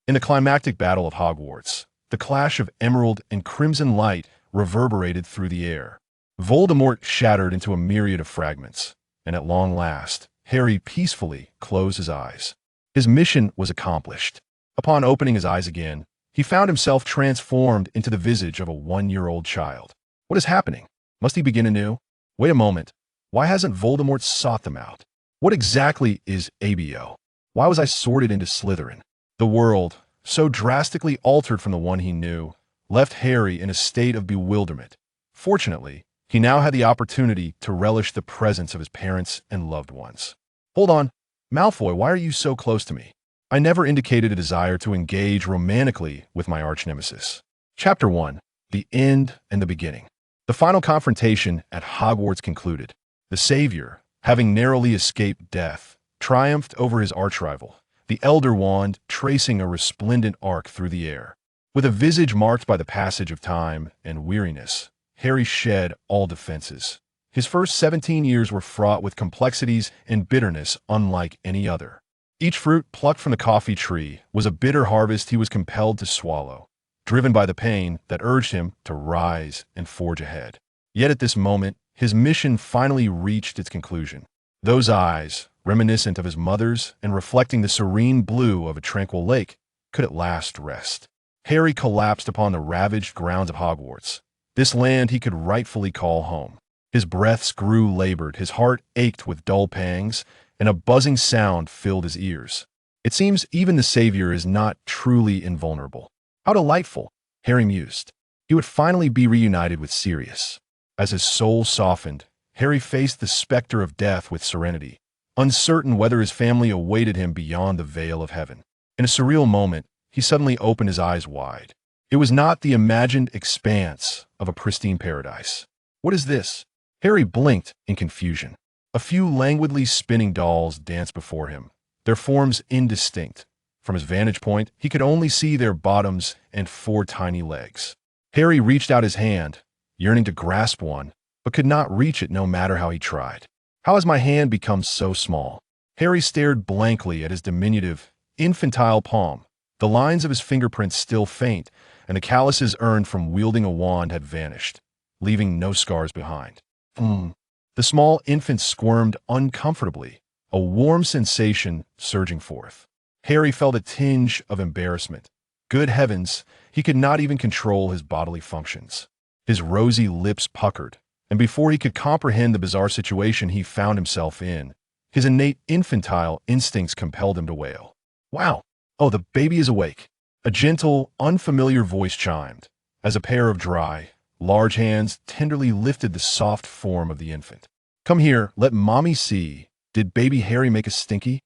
In the climactic battle of Hogwarts, the clash of emerald and crimson light reverberated through the air. Voldemort shattered into a myriad of fragments, and at long last, Harry peacefully closed his eyes. His mission was accomplished. Upon opening his eyes again, he found himself transformed into the visage of a 1-year-old child. What is happening? Must he begin anew? Wait a moment. Why hasn't Voldemort sought them out? What exactly is ABO? Why was I sorted into Slytherin? The world, so drastically altered from the one he knew, left Harry in a state of bewilderment. Fortunately, he now had the opportunity to relish the presence of his parents and loved ones. Hold on. Malfoy, why are you so close to me? I never indicated a desire to engage romantically with my arch-nemesis. Chapter 1. The End and the Beginning. The final confrontation at Hogwarts concluded. The Savior, having narrowly escaped death, triumphed over his arch-rival, the Elder Wand tracing a resplendent arc through the air. With a visage marked by the passage of time and weariness, Harry shed all defenses. His first 17 years were fraught with complexities and bitterness unlike any other. Each fruit plucked from the coffee tree was a bitter harvest he was compelled to swallow, driven by the pain that urged him to rise and forge ahead. Yet at this moment, his mission finally reached its conclusion. Those eyes, reminiscent of his mother's and reflecting the serene blue of a tranquil lake, could at last rest. Harry collapsed upon the ravaged grounds of Hogwarts, this land he could rightfully call home. His breaths grew labored, his heart ached with dull pangs, and a buzzing sound filled his ears. It seems even the Savior is not truly invulnerable. How delightful, Harry mused. He would finally be reunited with Sirius. As his soul softened, Harry faced the specter of death with serenity, uncertain whether his family awaited him beyond the veil of heaven. In a surreal moment, he suddenly opened his eyes wide. It was not the imagined expanse of a pristine paradise. What is this? Harry blinked in confusion. A few languidly spinning dolls danced before him, their forms indistinct. From his vantage point, he could only see their bottoms and 4 tiny legs. Harry reached out his hand, yearning to grasp one, but could not reach it no matter how he tried. How has my hand become so small? Harry stared blankly at his diminutive, infantile palm. The lines of his fingerprints still faint, and the calluses earned from wielding a wand had vanished, leaving no scars behind. The small infant squirmed uncomfortably, a warm sensation surging forth. Harry felt a tinge of embarrassment. Good heavens, he could not even control his bodily functions. His rosy lips puckered, and before he could comprehend the bizarre situation he found himself in, his innate infantile instincts compelled him to wail. Wow! Oh, the baby is awake! A gentle, unfamiliar voice chimed, as a pair of dry, large hands tenderly lifted the soft form of the infant. Come here, let mommy see. Did baby Harry make a stinky?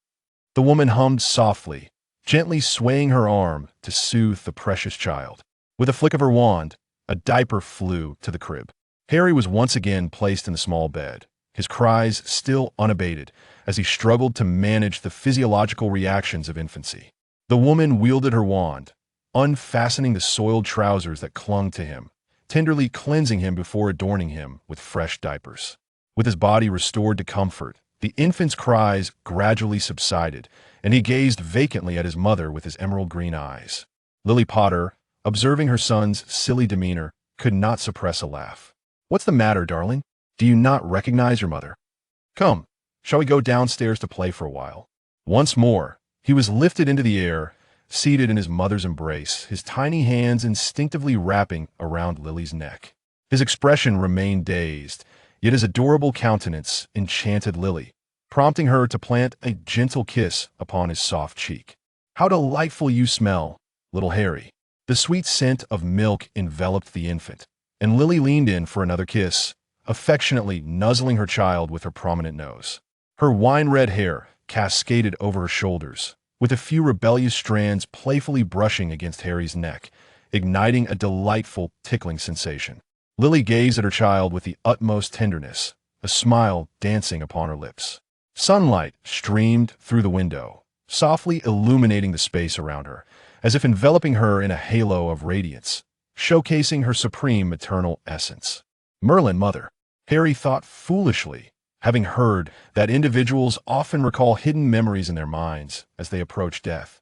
The woman hummed softly, gently swaying her arm to soothe the precious child. With a flick of her wand, a diaper flew to the crib. Harry was once again placed in the small bed, his cries still unabated as he struggled to manage the physiological reactions of infancy. The woman wielded her wand, unfastening the soiled trousers that clung to him, tenderly cleansing him before adorning him with fresh diapers. With his body restored to comfort, the infant's cries gradually subsided, and he gazed vacantly at his mother with his emerald green eyes. Lily Potter, observing her son's silly demeanor, could not suppress a laugh. What's the matter, darling? Do you not recognize your mother? Come, shall we go downstairs to play for a while? Once more, he was lifted into the air, seated in his mother's embrace, his tiny hands instinctively wrapping around Lily's neck. His expression remained dazed, yet his adorable countenance enchanted Lily, prompting her to plant a gentle kiss upon his soft cheek. How delightful you smell, little Harry. The sweet scent of milk enveloped the infant, and Lily leaned in for another kiss, affectionately nuzzling her child with her prominent nose. Her wine-red hair cascaded over her shoulders, with a few rebellious strands playfully brushing against Harry's neck, igniting a delightful tickling sensation. Lily gazed at her child with the utmost tenderness, a smile dancing upon her lips. Sunlight streamed through the window, softly illuminating the space around her, as if enveloping her in a halo of radiance, showcasing her supreme maternal essence. Merlin, mother. Harry thought foolishly, having heard that individuals often recall hidden memories in their minds as they approach death.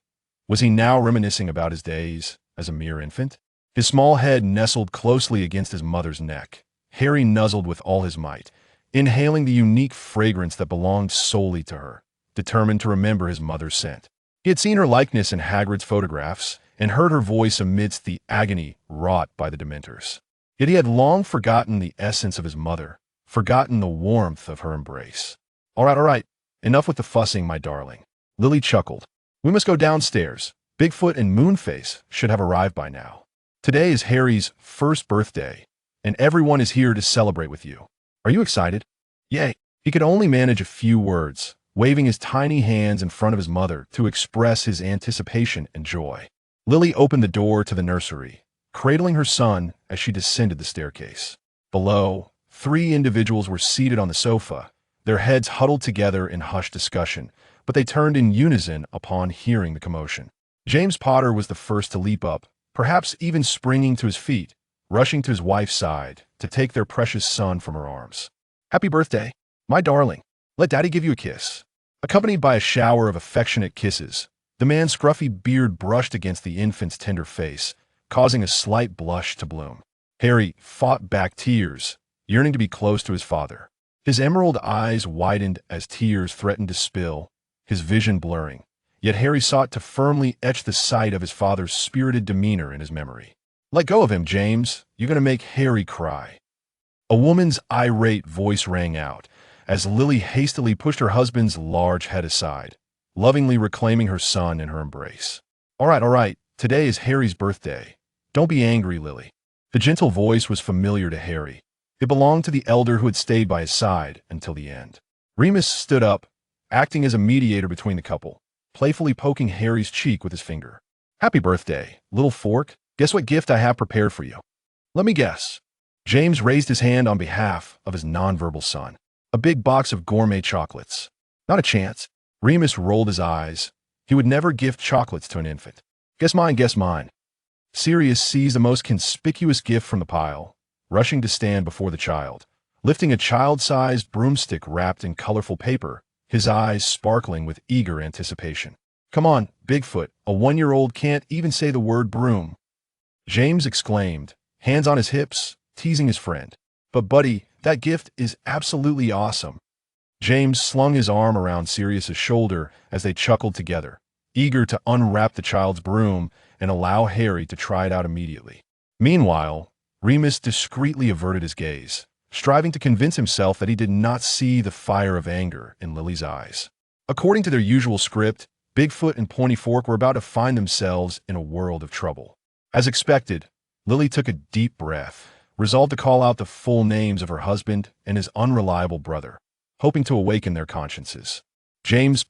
Was he now reminiscing about his days as a mere infant? His small head nestled closely against his mother's neck. Harry nuzzled with all his might, inhaling the unique fragrance that belonged solely to her, determined to remember his mother's scent. He had seen her likeness in Hagrid's photographs and heard her voice amidst the agony wrought by the Dementors. Yet he had long forgotten the essence of his mother, forgotten the warmth of her embrace. All right, enough with the fussing, my darling. Lily chuckled. We must go downstairs. Bigfoot and Moonface should have arrived by now. Today is Harry's first birthday, and everyone is here to celebrate with you. Are you excited? Yay. He could only manage a few words, waving his tiny hands in front of his mother to express his anticipation and joy. Lily opened the door to the nursery, cradling her son as she descended the staircase. Below, 3 individuals were seated on the sofa, their heads huddled together in hushed discussion, but they turned in unison upon hearing the commotion. James Potter was the first to leap up, perhaps even springing to his feet, rushing to his wife's side to take their precious son from her arms. Happy birthday, my darling. Let Daddy give you a kiss. Accompanied by a shower of affectionate kisses, the man's scruffy beard brushed against the infant's tender face, causing a slight blush to bloom. Harry fought back tears, yearning to be close to his father. His emerald eyes widened as tears threatened to spill, his vision blurring. Yet Harry sought to firmly etch the sight of his father's spirited demeanor in his memory. Let go of him, James. You're going to make Harry cry. A woman's irate voice rang out as Lily hastily pushed her husband's large head aside, lovingly reclaiming her son in her embrace. All right. Today is Harry's birthday. Don't be angry, Lily. The gentle voice was familiar to Harry. It belonged to the elder who had stayed by his side until the end. Remus stood up, acting as a mediator between the couple, playfully poking Harry's cheek with his finger. Happy birthday, little fork. Guess what gift I have prepared for you? Let me guess. James raised his hand on behalf of his nonverbal son. A big box of gourmet chocolates. Not a chance. Remus rolled his eyes. He would never gift chocolates to an infant. Guess mine. Sirius seized the most conspicuous gift from the pile, rushing to stand before the child, lifting a child-sized broomstick wrapped in colorful paper, his eyes sparkling with eager anticipation. Come on, Bigfoot, a 1-year-old can't even say the word broom. James exclaimed, hands on his hips, teasing his friend. But buddy, that gift is absolutely awesome. James slung his arm around Sirius's shoulder as they chuckled together, eager to unwrap the child's broom and allow Harry to try it out immediately. Meanwhile, Remus discreetly averted his gaze, striving to convince himself that he did not see the fire of anger in Lily's eyes. According to their usual script, Bigfoot and Pointyfork were about to find themselves in a world of trouble. As expected, Lily took a deep breath, resolved to call out the full names of her husband and his unreliable brother, hoping to awaken their consciences. James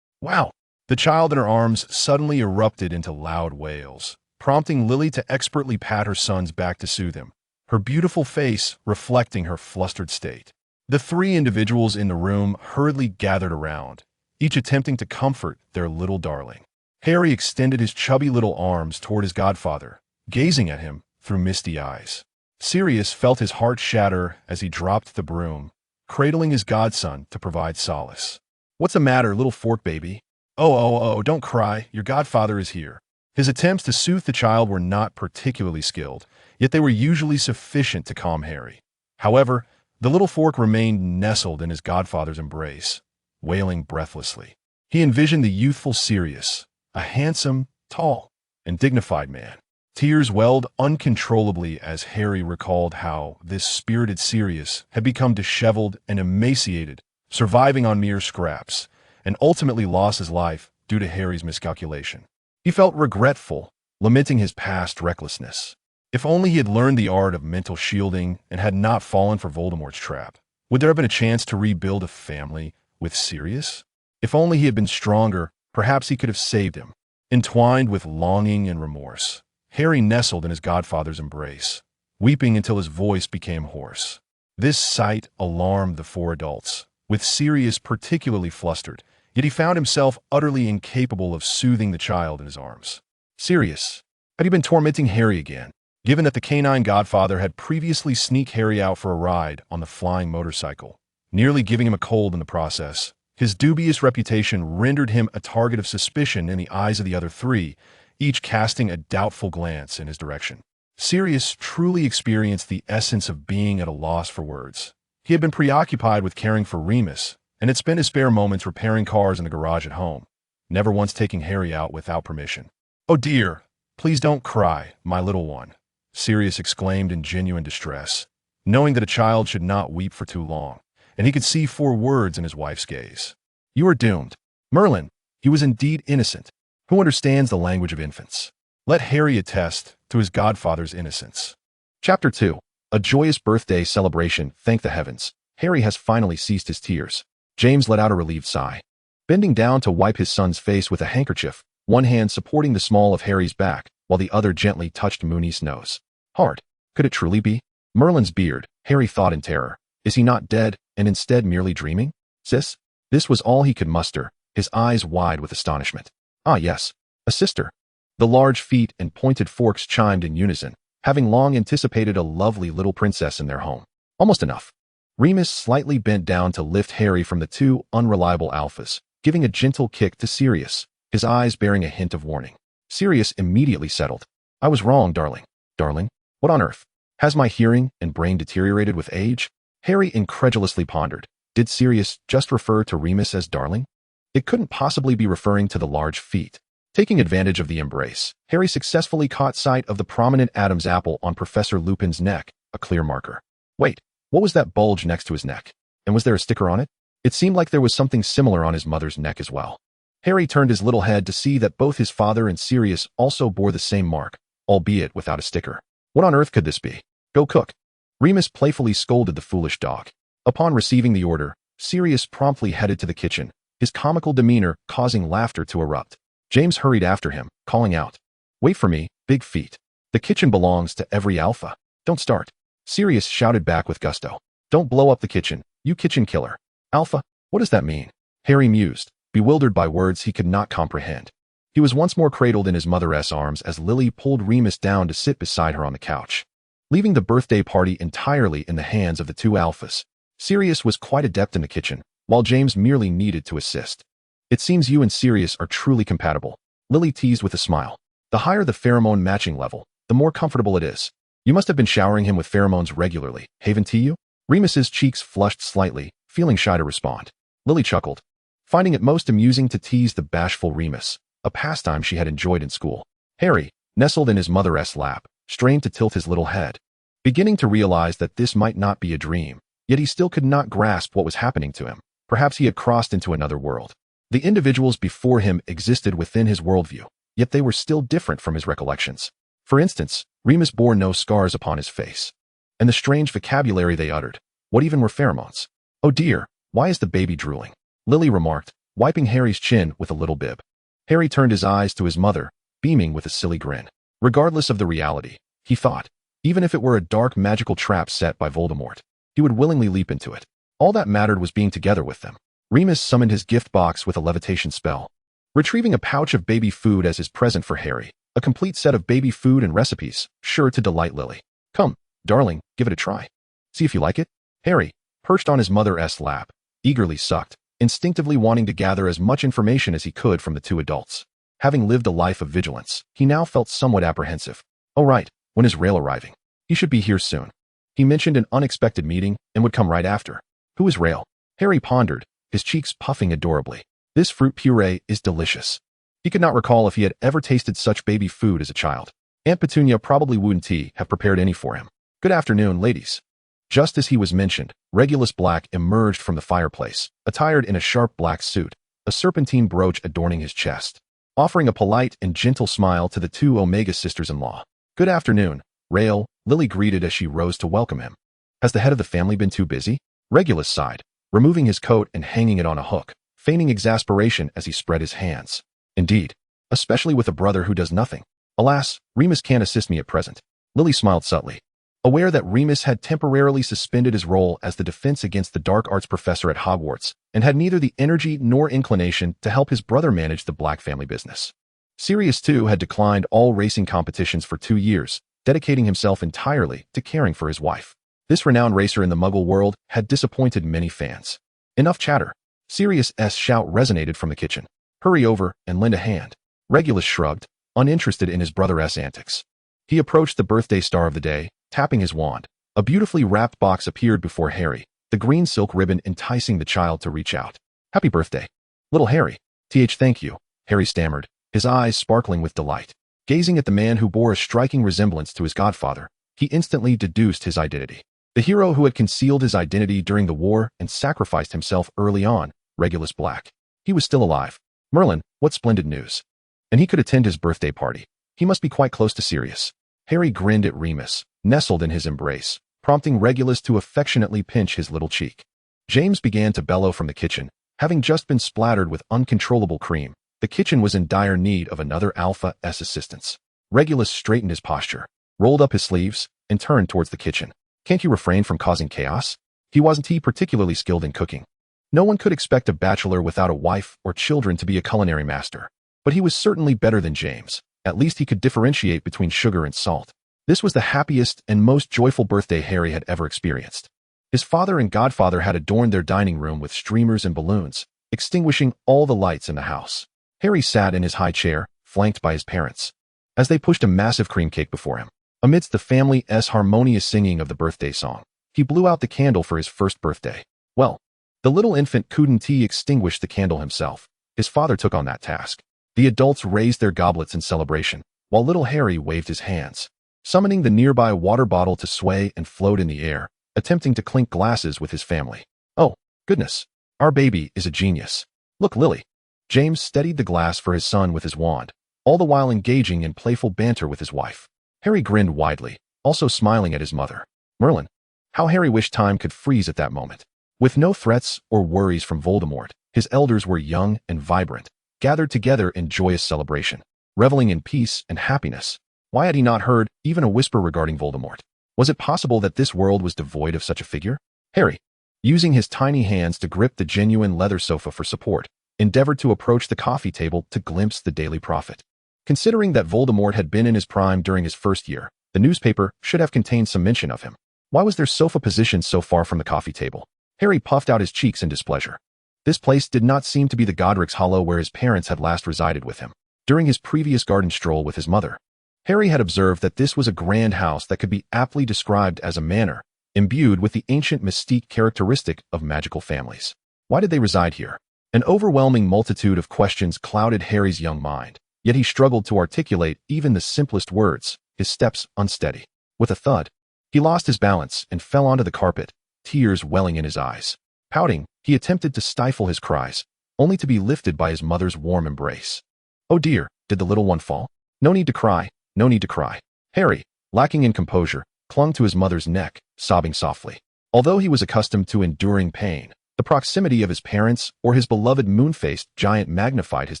Wow! The child in her arms suddenly erupted into loud wails, prompting Lily to expertly pat her son's back to soothe him, her beautiful face reflecting her flustered state. The 3 individuals in the room hurriedly gathered around, each attempting to comfort their little darling. Harry extended his chubby little arms toward his godfather, gazing at him through misty eyes. Sirius felt his heart shatter as he dropped the broom, cradling his godson to provide solace. What's the matter, little fork baby? Oh, don't cry, your godfather is here. His attempts to soothe the child were not particularly skilled, yet they were usually sufficient to calm Harry. However, the little fork remained nestled in his godfather's embrace, wailing breathlessly. He envisioned the youthful Sirius, a handsome, tall, and dignified man. Tears welled uncontrollably as Harry recalled how this spirited Sirius had become disheveled and emaciated, surviving on mere scraps, and ultimately lost his life due to Harry's miscalculation. He felt regretful, lamenting his past recklessness. If only he had learned the art of mental shielding and had not fallen for Voldemort's trap. Would there have been a chance to rebuild a family with Sirius? If only he had been stronger, perhaps he could have saved him. Entwined with longing and remorse, Harry nestled in his godfather's embrace, weeping until his voice became hoarse. This sight alarmed the 4 adults, with Sirius particularly flustered, yet he found himself utterly incapable of soothing the child in his arms. Sirius, had he been tormenting Harry again? Given that the canine godfather had previously sneaked Harry out for a ride on the flying motorcycle, nearly giving him a cold in the process, His dubious reputation rendered him a target of suspicion in the eyes of the other three, each casting a doubtful glance in his direction. Sirius truly experienced the essence of being at a loss for words. He had been preoccupied with caring for Remus, and had spent his spare moments repairing cars in the garage at home, never once taking Harry out without permission. "Oh dear, please don't cry, my little one," Sirius exclaimed in genuine distress, knowing that a child should not weep for too long, and he could see 4 words in his wife's gaze. "You are doomed. Merlin, he was indeed innocent. Who understands the language of infants? Let Harry attest to his godfather's innocence." Chapter 2. A joyous birthday celebration. Thank the heavens, Harry has finally ceased his tears. James let out a relieved sigh. Bending down to wipe his son's face with a handkerchief, one hand supporting the small of Harry's back, while the other gently touched Moony's nose. Hard. Could it truly be? Merlin's beard, Harry thought in terror. Is he not dead, and instead merely dreaming? Sis? This was all he could muster, his eyes wide with astonishment. Ah yes, a sister. The large feet and pointed forks chimed in unison, having long anticipated a lovely little princess in their home. Almost enough. Remus slightly bent down to lift Harry from the 2 unreliable alphas, giving a gentle kick to Sirius, his eyes bearing a hint of warning. Sirius immediately settled. "I was wrong, darling." "Darling? What on earth? Has my hearing and brain deteriorated with age?" Harry incredulously pondered. Did Sirius just refer to Remus as darling? It couldn't possibly be referring to the large feet. Taking advantage of the embrace, Harry successfully caught sight of the prominent Adam's apple on Professor Lupin's neck, a clear marker. Wait, what was that bulge next to his neck? And was there a sticker on it? It seemed like there was something similar on his mother's neck as well. Harry turned his little head to see that both his father and Sirius also bore the same mark, albeit without a sticker. What on earth could this be? Go cook. Remus playfully scolded the foolish dog. Upon receiving the order, Sirius promptly headed to the kitchen, his comical demeanor causing laughter to erupt. James hurried after him, calling out, "Wait for me, big feet. The kitchen belongs to every alpha. Don't start." Sirius shouted back with gusto. "Don't blow up the kitchen, you kitchen killer." "Alpha? What does that mean?" Harry mused, bewildered by words he could not comprehend. He was once more cradled in his mother's arms as Lily pulled Remus down to sit beside her on the couch. Leaving the birthday party entirely in the hands of the 2 alphas, Sirius was quite adept in the kitchen, while James merely needed to assist. "It seems you and Sirius are truly compatible," Lily teased with a smile. "The higher the pheromone matching level, the more comfortable it is. You must have been showering him with pheromones regularly, haven't you?" Remus's cheeks flushed slightly, feeling shy to respond. Lily chuckled, finding it most amusing to tease the bashful Remus, a pastime she had enjoyed in school. Harry, nestled in his mother's lap, strained to tilt his little head, beginning to realize that this might not be a dream, yet he still could not grasp what was happening to him. Perhaps he had crossed into another world. The individuals before him existed within his worldview, yet they were still different from his recollections. For instance, Remus bore no scars upon his face. And the strange vocabulary they uttered. What even were pheromones? "Oh dear, why is the baby drooling?" Lily remarked, wiping Harry's chin with a little bib. Harry turned his eyes to his mother, beaming with a silly grin. Regardless of the reality, he thought, even if it were a dark magical trap set by Voldemort, he would willingly leap into it. All that mattered was being together with them. Remus summoned his gift box with a levitation spell, retrieving a pouch of baby food as his present for Harry, a complete set of baby food and recipes, sure to delight Lily. "Come, darling, give it a try. See if you like it." Harry, perched on his mother's lap, eagerly sucked, instinctively wanting to gather as much information as he could from the 2 adults. Having lived a life of vigilance, he now felt somewhat apprehensive. "Oh right, when is Rail arriving? He should be here soon." He mentioned an unexpected meeting and would come right after. "Who is Rail?" Harry pondered, his cheeks puffing adorably. This fruit puree is delicious. He could not recall if he had ever tasted such baby food as a child. Aunt Petunia probably wouldn't have prepared any for him. "Good afternoon, ladies." Just as he was mentioned, Regulus Black emerged from the fireplace, attired in a sharp black suit, a serpentine brooch adorning his chest, offering a polite and gentle smile to the 2 Omega sisters-in-law. "Good afternoon, Rail," Lily greeted as she rose to welcome him. "Has the head of the family been too busy?" Regulus sighed, removing his coat and hanging it on a hook, feigning exasperation as he spread his hands. "Indeed, especially with a brother who does nothing. Alas, Remus can't assist me at present." Lily smiled subtly, aware that Remus had temporarily suspended his role as the defense against the dark arts professor at Hogwarts, and had neither the energy nor inclination to help his brother manage the Black family business. Sirius, too, had declined all racing competitions for 2 years, dedicating himself entirely to caring for his wife. This renowned racer in the Muggle world had disappointed many fans. Enough chatter. Sirius's shout resonated from the kitchen. "Hurry over and lend a hand." Regulus shrugged, uninterested in his brother's antics. He approached the birthday star of the day, tapping his wand. A beautifully wrapped box appeared before Harry, the green silk ribbon enticing the child to reach out. "Happy birthday, little Harry." Thank you," Harry stammered, his eyes sparkling with delight. Gazing at the man who bore a striking resemblance to his godfather, he instantly deduced his identity. The hero who had concealed his identity during the war and sacrificed himself early on, Regulus Black. He was still alive. Merlin, what splendid news. And he could attend his birthday party. He must be quite close to Sirius. Harry grinned at Remus, nestled in his embrace, prompting Regulus to affectionately pinch his little cheek. James began to bellow from the kitchen, having just been splattered with uncontrollable cream. The kitchen was in dire need of another Alpha's assistance. Regulus straightened his posture, rolled up his sleeves, and turned towards the kitchen. "Can't you refrain from causing chaos?" Wasn't he particularly skilled in cooking? No one could expect a bachelor without a wife or children to be a culinary master. But he was certainly better than James. At least he could differentiate between sugar and salt. This was the happiest and most joyful birthday Harry had ever experienced. His father and godfather had adorned their dining room with streamers and balloons, extinguishing all the lights in the house. Harry sat in his high chair, flanked by his parents, as they pushed a massive cream cake before him. Amidst the family's harmonious singing of the birthday song, he blew out the candle for his first birthday. Well, the little infant couldn't extinguish the candle himself. His father took on that task. The adults raised their goblets in celebration, while little Harry waved his hands, summoning the nearby water bottle to sway and float in the air, attempting to clink glasses with his family. "Oh, goodness. Our baby is a genius. Look, Lily." James steadied the glass for his son with his wand, all the while engaging in playful banter with his wife. Harry grinned widely, also smiling at his mother. Merlin. How Harry wished time could freeze at that moment. With no threats or worries from Voldemort, his elders were young and vibrant, gathered together in joyous celebration, reveling in peace and happiness. Why had he not heard even a whisper regarding Voldemort? Was it possible that this world was devoid of such a figure? Harry, using his tiny hands to grip the genuine leather sofa for support, endeavored to approach the coffee table to glimpse the Daily Prophet. Considering that Voldemort had been in his prime during his first year, the newspaper should have contained some mention of him. Why was their sofa positioned so far from the coffee table? Harry puffed out his cheeks in displeasure. This place did not seem to be the Godric's Hollow where his parents had last resided with him. During his previous garden stroll with his mother, Harry had observed that this was a grand house that could be aptly described as a manor, imbued with the ancient mystique characteristic of magical families. Why did they reside here? An overwhelming multitude of questions clouded Harry's young mind, yet he struggled to articulate even the simplest words, his steps unsteady. With a thud, he lost his balance and fell onto the carpet, tears welling in his eyes. Pouting, he attempted to stifle his cries, only to be lifted by his mother's warm embrace. "Oh dear, did the little one fall? No need to cry, no need to cry." Harry, lacking in composure, clung to his mother's neck, sobbing softly. Although he was accustomed to enduring pain, the proximity of his parents or his beloved moon-faced giant magnified his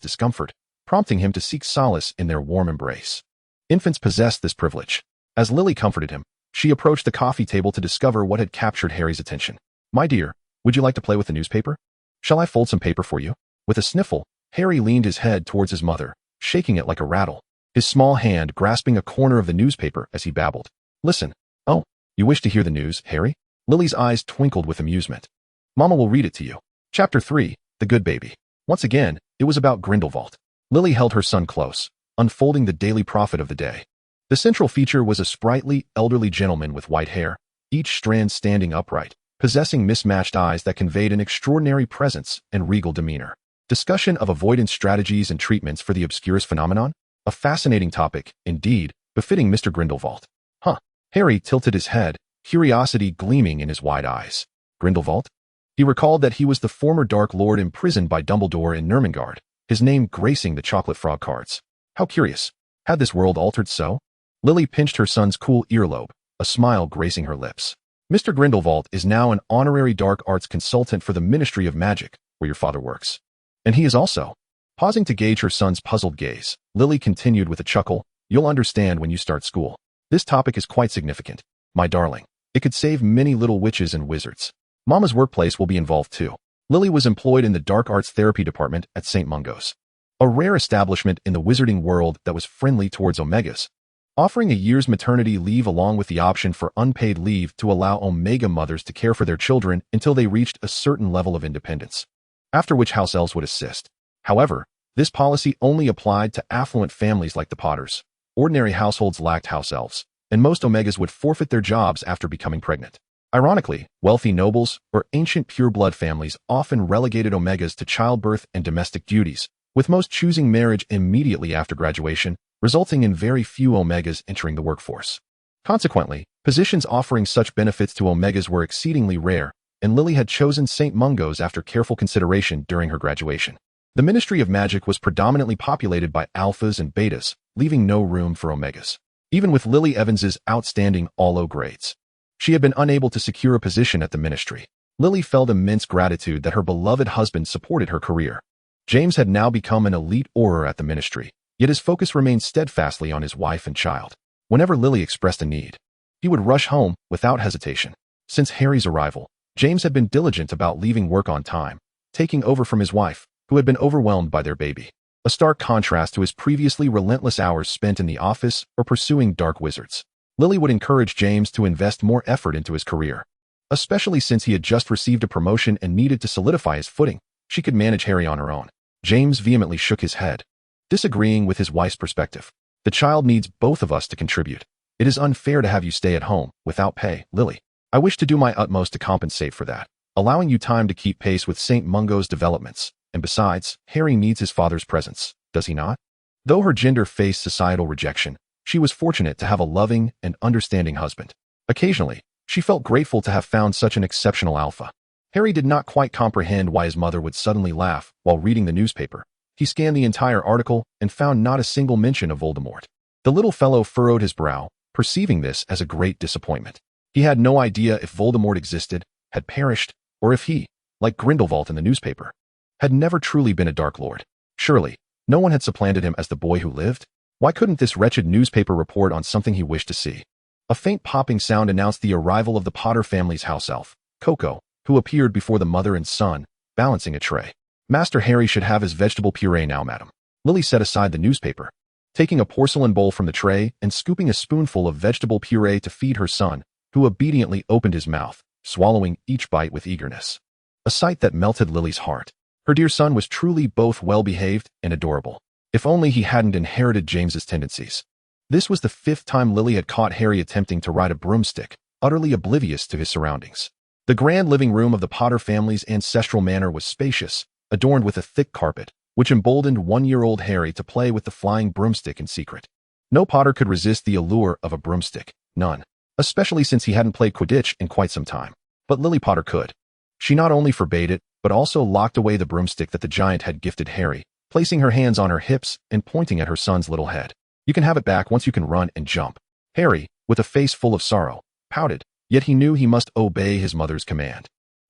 discomfort, prompting him to seek solace in their warm embrace. Infants possessed this privilege. As Lily comforted him, she approached the coffee table to discover what had captured Harry's attention. "My dear, would you like to play with the newspaper? Shall I fold some paper for you?" With a sniffle, Harry leaned his head towards his mother, shaking it like a rattle, his small hand grasping a corner of the newspaper as he babbled. "Listen. Oh, you wish to hear the news, Harry?" Lily's eyes twinkled with amusement. "Mama will read it to you." Chapter 3, The Good Baby. Once again, it was about Grindelwald. Lily held her son close, unfolding the Daily Prophet of the day. The central feature was a sprightly, elderly gentleman with white hair, each strand standing upright, possessing mismatched eyes that conveyed an extraordinary presence and regal demeanor. Discussion of avoidance strategies and treatments for the obscurus phenomenon? A fascinating topic, indeed, befitting Mr. Grindelwald. Huh. Harry tilted his head, curiosity gleaming in his wide eyes. Grindelwald? He recalled that he was the former Dark Lord imprisoned by Dumbledore in Nurmengard, his name gracing the chocolate frog cards. How curious. Had this world altered so? Lily pinched her son's cool earlobe, a smile gracing her lips. "Mr. Grindelwald is now an honorary dark arts consultant for the Ministry of Magic, where your father works. And he is also..." Pausing to gauge her son's puzzled gaze, Lily continued with a chuckle, "You'll understand when you start school. This topic is quite significant, my darling. It could save many little witches and wizards. Mama's workplace will be involved too." Lily was employed in the Dark Arts Therapy Department at St. Mungo's, a rare establishment in the wizarding world that was friendly towards Omegas, offering a year's maternity leave along with the option for unpaid leave to allow Omega mothers to care for their children until they reached a certain level of independence. after which house elves would assist. However, this policy only applied to affluent families like the Potters. Ordinary households lacked house elves, and most Omegas would forfeit their jobs after becoming pregnant. Ironically, wealthy nobles or ancient pureblood families often relegated Omegas to childbirth and domestic duties, with most choosing marriage immediately after graduation, resulting in very few Omegas entering the workforce. Consequently, positions offering such benefits to Omegas were exceedingly rare, and Lily had chosen St. Mungo's after careful consideration during her graduation. The Ministry of Magic was predominantly populated by alphas and betas, leaving no room for Omegas. Even with Lily Evans's outstanding all-O grades, she had been unable to secure a position at the ministry. Lily felt immense gratitude that her beloved husband supported her career. James had now become an elite Auror at the ministry, yet his focus remained steadfastly on his wife and child. Whenever Lily expressed a need, he would rush home without hesitation. Since Harry's arrival, James had been diligent about leaving work on time, taking over from his wife, who had been overwhelmed by their baby. A stark contrast to his previously relentless hours spent in the office or pursuing dark wizards. Lily would encourage James to invest more effort into his career. Especially since he had just received a promotion and needed to solidify his footing, she could manage Harry on her own. James vehemently shook his head, disagreeing with his wife's perspective. The child needs both of us to contribute. It is unfair to have you stay at home without pay, Lily. I wish to do my utmost to compensate for that, allowing you time to keep pace with St. Mungo's developments. And besides, Harry needs his father's presence, does he not? Though her gender faced societal rejection, she was fortunate to have a loving and understanding husband. Occasionally, she felt grateful to have found such an exceptional alpha. Harry did not quite comprehend why his mother would suddenly laugh while reading the newspaper. He scanned the entire article and found not a single mention of Voldemort. The little fellow furrowed his brow, perceiving this as a great disappointment. He had no idea if Voldemort existed, had perished, or if he, like Grindelwald in the newspaper, had never truly been a Dark Lord. Surely, no one had supplanted him as the boy who lived? Why couldn't this wretched newspaper report on something he wished to see? A faint popping sound announced the arrival of the Potter family's house elf, Coco, who appeared before the mother and son, balancing a tray. Master Harry should have his vegetable puree now, madam. Lily set aside the newspaper, taking a porcelain bowl from the tray and scooping a spoonful of vegetable puree to feed her son, who obediently opened his mouth, swallowing each bite with eagerness. A sight that melted Lily's heart. Her dear son was truly both well-behaved and adorable. If only he hadn't inherited James's tendencies. This was the 5th time Lily had caught Harry attempting to ride a broomstick, utterly oblivious to his surroundings. The grand living room of the Potter family's ancestral manor was spacious, adorned with a thick carpet, which emboldened 1-year-old Harry to play with the flying broomstick in secret. No Potter could resist the allure of a broomstick, none, especially since he hadn't played Quidditch in quite some time. But Lily Potter could. She not only forbade it, but also locked away the broomstick that the giant had gifted Harry, placing her hands on her hips and pointing at her son's little head. You can have it back once you can run and jump. Harry, with a face full of sorrow, pouted, yet he knew he must obey his mother's command.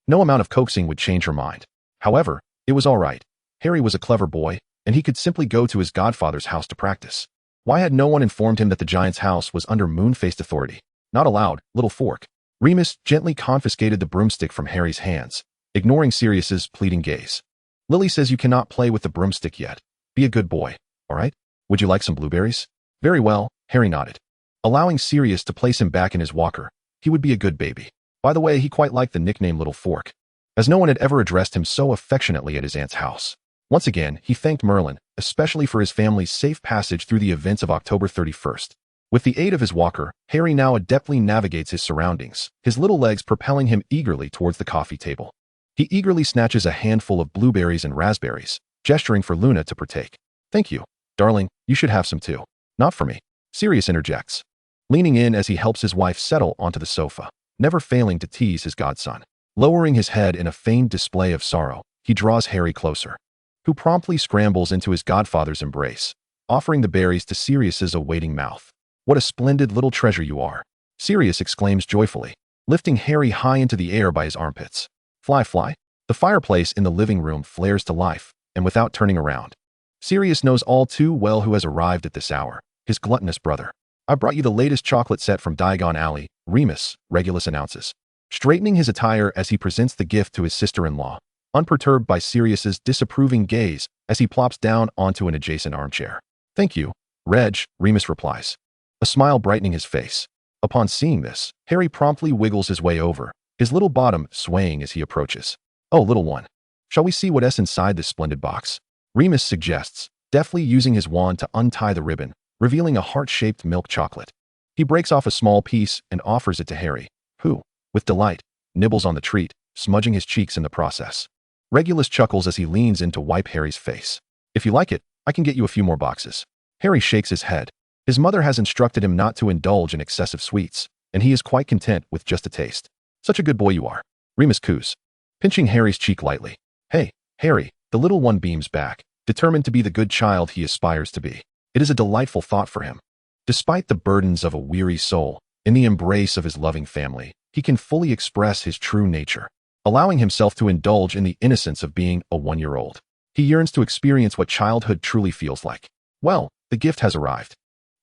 No amount of coaxing would change her mind. However, it was all right. Harry was a clever boy, and he could simply go to his godfather's house to practice. Why had no one informed him that the giant's house was under moon-faced authority? Not allowed, little fork. Remus gently confiscated the broomstick from Harry's hands, ignoring Sirius's pleading gaze. Lily says you cannot play with the broomstick yet. Be a good boy, all right? Would you like some blueberries? Very well, Harry nodded. Allowing Sirius to place him back in his walker, he would be a good baby. By the way, he quite liked the nickname Little Fork, as no one had ever addressed him so affectionately at his aunt's house. Once again, he thanked Merlin, especially for his family's safe passage through the events of October 31st. With the aid of his walker, Harry now adeptly navigates his surroundings, his little legs propelling him eagerly towards the coffee table. He eagerly snatches a handful of blueberries and raspberries, gesturing for Luna to partake. Thank you, darling, you should have some too. Not for me. Sirius interjects, leaning in as he helps his wife settle onto the sofa, never failing to tease his godson. Lowering his head in a feigned display of sorrow, he draws Harry closer, who promptly scrambles into his godfather's embrace, offering the berries to Sirius's awaiting mouth. What a splendid little treasure you are, Sirius exclaims joyfully, lifting Harry high into the air by his armpits. Fly, fly. The fireplace in the living room flares to life, and without turning around, Sirius knows all too well who has arrived at this hour, his gluttonous brother. I brought you the latest chocolate set from Diagon Alley, Remus, Regulus announces, straightening his attire as he presents the gift to his sister-in-law, unperturbed by Sirius's disapproving gaze as he plops down onto an adjacent armchair. Thank you, Reg, Remus replies, a smile brightening his face. Upon seeing this, Harry promptly wiggles his way over, his little bottom swaying as he approaches. Oh, little one. Shall we see what's inside this splendid box? Remus suggests, deftly using his wand to untie the ribbon, revealing a heart-shaped milk chocolate. He breaks off a small piece and offers it to Harry, who, with delight, nibbles on the treat, smudging his cheeks in the process. Regulus chuckles as he leans in to wipe Harry's face. If you like it, I can get you a few more boxes. Harry shakes his head. His mother has instructed him not to indulge in excessive sweets, and he is quite content with just a taste. Such a good boy you are. Remus coos, pinching Harry's cheek lightly. Hey, Harry, the little one beams back, determined to be the good child he aspires to be. It is a delightful thought for him. Despite the burdens of a weary soul, in the embrace of his loving family, he can fully express his true nature, allowing himself to indulge in the innocence of being a 1-year-old. He yearns to experience what childhood truly feels like. Well, the gift has arrived.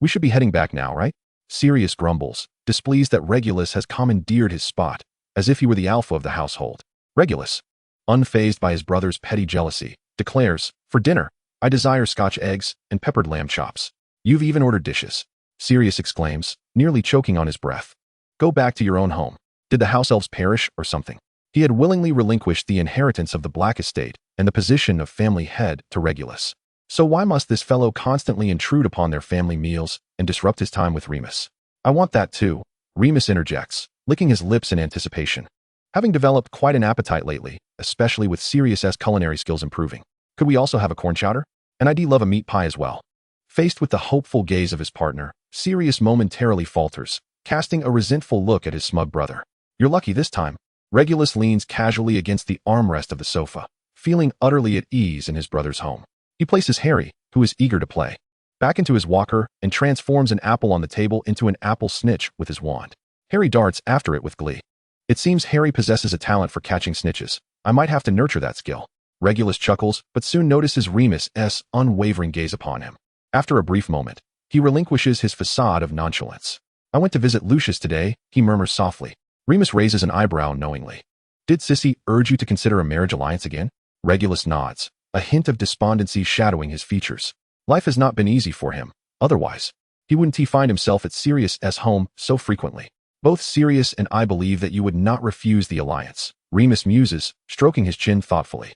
We should be heading back now, right? Sirius grumbles, displeased that Regulus has commandeered his spot, as if he were the alpha of the household. Regulus, unfazed by his brother's petty jealousy, declares, for dinner, I desire Scotch eggs and peppered lamb chops. You've even ordered dishes. Sirius exclaims, nearly choking on his breath. Go back to your own home. Did the house elves perish or something? He had willingly relinquished the inheritance of the Black Estate and the position of family head to Regulus. So why must this fellow constantly intrude upon their family meals and disrupt his time with Remus? I want that too, Remus interjects, licking his lips in anticipation. Having developed quite an appetite lately, especially with Sirius's culinary skills improving. Could we also have a corn chowder? And I'd love a meat pie as well. Faced with the hopeful gaze of his partner, Sirius momentarily falters, casting a resentful look at his smug brother. You're lucky this time. Regulus leans casually against the armrest of the sofa, feeling utterly at ease in his brother's home. He places Harry, who is eager to play, back into his walker and transforms an apple on the table into an apple snitch with his wand. Harry darts after it with glee. It seems Harry possesses a talent for catching snitches. I might have to nurture that skill. Regulus chuckles, but soon notices Remus's unwavering gaze upon him. After a brief moment, he relinquishes his facade of nonchalance. I went to visit Lucius today, he murmurs softly. Remus raises an eyebrow knowingly. Did Sissy urge you to consider a marriage alliance again? Regulus nods, a hint of despondency shadowing his features. Life has not been easy for him. Otherwise, he wouldn't find himself at Sirius's home so frequently. Both Sirius and I believe that you would not refuse the alliance, Remus muses, stroking his chin thoughtfully.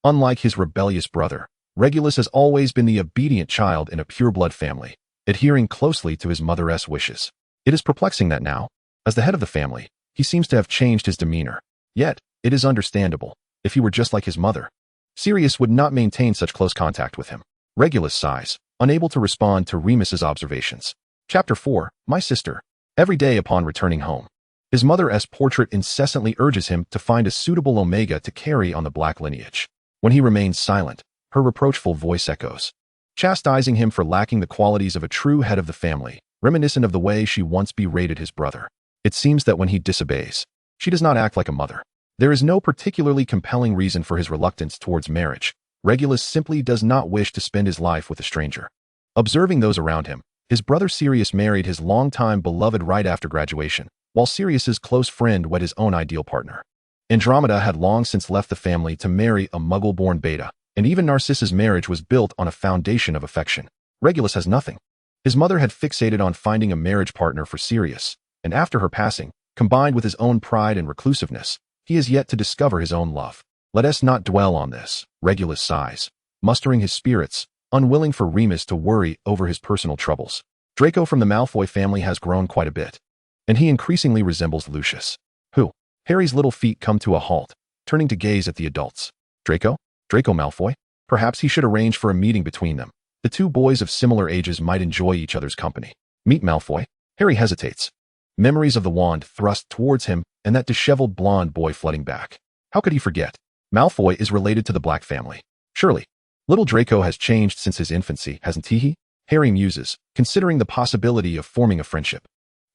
Unlike his rebellious brother, Regulus has always been the obedient child in a pure-blood family, adhering closely to his mother's wishes. It is perplexing that now, as the head of the family, he seems to have changed his demeanor. Yet, it is understandable. If he were just like his mother, Sirius would not maintain such close contact with him. Regulus sighs, unable to respond to Remus's observations. Chapter 4, My Sister. Every day upon returning home, his mother's portrait incessantly urges him to find a suitable omega to carry on the black lineage. When he remains silent, her reproachful voice echoes, chastising him for lacking the qualities of a true head of the family, reminiscent of the way she once berated his brother. It seems that when he disobeys, she does not act like a mother. There is no particularly compelling reason for his reluctance towards marriage. Regulus simply does not wish to spend his life with a stranger. Observing those around him, his brother Sirius married his longtime beloved right after graduation, while Sirius's close friend wed his own ideal partner. Andromeda had long since left the family to marry a Muggle-born beta, and even Narcissa's marriage was built on a foundation of affection. Regulus has nothing. His mother had fixated on finding a marriage partner for Sirius, and after her passing, combined with his own pride and reclusiveness, he has yet to discover his own love. Let us not dwell on this, Regulus sighs, mustering his spirits, unwilling for Remus to worry over his personal troubles. Draco from the Malfoy family has grown quite a bit, and he increasingly resembles Lucius, who, Harry's little feet come to a halt, turning to gaze at the adults. Draco? Draco Malfoy? Perhaps he should arrange for a meeting between them. The two boys of similar ages might enjoy each other's company. Meet Malfoy. Harry hesitates. Memories of the wand thrust towards him and that disheveled blonde boy flooding back. How could he forget? Malfoy is related to the Black family. Surely. Little Draco has changed since his infancy, hasn't he? Harry muses, considering the possibility of forming a friendship.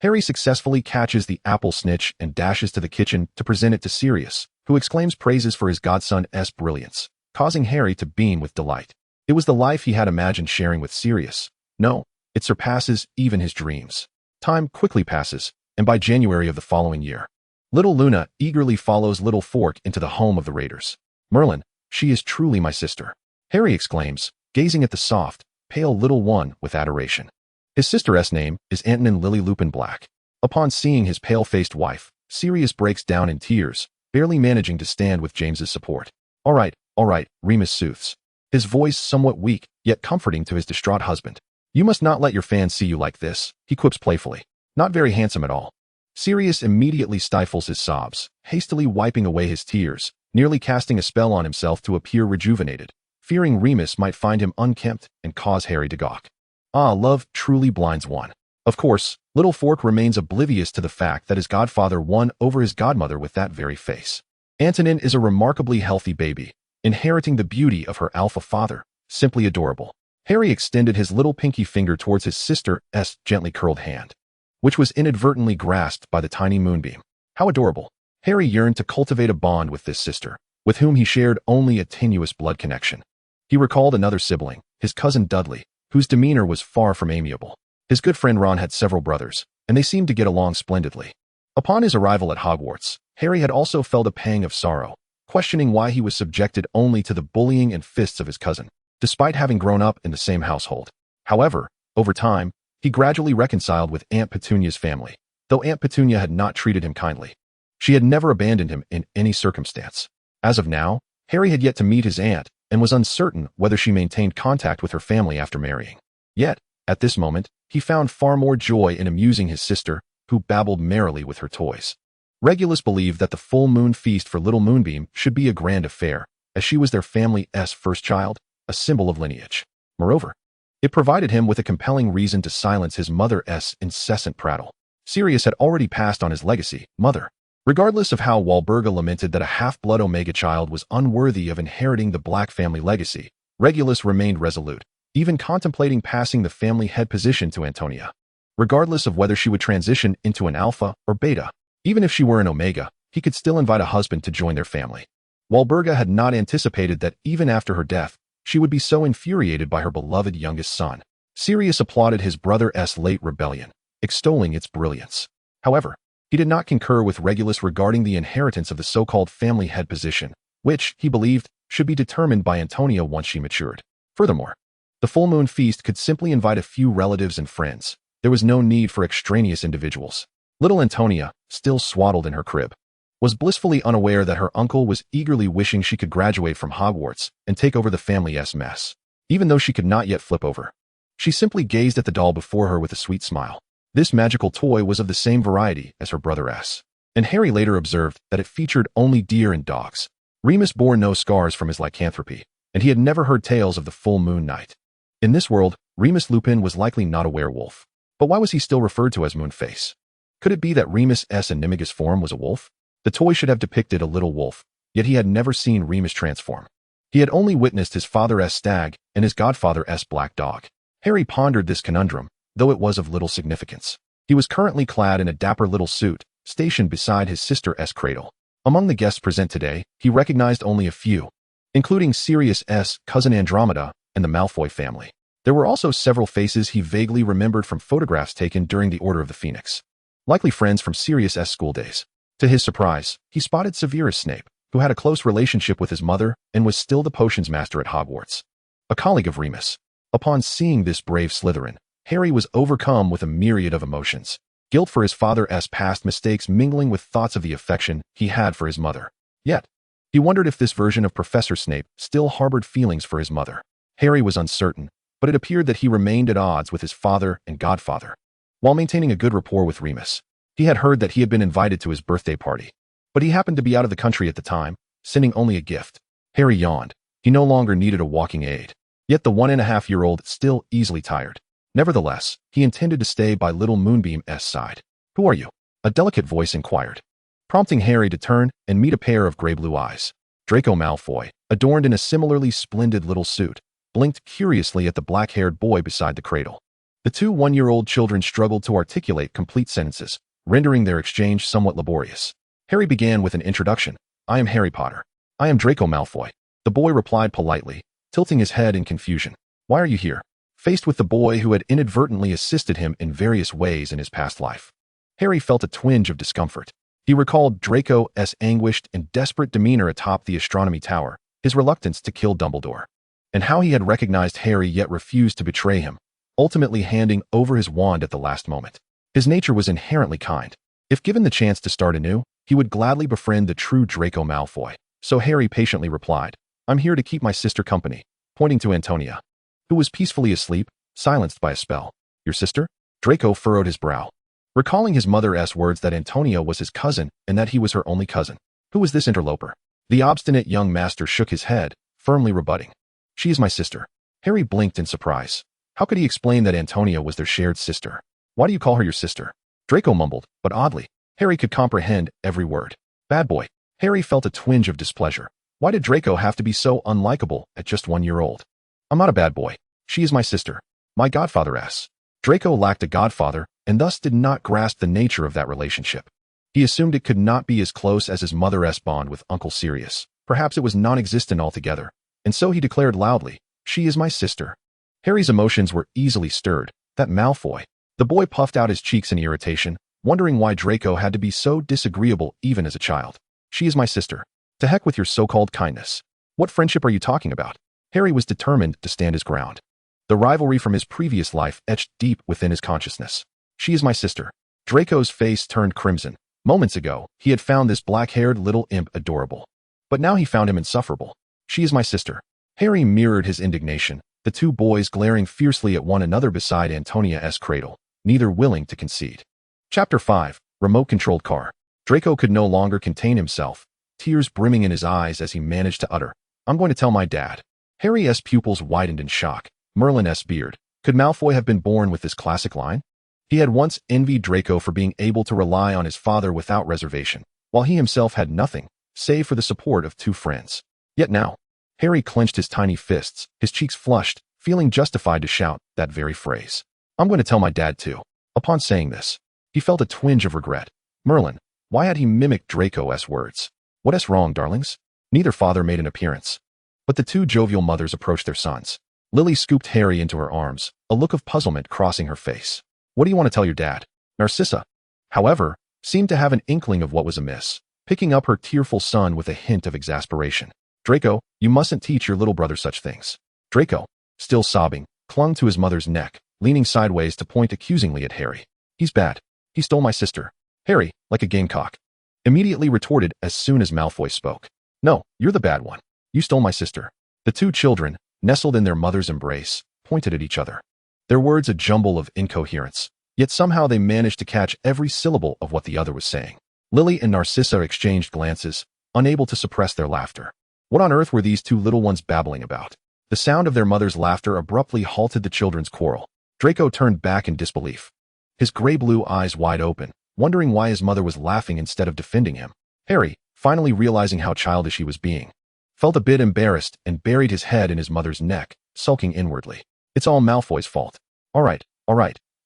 Harry successfully catches the apple snitch and dashes to the kitchen to present it to Sirius, who exclaims praises for his godson's brilliance, causing Harry to beam with delight. It was the life he had imagined sharing with Sirius. No, it surpasses even his dreams. Time quickly passes, and by January of the following year, little Luna eagerly follows little Fork into the home of the Raiders. Merlin, she is truly my sister, Harry exclaims, gazing at the soft, pale little one with adoration. His sister's name is Antonin Lily Lupin Black. Upon seeing his pale-faced wife, Sirius breaks down in tears, barely managing to stand with James's support. All right, All right, Remus soothes, his voice somewhat weak, yet comforting to his distraught husband. You must not let your fans see you like this, he quips playfully. Not very handsome at all. Sirius immediately stifles his sobs, hastily wiping away his tears, nearly casting a spell on himself to appear rejuvenated, fearing Remus might find him unkempt and cause Harry to gawk. Ah, love truly blinds one. Of course, little Fork remains oblivious to the fact that his godfather won over his godmother with that very face. Antonin is a remarkably healthy baby, inheriting the beauty of her alpha father, simply adorable. Harry extended his little pinky finger towards his sister's gently curled hand, which was inadvertently grasped by the tiny moonbeam. How adorable. Harry yearned to cultivate a bond with this sister, with whom he shared only a tenuous blood connection. He recalled another sibling, his cousin Dudley, whose demeanor was far from amiable. His good friend Ron had several brothers, and they seemed to get along splendidly. Upon his arrival at Hogwarts, Harry had also felt a pang of sorrow, questioning why he was subjected only to the bullying and fists of his cousin, despite having grown up in the same household. However, over time, he gradually reconciled with Aunt Petunia's family, though Aunt Petunia had not treated him kindly. She had never abandoned him in any circumstance. As of now, Harry had yet to meet his aunt and was uncertain whether she maintained contact with her family after marrying. Yet, at this moment, he found far more joy in amusing his sister, who babbled merrily with her toys. Regulus believed that the full moon feast for little Moonbeam should be a grand affair, as she was their family's first child, a symbol of lineage. Moreover, it provided him with a compelling reason to silence his mother's incessant prattle. Sirius had already passed on his legacy, mother. Regardless of how Walburga lamented that a half-blood Omega child was unworthy of inheriting the Black family legacy, Regulus remained resolute, even contemplating passing the family head position to Antonia. Regardless of whether she would transition into an Alpha or Beta, even if she were an Omega, he could still invite a husband to join their family. Walburga had not anticipated that even after her death, she would be so infuriated by her beloved youngest son. Sirius applauded his brother's late rebellion, extolling its brilliance. However, he did not concur with Regulus regarding the inheritance of the so-called family head position, which, he believed, should be determined by Antonia once she matured. Furthermore, the full moon feast could simply invite a few relatives and friends. There was no need for extraneous individuals. Little Antonia, still swaddled in her crib, was blissfully unaware that her uncle was eagerly wishing she could graduate from Hogwarts and take over the family's mess. Even though she could not yet flip over, she simply gazed at the doll before her with a sweet smile. This magical toy was of the same variety as her brother's, and Harry later observed that it featured only deer and dogs. Remus bore no scars from his lycanthropy, and he had never heard tales of the full moon night. In this world, Remus Lupin was likely not a werewolf. But why was he still referred to as Moonface? Could it be that Remus's animagus form was a wolf? The toy should have depicted a little wolf, yet he had never seen Remus transform. He had only witnessed his father's stag and his godfather's black dog. Harry pondered this conundrum, though it was of little significance. He was currently clad in a dapper little suit, stationed beside his sister's cradle. Among the guests present today, he recognized only a few, including Sirius's cousin Andromeda and the Malfoy family. There were also several faces he vaguely remembered from photographs taken during the Order of the Phoenix, likely friends from Sirius's school days. To his surprise, he spotted Severus Snape, who had a close relationship with his mother and was still the potions master at Hogwarts, a colleague of Remus. Upon seeing this brave Slytherin, Harry was overcome with a myriad of emotions, guilt for his father's past mistakes mingling with thoughts of the affection he had for his mother. Yet, he wondered if this version of Professor Snape still harbored feelings for his mother. Harry was uncertain, but it appeared that he remained at odds with his father and godfather. While maintaining a good rapport with Remus, he had heard that he had been invited to his birthday party, but he happened to be out of the country at the time, sending only a gift. Harry yawned. He no longer needed a walking aid. Yet the 1.5-year-old still easily tired. Nevertheless, he intended to stay by little Moonbeam's side. Who are you? A delicate voice inquired, prompting Harry to turn and meet a pair of gray-blue eyes. Draco Malfoy, adorned in a similarly splendid little suit, blinked curiously at the black-haired boy beside the cradle. The two 1-year-old children struggled to articulate complete sentences, rendering their exchange somewhat laborious. Harry began with an introduction. I am Harry Potter. I am Draco Malfoy. The boy replied politely, tilting his head in confusion. Why are you here? Faced with the boy who had inadvertently assisted him in various ways in his past life, Harry felt a twinge of discomfort. He recalled Draco's anguished and desperate demeanor atop the astronomy tower, his reluctance to kill Dumbledore, and how he had recognized Harry yet refused to betray him, ultimately handing over his wand at the last moment. His nature was inherently kind. If given the chance to start anew, he would gladly befriend the true Draco Malfoy. So Harry patiently replied, I'm here to keep my sister company, pointing to Antonia, who was peacefully asleep, silenced by a spell. Your sister? Draco furrowed his brow, recalling his mother's words that Antonia was his cousin and that he was her only cousin. Who was this interloper? The obstinate young master shook his head, firmly rebutting. She is my sister. Harry blinked in surprise. How could he explain that Antonia was their shared sister? Why do you call her your sister? Draco mumbled, but oddly, Harry could comprehend every word. Bad boy. Harry felt a twinge of displeasure. Why did Draco have to be so unlikable at just 1 year old? I'm not a bad boy. She is my sister. My godfather-ass. Draco lacked a godfather and thus did not grasp the nature of that relationship. He assumed it could not be as close as his mother's bond with Uncle Sirius. Perhaps it was non-existent altogether, and so he declared loudly, she is my sister. Harry's emotions were easily stirred. That Malfoy. The boy puffed out his cheeks in irritation, wondering why Draco had to be so disagreeable even as a child. She is my sister. To heck with your so-called kindness. What friendship are you talking about? Harry was determined to stand his ground. The rivalry from his previous life etched deep within his consciousness. She is my sister. Draco's face turned crimson. Moments ago, he had found this black-haired little imp adorable. But now he found him insufferable. She is my sister. Harry mirrored his indignation, the two boys glaring fiercely at one another beside Antonia's cradle, neither willing to concede. Chapter 5, Remote-Controlled Car. Draco could no longer contain himself, tears brimming in his eyes as he managed to utter, I'm going to tell my dad. Harry's pupils widened in shock. Merlin's beard. Could Malfoy have been born with this classic line? He had once envied Draco for being able to rely on his father without reservation, while he himself had nothing, save for the support of two friends. Yet now, Harry clenched his tiny fists, his cheeks flushed, feeling justified to shout that very phrase. I'm going to tell my dad too. Upon saying this, he felt a twinge of regret. Merlin, why had he mimicked Draco's words? What's wrong, darlings? Neither father made an appearance. But the two jovial mothers approached their sons. Lily scooped Harry into her arms, a look of puzzlement crossing her face. What do you want to tell your dad? Narcissa, however, seemed to have an inkling of what was amiss, picking up her tearful son with a hint of exasperation. Draco, you mustn't teach your little brother such things. Draco, still sobbing, clung to his mother's neck, leaning sideways to point accusingly at Harry. He's bad. He stole my sister. Harry, like a gamecock, immediately retorted as soon as Malfoy spoke. No, you're the bad one. You stole my sister. The two children, nestled in their mother's embrace, pointed at each other. Their words a jumble of incoherence, yet somehow they managed to catch every syllable of what the other was saying. Lily and Narcissa exchanged glances, unable to suppress their laughter. What on earth were these two little ones babbling about? The sound of their mother's laughter abruptly halted the children's quarrel. Draco turned back in disbelief, his gray-blue eyes wide open, wondering why his mother was laughing instead of defending him. Harry, finally realizing how childish he was being, felt a bit embarrassed and buried his head in his mother's neck, sulking inwardly. It's all Malfoy's fault. All right,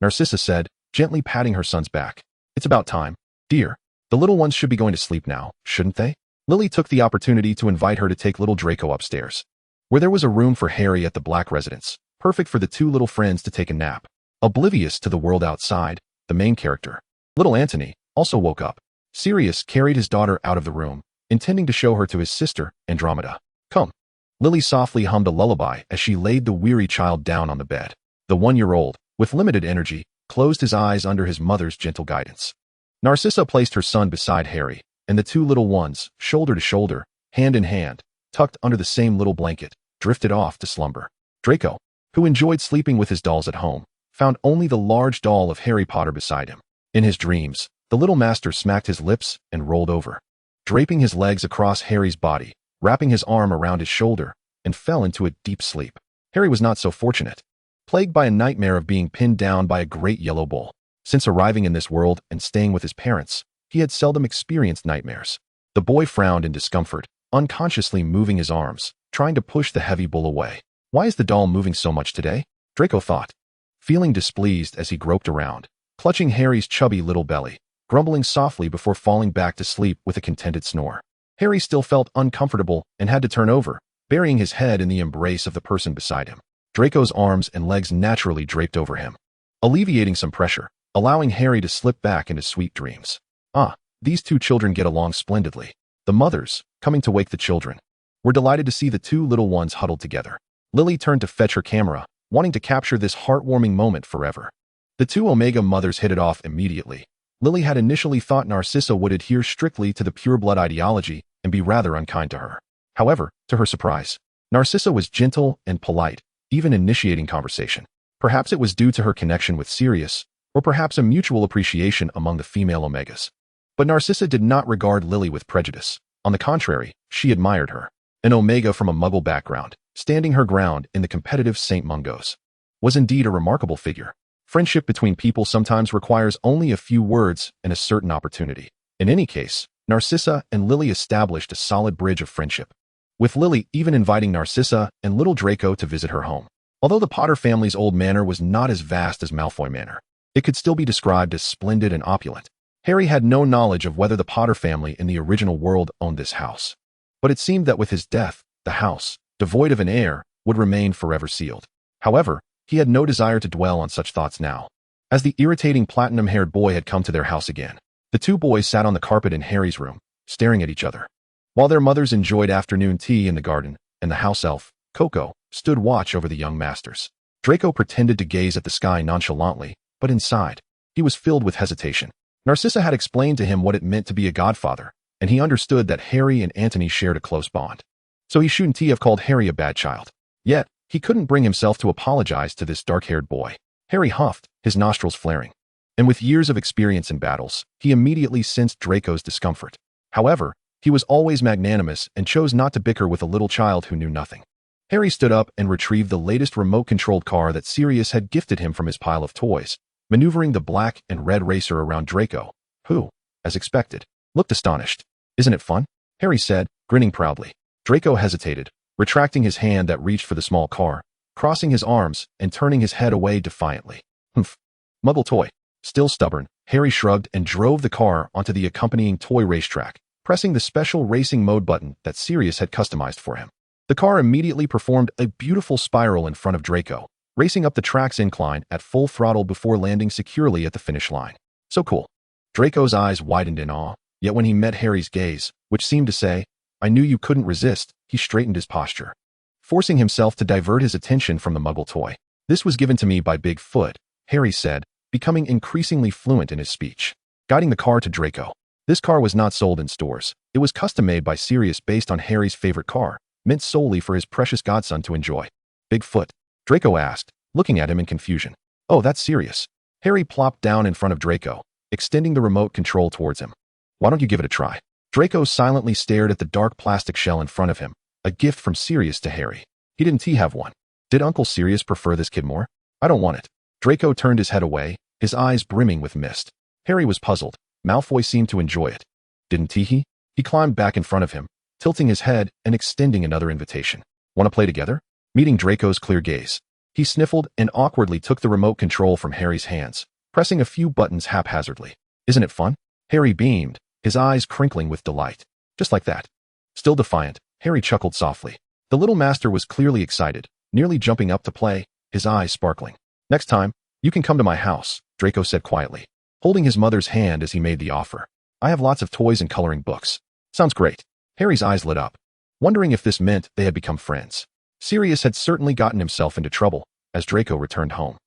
Narcissa said, gently patting her son's back. It's about time. Dear, the little ones should be going to sleep now, shouldn't they? Lily took the opportunity to invite her to take little Draco upstairs, where there was a room for Harry at the Black residence, perfect for the two little friends to take a nap. Oblivious to the world outside, the main character, little Antony, also woke up. Sirius carried his daughter out of the room, intending to show her to his sister, Andromeda. Come. Lily softly hummed a lullaby as she laid the weary child down on the bed. The 1-year-old, with limited energy, closed his eyes under his mother's gentle guidance. Narcissa placed her son beside Harry, and the two little ones, shoulder to shoulder, hand in hand, tucked under the same little blanket, drifted off to slumber. Draco, who enjoyed sleeping with his dolls at home, found only the large doll of Harry Potter beside him. In his dreams, the little master smacked his lips and rolled over, draping his legs across Harry's body, wrapping his arm around his shoulder, and fell into a deep sleep. Harry was not so fortunate, plagued by a nightmare of being pinned down by a great yellow bull. Since arriving in this world and staying with his parents, he had seldom experienced nightmares. The boy frowned in discomfort, unconsciously moving his arms, trying to push the heavy bull away. Why is the doll moving so much today? Draco thought, feeling displeased as he groped around, clutching Harry's chubby little belly, grumbling softly before falling back to sleep with a contented snore. Harry still felt uncomfortable and had to turn over, burying his head in the embrace of the person beside him. Draco's arms and legs naturally draped over him, alleviating some pressure, allowing Harry to slip back into sweet dreams. These two children get along splendidly. The mothers, coming to wake the children, were delighted to see the two little ones huddled together. Lily turned to fetch her camera, wanting to capture this heartwarming moment forever. The two Omega mothers hit it off immediately. Lily had initially thought Narcissa would adhere strictly to the pure-blood ideology and be rather unkind to her. However, to her surprise, Narcissa was gentle and polite, even initiating conversation. Perhaps it was due to her connection with Sirius, or perhaps a mutual appreciation among the female Omegas. But Narcissa did not regard Lily with prejudice. On the contrary, she admired her. An Omega from a Muggle background, standing her ground in the competitive St. Mungos, was indeed a remarkable figure. Friendship between people sometimes requires only a few words and a certain opportunity. In any case, Narcissa and Lily established a solid bridge of friendship, with Lily even inviting Narcissa and little Draco to visit her home. Although the Potter family's old manor was not as vast as Malfoy Manor, it could still be described as splendid and opulent. Harry had no knowledge of whether the Potter family in the original world owned this house, but it seemed that with his death, the house, devoid of an heir, would remain forever sealed. However, he had no desire to dwell on such thoughts now. As the irritating platinum-haired boy had come to their house again, the two boys sat on the carpet in Harry's room, staring at each other. While their mothers enjoyed afternoon tea in the garden, and the house elf, Coco, stood watch over the young masters. Draco pretended to gaze at the sky nonchalantly, but inside, he was filled with hesitation. Narcissa had explained to him what it meant to be a godfather, and he understood that Harry and Antony shared a close bond. So he shouldn't have called Harry a bad child. Yet, he couldn't bring himself to apologize to this dark-haired boy. Harry huffed, his nostrils flaring. And with years of experience in battles, he immediately sensed Draco's discomfort. However, he was always magnanimous and chose not to bicker with a little child who knew nothing. Harry stood up and retrieved the latest remote-controlled car that Sirius had gifted him from his pile of toys, maneuvering the black and red racer around Draco, who, as expected, looked astonished. "Isn't it fun?" Harry said, grinning proudly. Draco hesitated, retracting his hand that reached for the small car, crossing his arms and turning his head away defiantly. "Humph. Muggle toy." Still stubborn, Harry shrugged and drove the car onto the accompanying toy racetrack, pressing the special racing mode button that Sirius had customized for him. The car immediately performed a beautiful spiral in front of Draco, racing up the track's incline at full throttle before landing securely at the finish line. "So cool." Draco's eyes widened in awe, yet when he met Harry's gaze, which seemed to say, "I knew you couldn't resist," he straightened his posture, forcing himself to divert his attention from the Muggle toy. "This was given to me by Big Foot," Harry said, becoming increasingly fluent in his speech, guiding the car to Draco. This car was not sold in stores. It was custom-made by Sirius based on Harry's favorite car, meant solely for his precious godson to enjoy. "Big Foot?" Draco asked, looking at him in confusion. "Oh, that's Sirius." Harry plopped down in front of Draco, extending the remote control towards him. "Why don't you give it a try?" Draco silently stared at the dark plastic shell in front of him, a gift from Sirius to Harry. He didn't have one. Did Uncle Sirius prefer this kid more? "I don't want it." Draco turned his head away, his eyes brimming with mist. Harry was puzzled. Malfoy seemed to enjoy it. Didn't he? He climbed back in front of him, tilting his head and extending another invitation. "Want to play together?" Meeting Draco's clear gaze, he sniffled and awkwardly took the remote control from Harry's hands, pressing a few buttons haphazardly. "Isn't it fun?" Harry beamed, his eyes crinkling with delight. "Just like that." Still defiant, Harry chuckled softly. The little master was clearly excited, nearly jumping up to play, his eyes sparkling. "Next time, you can come to my house," Draco said quietly, holding his mother's hand as he made the offer. "I have lots of toys and coloring books." "Sounds great." Harry's eyes lit up, wondering if this meant they had become friends. Sirius had certainly gotten himself into trouble, as Draco returned home,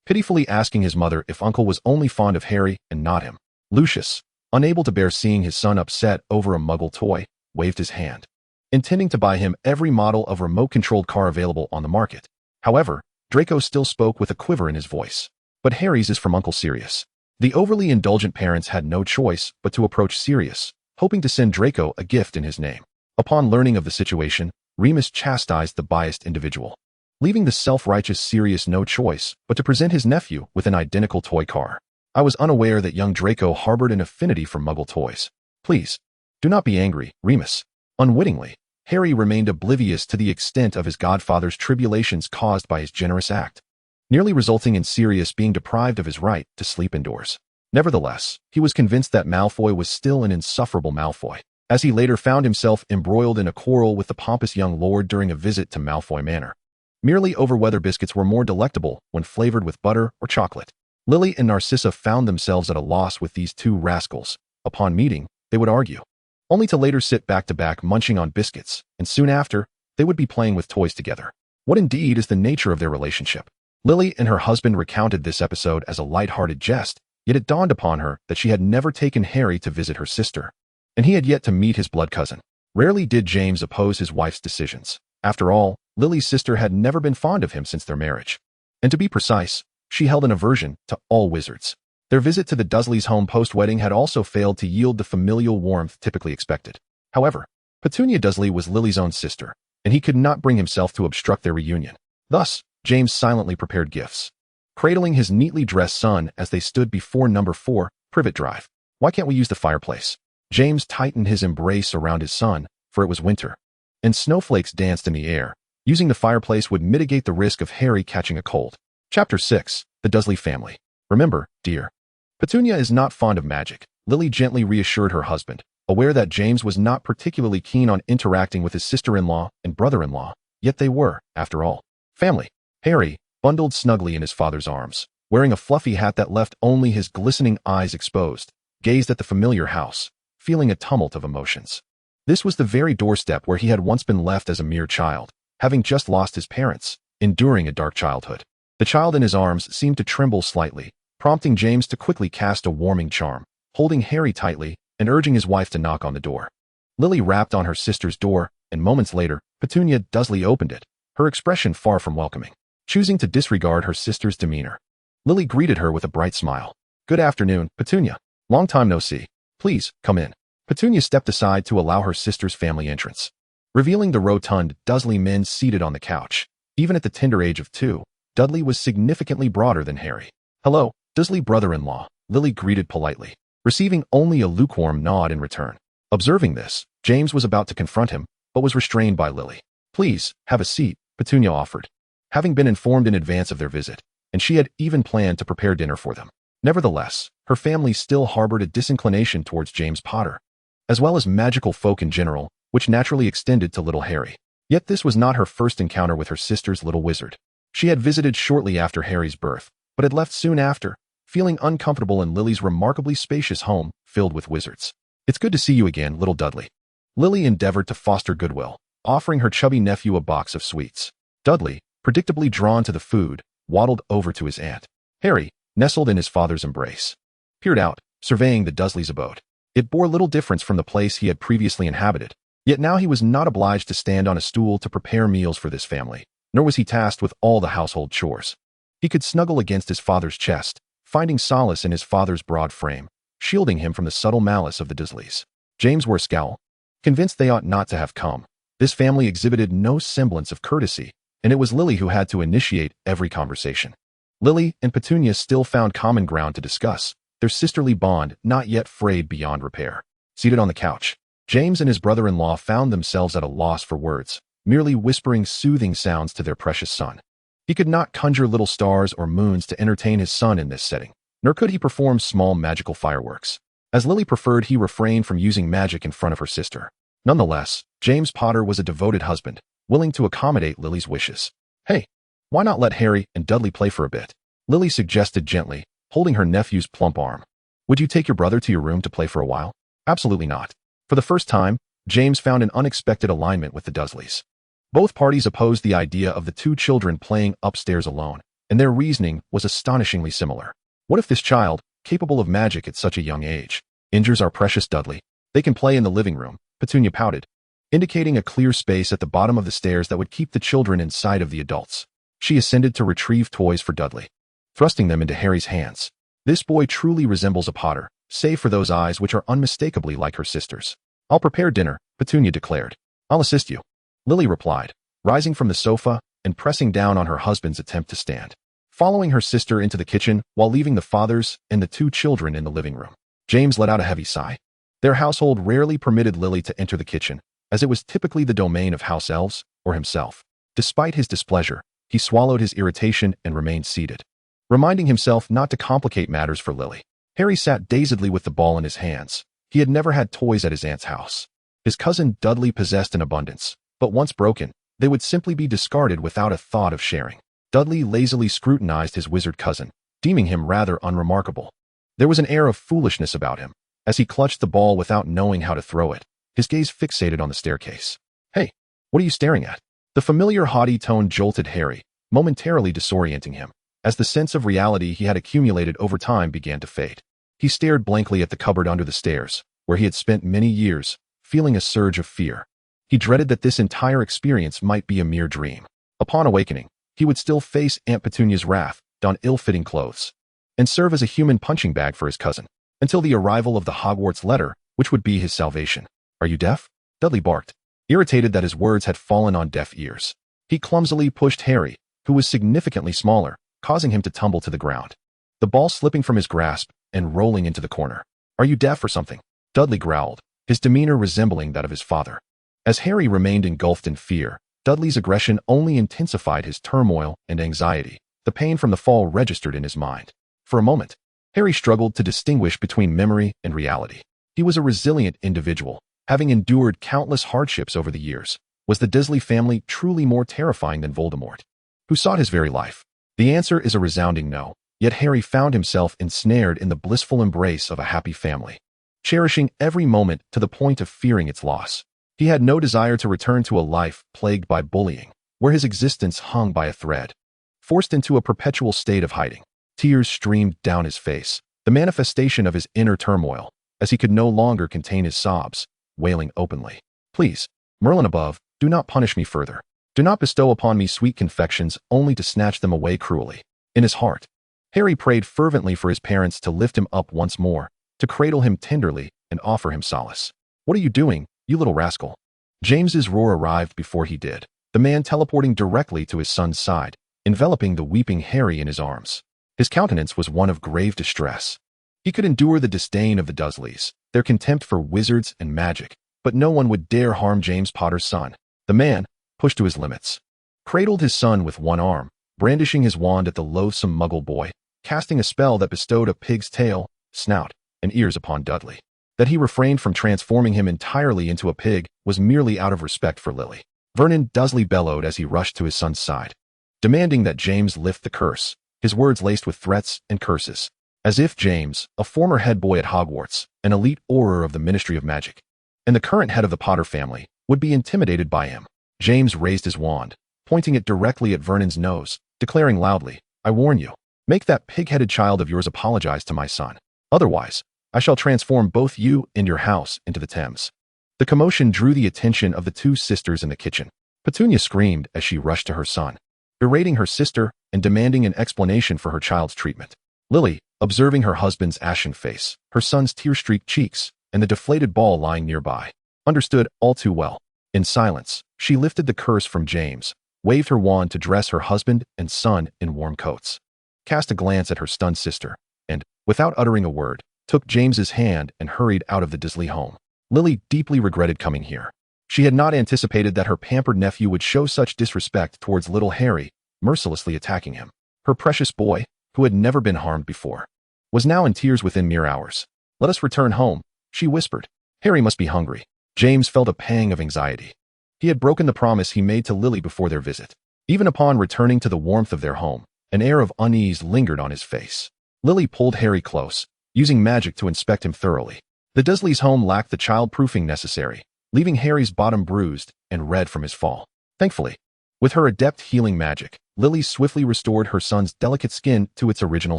pitifully asking his mother if Uncle was only fond of Harry and not him. Lucius, unable to bear seeing his son upset over a Muggle toy, waved his hand, intending to buy him every model of remote-controlled car available on the market. However, Draco still spoke with a quiver in his voice. "But Harry's is from Uncle Sirius." The overly indulgent parents had no choice but to approach Sirius, hoping to send Draco a gift in his name. Upon learning of the situation, Remus chastised the biased individual, leaving the self-righteous Sirius no choice but to present his nephew with an identical toy car. "I was unaware that young Draco harbored an affinity for Muggle toys. Please, do not be angry, Remus." Unwittingly, Harry remained oblivious to the extent of his godfather's tribulations caused by his generous act, nearly resulting in Sirius being deprived of his right to sleep indoors. Nevertheless, he was convinced that Malfoy was still an insufferable Malfoy, as he later found himself embroiled in a quarrel with the pompous young lord during a visit to Malfoy Manor, merely over whether biscuits were more delectable when flavored with butter or chocolate. Lily and Narcissa found themselves at a loss with these two rascals. Upon meeting, they would argue, only to later sit back to back munching on biscuits, and soon after, they would be playing with toys together. What indeed is the nature of their relationship? Lily and her husband recounted this episode as a light-hearted jest, yet it dawned upon her that she had never taken Harry to visit her sister, and he had yet to meet his blood cousin. Rarely did James oppose his wife's decisions. After all, Lily's sister had never been fond of him since their marriage. And to be precise, she held an aversion to all wizards. Their visit to the Dursleys' home post-wedding had also failed to yield the familial warmth typically expected. However, Petunia Dursley was Lily's own sister, and he could not bring himself to obstruct their reunion. Thus, James silently prepared gifts. Cradling his neatly dressed son as they stood before number 4, Privet Drive. Why can't we use the fireplace? James tightened his embrace around his son, for it was winter, and snowflakes danced in the air. Using the fireplace would mitigate the risk of Harry catching a cold. Chapter 6. The Dursley Family. Remember, dear, Petunia is not fond of magic, Lily gently reassured her husband, aware that James was not particularly keen on interacting with his sister-in-law and brother-in-law, yet they were, after all, family. Harry, bundled snugly in his father's arms, wearing a fluffy hat that left only his glistening eyes exposed, gazed at the familiar house, feeling a tumult of emotions. This was the very doorstep where he had once been left as a mere child, having just lost his parents, enduring a dark childhood. The child in his arms seemed to tremble slightly, prompting James to quickly cast a warming charm, holding Harry tightly and urging his wife to knock on the door. Lily rapped on her sister's door, and moments later, Petunia Dursley opened it, her expression far from welcoming. Choosing to disregard her sister's demeanor, Lily greeted her with a bright smile. "Good afternoon, Petunia. Long time no see. Please, come in." Petunia stepped aside to allow her sister's family entrance, revealing the rotund Dursley men seated on the couch. Even at the tender age of 2, Dudley was significantly broader than Harry. "Hello, Dursley brother-in-law," Lily greeted politely, receiving only a lukewarm nod in return. Observing this, James was about to confront him, but was restrained by Lily. "Please, have a seat," Petunia offered, having been informed in advance of their visit, and she had even planned to prepare dinner for them. Nevertheless, her family still harbored a disinclination towards James Potter, as well as magical folk in general, which naturally extended to little Harry. Yet this was not her first encounter with her sister's little wizard. She had visited shortly after Harry's birth, but had left soon after, feeling uncomfortable in Lily's remarkably spacious home filled with wizards. "It's good to see you again, little Dudley." Lily endeavored to foster goodwill, offering her chubby nephew a box of sweets. Dudley, predictably drawn to the food, waddled over to his aunt. Harry, nestled in his father's embrace, peered out, surveying the Dursleys' abode. It bore little difference from the place he had previously inhabited, yet now he was not obliged to stand on a stool to prepare meals for this family, nor was he tasked with all the household chores. He could snuggle against his father's chest, finding solace in his father's broad frame, shielding him from the subtle malice of the Dursleys. James wore a scowl, convinced they ought not to have come. This family exhibited no semblance of courtesy, and it was Lily who had to initiate every conversation. Lily and Petunia still found common ground to discuss, their sisterly bond not yet frayed beyond repair. Seated on the couch, James and his brother-in-law found themselves at a loss for words, merely whispering soothing sounds to their precious son. He could not conjure little stars or moons to entertain his son in this setting, nor could he perform small magical fireworks. As Lily preferred, he refrained from using magic in front of her sister. Nonetheless, James Potter was a devoted husband, willing to accommodate Lily's wishes. "Hey, why not let Harry and Dudley play for a bit?" Lily suggested gently, holding her nephew's plump arm. "Would you take your brother to your room to play for a while?" "Absolutely not." For the first time, James found an unexpected alignment with the Dursleys. Both parties opposed the idea of the two children playing upstairs alone, and their reasoning was astonishingly similar. What if this child, capable of magic at such a young age, injures our precious Dudley? "They can play in the living room," Petunia pouted, indicating a clear space at the bottom of the stairs that would keep the children in sight of the adults. She ascended to retrieve toys for Dudley, thrusting them into Harry's hands. "This boy truly resembles a Potter, save for those eyes which are unmistakably like her sister's." "I'll prepare dinner," Petunia declared. "I'll assist you," Lily replied, rising from the sofa and pressing down on her husband's attempt to stand, following her sister into the kitchen while leaving the fathers and the two children in the living room. James let out a heavy sigh. Their household rarely permitted Lily to enter the kitchen, as it was typically the domain of house elves or himself. Despite his displeasure, he swallowed his irritation and remained seated, reminding himself not to complicate matters for Lily. Harry sat dazedly with the ball in his hands. He had never had toys at his aunt's house. His cousin Dudley possessed an abundance, but once broken, they would simply be discarded without a thought of sharing. Dudley lazily scrutinized his wizard cousin, deeming him rather unremarkable. There was an air of foolishness about him, as he clutched the ball without knowing how to throw it, his gaze fixated on the staircase. "Hey, what are you staring at?" The familiar haughty tone jolted Harry, momentarily disorienting him, as the sense of reality he had accumulated over time began to fade. He stared blankly at the cupboard under the stairs, where he had spent many years, feeling a surge of fear. He dreaded that this entire experience might be a mere dream. Upon awakening, he would still face Aunt Petunia's wrath, don ill-fitting clothes, and serve as a human punching bag for his cousin, until the arrival of the Hogwarts letter, which would be his salvation. "Are you deaf?" Dudley barked, irritated that his words had fallen on deaf ears. He clumsily pushed Harry, who was significantly smaller, causing him to tumble to the ground, the ball slipping from his grasp and rolling into the corner. "Are you deaf or something?" Dudley growled, his demeanor resembling that of his father. As Harry remained engulfed in fear, Dudley's aggression only intensified his turmoil and anxiety. The pain from the fall registered in his mind. For a moment, Harry struggled to distinguish between memory and reality. He was a resilient individual, having endured countless hardships over the years. Was the Dursley family truly more terrifying than Voldemort, who sought his very life? The answer is a resounding no, yet Harry found himself ensnared in the blissful embrace of a happy family, cherishing every moment to the point of fearing its loss. He had no desire to return to a life plagued by bullying, where his existence hung by a thread. Forced into a perpetual state of hiding, tears streamed down his face, the manifestation of his inner turmoil, as he could no longer contain his sobs, wailing openly. "Please, Merlin above, do not punish me further. Do not bestow upon me sweet confections only to snatch them away cruelly." In his heart, Harry prayed fervently for his parents to lift him up once more, to cradle him tenderly and offer him solace. "What are you doing, you little rascal?" James's roar arrived before he did, the man teleporting directly to his son's side, enveloping the weeping Harry in his arms. His countenance was one of grave distress. He could endure the disdain of the Dursleys, their contempt for wizards and magic, but no one would dare harm James Potter's son. The man, pushed to his limits, cradled his son with one arm, brandishing his wand at the loathsome Muggle boy, casting a spell that bestowed a pig's tail, snout, and ears upon Dudley. That he refrained from transforming him entirely into a pig was merely out of respect for Lily. Vernon Dursley bellowed as he rushed to his son's side, demanding that James lift the curse, his words laced with threats and curses. As if James, a former head boy at Hogwarts, an elite Auror of the Ministry of Magic, and the current head of the Potter family, would be intimidated by him. James raised his wand, pointing it directly at Vernon's nose, declaring loudly, "I warn you, make that pig-headed child of yours apologize to my son. Otherwise, I shall transform both you and your house into the Thames." The commotion drew the attention of the two sisters in the kitchen. Petunia screamed as she rushed to her son, berating her sister and demanding an explanation for her child's treatment. Lily, observing her husband's ashen face, her son's tear-streaked cheeks, and the deflated ball lying nearby, understood all too well. In silence, she lifted the curse from James, waved her wand to dress her husband and son in warm coats, cast a glance at her stunned sister, and, without uttering a word, took James's hand and hurried out of the Dursley home. Lily deeply regretted coming here. She had not anticipated that her pampered nephew would show such disrespect towards little Harry, mercilessly attacking him. Her precious boy, who had never been harmed before, was now in tears within mere hours. "Let us return home," she whispered. "Harry must be hungry." James felt a pang of anxiety. He had broken the promise he made to Lily before their visit. Even upon returning to the warmth of their home, an air of unease lingered on his face. Lily pulled Harry close, using magic to inspect him thoroughly. The Dursleys' home lacked the child-proofing necessary, leaving Harry's bottom bruised and red from his fall. Thankfully, with her adept healing magic, Lily swiftly restored her son's delicate skin to its original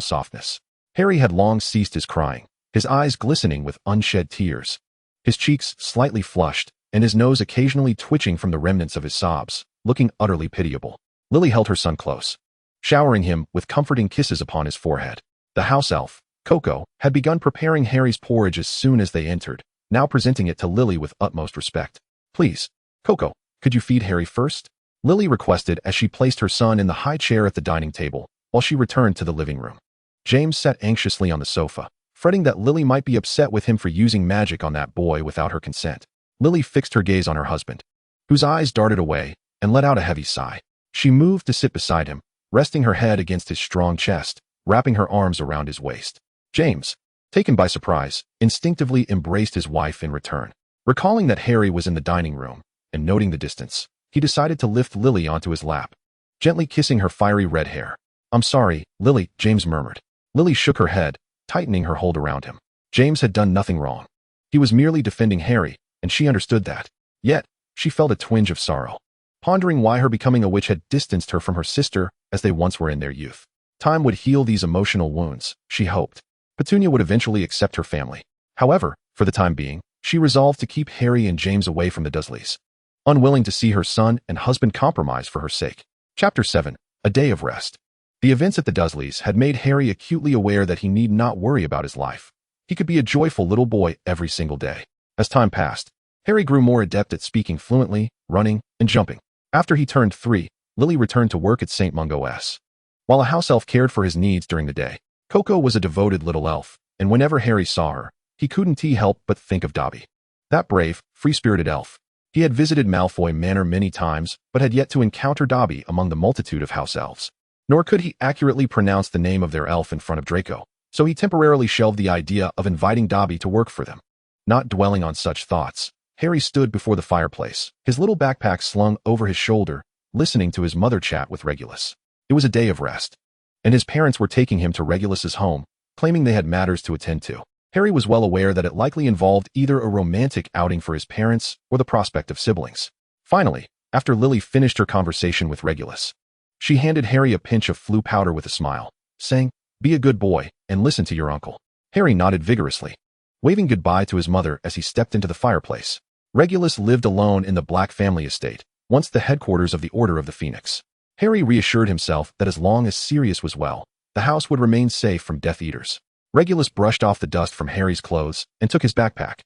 softness. Harry had long ceased his crying, his eyes glistening with unshed tears, his cheeks slightly flushed, and his nose occasionally twitching from the remnants of his sobs, looking utterly pitiable. Lily held her son close, showering him with comforting kisses upon his forehead. The house elf, Coco, had begun preparing Harry's porridge as soon as they entered, now presenting it to Lily with utmost respect. "Please, Coco, could you feed Harry first?" Lily requested as she placed her son in the high chair at the dining table, while she returned to the living room. James sat anxiously on the sofa, fretting that Lily might be upset with him for using magic on that boy without her consent. Lily fixed her gaze on her husband, whose eyes darted away, and let out a heavy sigh. She moved to sit beside him, resting her head against his strong chest, wrapping her arms around his waist. James, taken by surprise, instinctively embraced his wife in return. Recalling that Harry was in the dining room, and noting the distance, he decided to lift Lily onto his lap, gently kissing her fiery red hair. "I'm sorry, Lily," James murmured. Lily shook her head, tightening her hold around him. James had done nothing wrong. He was merely defending Harry, and she understood that. Yet, she felt a twinge of sorrow, pondering why her becoming a witch had distanced her from her sister as they once were in their youth. Time would heal these emotional wounds, she hoped. Petunia would eventually accept her family. However, for the time being, She resolved to keep Harry and James away from the Dursleys, unwilling to see her son and husband compromised for her sake. Chapter 7. A Day of Rest. The events at the Dursleys had made Harry acutely aware that he need not worry about his life. He could be a joyful little boy every single day. As time passed, Harry grew more adept at speaking fluently, running, and jumping. After he turned 3, Lily returned to work at St. Mungo's. While a house elf cared for his needs during the day, Coco was a devoted little elf, and whenever Harry saw her, he couldn't help but think of Dobby. That brave, free-spirited elf. He had visited Malfoy Manor many times, but had yet to encounter Dobby among the multitude of house elves. Nor could he accurately pronounce the name of their elf in front of Draco, so he temporarily shelved the idea of inviting Dobby to work for them. Not dwelling on such thoughts, Harry stood before the fireplace, his little backpack slung over his shoulder, listening to his mother chat with Regulus. It was a day of rest, and his parents were taking him to Regulus's home, claiming they had matters to attend to. Harry was well aware that it likely involved either a romantic outing for his parents or the prospect of siblings. Finally, after Lily finished her conversation with Regulus, she handed Harry a pinch of flu powder with a smile, saying, "Be a good boy and listen to your uncle." Harry nodded vigorously, waving goodbye to his mother as he stepped into the fireplace. Regulus lived alone in the Black family estate, once the headquarters of the Order of the Phoenix. Harry reassured himself that as long as Sirius was well, the house would remain safe from Death Eaters. Regulus brushed off the dust from Harry's clothes and took his backpack.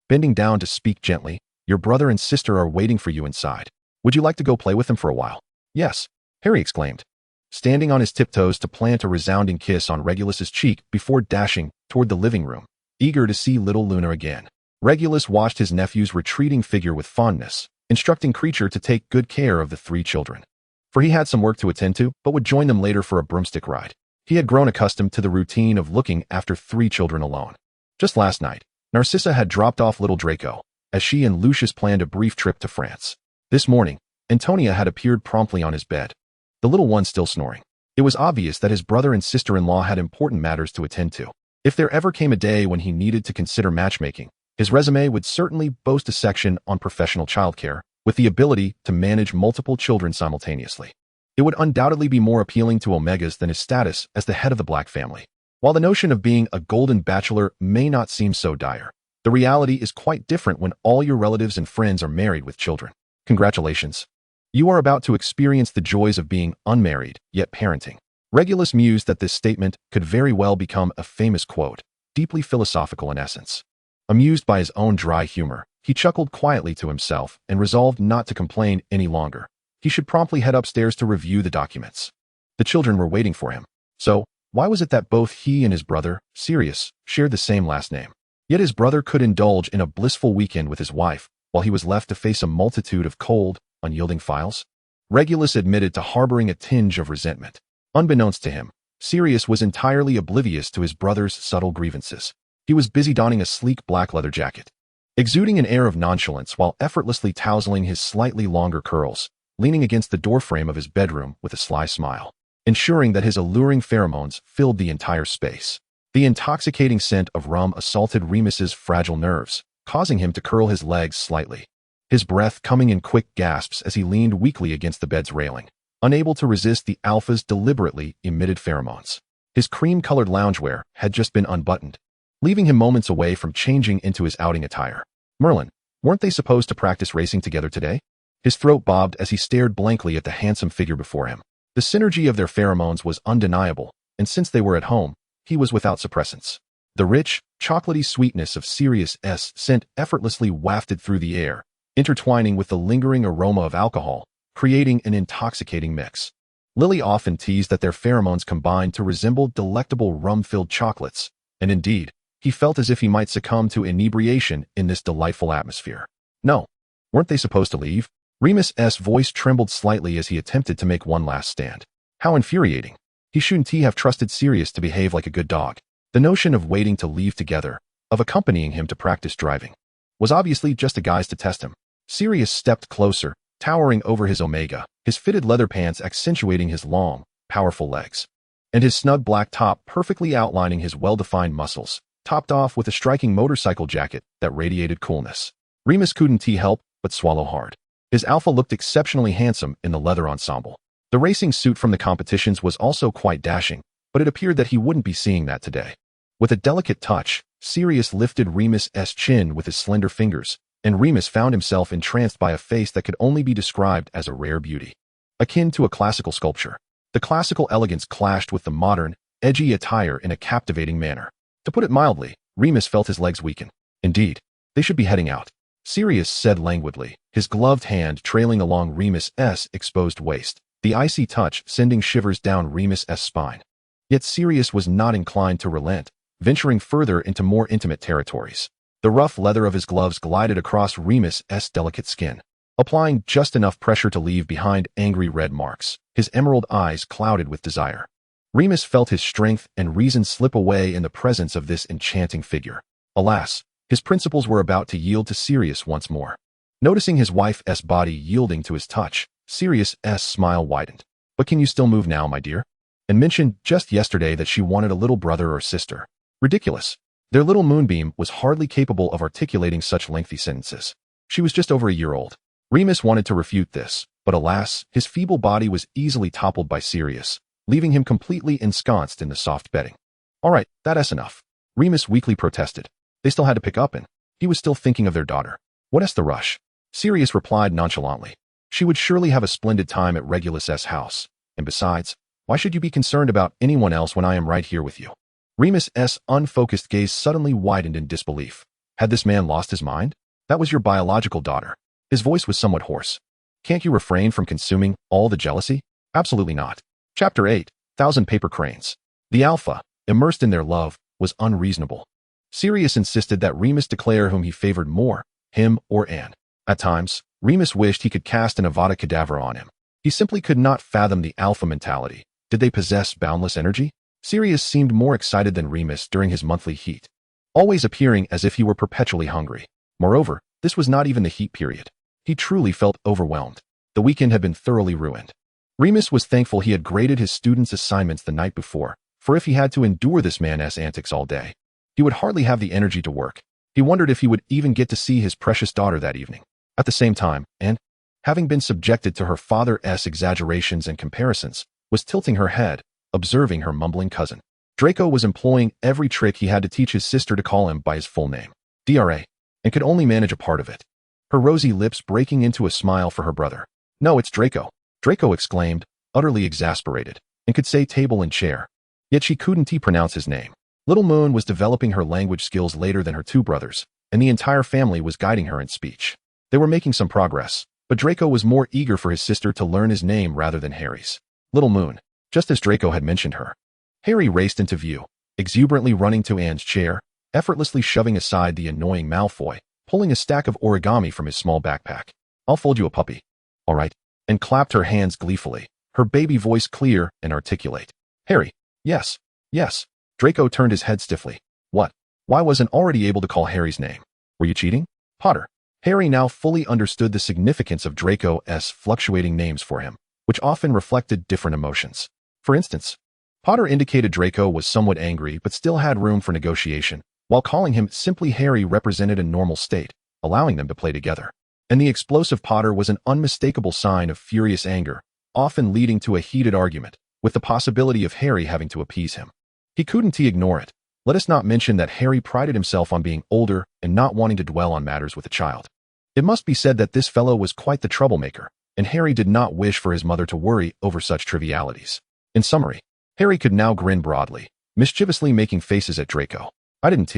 Bending down to speak gently, "Your brother and sister are waiting for you inside. Would you like to go play with them for a while?" "Yes," Harry exclaimed, standing on his tiptoes to plant a resounding kiss on Regulus's cheek before dashing toward the living room, eager to see little Luna again. Regulus watched his nephew's retreating figure with fondness, instructing Creature to take good care of the 3 children. For he had some work to attend to, but would join them later for a broomstick ride. He had grown accustomed to the routine of looking after 3 children alone. Just last night, Narcissa had dropped off little Draco, as she and Lucius planned a brief trip to France. This morning, Antonia had appeared promptly on his bed, the little one still snoring. It was obvious that his brother and sister-in-law had important matters to attend to. If there ever came a day when he needed to consider matchmaking, his resume would certainly boast a section on professional childcare, with the ability to manage multiple children simultaneously. It would undoubtedly be more appealing to Omegas than his status as the head of the Black family. While the notion of being a golden bachelor may not seem so dire, the reality is quite different when all your relatives and friends are married with children. Congratulations. You are about to experience the joys of being unmarried, yet parenting. Regulus mused that this statement could very well become a famous quote, deeply philosophical in essence. Amused by his own dry humor, he chuckled quietly to himself and resolved not to complain any longer. He should promptly head upstairs to review the documents. The children were waiting for him. So, why was it that both he and his brother, Sirius, shared the same last name? Yet his brother could indulge in a blissful weekend with his wife, while he was left to face a multitude of cold, unyielding files? Regulus admitted to harboring a tinge of resentment. Unbeknownst to him, Sirius was entirely oblivious to his brother's subtle grievances. He was busy donning a sleek black leather jacket, exuding an air of nonchalance while effortlessly tousling his slightly longer curls, leaning against the doorframe of his bedroom with a sly smile, ensuring that his alluring pheromones filled the entire space. The intoxicating scent of rum assaulted Remus's fragile nerves, causing him to curl his legs slightly, his breath coming in quick gasps as he leaned weakly against the bed's railing, unable to resist the alpha's deliberately emitted pheromones. His cream-colored loungewear had just been unbuttoned, leaving him moments away from changing into his outing attire. Merlin, weren't they supposed to practice racing together today? His throat bobbed as he stared blankly at the handsome figure before him. The synergy of their pheromones was undeniable, and since they were at home, he was without suppressants. The rich, chocolatey sweetness of Sirius's scent effortlessly wafted through the air, intertwining with the lingering aroma of alcohol, creating an intoxicating mix. Lily often teased that their pheromones combined to resemble delectable rum-filled chocolates, and indeed, he felt as if he might succumb to inebriation in this delightful atmosphere. No, weren't they supposed to leave? Remus's voice trembled slightly as he attempted to make one last stand. How infuriating. He shouldn't have trusted Sirius to behave like a good dog. The notion of waiting to leave together, of accompanying him to practice driving, was obviously just a guise to test him. Sirius stepped closer, towering over his Omega, his fitted leather pants accentuating his long, powerful legs, and his snug black top perfectly outlining his well-defined muscles, topped off with a striking motorcycle jacket that radiated coolness. Remus couldn't help but swallow hard. His alpha looked exceptionally handsome in the leather ensemble. The racing suit from the competitions was also quite dashing, but it appeared that he wouldn't be seeing that today. With a delicate touch, Sirius lifted Remus's chin with his slender fingers, and Remus found himself entranced by a face that could only be described as a rare beauty. Akin to a classical sculpture, the classical elegance clashed with the modern, edgy attire in a captivating manner. To put it mildly, Remus felt his legs weaken. Indeed, they should be heading out, Sirius said languidly, his gloved hand trailing along Remus's exposed waist, the icy touch sending shivers down Remus's spine. Yet Sirius was not inclined to relent, venturing further into more intimate territories. The rough leather of his gloves glided across Remus's delicate skin, applying just enough pressure to leave behind angry red marks, his emerald eyes clouded with desire. Remus felt his strength and reason slip away in the presence of this enchanting figure. Alas, his principles were about to yield to Sirius once more. Noticing his wife's body yielding to his touch, Sirius's smile widened. "But can you still move now, my dear?" And mentioned just yesterday that she wanted a little brother or sister. Ridiculous. Their little moonbeam was hardly capable of articulating such lengthy sentences. She was just over a year old. Remus wanted to refute this, but alas, his feeble body was easily toppled by Sirius, leaving him completely ensconced in the soft bedding. "All right, that's enough," Remus weakly protested. They still had to pick up and he was still thinking of their daughter. "What's the rush?" Sirius replied nonchalantly. "She would surely have a splendid time at Regulus's house. And besides, why should you be concerned about anyone else when I am right here with you?" Remus's unfocused gaze suddenly widened in disbelief. Had this man lost his mind? "That was your biological daughter." His voice was somewhat hoarse. "Can't you refrain from consuming all the jealousy?" "Absolutely not." Chapter 8, Thousand Paper Cranes. The Alpha, immersed in their love, was unreasonable. Sirius insisted that Remus declare whom he favored more, him or Anne. At times, Remus wished he could cast an Avada Kedavra on him. He simply could not fathom the Alpha mentality. Did they possess boundless energy? Sirius seemed more excited than Remus during his monthly heat, always appearing as if he were perpetually hungry. Moreover, this was not even the heat period. He truly felt overwhelmed. The weekend had been thoroughly ruined. Remus was thankful he had graded his students' assignments the night before, for if he had to endure this man's antics all day, he would hardly have the energy to work. He wondered if he would even get to see his precious daughter that evening. At the same time, Anne, having been subjected to her father's exaggerations and comparisons, was tilting her head, observing her mumbling cousin. Draco was employing every trick he had to teach his sister to call him by his full name, Dra, and could only manage a part of it. Her rosy lips breaking into a smile for her brother. "No, it's Draco," Draco exclaimed, utterly exasperated, and could say table and chair. Yet she couldn't pronounce his name. Little Moon was developing her language skills later than her two brothers, and the entire family was guiding her in speech. They were making some progress, but Draco was more eager for his sister to learn his name rather than Harry's. Little Moon, just as Draco had mentioned her. Harry raced into view, exuberantly running to Anne's chair, effortlessly shoving aside the annoying Malfoy, pulling a stack of origami from his small backpack. "I'll fold you a puppy." "All right," and clapped her hands gleefully, her baby voice clear and articulate. "Harry, yes, yes." Draco turned his head stiffly. "What? Why wasn't already able to call Harry's name? Were you cheating?" "Potter." Harry now fully understood the significance of Draco's fluctuating names for him, which often reflected different emotions. For instance, Potter indicated Draco was somewhat angry but still had room for negotiation, while calling him simply Harry represented a normal state, allowing them to play together. And the explosive Potter was an unmistakable sign of furious anger, often leading to a heated argument, with the possibility of Harry having to appease him. He couldn't ignore it. Let us not mention that Harry prided himself on being older and not wanting to dwell on matters with a child. It must be said that this fellow was quite the troublemaker, and Harry did not wish for his mother to worry over such trivialities. In summary, Harry could now grin broadly, mischievously making faces at Draco. "I didn't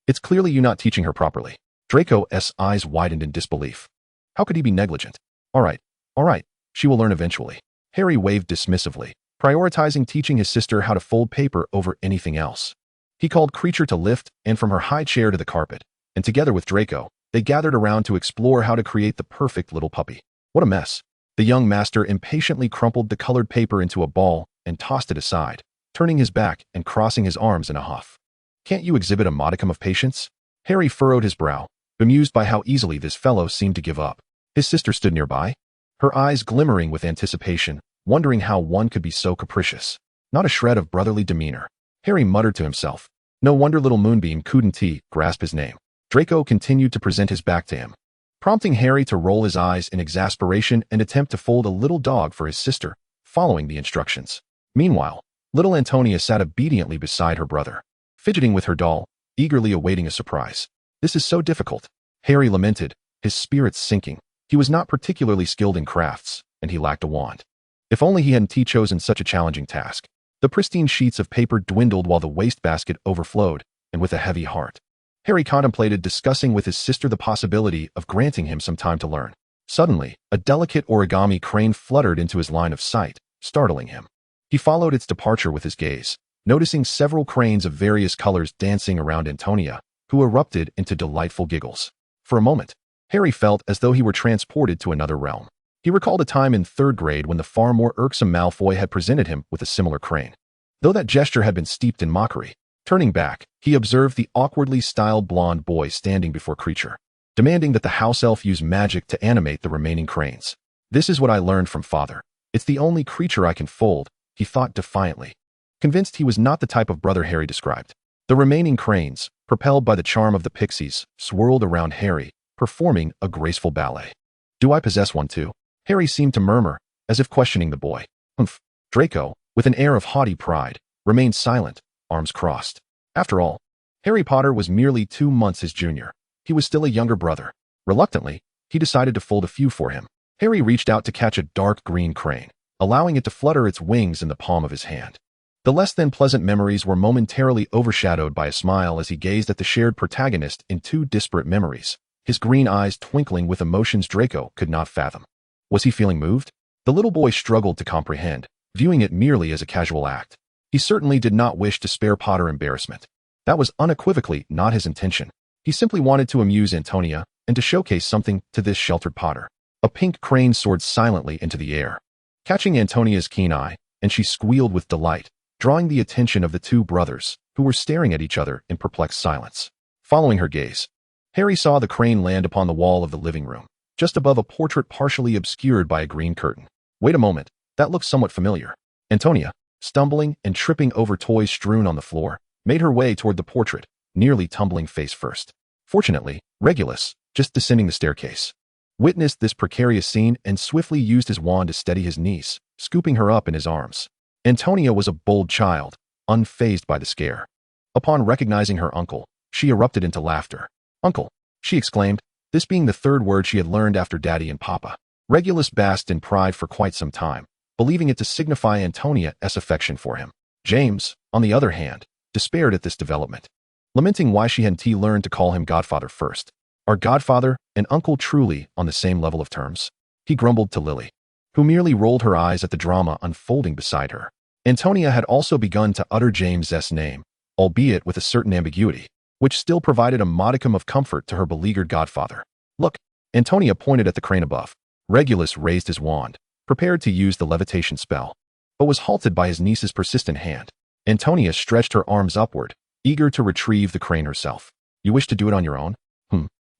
It's clearly you not teaching her properly." Draco's eyes widened in disbelief. How could he be negligent? All right, she will learn eventually." Harry waved dismissively, prioritizing teaching his sister how to fold paper over anything else. He called Creature to lift and from her high chair to the carpet, and together with Draco, they gathered around to explore how to create the perfect little puppy. What a mess. The young master impatiently crumpled the colored paper into a ball and tossed it aside, turning his back and crossing his arms in a huff. "Can't you exhibit a modicum of patience?" Harry furrowed his brow, bemused by how easily this fellow seemed to give up. His sister stood nearby, her eyes glimmering with anticipation, wondering how one could be so capricious. Not a shred of brotherly demeanor. Harry muttered to himself. No wonder little Moonbeam couldn't grasp his name. Draco continued to present his back to him, prompting Harry to roll his eyes in exasperation and attempt to fold a little dog for his sister, following the instructions. Meanwhile, little Antonia sat obediently beside her brother, fidgeting with her doll, eagerly awaiting a surprise. "This is so difficult," Harry lamented, his spirits sinking. He was not particularly skilled in crafts, and he lacked a wand. If only he hadn't chosen such a challenging task. The pristine sheets of paper dwindled while the wastebasket overflowed, and with a heavy heart, Harry contemplated discussing with his sister the possibility of granting him some time to learn. Suddenly, a delicate origami crane fluttered into his line of sight, startling him. He followed its departure with his gaze, noticing several cranes of various colors dancing around Antonia, who erupted into delightful giggles. For a moment, Harry felt as though he were transported to another realm. He recalled a time in 3rd grade when the far more irksome Malfoy had presented him with a similar crane. Though that gesture had been steeped in mockery, turning back, he observed the awkwardly styled blonde boy standing before Creature, demanding that the house elf use magic to animate the remaining cranes. "This is what I learned from Father. It's the only creature I can fold," he thought defiantly, convinced he was not the type of brother Harry described. The remaining cranes, propelled by the charm of the pixies, swirled around Harry, performing a graceful ballet. "Do I possess one too?" Harry seemed to murmur, as if questioning the boy. "Humph." Draco, with an air of haughty pride, remained silent, arms crossed. After all, Harry Potter was merely 2 months his junior. He was still a younger brother. Reluctantly, he decided to fold a few for him. Harry reached out to catch a dark green crane, allowing it to flutter its wings in the palm of his hand. The less than pleasant memories were momentarily overshadowed by a smile as he gazed at the shared protagonist in 2 disparate memories, his green eyes twinkling with emotions Draco could not fathom. Was he feeling moved? The little boy struggled to comprehend, viewing it merely as a casual act. He certainly did not wish to spare Potter embarrassment. That was unequivocally not his intention. He simply wanted to amuse Antonia and to showcase something to this sheltered Potter. A pink crane soared silently into the air, catching Antonia's keen eye, and she squealed with delight, drawing the attention of the 2 brothers, who were staring at each other in perplexed silence. Following her gaze, Harry saw the crane land upon the wall of the living room, just above a portrait partially obscured by a green curtain. Wait a moment, that looks somewhat familiar. Antonia, stumbling and tripping over toys strewn on the floor, made her way toward the portrait, nearly tumbling face first. Fortunately, Regulus, just descending the staircase, witnessed this precarious scene and swiftly used his wand to steady his niece, scooping her up in his arms. Antonia was a bold child, unfazed by the scare. Upon recognizing her uncle, she erupted into laughter. "Uncle," she exclaimed, this being the 3rd word she had learned after Daddy and Papa. Regulus basked in pride for quite some time, believing it to signify Antonia's affection for him. James, on the other hand, despaired at this development, lamenting why she hadn't learned to call him Godfather first. Are Godfather and Uncle truly on the same level of terms? He grumbled to Lily, who merely rolled her eyes at the drama unfolding beside her. Antonia had also begun to utter James's name, albeit with a certain ambiguity, which still provided a modicum of comfort to her beleaguered godfather. "Look," Antonia pointed at the crane above. Regulus raised his wand, prepared to use the levitation spell, but was halted by his niece's persistent hand. Antonia stretched her arms upward, eager to retrieve the crane herself. "You wish to do it on your own?"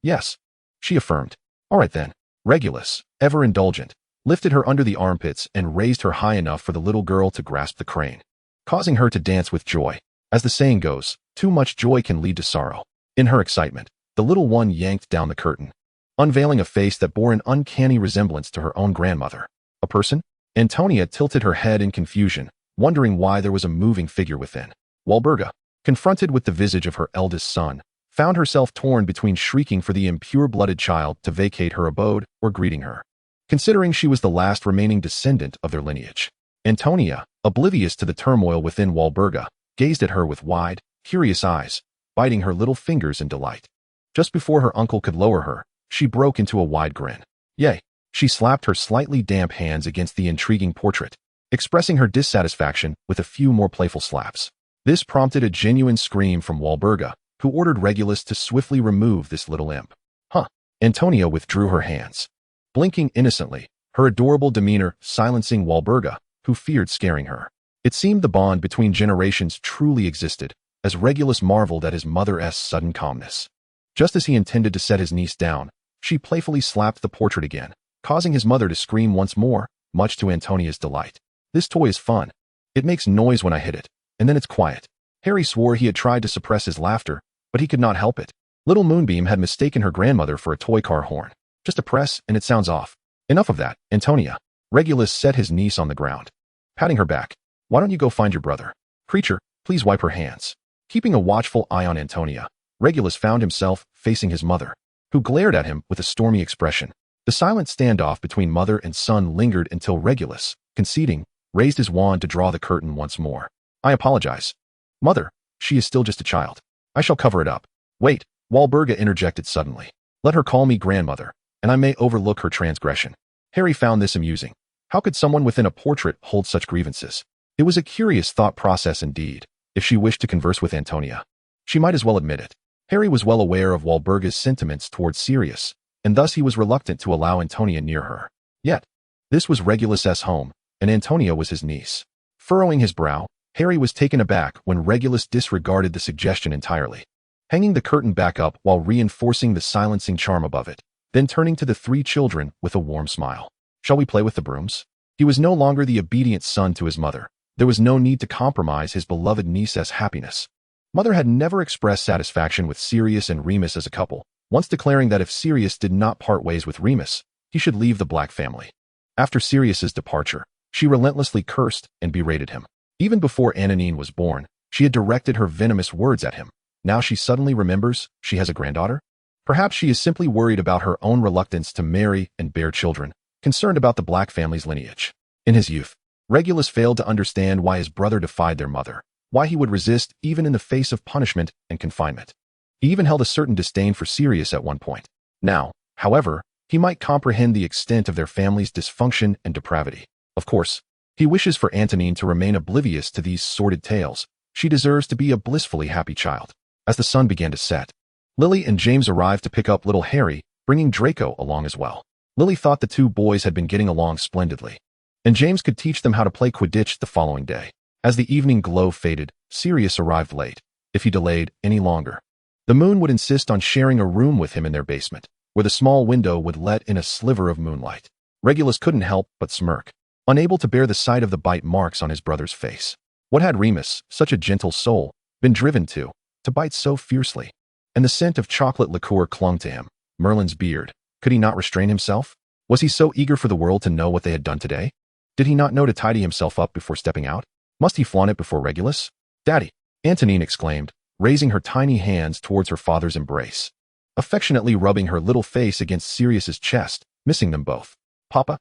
"Yes," she affirmed. "All right then." Regulus, ever indulgent, lifted her under the armpits and raised her high enough for the little girl to grasp the crane, causing her to dance with joy. As the saying goes, too much joy can lead to sorrow. In her excitement, the little one yanked down the curtain, unveiling a face that bore an uncanny resemblance to her own grandmother. A person? Antonia tilted her head in confusion, wondering why there was a moving figure within. Walburga, confronted with the visage of her eldest son, found herself torn between shrieking for the impure-blooded child to vacate her abode or greeting her, considering she was the last remaining descendant of their lineage. Antonia, oblivious to the turmoil within Walburga, gazed at her with wide, curious eyes, biting her little fingers in delight. Just before her uncle could lower her, she broke into a wide grin. "Yay!" She slapped her slightly damp hands against the intriguing portrait, expressing her dissatisfaction with a few more playful slaps. This prompted a genuine scream from Walburga, who ordered Regulus to swiftly remove this little imp. "Huh." Antonia withdrew her hands, blinking innocently, her adorable demeanor silencing Walburga, who feared scaring her. It seemed the bond between generations truly existed, as Regulus marveled at his mother's sudden calmness. Just as he intended to set his niece down, she playfully slapped the portrait again, causing his mother to scream once more, much to Antonia's delight. "This toy is fun. It makes noise when I hit it, and then it's quiet." Harry swore he had tried to suppress his laughter, but he could not help it. Little Moonbeam had mistaken her grandmother for a toy car horn. "Just a press, and it sounds off." "Enough of that, Antonia." Regulus set his niece on the ground, patting her back. "Why don't you go find your brother? Creature, please wipe her hands." Keeping a watchful eye on Antonia, Regulus found himself facing his mother, who glared at him with a stormy expression. The silent standoff between mother and son lingered until Regulus, conceding, raised his wand to draw the curtain once more. I apologize. Mother, she is still just a child. I shall cover it up. Wait, Walburga interjected suddenly. Let her call me grandmother, and I may overlook her transgression. Harry found this amusing. How could someone within a portrait hold such grievances? It was a curious thought process indeed. If she wished to converse with Antonia, she might as well admit it. Harry was well aware of Walburga's sentiments towards Sirius, and thus he was reluctant to allow Antonia near her. Yet, this was Regulus's home, and Antonia was his niece. Furrowing his brow, Harry was taken aback when Regulus disregarded the suggestion entirely, hanging the curtain back up while reinforcing the silencing charm above it, then turning to the three children with a warm smile. Shall we play with the brooms? He was no longer the obedient son to his mother. There was no need to compromise his beloved niece's happiness. Mother had never expressed satisfaction with Sirius and Remus as a couple, once declaring that if Sirius did not part ways with Remus, he should leave the Black family. After Sirius's departure, she relentlessly cursed and berated him. Even before Ananine was born, she had directed her venomous words at him. Now she suddenly remembers she has a granddaughter? Perhaps she is simply worried about her own reluctance to marry and bear children, concerned about the Black family's lineage. In his youth, Regulus failed to understand why his brother defied their mother, why he would resist even in the face of punishment and confinement. He even held a certain disdain for Sirius at one point. Now, however, he might comprehend the extent of their family's dysfunction and depravity. Of course, he wishes for Antonine to remain oblivious to these sordid tales. She deserves to be a blissfully happy child. As the sun began to set, Lily and James arrived to pick up little Harry, bringing Draco along as well. Lily thought the two boys had been getting along splendidly, and James could teach them how to play Quidditch the following day. As the evening glow faded, Sirius arrived late. If he delayed any longer, the moon would insist on sharing a room with him in their basement, where the small window would let in a sliver of moonlight. Regulus couldn't help but smirk, unable to bear the sight of the bite marks on his brother's face. What had Remus, such a gentle soul, been driven to bite so fiercely? And the scent of chocolate liqueur clung to him. Merlin's beard. Could he not restrain himself? Was he so eager for the world to know what they had done today? Did he not know to tidy himself up before stepping out? Must he flaunt it before Regulus? Daddy! Antonine exclaimed, raising her tiny hands towards her father's embrace, affectionately rubbing her little face against Sirius's chest, missing them both. Papa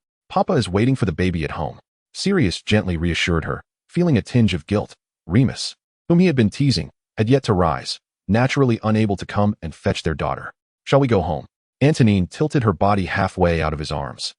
is waiting for the baby at home. Sirius gently reassured her, feeling a tinge of guilt. Remus, whom he had been teasing, had yet to rise, naturally unable to come and fetch their daughter. Shall we go home? Antonine tilted her body halfway out of his arms,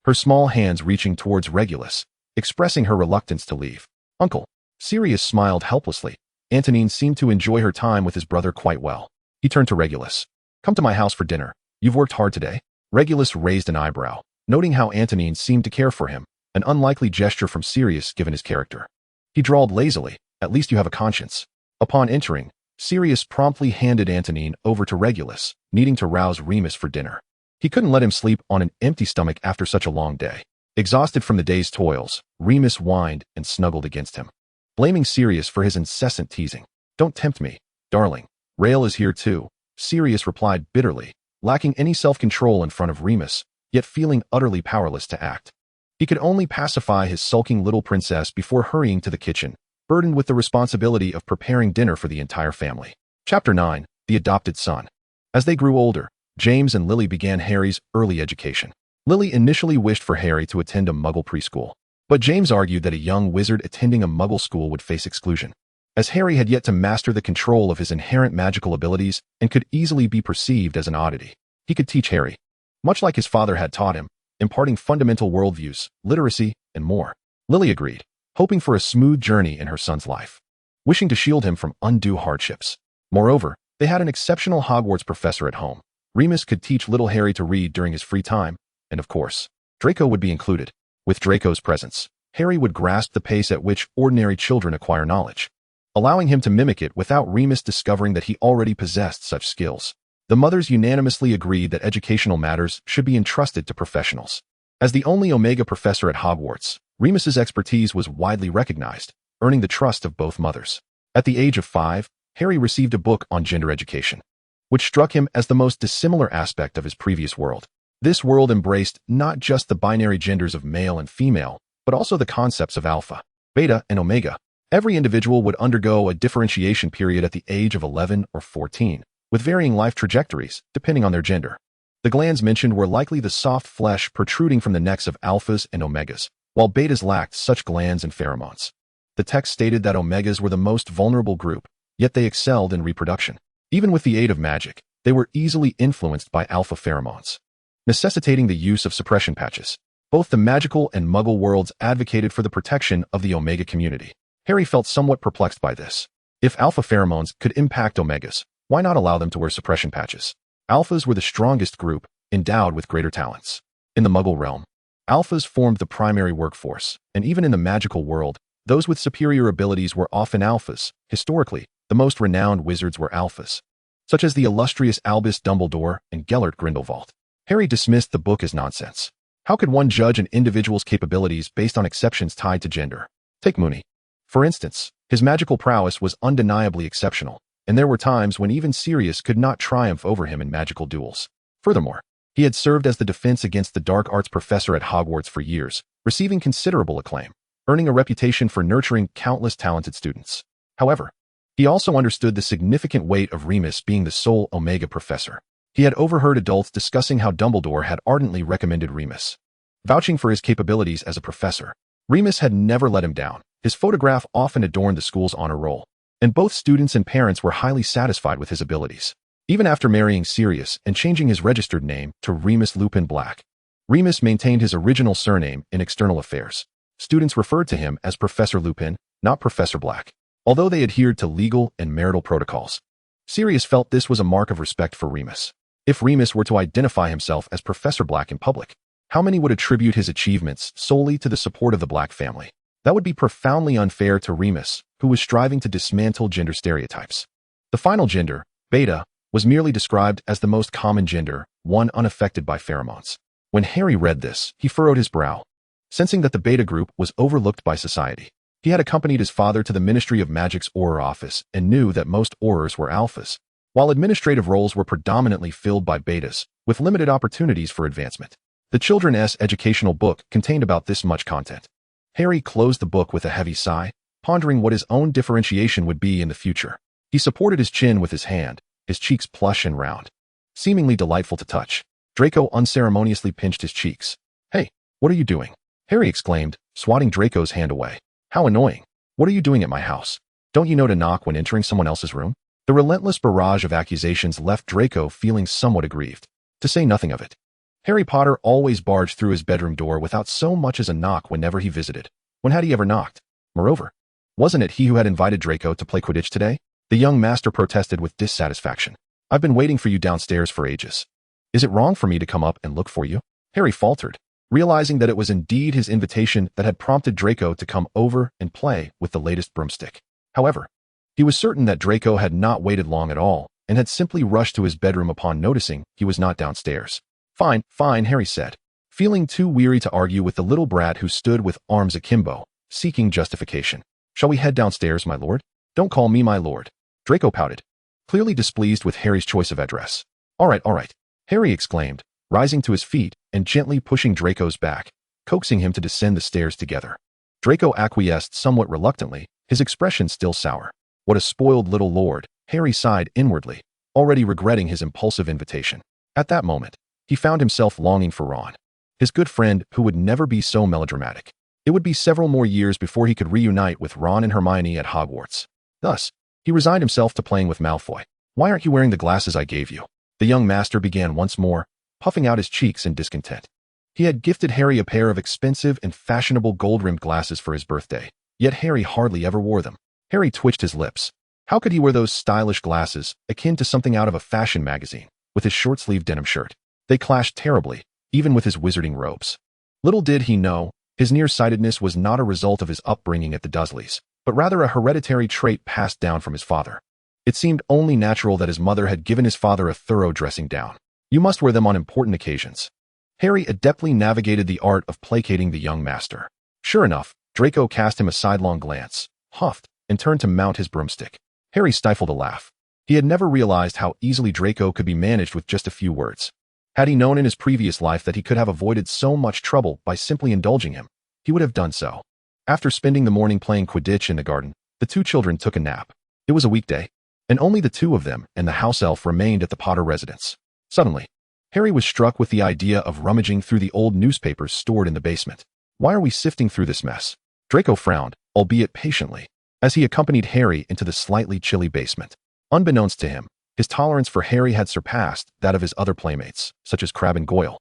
her small hands reaching towards Regulus, expressing her reluctance to leave. Uncle. Sirius smiled helplessly. Antonine seemed to enjoy her time with his brother quite well. He turned to Regulus. Come to my house for dinner. You've worked hard today. Regulus raised an eyebrow, noting how Antonine seemed to care for him, an unlikely gesture from Sirius given his character. He drawled lazily, at least you have a conscience. Upon entering, Sirius promptly handed Antonine over to Regulus, needing to rouse Remus for dinner. He couldn't let him sleep on an empty stomach after such a long day. Exhausted from the day's toils, Remus whined and snuggled against him, blaming Sirius for his incessant teasing. Don't tempt me, darling. Rael is here too, Sirius replied bitterly, lacking any self-control in front of Remus, yet feeling utterly powerless to act. He could only pacify his sulking little princess before hurrying to the kitchen, burdened with the responsibility of preparing dinner for the entire family. Chapter 9. The Adopted Son. As they grew older, James and Lily began Harry's early education. Lily initially wished for Harry to attend a Muggle preschool, but James argued that a young wizard attending a Muggle school would face exclusion, as Harry had yet to master the control of his inherent magical abilities and could easily be perceived as an oddity. He could teach Harry, much like his father had taught him, imparting fundamental worldviews, literacy, and more. Lily agreed, hoping for a smooth journey in her son's life, wishing to shield him from undue hardships. Moreover, they had an exceptional Hogwarts professor at home. Remus could teach little Harry to read during his free time, and of course, Draco would be included. With Draco's presence, Harry would grasp the pace at which ordinary children acquire knowledge, allowing him to mimic it without Remus discovering that he already possessed such skills. The mothers unanimously agreed that educational matters should be entrusted to professionals. As the only Omega professor at Hogwarts, Remus's expertise was widely recognized, earning the trust of both mothers. At the age of 5, Harry received a book on gender education, which struck him as the most dissimilar aspect of his previous world. This world embraced not just the binary genders of male and female, but also the concepts of alpha, beta, and omega. Every individual would undergo a differentiation period at the age of 11 or 14, with varying life trajectories, depending on their gender. The glands mentioned were likely the soft flesh protruding from the necks of alphas and omegas, while betas lacked such glands and pheromones. The text stated that omegas were the most vulnerable group, yet they excelled in reproduction. Even with the aid of magic, they were easily influenced by alpha pheromones, necessitating the use of suppression patches. Both the magical and muggle worlds advocated for the protection of the omega community. Harry felt somewhat perplexed by this. If alpha pheromones could impact omegas, why not allow them to wear suppression patches? Alphas were the strongest group, endowed with greater talents. In the muggle realm, alphas formed the primary workforce, and even in the magical world, those with superior abilities were often alphas. Historically, the most renowned wizards were alphas, such as the illustrious Albus Dumbledore and Gellert Grindelwald. Harry dismissed the book as nonsense. How could one judge an individual's capabilities based on exceptions tied to gender? Take Moony. For instance, his magical prowess was undeniably exceptional, and there were times when even Sirius could not triumph over him in magical duels. Furthermore, he had served as the defense against the dark arts professor at Hogwarts for years, receiving considerable acclaim, earning a reputation for nurturing countless talented students. However, he also understood the significant weight of Remus being the sole Omega professor. He had overheard adults discussing how Dumbledore had ardently recommended Remus, vouching for his capabilities as a professor. Remus had never let him down. His photograph often adorned the school's honor roll, and both students and parents were highly satisfied with his abilities. Even after marrying Sirius and changing his registered name to Remus Lupin Black, Remus maintained his original surname in external affairs. Students referred to him as Professor Lupin, not Professor Black, although they adhered to legal and marital protocols. Sirius felt this was a mark of respect for Remus. If Remus were to identify himself as Professor Black in public, how many would attribute his achievements solely to the support of the Black family? That would be profoundly unfair to Remus, who was striving to dismantle gender stereotypes. The final gender, beta, was merely described as the most common gender, one unaffected by pheromones. When Harry read this, he furrowed his brow, sensing that the beta group was overlooked by society. He had accompanied his father to the Ministry of Magic's Auror office and knew that most Aurors were alphas, while administrative roles were predominantly filled by betas, with limited opportunities for advancement. The children's educational book contained about this much content. Harry closed the book with a heavy sigh, pondering what his own differentiation would be in the future. He supported his chin with his hand, his cheeks plush and round, seemingly delightful to touch. Draco unceremoniously pinched his cheeks. "Hey, what are you doing?" Harry exclaimed, swatting Draco's hand away. "How annoying. What are you doing at my house? Don't you know to knock when entering someone else's room?" The relentless barrage of accusations left Draco feeling somewhat aggrieved, to say nothing of it. Harry Potter always barged through his bedroom door without so much as a knock whenever he visited. When had he ever knocked? Moreover, wasn't it he who had invited Draco to play Quidditch today? The young master protested with dissatisfaction. "I've been waiting for you downstairs for ages. Is it wrong for me to come up and look for you?" Harry faltered, realizing that it was indeed his invitation that had prompted Draco to come over and play with the latest broomstick. However, he was certain that Draco had not waited long at all and had simply rushed to his bedroom upon noticing he was not downstairs. "Fine, fine," Harry said, feeling too weary to argue with the little brat who stood with arms akimbo, seeking justification. "Shall we head downstairs, my lord?" "Don't call me my lord," Draco pouted, clearly displeased with Harry's choice of address. All right, Harry exclaimed, rising to his feet and gently pushing Draco's back, coaxing him to descend the stairs together. Draco acquiesced somewhat reluctantly, his expression still sour. What a spoiled little lord, Harry sighed inwardly, already regretting his impulsive invitation. At that moment, he found himself longing for Ron, his good friend who would never be so melodramatic. It would be several more years before he could reunite with Ron and Hermione at Hogwarts. Thus, he resigned himself to playing with Malfoy. "Why aren't you wearing the glasses I gave you?" The young master began once more, puffing out his cheeks in discontent. He had gifted Harry a pair of expensive and fashionable gold-rimmed glasses for his birthday, yet Harry hardly ever wore them. Harry twitched his lips. How could he wear those stylish glasses, akin to something out of a fashion magazine, with his short-sleeved denim shirt? They clashed terribly, even with his wizarding robes. Little did he know, his nearsightedness was not a result of his upbringing at the Dursleys, but rather a hereditary trait passed down from his father. It seemed only natural that his mother had given his father a thorough dressing down. "You must wear them on important occasions." Harry adeptly navigated the art of placating the young master. Sure enough, Draco cast him a sidelong glance, huffed, and turned to mount his broomstick. Harry stifled a laugh. He had never realized how easily Draco could be managed with just a few words. Had he known in his previous life that he could have avoided so much trouble by simply indulging him, he would have done so. After spending the morning playing Quidditch in the garden, the two children took a nap. It was a weekday. and only the two of them and the house elf remained at the Potter residence. Suddenly, Harry was struck with the idea of rummaging through the old newspapers stored in the basement. Why are we sifting through this mess? Draco frowned, albeit patiently, as he accompanied Harry into the slightly chilly basement. Unbeknownst to him, his tolerance for Harry had surpassed that of his other playmates, such as Crabbe and Goyle,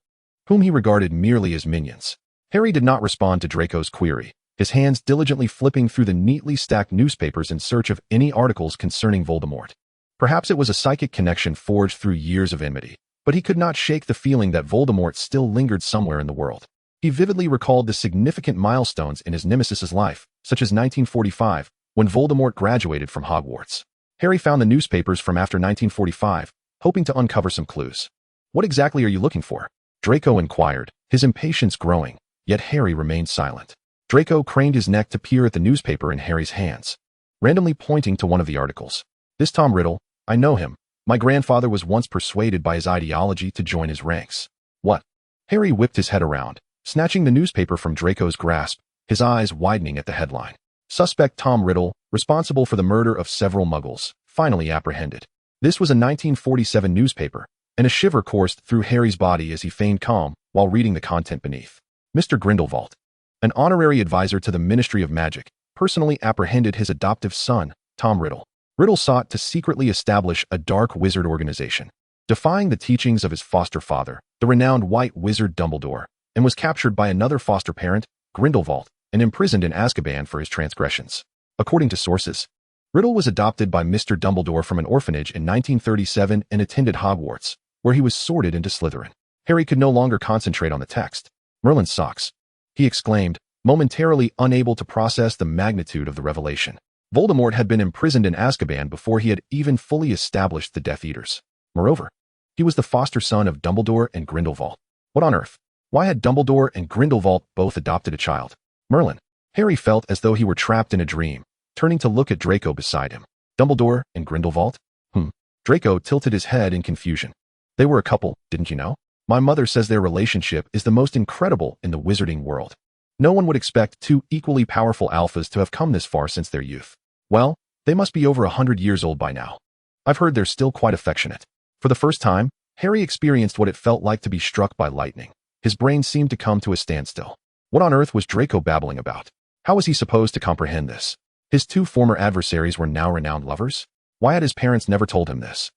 whom he regarded merely as minions. Harry did not respond to Draco's query, his hands diligently flipping through the neatly stacked newspapers in search of any articles concerning Voldemort. Perhaps it was a psychic connection forged through years of enmity, but he could not shake the feeling that Voldemort still lingered somewhere in the world. He vividly recalled the significant milestones in his nemesis's life, such as 1945, when Voldemort graduated from Hogwarts. Harry found the newspapers from after 1945, hoping to uncover some clues. "What exactly are you looking for?" Draco inquired, his impatience growing, yet Harry remained silent. Draco craned his neck to peer at the newspaper in Harry's hands, randomly pointing to one of the articles. "This Tom Riddle, I know him. My grandfather was once persuaded by his ideology to join his ranks." "What?" Harry whipped his head around, snatching the newspaper from Draco's grasp, his eyes widening at the headline. "Suspect Tom Riddle, responsible for the murder of several muggles, finally apprehended." This was a 1947 newspaper, and a shiver coursed through Harry's body as he feigned calm while reading the content beneath. Mr. Grindelwald, an honorary advisor to the Ministry of Magic, personally apprehended his adoptive son, Tom Riddle. Riddle sought to secretly establish a dark wizard organization, defying the teachings of his foster father, the renowned white wizard Dumbledore, and was captured by another foster parent, Grindelwald, and imprisoned in Azkaban for his transgressions. According to sources, Riddle was adopted by Mr. Dumbledore from an orphanage in 1937 and attended Hogwarts, where he was sorted into Slytherin. Harry could no longer concentrate on the text. "Merlin's socks," he exclaimed, momentarily unable to process the magnitude of the revelation. Voldemort had been imprisoned in Azkaban before he had even fully established the Death Eaters. Moreover, he was the foster son of Dumbledore and Grindelwald. What on earth? Why had Dumbledore and Grindelwald both adopted a child? Merlin. Harry felt as though he were trapped in a dream, turning to look at Draco beside him. Dumbledore and Grindelwald? Draco tilted his head in confusion. "They were a couple, didn't you know? My mother says their relationship is the most incredible in the wizarding world. No one would expect two equally powerful alphas to have come this far since their youth. Well, they must be over 100 years old by now. I've heard they're still quite affectionate." For the first time, Harry experienced what it felt like to be struck by lightning. His brain seemed to come to a standstill. What on earth was Draco babbling about? How was he supposed to comprehend this? His two former adversaries were now renowned lovers? Why had his parents never told him this?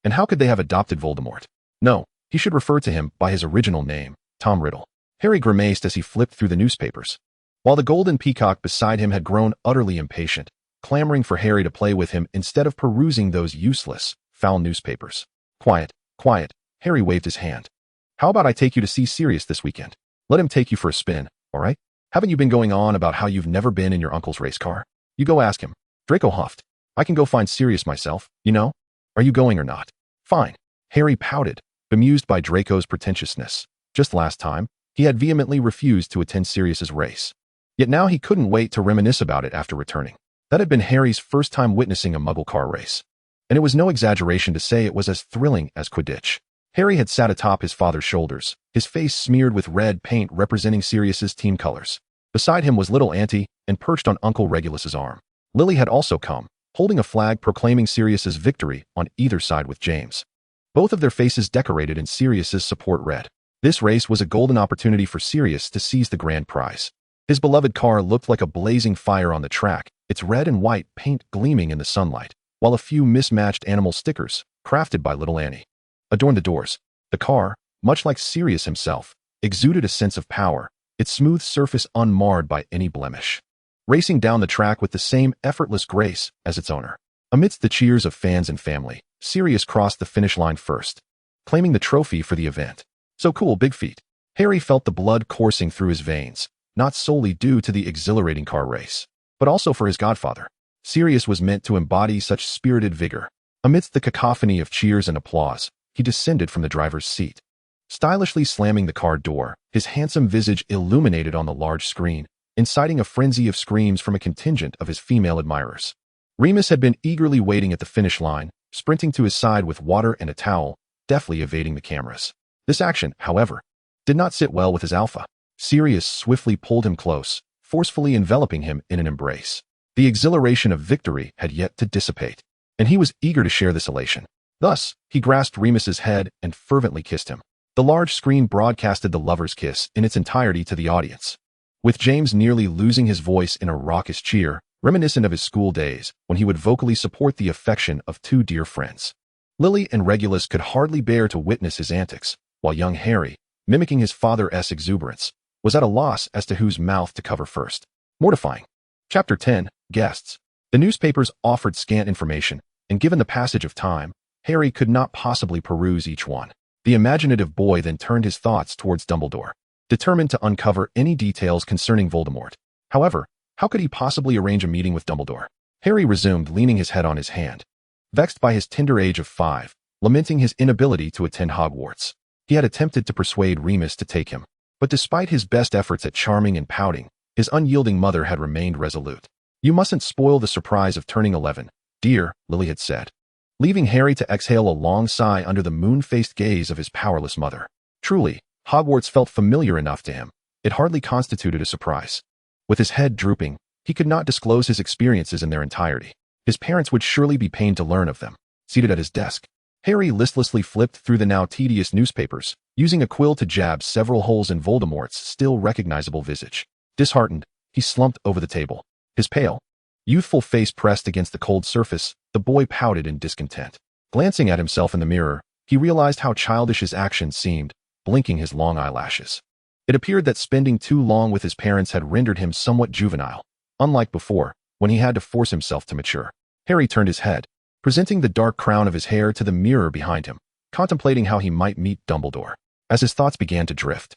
And how could they have adopted Voldemort? No, he should refer to him by his original name, Tom Riddle. Harry grimaced as he flipped through the newspapers, while the golden peacock beside him had grown utterly impatient, clamoring for Harry to play with him instead of perusing those useless, foul newspapers. "Quiet, quiet," Harry waved his hand. "How about I take you to see Sirius this weekend? Let him take you for a spin, all right? Haven't you been going on about how you've never been in your uncle's race car? You go ask him." Draco huffed. "I can go find Sirius myself, you know. Are you going or not?" "Fine." Harry pouted, bemused by Draco's pretentiousness. Just last time, he had vehemently refused to attend Sirius's race. Yet now he couldn't wait to reminisce about it after returning. That had been Harry's first time witnessing a Muggle car race, and it was no exaggeration to say it was as thrilling as Quidditch. Harry had sat atop his father's shoulders, his face smeared with red paint representing Sirius's team colors. Beside him was little Auntie, and perched on Uncle Regulus's arm. Lily had also come, holding a flag proclaiming Sirius's victory on either side with James, both of their faces decorated in Sirius's support red. This race was a golden opportunity for Sirius to seize the grand prize. His beloved car looked like a blazing fire on the track, its red and white paint gleaming in the sunlight, while a few mismatched animal stickers, crafted by little Annie, adorned the doors. The car, much like Sirius himself, exuded a sense of power, its smooth surface unmarred by any blemish, racing down the track with the same effortless grace as its owner. Amidst the cheers of fans and family, Sirius crossed the finish line first, claiming the trophy for the event. So cool, big feat. Harry felt the blood coursing through his veins, not solely due to the exhilarating car race, but also for his godfather. Sirius was meant to embody such spirited vigor. Amidst the cacophony of cheers and applause, he descended from the driver's seat, stylishly slamming the car door, his handsome visage illuminated on the large screen, inciting a frenzy of screams from a contingent of his female admirers. Remus had been eagerly waiting at the finish line, sprinting to his side with water and a towel, deftly evading the cameras. This action, however, did not sit well with his alpha. Sirius swiftly pulled him close, forcefully enveloping him in an embrace. The exhilaration of victory had yet to dissipate. and he was eager to share this elation. Thus, he grasped Remus's head and fervently kissed him. The large screen broadcasted the lover's kiss in its entirety to the audience, with James nearly losing his voice in a raucous cheer, reminiscent of his school days when he would vocally support the affection of two dear friends. Lily and Regulus could hardly bear to witness his antics, while young Harry, mimicking his father's exuberance, was at a loss as to whose mouth to cover first. Mortifying. Chapter 10. Guests. The newspapers offered scant information, and given the passage of time, Harry could not possibly peruse each one. The imaginative boy then turned his thoughts towards Dumbledore, determined to uncover any details concerning Voldemort. However, how could he possibly arrange a meeting with Dumbledore? Harry resumed, leaning his head on his hand, vexed by his tender age of 5, lamenting his inability to attend Hogwarts. He had attempted to persuade Remus to take him, but despite his best efforts at charming and pouting, his unyielding mother had remained resolute. "You mustn't spoil the surprise of turning 11, dear," Lily had said, leaving Harry to exhale a long sigh under the moon-faced gaze of his powerless mother. Truly, Hogwarts felt familiar enough to him. It hardly constituted a surprise. With his head drooping, he could not disclose his experiences in their entirety. His parents would surely be pained to learn of them. Seated at his desk, Harry listlessly flipped through the now tedious newspapers, using a quill to jab several holes in Voldemort's still recognizable visage. Disheartened, he slumped over the table. His pale, youthful face pressed against the cold surface, the boy pouted in discontent. Glancing at himself in the mirror, he realized how childish his actions seemed, blinking his long eyelashes. It appeared that spending too long with his parents had rendered him somewhat juvenile, unlike before, when he had to force himself to mature. Harry turned his head, presenting the dark crown of his hair to the mirror behind him, contemplating how he might meet Dumbledore. As his thoughts began to drift,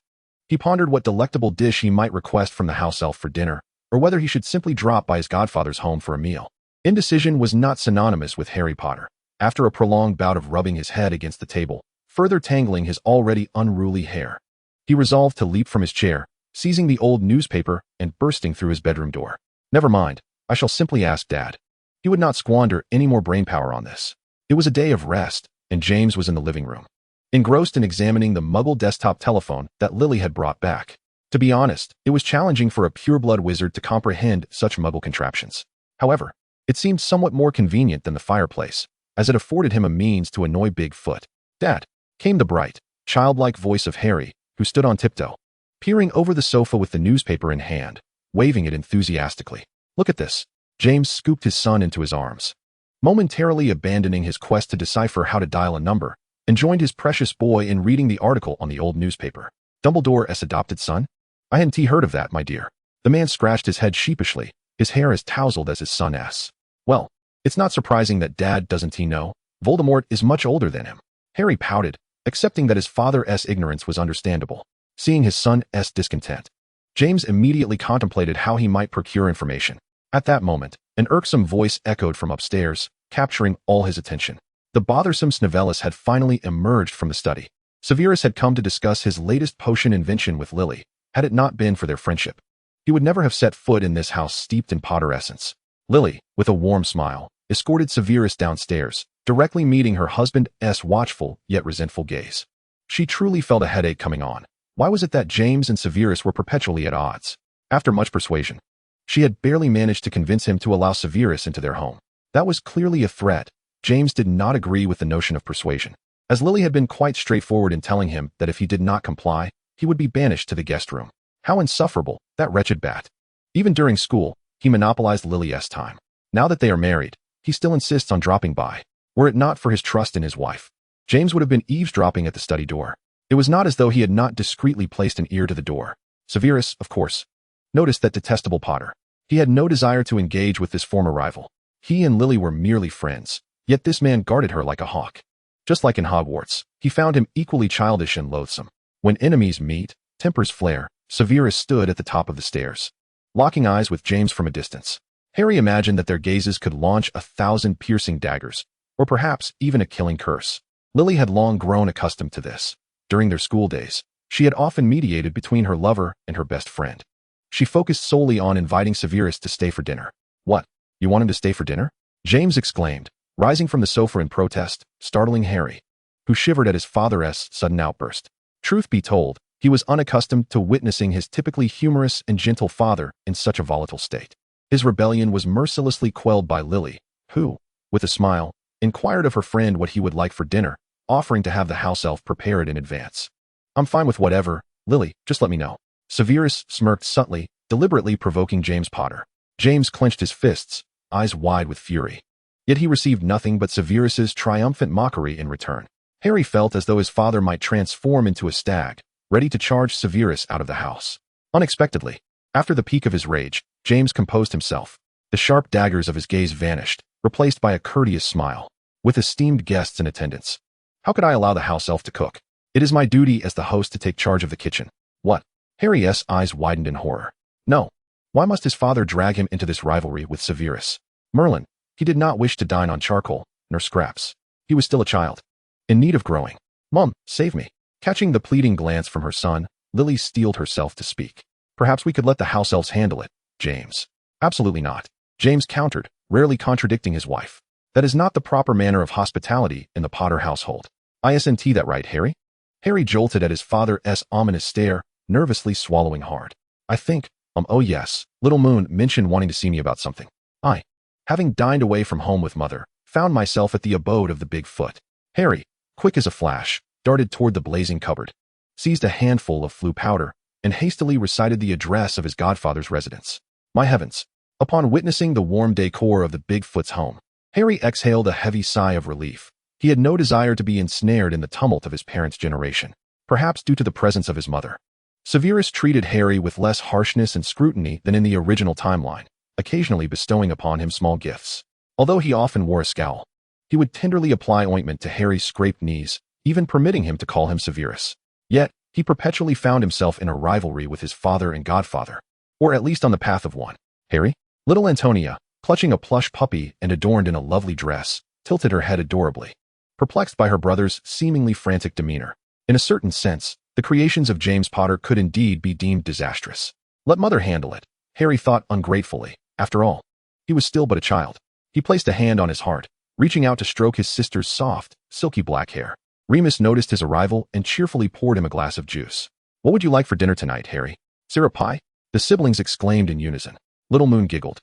he pondered what delectable dish he might request from the house elf for dinner, or whether he should simply drop by his godfather's home for a meal. Indecision was not synonymous with Harry Potter. After a prolonged bout of rubbing his head against the table, further tangling his already unruly hair, he resolved to leap from his chair, seizing the old newspaper and bursting through his bedroom door. Never mind, I shall simply ask Dad. He would not squander any more brainpower on this. It was a day of rest, and James was in the living room, engrossed in examining the Muggle desktop telephone that Lily had brought back. To be honest, it was challenging for a pureblood wizard to comprehend such Muggle contraptions. However, it seemed somewhat more convenient than the fireplace, as it afforded him a means to annoy Bigfoot. "Dad," came the bright, childlike voice of Harry, who stood on tiptoe, peering over the sofa with the newspaper in hand, waving it enthusiastically. "Look at this." James scooped his son into his arms, momentarily abandoning his quest to decipher how to dial a number, and joined his precious boy in reading the article on the old newspaper. "Dumbledore's adopted son? I hadn't heard of that, my dear." The man scratched his head sheepishly, his hair as tousled as his son's. "Well, it's not surprising that Dad doesn't know. Voldemort is much older than him." Harry pouted, accepting that his father's ignorance was understandable. Seeing his son's discontent, James immediately contemplated how he might procure information. At that moment, an irksome voice echoed from upstairs, capturing all his attention. The bothersome Snivellis had finally emerged from the study. Severus had come to discuss his latest potion invention with Lily. Had it not been for their friendship, he would never have set foot in this house steeped in Potter essence. Lily, with a warm smile, escorted Severus downstairs, directly meeting her husband's watchful yet resentful gaze. She truly felt a headache coming on. Why was it that James and Severus were perpetually at odds? After much persuasion, she had barely managed to convince him to allow Severus into their home. That was clearly a threat. James did not agree with the notion of persuasion, as Lily had been quite straightforward in telling him that if he did not comply, he would be banished to the guest room. How insufferable, that wretched bat. Even during school, he monopolized Lily's time. Now that they are married, he still insists on dropping by. Were it not for his trust in his wife, James would have been eavesdropping at the study door. It was not as though he had not discreetly placed an ear to the door. Severus, of course, noticed that detestable Potter. He had no desire to engage with this former rival. He and Lily were merely friends, yet this man guarded her like a hawk. Just like in Hogwarts, he found him equally childish and loathsome. When enemies meet, tempers flare. Severus stood at the top of the stairs, locking eyes with James from a distance. Harry imagined that their gazes could launch 1,000 piercing daggers, or perhaps even a killing curse. Lily had long grown accustomed to this. During their school days, she had often mediated between her lover and her best friend. She focused solely on inviting Severus to stay for dinner. "What, you want him to stay for dinner?" James exclaimed, rising from the sofa in protest, startling Harry, who shivered at his father's sudden outburst. Truth be told, he was unaccustomed to witnessing his typically humorous and gentle father in such a volatile state. His rebellion was mercilessly quelled by Lily, who, with a smile, inquired of her friend what he would like for dinner, offering to have the house elf prepare it in advance. I'm fine with whatever, Lily, just let me know. Severus smirked subtly, deliberately provoking James Potter. James clenched his fists, eyes wide with fury. Yet he received nothing but Severus's triumphant mockery in return. Harry felt as though his father might transform into a stag, ready to charge Severus out of the house. Unexpectedly, after the peak of his rage, James composed himself. The sharp daggers of his gaze vanished, replaced by a courteous smile. With esteemed guests in attendance, how could I allow the house elf to cook? It is my duty as the host to take charge of the kitchen. What? Harry's eyes widened in horror. No. Why must his father drag him into this rivalry with Severus? Merlin, he did not wish to dine on charcoal, nor scraps. He was still a child, in need of growing. Mum, save me. Catching the pleading glance from her son, Lily steeled herself to speak. Perhaps we could let the house elves handle it, James. Absolutely not. James countered, rarely contradicting his wife. That is not the proper manner of hospitality in the Potter household. Isn't that right, Harry? Harry jolted at his father's ominous stare, nervously swallowing hard. I think, oh yes, Little Moon mentioned wanting to see me about something. I, having dined away from home with mother, found myself at the abode of the Bigfoot. Harry, quick as a flash, darted toward the blazing cupboard, seized a handful of flue powder, and hastily recited the address of his godfather's residence. My heavens! Upon witnessing the warm decor of the Bigfoot's home, Harry exhaled a heavy sigh of relief. He had no desire to be ensnared in the tumult of his parents' generation, perhaps due to the presence of his mother. Severus treated Harry with less harshness and scrutiny than in the original timeline, occasionally bestowing upon him small gifts. Although he often wore a scowl, he would tenderly apply ointment to Harry's scraped knees, even permitting him to call him Severus. Yet, he perpetually found himself in a rivalry with his father and godfather, or at least on the path of one. Harry? Little Antonia, clutching a plush puppy and adorned in a lovely dress, tilted her head adorably, perplexed by her brother's seemingly frantic demeanor. In a certain sense, the creations of James Potter could indeed be deemed disastrous. Let mother handle it, Harry thought ungratefully. After all, he was still but a child. He placed a hand on his heart, reaching out to stroke his sister's soft, silky black hair. Remus noticed his arrival and cheerfully poured him a glass of juice. What would you like for dinner tonight, Harry? Syrup pie? The siblings exclaimed in unison. Little Moon giggled,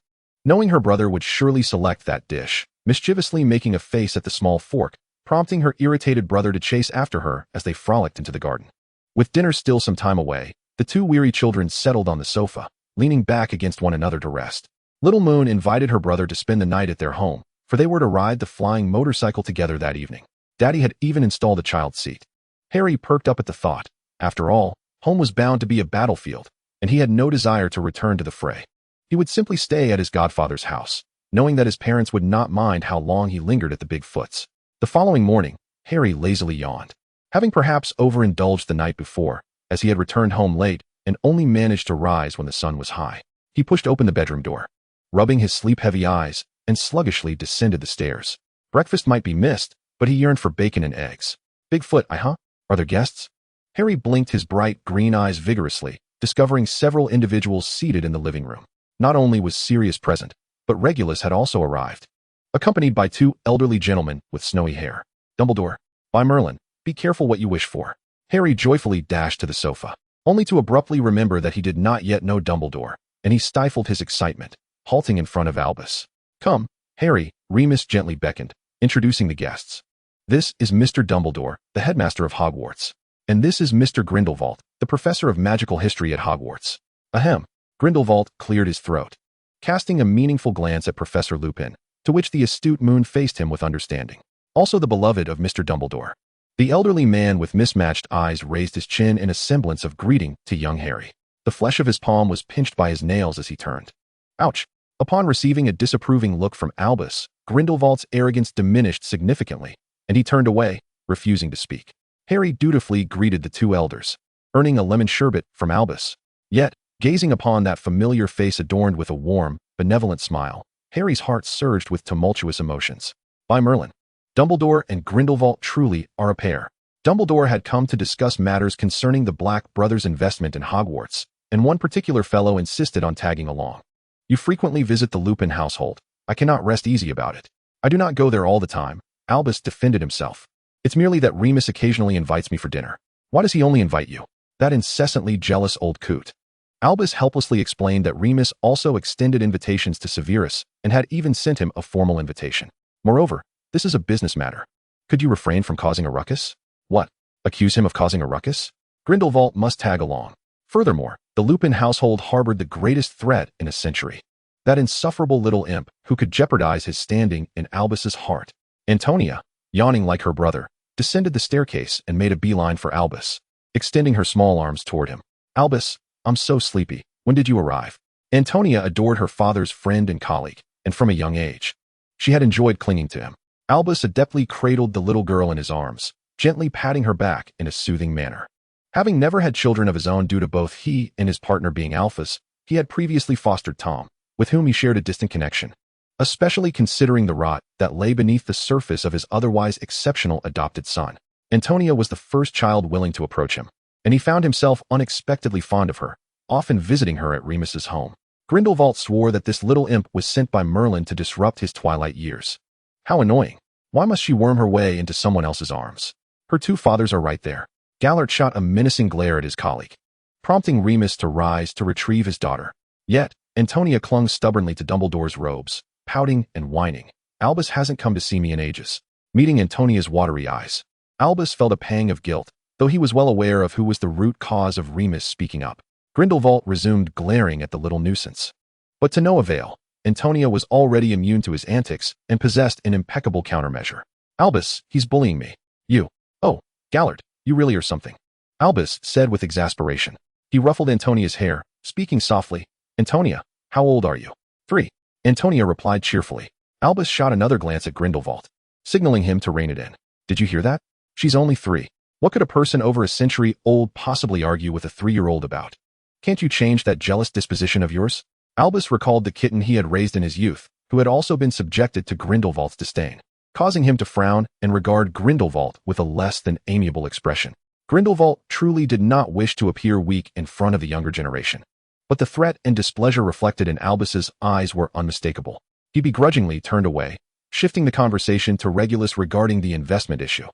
knowing her brother would surely select that dish, mischievously making a face at the small fork, prompting her irritated brother to chase after her as they frolicked into the garden. With dinner still some time away, the two weary children settled on the sofa, leaning back against one another to rest. Little Moon invited her brother to spend the night at their home, for they were to ride the flying motorcycle together that evening. Daddy had even installed a child seat. Harry perked up at the thought. After all, home was bound to be a battlefield, and he had no desire to return to the fray. He would simply stay at his godfather's house, knowing that his parents would not mind how long he lingered at the Bigfoots. The following morning, Harry lazily yawned, having perhaps overindulged the night before, as he had returned home late and only managed to rise when the sun was high. He pushed open the bedroom door, rubbing his sleep-heavy eyes, and sluggishly descended the stairs. Breakfast might be missed, but he yearned for bacon and eggs. Bigfoot, Are there guests? Harry blinked his bright green eyes vigorously, discovering several individuals seated in the living room. Not only was Sirius present, but Regulus had also arrived, accompanied by two elderly gentlemen with snowy hair. Dumbledore, by Merlin, be careful what you wish for. Harry joyfully dashed to the sofa, only to abruptly remember that he did not yet know Dumbledore, and he stifled his excitement, halting in front of Albus. Come, Harry, Remus gently beckoned, introducing the guests. This is Mr. Dumbledore, the headmaster of Hogwarts. And this is Mr. Grindelwald, the professor of magical history at Hogwarts. Ahem. Grindelwald cleared his throat, casting a meaningful glance at Professor Lupin, to which the astute Moon faced him with understanding. Also the beloved of Mr. Dumbledore. The elderly man with mismatched eyes raised his chin in a semblance of greeting to young Harry. The flesh of his palm was pinched by his nails as he turned. Ouch! Upon receiving a disapproving look from Albus, Grindelwald's arrogance diminished significantly, and he turned away, refusing to speak. Harry dutifully greeted the two elders, earning a lemon sherbet from Albus. Yet, gazing upon that familiar face adorned with a warm, benevolent smile, Harry's heart surged with tumultuous emotions. By Merlin, Dumbledore and Grindelwald truly are a pair. Dumbledore had come to discuss matters concerning the Black brothers' investment in Hogwarts, and one particular fellow insisted on tagging along. You frequently visit the Lupin household. I cannot rest easy about it. I do not go there all the time, Albus defended himself. It's merely that Remus occasionally invites me for dinner. Why does he only invite you? That incessantly jealous old coot. Albus helplessly explained that Remus also extended invitations to Severus and had even sent him a formal invitation. Moreover, this is a business matter. Could you refrain from causing a ruckus? What? Accuse him of causing a ruckus? Grindelwald must tag along. Furthermore, the Lupin household harbored the greatest threat in a century. That insufferable little imp who could jeopardize his standing in Albus's heart. Antonia, yawning like her brother, descended the staircase and made a beeline for Albus, extending her small arms toward him. Albus, I'm so sleepy. When did you arrive? Antonia adored her father's friend and colleague, and from a young age. She had enjoyed clinging to him. Albus adeptly cradled the little girl in his arms, gently patting her back in a soothing manner. Having never had children of his own due to both he and his partner being alphas, he had previously fostered Tom, with whom he shared a distant connection, especially considering the rot that lay beneath the surface of his otherwise exceptional adopted son. Antonia was the first child willing to approach him, and he found himself unexpectedly fond of her, often visiting her at Remus's home. Grindelwald swore that this little imp was sent by Merlin to disrupt his twilight years. How annoying. Why must she worm her way into someone else's arms? Her two fathers are right there. Gellert shot a menacing glare at his colleague, prompting Remus to rise to retrieve his daughter. Yet, Antonia clung stubbornly to Dumbledore's robes, pouting and whining. Albus hasn't come to see me in ages. Meeting Antonia's watery eyes, Albus felt a pang of guilt, though he was well aware of who was the root cause of Remus speaking up. Grindelwald resumed glaring at the little nuisance. But to no avail. Antonia was already immune to his antics and possessed an impeccable countermeasure. Albus, he's bullying me. You. Oh, Gellert, you really are something. Albus said with exasperation. He ruffled Antonia's hair, speaking softly. Antonia, how old are you? 3. Antonia replied cheerfully. Albus shot another glance at Grindelwald, signaling him to rein it in. Did you hear that? She's only 3. What could a person over a century old possibly argue with a 3-year-old about? Can't you change that jealous disposition of yours? Albus recalled the kitten he had raised in his youth, who had also been subjected to Grindelwald's disdain, causing him to frown and regard Grindelwald with a less than amiable expression. Grindelwald truly did not wish to appear weak in front of the younger generation, but the threat and displeasure reflected in Albus's eyes were unmistakable. He begrudgingly turned away, shifting the conversation to Regulus regarding the investment issue.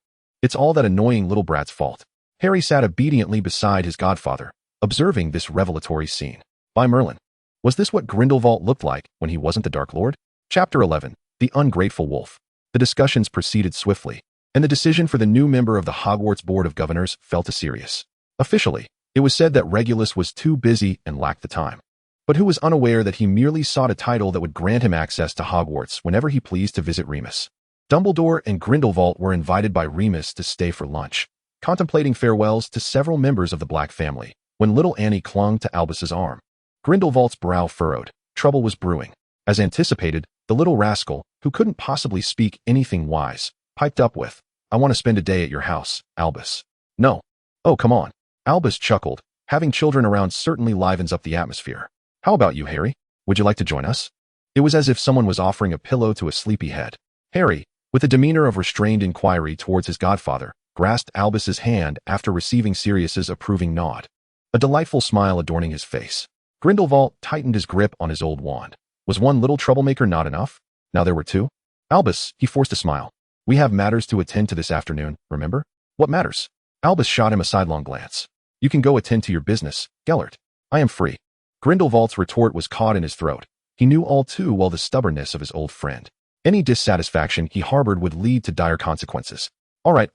It's all that annoying little brat's fault. Harry sat obediently beside his godfather, observing this revelatory scene. By Merlin. Was this what Grindelwald looked like when he wasn't the Dark Lord? Chapter 11. The Ungrateful Wolf. The discussions proceeded swiftly, and the decision for the new member of the Hogwarts Board of Governors fell to Sirius. Officially, it was said that Regulus was too busy and lacked the time. But who was unaware that he merely sought a title that would grant him access to Hogwarts whenever he pleased to visit Remus? Dumbledore and Grindelwald were invited by Remus to stay for lunch, contemplating farewells to several members of the Black family, when little Annie clung to Albus's arm. Grindelwald's brow furrowed. Trouble was brewing. As anticipated, the little rascal, who couldn't possibly speak anything wise, piped up with, I want to spend a day at your house, Albus. No. Oh, come on. Albus chuckled. Having children around certainly livens up the atmosphere. How about you, Harry? Would you like to join us? It was as if someone was offering a pillow to a sleepy head. Harry, with a demeanor of restrained inquiry towards his godfather, grasped Albus's hand after receiving Sirius's approving nod, a delightful smile adorning his face. Grindelwald tightened his grip on his old wand. Was one little troublemaker not enough? Now there were 2? Albus, he forced a smile. We have matters to attend to this afternoon, remember? What matters? Albus shot him a sidelong glance. You can go attend to your business, Gellert. I am free. Grindelwald's retort was caught in his throat. He knew all too well the stubbornness of his old friend. Any dissatisfaction he harbored would lead to dire consequences. All right.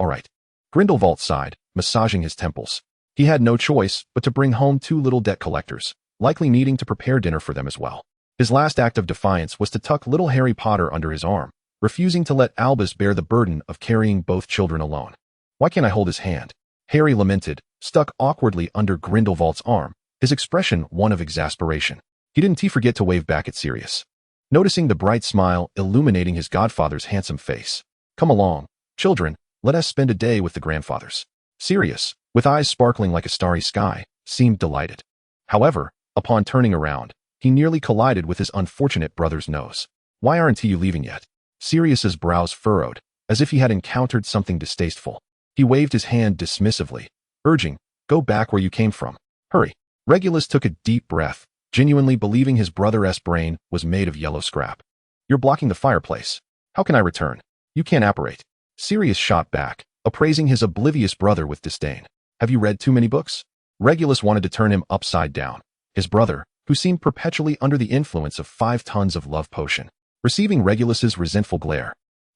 Grindelwald sighed, massaging his temples. He had no choice but to bring home 2 little debt collectors, likely needing to prepare dinner for them as well. His last act of defiance was to tuck little Harry Potter under his arm, refusing to let Albus bear the burden of carrying both children alone. Why can't I hold his hand? Harry lamented, stuck awkwardly under Grindelwald's arm, his expression one of exasperation. He didn't forget to wave back at Sirius, noticing the bright smile illuminating his godfather's handsome face. Come along, children, let us spend a day with the grandfathers. Sirius, with eyes sparkling like a starry sky, seemed delighted. However, upon turning around, he nearly collided with his unfortunate brother's nose. Why aren't you leaving yet? Sirius's brows furrowed, as if he had encountered something distasteful. He waved his hand dismissively, urging, go back where you came from. Hurry. Regulus took a deep breath, genuinely believing his brother's brain was made of yellow scrap. You're blocking the fireplace. How can I return? You can't apparate. Sirius shot back, appraising his oblivious brother with disdain. Have you read too many books? Regulus wanted to turn him upside down. His brother, who seemed perpetually under the influence of 5 tons of love potion, receiving Regulus's resentful glare,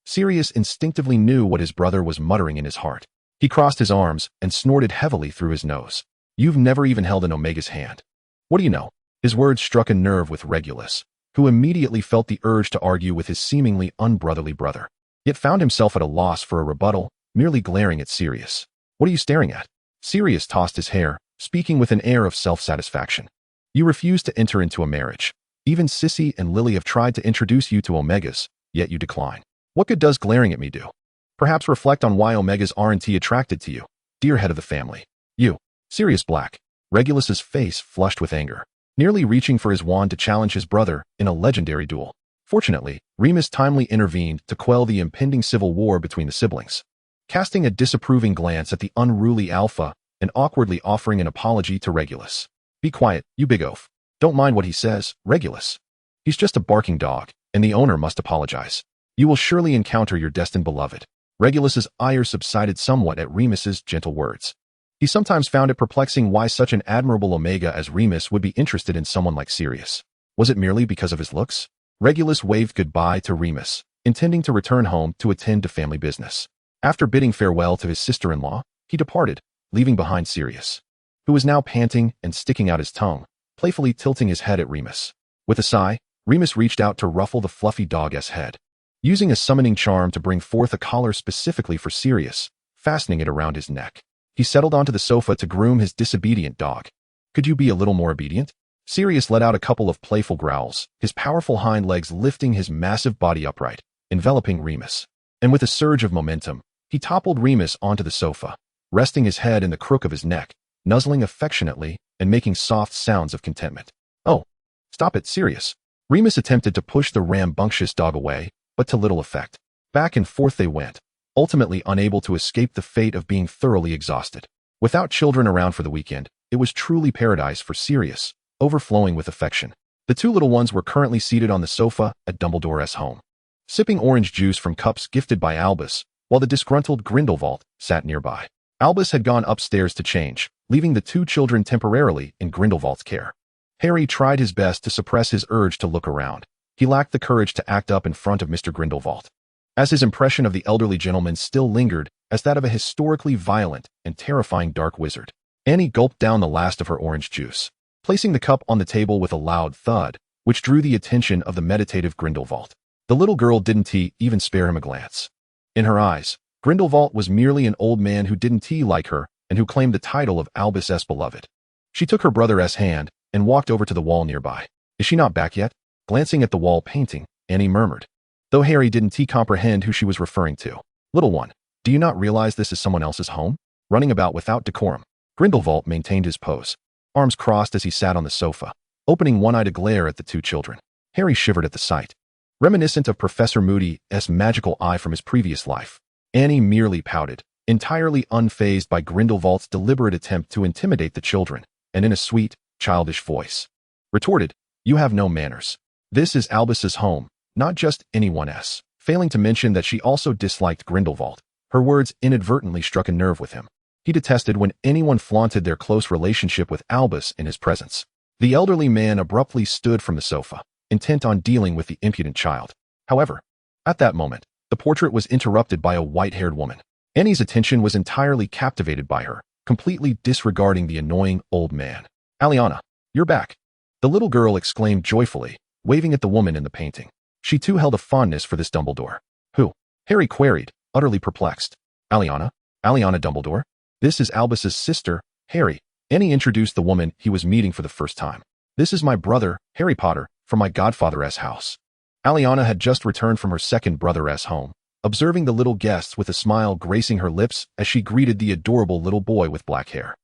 Sirius instinctively knew what his brother was muttering in his heart. He crossed his arms and snorted heavily through his nose. You've never even held an Omega's hand. What do you know? His words struck a nerve with Regulus, who immediately felt the urge to argue with his seemingly unbrotherly brother, yet found himself at a loss for a rebuttal, merely glaring at Sirius. What are you staring at? Sirius tossed his hair, speaking with an air of self-satisfaction. You refuse to enter into a marriage. Even Sissy and Lily have tried to introduce you to Omegas, yet you decline. What good does glaring at me do? Perhaps reflect on why Omegas aren't attracted to you, dear head of the family. You. Sirius Black. Regulus's face flushed with anger, nearly reaching for his wand to challenge his brother in a legendary duel. Fortunately, Remus timely intervened to quell the impending civil war between the siblings. Casting a disapproving glance at the unruly Alpha and awkwardly offering an apology to Regulus. Be quiet, you big oaf. Don't mind what he says, Regulus. He's just a barking dog, and the owner must apologize. You will surely encounter your destined beloved. Regulus's ire subsided somewhat at Remus's gentle words. He sometimes found it perplexing why such an admirable Omega as Remus would be interested in someone like Sirius. Was it merely because of his looks? Regulus waved goodbye to Remus, intending to return home to attend to family business. After bidding farewell to his sister-in-law, he departed, leaving behind Sirius, who was now panting and sticking out his tongue, playfully tilting his head at Remus. With a sigh, Remus reached out to ruffle the fluffy dog's head, using a summoning charm to bring forth a collar specifically for Sirius, fastening it around his neck. He settled onto the sofa to groom his disobedient dog. Could you be a little more obedient? Sirius let out a couple of playful growls, his powerful hind legs lifting his massive body upright, enveloping Remus. And with a surge of momentum, he toppled Remus onto the sofa, resting his head in the crook of his neck, nuzzling affectionately and making soft sounds of contentment. Oh, stop it, Sirius. Remus attempted to push the rambunctious dog away, but to little effect. Back and forth they went, ultimately unable to escape the fate of being thoroughly exhausted. Without children around for the weekend, it was truly paradise for Sirius, overflowing with affection. The two little ones were currently seated on the sofa at Dumbledore's home, sipping orange juice from cups gifted by Albus, while the disgruntled Grindelwald sat nearby. Albus had gone upstairs to change, leaving the two children temporarily in Grindelwald's care. Harry tried his best to suppress his urge to look around. He lacked the courage to act up in front of Mr. Grindelwald, as his impression of the elderly gentleman still lingered as that of a historically violent and terrifying dark wizard. Annie gulped down the last of her orange juice, placing the cup on the table with a loud thud, which drew the attention of the meditative Grindelwald. The little girl didn't even spare him a glance. In her eyes, Grindelwald was merely an old man who didn't like her and who claimed the title of Albus's beloved. She took her brother's hand and walked over to the wall nearby. Is she not back yet? Glancing at the wall painting, Annie murmured, though Harry didn't comprehend who she was referring to. Little one, do you not realize this is someone else's home? Running about without decorum. Grindelwald maintained his pose, arms crossed as he sat on the sofa, opening one eye to glare at the two children. Harry shivered at the sight. Reminiscent of Professor Moody's magical eye from his previous life, Annie merely pouted, entirely unfazed by Grindelwald's deliberate attempt to intimidate the children, and in a sweet, childish voice, retorted, "You have no manners. This is Albus's home, not just anyone's." Failing to mention that she also disliked Grindelwald, her words inadvertently struck a nerve with him. He detested when anyone flaunted their close relationship with Albus in his presence. The elderly man abruptly stood from the sofa, intent on dealing with the impudent child. However, at that moment, the portrait was interrupted by a white-haired woman. Annie's attention was entirely captivated by her, completely disregarding the annoying old man. "Aliana, you're back," the little girl exclaimed joyfully, waving at the woman in the painting. She too held a fondness for this Dumbledore. "Who?" Harry queried, utterly perplexed. Aliana Dumbledore? This is Albus's sister, Harry." Annie introduced the woman he was meeting for the first time. "This is my brother, Harry Potter, from my godfather's house." Aliana had just returned from her second brother's home, observing the little guests with a smile gracing her lips as she greeted the adorable little boy with black hair.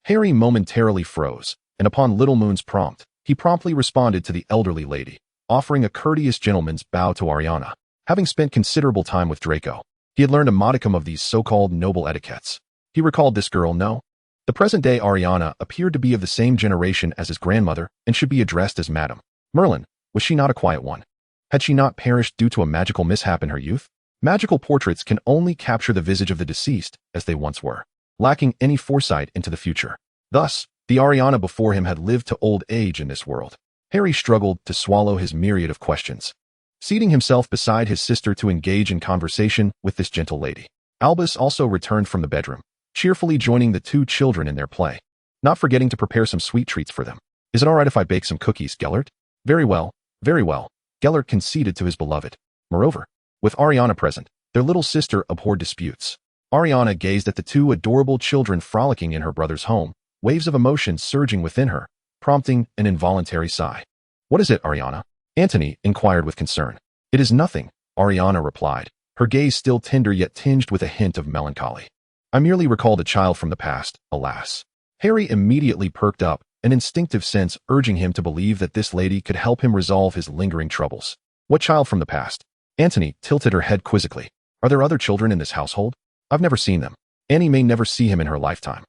Harry momentarily froze, and upon Little Moon's prompt, he promptly responded to the elderly lady, offering a courteous gentleman's bow to Ariana. Having spent considerable time with Draco, he had learned a modicum of these so-called noble etiquettes. He recalled this girl, no? The present-day Ariana appeared to be of the same generation as his grandmother and should be addressed as Madam. Merlin, was she not a quiet one? Had she not perished due to a magical mishap in her youth? Magical portraits can only capture the visage of the deceased as they once were, lacking any foresight into the future. Thus, the Ariana before him had lived to old age in this world. Harry struggled to swallow his myriad of questions. seating himself beside his sister to engage in conversation with this gentle lady. Albus also returned from the bedroom, cheerfully joining the two children in their play, not forgetting to prepare some sweet treats for them. Is it all right if I bake some cookies, Gellert? Very well, very well, Gellert conceded to his beloved. Moreover, with Ariana present, their little sister abhorred disputes. Ariana gazed at the two adorable children frolicking in her brother's home, waves of emotion surging within her, prompting an involuntary sigh. What is it, Ariana? Antony inquired with concern. It is nothing, Ariana replied, her gaze still tender yet tinged with a hint of melancholy. I merely recalled a child from the past, alas. Harry immediately perked up, an instinctive sense urging him to believe that this lady could help him resolve his lingering troubles. What child from the past? Antony tilted her head quizzically. Are there other children in this household? I've never seen them. Annie may never see him in her lifetime.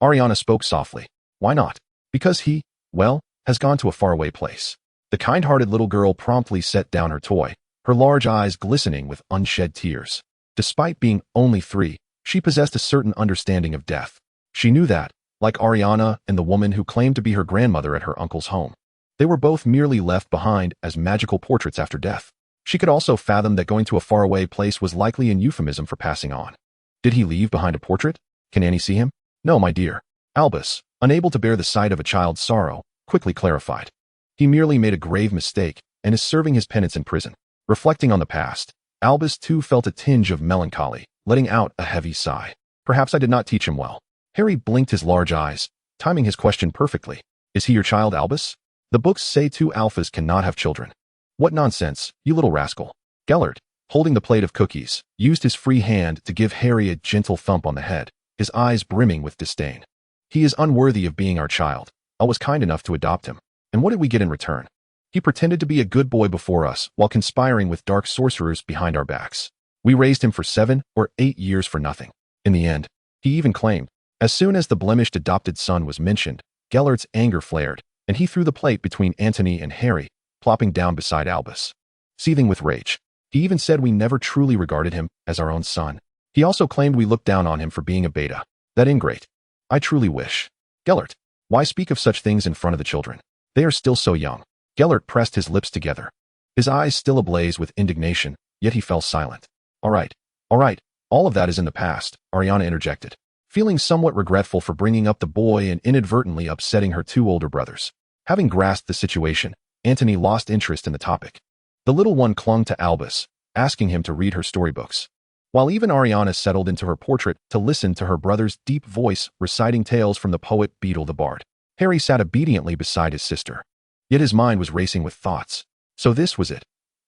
Ariana spoke softly. Why not? Because he, well, has gone to a faraway place. The kind-hearted little girl promptly set down her toy, her large eyes glistening with unshed tears. Despite being only 3, she possessed a certain understanding of death. She knew that, like Ariana and the woman who claimed to be her grandmother at her uncle's home, they were both merely left behind as magical portraits after death. She could also fathom that going to a faraway place was likely an euphemism for passing on. Did he leave behind a portrait? Can Annie see him? No, my dear. Albus, unable to bear the sight of a child's sorrow, quickly clarified. He merely made a grave mistake and is serving his penance in prison. Reflecting on the past, Albus too felt a tinge of melancholy, letting out a heavy sigh. Perhaps I did not teach him well. Harry blinked his large eyes, timing his question perfectly. Is he your child, Albus? The books say 2 alphas cannot have children. What nonsense, you little rascal. Gellert, holding the plate of cookies, used his free hand to give Harry a gentle thump on the head, his eyes brimming with disdain. He is unworthy of being our child. I was kind enough to adopt him. And what did we get in return? He pretended to be a good boy before us while conspiring with dark sorcerers behind our backs. We raised him for 7 or 8 years for nothing. In the end, he even claimed. As soon as the blemished adopted son was mentioned, Gellert's anger flared, and he threw the plate between Antony and Harry, plopping down beside Albus. Seething with rage, he even said we never truly regarded him as our own son. He also claimed we looked down on him for being a beta. That ingrate. I truly wish. Gellert, why speak of such things in front of the children? They are still so young. Gellert pressed his lips together, his eyes still ablaze with indignation, yet he fell silent. All right, all of that is in the past, Ariana interjected, feeling somewhat regretful for bringing up the boy and inadvertently upsetting her 2 older brothers. Having grasped the situation, Antony lost interest in the topic. The little one clung to Albus, asking him to read her storybooks, while even Ariana settled into her portrait to listen to her brother's deep voice reciting tales from the poet Beetle the Bard. Harry sat obediently beside his sister, yet his mind was racing with thoughts. So this was it.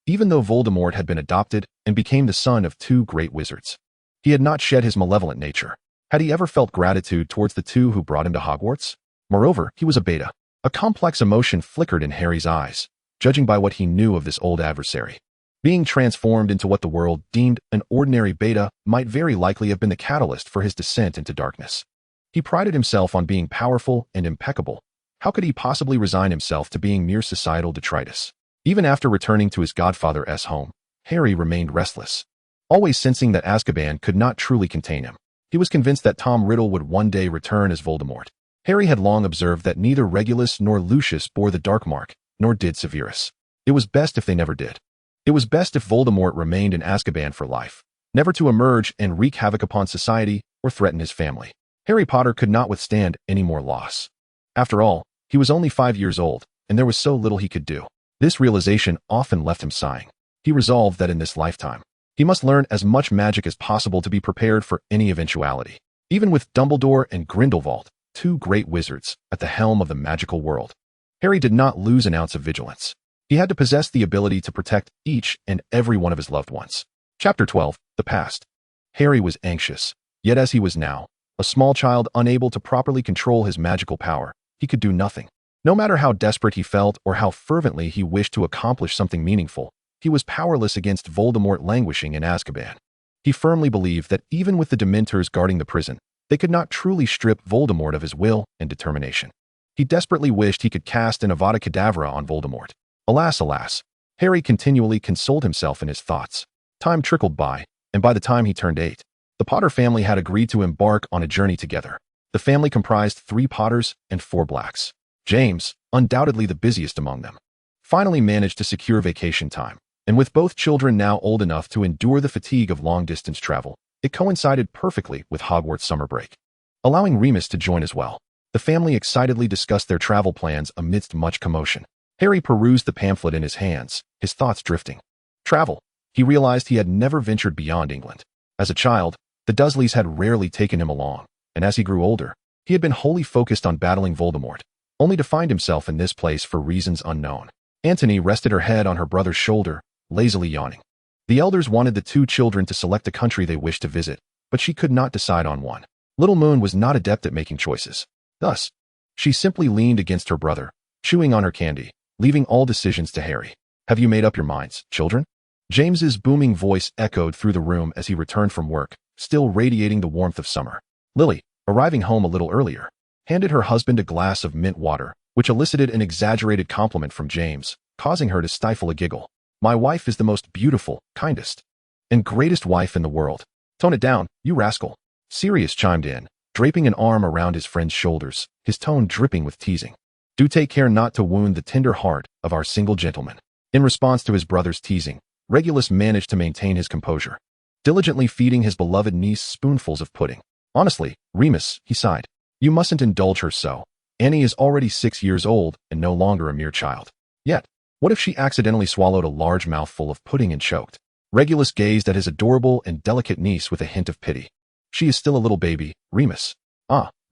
Even though Voldemort had been adopted and became the son of 2 great wizards, he had not shed his malevolent nature. Had he ever felt gratitude towards the 2 who brought him to Hogwarts? Moreover, he was a beta. A complex emotion flickered in Harry's eyes, judging by what he knew of this old adversary. Being transformed into what the world deemed an ordinary beta might very likely have been the catalyst for his descent into darkness. He prided himself on being powerful and impeccable. How could he possibly resign himself to being mere societal detritus? Even after returning to his godfather's home, Harry remained restless, always sensing that Azkaban could not truly contain him. He was convinced that Tom Riddle would one day return as Voldemort. Harry had long observed that neither Regulus nor Lucius bore the dark mark, nor did Severus. It was best if they never did. It was best if Voldemort remained in Azkaban for life, never to emerge and wreak havoc upon society or threaten his family. Harry Potter could not withstand any more loss. After all, he was only 5 years old, and there was so little he could do. This realization often left him sighing. He resolved that in this lifetime, he must learn as much magic as possible to be prepared for any eventuality. Even with Dumbledore and Grindelwald, 2 great wizards, at the helm of the magical world, Harry did not lose an ounce of vigilance. He had to possess the ability to protect each and every one of his loved ones. Chapter 12, The Past. Harry was anxious, yet as he was now, a small child unable to properly control his magical power, he could do nothing. No matter how desperate he felt or how fervently he wished to accomplish something meaningful, he was powerless against Voldemort languishing in Azkaban. He firmly believed that even with the Dementors guarding the prison, they could not truly strip Voldemort of his will and determination. He desperately wished he could cast an Avada Kedavra on Voldemort. Alas, alas, Harry continually consoled himself in his thoughts. Time trickled by, and by the time he turned 8, the Potter family had agreed to embark on a journey together. The family comprised 3 Potters and 4 Blacks. James, undoubtedly the busiest among them, finally managed to secure vacation time, And with both children now old enough to endure the fatigue of long-distance travel, it coincided perfectly with Hogwarts summer break, allowing Remus to join as well. The family excitedly discussed their travel plans amidst much commotion. Harry perused the pamphlet in his hands, his thoughts drifting. Travel. He realized he had never ventured beyond England. As a child, the Dursleys had rarely taken him along, and as he grew older, he had been wholly focused on battling Voldemort, only to find himself in this place for reasons unknown. Antony rested her head on her brother's shoulder, lazily yawning. The elders wanted the two children to select a country they wished to visit, but she could not decide on one. Little Moon was not adept at making choices. Thus, she simply leaned against her brother, chewing on her candy, leaving all decisions to Harry. Have you made up your minds, children? James's booming voice echoed through the room as he returned from work, still radiating the warmth of summer. Lily, arriving home a little earlier, handed her husband a glass of mint water, which elicited an exaggerated compliment from James, causing her to stifle a giggle. My wife is the most beautiful, kindest, and greatest wife in the world. Tone it down, you rascal. Sirius chimed in, draping an arm around his friend's shoulders, his tone dripping with teasing. Do take care not to wound the tender heart of our single gentleman. In response to his brother's teasing, Regulus managed to maintain his composure, diligently feeding his beloved niece spoonfuls of pudding. Honestly, Remus, he sighed, you mustn't indulge her so. Annie is already 6 years old and no longer a mere child. Yet, what if she accidentally swallowed a large mouthful of pudding and choked? Regulus gazed at his adorable and delicate niece with a hint of pity. She is still a little baby, Remus.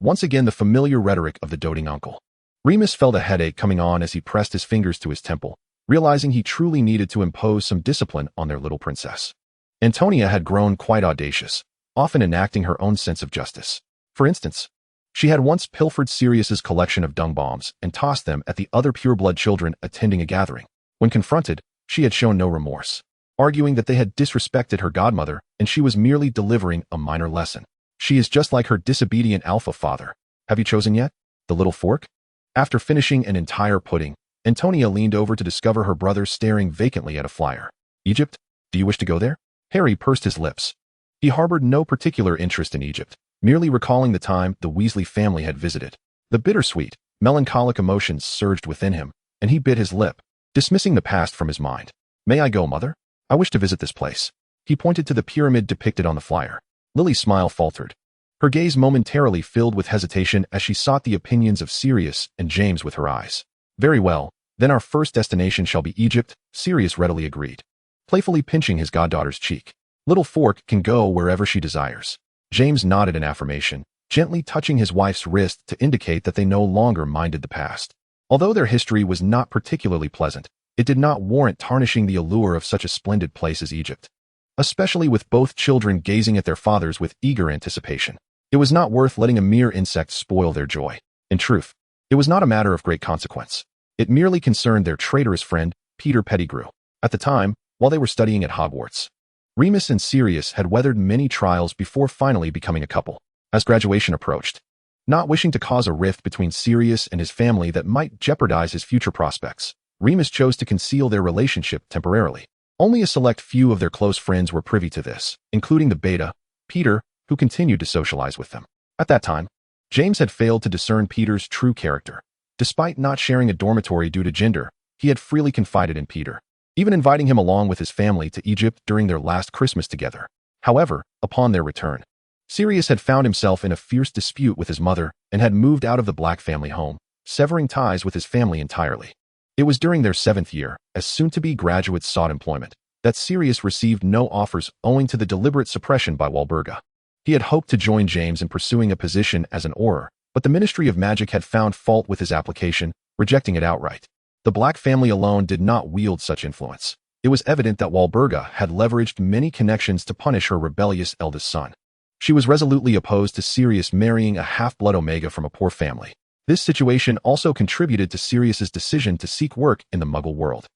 Once again the familiar rhetoric of the doting uncle. Remus felt a headache coming on as he pressed his fingers to his temple, realizing he truly needed to impose some discipline on their little princess. Antonia had grown quite audacious, often enacting her own sense of justice. For instance, she had once pilfered Sirius's collection of dung bombs and tossed them at the other pureblood children attending a gathering. When confronted, she had shown no remorse, arguing that they had disrespected her godmother and she was merely delivering a minor lesson. She is just like her disobedient alpha father. Have you chosen yet? The little fork? After finishing an entire pudding, Antonia leaned over to discover her brother staring vacantly at a flyer. Egypt? Do you wish to go there? Harry pursed his lips. He harbored no particular interest in Egypt, merely recalling the time the Weasley family had visited. The bittersweet, melancholic emotions surged within him, and he bit his lip, dismissing the past from his mind. May I go, mother? I wish to visit this place. He pointed to the pyramid depicted on the flyer. Lily's smile faltered. Her gaze momentarily filled with hesitation as she sought the opinions of Sirius and James with her eyes. Very well, then our first destination shall be Egypt, Sirius readily agreed, playfully pinching his goddaughter's cheek. Little Fork can go wherever she desires. James nodded in affirmation, gently touching his wife's wrist to indicate that they no longer minded the past. Although their history was not particularly pleasant, it did not warrant tarnishing the allure of such a splendid place as Egypt, especially with both children gazing at their fathers with eager anticipation. It was not worth letting a mere insect spoil their joy. In truth, it was not a matter of great consequence. It merely concerned their traitorous friend, Peter Pettigrew. At the time, while they were studying at Hogwarts, Remus and Sirius had weathered many trials before finally becoming a couple. As graduation approached, not wishing to cause a rift between Sirius and his family that might jeopardize his future prospects, Remus chose to conceal their relationship temporarily. Only a select few of their close friends were privy to this, including the beta, Peter, who continued to socialize with them. At that time, James had failed to discern Peter's true character. Despite not sharing a dormitory due to gender, he had freely confided in Peter, even inviting him along with his family to Egypt during their last Christmas together. However, upon their return, Sirius had found himself in a fierce dispute with his mother and had moved out of the Black family home, severing ties with his family entirely. It was during their 7th year, as soon-to-be graduates sought employment, that Sirius received no offers owing to the deliberate suppression by Walburga. He had hoped to join James in pursuing a position as an Auror, but the Ministry of Magic had found fault with his application, rejecting it outright. The Black family alone did not wield such influence. It was evident that Walburga had leveraged many connections to punish her rebellious eldest son. She was resolutely opposed to Sirius marrying a half-blood Omega from a poor family. This situation also contributed to Sirius's decision to seek work in the Muggle world.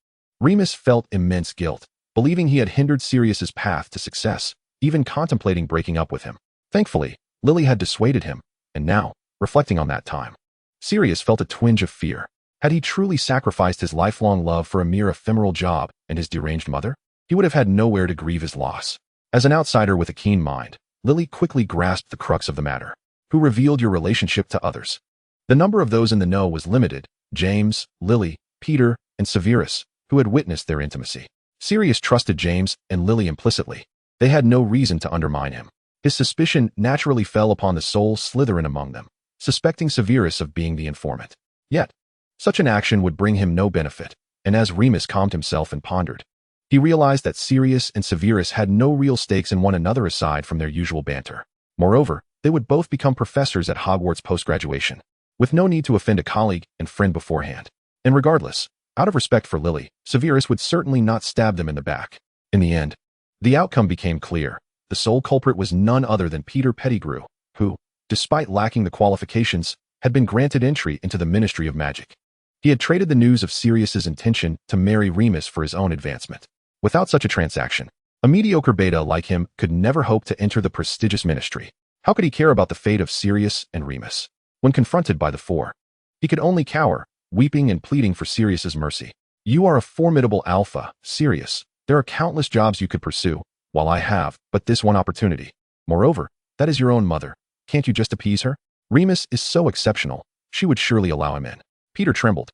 Remus felt immense guilt, believing he had hindered Sirius's path to success, even contemplating breaking up with him. Thankfully, Lily had dissuaded him, and now, reflecting on that time, Sirius felt a twinge of fear. Had he truly sacrificed his lifelong love for a mere ephemeral job and his deranged mother? He would have had nowhere to grieve his loss. As an outsider with a keen mind, Lily quickly grasped the crux of the matter. Who revealed your relationship to others? The number of those in the know was limited: James, Lily, Peter, and Severus, who had witnessed their intimacy. Sirius trusted James and Lily implicitly. They had no reason to undermine him. His suspicion naturally fell upon the sole Slytherin among them, suspecting Severus of being the informant. Yet, such an action would bring him no benefit, and as Remus calmed himself and pondered, he realized that Sirius and Severus had no real stakes in one another aside from their usual banter. Moreover, they would both become professors at Hogwarts post-graduation, with no need to offend a colleague and friend beforehand. And regardless, out of respect for Lily, Severus would certainly not stab them in the back. In the end, the outcome became clear. The sole culprit was none other than Peter Pettigrew, who, despite lacking the qualifications, had been granted entry into the Ministry of Magic. He had traded the news of Sirius's intention to marry Remus for his own advancement. Without such a transaction, a mediocre beta like him could never hope to enter the prestigious ministry. How could he care about the fate of Sirius and Remus? When confronted by the four, he could only cower, weeping and pleading for Sirius's mercy. You are a formidable alpha, Sirius. There are countless jobs you could pursue, while I have but this one opportunity. Moreover, that is your own mother. Can't you just appease her? Remus is so exceptional, she would surely allow him in. Peter trembled,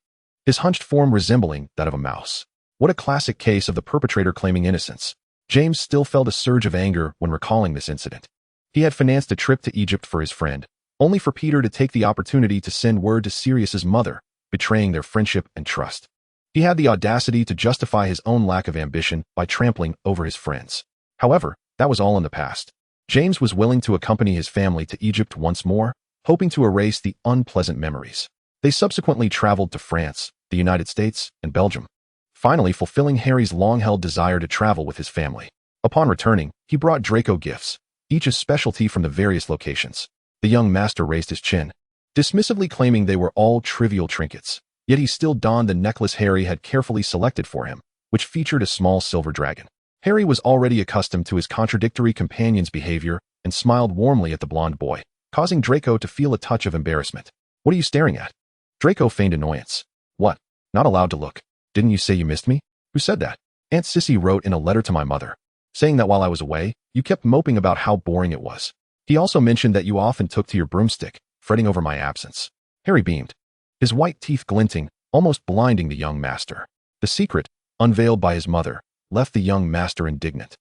his hunched form resembling that of a mouse. What a classic case of the perpetrator claiming innocence. James still felt a surge of anger when recalling this incident. He had financed a trip to Egypt for his friend, only for Peter to take the opportunity to send word to Sirius's mother, betraying their friendship and trust. He had the audacity to justify his own lack of ambition by trampling over his friends. However, that was all in the past. James was willing to accompany his family to Egypt once more, hoping to erase the unpleasant memories. They subsequently traveled to France, the United States, and Belgium, finally fulfilling Harry's long-held desire to travel with his family. Upon returning, he brought Draco gifts, each a specialty from the various locations. The young master raised his chin, dismissively claiming they were all trivial trinkets, yet he still donned the necklace Harry had carefully selected for him, which featured a small silver dragon. Harry was already accustomed to his contradictory companion's behavior and smiled warmly at the blonde boy, causing Draco to feel a touch of embarrassment. What are you staring at? Draco feigned annoyance. What? Not allowed to look. Didn't you say you missed me? Who said that? Aunt Sissy wrote in a letter to my mother, saying that while I was away, you kept moping about how boring it was. He also mentioned that you often took to your broomstick, fretting over my absence. Harry beamed, his white teeth glinting, almost blinding the young master. The secret, unveiled by his mother, left the young master indignant,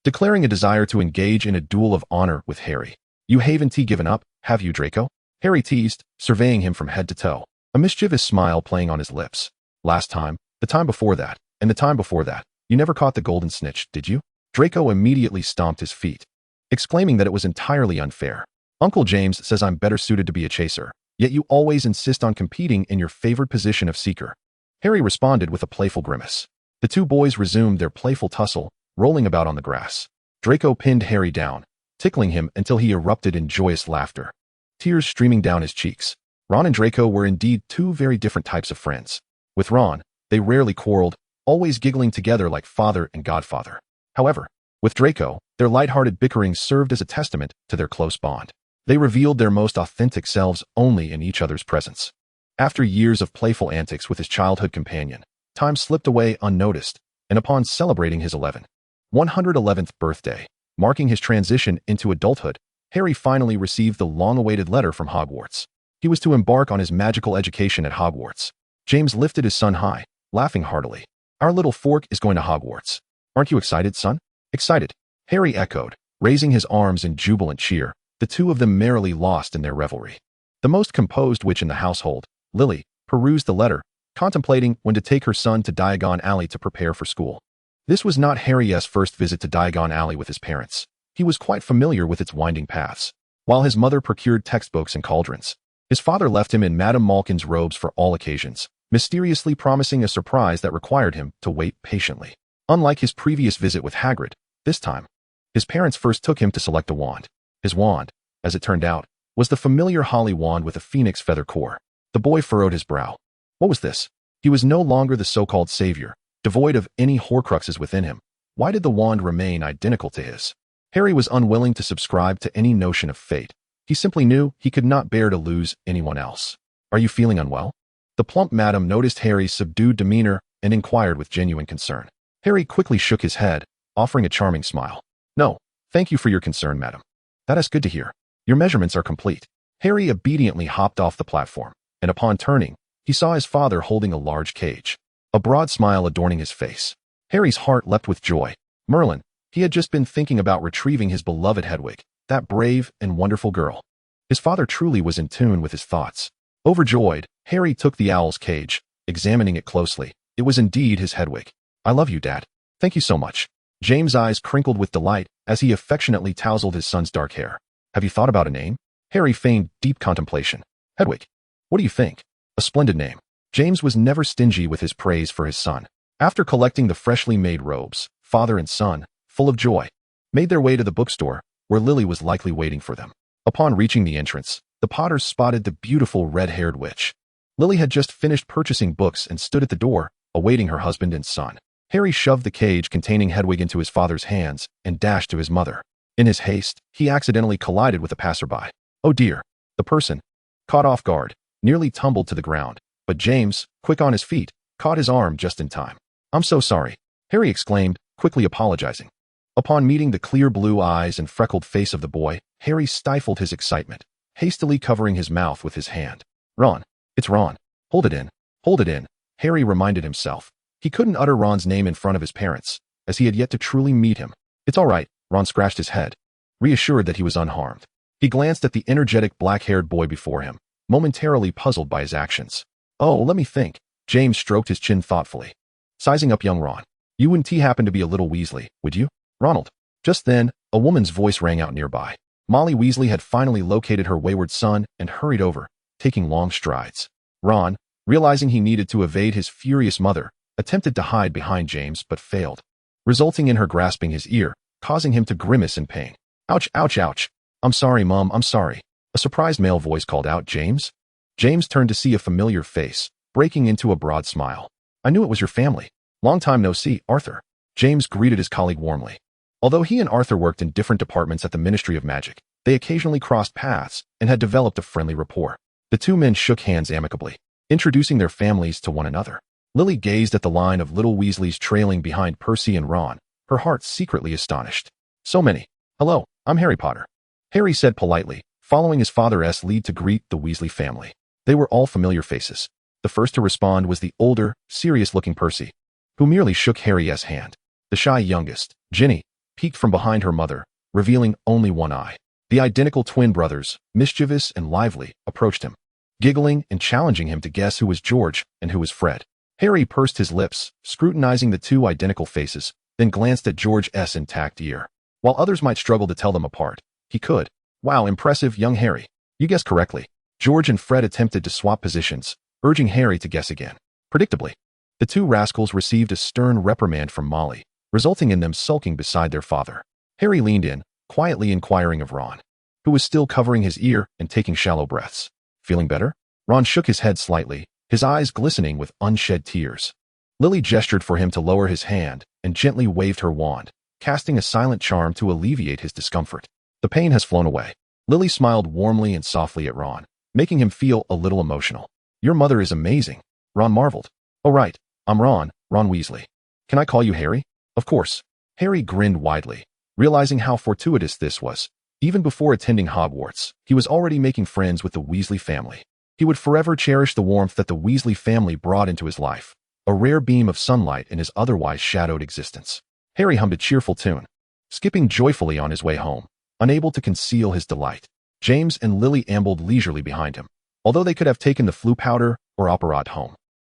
declaring a desire to engage in a duel of honor with Harry. You haven't given up, have you, Draco? Harry teased, surveying him from head to toe, a mischievous smile playing on his lips. Last time, the time before that, and the time before that, you never caught the golden snitch, did you? Draco immediately stomped his feet, exclaiming that it was entirely unfair. Uncle James says I'm better suited to be a chaser, yet you always insist on competing in your favored position of seeker. Harry responded with a playful grimace. The two boys resumed their playful tussle, rolling about on the grass. Draco pinned Harry down, tickling him until he erupted in joyous laughter, tears streaming down his cheeks. Ron and Draco were indeed two very different types of friends. With Ron, they rarely quarreled, always giggling together like father and godfather. However, with Draco, their lighthearted bickering served as a testament to their close bond. They revealed their most authentic selves only in each other's presence. After years of playful antics with his childhood companion, time slipped away unnoticed, and upon celebrating his 111th birthday, marking his transition into adulthood, Harry finally received the long-awaited letter from Hogwarts. He was to embark on his magical education at Hogwarts. James lifted his son high, laughing heartily. Our little fork is going to Hogwarts. Aren't you excited, son? Excited, Harry echoed, raising his arms in jubilant cheer, the two of them merrily lost in their revelry. The most composed witch in the household, Lily, perused the letter, contemplating when to take her son to Diagon Alley to prepare for school. This was not Harry's first visit to Diagon Alley with his parents. He was quite familiar with its winding paths. While his mother procured textbooks and cauldrons, his father left him in Madame Malkin's robes for all occasions, mysteriously promising a surprise that required him to wait patiently. Unlike his previous visit with Hagrid, this time, his parents first took him to select a wand. His wand, as it turned out, was the familiar holly wand with a phoenix feather core. The boy furrowed his brow. What was this? He was no longer the so-called savior, devoid of any horcruxes within him. Why did the wand remain identical to his? Harry was unwilling to subscribe to any notion of fate. He simply knew he could not bear to lose anyone else. Are you feeling unwell? The plump madam noticed Harry's subdued demeanor and inquired with genuine concern. Harry quickly shook his head, offering a charming smile. No, thank you for your concern, madam. That is good to hear. Your measurements are complete. Harry obediently hopped off the platform, and upon turning, he saw his father holding a large cage, a broad smile adorning his face. Harry's heart leapt with joy. Merlin, he had just been thinking about retrieving his beloved Hedwig, that brave and wonderful girl. His father truly was in tune with his thoughts. Overjoyed, Harry took the owl's cage, examining it closely. It was indeed his Hedwig. I love you, Dad. Thank you so much. James' eyes crinkled with delight as he affectionately tousled his son's dark hair. Have you thought about a name? Harry feigned deep contemplation. Hedwig. What do you think? A splendid name. James was never stingy with his praise for his son. After collecting the freshly made robes, father and son, full of joy, made their way to the bookstore, where Lily was likely waiting for them. Upon reaching the entrance, the Potters spotted the beautiful red-haired witch. Lily had just finished purchasing books and stood at the door, awaiting her husband and son. Harry shoved the cage containing Hedwig into his father's hands and dashed to his mother. In his haste, he accidentally collided with a passerby. Oh dear! The person, caught off guard, nearly tumbled to the ground, but James, quick on his feet, caught his arm just in time. I'm so sorry, Harry exclaimed, quickly apologizing. Upon meeting the clear blue eyes and freckled face of the boy, Harry stifled his excitement, hastily covering his mouth with his hand. Ron. It's Ron. Hold it in. Hold it in, Harry reminded himself. He couldn't utter Ron's name in front of his parents, as he had yet to truly meet him. It's all right, Ron scratched his head, reassured that he was unharmed. He glanced at the energetic black-haired boy before him, momentarily puzzled by his actions. Oh, let me think. James stroked his chin thoughtfully, sizing up young Ron. You wouldn't happen to be a little Weasley, would you? Ronald. Just then, a woman's voice rang out nearby. Molly Weasley had finally located her wayward son and hurried over, taking long strides. Ron, realizing he needed to evade his furious mother, attempted to hide behind James but failed, resulting in her grasping his ear, causing him to grimace in pain. Ouch, ouch, ouch. I'm sorry, Mom, I'm sorry. A surprised male voice called out, James? James turned to see a familiar face, breaking into a broad smile. I knew it was your family. Long time no see, Arthur. James greeted his colleague warmly. Although he and Arthur worked in different departments at the Ministry of Magic, they occasionally crossed paths and had developed a friendly rapport. The two men shook hands amicably, introducing their families to one another. Lily gazed at the line of little Weasleys trailing behind Percy and Ron, her heart secretly astonished. So many. Hello, I'm Harry Potter. Harry said politely, following his father's lead to greet the Weasley family. They were all familiar faces. The first to respond was the older, serious-looking Percy, who merely shook Harry's hand. The shy youngest, Ginny, peeked from behind her mother, revealing only one eye. The identical twin brothers, mischievous and lively, approached him, giggling and challenging him to guess who was George and who was Fred. Harry pursed his lips, scrutinizing the two identical faces, then glanced at George's intact ear. While others might struggle to tell them apart, he could. Wow, impressive, young Harry. You guessed correctly. George and Fred attempted to swap positions, urging Harry to guess again. Predictably, the two rascals received a stern reprimand from Molly, resulting in them sulking beside their father. Harry leaned in, quietly inquiring of Ron, who was still covering his ear and taking shallow breaths. Feeling better? Ron shook his head slightly, his eyes glistening with unshed tears. Lily gestured for him to lower his hand and gently waved her wand, casting a silent charm to alleviate his discomfort. The pain has flown away. Lily smiled warmly and softly at Ron, making him feel a little emotional. Your mother is amazing, Ron marveled. Oh right, I'm Ron Weasley. Can I call you Harry? Of course. Harry grinned widely, realizing how fortuitous this was. Even before attending Hogwarts, he was already making friends with the Weasley family. He would forever cherish the warmth that the Weasley family brought into his life, a rare beam of sunlight in his otherwise shadowed existence. Harry hummed a cheerful tune, skipping joyfully on his way home, unable to conceal his delight. James and Lily ambled leisurely behind him, although they could have taken the Floo powder or opera home.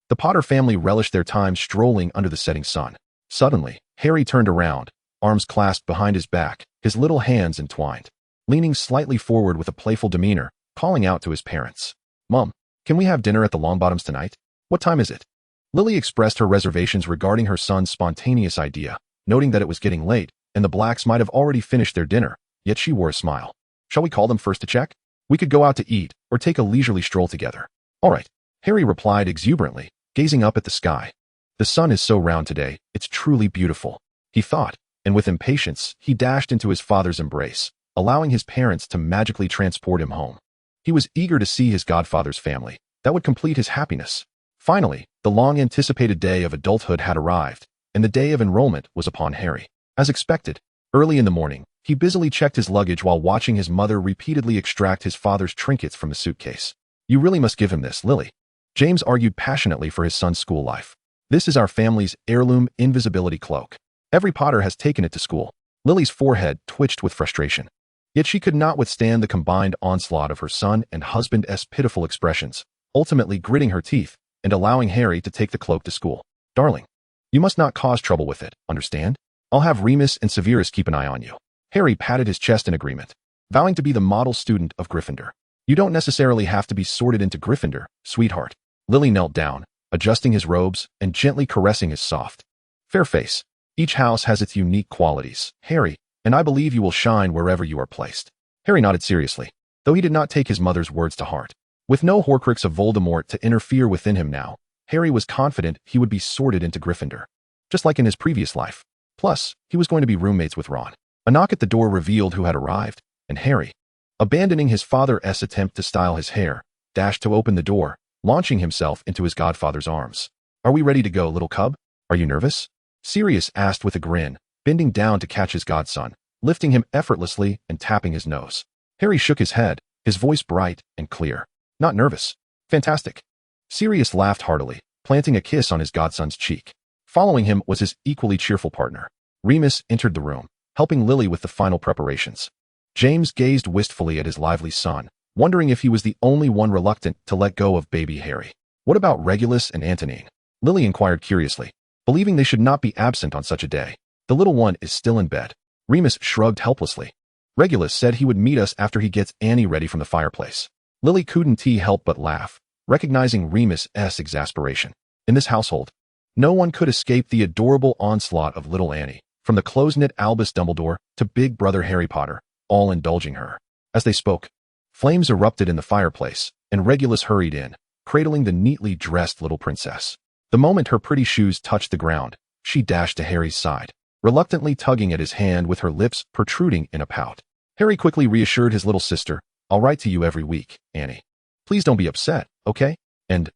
The Potter family relished their time strolling under the setting sun. Suddenly, Harry turned around, arms clasped behind his back, his little hands entwined, leaning slightly forward with a playful demeanor, calling out to his parents. Mom, can we have dinner at the Longbottoms tonight? What time is it? Lily expressed her reservations regarding her son's spontaneous idea, noting that it was getting late, and the Blacks might have already finished their dinner, yet she wore a smile. Shall we call them first to check? We could go out to eat, or take a leisurely stroll together. All right, Harry replied exuberantly, gazing up at the sky. The sun is so round today, it's truly beautiful, he thought, and with impatience, he dashed into his father's embrace, allowing his parents to magically transport him home. He was eager to see his godfather's family. That would complete his happiness. Finally, the long-anticipated day of adulthood had arrived, and the day of enrollment was upon Harry. As expected, early in the morning, he busily checked his luggage while watching his mother repeatedly extract his father's trinkets from the suitcase. You really must give him this, Lily. James argued passionately for his son's school life. This is our family's heirloom invisibility cloak. Every Potter has taken it to school. Lily's forehead twitched with frustration. Yet she could not withstand the combined onslaught of her son and husband's pitiful expressions, ultimately gritting her teeth and allowing Harry to take the cloak to school. Darling, you must not cause trouble with it, understand? I'll have Remus and Severus keep an eye on you. Harry patted his chest in agreement, vowing to be the model student of Gryffindor. You don't necessarily have to be sorted into Gryffindor, sweetheart. Lily knelt down, adjusting his robes and gently caressing his soft, fair face. Each house has its unique qualities, Harry, and I believe you will shine wherever you are placed. Harry nodded seriously, though he did not take his mother's words to heart. With no Horcrux of Voldemort to interfere within him now, Harry was confident he would be sorted into Gryffindor, just like in his previous life. Plus, he was going to be roommates with Ron. A knock at the door revealed who had arrived, and Harry, abandoning his father's attempt to style his hair, dashed to open the door, launching himself into his godfather's arms. Are we ready to go, little cub? Are you nervous? Sirius asked with a grin, bending down to catch his godson, lifting him effortlessly and tapping his nose. Harry shook his head, his voice bright and clear. Not nervous. Fantastic. Sirius laughed heartily, planting a kiss on his godson's cheek. Following him was his equally cheerful partner. Remus entered the room, helping Lily with the final preparations. James gazed wistfully at his lively son, wondering if he was the only one reluctant to let go of baby Harry. What about Regulus and Antonine? Lily inquired curiously, believing they should not be absent on such a day. The little one is still in bed. Remus shrugged helplessly. Regulus said he would meet us after he gets Annie ready from the fireplace. Lily couldn't help but laugh, recognizing Remus's exasperation. In this household, no one could escape the adorable onslaught of little Annie, from the close-knit Albus Dumbledore to big brother Harry Potter, all indulging her. As they spoke, flames erupted in the fireplace, and Regulus hurried in, cradling the neatly dressed little princess. The moment her pretty shoes touched the ground, she dashed to Harry's side, reluctantly tugging at his hand with her lips protruding in a pout. Harry quickly reassured his little sister, I'll write to you every week, Annie. Please don't be upset, okay? And,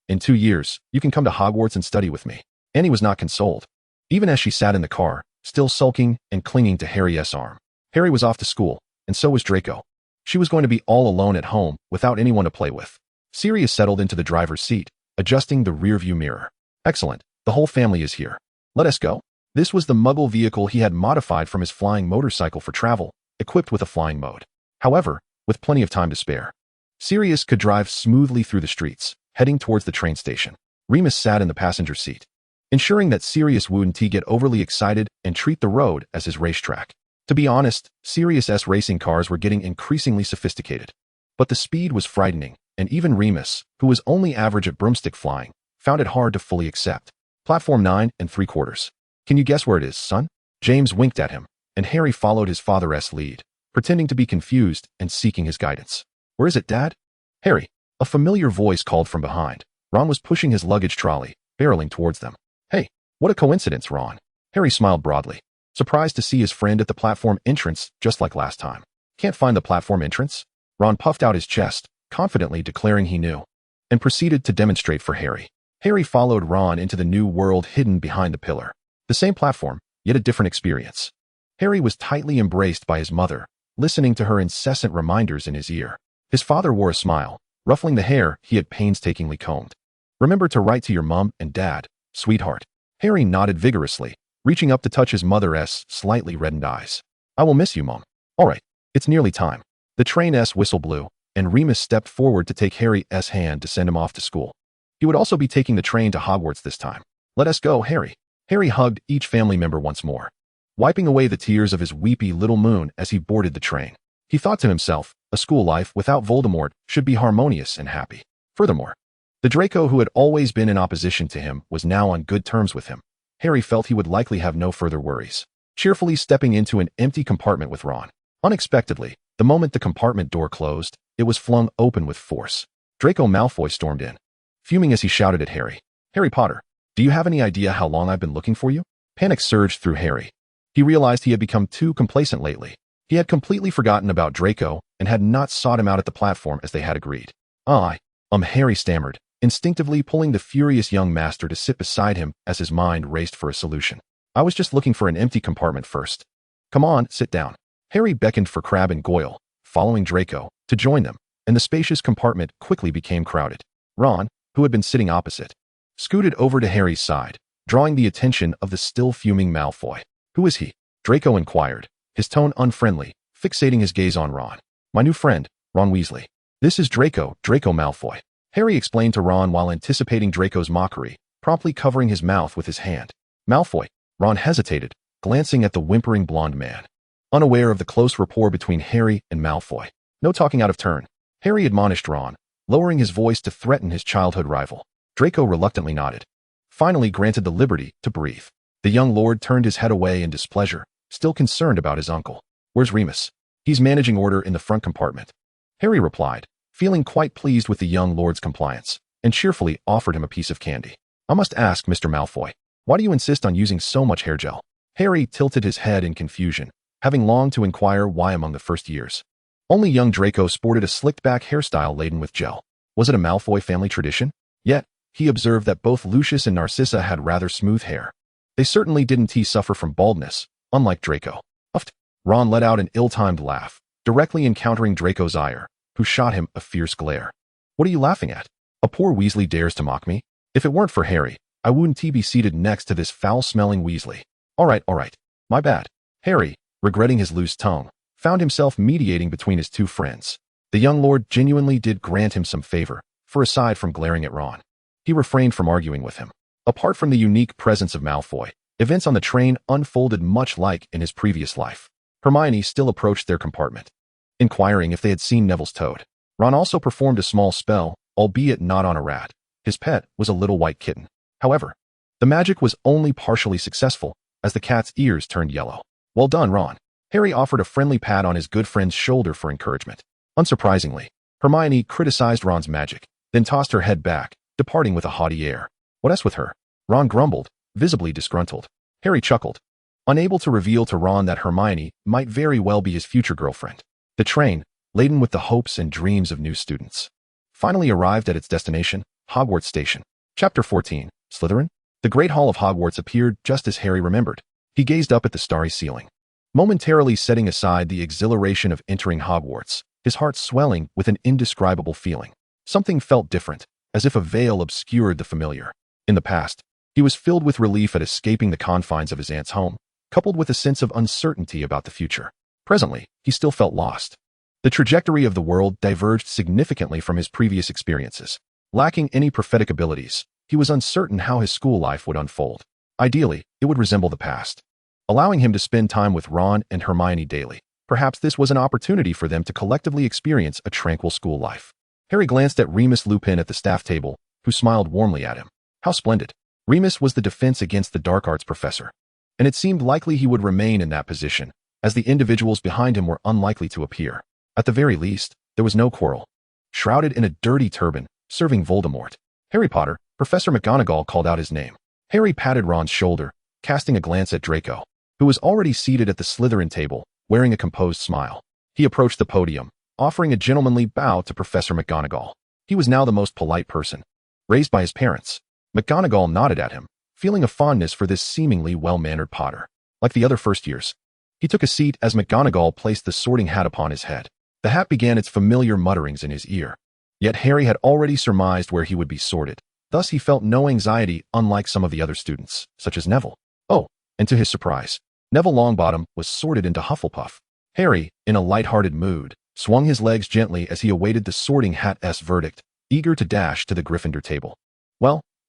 in 2 years, you can come to Hogwarts and study with me. Annie was not consoled, even as she sat in the car, still sulking and clinging to Harry's arm. Harry was off to school, and so was Draco. She was going to be all alone at home without anyone to play with. Sirius settled into the driver's seat, adjusting the rearview mirror. Excellent, the whole family is here. Let us go. This was the Muggle vehicle he had modified from his flying motorcycle for travel, equipped with a flying mode. However, with plenty of time to spare, Sirius could drive smoothly through the streets, heading towards the train station. Remus sat in the passenger seat, ensuring that Sirius wouldn't get overly excited and treat the road as his racetrack. To be honest, Sirius's racing cars were getting increasingly sophisticated, but the speed was frightening, and even Remus, who was only average at broomstick flying, found it hard to fully accept. Platform 9 3/4. Can you guess where it is, son? James winked at him, and Harry followed his father's lead, pretending to be confused and seeking his guidance. Where is it, Dad? Harry, a familiar voice called from behind. Ron was pushing his luggage trolley, barreling towards them. Hey, what a coincidence, Ron. Harry smiled broadly, surprised to see his friend at the platform entrance just like last time. Can't find the platform entrance? Ron puffed out his chest, confidently declaring he knew, and proceeded to demonstrate for Harry. Harry followed Ron into the new world hidden behind the pillar. The same platform, yet a different experience. Harry was tightly embraced by his mother, listening to her incessant reminders in his ear. His father wore a smile, ruffling the hair he had painstakingly combed. Remember to write to your mom and dad, sweetheart. Harry nodded vigorously, reaching up to touch his mother's slightly reddened eyes. I will miss you, Mom. All right, it's nearly time. The train's whistle blew, and Remus stepped forward to take Harry's hand to send him off to school. He would also be taking the train to Hogwarts this time. Let us go, Harry. Harry hugged each family member once more, wiping away the tears of his weepy little moon as he boarded the train. He thought to himself, a school life without Voldemort should be harmonious and happy. Furthermore, the Draco who had always been in opposition to him was now on good terms with him. Harry felt he would likely have no further worries, cheerfully stepping into an empty compartment with Ron. Unexpectedly, the moment the compartment door closed, it was flung open with force. Draco Malfoy stormed in, fuming as he shouted at Harry. Harry Potter, do you have any idea how long I've been looking for you? Panic surged through Harry. He realized he had become too complacent lately. He had completely forgotten about Draco and had not sought him out at the platform as they had agreed. Harry stammered, instinctively pulling the furious young master to sit beside him as his mind raced for a solution. I was just looking for an empty compartment first. Come on, sit down. Harry beckoned for Crabbe and Goyle, following Draco, to join them, and the spacious compartment quickly became crowded. Ron, who had been sitting opposite, scooted over to Harry's side, drawing the attention of the still fuming Malfoy. "Who is he?" Draco inquired, his tone unfriendly, fixating his gaze on Ron. "My new friend, Ron Weasley. This is Draco Malfoy," Harry explained to Ron while anticipating Draco's mockery, promptly covering his mouth with his hand. "Malfoy." Ron hesitated, glancing at the whimpering blonde man, unaware of the close rapport between Harry and Malfoy. "No talking out of turn," Harry admonished Ron, lowering his voice to threaten his childhood rival. Draco reluctantly nodded, finally granted the liberty to breathe. The young lord turned his head away in displeasure, still concerned about his uncle. "Where's Remus?" "He's managing order in the front compartment," Harry replied, feeling quite pleased with the young lord's compliance, and cheerfully offered him a piece of candy. "I must ask, Mr. Malfoy, why do you insist on using so much hair gel?" Harry tilted his head in confusion, having longed to inquire why among the first years. Only young Draco sported a slicked-back hairstyle laden with gel. Was it a Malfoy family tradition? Yet, he observed that both Lucius and Narcissa had rather smooth hair. They certainly didn't suffer from baldness, unlike Draco. "Uffed." Ron let out an ill-timed laugh, directly encountering Draco's ire, who shot him a fierce glare. "What are you laughing at? A poor Weasley dares to mock me? If it weren't for Harry, I wouldn't be seated next to this foul-smelling Weasley." All right. My bad." Harry, regretting his loose tongue, found himself mediating between his two friends. The young lord genuinely did grant him some favor, for aside from glaring at Ron, he refrained from arguing with him. Apart from the unique presence of Malfoy, events on the train unfolded much like in his previous life. Hermione still approached their compartment, inquiring if they had seen Neville's toad. Ron also performed a small spell, albeit not on a rat. His pet was a little white kitten. However, the magic was only partially successful, as the cat's ears turned yellow. "Well done, Ron." Harry offered a friendly pat on his good friend's shoulder for encouragement. Unsurprisingly, Hermione criticized Ron's magic, then tossed her head back, departing with a haughty air. "What's with her?" Ron grumbled, visibly disgruntled. Harry chuckled, unable to reveal to Ron that Hermione might very well be his future girlfriend. The train, laden with the hopes and dreams of new students, finally arrived at its destination, Hogwarts Station. Chapter 14, Slytherin? The Great Hall of Hogwarts appeared just as Harry remembered. He gazed up at the starry ceiling, momentarily setting aside the exhilaration of entering Hogwarts, his heart swelling with an indescribable feeling. Something felt different, as if a veil obscured the familiar. In the past, he was filled with relief at escaping the confines of his aunt's home, coupled with a sense of uncertainty about the future. Presently, he still felt lost. The trajectory of the world diverged significantly from his previous experiences. Lacking any prophetic abilities, he was uncertain how his school life would unfold. Ideally, it would resemble the past, allowing him to spend time with Ron and Hermione daily. Perhaps this was an opportunity for them to collectively experience a tranquil school life. Harry glanced at Remus Lupin at the staff table, who smiled warmly at him. How splendid. Remus was the defense against the dark arts professor, and it seemed likely he would remain in that position, as the individuals behind him were unlikely to appear. At the very least, there was no quarrel. Shrouded in a dirty turban, serving Voldemort, "Harry Potter," Professor McGonagall called out his name. Harry patted Ron's shoulder, casting a glance at Draco, who was already seated at the Slytherin table, wearing a composed smile. He approached the podium, offering a gentlemanly bow to Professor McGonagall. He was now the most polite person, raised by his parents. McGonagall nodded at him, feeling a fondness for this seemingly well-mannered Potter. Like the other first years, he took a seat as McGonagall placed the sorting hat upon his head. The hat began its familiar mutterings in his ear. Yet Harry had already surmised where he would be sorted. Thus he felt no anxiety, unlike some of the other students, such as Neville. Oh, and to his surprise, Neville Longbottom was sorted into Hufflepuff. Harry, in a light-hearted mood, swung his legs gently as he awaited the sorting hat's verdict, eager to dash to the Gryffindor table.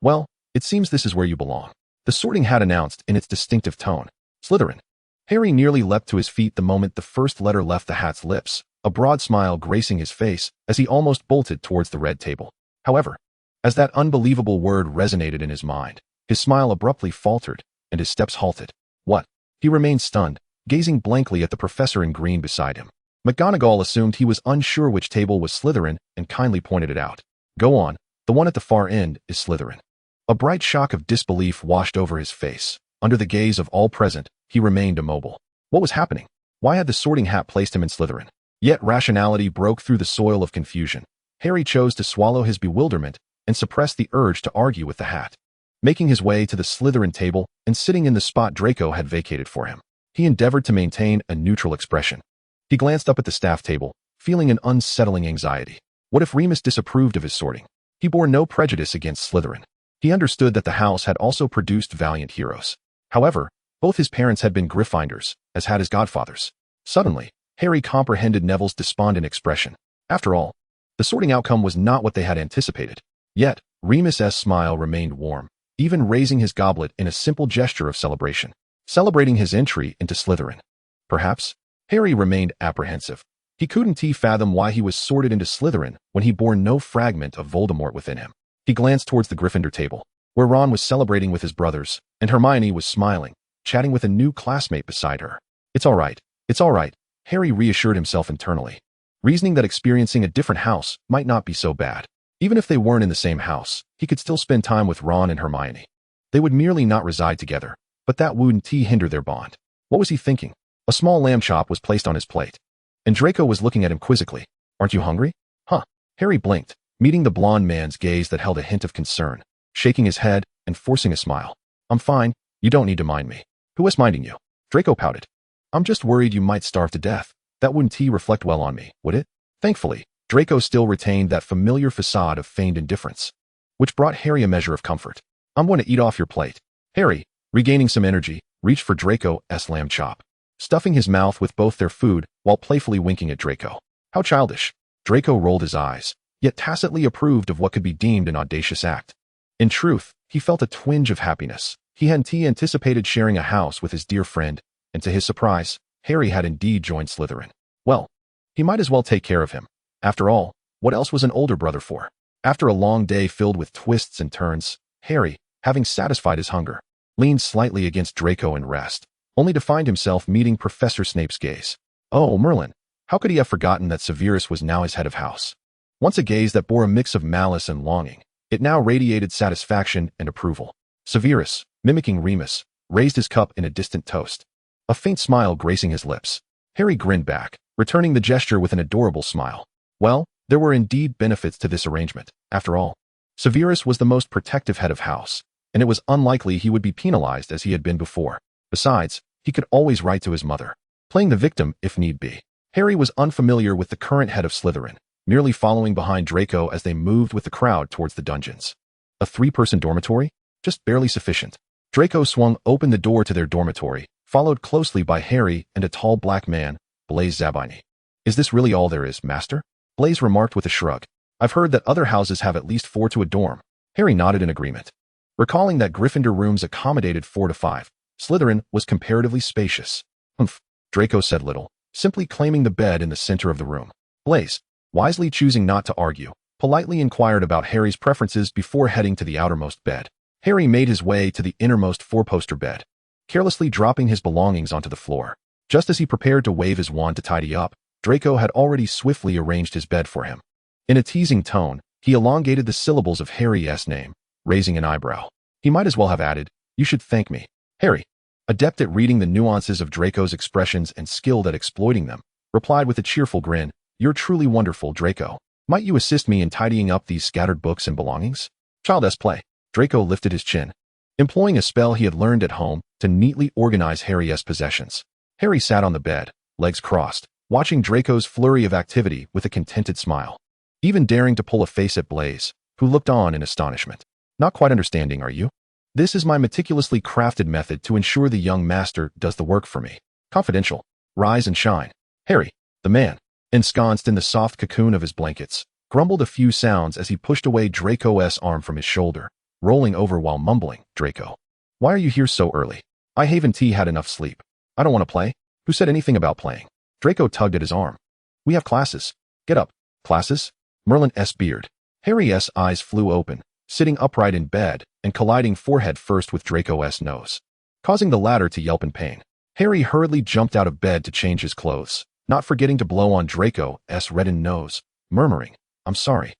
Well, it seems this is where you belong," the sorting hat announced in its distinctive tone. "Slytherin." Harry nearly leapt to his feet the moment the first letter left the hat's lips, a broad smile gracing his face as he almost bolted towards the red table. However, as that unbelievable word resonated in his mind, his smile abruptly faltered, and his steps halted. What? He remained stunned, gazing blankly at the professor in green beside him. McGonagall assumed he was unsure which table was Slytherin and kindly pointed it out. "Go on, the one at the far end is Slytherin." A bright shock of disbelief washed over his face. Under the gaze of all present, he remained immobile. What was happening? Why had the sorting hat placed him in Slytherin? Yet rationality broke through the soil of confusion. Harry chose to swallow his bewilderment and suppress the urge to argue with the hat. Making his way to the Slytherin table and sitting in the spot Draco had vacated for him, he endeavored to maintain a neutral expression. He glanced up at the staff table, feeling an unsettling anxiety. What if Remus disapproved of his sorting? He bore no prejudice against Slytherin. He understood that the house had also produced valiant heroes. However, both his parents had been Gryffindors, as had his godfathers. Suddenly, Harry comprehended Neville's despondent expression. After all, the sorting outcome was not what they had anticipated. Yet, Remus's smile remained warm, even raising his goblet in a simple gesture of celebration, celebrating his entry into Slytherin. Perhaps, Harry remained apprehensive. He couldn't fathom why he was sorted into Slytherin when he bore no fragment of Voldemort within him. He glanced towards the Gryffindor table, where Ron was celebrating with his brothers, and Hermione was smiling, chatting with a new classmate beside her. It's all right, Harry reassured himself internally, reasoning that experiencing a different house might not be so bad. Even if they weren't in the same house, he could still spend time with Ron and Hermione. They would merely not reside together, but that wouldn't hinder their bond. What was he thinking? A small lamb chop was placed on his plate, and Draco was looking at him quizzically. Aren't you hungry? Huh. Harry blinked, meeting the blond man's gaze that held a hint of concern, shaking his head and forcing a smile. I'm fine, you don't need to mind me. Who was minding you? Draco pouted. I'm just worried you might starve to death. That wouldn't reflect well on me, would it? Thankfully, Draco still retained that familiar facade of feigned indifference, which brought Harry a measure of comfort. I'm going to eat off your plate. Harry, regaining some energy, reached for Draco's lamb chop, stuffing his mouth with both their food while playfully winking at Draco. How childish. Draco rolled his eyes, yet tacitly approved of what could be deemed an audacious act. In truth, he felt a twinge of happiness. He hadn't anticipated sharing a house with his dear friend, and to his surprise, Harry had indeed joined Slytherin. Well, he might as well take care of him. After all, what else was an older brother for? After a long day filled with twists and turns, Harry, having satisfied his hunger, leaned slightly against Draco and rest, only to find himself meeting Professor Snape's gaze. Oh, Merlin! How could he have forgotten that Severus was now his head of house? Once a gaze that bore a mix of malice and longing, it now radiated satisfaction and approval. Severus, mimicking Remus, raised his cup in a distant toast, a faint smile gracing his lips. Harry grinned back, returning the gesture with an adorable smile. Well, there were indeed benefits to this arrangement. After all, Severus was the most protective head of house, and it was unlikely he would be penalized as he had been before. Besides, he could always write to his mother, playing the victim if need be. Harry was unfamiliar with the current head of Slytherin, merely following behind Draco as they moved with the crowd towards the dungeons. A 3-person dormitory? Just barely sufficient. Draco swung open the door to their dormitory, followed closely by Harry and a tall black man, Blaise Zabini. Is this really all there is, master? Blaise remarked with a shrug. I've heard that other houses have at least 4 to a dorm. Harry nodded in agreement. Recalling that Gryffindor rooms accommodated 4 to 5, Slytherin was comparatively spacious. Humph. Draco said little, simply claiming the bed in the center of the room. Blaise, wisely choosing not to argue, politely inquired about Harry's preferences before heading to the outermost bed. Harry made his way to the innermost 4-poster bed, carelessly dropping his belongings onto the floor. Just as he prepared to wave his wand to tidy up, Draco had already swiftly arranged his bed for him. In a teasing tone, he elongated the syllables of Harry's name, raising an eyebrow. He might as well have added, "You should thank me." Harry, adept at reading the nuances of Draco's expressions and skilled at exploiting them, replied with a cheerful grin, "You're truly wonderful, Draco. Might you assist me in tidying up these scattered books and belongings?" Child's play. Draco lifted his chin, employing a spell he had learned at home to neatly organize Harry's possessions. Harry sat on the bed, legs crossed, watching Draco's flurry of activity with a contented smile, even daring to pull a face at Blaise, who looked on in astonishment. Not quite understanding, are you? This is my meticulously crafted method to ensure the young master does the work for me. Confidential. Rise and shine. Harry, the man, ensconced in the soft cocoon of his blankets, grumbled a few sounds as he pushed away Draco's arm from his shoulder, rolling over while mumbling, "Draco, why are you here so early? I haven't had enough sleep. I don't want to play." Who said anything about playing? Draco tugged at his arm. "We have classes. Get up." Classes? Merlin's beard. Harry's eyes flew open, sitting upright in bed and colliding forehead first with Draco's nose, causing the latter to yelp in pain. Harry hurriedly jumped out of bed to change his clothes, not forgetting to blow on Draco's reddened nose, murmuring, I'm sorry,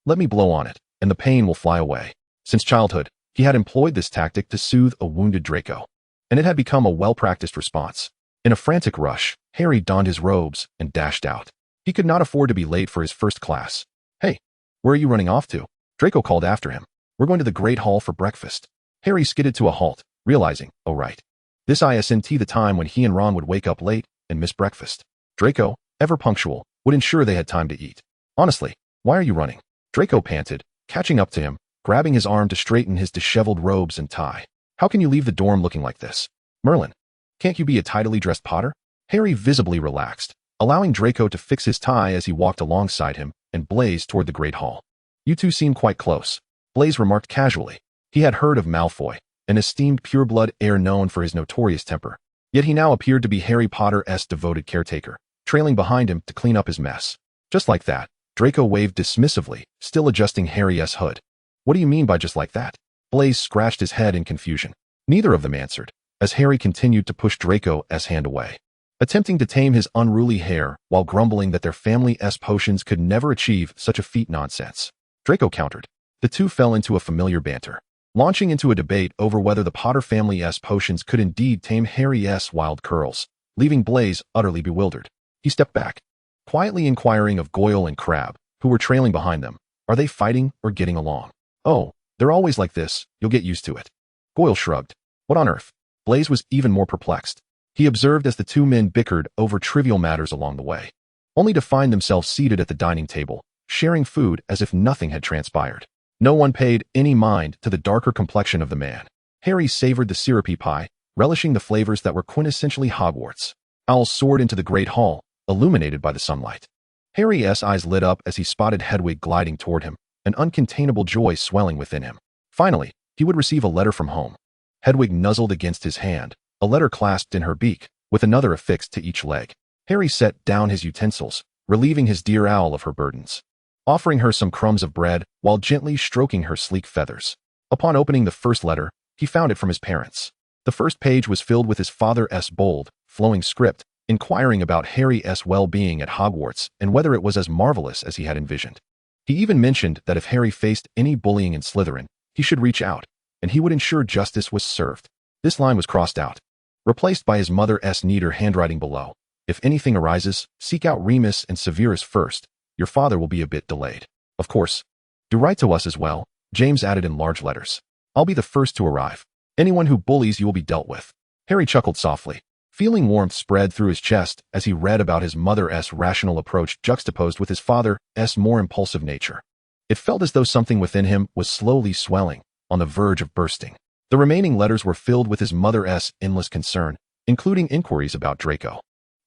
let me blow on it, and the pain will fly away." Since childhood, he had employed this tactic to soothe a wounded Draco, and it had become a well-practiced response. In a frantic rush, Harry donned his robes and dashed out. He could not afford to be late for his first class. "Hey, where are you running off to?" Draco called after him. "We're going to the Great Hall for breakfast." Harry skidded to a halt, realizing, oh right, this isn't the time when he and Ron would wake up late and miss breakfast. Draco, ever punctual, would ensure they had time to eat. "Honestly, why are you running?" Draco panted, catching up to him, grabbing his arm to straighten his disheveled robes and tie. "How can you leave the dorm looking like this? Merlin, can't you be a tidily dressed Potter?" Harry visibly relaxed, allowing Draco to fix his tie as he walked alongside him and Blaise toward the Great Hall. "You two seem quite close," Blaise remarked casually. He had heard of Malfoy, an esteemed pureblood heir known for his notorious temper. Yet he now appeared to be Harry Potter's devoted caretaker, trailing behind him to clean up his mess. Just like that, Draco waved dismissively, still adjusting Harry's hood. "What do you mean by just like that?" Blaise scratched his head in confusion. Neither of them answered, as Harry continued to push Draco's hand away, attempting to tame his unruly hair while grumbling that their family's potions could never achieve such a feat. Nonsense. Draco countered. The two fell into a familiar banter, launching into a debate over whether the Potter family's potions could indeed tame Harry's wild curls, leaving Blaise utterly bewildered. He stepped back, quietly inquiring of Goyle and Crabbe, who were trailing behind them. "Are they fighting or getting along?" "Oh, they're always like this, you'll get used to it." Goyle shrugged. "What on earth?" Blaise was even more perplexed. He observed as the two men bickered over trivial matters along the way, only to find themselves seated at the dining table, sharing food as if nothing had transpired. No one paid any mind to the darker complexion of the man. Harry savored the syrupy pie, relishing the flavors that were quintessentially Hogwarts. Owls soared into the Great Hall, illuminated by the sunlight. Harry's eyes lit up as he spotted Hedwig gliding toward him, an uncontainable joy swelling within him. Finally, he would receive a letter from home. Hedwig nuzzled against his hand, a letter clasped in her beak, with another affixed to each leg. Harry set down his utensils, relieving his dear owl of her burdens, offering her some crumbs of bread while gently stroking her sleek feathers. Upon opening the first letter, he found it from his parents. The first page was filled with his father's bold, flowing script, inquiring about Harry's well-being at Hogwarts and whether it was as marvelous as he had envisioned. He even mentioned that if Harry faced any bullying in Slytherin, he should reach out, and he would ensure justice was served. This line was crossed out, replaced by his mother's neater handwriting below. "If anything arises, seek out Remus and Severus first. Your father will be a bit delayed. Of course, do write to us as well," James added in large letters. "I'll be the first to arrive. Anyone who bullies you will be dealt with." Harry chuckled softly, feeling warmth spread through his chest as he read about his mother's rational approach juxtaposed with his father's more impulsive nature. It felt as though something within him was slowly swelling, on the verge of bursting. The remaining letters were filled with his mother's endless concern, including inquiries about Draco.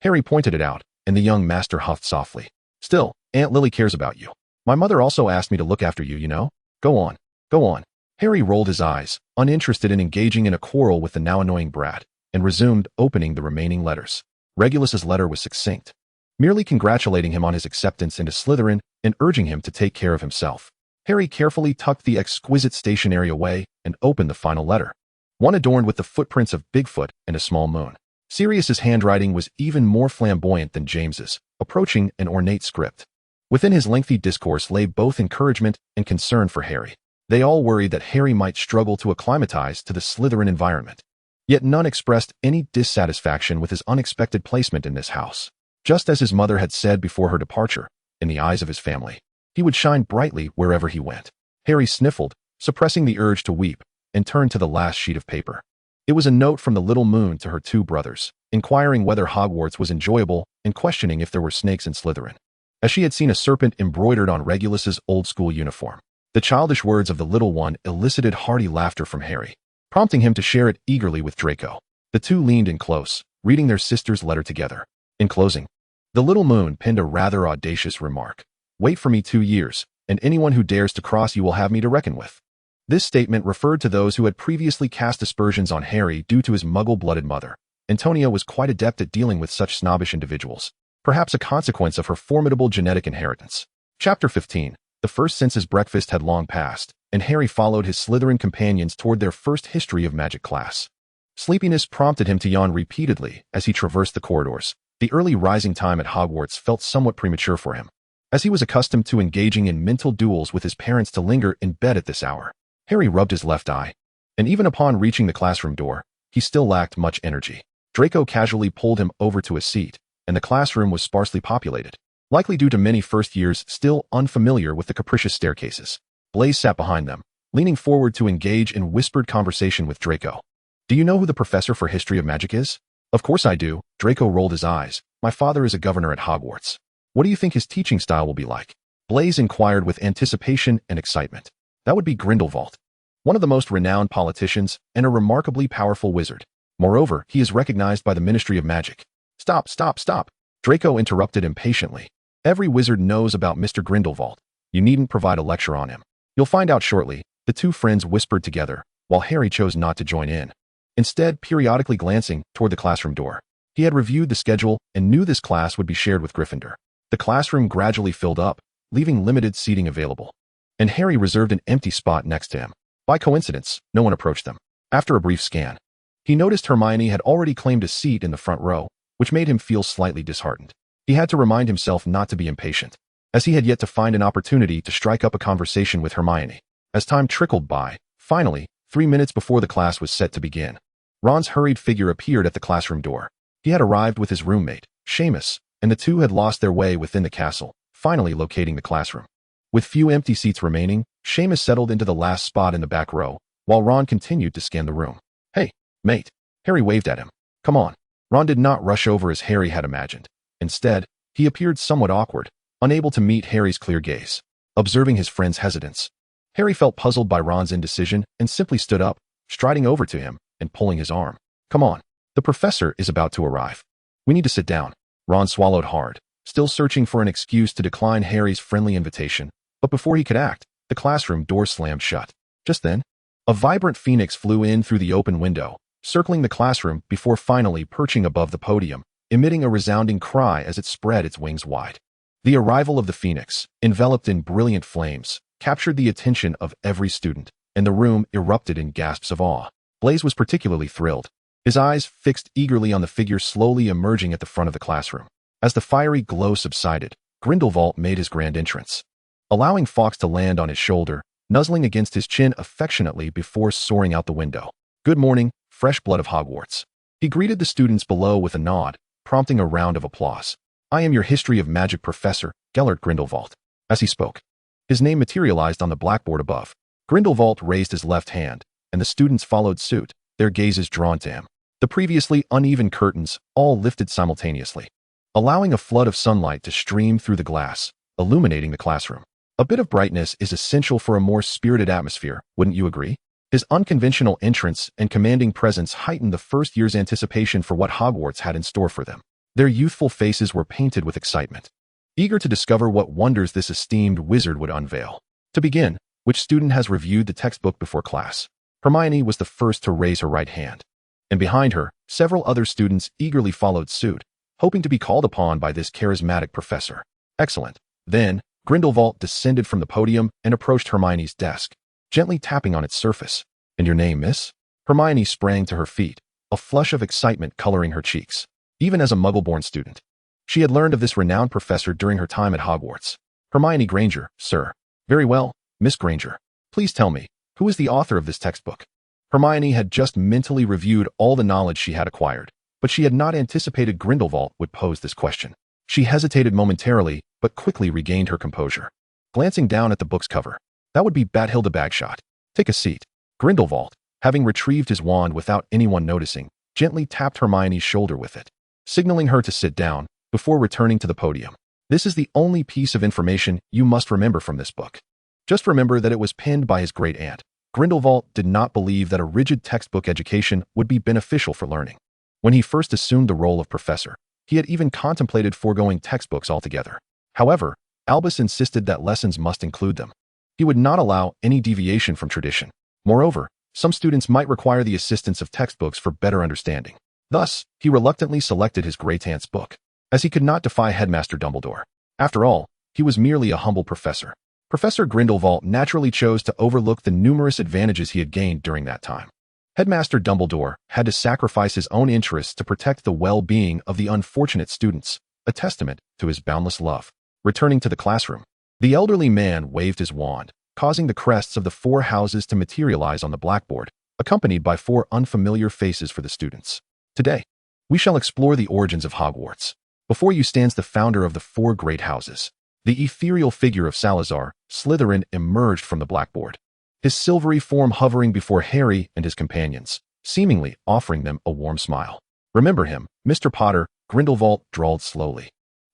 Harry pointed it out, and the young master huffed softly. "Still, Aunt Lily cares about you. My mother also asked me to look after you, you know. Go on, go on." Harry rolled his eyes, uninterested in engaging in a quarrel with the now annoying brat, and resumed opening the remaining letters. Regulus's letter was succinct, merely congratulating him on his acceptance into Slytherin and urging him to take care of himself. Harry carefully tucked the exquisite stationery away and opened the final letter, one adorned with the footprints of Bigfoot and a small moon. Sirius's handwriting was even more flamboyant than James's, approaching an ornate script. Within his lengthy discourse lay both encouragement and concern for Harry. They all worried that Harry might struggle to acclimatize to the Slytherin environment. Yet none expressed any dissatisfaction with his unexpected placement in this house. Just as his mother had said before her departure, in the eyes of his family, he would shine brightly wherever he went. Harry sniffled, suppressing the urge to weep, and turned to the last sheet of paper. It was a note from the little moon to her two brothers, inquiring whether Hogwarts was enjoyable and questioning if there were snakes in Slytherin, as she had seen a serpent embroidered on Regulus's old-school uniform. The childish words of the little one elicited hearty laughter from Harry, prompting him to share it eagerly with Draco. The two leaned in close, reading their sister's letter together. In closing, the little moon penned a rather audacious remark. "Wait for me 2 years, and anyone who dares to cross you will have me to reckon with." This statement referred to those who had previously cast aspersions on Harry due to his muggle-blooded mother. Antonia was quite adept at dealing with such snobbish individuals, perhaps a consequence of her formidable genetic inheritance. Chapter 15. The first census breakfast had long passed, and Harry followed his Slytherin companions toward their first history of magic class. Sleepiness prompted him to yawn repeatedly as he traversed the corridors. The early rising time at Hogwarts felt somewhat premature for him, as he was accustomed to engaging in mental duels with his parents to linger in bed at this hour. Harry rubbed his left eye, and even upon reaching the classroom door, he still lacked much energy. Draco casually pulled him over to a seat, and the classroom was sparsely populated, likely due to many first years still unfamiliar with the capricious staircases. Blaise sat behind them, leaning forward to engage in whispered conversation with Draco. "Do you know who the professor for history of magic is?" "Of course I do." Draco rolled his eyes. "My father is a governor at Hogwarts." "What do you think his teaching style will be like?" Blaise inquired with anticipation and excitement. That would be Grindelwald, one of the most renowned politicians and a remarkably powerful wizard. Moreover, he is recognized by the Ministry of Magic. Stop, stop, stop! Draco interrupted impatiently. Every wizard knows about Mr. Grindelwald. You needn't provide a lecture on him. You'll find out shortly, the two friends whispered together, while Harry chose not to join in. Instead, periodically glancing toward the classroom door. He had reviewed the schedule and knew this class would be shared with Gryffindor. The classroom gradually filled up, leaving limited seating available. And Harry reserved an empty spot next to him. By coincidence, no one approached them. After a brief scan, he noticed Hermione had already claimed a seat in the front row, which made him feel slightly disheartened. He had to remind himself not to be impatient, as he had yet to find an opportunity to strike up a conversation with Hermione. As time trickled by, finally, 3 minutes before the class was set to begin, Ron's hurried figure appeared at the classroom door. He had arrived with his roommate, Seamus, and the two had lost their way within the castle, finally locating the classroom. With few empty seats remaining, Seamus settled into the last spot in the back row, while Ron continued to scan the room. Hey, mate. Harry waved at him. Come on. Ron did not rush over as Harry had imagined. Instead, he appeared somewhat awkward, unable to meet Harry's clear gaze. Observing his friend's hesitance, Harry felt puzzled by Ron's indecision and simply stood up, striding over to him and pulling his arm. Come on. The professor is about to arrive. We need to sit down. Ron swallowed hard, still searching for an excuse to decline Harry's friendly invitation. But before he could act, the classroom door slammed shut. Just then, a vibrant phoenix flew in through the open window, circling the classroom before finally perching above the podium, emitting a resounding cry as it spread its wings wide. The arrival of the phoenix, enveloped in brilliant flames, captured the attention of every student, and the room erupted in gasps of awe. Blaise was particularly thrilled, his eyes fixed eagerly on the figure slowly emerging at the front of the classroom. As the fiery glow subsided, Grindelwald made his grand entrance, allowing Fawkes to land on his shoulder, nuzzling against his chin affectionately before soaring out the window. Good morning, fresh blood of Hogwarts. He greeted the students below with a nod, prompting a round of applause. I am your History of Magic professor, Gellert Grindelwald. As he spoke, his name materialized on the blackboard above. Grindelwald raised his left hand, and the students followed suit, their gazes drawn to him. The previously uneven curtains all lifted simultaneously, allowing a flood of sunlight to stream through the glass, illuminating the classroom. A bit of brightness is essential for a more spirited atmosphere, wouldn't you agree? His unconventional entrance and commanding presence heightened the first year's anticipation for what Hogwarts had in store for them. Their youthful faces were painted with excitement, eager to discover what wonders this esteemed wizard would unveil. To begin, which student has reviewed the textbook before class? Hermione was the first to raise her right hand, and behind her, several other students eagerly followed suit, hoping to be called upon by this charismatic professor. Excellent. Then, Grindelwald descended from the podium and approached Hermione's desk, gently tapping on its surface. And your name, miss? Hermione sprang to her feet, a flush of excitement coloring her cheeks. Even as a Muggle-born student, she had learned of this renowned professor during her time at Hogwarts. Hermione Granger, sir. Very well, Miss Granger. Please tell me, who is the author of this textbook? Hermione had just mentally reviewed all the knowledge she had acquired, but she had not anticipated Grindelwald would pose this question. She hesitated momentarily, but quickly regained her composure. Glancing down at the book's cover, that would be Bathilda Bagshot. Take a seat. Grindelwald, having retrieved his wand without anyone noticing, gently tapped Hermione's shoulder with it, signaling her to sit down before returning to the podium. This is the only piece of information you must remember from this book. Just remember that it was penned by his great-aunt. Grindelwald did not believe that a rigid textbook education would be beneficial for learning. When he first assumed the role of professor, he had even contemplated foregoing textbooks altogether. However, Albus insisted that lessons must include them. He would not allow any deviation from tradition. Moreover, some students might require the assistance of textbooks for better understanding. Thus, he reluctantly selected his great-aunt's book, as he could not defy Headmaster Dumbledore. After all, he was merely a humble professor. Professor Grindelwald naturally chose to overlook the numerous advantages he had gained during that time. Headmaster Dumbledore had to sacrifice his own interests to protect the well-being of the unfortunate students, a testament to his boundless love. Returning to the classroom, the elderly man waved his wand, causing the crests of the 4 houses to materialize on the blackboard, accompanied by 4 unfamiliar faces for the students. Today, we shall explore the origins of Hogwarts. Before you stands the founder of the 4 great houses. The ethereal figure of Salazar, Slytherin, emerged from the blackboard, his silvery form hovering before Harry and his companions, seemingly offering them a warm smile. Remember him, Mr. Potter, Grindelwald drawled slowly,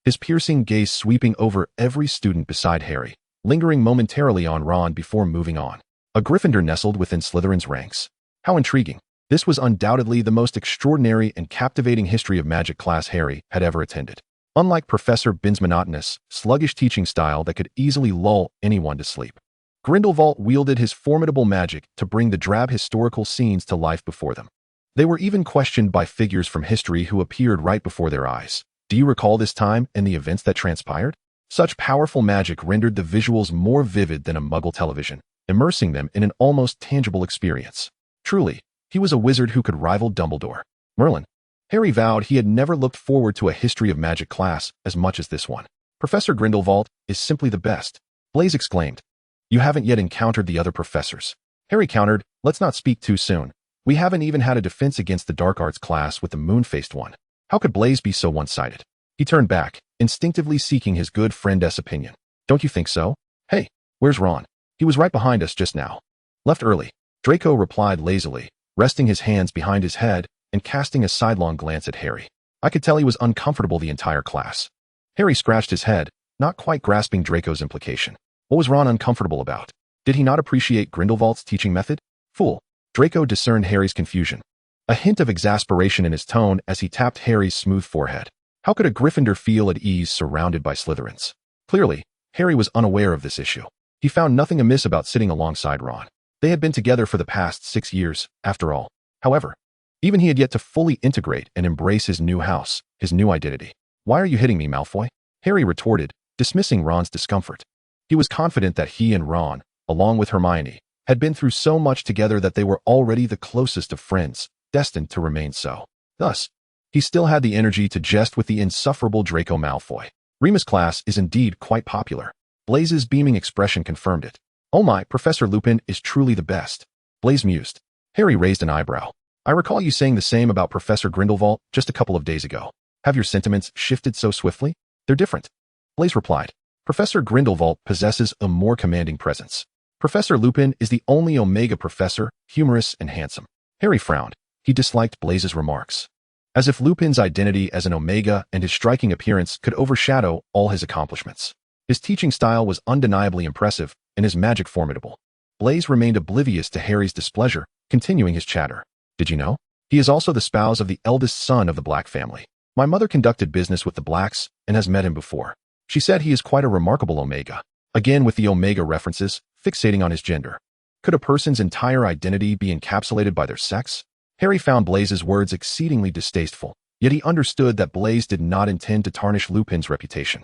his piercing gaze sweeping over every student beside Harry. lingering momentarily on Ron before moving on. A Gryffindor nestled within Slytherin's ranks. How intriguing. This was undoubtedly the most extraordinary and captivating history of magic class Harry had ever attended. Unlike Professor Bin's monotonous, sluggish teaching style that could easily lull anyone to sleep, Grindelwald wielded his formidable magic to bring the drab historical scenes to life before them. They were even questioned by figures from history who appeared right before their eyes. Do you recall this time and the events that transpired? Such powerful magic rendered the visuals more vivid than a Muggle television, immersing them in an almost tangible experience. Truly, he was a wizard who could rival Dumbledore. Merlin. Harry vowed he had never looked forward to a history of magic class as much as this one. Professor Grindelwald is simply the best, Blaise exclaimed. You haven't yet encountered the other professors. Harry countered, let's not speak too soon. We haven't even had a defense against the dark arts class with the moon-faced one. How could Blaise be so one-sided? He turned back, instinctively seeking his good friend's opinion. Don't you think so? Hey, where's Ron? He was right behind us just now. Left early, Draco replied lazily, resting his hands behind his head and casting a sidelong glance at Harry. I could tell he was uncomfortable the entire class. Harry scratched his head, not quite grasping Draco's implication. What was Ron uncomfortable about? Did he not appreciate Grindelwald's teaching method? Fool. Draco discerned Harry's confusion, a hint of exasperation in his tone as he tapped Harry's smooth forehead. How could a Gryffindor feel at ease surrounded by Slytherins? Clearly, Harry was unaware of this issue. He found nothing amiss about sitting alongside Ron. They had been together for the past 6 years, after all. However, even he had yet to fully integrate and embrace his new house, his new identity. Why are you hitting me, Malfoy? Harry retorted, dismissing Ron's discomfort. He was confident that he and Ron, along with Hermione, had been through so much together that they were already the closest of friends, destined to remain so. Thus, he still had the energy to jest with the insufferable Draco Malfoy. Remus' class is indeed quite popular. Blaise's beaming expression confirmed it. Oh my, Professor Lupin is truly the best. Blaise mused. Harry raised an eyebrow. I recall you saying the same about Professor Grindelwald just a couple of days ago. Have your sentiments shifted so swiftly? They're different. Blaise replied. Professor Grindelwald possesses a more commanding presence. Professor Lupin is the only Omega professor, humorous and handsome. Harry frowned. He disliked Blaise's remarks. As if Lupin's identity as an Omega and his striking appearance could overshadow all his accomplishments. His teaching style was undeniably impressive and his magic formidable. Blaise remained oblivious to Harry's displeasure, continuing his chatter. Did you know? He is also the spouse of the eldest son of the Black family. My mother conducted business with the Blacks and has met him before. She said he is quite a remarkable Omega. Again with the Omega references, fixating on his gender. Could a person's entire identity be encapsulated by their sex? Harry found Blaise's words exceedingly distasteful, yet he understood that Blaise did not intend to tarnish Lupin's reputation.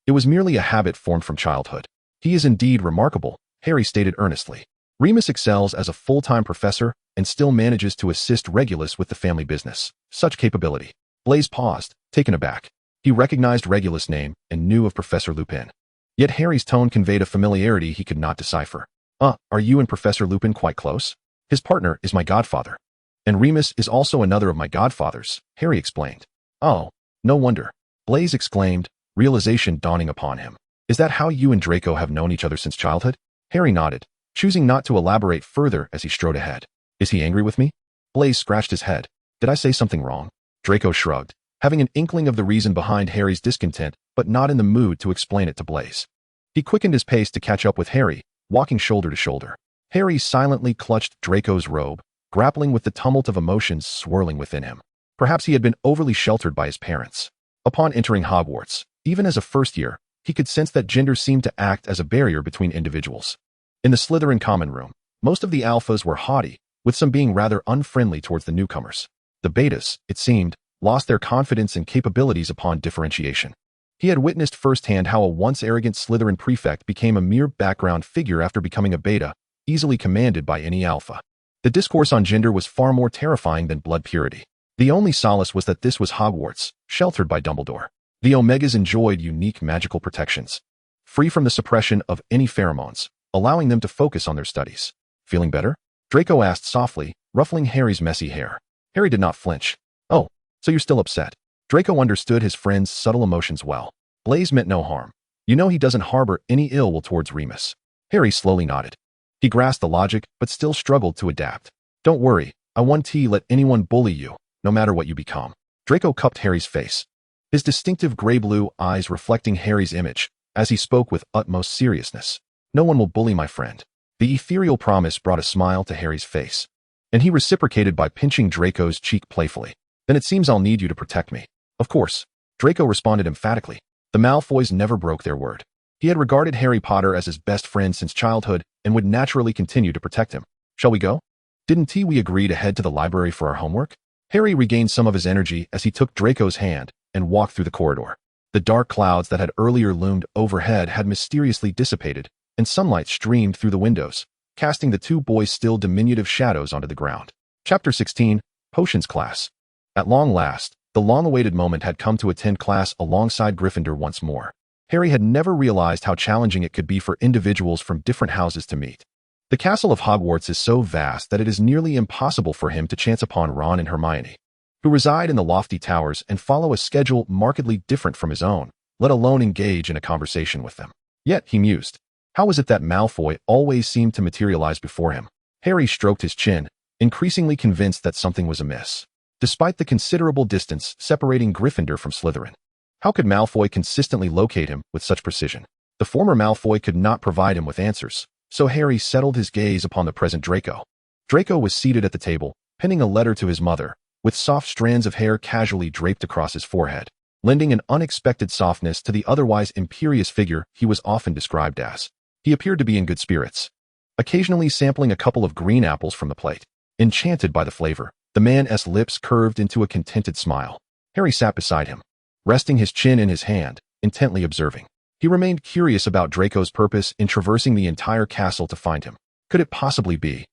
It was merely a habit formed from childhood. He is indeed remarkable, Harry stated earnestly. Remus excels as a full-time professor and still manages to assist Regulus with the family business. Such capability. Blaise paused, taken aback. He recognized Regulus' name and knew of Professor Lupin. Yet Harry's tone conveyed a familiarity he could not decipher. Are you and Professor Lupin quite close? His partner is my godfather. And Remus is also another of my godfathers, Harry explained. Oh, no wonder. Blaise exclaimed, realization dawning upon him. Is that how you and Draco have known each other since childhood? Harry nodded, choosing not to elaborate further as he strode ahead. Is he angry with me? Blaise scratched his head. Did I say something wrong? Draco shrugged, having an inkling of the reason behind Harry's discontent, but not in the mood to explain it to Blaise. He quickened his pace to catch up with Harry, walking shoulder to shoulder. Harry silently clutched Draco's robe, grappling with the tumult of emotions swirling within him. Perhaps he had been overly sheltered by his parents. Upon entering Hogwarts, even as a first year, he could sense that gender seemed to act as a barrier between individuals. In the Slytherin common room, most of the alphas were haughty, with some being rather unfriendly towards the newcomers. The betas, it seemed, lost their confidence and capabilities upon differentiation. He had witnessed firsthand how a once arrogant Slytherin prefect became a mere background figure after becoming a beta, easily commanded by any alpha. The discourse on gender was far more terrifying than blood purity. The only solace was that this was Hogwarts, sheltered by Dumbledore. The Omegas enjoyed unique magical protections, free from the suppression of any pheromones, allowing them to focus on their studies. Feeling better? Draco asked softly, ruffling Harry's messy hair. Harry did not flinch. Oh, so you're still upset. Draco understood his friend's subtle emotions well. Blaise meant no harm. You know he doesn't harbor any ill will towards Remus. Harry slowly nodded. He grasped the logic, but still struggled to adapt. Don't worry, I won't let anyone bully you, no matter what you become. Draco cupped Harry's face, his distinctive gray-blue eyes reflecting Harry's image, as he spoke with utmost seriousness. No one will bully my friend. The ethereal promise brought a smile to Harry's face, and he reciprocated by pinching Draco's cheek playfully. Then it seems I'll need you to protect me. Of course, Draco responded emphatically. The Malfoys never broke their word. He had regarded Harry Potter as his best friend since childhood and would naturally continue to protect him. Shall we go? Didn't we agree to head to the library for our homework? Harry regained some of his energy as he took Draco's hand and walked through the corridor. The dark clouds that had earlier loomed overhead had mysteriously dissipated, and sunlight streamed through the windows, casting the two boys' still diminutive shadows onto the ground. Chapter 16, Potions Class. At long last, the long-awaited moment had come to attend class alongside Gryffindor once more. Harry had never realized how challenging it could be for individuals from different houses to meet. The castle of Hogwarts is so vast that it is nearly impossible for him to chance upon Ron and Hermione, who reside in the lofty towers and follow a schedule markedly different from his own, let alone engage in a conversation with them. Yet, he mused, how was it that Malfoy always seemed to materialize before him? Harry stroked his chin, increasingly convinced that something was amiss. Despite the considerable distance separating Gryffindor from Slytherin, how could Malfoy consistently locate him with such precision? The former Malfoy could not provide him with answers, so Harry settled his gaze upon the present Draco. Draco was seated at the table, penning a letter to his mother, with soft strands of hair casually draped across his forehead, lending an unexpected softness to the otherwise imperious figure he was often described as. He appeared to be in good spirits, occasionally sampling a couple of green apples from the plate. Enchanted by the flavor, the man's lips curved into a contented smile. Harry sat beside him, resting his chin in his hand, intently observing. He remained curious about Draco's purpose in traversing the entire castle to find him. Could it possibly be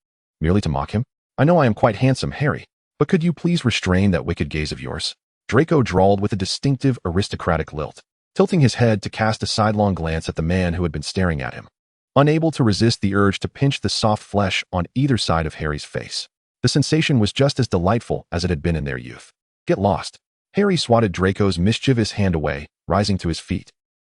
merely to mock him? I know I am quite handsome, Harry, but could you please restrain that wicked gaze of yours? Draco drawled with a distinctive aristocratic lilt, tilting his head to cast a sidelong glance at the man who had been staring at him, unable to resist the urge to pinch the soft flesh on either side of Harry's face. The sensation was just as delightful as it had been in their youth. Get lost. Harry swatted Draco's mischievous hand away, rising to his feet,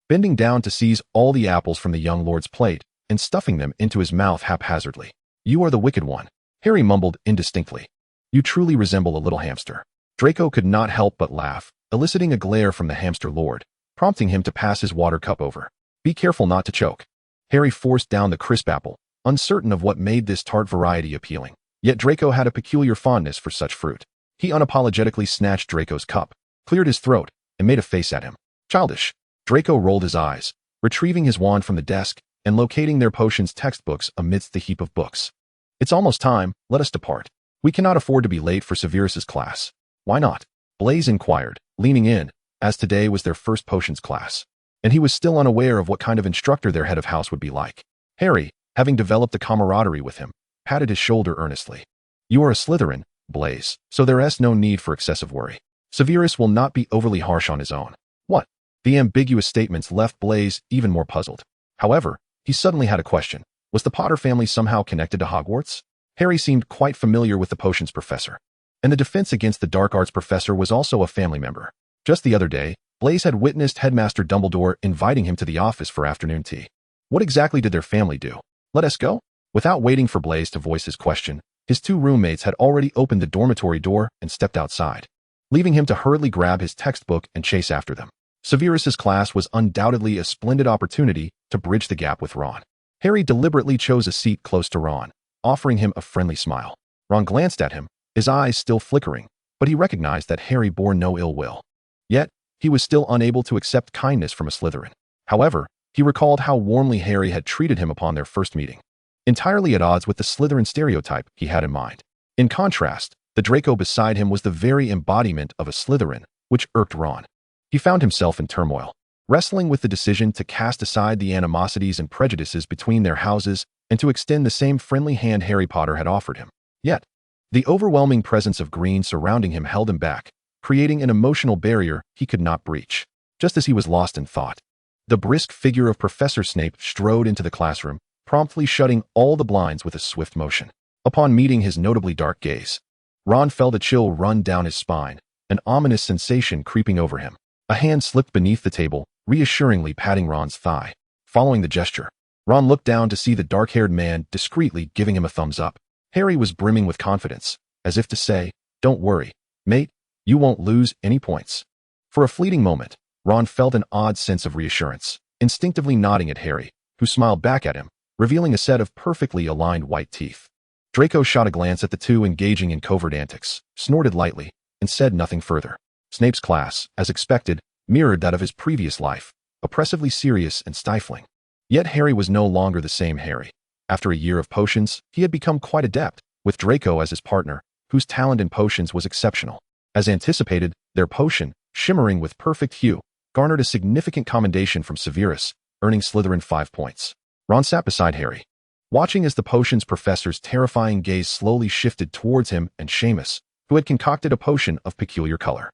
bending down to seize all the apples from the young lord's plate and stuffing them into his mouth haphazardly. You are the wicked one, Harry mumbled indistinctly. You truly resemble a little hamster. Draco could not help but laugh, eliciting a glare from the hamster lord, prompting him to pass his water cup over. Be careful not to choke. Harry forced down the crisp apple, uncertain of what made this tart variety appealing. Yet Draco had a peculiar fondness for such fruit. He unapologetically snatched Draco's cup, cleared his throat, and made a face at him. Childish. Draco rolled his eyes, retrieving his wand from the desk and locating their potions textbooks amidst the heap of books. It's almost time, let us depart. We cannot afford to be late for Severus's class. Why not? Blaise inquired, leaning in, as today was their first potions class, and he was still unaware of what kind of instructor their head of house would be like. Harry, having developed a camaraderie with him, patted his shoulder earnestly. You are a Slytherin, Blaise, so there is no need for excessive worry. Severus will not be overly harsh on his own. What? The ambiguous statements left Blaise even more puzzled. However, he suddenly had a question. Was the Potter family somehow connected to Hogwarts? Harry seemed quite familiar with the potions professor, and the defense against the dark arts professor was also a family member. Just the other day, Blaise had witnessed Headmaster Dumbledore inviting him to the office for afternoon tea. What exactly did their family do? Let us go? Without waiting for Blaise to voice his question, his two roommates had already opened the dormitory door and stepped outside, leaving him to hurriedly grab his textbook and chase after them. Severus's class was undoubtedly a splendid opportunity to bridge the gap with Ron. Harry deliberately chose a seat close to Ron, offering him a friendly smile. Ron glanced at him, his eyes still flickering, but he recognized that Harry bore no ill will. Yet, he was still unable to accept kindness from a Slytherin. However, he recalled how warmly Harry had treated him upon their first meeting, entirely at odds with the Slytherin stereotype he had in mind. In contrast, the Draco beside him was the very embodiment of a Slytherin, which irked Ron. He found himself in turmoil, wrestling with the decision to cast aside the animosities and prejudices between their houses and to extend the same friendly hand Harry Potter had offered him. Yet, the overwhelming presence of green surrounding him held him back, creating an emotional barrier he could not breach. Just as he was lost in thought, the brisk figure of Professor Snape strode into the classroom, promptly shutting all the blinds with a swift motion. Upon meeting his notably dark gaze, Ron felt a chill run down his spine, an ominous sensation creeping over him. A hand slipped beneath the table, reassuringly patting Ron's thigh. Following the gesture, Ron looked down to see the dark-haired man discreetly giving him a thumbs up. Harry was brimming with confidence, as if to say, "Don't worry, mate, you won't lose any points." For a fleeting moment, Ron felt an odd sense of reassurance, instinctively nodding at Harry, who smiled back at him, revealing a set of perfectly aligned white teeth. Draco shot a glance at the two engaging in covert antics, snorted lightly, and said nothing further. Snape's class, as expected, mirrored that of his previous life, oppressively serious and stifling. Yet Harry was no longer the same Harry. After a year of potions, he had become quite adept, with Draco as his partner, whose talent in potions was exceptional. As anticipated, their potion, shimmering with perfect hue, garnered a significant commendation from Severus, earning Slytherin 5 points. Ron sat beside Harry, watching as the potions professor's terrifying gaze slowly shifted towards him and Seamus, who had concocted a potion of peculiar color.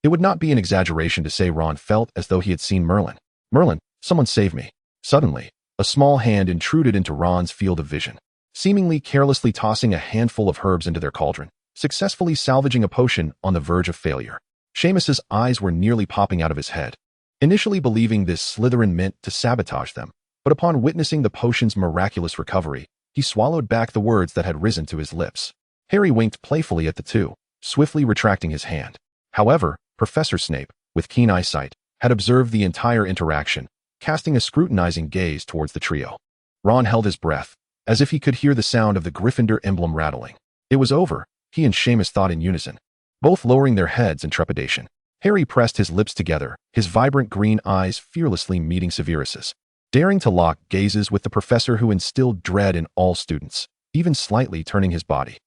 It would not be an exaggeration to say Ron felt as though he had seen Merlin. Merlin, someone save me. Suddenly, a small hand intruded into Ron's field of vision, seemingly carelessly tossing a handful of herbs into their cauldron, successfully salvaging a potion on the verge of failure. Seamus's eyes were nearly popping out of his head, initially believing this Slytherin meant to sabotage them, but upon witnessing the potion's miraculous recovery, he swallowed back the words that had risen to his lips. Harry winked playfully at the two, swiftly retracting his hand. However, Professor Snape, with keen eyesight, had observed the entire interaction, casting a scrutinizing gaze towards the trio. Ron held his breath, as if he could hear the sound of the Gryffindor emblem rattling. It was over, he and Seamus thought in unison, both lowering their heads in trepidation. Harry pressed his lips together, his vibrant green eyes fearlessly meeting Severus's, daring to lock gazes with the professor who instilled dread in all students, even slightly turning his body,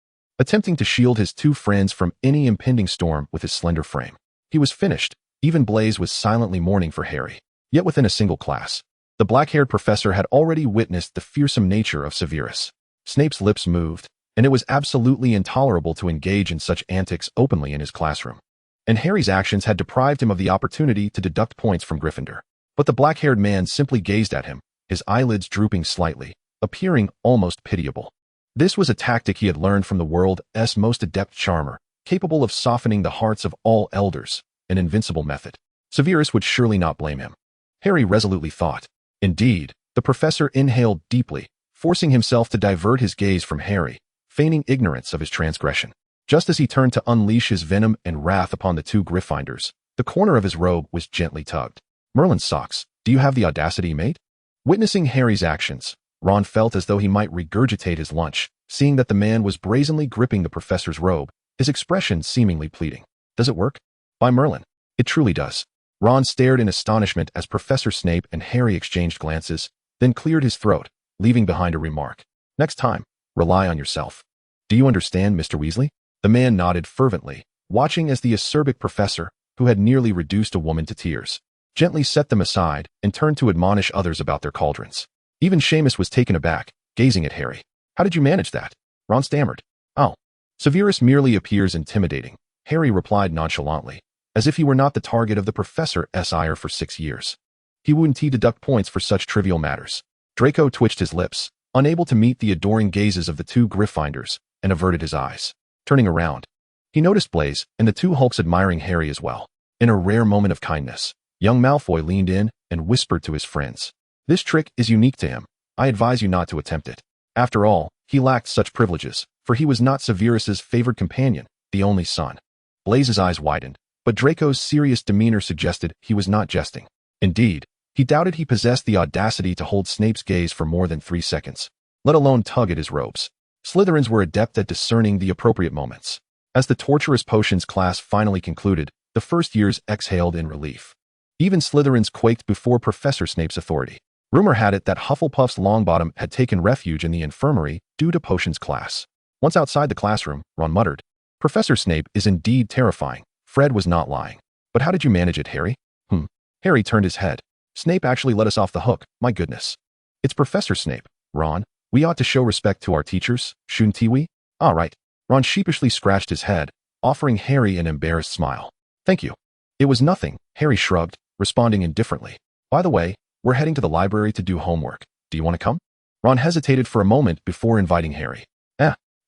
attempting to shield his two friends from any impending storm with his slender frame. He was finished. Even Blaise was silently mourning for Harry. Yet within a single class, the black-haired professor had already witnessed the fearsome nature of Severus. Snape's lips moved, and it was absolutely intolerable to engage in such antics openly in his classroom. And Harry's actions had deprived him of the opportunity to deduct points from Gryffindor. But the black-haired man simply gazed at him, his eyelids drooping slightly, appearing almost pitiable. This was a tactic he had learned from the world's most adept charmer, capable of softening the hearts of all elders, an invincible method. Severus would surely not blame him, Harry resolutely thought. Indeed, the professor inhaled deeply, forcing himself to divert his gaze from Harry, feigning ignorance of his transgression. Just as he turned to unleash his venom and wrath upon the two Gryffindors, the corner of his robe was gently tugged. Merlin's socks, do you have the audacity, mate? Witnessing Harry's actions, Ron felt as though he might regurgitate his lunch, seeing that the man was brazenly gripping the professor's robe, his expression seemingly pleading. Does it work? By Merlin, it truly does. Ron stared in astonishment as Professor Snape and Harry exchanged glances, then cleared his throat, leaving behind a remark. Next time, rely on yourself. Do you understand, Mr. Weasley? The man nodded fervently, watching as the acerbic professor, who had nearly reduced a woman to tears, gently set them aside and turned to admonish others about their cauldrons. Even Seamus was taken aback, gazing at Harry. How did you manage that? Ron stammered. Oh. Severus merely appears intimidating, Harry replied nonchalantly, as if he were not the target of the professor's ire for 6 years. He wouldn't deduct points for such trivial matters. Draco twitched his lips, unable to meet the adoring gazes of the two Gryffindors, and averted his eyes. Turning around, he noticed Blaise and the two Hulks admiring Harry as well. In a rare moment of kindness, young Malfoy leaned in and whispered to his friends. This trick is unique to him. I advise you not to attempt it. After all, he lacked such privileges, for he was not Severus's favored companion, the only son. Blaise's eyes widened, but Draco's serious demeanor suggested he was not jesting. Indeed, he doubted he possessed the audacity to hold Snape's gaze for more than 3 seconds, let alone tug at his robes. Slytherins were adept at discerning the appropriate moments. As the torturous potions class finally concluded, the first years exhaled in relief. Even Slytherins quaked before Professor Snape's authority. Rumor had it that Hufflepuff's Longbottom had taken refuge in the infirmary due to potions class. Once outside the classroom, Ron muttered, Professor Snape is indeed terrifying. Fred was not lying. But how did you manage it, Harry? Harry turned his head. Snape actually let us off the hook, my goodness. It's Professor Snape, Ron. We ought to show respect to our teachers, shouldn't we? All right. Ron sheepishly scratched his head, offering Harry an embarrassed smile. Thank you. It was nothing, Harry shrugged, responding indifferently. By the way, we're heading to the library to do homework. Do you want to come? Ron hesitated for a moment before inviting Harry.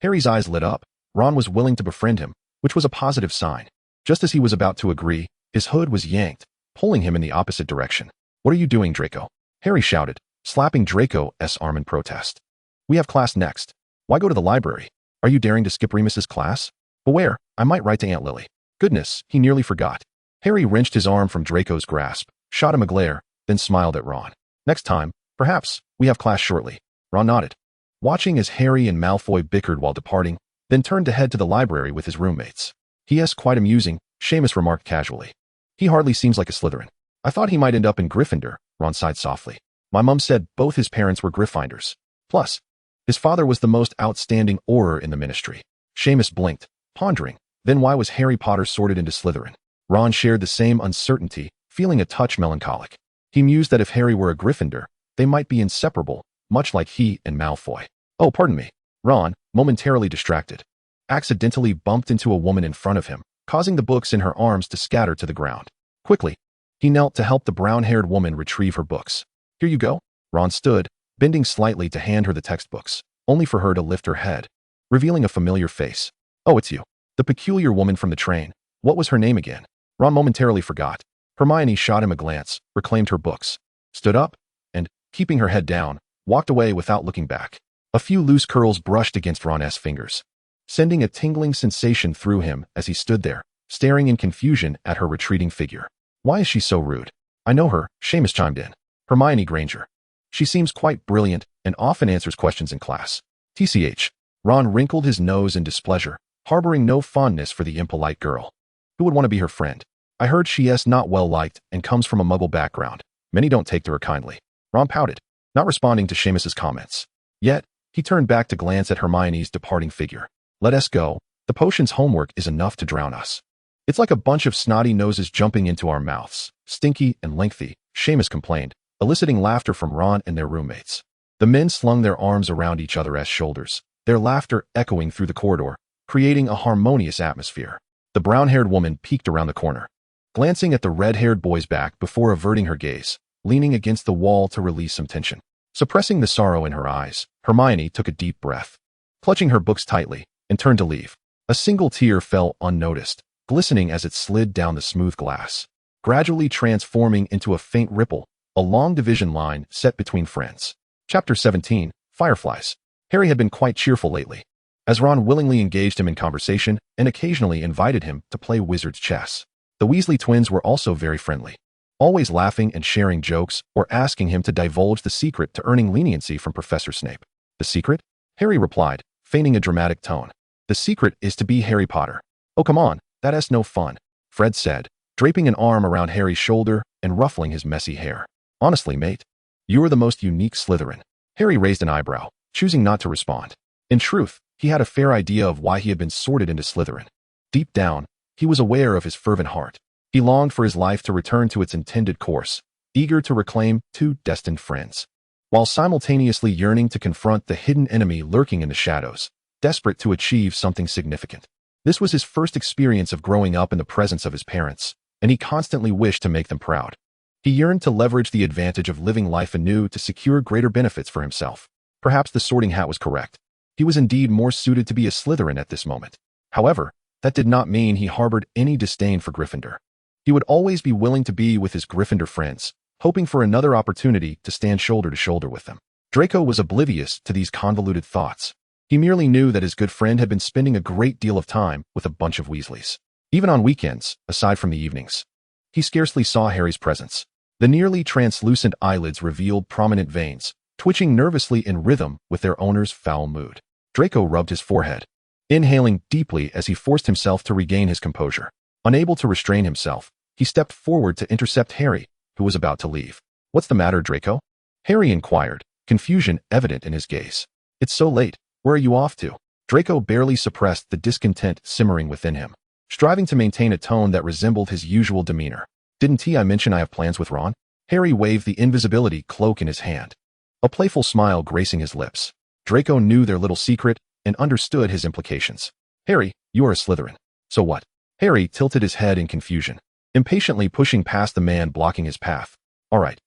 Harry's eyes lit up. Ron was willing to befriend him, which was a positive sign. Just as he was about to agree, his hood was yanked, pulling him in the opposite direction. What are you doing, Draco? Harry shouted, slapping Draco's arm in protest. We have class next. Why go to the library? Are you daring to skip Remus's class? Beware, I might write to Aunt Lily. Goodness, he nearly forgot. Harry wrenched his arm from Draco's grasp, shot him a glare, then smiled at Ron. Next time, perhaps, we have class shortly. Ron nodded, watching as Harry and Malfoy bickered while departing, then turned to head to the library with his roommates. "Yes, quite amusing," Seamus remarked casually. "He hardly seems like a Slytherin. I thought he might end up in Gryffindor," Ron sighed softly. "My mum said both his parents were Gryffindors. Plus, his father was the most outstanding Auror in the Ministry." Seamus blinked, pondering, then why was Harry Potter sorted into Slytherin? Ron shared the same uncertainty, feeling a touch melancholic. He mused that if Harry were a Gryffindor, they might be inseparable, much like he and Malfoy. "Oh, pardon me." Ron, momentarily distracted, accidentally bumped into a woman in front of him, causing the books in her arms to scatter to the ground. Quickly, he knelt to help the brown-haired woman retrieve her books. "Here you go." Ron stood, bending slightly to hand her the textbooks, only for her to lift her head, revealing a familiar face. "Oh, it's you. The peculiar woman from the train. What was her name again?" Ron momentarily forgot. Hermione shot him a glance, reclaimed her books, stood up, and, keeping her head down, walked away without looking back. A few loose curls brushed against Ron's fingers, sending a tingling sensation through him as he stood there, staring in confusion at her retreating figure. "Why is she so rude?" "I know her," Seamus chimed in. "Hermione Granger. She seems quite brilliant and often answers questions in class." TCH. Ron wrinkled his nose in displeasure, harboring no fondness for the impolite girl. Who would want to be her friend? "I heard she is not well liked and comes from a muggle background. Many don't take to her kindly." Ron pouted, not responding to Seamus's comments. Yet, he turned back to glance at Hermione's departing figure. "Let us go. The potion's homework is enough to drown us. It's like a bunch of snotty noses jumping into our mouths. Stinky and lengthy," Seamus complained, eliciting laughter from Ron and their roommates. The men slung their arms around each other's shoulders, their laughter echoing through the corridor, creating a harmonious atmosphere. The brown-haired woman peeked around the corner, glancing at the red-haired boy's back before averting her gaze, leaning against the wall to release some tension. Suppressing the sorrow in her eyes, Hermione took a deep breath, clutching her books tightly, and turned to leave. A single tear fell unnoticed, glistening as it slid down the smooth glass, gradually transforming into a faint ripple, a long division line set between friends. Chapter 17, Fireflies. Harry had been quite cheerful lately, as Ron willingly engaged him in conversation and occasionally invited him to play wizard's chess. The Weasley twins were also very friendly, always laughing and sharing jokes or asking him to divulge the secret to earning leniency from Professor Snape. "The secret?" Harry replied, feigning a dramatic tone. "The secret is to be Harry Potter." "Oh, come on, that is no fun," Fred said, draping an arm around Harry's shoulder and ruffling his messy hair. "Honestly, mate, you are the most unique Slytherin." Harry raised an eyebrow, choosing not to respond. In truth, he had a fair idea of why he had been sorted into Slytherin. Deep down, he was aware of his fervent heart. He longed for his life to return to its intended course, eager to reclaim two destined friends, while simultaneously yearning to confront the hidden enemy lurking in the shadows, desperate to achieve something significant. This was his first experience of growing up in the presence of his parents, and he constantly wished to make them proud. He yearned to leverage the advantage of living life anew to secure greater benefits for himself. Perhaps the sorting hat was correct. He was indeed more suited to be a Slytherin at this moment. However, that did not mean he harbored any disdain for Gryffindor. He would always be willing to be with his Gryffindor friends, hoping for another opportunity to stand shoulder to shoulder with them. Draco was oblivious to these convoluted thoughts. He merely knew that his good friend had been spending a great deal of time with a bunch of Weasleys. Even on weekends, aside from the evenings, he scarcely saw Harry's presence. The nearly translucent eyelids revealed prominent veins, twitching nervously in rhythm with their owner's foul mood. Draco rubbed his forehead, inhaling deeply as he forced himself to regain his composure. Unable to restrain himself, he stepped forward to intercept Harry, who was about to leave. "What's the matter, Draco?" Harry inquired, confusion evident in his gaze. "It's so late. Where are you off to?" Draco barely suppressed the discontent simmering within him, striving to maintain a tone that resembled his usual demeanor. "Didn't I mention I have plans with Ron?" Harry waved the invisibility cloak in his hand, a playful smile gracing his lips. Draco knew their little secret and understood his implications. "Harry, you are a Slytherin. So what?" Harry tilted his head in confusion, impatiently pushing past the man blocking his path. All right,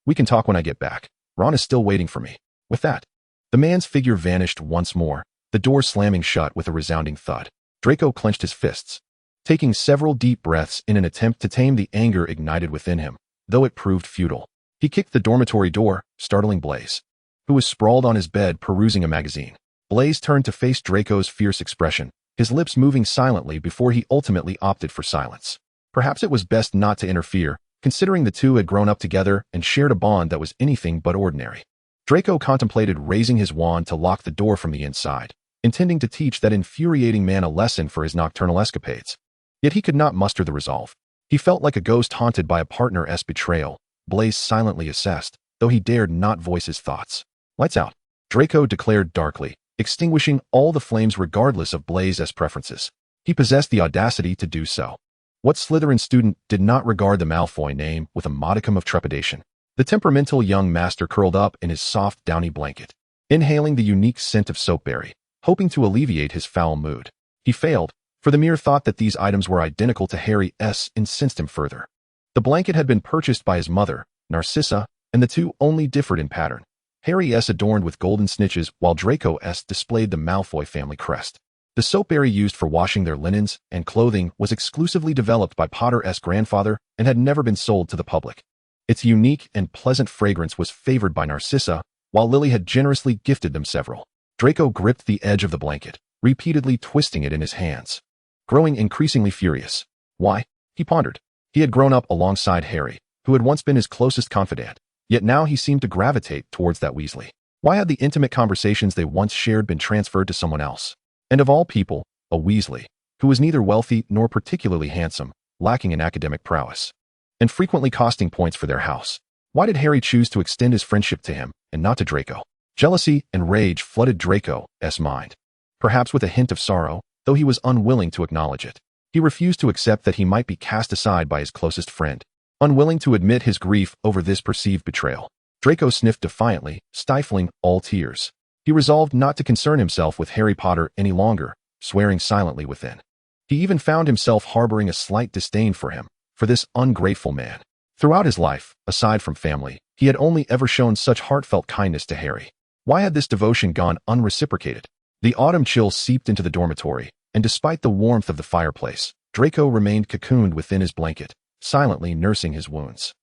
we can talk when I get back. Ron is still waiting for me." With that, the man's figure vanished once more, the door slamming shut with a resounding thud. Draco clenched his fists, taking several deep breaths in an attempt to tame the anger ignited within him, though it proved futile. He kicked the dormitory door, startling Blaise, who was sprawled on his bed perusing a magazine. Blaise turned to face Draco's fierce expression, his lips moving silently before he ultimately opted for silence. Perhaps it was best not to interfere, considering the two had grown up together and shared a bond that was anything but ordinary. Draco contemplated raising his wand to lock the door from the inside, intending to teach that infuriating man a lesson for his nocturnal escapades. Yet he could not muster the resolve. He felt like a ghost haunted by a partner's betrayal. Blaze silently assessed, though he dared not voice his thoughts. "Lights out," Draco declared darkly, extinguishing all the flames regardless of Blaze's preferences. He possessed the audacity to do so. What Slytherin student did not regard the Malfoy name with a modicum of trepidation? The temperamental young master curled up in his soft, downy blanket, inhaling the unique scent of soapberry, hoping to alleviate his foul mood. He failed, for the mere thought that these items were identical to Harry's incensed him further. The blanket had been purchased by his mother, Narcissa, and the two only differed in pattern. Harry's adorned with golden snitches, while Draco's displayed the Malfoy family crest. The soapberry used for washing their linens and clothing was exclusively developed by Potter's grandfather and had never been sold to the public. Its unique and pleasant fragrance was favored by Narcissa, while Lily had generously gifted them several. Draco gripped the edge of the blanket, repeatedly twisting it in his hands. Growing increasingly furious. Why? He pondered. He had grown up alongside Harry, who had once been his closest confidant, yet now he seemed to gravitate towards that Weasley. Why had the intimate conversations they once shared been transferred to someone else? And of all people, a Weasley, who was neither wealthy nor particularly handsome, lacking in academic prowess, and frequently costing points for their house. Why did Harry choose to extend his friendship to him, and not to Draco? Jealousy and rage flooded Draco's mind, perhaps with a hint of sorrow, though he was unwilling to acknowledge it. He refused to accept that he might be cast aside by his closest friend, unwilling to admit his grief over this perceived betrayal. Draco sniffed defiantly, stifling all tears. He resolved not to concern himself with Harry Potter any longer, swearing silently within. He even found himself harboring a slight disdain for him, for this ungrateful man. Throughout his life, aside from family, he had only ever shown such heartfelt kindness to Harry. Why had this devotion gone unreciprocated? The autumn chill seeped into the dormitory, and despite the warmth of the fireplace, Draco remained cocooned within his blanket, silently nursing his wounds.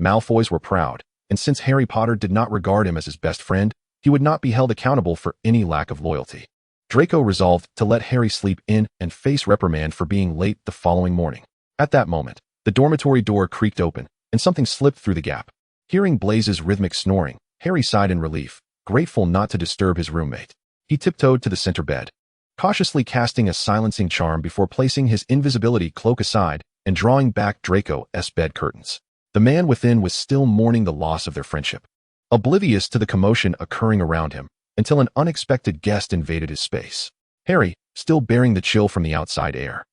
Malfoys were proud, and since Harry Potter did not regard him as his best friend, he would not be held accountable for any lack of loyalty. Draco resolved to let Harry sleep in and face reprimand for being late the following morning. At that moment, the dormitory door creaked open, and something slipped through the gap. Hearing Blaze's rhythmic snoring, Harry sighed in relief, grateful not to disturb his roommate. He tiptoed to the center bed, cautiously casting a silencing charm before placing his invisibility cloak aside and drawing back Draco's bed curtains. The man within was still mourning the loss of their friendship, oblivious to the commotion occurring around him, until an unexpected guest invaded his space. Harry, still bearing the chill from the outside air,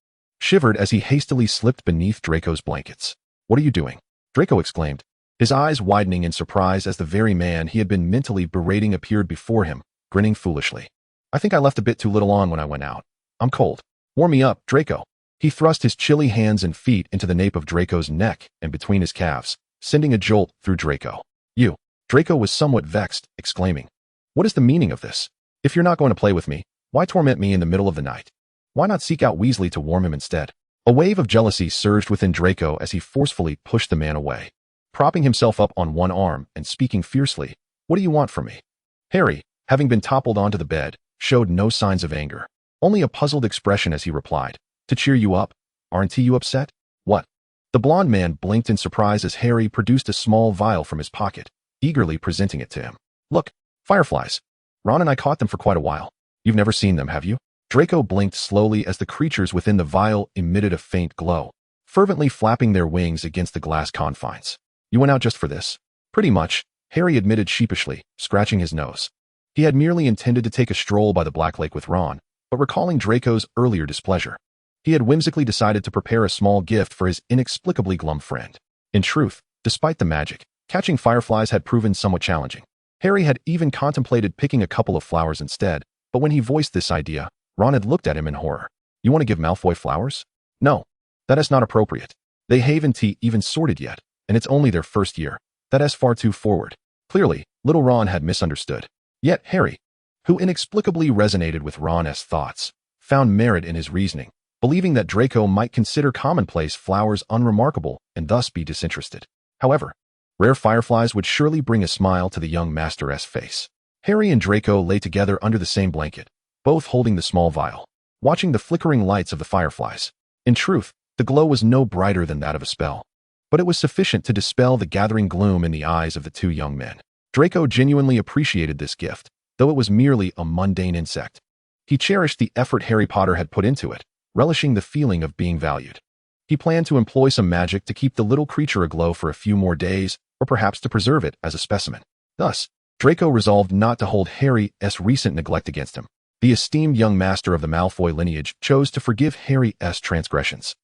shivered as he hastily slipped beneath Draco's blankets. "What are you doing?" Draco exclaimed, his eyes widening in surprise as the very man he had been mentally berating appeared before him, grinning foolishly. "I think I left a bit too little on when I went out. I'm cold. Warm me up, Draco." He thrust his chilly hands and feet into the nape of Draco's neck and between his calves, sending a jolt through Draco. "You." Draco was somewhat vexed, exclaiming, "What is the meaning of this? If you're not going to play with me, why torment me in the middle of the night? Why not seek out Weasley to warm him instead?" A wave of jealousy surged within Draco as he forcefully pushed the man away, propping himself up on one arm and speaking fiercely. "What do you want from me?" Harry, having been toppled onto the bed, showed no signs of anger, only a puzzled expression as he replied, "To cheer you up. Aren't you upset?" "What?" The blond man blinked in surprise as Harry produced a small vial from his pocket, eagerly presenting it to him. "Look, fireflies. Ron and I caught them for quite a while. You've never seen them, have you?" Draco blinked slowly as the creatures within the vial emitted a faint glow, fervently flapping their wings against the glass confines. "You went out just for this?" "Pretty much," Harry admitted sheepishly, scratching his nose. He had merely intended to take a stroll by the Black Lake with Ron, but recalling Draco's earlier displeasure, he had whimsically decided to prepare a small gift for his inexplicably glum friend. In truth, despite the magic, catching fireflies had proven somewhat challenging. Harry had even contemplated picking a couple of flowers instead, but when he voiced this idea, Ron had looked at him in horror. "You want to give Malfoy flowers?" "No, that is not appropriate. They haven't even sorted yet, and it's only their first year. That is far too forward." Clearly, little Ron had misunderstood. Yet Harry, who inexplicably resonated with Ron's thoughts, found merit in his reasoning, believing that Draco might consider commonplace flowers unremarkable and thus be disinterested. However, rare fireflies would surely bring a smile to the young master's face. Harry and Draco lay together under the same blanket, both holding the small vial, watching the flickering lights of the fireflies. In truth, the glow was no brighter than that of a spell, but it was sufficient to dispel the gathering gloom in the eyes of the two young men. Draco genuinely appreciated this gift, though it was merely a mundane insect. He cherished the effort Harry Potter had put into it, relishing the feeling of being valued. He planned to employ some magic to keep the little creature aglow for a few more days, or perhaps to preserve it as a specimen. Thus, Draco resolved not to hold Harry's recent neglect against him. The esteemed young master of the Malfoy lineage chose to forgive Harry's transgressions.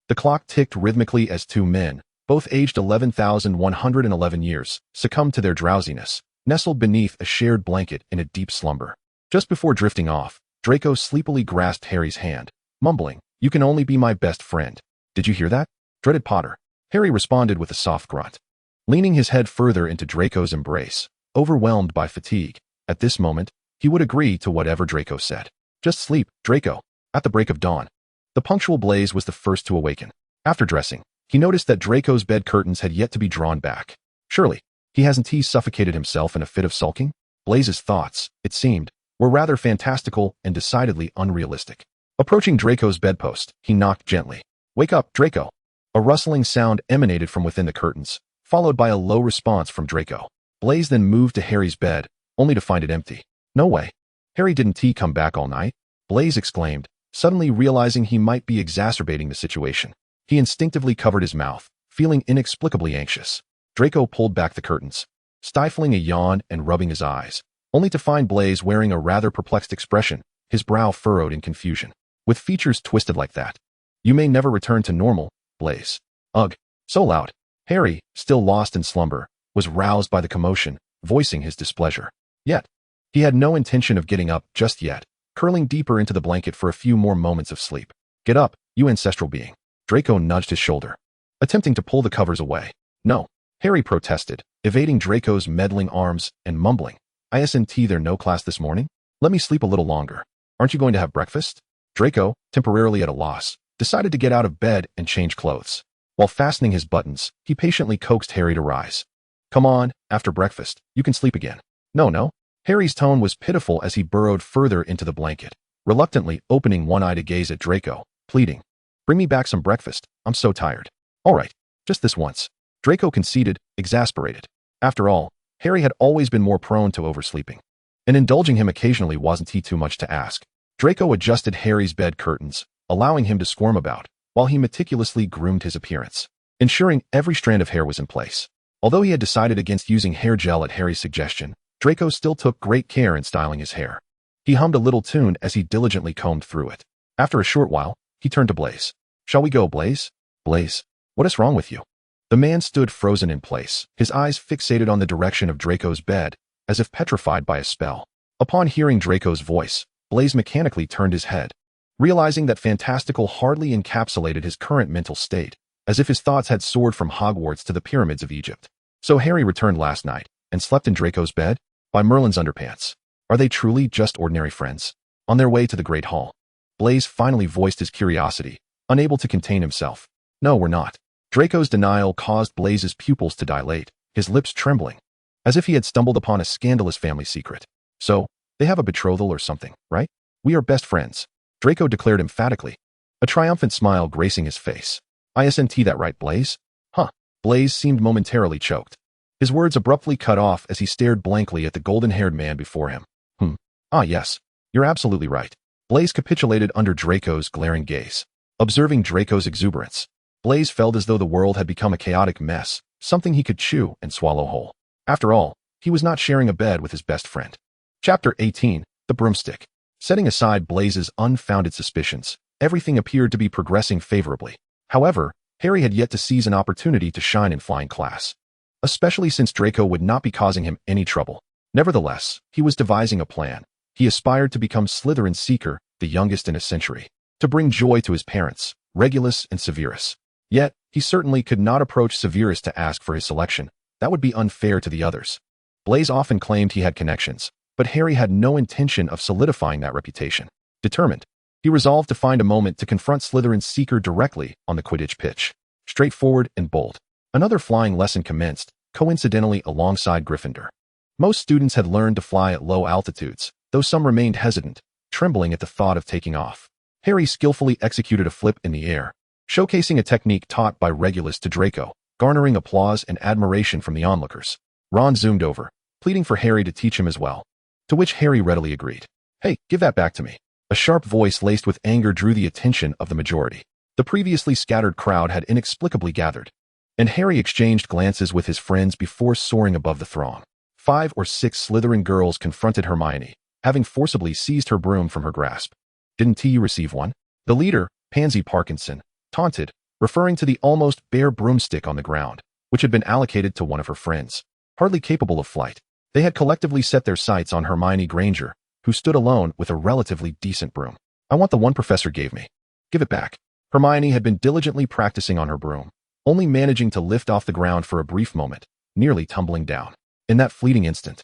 The clock ticked rhythmically as two men, both aged 11,111 years, succumbed to their drowsiness, nestled beneath a shared blanket in a deep slumber. Just before drifting off, Draco sleepily grasped Harry's hand, mumbling, "You can only be my best friend. Did you hear that? Dreaded Potter." Harry responded with a soft grunt. Leaning his head further into Draco's embrace, overwhelmed by fatigue, at this moment, he would agree to whatever Draco said. "Just sleep, Draco." At the break of dawn, the punctual Blaise was the first to awaken. After dressing, he noticed that Draco's bed curtains had yet to be drawn back. Surely, he hasn't suffocated himself in a fit of sulking? Blaise's thoughts, it seemed, were rather fantastical and decidedly unrealistic. Approaching Draco's bedpost, he knocked gently. "Wake up, Draco." A rustling sound emanated from within the curtains, followed by a low response from Draco. Blaise then moved to Harry's bed, only to find it empty. "No way. Harry didn't come back all night?" Blaise exclaimed, suddenly realizing he might be exacerbating the situation. He instinctively covered his mouth, feeling inexplicably anxious. Draco pulled back the curtains, stifling a yawn and rubbing his eyes, only to find Blaise wearing a rather perplexed expression, his brow furrowed in confusion. "With features twisted like that, you may never return to normal, Blaise." "Ugh, so loud." Harry, still lost in slumber, was roused by the commotion, voicing his displeasure. Yet, he had no intention of getting up just yet, curling deeper into the blanket for a few more moments of sleep. "Get up, you ancestral being." Draco nudged his shoulder, attempting to pull the covers away. "No," Harry protested, evading Draco's meddling arms and mumbling, "Isn't there no class this morning? Let me sleep a little longer. Aren't you going to have breakfast?" Draco, temporarily at a loss, decided to get out of bed and change clothes. While fastening his buttons, he patiently coaxed Harry to rise. "Come on, after breakfast, you can sleep again." No. Harry's tone was pitiful as he burrowed further into the blanket, reluctantly opening one eye to gaze at Draco, pleading, "Bring me back some breakfast, I'm so tired." "All right, just this once." Draco conceded, exasperated. After all, Harry had always been more prone to oversleeping, and indulging him occasionally wasn't too much to ask. Draco adjusted Harry's bed curtains, allowing him to squirm about, while he meticulously groomed his appearance, ensuring every strand of hair was in place. Although he had decided against using hair gel at Harry's suggestion, Draco still took great care in styling his hair. He hummed a little tune as he diligently combed through it. After a short while, he turned to Blaise. "Shall we go, Blaise?" "Blaise, what is wrong with you?" The man stood frozen in place, his eyes fixated on the direction of Draco's bed, as if petrified by a spell. Upon hearing Draco's voice, Blaise mechanically turned his head, realizing that fantastical hardly encapsulated his current mental state, as if his thoughts had soared from Hogwarts to the pyramids of Egypt. "So Harry returned last night, and slept in Draco's bed? By Merlin's underpants. Are they truly just ordinary friends? On their way to the Great Hall?" Blaise finally voiced his curiosity, unable to contain himself. "No, we're not." Draco's denial caused Blaise's pupils to dilate, his lips trembling, as if he had stumbled upon a scandalous family secret. "So, they have a betrothal or something, right? We are best friends," Draco declared emphatically, a triumphant smile gracing his face. "Isn't that right, Blaise?" "Huh." Blaise seemed momentarily choked. His words abruptly cut off as he stared blankly at the golden-haired man before him. "Ah, yes. You're absolutely right." Blaise capitulated under Draco's glaring gaze. Observing Draco's exuberance, Blaise felt as though the world had become a chaotic mess, something he could chew and swallow whole. After all, he was not sharing a bed with his best friend. Chapter 18, The Broomstick. Setting aside Blaise's unfounded suspicions, everything appeared to be progressing favorably. However, Harry had yet to seize an opportunity to shine in flying class, especially since Draco would not be causing him any trouble. Nevertheless, he was devising a plan. He aspired to become Slytherin's Seeker, the youngest in a century, to bring joy to his parents, Regulus and Severus. Yet, he certainly could not approach Severus to ask for his selection. That would be unfair to the others. Blaise often claimed he had connections, but Harry had no intention of solidifying that reputation. Determined, he resolved to find a moment to confront Slytherin's Seeker directly on the Quidditch pitch. Straightforward and bold. Another flying lesson commenced, coincidentally alongside Gryffindor. Most students had learned to fly at low altitudes, though some remained hesitant, trembling at the thought of taking off. Harry skillfully executed a flip in the air, showcasing a technique taught by Regulus to Draco, garnering applause and admiration from the onlookers. Ron zoomed over, pleading for Harry to teach him as well. To which Harry readily agreed. "Hey, give that back to me." A sharp voice laced with anger drew the attention of the majority. The previously scattered crowd had inexplicably gathered, and Harry exchanged glances with his friends before soaring above the throng. 5 or 6 Slytherin girls confronted Hermione, having forcibly seized her broom from her grasp. "Didn't you receive one?" The leader, Pansy Parkinson, taunted, referring to the almost bare broomstick on the ground, which had been allocated to one of her friends. Hardly capable of flight, they had collectively set their sights on Hermione Granger, who stood alone with a relatively decent broom. "I want the one Professor gave me. Give it back." Hermione had been diligently practicing on her broom, only managing to lift off the ground for a brief moment, nearly tumbling down. In that fleeting instant,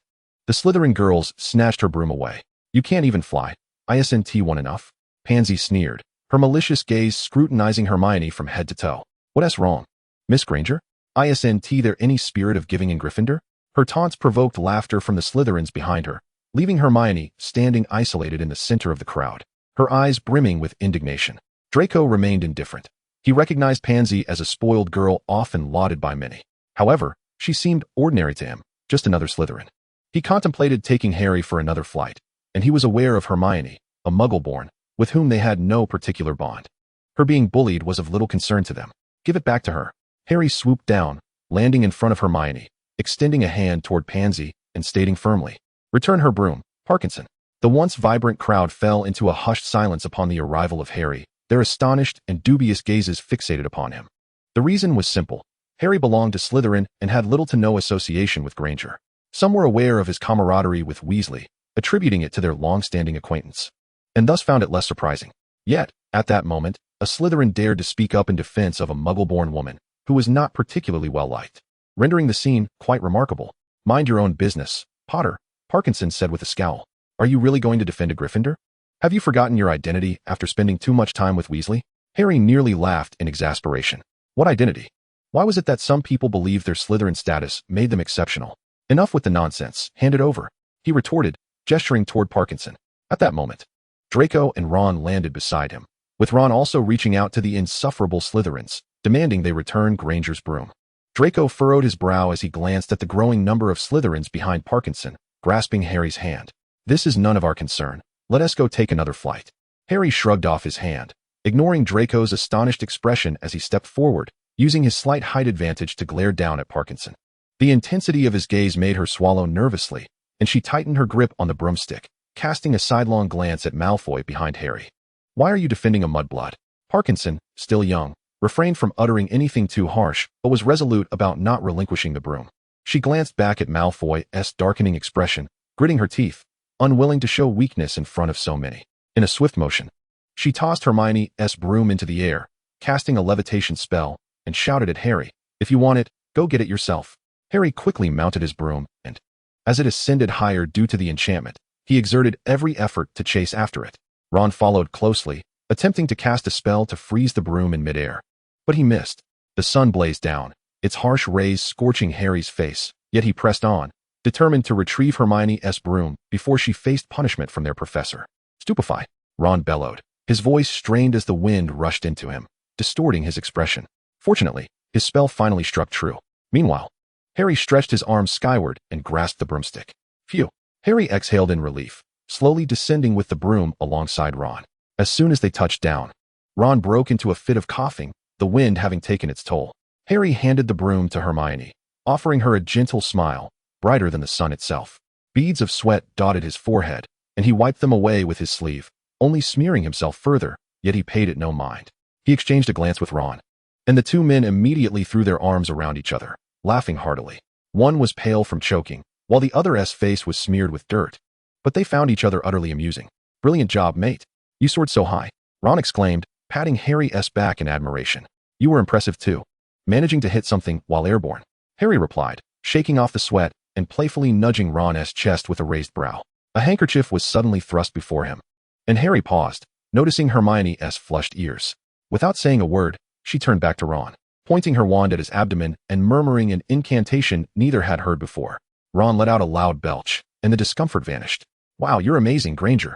the Slytherin girls snatched her broom away. "You can't even fly. Isn't one enough?" Pansy sneered, her malicious gaze scrutinizing Hermione from head to toe. "What's wrong, Miss Granger? Isn't there any spirit of giving in Gryffindor?" Her taunts provoked laughter from the Slytherins behind her, leaving Hermione standing isolated in the center of the crowd, her eyes brimming with indignation. Draco remained indifferent. He recognized Pansy as a spoiled girl often lauded by many. However, she seemed ordinary to him, just another Slytherin. He contemplated taking Harry for another flight, and he was aware of Hermione, a Muggle-born, with whom they had no particular bond. Her being bullied was of little concern to them. "Give it back to her." Harry swooped down, landing in front of Hermione, extending a hand toward Pansy and stating firmly, "Return her broom, Parkinson." The once vibrant crowd fell into a hushed silence upon the arrival of Harry, their astonished and dubious gazes fixated upon him. The reason was simple. Harry belonged to Slytherin and had little to no association with Granger. Some were aware of his camaraderie with Weasley, attributing it to their long-standing acquaintance, and thus found it less surprising. Yet, at that moment, a Slytherin dared to speak up in defense of a Muggle-born woman who was not particularly well-liked, rendering the scene quite remarkable. "Mind your own business, Potter," Parkinson said with a scowl. "Are you really going to defend a Gryffindor? Have you forgotten your identity after spending too much time with Weasley?" Harry nearly laughed in exasperation. What identity? Why was it that some people believed their Slytherin status made them exceptional? "Enough with the nonsense, hand it over," he retorted, gesturing toward Parkinson. At that moment, Draco and Ron landed beside him, with Ron also reaching out to the insufferable Slytherins, demanding they return Granger's broom. Draco furrowed his brow as he glanced at the growing number of Slytherins behind Parkinson, grasping Harry's hand. "This is none of our concern. Let us go take another flight." Harry shrugged off his hand, ignoring Draco's astonished expression as he stepped forward, using his slight height advantage to glare down at Parkinson. The intensity of his gaze made her swallow nervously, and she tightened her grip on the broomstick, casting a sidelong glance at Malfoy behind Harry. "Why are you defending a mudblood?" Parkinson, still young, refrained from uttering anything too harsh, but was resolute about not relinquishing the broom. She glanced back at Malfoy's darkening expression, gritting her teeth, unwilling to show weakness in front of so many. In a swift motion, she tossed Hermione's broom into the air, casting a levitation spell, and shouted at Harry, "If you want it, go get it yourself." Harry quickly mounted his broom, and, as it ascended higher due to the enchantment, he exerted every effort to chase after it. Ron followed closely, attempting to cast a spell to freeze the broom in midair. But he missed. The sun blazed down, its harsh rays scorching Harry's face, yet he pressed on, determined to retrieve Hermione's broom before she faced punishment from their professor. "Stupefy," Ron bellowed, his voice strained as the wind rushed into him, distorting his expression. Fortunately, his spell finally struck true. Meanwhile, Harry stretched his arms skyward and grasped the broomstick. Phew! Harry exhaled in relief, slowly descending with the broom alongside Ron. As soon as they touched down, Ron broke into a fit of coughing, the wind having taken its toll. Harry handed the broom to Hermione, offering her a gentle smile, brighter than the sun itself. Beads of sweat dotted his forehead, and he wiped them away with his sleeve, only smearing himself further, yet he paid it no mind. He exchanged a glance with Ron, and the two men immediately threw their arms around each other, laughing heartily. One was pale from choking, while the other's face was smeared with dirt. But they found each other utterly amusing. "Brilliant job, mate. You soared so high," Ron exclaimed, patting Harry's back in admiration. "You were impressive too, managing to hit something while airborne." Harry replied, shaking off the sweat and playfully nudging Ron's chest with a raised brow. A handkerchief was suddenly thrust before him, and Harry paused, noticing Hermione's flushed ears. Without saying a word, she turned back to Ron, pointing her wand at his abdomen and murmuring an incantation neither had heard before. Ron let out a loud belch, and the discomfort vanished. "Wow, you're amazing, Granger,"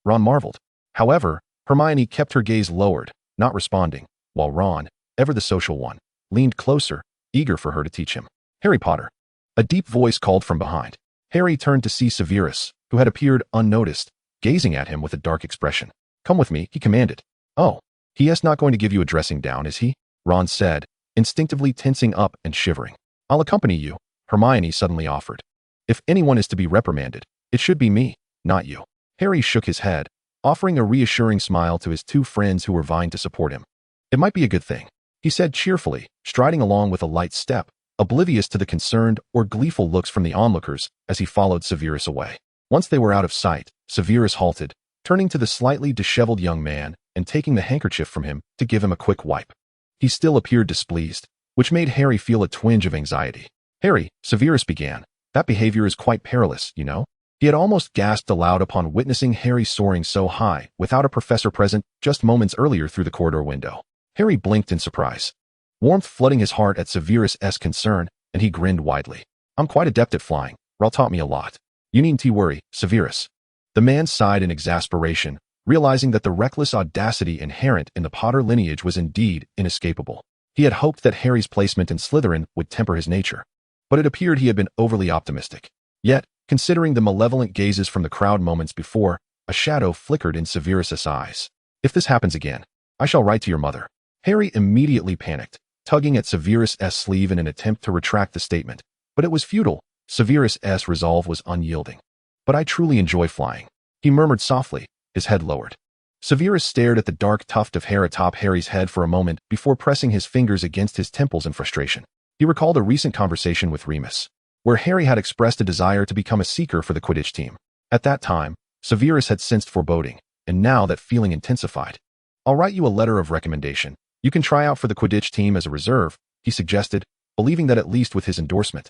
Ron marveled. However, Hermione kept her gaze lowered, not responding, while Ron, ever the social one, leaned closer, eager for her to teach him. "Harry Potter." A deep voice called from behind. Harry turned to see Severus, who had appeared unnoticed, gazing at him with a dark expression. "Come with me," he commanded. "Oh, he is not going to give you a dressing down, is he?" Ron said, instinctively tensing up and shivering. "I'll accompany you," Hermione suddenly offered. "If anyone is to be reprimanded, it should be me, not you." Harry shook his head, offering a reassuring smile to his two friends who were vying to support him. "It might be a good thing," he said cheerfully, striding along with a light step, oblivious to the concerned or gleeful looks from the onlookers as he followed Severus away. Once they were out of sight, Severus halted, turning to the slightly disheveled young man and taking the handkerchief from him to give him a quick wipe. He still appeared displeased, which made Harry feel a twinge of anxiety. "Harry," Severus began, "that behavior is quite perilous, you know?" He had almost gasped aloud upon witnessing Harry soaring so high without a professor present just moments earlier through the corridor window. Harry blinked in surprise, warmth flooding his heart at Severus' concern, and he grinned widely. "I'm quite adept at flying. Ral taught me a lot. You needn't worry, Severus." The man sighed in exasperation, realizing that the reckless audacity inherent in the Potter lineage was indeed inescapable. He had hoped that Harry's placement in Slytherin would temper his nature, but it appeared he had been overly optimistic. Yet, considering the malevolent gazes from the crowd moments before, a shadow flickered in Severus' eyes. "If this happens again, I shall write to your mother." Harry immediately panicked, tugging at Severus' sleeve in an attempt to retract the statement, but it was futile. Severus' resolve was unyielding. "But I truly enjoy flying," he murmured softly, his head lowered. Severus stared at the dark tuft of hair atop Harry's head for a moment before pressing his fingers against his temples in frustration. He recalled a recent conversation with Remus, where Harry had expressed a desire to become a seeker for the Quidditch team. At that time, Severus had sensed foreboding, and now that feeling intensified. "I'll write you a letter of recommendation. You can try out for the Quidditch team as a reserve," he suggested, believing that at least with his endorsement,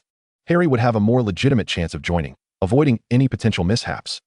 Harry would have a more legitimate chance of joining, avoiding any potential mishaps.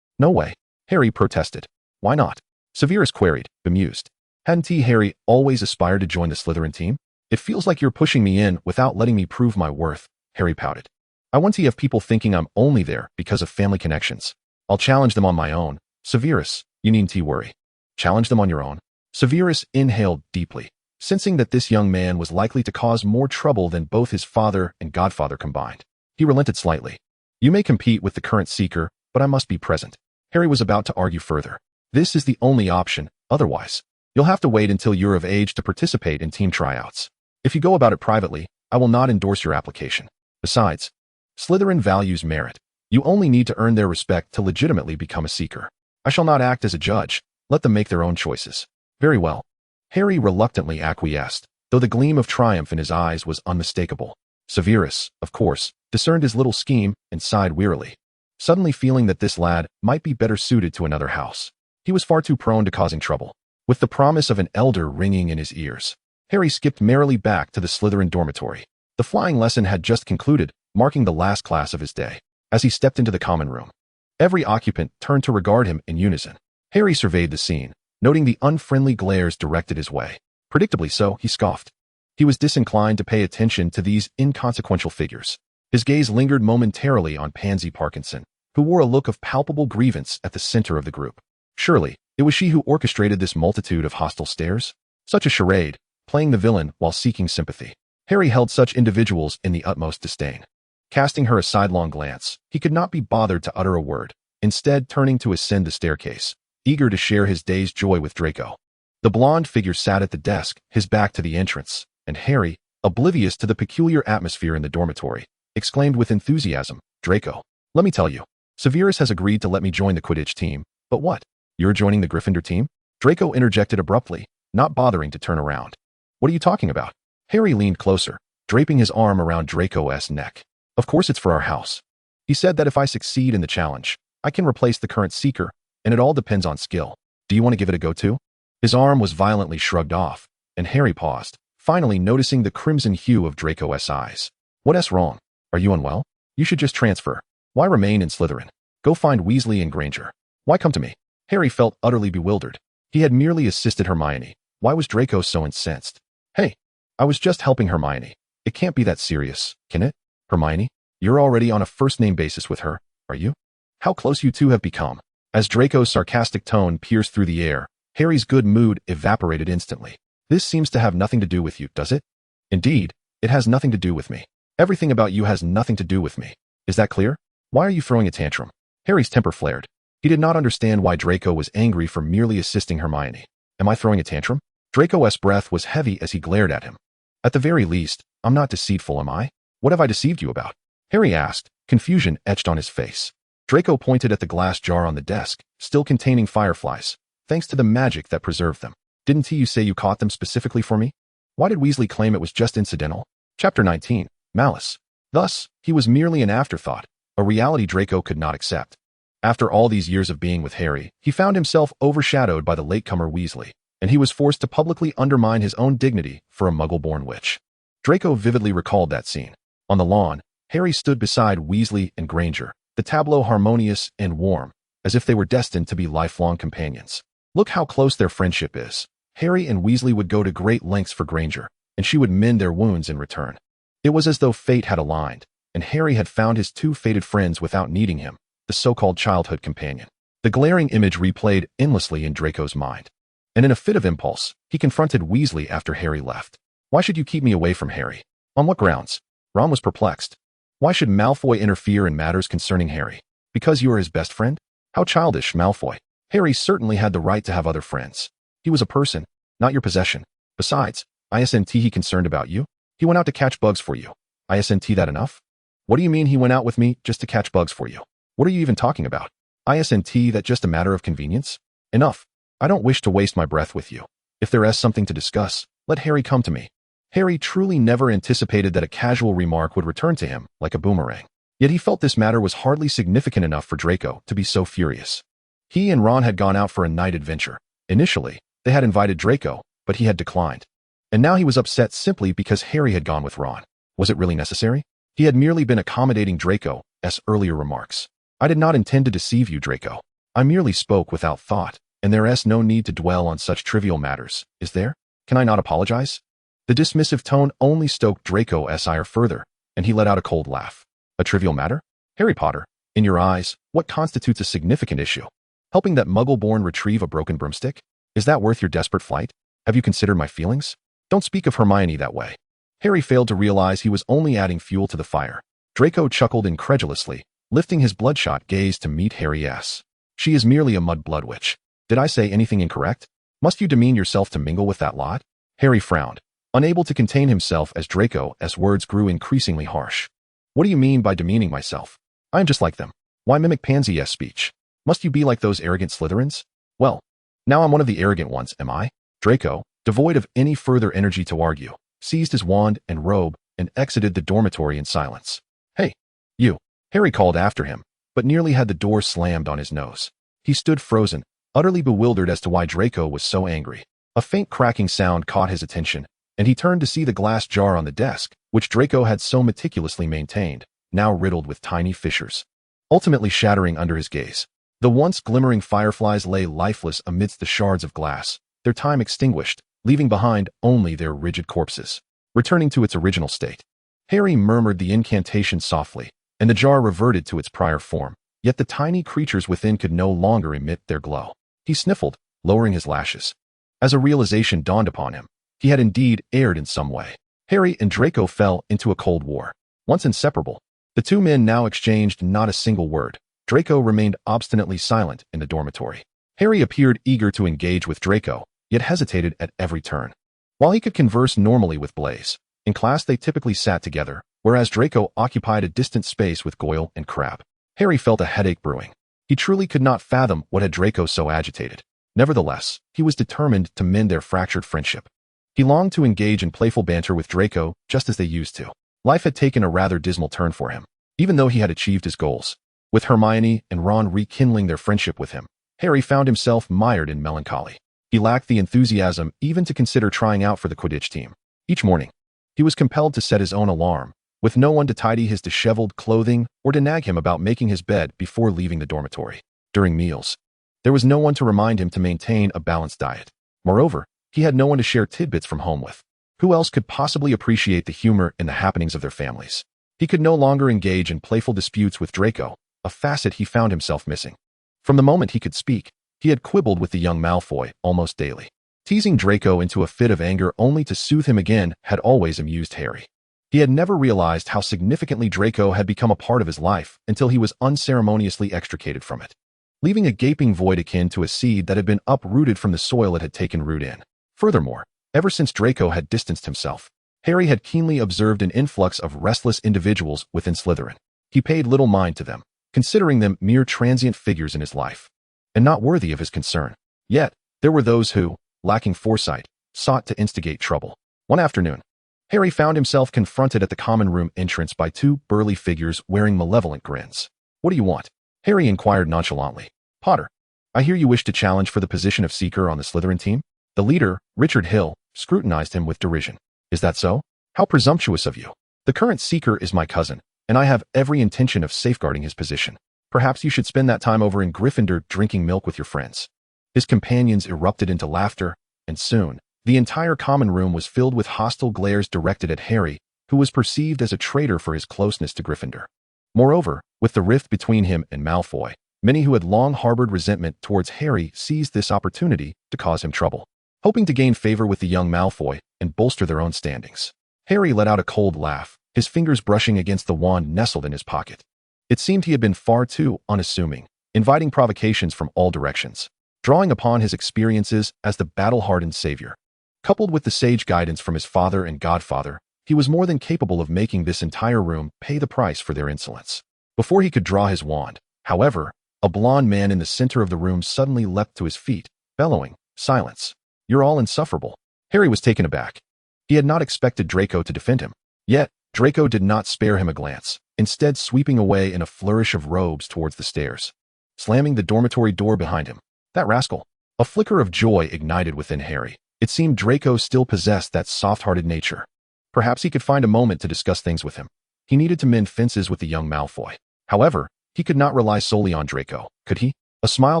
No way," Harry protested. "Why not?" Severus queried, bemused. "Hadn't Harry always aspired to join the Slytherin team? It feels like you're pushing me in without letting me prove my worth," Harry pouted. "I want to have people thinking I'm only there because of family connections. I'll challenge them on my own." "Severus, you needn't worry." "Challenge them on your own?" Severus inhaled deeply, sensing that this young man was likely to cause more trouble than both his father and godfather combined. He relented slightly. "You may compete with the current seeker, but I must be present." Harry was about to argue further. "This is the only option, otherwise, you'll have to wait until you're of age to participate in team tryouts. If you go about it privately, I will not endorse your application. Besides, Slytherin values merit. You only need to earn their respect to legitimately become a seeker. I shall not act as a judge. Let them make their own choices." "Very well." Harry reluctantly acquiesced, though the gleam of triumph in his eyes was unmistakable. Severus, of course, discerned his little scheme and sighed wearily, suddenly feeling that this lad might be better suited to another house. He was far too prone to causing trouble. With the promise of an elder ringing in his ears, Harry skipped merrily back to the Slytherin dormitory. The flying lesson had just concluded, marking the last class of his day. As he stepped into the common room, every occupant turned to regard him in unison. Harry surveyed the scene, noting the unfriendly glares directed his way. Predictably so, he scoffed. He was disinclined to pay attention to these inconsequential figures. His gaze lingered momentarily on Pansy Parkinson, who wore a look of palpable grievance at the center of the group. Surely, it was she who orchestrated this multitude of hostile stares? Such a charade, playing the villain while seeking sympathy. Harry held such individuals in the utmost disdain. Casting her a sidelong glance, he could not be bothered to utter a word, instead turning to ascend the staircase, eager to share his day's joy with Draco. The blonde figure sat at the desk, his back to the entrance, and Harry, oblivious to the peculiar atmosphere in the dormitory, exclaimed with enthusiasm, "Draco, let me tell you, Severus has agreed to let me join the Quidditch team." "But what? You're joining the Gryffindor team?" Draco interjected abruptly, not bothering to turn around. "What are you talking about?" Harry leaned closer, draping his arm around Draco's neck. "Of course it's for our house. He said that if I succeed in the challenge, I can replace the current seeker, and it all depends on skill. Do you want to give it a go too?" His arm was violently shrugged off, and Harry paused, finally noticing the crimson hue of Draco's eyes. "What's wrong? Are you unwell? You should just transfer. Why remain in Slytherin? Go find Weasley and Granger. Why come to me?" Harry felt utterly bewildered. He had merely assisted Hermione. Why was Draco so incensed? "Hey, I was just helping Hermione. It can't be that serious, can it? Hermione, you're already on a first-name basis with her, are you? How close you two have become." As Draco's sarcastic tone pierced through the air, Harry's good mood evaporated instantly. "This seems to have nothing to do with you, does it?" "Indeed, it has nothing to do with me. Everything about you has nothing to do with me. Is that clear?" Why are you throwing a tantrum? Harry's temper flared. He did not understand why Draco was angry for merely assisting Hermione. Am I throwing a tantrum? Draco's breath was heavy as he glared at him. At the very least, I'm not deceitful, am I? What have I deceived you about? Harry asked, confusion etched on his face. Draco pointed at the glass jar on the desk, still containing fireflies, thanks to the magic that preserved them. Didn't you say you caught them specifically for me? Why did Weasley claim it was just incidental? Chapter 19. Malice. Thus, he was merely an afterthought, a reality Draco could not accept. After all these years of being with Harry, he found himself overshadowed by the latecomer Weasley, and he was forced to publicly undermine his own dignity for a muggle-born witch. Draco vividly recalled that scene. On the lawn, Harry stood beside Weasley and Granger, the tableau harmonious and warm, as if they were destined to be lifelong companions. Look how close their friendship is. Harry and Weasley would go to great lengths for Granger, and she would mend their wounds in return. It was as though fate had aligned, and Harry had found his two fated friends without needing him, the so-called childhood companion. The glaring image replayed endlessly in Draco's mind. And in a fit of impulse, he confronted Weasley after Harry left. Why should you keep me away from Harry? On what grounds? Ron was perplexed. Why should Malfoy interfere in matters concerning Harry? Because you are his best friend? How childish, Malfoy. Harry certainly had the right to have other friends. He was a person, not your possession. Besides, isn't he concerned about you? He went out to catch bugs for you. Isn't that enough? What do you mean he went out with me just to catch bugs for you? What are you even talking about? Isn't that just a matter of convenience? Enough. I don't wish to waste my breath with you. If there is something to discuss, let Harry come to me. Harry truly never anticipated that a casual remark would return to him like a boomerang. Yet he felt this matter was hardly significant enough for Draco to be so furious. He and Ron had gone out for a night adventure. Initially, they had invited Draco, but he had declined. And now he was upset simply because Harry had gone with Ron. Was it really necessary? He had merely been accommodating Draco's earlier remarks. I did not intend to deceive you, Draco. I merely spoke without thought, and there is no need to dwell on such trivial matters, is there? Can I not apologize? The dismissive tone only stoked Draco's ire further, and he let out a cold laugh. A trivial matter? Harry Potter, in your eyes, what constitutes a significant issue? Helping that muggle-born retrieve a broken broomstick? Is that worth your desperate flight? Have you considered my feelings? Don't speak of Hermione that way. Harry failed to realize he was only adding fuel to the fire. Draco chuckled incredulously, lifting his bloodshot gaze to meet Harry's. She is merely a mud-blood witch. Did I say anything incorrect? Must you demean yourself to mingle with that lot? Harry frowned, unable to contain himself as Draco's words grew increasingly harsh. What do you mean by demeaning myself? I am just like them. Why mimic Pansy's speech? Must you be like those arrogant Slytherins? Well, now I'm one of the arrogant ones, am I? Draco, devoid of any further energy to argue, seized his wand and robe and exited the dormitory in silence. Hey, you, Harry called after him, but nearly had the door slammed on his nose. He stood frozen, utterly bewildered as to why Draco was so angry. A faint cracking sound caught his attention, and he turned to see the glass jar on the desk, which Draco had so meticulously maintained, now riddled with tiny fissures. Ultimately shattering under his gaze, the once glimmering fireflies lay lifeless amidst the shards of glass, their time extinguished, leaving behind only their rigid corpses. Returning to its original state, Harry murmured the incantation softly, and the jar reverted to its prior form, yet the tiny creatures within could no longer emit their glow. He sniffled, lowering his lashes. As a realization dawned upon him, he had indeed erred in some way. Harry and Draco fell into a cold war. Once inseparable, the two men now exchanged not a single word. Draco remained obstinately silent in the dormitory. Harry appeared eager to engage with Draco, yet hesitated at every turn. While he could converse normally with Blaise, in class they typically sat together, whereas Draco occupied a distant space with Goyle and Crabbe. Harry felt a headache brewing. He truly could not fathom what had Draco so agitated. Nevertheless, he was determined to mend their fractured friendship. He longed to engage in playful banter with Draco just as they used to. Life had taken a rather dismal turn for him, even though he had achieved his goals. With Hermione and Ron rekindling their friendship with him, Harry found himself mired in melancholy. He lacked the enthusiasm even to consider trying out for the Quidditch team. Each morning, he was compelled to set his own alarm, with no one to tidy his disheveled clothing or to nag him about making his bed before leaving the dormitory. During meals, there was no one to remind him to maintain a balanced diet. Moreover, he had no one to share tidbits from home with. Who else could possibly appreciate the humor in the happenings of their families? He could no longer engage in playful disputes with Draco, a facet he found himself missing. From the moment he could speak, he had quibbled with the young Malfoy almost daily. Teasing Draco into a fit of anger only to soothe him again had always amused Harry. He had never realized how significantly Draco had become a part of his life until he was unceremoniously extricated from it, leaving a gaping void akin to a seed that had been uprooted from the soil it had taken root in. Furthermore, ever since Draco had distanced himself, Harry had keenly observed an influx of restless individuals within Slytherin. He paid little mind to them, considering them mere transient figures in his life, and not worthy of his concern. Yet, there were those who, lacking foresight, sought to instigate trouble. One afternoon, Harry found himself confronted at the common room entrance by two burly figures wearing malevolent grins. "What do you want?" Harry inquired nonchalantly. "Potter, I hear you wish to challenge for the position of Seeker on the Slytherin team?" The leader, Richard Hill, scrutinized him with derision. "Is that so? How presumptuous of you. The current Seeker is my cousin, and I have every intention of safeguarding his position. Perhaps you should spend that time over in Gryffindor drinking milk with your friends." His companions erupted into laughter, and soon, the entire common room was filled with hostile glares directed at Harry, who was perceived as a traitor for his closeness to Gryffindor. Moreover, with the rift between him and Malfoy, many who had long harbored resentment towards Harry seized this opportunity to cause him trouble, hoping to gain favor with the young Malfoy and bolster their own standings. Harry let out a cold laugh, his fingers brushing against the wand nestled in his pocket. It seemed he had been far too unassuming, inviting provocations from all directions, drawing upon his experiences as the battle-hardened savior. Coupled with the sage guidance from his father and godfather, he was more than capable of making this entire room pay the price for their insolence. Before he could draw his wand, however, a blond man in the center of the room suddenly leapt to his feet, bellowing, "Silence! You're all insufferable." Harry was taken aback. He had not expected Draco to defend him. Yet, Draco did not spare him a glance, instead sweeping away in a flourish of robes towards the stairs, slamming the dormitory door behind him. That rascal! A flicker of joy ignited within Harry. It seemed Draco still possessed that soft-hearted nature. Perhaps he could find a moment to discuss things with him. He needed to mend fences with the young Malfoy. However, he could not rely solely on Draco, could he? A smile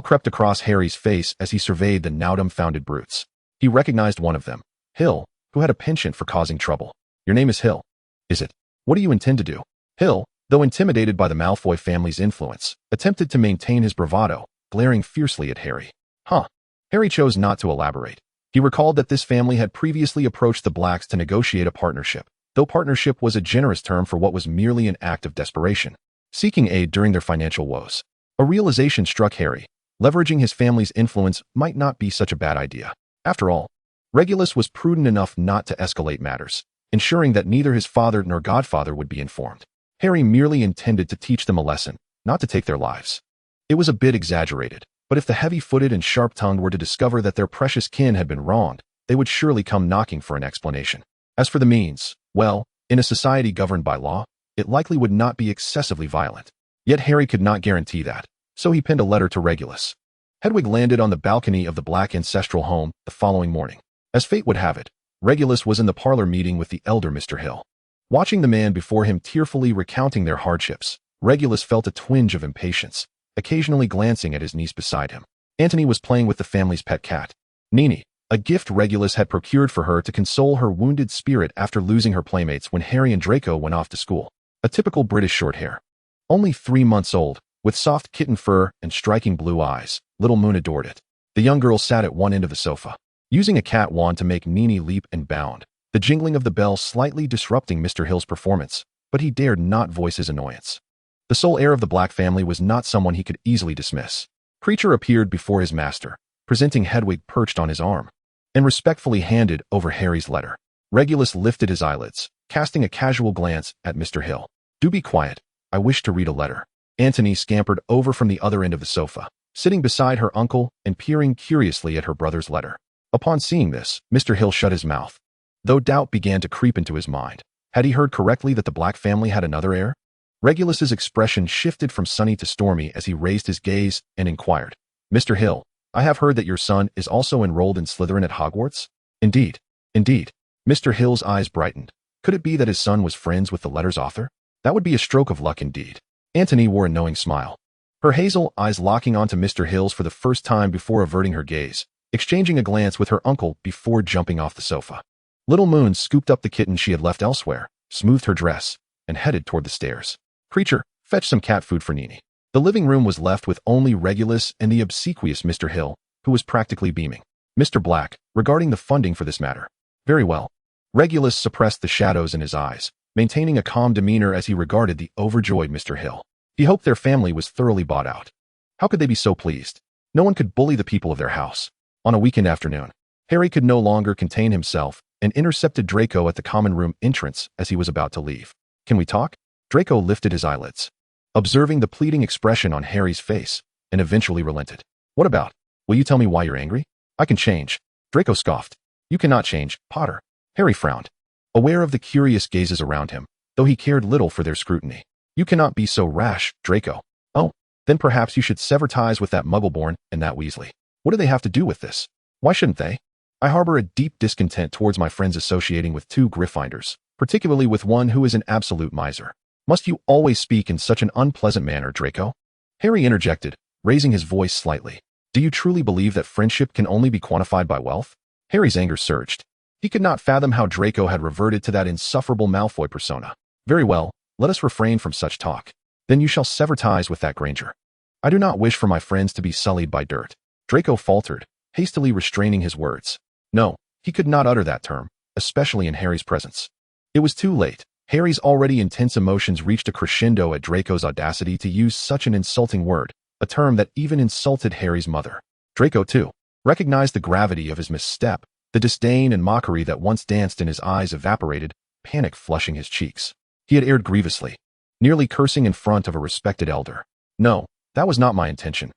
crept across Harry's face as he surveyed the now dumbfounded brutes. He recognized one of them, Hill, who had a penchant for causing trouble. "Your name is Hill, is it? What do you intend to do?" Hill, though intimidated by the Malfoy family's influence, attempted to maintain his bravado, glaring fiercely at Harry. Harry chose not to elaborate. He recalled that this family had previously approached the Blacks to negotiate a partnership, though partnership was a generous term for what was merely an act of desperation, seeking aid during their financial woes. A realization struck Harry. Leveraging his family's influence might not be such a bad idea. After all, Regulus was prudent enough not to escalate matters, ensuring that neither his father nor godfather would be informed. Harry merely intended to teach them a lesson, not to take their lives. It was a bit exaggerated, but if the heavy-footed and sharp-tongued were to discover that their precious kin had been wronged, they would surely come knocking for an explanation. As for the means, well, in a society governed by law, it likely would not be excessively violent. Yet Harry could not guarantee that, so he penned a letter to Regulus. Hedwig landed on the balcony of the Black ancestral home the following morning. As fate would have it, Regulus was in the parlor meeting with the elder Mr. Hill. Watching the man before him tearfully recounting their hardships, Regulus felt a twinge of impatience, occasionally glancing at his niece beside him. Antony was playing with the family's pet cat, Nini, a gift Regulus had procured for her to console her wounded spirit after losing her playmates when Harry and Draco went off to school. A typical British shorthair. Only 3 months old, with soft kitten fur and striking blue eyes, little Moon adored it. The young girl sat at one end of the sofa, using a cat wand to make Nini leap and bound, the jingling of the bell slightly disrupting Mr. Hill's performance, but he dared not voice his annoyance. The sole heir of the Black family was not someone he could easily dismiss. Creature appeared before his master, presenting Hedwig perched on his arm, and respectfully handed over Harry's letter. Regulus lifted his eyelids, casting a casual glance at Mr. Hill. "Do be quiet. I wish to read a letter." Antony scampered over from the other end of the sofa, sitting beside her uncle and peering curiously at her brother's letter. Upon seeing this, Mr. Hill shut his mouth, though doubt began to creep into his mind. Had he heard correctly that the Black family had another heir? Regulus's expression shifted from sunny to stormy as he raised his gaze and inquired, "Mr. Hill, I have heard that your son is also enrolled in Slytherin at Hogwarts?" Indeed. Mr. Hill's eyes brightened. Could it be that his son was friends with the letter's author? That would be a stroke of luck indeed. Antony wore a knowing smile, her hazel eyes locking onto Mr. Hill's for the first time before averting her gaze, exchanging a glance with her uncle before jumping off the sofa. Little Moon scooped up the kitten she had left elsewhere, smoothed her dress, and headed toward the stairs. "Creature, fetch some cat food for Nini." The living room was left with only Regulus and the obsequious Mr. Hill, who was practically beaming. "Mr. Black, regarding the funding for this matter." "Very well." Regulus suppressed the shadows in his eyes, maintaining a calm demeanor as he regarded the overjoyed Mr. Hill. He hoped their family was thoroughly bought out. How could they be so pleased? No one could bully the people of their house. On a weekend afternoon, Harry could no longer contain himself and intercepted Draco at the common room entrance as he was about to leave. Can we talk? Draco lifted his eyelids, observing the pleading expression on Harry's face, and eventually relented. What about? Will you tell me why you're angry? I can change. Draco scoffed. You cannot change, Potter. Harry frowned, aware of the curious gazes around him, though he cared little for their scrutiny. You cannot be so rash, Draco. Oh, then perhaps you should sever ties with that Muggleborn and that Weasley. What do they have to do with this? Why shouldn't they? I harbor a deep discontent towards my friends associating with two Gryffindors, particularly with one who is an absolute miser. Must you always speak in such an unpleasant manner, Draco? Harry interjected, raising his voice slightly. Do you truly believe that friendship can only be quantified by wealth? Harry's anger surged. He could not fathom how Draco had reverted to that insufferable Malfoy persona. Very well, let us refrain from such talk. Then you shall sever ties with that Granger. I do not wish for my friends to be sullied by dirt. Draco faltered, hastily restraining his words. No, he could not utter that term, especially in Harry's presence. It was too late. Harry's already intense emotions reached a crescendo at Draco's audacity to use such an insulting word, a term that even insulted Harry's mother. Draco, too, recognized the gravity of his misstep. The disdain and mockery that once danced in his eyes evaporated, panic flushing his cheeks. He had erred grievously, nearly cursing in front of a respected elder. No, that was not my intention.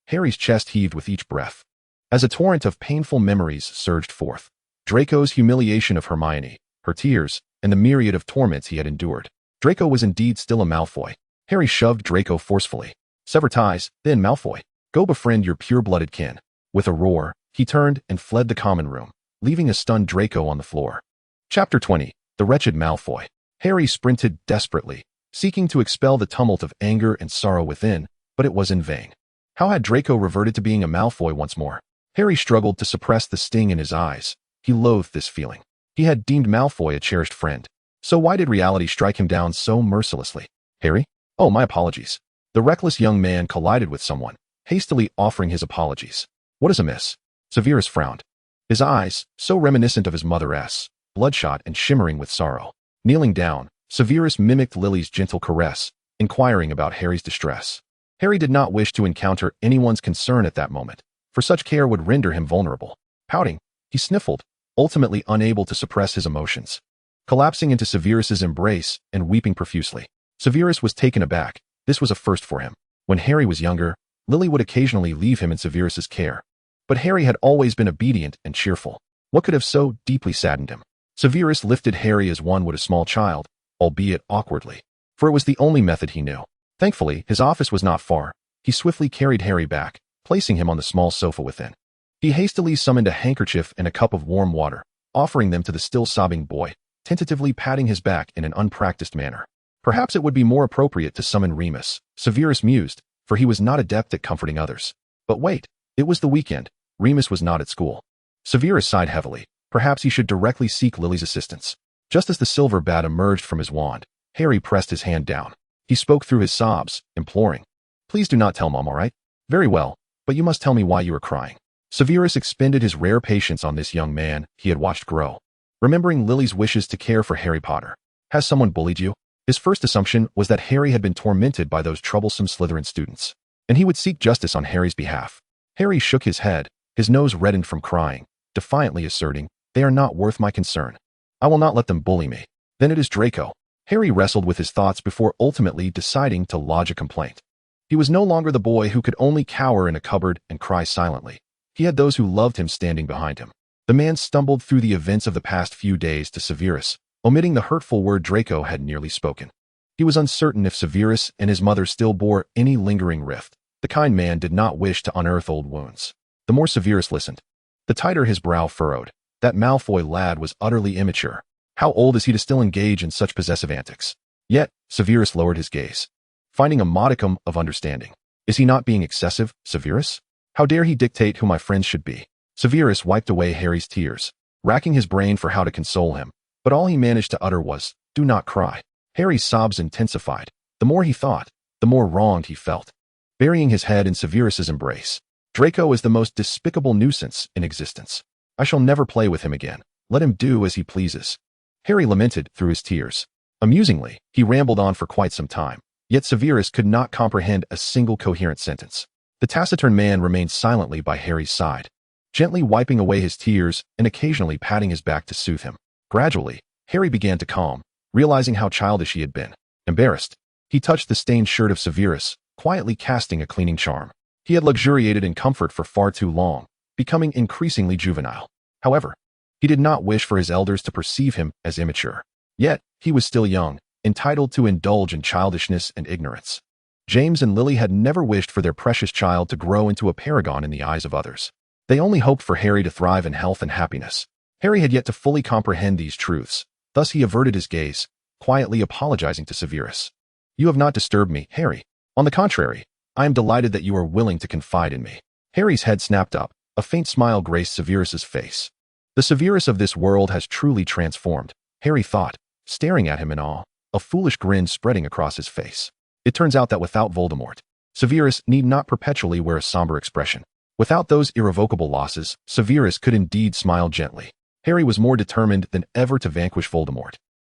Harry's chest heaved with each breath. As a torrent of painful memories surged forth, Draco's humiliation of Hermione, her tears, and the myriad of torments he had endured. Draco was indeed still a Malfoy. Harry shoved Draco forcefully. Sever ties, then Malfoy. Go befriend your pure-blooded kin. With a roar, he turned and fled the common room, leaving a stunned Draco on the floor. Chapter 20. The Wretched Malfoy. Harry sprinted desperately, seeking to expel the tumult of anger and sorrow within, but it was in vain. How had Draco reverted to being a Malfoy once more? Harry struggled to suppress the sting in his eyes. He loathed this feeling. He had deemed Malfoy a cherished friend. So why did reality strike him down so mercilessly? Harry? Oh, my apologies. The reckless young man collided with someone, hastily offering his apologies. What is amiss? Severus frowned. His eyes, so reminiscent of his mother's, bloodshot and shimmering with sorrow. Kneeling down, Severus mimicked Lily's gentle caress, inquiring about Harry's distress. Harry did not wish to encounter anyone's concern at that moment, for such care would render him vulnerable. Pouting, he sniffled, ultimately unable to suppress his emotions. Collapsing into Severus's embrace and weeping profusely. Severus was taken aback. This was a first for him. When Harry was younger, Lily would occasionally leave him in Severus's care. But Harry had always been obedient and cheerful. What could have so deeply saddened him? Severus lifted Harry as one would a small child, albeit awkwardly, for it was the only method he knew. Thankfully, his office was not far. He swiftly carried Harry back, placing him on the small sofa within. He hastily summoned a handkerchief and a cup of warm water, offering them to the still sobbing boy, tentatively patting his back in an unpracticed manner. Perhaps it would be more appropriate to summon Remus, Severus mused, for he was not adept at comforting others. But wait, it was the weekend. Remus was not at school. Severus sighed heavily. Perhaps he should directly seek Lily's assistance. Just as the silver bat emerged from his wand, Harry pressed his hand down. He spoke through his sobs, imploring. Please do not tell Mom, all right? Very well, but you must tell me why you are crying. Severus expended his rare patience on this young man he had watched grow, remembering Lily's wishes to care for Harry Potter. Has someone bullied you? His first assumption was that Harry had been tormented by those troublesome Slytherin students, and he would seek justice on Harry's behalf. Harry shook his head, his nose reddened from crying, defiantly asserting, they are not worth my concern. I will not let them bully me. Then it is Draco. Harry wrestled with his thoughts before ultimately deciding to lodge a complaint. He was no longer the boy who could only cower in a cupboard and cry silently. He had those who loved him standing behind him. The man stumbled through the events of the past few days to Severus, omitting the hurtful word Draco had nearly spoken. He was uncertain if Severus and his mother still bore any lingering rift. The kind man did not wish to unearth old wounds. The more Severus listened, the tighter his brow furrowed. That Malfoy lad was utterly immature. How old is he to still engage in such possessive antics? Yet, Severus lowered his gaze, finding a modicum of understanding. Is he not being excessive, Severus? How dare he dictate who my friends should be? Severus wiped away Harry's tears, racking his brain for how to console him, but all he managed to utter was, do not cry. Harry's sobs intensified. The more he thought, the more wronged he felt. Burying his head in Severus's embrace, Draco is the most despicable nuisance in existence. I shall never play with him again. Let him do as he pleases. Harry lamented through his tears. Amusingly, he rambled on for quite some time, yet Severus could not comprehend a single coherent sentence. The taciturn man remained silently by Harry's side, gently wiping away his tears and occasionally patting his back to soothe him. Gradually, Harry began to calm, realizing how childish he had been. Embarrassed, he touched the stained shirt of Severus, quietly casting a cleaning charm. He had luxuriated in comfort for far too long, becoming increasingly juvenile. However, he did not wish for his elders to perceive him as immature. Yet, he was still young, entitled to indulge in childishness and ignorance. James and Lily had never wished for their precious child to grow into a paragon in the eyes of others. They only hoped for Harry to thrive in health and happiness. Harry had yet to fully comprehend these truths, thus he averted his gaze, quietly apologizing to Severus. "You have not disturbed me, Harry. On the contrary, I am delighted that you are willing to confide in me." Harry's head snapped up, a faint smile graced Severus's face. The Severus of this world has truly transformed, Harry thought, staring at him in awe, a foolish grin spreading across his face. It turns out that without Voldemort, Severus need not perpetually wear a somber expression. Without those irrevocable losses, Severus could indeed smile gently. Harry was more determined than ever to vanquish Voldemort.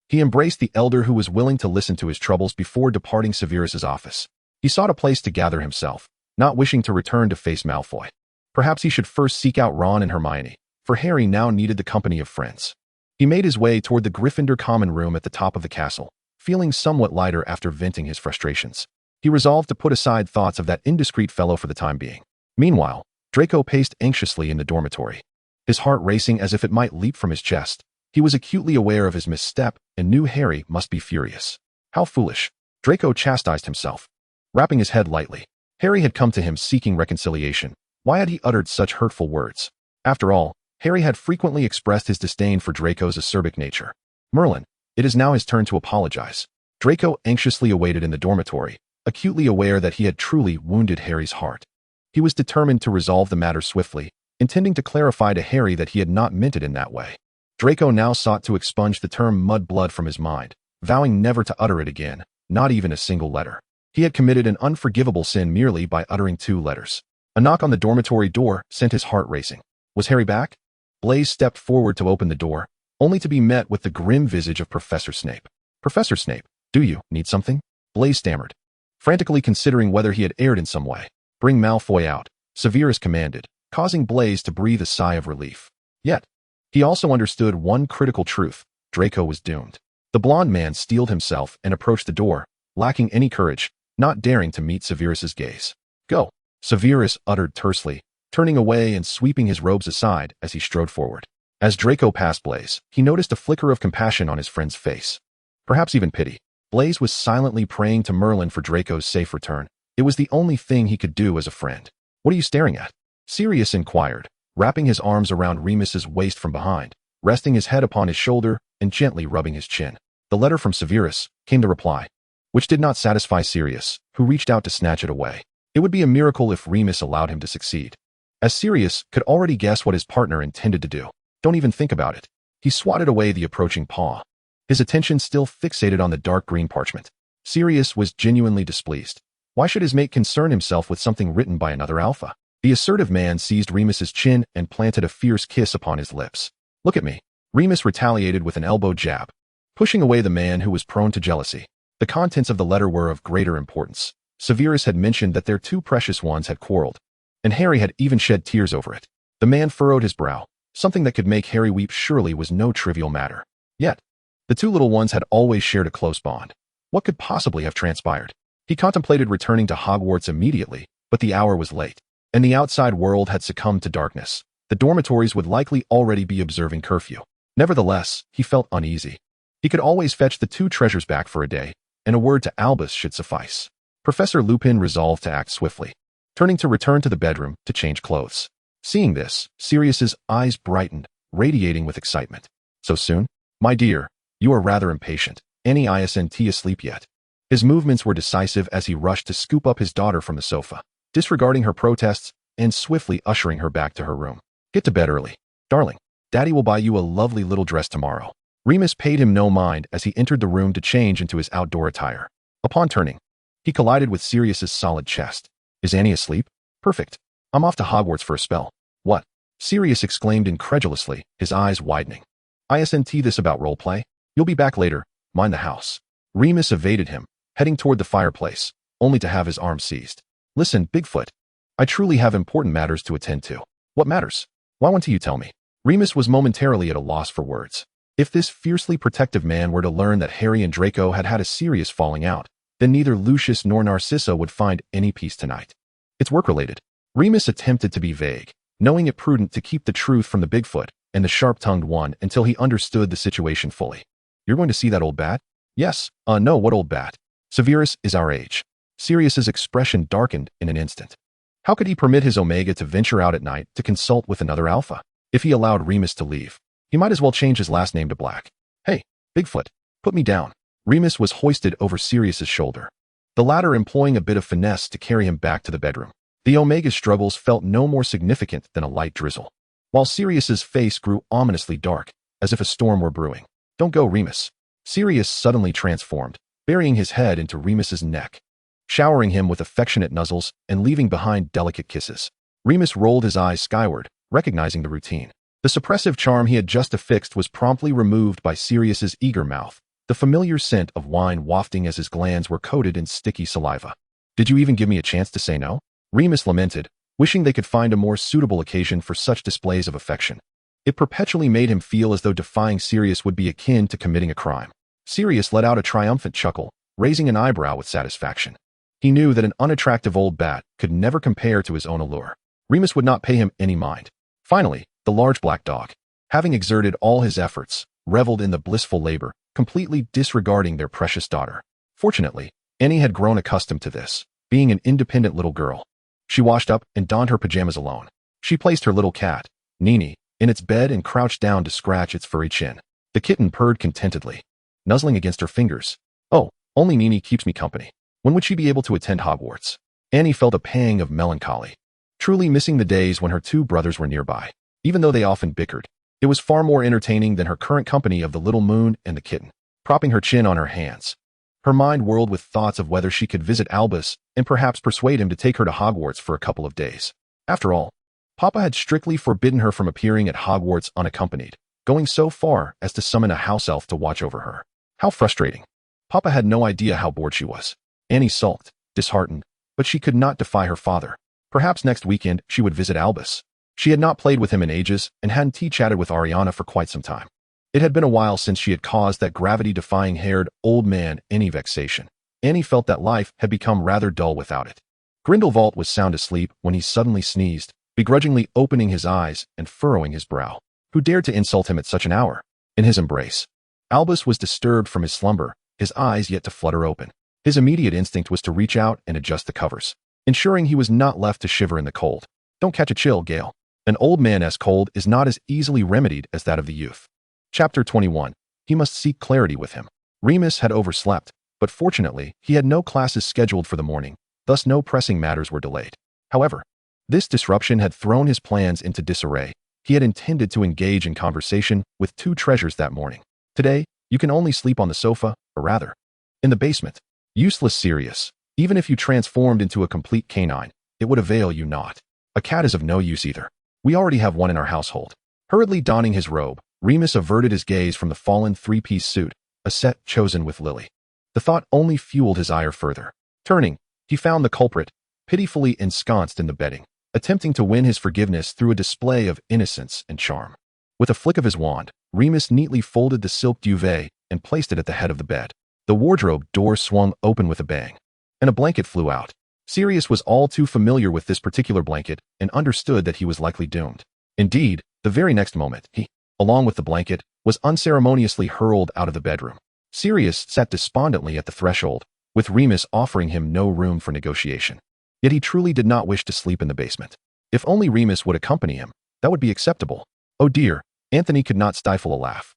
He embraced the elder who was willing to listen to his troubles before departing Severus's office. He sought a place to gather himself, not wishing to return to face Malfoy. Perhaps he should first seek out Ron and Hermione, for Harry now needed the company of friends. He made his way toward the Gryffindor common room at the top of the castle, feeling somewhat lighter after venting his frustrations. He resolved to put aside thoughts of that indiscreet fellow for the time being. Meanwhile, Draco paced anxiously in the dormitory, his heart racing as if it might leap from his chest. He was acutely aware of his misstep and knew Harry must be furious. How foolish! Draco chastised himself, wrapping his head lightly. Harry had come to him seeking reconciliation. Why had he uttered such hurtful words? After all, Harry had frequently expressed his disdain for Draco's acerbic nature. Merlin, it is now his turn to apologize. Draco anxiously awaited in the dormitory, acutely aware that he had truly wounded Harry's heart. He was determined to resolve the matter swiftly, intending to clarify to Harry that he had not meant it in that way. Draco now sought to expunge the term mudblood from his mind, vowing never to utter it again, not even a single letter. He had committed an unforgivable sin merely by uttering 2 letters. A knock on the dormitory door sent his heart racing. Was Harry back? Blaise stepped forward to open the door, only to be met with the grim visage of Professor Snape. "Professor Snape, do you need something?" Blaise stammered, frantically considering whether he had erred in some way. "Bring Malfoy out," Severus commanded, causing Blaise to breathe a sigh of relief. Yet, he also understood one critical truth: Draco was doomed. The blond man steeled himself and approached the door, lacking any courage, not daring to meet Severus's gaze. "Go," Severus uttered tersely, turning away and sweeping his robes aside as he strode forward. As Draco passed Blaise, he noticed a flicker of compassion on his friend's face. Perhaps even pity. Blaise was silently praying to Merlin for Draco's safe return. It was the only thing he could do as a friend. "What are you staring at?" Sirius inquired, wrapping his arms around Remus's waist from behind, resting his head upon his shoulder and gently rubbing his chin. "The letter from Severus," came the reply, which did not satisfy Sirius, who reached out to snatch it away. It would be a miracle if Remus allowed him to succeed. As Sirius could already guess what his partner intended to do. "Don't even think about it." He swatted away the approaching paw, his attention still fixated on the dark green parchment. Sirius was genuinely displeased. Why should his mate concern himself with something written by another alpha? The assertive man seized Remus's chin and planted a fierce kiss upon his lips. "Look at me." Remus retaliated with an elbow jab, pushing away the man who was prone to jealousy. The contents of the letter were of greater importance. Severus had mentioned that their 2 precious ones had quarreled, and Harry had even shed tears over it. The man furrowed his brow. Something that could make Harry weep surely was no trivial matter. Yet, the 2 little ones had always shared a close bond. What could possibly have transpired? He contemplated returning to Hogwarts immediately, but the hour was late, and the outside world had succumbed to darkness. The dormitories would likely already be observing curfew. Nevertheless, he felt uneasy. He could always fetch the 2 treasures back for a day, and a word to Albus should suffice. Professor Lupin resolved to act swiftly, turning to return to the bedroom to change clothes. Seeing this, Sirius's eyes brightened, radiating with excitement. "So soon? My dear, you are rather impatient. Any isn't asleep yet?" His movements were decisive as he rushed to scoop up his daughter from the sofa, disregarding her protests and swiftly ushering her back to her room. "Get to bed early, darling. Daddy will buy you a lovely little dress tomorrow." Remus paid him no mind as he entered the room to change into his outdoor attire. Upon turning, he collided with Sirius's solid chest. "Is Annie asleep? Perfect. I'm off to Hogwarts for a spell." "What?" Sirius exclaimed incredulously, his eyes widening. "Isn't this about roleplay? You'll be back later, Mind the house. Remus evaded him, heading toward the fireplace, only to have his arm seized. Listen, Bigfoot. I truly have important matters to attend to. What matters? Why won't you tell me? Remus was momentarily at a loss for words. If this fiercely protective man were to learn that Harry and Draco had had a serious falling out, then neither Lucius nor Narcissa would find any peace tonight. It's work-related. Remus attempted to be vague, knowing it prudent to keep the truth from the Bigfoot and the sharp-tongued one until he understood the situation fully. You're going to see that old bat? Yes. No, what old bat? Severus is our age. Sirius's expression darkened in an instant. How could he permit his Omega to venture out at night to consult with another Alpha? If he allowed Remus to leave, he might as well change his last name to Black. Hey, Bigfoot, put me down. Remus was hoisted over Sirius's shoulder, the latter employing a bit of finesse to carry him back to the bedroom. The Omega's struggles felt no more significant than a light drizzle, while Sirius's face grew ominously dark, as if a storm were brewing. Don't go, Remus. Sirius suddenly transformed, burying his head into Remus's neck, showering him with affectionate nuzzles and leaving behind delicate kisses. Remus rolled his eyes skyward, recognizing the routine. The suppressive charm he had just affixed was promptly removed by Sirius's eager mouth, the familiar scent of wine wafting as his glands were coated in sticky saliva. Did you even give me a chance to say no? Remus lamented, wishing they could find a more suitable occasion for such displays of affection. It perpetually made him feel as though defying Sirius would be akin to committing a crime. Sirius let out a triumphant chuckle, raising an eyebrow with satisfaction. He knew that an unattractive old bat could never compare to his own allure. Remus would not pay him any mind. Finally, the large black dog, having exerted all his efforts, reveled in the blissful labor, completely disregarding their precious daughter. Fortunately, Annie had grown accustomed to this, being an independent little girl. She washed up and donned her pajamas alone. She placed her little cat, Nini, in its bed and crouched down to scratch its furry chin. The kitten purred contentedly, nuzzling against her fingers. Oh, only Nini keeps me company. When would she be able to attend Hogwarts? Annie felt a pang of melancholy, truly missing the days when her two brothers were nearby. Even though they often bickered, it was far more entertaining than her current company of the little moon and the kitten. Propping her chin on her hands, her mind whirled with thoughts of whether she could visit Albus and perhaps persuade him to take her to Hogwarts for a couple of days. After all, Papa had strictly forbidden her from appearing at Hogwarts unaccompanied, going so far as to summon a house elf to watch over her. How frustrating. Papa had no idea how bored she was. Annie sulked, disheartened, but she could not defy her father. Perhaps next weekend she would visit Albus. She had not played with him in ages and hadn't tea-chatted with Ariana for quite some time. It had been a while since she had caused that gravity-defying haired old man any vexation. Annie felt that life had become rather dull without it. Grindelwald was sound asleep when he suddenly sneezed, begrudgingly opening his eyes and furrowing his brow. Who dared to insult him at such an hour? In his embrace, Albus was disturbed from his slumber, his eyes yet to flutter open. His immediate instinct was to reach out and adjust the covers, ensuring he was not left to shiver in the cold. Don't catch a chill, Gale. An old man's cold is not as easily remedied as that of the youth. Chapter 21. He must seek clarity with him. Remus had overslept, but fortunately, he had no classes scheduled for the morning, thus no pressing matters were delayed. However, this disruption had thrown his plans into disarray. He had intended to engage in conversation with two treasures that morning. Today, you can only sleep on the sofa, or rather, in the basement. Useless Sirius. Even if you transformed into a complete canine, it would avail you not. A cat is of no use either. We already have one in our household. Hurriedly donning his robe, Remus averted his gaze from the fallen three-piece suit, a set chosen with Lily. The thought only fueled his ire further. Turning, he found the culprit, pitifully ensconced in the bedding, attempting to win his forgiveness through a display of innocence and charm. With a flick of his wand, Remus neatly folded the silk duvet and placed it at the head of the bed. The wardrobe door swung open with a bang, and a blanket flew out. Sirius was all too familiar with this particular blanket and understood that he was likely doomed. Indeed, the very next moment, he, along with the blanket, was unceremoniously hurled out of the bedroom. Sirius sat despondently at the threshold, with Remus offering him no room for negotiation. Yet he truly did not wish to sleep in the basement. If only Remus would accompany him, that would be acceptable. Oh dear, Anthony could not stifle a laugh,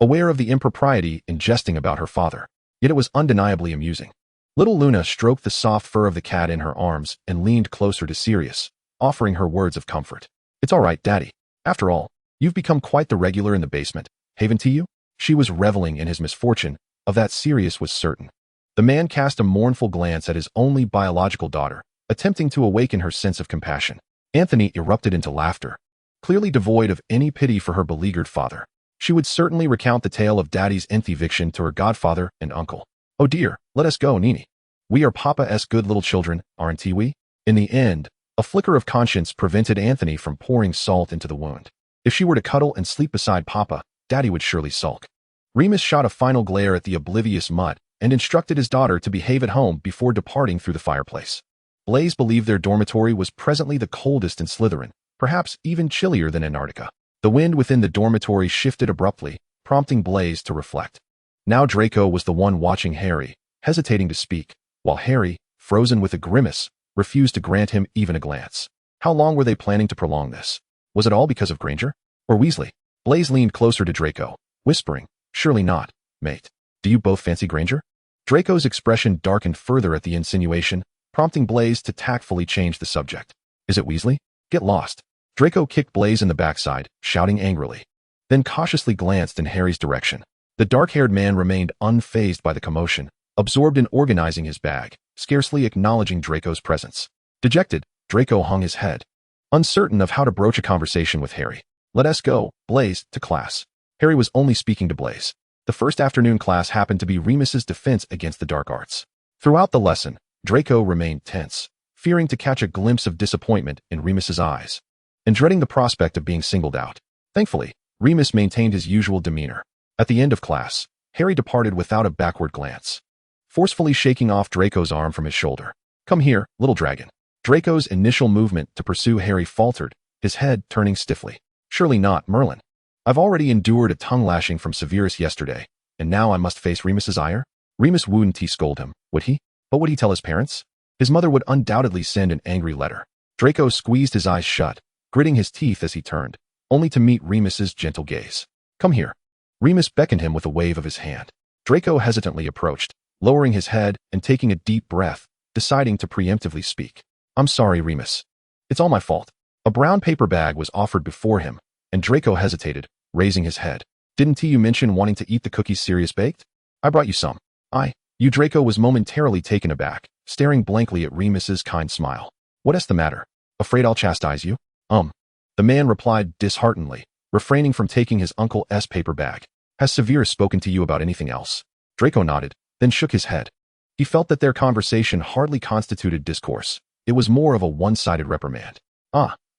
aware of the impropriety in jesting about her father. Yet it was undeniably amusing. Little Luna stroked the soft fur of the cat in her arms and leaned closer to Sirius, offering her words of comfort. It's all right, Daddy. After all, you've become quite the regular in the basement, haven't you? She was reveling in his misfortune, of that Sirius was certain. The man cast a mournful glance at his only biological daughter, attempting to awaken her sense of compassion. Anthony erupted into laughter, clearly devoid of any pity for her beleaguered father. She would certainly recount the tale of Daddy's eviction to her godfather and uncle. Oh dear, let us go, Nini. We are Papa's good little children, aren't we? In the end, a flicker of conscience prevented Anthony from pouring salt into the wound. If she were to cuddle and sleep beside Papa, Daddy would surely sulk. Remus shot a final glare at the oblivious mutt and instructed his daughter to behave at home before departing through the fireplace. Blaise believed their dormitory was presently the coldest in Slytherin, perhaps even chillier than Antarctica. The wind within the dormitory shifted abruptly, prompting Blaise to reflect. Now Draco was the one watching Harry, hesitating to speak, while Harry, frozen with a grimace, refused to grant him even a glance. How long were they planning to prolong this? Was it all because of Granger? Or Weasley? Blaise leaned closer to Draco, whispering, "Surely not, mate. Do you both fancy Granger?" Draco's expression darkened further at the insinuation, prompting Blaise to tactfully change the subject. "Is it Weasley? Get lost." Draco kicked Blaise in the backside, shouting angrily, then cautiously glanced in Harry's direction. The dark-haired man remained unfazed by the commotion, absorbed in organizing his bag, scarcely acknowledging Draco's presence. Dejected, Draco hung his head, uncertain of how to broach a conversation with Harry. "Let us go, Blaise, to class." Harry was only speaking to Blaise. The first afternoon class happened to be Remus's defense against the dark arts. Throughout the lesson, Draco remained tense, fearing to catch a glimpse of disappointment in Remus's eyes, and dreading the prospect of being singled out. Thankfully, Remus maintained his usual demeanor. At the end of class, Harry departed without a backward glance, forcefully shaking off Draco's arm from his shoulder. "Come here, little dragon." Draco's initial movement to pursue Harry faltered, his head turning stiffly. "Surely not, Merlin. I've already endured a tongue-lashing from Severus yesterday, and now I must face Remus's ire?" Remus wouldn't scold him, would he? But would he tell his parents? His mother would undoubtedly send an angry letter. Draco squeezed his eyes shut, gritting his teeth as he turned, only to meet Remus's gentle gaze. "Come here." Remus beckoned him with a wave of his hand. Draco hesitantly approached, lowering his head and taking a deep breath, deciding to preemptively speak. "I'm sorry, Remus. It's all my fault." A brown paper bag was offered before him, and Draco hesitated, raising his head. "Didn't you mention wanting to eat the cookies Sirius baked? I brought you some." You." Draco was momentarily taken aback, staring blankly at Remus's kind smile. "What's the matter? Afraid I'll chastise you?" The man replied disheartenedly, refraining from taking his uncle's paper bag. "Has Severus spoken to you about anything else?" Draco nodded, then shook his head. He felt that their conversation hardly constituted discourse. It was more of a one-sided reprimand.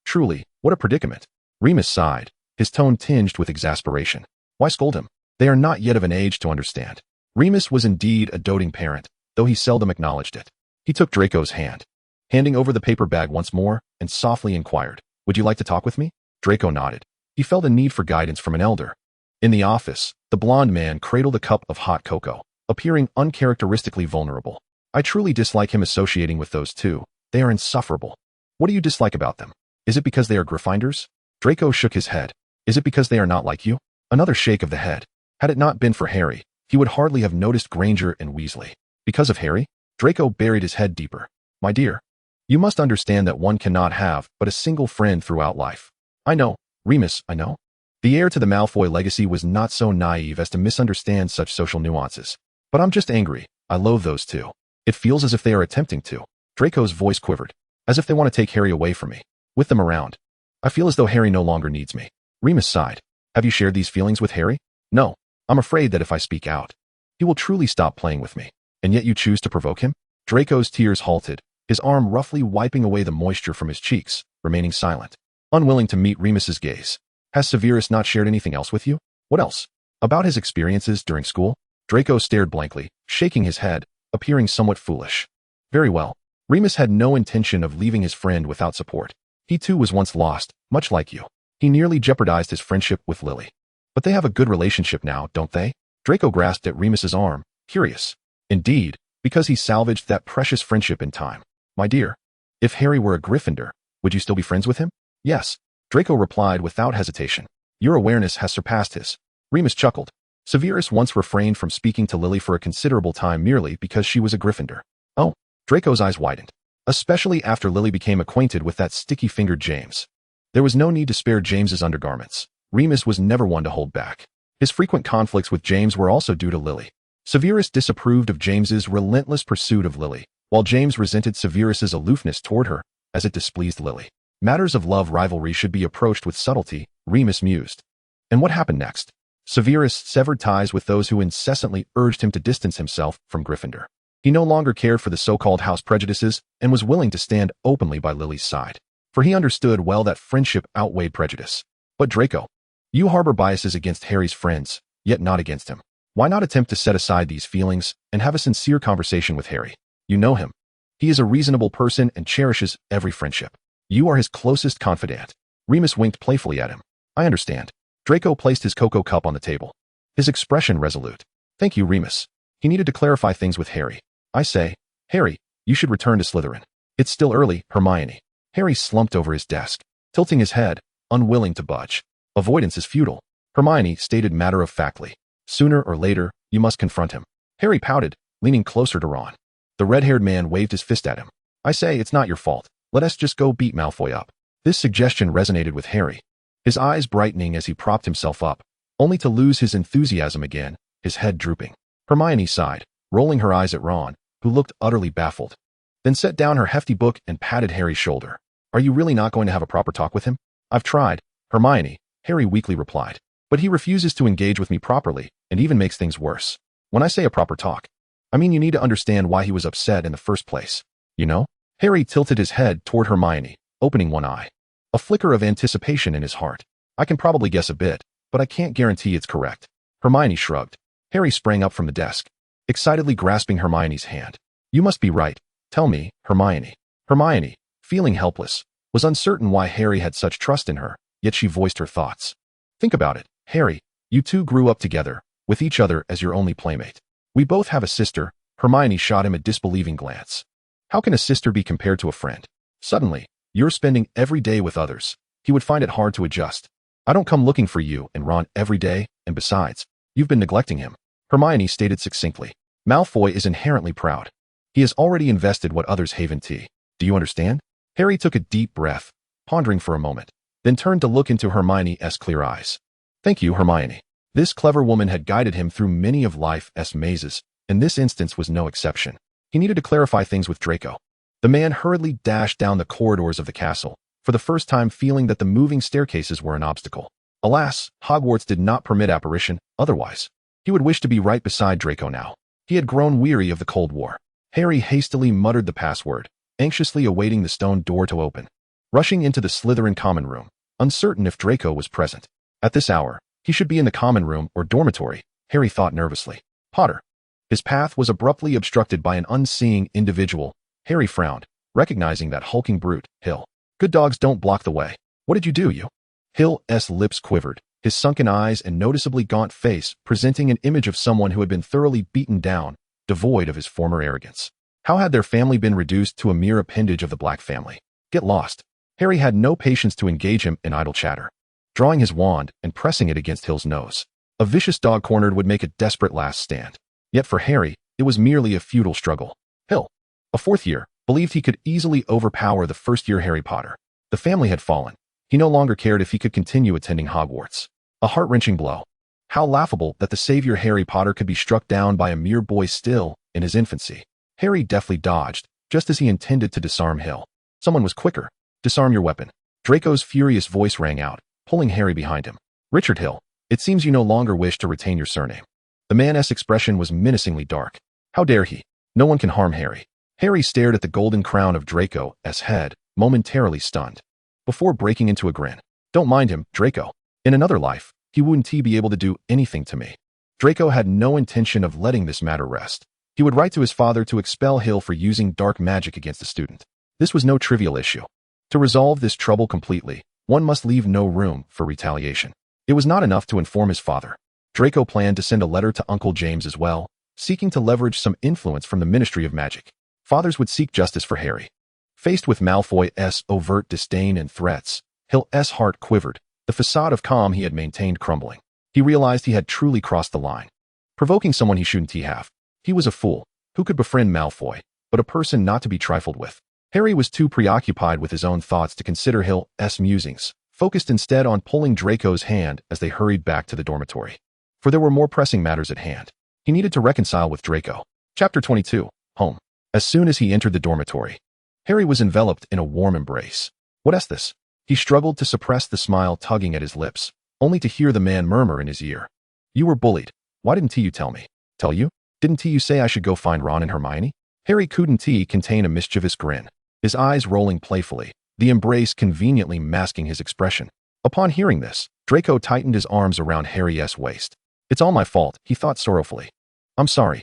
Truly, what a predicament." Remus sighed, his tone tinged with exasperation. "Why scold him? They are not yet of an age to understand." Remus was indeed a doting parent, though he seldom acknowledged it. He took Draco's hand, handing over the paper bag once more, and softly inquired, "Would you like to talk with me?" Draco nodded. He felt a need for guidance from an elder. In the office, the blond man cradled a cup of hot cocoa, appearing uncharacteristically vulnerable. "I truly dislike him associating with those two. They are insufferable." "What do you dislike about them? Is it because they are Gryffindors?" Draco shook his head. "Is it because they are not like you?" Another shake of the head. Had it not been for Harry, he would hardly have noticed Granger and Weasley. "Because of Harry?" Draco buried his head deeper. "My dear, you must understand that one cannot have but a single friend throughout life." "I know, Remus, I know." The heir to the Malfoy legacy was not so naive as to misunderstand such social nuances. "But I'm just angry. I loathe those two. It feels as if they are attempting to." Draco's voice quivered. "As if they want to take Harry away from me. With them around, I feel as though Harry no longer needs me." Remus sighed. "Have you shared these feelings with Harry?" "No. I'm afraid that if I speak out, he will truly stop playing with me." "And yet you choose to provoke him?" Draco's tears halted, his arm roughly wiping away the moisture from his cheeks, remaining silent, unwilling to meet Remus's gaze. "Has Severus not shared anything else with you?" "What else?" "About his experiences during school?" Draco stared blankly, shaking his head, appearing somewhat foolish. "Very well." Remus had no intention of leaving his friend without support. He too was once lost, much like you. He nearly jeopardized his friendship with Lily. "But they have a good relationship now, don't they?" Draco grasped at Remus's arm, curious. "Indeed, because he salvaged that precious friendship in time." "My dear, if Harry were a Gryffindor, would you still be friends with him?" "Yes," Draco replied without hesitation. "Your awareness has surpassed his." Remus chuckled. Severus once refrained from speaking to Lily for a considerable time merely because she was a Gryffindor. "Oh." Draco's eyes widened, especially after Lily became acquainted with that sticky-fingered James. There was no need to spare James's undergarments. Remus was never one to hold back. His frequent conflicts with James were also due to Lily. Severus disapproved of James's relentless pursuit of Lily, while James resented Severus's aloofness toward her, as it displeased Lily. Matters of love rivalry should be approached with subtlety, Remus mused. And what happened next? Severus severed ties with those who incessantly urged him to distance himself from Gryffindor. He no longer cared for the so-called house prejudices and was willing to stand openly by Lily's side, for he understood well that friendship outweighed prejudice. But Draco, you harbor biases against Harry's friends, yet not against him. Why not attempt to set aside these feelings and have a sincere conversation with Harry? You know him. He is a reasonable person and cherishes every friendship. You are his closest confidant. Remus winked playfully at him. I understand. Draco placed his cocoa cup on the table, his expression resolute. Thank you, Remus. He needed to clarify things with Harry. I say, Harry, you should return to Slytherin. It's still early, Hermione. Harry slumped over his desk, tilting his head, unwilling to budge. Avoidance is futile, Hermione stated matter-of-factly. Sooner or later, you must confront him. Harry pouted, leaning closer to Ron. The red-haired man waved his fist at him. I say, it's not your fault. Let us just go beat Malfoy up. This suggestion resonated with Harry, his eyes brightening as he propped himself up, only to lose his enthusiasm again, his head drooping. Hermione sighed, rolling her eyes at Ron, who looked utterly baffled, then set down her hefty book and patted Harry's shoulder. Are you really not going to have a proper talk with him? I've tried, Hermione, Harry weakly replied. But he refuses to engage with me properly, and even makes things worse. When I say a proper talk, I mean you need to understand why he was upset in the first place. You know? Harry tilted his head toward Hermione, opening one eye. A flicker of anticipation in his heart. I can probably guess a bit, but I can't guarantee it's correct. Hermione shrugged. Harry sprang up from the desk, excitedly grasping Hermione's hand. You must be right. Tell me, Hermione. Hermione, feeling helpless, was uncertain why Harry had such trust in her, yet she voiced her thoughts. Think about it, Harry. You two grew up together, with each other as your only playmate. We both have a sister. Hermione shot him a disbelieving glance. How can a sister be compared to a friend? Suddenly, you're spending every day with others. He would find it hard to adjust. I don't come looking for you and Ron every day, and besides, you've been neglecting him. Hermione stated succinctly. Malfoy is inherently proud. He has already invested what others have in tea. Do you understand? Harry took a deep breath, pondering for a moment, then turned to look into Hermione's clear eyes. Thank you, Hermione. This clever woman had guided him through many of life's mazes, and this instance was no exception. He needed to clarify things with Draco. The man hurriedly dashed down the corridors of the castle, for the first time feeling that the moving staircases were an obstacle. Alas, Hogwarts did not permit apparition, otherwise he would wish to be right beside Draco now. He had grown weary of the Cold War. Harry hastily muttered the password, anxiously awaiting the stone door to open. Rushing into the Slytherin common room, uncertain if Draco was present. At this hour, he should be in the common room or dormitory, Harry thought nervously. Potter. His path was abruptly obstructed by an unseeing individual. Harry frowned, recognizing that hulking brute, Hill. Good dogs don't block the way. What did you do, you? Hill's lips quivered, his sunken eyes and noticeably gaunt face presenting an image of someone who had been thoroughly beaten down, devoid of his former arrogance. How had their family been reduced to a mere appendage of the Black family? Get lost. Harry had no patience to engage him in idle chatter. Drawing his wand and pressing it against Hill's nose, a vicious dog cornered would make a desperate last stand. Yet for Harry, it was merely a futile struggle. Hill, a fourth year, believed he could easily overpower the first-year Harry Potter. The family had fallen. He no longer cared if he could continue attending Hogwarts. A heart-wrenching blow. How laughable that the savior Harry Potter could be struck down by a mere boy still in his infancy. Harry deftly dodged, just as he intended to disarm Hill. Someone was quicker. Disarm your weapon. Draco's furious voice rang out, pulling Harry behind him. Richard Hill, it seems you no longer wish to retain your surname. The man's expression was menacingly dark. How dare he? No one can harm Harry. Harry stared at the golden crown of Draco's head, momentarily stunned, before breaking into a grin. Don't mind him, Draco. In another life, he wouldn't be able to do anything to me. Draco had no intention of letting this matter rest. He would write to his father to expel Hill for using dark magic against the student. This was no trivial issue. To resolve this trouble completely, one must leave no room for retaliation. It was not enough to inform his father. Draco planned to send a letter to Uncle James as well, seeking to leverage some influence from the Ministry of Magic. Fathers would seek justice for Harry. Faced with Malfoy's overt disdain and threats, Hill's heart quivered, the facade of calm he had maintained crumbling. He realized he had truly crossed the line, provoking someone he shouldn't have. He was a fool, who could befriend Malfoy, but a person not to be trifled with. Harry was too preoccupied with his own thoughts to consider Hill's musings, focused instead on pulling Draco's hand as they hurried back to the dormitory. For there were more pressing matters at hand. He needed to reconcile with Draco. Chapter 22. Home. As soon as he entered the dormitory, Harry was enveloped in a warm embrace. What's this? He struggled to suppress the smile tugging at his lips, only to hear the man murmur in his ear. You were bullied. Why didn't you tell me? Tell you? Didn't you say I should go find Ron and Hermione? Harry couldn't contain a mischievous grin, his eyes rolling playfully, the embrace conveniently masking his expression. Upon hearing this, Draco tightened his arms around Harry's waist. It's all my fault, he thought sorrowfully. I'm sorry.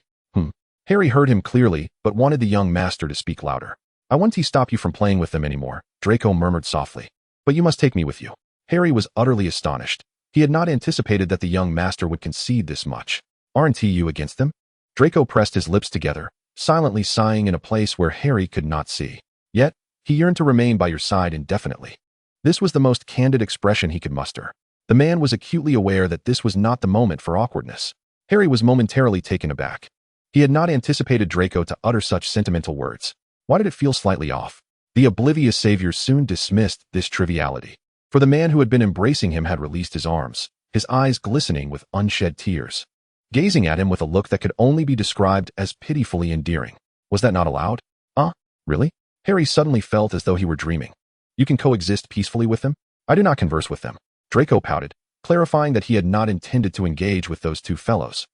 Harry heard him clearly, but wanted the young master to speak louder. I won't stop you from playing with them anymore, Draco murmured softly. But you must take me with you. Harry was utterly astonished. He had not anticipated that the young master would concede this much. Aren't you against them? Draco pressed his lips together, silently sighing in a place where Harry could not see. Yet, he yearned to remain by your side indefinitely. This was the most candid expression he could muster. The man was acutely aware that this was not the moment for awkwardness. Harry was momentarily taken aback. He had not anticipated Draco to utter such sentimental words. Why did it feel slightly off? The oblivious savior soon dismissed this triviality. For the man who had been embracing him had released his arms, his eyes glistening with unshed tears, gazing at him with a look that could only be described as pitifully endearing. Was that not allowed? Really? Harry suddenly felt as though he were dreaming. You can coexist peacefully with them? I do not converse with them. Draco pouted, clarifying that he had not intended to engage with those two fellows.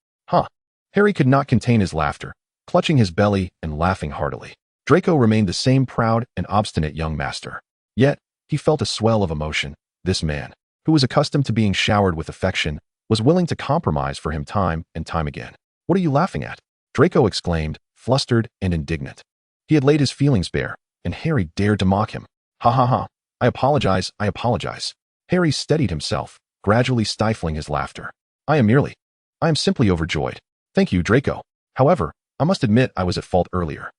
Harry could not contain his laughter, clutching his belly and laughing heartily. Draco remained the same proud and obstinate young master. Yet, he felt a swell of emotion. This man, who was accustomed to being showered with affection, was willing to compromise for him time and time again. What are you laughing at? Draco exclaimed, flustered and indignant. He had laid his feelings bare, and Harry dared to mock him. Ha. I apologize. Harry steadied himself, gradually stifling his laughter. I am simply overjoyed. Thank you, Draco. However, I must admit I was at fault earlier.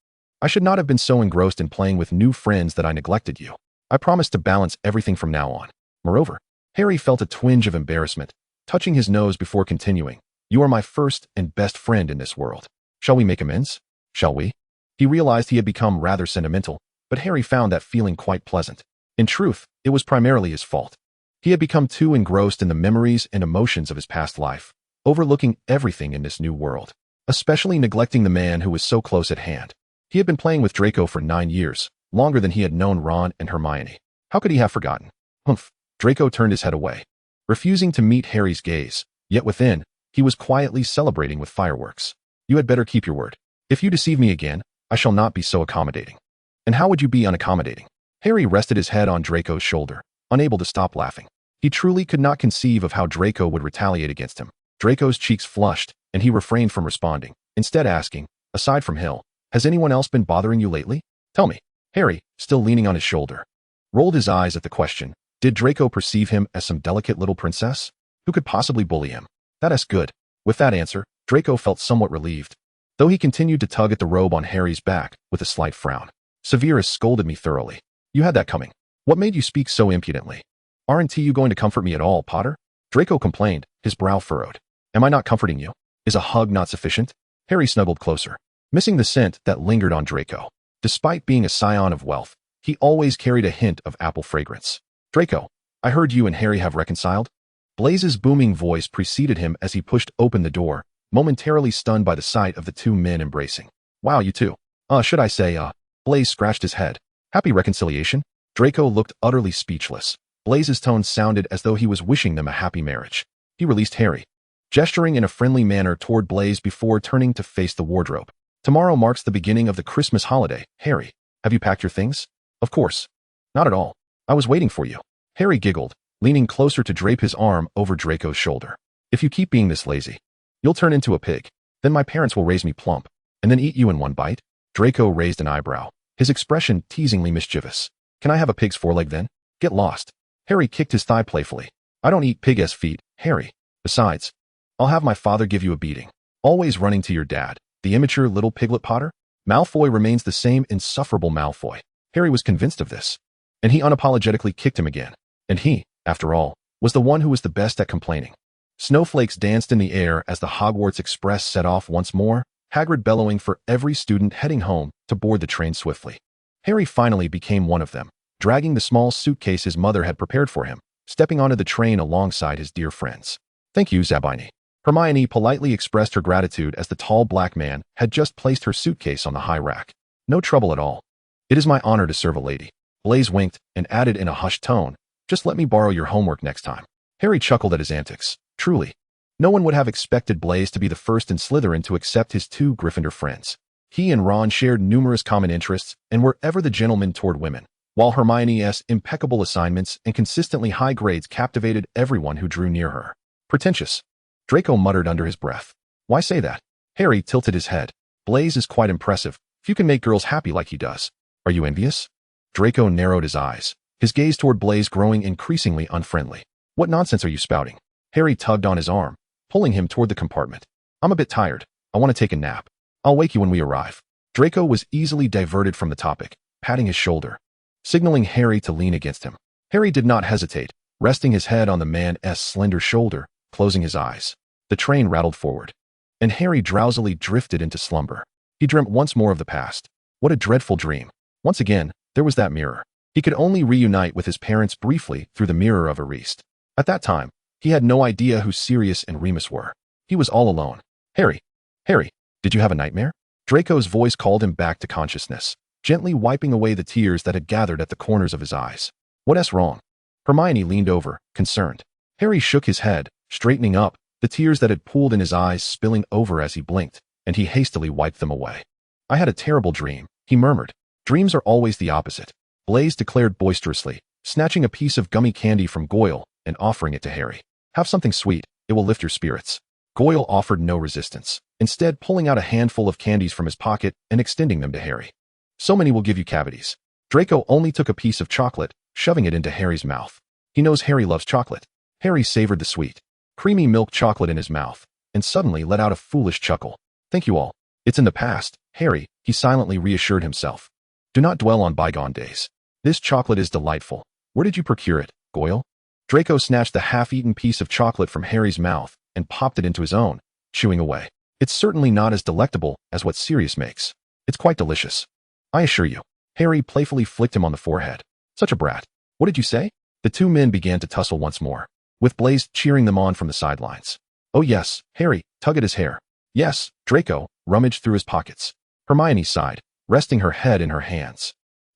I should not have been so engrossed in playing with new friends that I neglected you. I promise to balance everything from now on. Moreover, Harry felt a twinge of embarrassment, touching his nose before continuing. You are my first and best friend in this world. Shall we make amends? Shall we? He realized he had become rather sentimental, but Harry found that feeling quite pleasant. In truth, it was primarily his fault. He had become too engrossed in the memories and emotions of his past life, overlooking everything in this new world, especially neglecting the man who was so close at hand. He had been playing with Draco for 9 years, longer than he had known Ron and Hermione. How could he have forgotten? Draco turned his head away, refusing to meet Harry's gaze, yet within, he was quietly celebrating with fireworks. You had better keep your word. If you deceive me again, I shall not be so accommodating. And how would you be unaccommodating? Harry rested his head on Draco's shoulder, unable to stop laughing. He truly could not conceive of how Draco would retaliate against him. Draco's cheeks flushed, and he refrained from responding, instead asking, aside from Hill, has anyone else been bothering you lately? Tell me. Harry, still leaning on his shoulder, rolled his eyes at the question. Did Draco perceive him as some delicate little princess? Who could possibly bully him? That's good. With that answer, Draco felt somewhat relieved, though he continued to tug at the robe on Harry's back with a slight frown. Severus scolded me thoroughly. You had that coming. What made you speak so impudently? Aren't you going to comfort me at all, Potter? Draco complained, his brow furrowed. Am I not comforting you? Is a hug not sufficient? Harry snuggled closer, missing the scent that lingered on Draco. Despite being a scion of wealth, he always carried a hint of apple fragrance. Draco, I heard you and Harry have reconciled? Blaze's booming voice preceded him as he pushed open the door, momentarily stunned by the sight of the two men embracing. Wow, you two. Should I say, Blaze scratched his head. Happy reconciliation? Draco looked utterly speechless. Blaze's tone sounded as though he was wishing them a happy marriage. He released Harry, gesturing in a friendly manner toward Blaze before turning to face the wardrobe. Tomorrow marks the beginning of the Christmas holiday. Harry, have you packed your things? Of course. Not at all. I was waiting for you. Harry giggled, leaning closer to drape his arm over Draco's shoulder. If you keep being this lazy, you'll turn into a pig. Then my parents will raise me plump, and then eat you in one bite. Draco raised an eyebrow, his expression teasingly mischievous. Can I have a pig's foreleg then? Get lost. Harry kicked his thigh playfully. I don't eat pig-ass feet, Harry. Besides, I'll have my father give you a beating. Always running to your dad, the immature little piglet Potter. Malfoy remains the same insufferable Malfoy. Harry was convinced of this, and he unapologetically kicked him again. And he, after all, was the one who was the best at complaining. Snowflakes danced in the air as the Hogwarts Express set off once more, Hagrid bellowing for every student heading home to board the train swiftly. Harry finally became one of them, dragging the small suitcase his mother had prepared for him, stepping onto the train alongside his dear friends. Thank you, Zabini. Hermione politely expressed her gratitude as the tall black man had just placed her suitcase on the high rack. No trouble at all. It is my honor to serve a lady. Blaze winked and added in a hushed tone, just let me borrow your homework next time. Harry chuckled at his antics. Truly, No one would have expected Blaise to be the first in Slytherin to accept his two Gryffindor friends. He and Ron shared numerous common interests and were ever the gentleman toward women, while Hermione's impeccable assignments and consistently high grades captivated everyone who drew near her. Pretentious, Draco muttered under his breath. Why say that? Harry tilted his head. Blaise is quite impressive, if you can make girls happy like he does. Are you envious? Draco narrowed his eyes, his gaze toward Blaise growing increasingly unfriendly. What nonsense are you spouting? Harry tugged on his arm, pulling him toward the compartment. I'm a bit tired. I want to take a nap. I'll wake you when we arrive. Draco was easily diverted from the topic, patting his shoulder, signaling Harry to lean against him. Harry did not hesitate, resting his head on the man's slender shoulder, closing his eyes. The train rattled forward, and Harry drowsily drifted into slumber. He dreamt once more of the past. What a dreadful dream. Once again, there was that mirror. He could only reunite with his parents briefly through the mirror of Ariste. At that time, he had no idea who Sirius and Remus were. He was all alone. Harry, did you have a nightmare? Draco's voice called him back to consciousness, gently wiping away the tears that had gathered at the corners of his eyes. What's wrong? Hermione leaned over, concerned. Harry shook his head, straightening up, the tears that had pooled in his eyes spilling over as he blinked, and he hastily wiped them away. I had a terrible dream, he murmured. Dreams are always the opposite, Blaise declared boisterously, snatching a piece of gummy candy from Goyle and offering it to Harry. Have something sweet, it will lift your spirits. Goyle offered no resistance, instead pulling out a handful of candies from his pocket and extending them to Harry. So many will give you cavities. Draco only took a piece of chocolate, shoving it into Harry's mouth. He knows Harry loves chocolate. Harry savored the sweet, creamy milk chocolate in his mouth, and suddenly let out a foolish chuckle. Thank you all. It's in the past, Harry, he silently reassured himself. Do not dwell on bygone days. This chocolate is delightful. Where did you procure it, Goyle? Draco snatched the half-eaten piece of chocolate from Harry's mouth and popped it into his own, chewing away. It's certainly not as delectable as what Sirius makes. It's quite delicious, I assure you. Harry playfully flicked him on the forehead. Such a brat. What did you say? The two men began to tussle once more, with Blaise cheering them on from the sidelines. Oh yes, Harry, tug at his hair. Yes, Draco rummaged through his pockets. Hermione sighed, resting her head in her hands.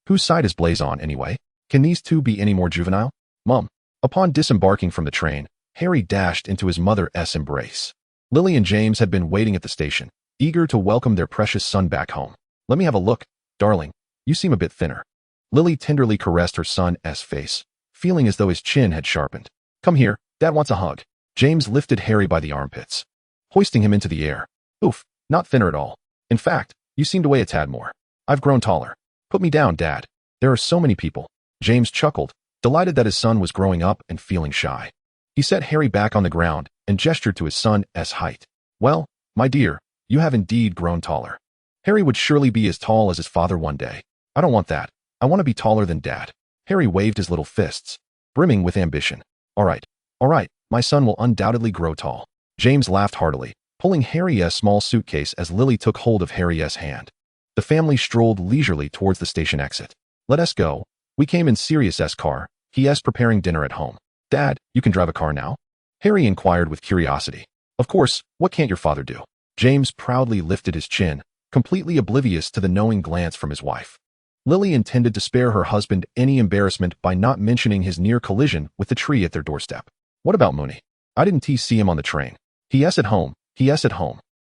Whose side is Blaise on, anyway? Can these two be any more juvenile? Mum. Upon disembarking from the train, Harry dashed into his mother's embrace. Lily and James had been waiting at the station, eager to welcome their precious son back home. Let me have a look, darling. You seem a bit thinner. Lily tenderly caressed her son's face, feeling as though his chin had sharpened. Come here, Dad wants a hug. James lifted Harry by the armpits, hoisting him into the air. Oof, not thinner at all. In fact, you seem to weigh a tad more. I've grown taller. Put me down, Dad. There are so many people. James chuckled, delighted that his son was growing up and feeling shy. He set Harry back on the ground and gestured to his son's height. Well, my dear, you have indeed grown taller. Harry would surely be as tall as his father one day. I don't want that. I want to be taller than Dad. Harry waved his little fists, brimming with ambition. All right, my son will undoubtedly grow tall. James laughed heartily, pulling Harry's small suitcase as Lily took hold of Harry's hand. The family strolled leisurely towards the station exit. Let us go. We came in Sirius's car. He is preparing dinner at home. Dad, you can drive a car now? Harry inquired with curiosity. Of course, what can't your father do? James proudly lifted his chin, completely oblivious to the knowing glance from his wife. Lily intended to spare her husband any embarrassment by not mentioning his near collision with the tree at their doorstep. What about Mooney? I didn't see him on the train. He.s at home.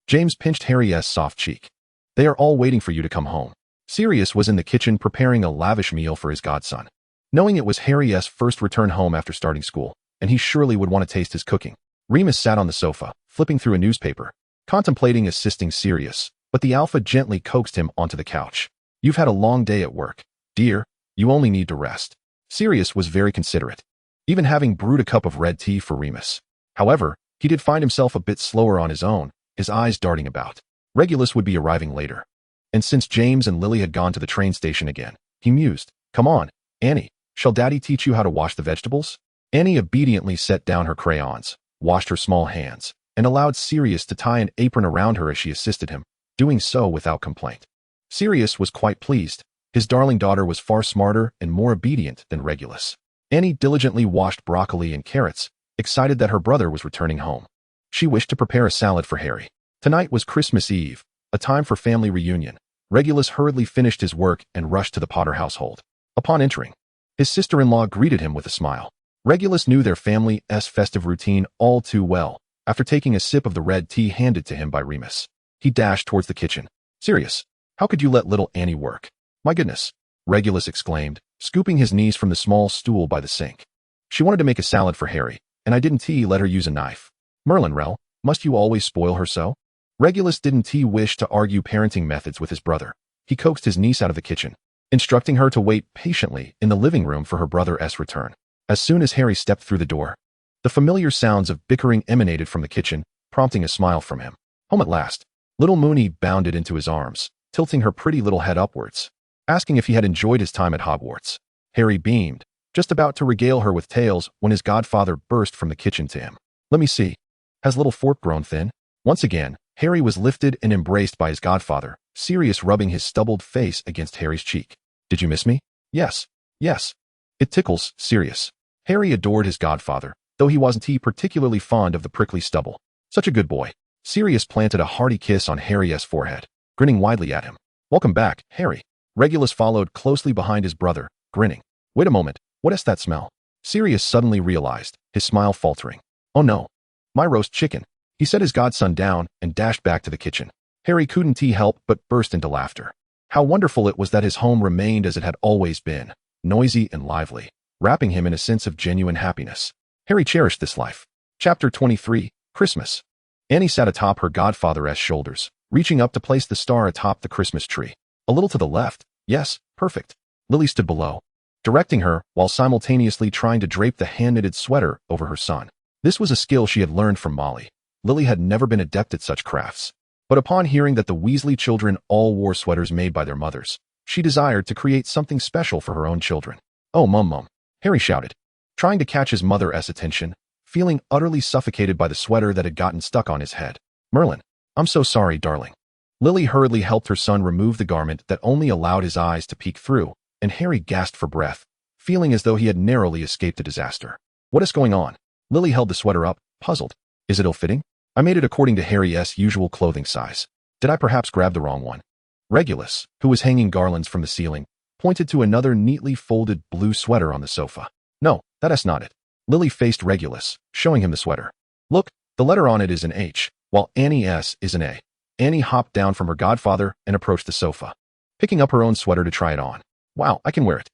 James pinched Harry's soft cheek. They are all waiting for you to come home. Sirius was in the kitchen preparing a lavish meal for his godson. Knowing it was Harry's first return home after starting school, and he surely would want to taste his cooking, Remus sat on the sofa, flipping through a newspaper, contemplating assisting Sirius, but the alpha gently coaxed him onto the couch. You've had a long day at work. Dear, you only need to rest. Sirius was very considerate, even having brewed a cup of red tea for Remus. However, he did find himself a bit slower on his own, his eyes darting about. Regulus would be arriving later. And since James and Lily had gone to the train station again, he mused, Come on, Annie, shall Daddy teach you how to wash the vegetables? Annie obediently set down her crayons, washed her small hands, and allowed Sirius to tie an apron around her as she assisted him, doing so without complaint. Sirius was quite pleased. His darling daughter was far smarter and more obedient than Regulus. Annie diligently washed broccoli and carrots, excited that her brother was returning home. She wished to prepare a salad for Harry. Tonight was Christmas Eve, a time for family reunion. Regulus hurriedly finished his work and rushed to the Potter household. Upon entering, his sister-in-law greeted him with a smile. Regulus knew their family's festive routine all too well, After taking a sip of the red tea handed to him by Remus, he dashed towards the kitchen. Sirius, how could you let little Annie work? My goodness, Regulus exclaimed, scooping his niece from the small stool by the sink. She wanted to make a salad for Harry, and I didn't let her use a knife. Merlin, Rel, must you always spoil her so? Regulus didn't wish to argue parenting methods with his brother. He coaxed his niece out of the kitchen, instructing her to wait patiently in the living room for her brother's return. As soon as Harry stepped through the door, the familiar sounds of bickering emanated from the kitchen, prompting a smile from him. Home at last. Little Moony bounded into his arms, tilting her pretty little head upwards, asking if he had enjoyed his time at Hogwarts. Harry beamed, just about to regale her with tales when his godfather burst from the kitchen to him. Let me see. Has little Fork grown thin? Once again, Harry was lifted and embraced by his godfather, Sirius rubbing his stubbled face against Harry's cheek. Did you miss me? Yes. Yes. It tickles, Sirius. Harry adored his godfather, though he wasn't particularly fond of the prickly stubble. Such a good boy. Sirius planted a hearty kiss on Harry's forehead, grinning widely at him. Welcome back, Harry. Regulus followed closely behind his brother, grinning. Wait a moment, what is that smell? Sirius suddenly realized, his smile faltering. Oh no. My roast chicken. He set his godson down and dashed back to the kitchen. Harry couldn't help but burst into laughter. How wonderful it was that his home remained as it had always been, noisy and lively, wrapping him in a sense of genuine happiness. Harry cherished this life. Chapter 23, Christmas. Annie sat atop her godfather's shoulders, reaching up to place the star atop the Christmas tree. A little to the left. Yes, perfect. Lily stood below, directing her while simultaneously trying to drape the hand-knitted sweater over her son. This was a skill she had learned from Molly. Lily had never been adept at such crafts. But upon hearing that the Weasley children all wore sweaters made by their mothers, she desired to create something special for her own children. Oh, Mum, Harry shouted, trying to catch his mother's attention, feeling utterly suffocated by the sweater that had gotten stuck on his head. Merlin, I'm so sorry, darling. Lily hurriedly helped her son remove the garment that only allowed his eyes to peek through, and Harry gasped for breath, feeling as though he had narrowly escaped a disaster. What is going on? Lily held the sweater up, puzzled. Is it ill-fitting? I made it according to Harry's usual clothing size. Did I perhaps grab the wrong one? Regulus, who was hanging garlands from the ceiling, pointed to another neatly folded blue sweater on the sofa. No, that is not it. Lily faced Regulus, showing him the sweater. Look, the letter on it is an H, while Annie's is an A. Annie hopped down from her godfather and approached the sofa, picking up her own sweater to try it on. Wow, I can wear it.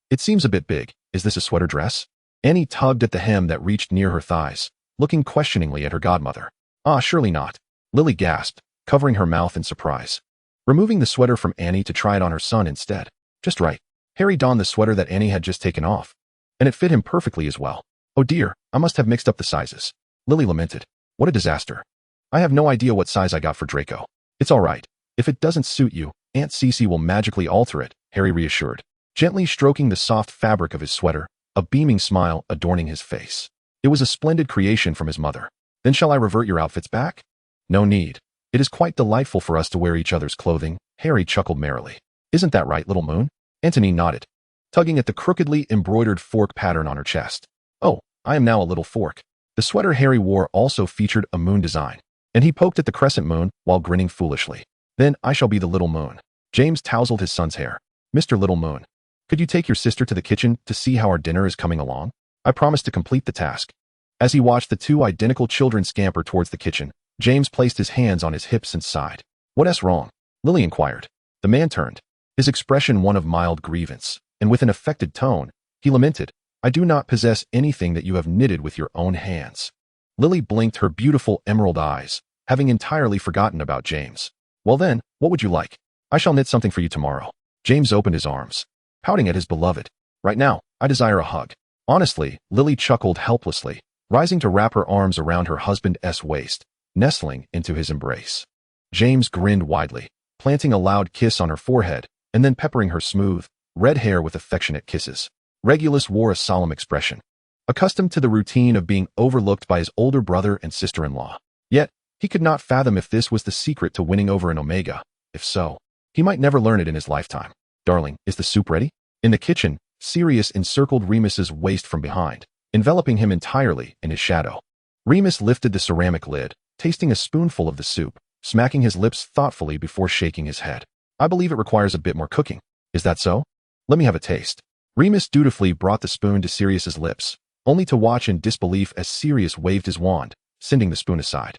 It seems a bit big. Is this a sweater dress? Annie tugged at the hem that reached near her thighs, looking questioningly at her godmother. Ah, surely not. Lily gasped, covering her mouth in surprise, removing the sweater from Annie to try it on her son instead. Just right. Harry donned the sweater that Annie had just taken off, and it fit him perfectly as well. Oh dear, I must have mixed up the sizes. Lily lamented. What a disaster. I have no idea what size I got for Draco. It's all right. If it doesn't suit you, Aunt Cece will magically alter it, Harry reassured, gently stroking the soft fabric of his sweater, a beaming smile adorning his face. It was a splendid creation from his mother. Then shall I revert your outfits back? No need. It is quite delightful for us to wear each other's clothing, Harry chuckled merrily. Isn't that right, little Moon? Antony nodded, tugging at the crookedly embroidered fork pattern on her chest. Oh, I am now a little fork. The sweater Harry wore also featured a moon design, and he poked at the crescent moon while grinning foolishly. Then I shall be the little moon. James tousled his son's hair. Mr. Little Moon, could you take your sister to the kitchen to see how our dinner is coming along? I promised to complete the task. As he watched the two identical children scamper towards the kitchen, James placed his hands on his hips and sighed. What's wrong? Lily inquired. The man turned, his expression one of mild grievance, and with an affected tone, he lamented, I do not possess anything that you have knitted with your own hands. Lily blinked her beautiful emerald eyes, having entirely forgotten about James. Well then, what would you like? I shall knit something for you tomorrow. James opened his arms, pouting at his beloved. Right now, I desire a hug. Honestly, Lily chuckled helplessly, rising to wrap her arms around her husband's waist, nestling into his embrace. James grinned widely, planting a loud kiss on her forehead, and then peppering her smooth, red hair with affectionate kisses. Regulus wore a solemn expression, accustomed to the routine of being overlooked by his older brother and sister-in-law. Yet, he could not fathom if this was the secret to winning over an Omega. If so, he might never learn it in his lifetime. Darling, is the soup ready? In the kitchen, Sirius encircled Remus's waist from behind, enveloping him entirely in his shadow. Remus lifted the ceramic lid, tasting a spoonful of the soup, smacking his lips thoughtfully before shaking his head. I believe it requires a bit more cooking. Is that so? Let me have a taste. Remus dutifully brought the spoon to Sirius's lips, only to watch in disbelief as Sirius waved his wand, sending the spoon aside.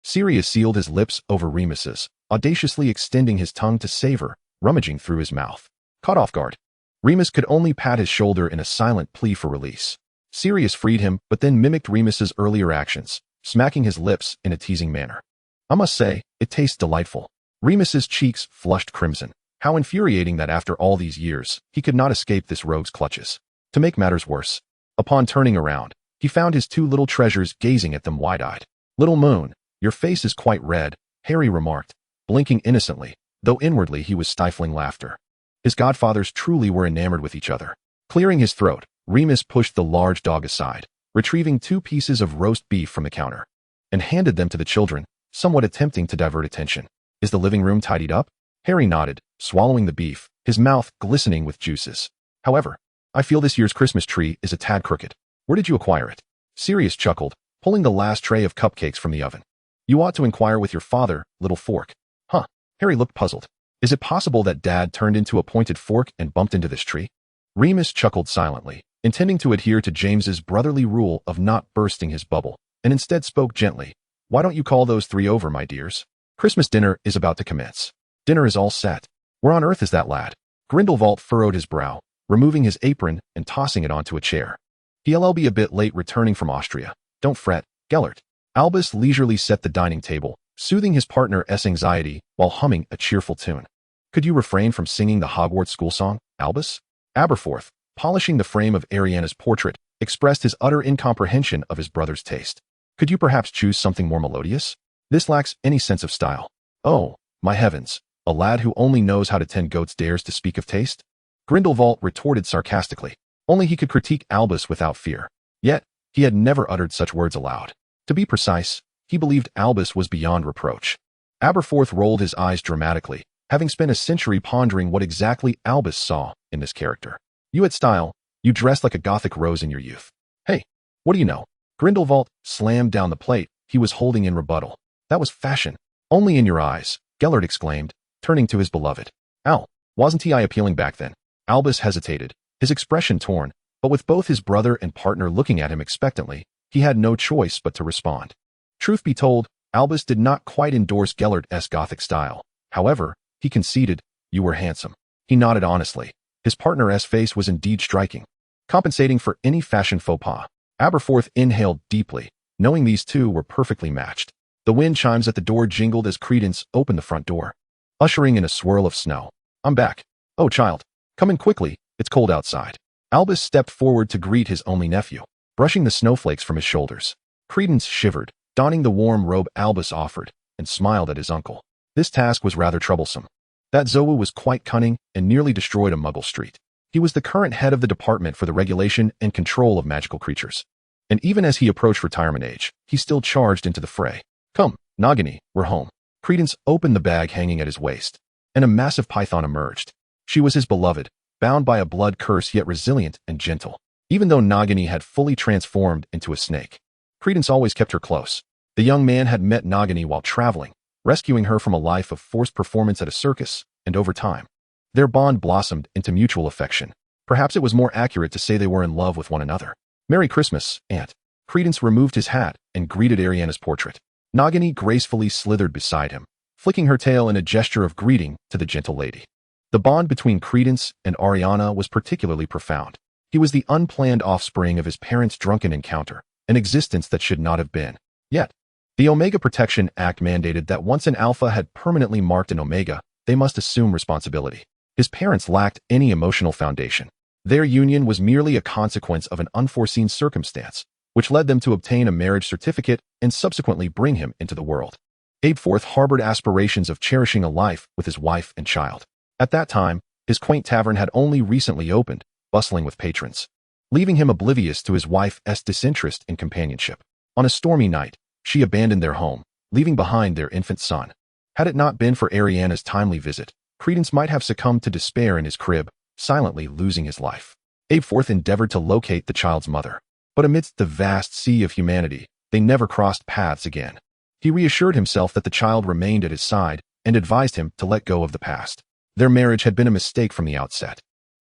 Sirius sealed his lips over Remus's, audaciously extending his tongue to savor, rummaging through his mouth. Caught off guard, Remus could only pat his shoulder in a silent plea for release. Sirius freed him, but then mimicked Remus's earlier actions, smacking his lips in a teasing manner. I must say, it tastes delightful. Remus's cheeks flushed crimson. How infuriating that after all these years, he could not escape this rogue's clutches. To make matters worse, upon turning around, he found his two little treasures gazing at them wide-eyed. Little Moon, your face is quite red, Harry remarked, blinking innocently, though inwardly he was stifling laughter. His godfathers truly were enamored with each other. Clearing his throat, Remus pushed the large dog aside, retrieving 2 pieces of roast beef from the counter, and handed them to the children, somewhat attempting to divert attention. Is the living room tidied up? Harry nodded, swallowing the beef, his mouth glistening with juices. However, I feel this year's Christmas tree is a tad crooked. Where did you acquire it? Sirius chuckled, pulling the last tray of cupcakes from the oven. You ought to inquire with your father, little fork. Huh. Harry looked puzzled. Is it possible that Dad turned into a pointed fork and bumped into this tree? Remus chuckled silently, intending to adhere to James's brotherly rule of not bursting his bubble, and instead spoke gently. Why don't you call those 3 over, my dears? Christmas dinner is about to commence. Dinner is all set. Where on earth is that lad? Grindelwald furrowed his brow, removing his apron and tossing it onto a chair. He'll be a bit late returning from Austria. Don't fret, Gellert. Albus leisurely set the dining table, soothing his partner's anxiety while humming a cheerful tune. Could you refrain from singing the Hogwarts school song, Albus? Aberforth, polishing the frame of Ariana's portrait, expressed his utter incomprehension of his brother's taste. Could you perhaps choose something more melodious? This lacks any sense of style. Oh, my heavens, a lad who only knows how to tend goats dares to speak of taste? Grindelwald retorted sarcastically. Only he could critique Albus without fear. Yet, he had never uttered such words aloud. To be precise, he believed Albus was beyond reproach. Aberforth rolled his eyes dramatically, having spent a century pondering what exactly Albus saw in this character. You had style, you dressed like a Gothic rose in your youth. Hey, what do you know? Grindelwald slammed down the plate he was holding in rebuttal. That was fashion. Only in your eyes, Gellert exclaimed, turning to his beloved. Al, wasn't he eye-appealing back then? Albus hesitated, his expression torn, but with both his brother and partner looking at him expectantly, he had no choice but to respond. Truth be told, Albus did not quite endorse Gellert's Gothic style. However, he conceded, you were handsome. He nodded honestly. His partner's face was indeed striking. Compensating for any fashion faux pas, Aberforth inhaled deeply, knowing these two were perfectly matched. The wind chimes at the door jingled as Credence opened the front door, ushering in a swirl of snow. I'm back. Oh, child. Come in quickly, it's cold outside. Albus stepped forward to greet his only nephew, brushing the snowflakes from his shoulders. Credence shivered, donning the warm robe Albus offered, and smiled at his uncle. This task was rather troublesome. That Zowu was quite cunning and nearly destroyed a Muggle street. He was the current head of the Department for the Regulation and Control of Magical Creatures. And even as he approached retirement age, he still charged into the fray. Come, Nagini, we're home. Credence opened the bag hanging at his waist, and a massive python emerged. She was his beloved, bound by a blood curse yet resilient and gentle. Even though Nagini had fully transformed into a snake, Credence always kept her close. The young man had met Nagini while traveling, rescuing her from a life of forced performance at a circus, and over time, their bond blossomed into mutual affection. Perhaps it was more accurate to say they were in love with one another. Merry Christmas, Aunt. Credence removed his hat and greeted Ariana's portrait. Nagini gracefully slithered beside him, flicking her tail in a gesture of greeting to the gentle lady. The bond between Credence and Ariana was particularly profound. He was the unplanned offspring of his parents' drunken encounter, an existence that should not have been. Yet, the Omega Protection Act mandated that once an Alpha had permanently marked an Omega, they must assume responsibility. His parents lacked any emotional foundation. Their union was merely a consequence of an unforeseen circumstance, which led them to obtain a marriage certificate and subsequently bring him into the world. Abeforth harbored aspirations of cherishing a life with his wife and child. At that time, his quaint tavern had only recently opened, bustling with patrons, leaving him oblivious to his wife's disinterest in companionship. On a stormy night, she abandoned their home, leaving behind their infant son. Had it not been for Ariana's timely visit, Credence might have succumbed to despair in his crib, silently losing his life. Abeforth endeavored to locate the child's mother, but amidst the vast sea of humanity, they never crossed paths again. He reassured himself that the child remained at his side and advised him to let go of the past. Their marriage had been a mistake from the outset,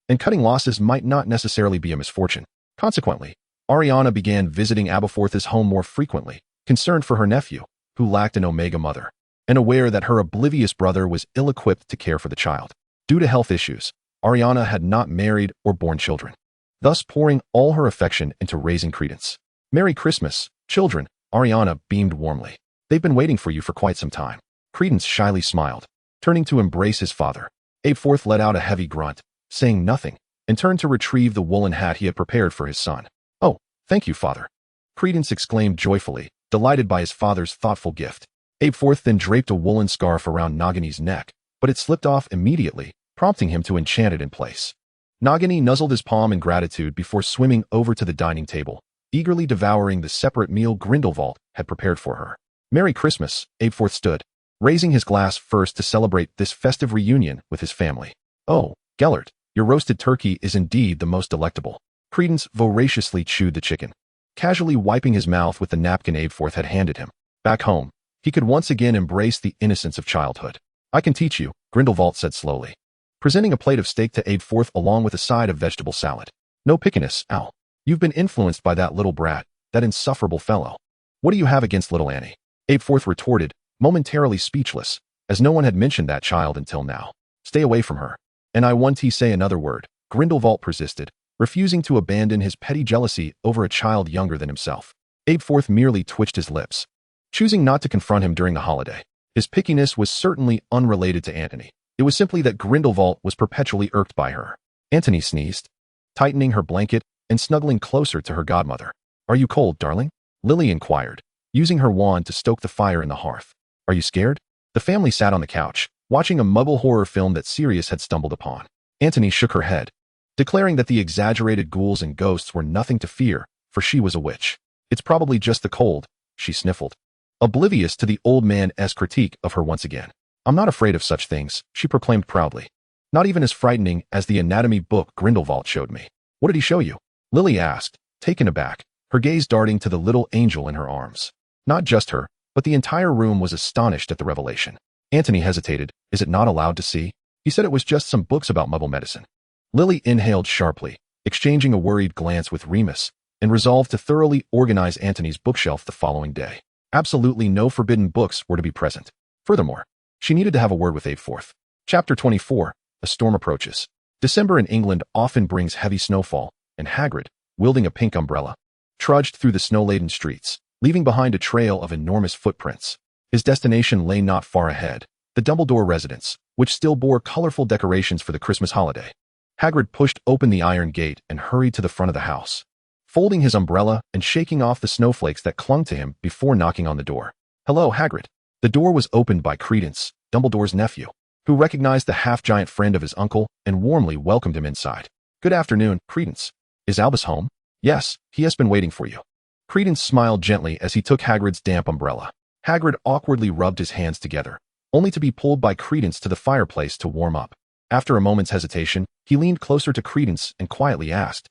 and cutting losses might not necessarily be a misfortune. Consequently, Ariana began visiting Aberforth's home more frequently, concerned for her nephew, who lacked an Omega mother, and aware that her oblivious brother was ill-equipped to care for the child. Due to health issues, Ariana had not married or borne children, thus pouring all her affection into raising Credence. "Merry Christmas, children," Ariana beamed warmly. "They've been waiting for you for quite some time." Credence shyly smiled, turning to embrace his father. Abeforth let out a heavy grunt, saying nothing, and turned to retrieve the woolen hat he had prepared for his son. "Oh, thank you, father," Credence exclaimed joyfully, delighted by his father's thoughtful gift. Abeforth then draped a woolen scarf around Nagini's neck, but it slipped off immediately, prompting him to enchant it in place. Nagini nuzzled his palm in gratitude before swimming over to the dining table, eagerly devouring the separate meal Grindelwald had prepared for her. "Merry Christmas," Abeforth stood, raising his glass first to celebrate this festive reunion with his family. "Oh, Gellert, your roasted turkey is indeed the most delectable." Credence voraciously chewed the chicken, casually wiping his mouth with the napkin Abeforth had handed him. Back home, he could once again embrace the innocence of childhood. "I can teach you," Grindelwald said slowly, presenting a plate of steak to Abeforth along with a side of vegetable salad. "No pickiness, Al. You've been influenced by that little brat, that insufferable fellow. What do you have against little Annie?" Abeforth retorted, momentarily speechless, as no one had mentioned that child until now. "Stay away from her. And I won't say another word," Grindelwald persisted, refusing to abandon his petty jealousy over a child younger than himself. Abeforth merely twitched his lips, choosing not to confront him during the holiday. His pickiness was certainly unrelated to Antony. It was simply that Grindelwald was perpetually irked by her. Antony sneezed, tightening her blanket and snuggling closer to her godmother. "Are you cold, darling?" Lily inquired, using her wand to stoke the fire in the hearth. "Are you scared?" The family sat on the couch, watching a Muggle horror film that Sirius had stumbled upon. Antony shook her head, declaring that the exaggerated ghouls and ghosts were nothing to fear, for she was a witch. "It's probably just the cold," she sniffled, oblivious to the old man's critique of her once again. "I'm not afraid of such things," she proclaimed proudly. "Not even as frightening as the anatomy book Grindelwald showed me." "What did he show you?" Lily asked, taken aback, her gaze darting to the little angel in her arms. Not just her, but the entire room was astonished at the revelation. Antony hesitated. "Is it not allowed to see?" He said it was just some books about Muggle medicine. Lily inhaled sharply, exchanging a worried glance with Remus, and resolved to thoroughly organize Antony's bookshelf the following day. Absolutely no forbidden books were to be present. Furthermore, she needed to have a word with Abeforth. Chapter 24. A storm approaches. December in England often brings heavy snowfall, and Hagrid, wielding a pink umbrella, trudged through the snow-laden streets, leaving behind a trail of enormous footprints. His destination lay not far ahead, the Dumbledore residence, which still bore colorful decorations for the Christmas holiday. Hagrid pushed open the iron gate and hurried to the front of the house, folding his umbrella and shaking off the snowflakes that clung to him before knocking on the door. "Hello, Hagrid." The door was opened by Credence, Dumbledore's nephew, who recognized the half-giant friend of his uncle and warmly welcomed him inside. "Good afternoon, Credence. Is Albus home?" "Yes, he has been waiting for you." Credence smiled gently as he took Hagrid's damp umbrella. Hagrid awkwardly rubbed his hands together, only to be pulled by Credence to the fireplace to warm up. After a moment's hesitation, he leaned closer to Credence and quietly asked,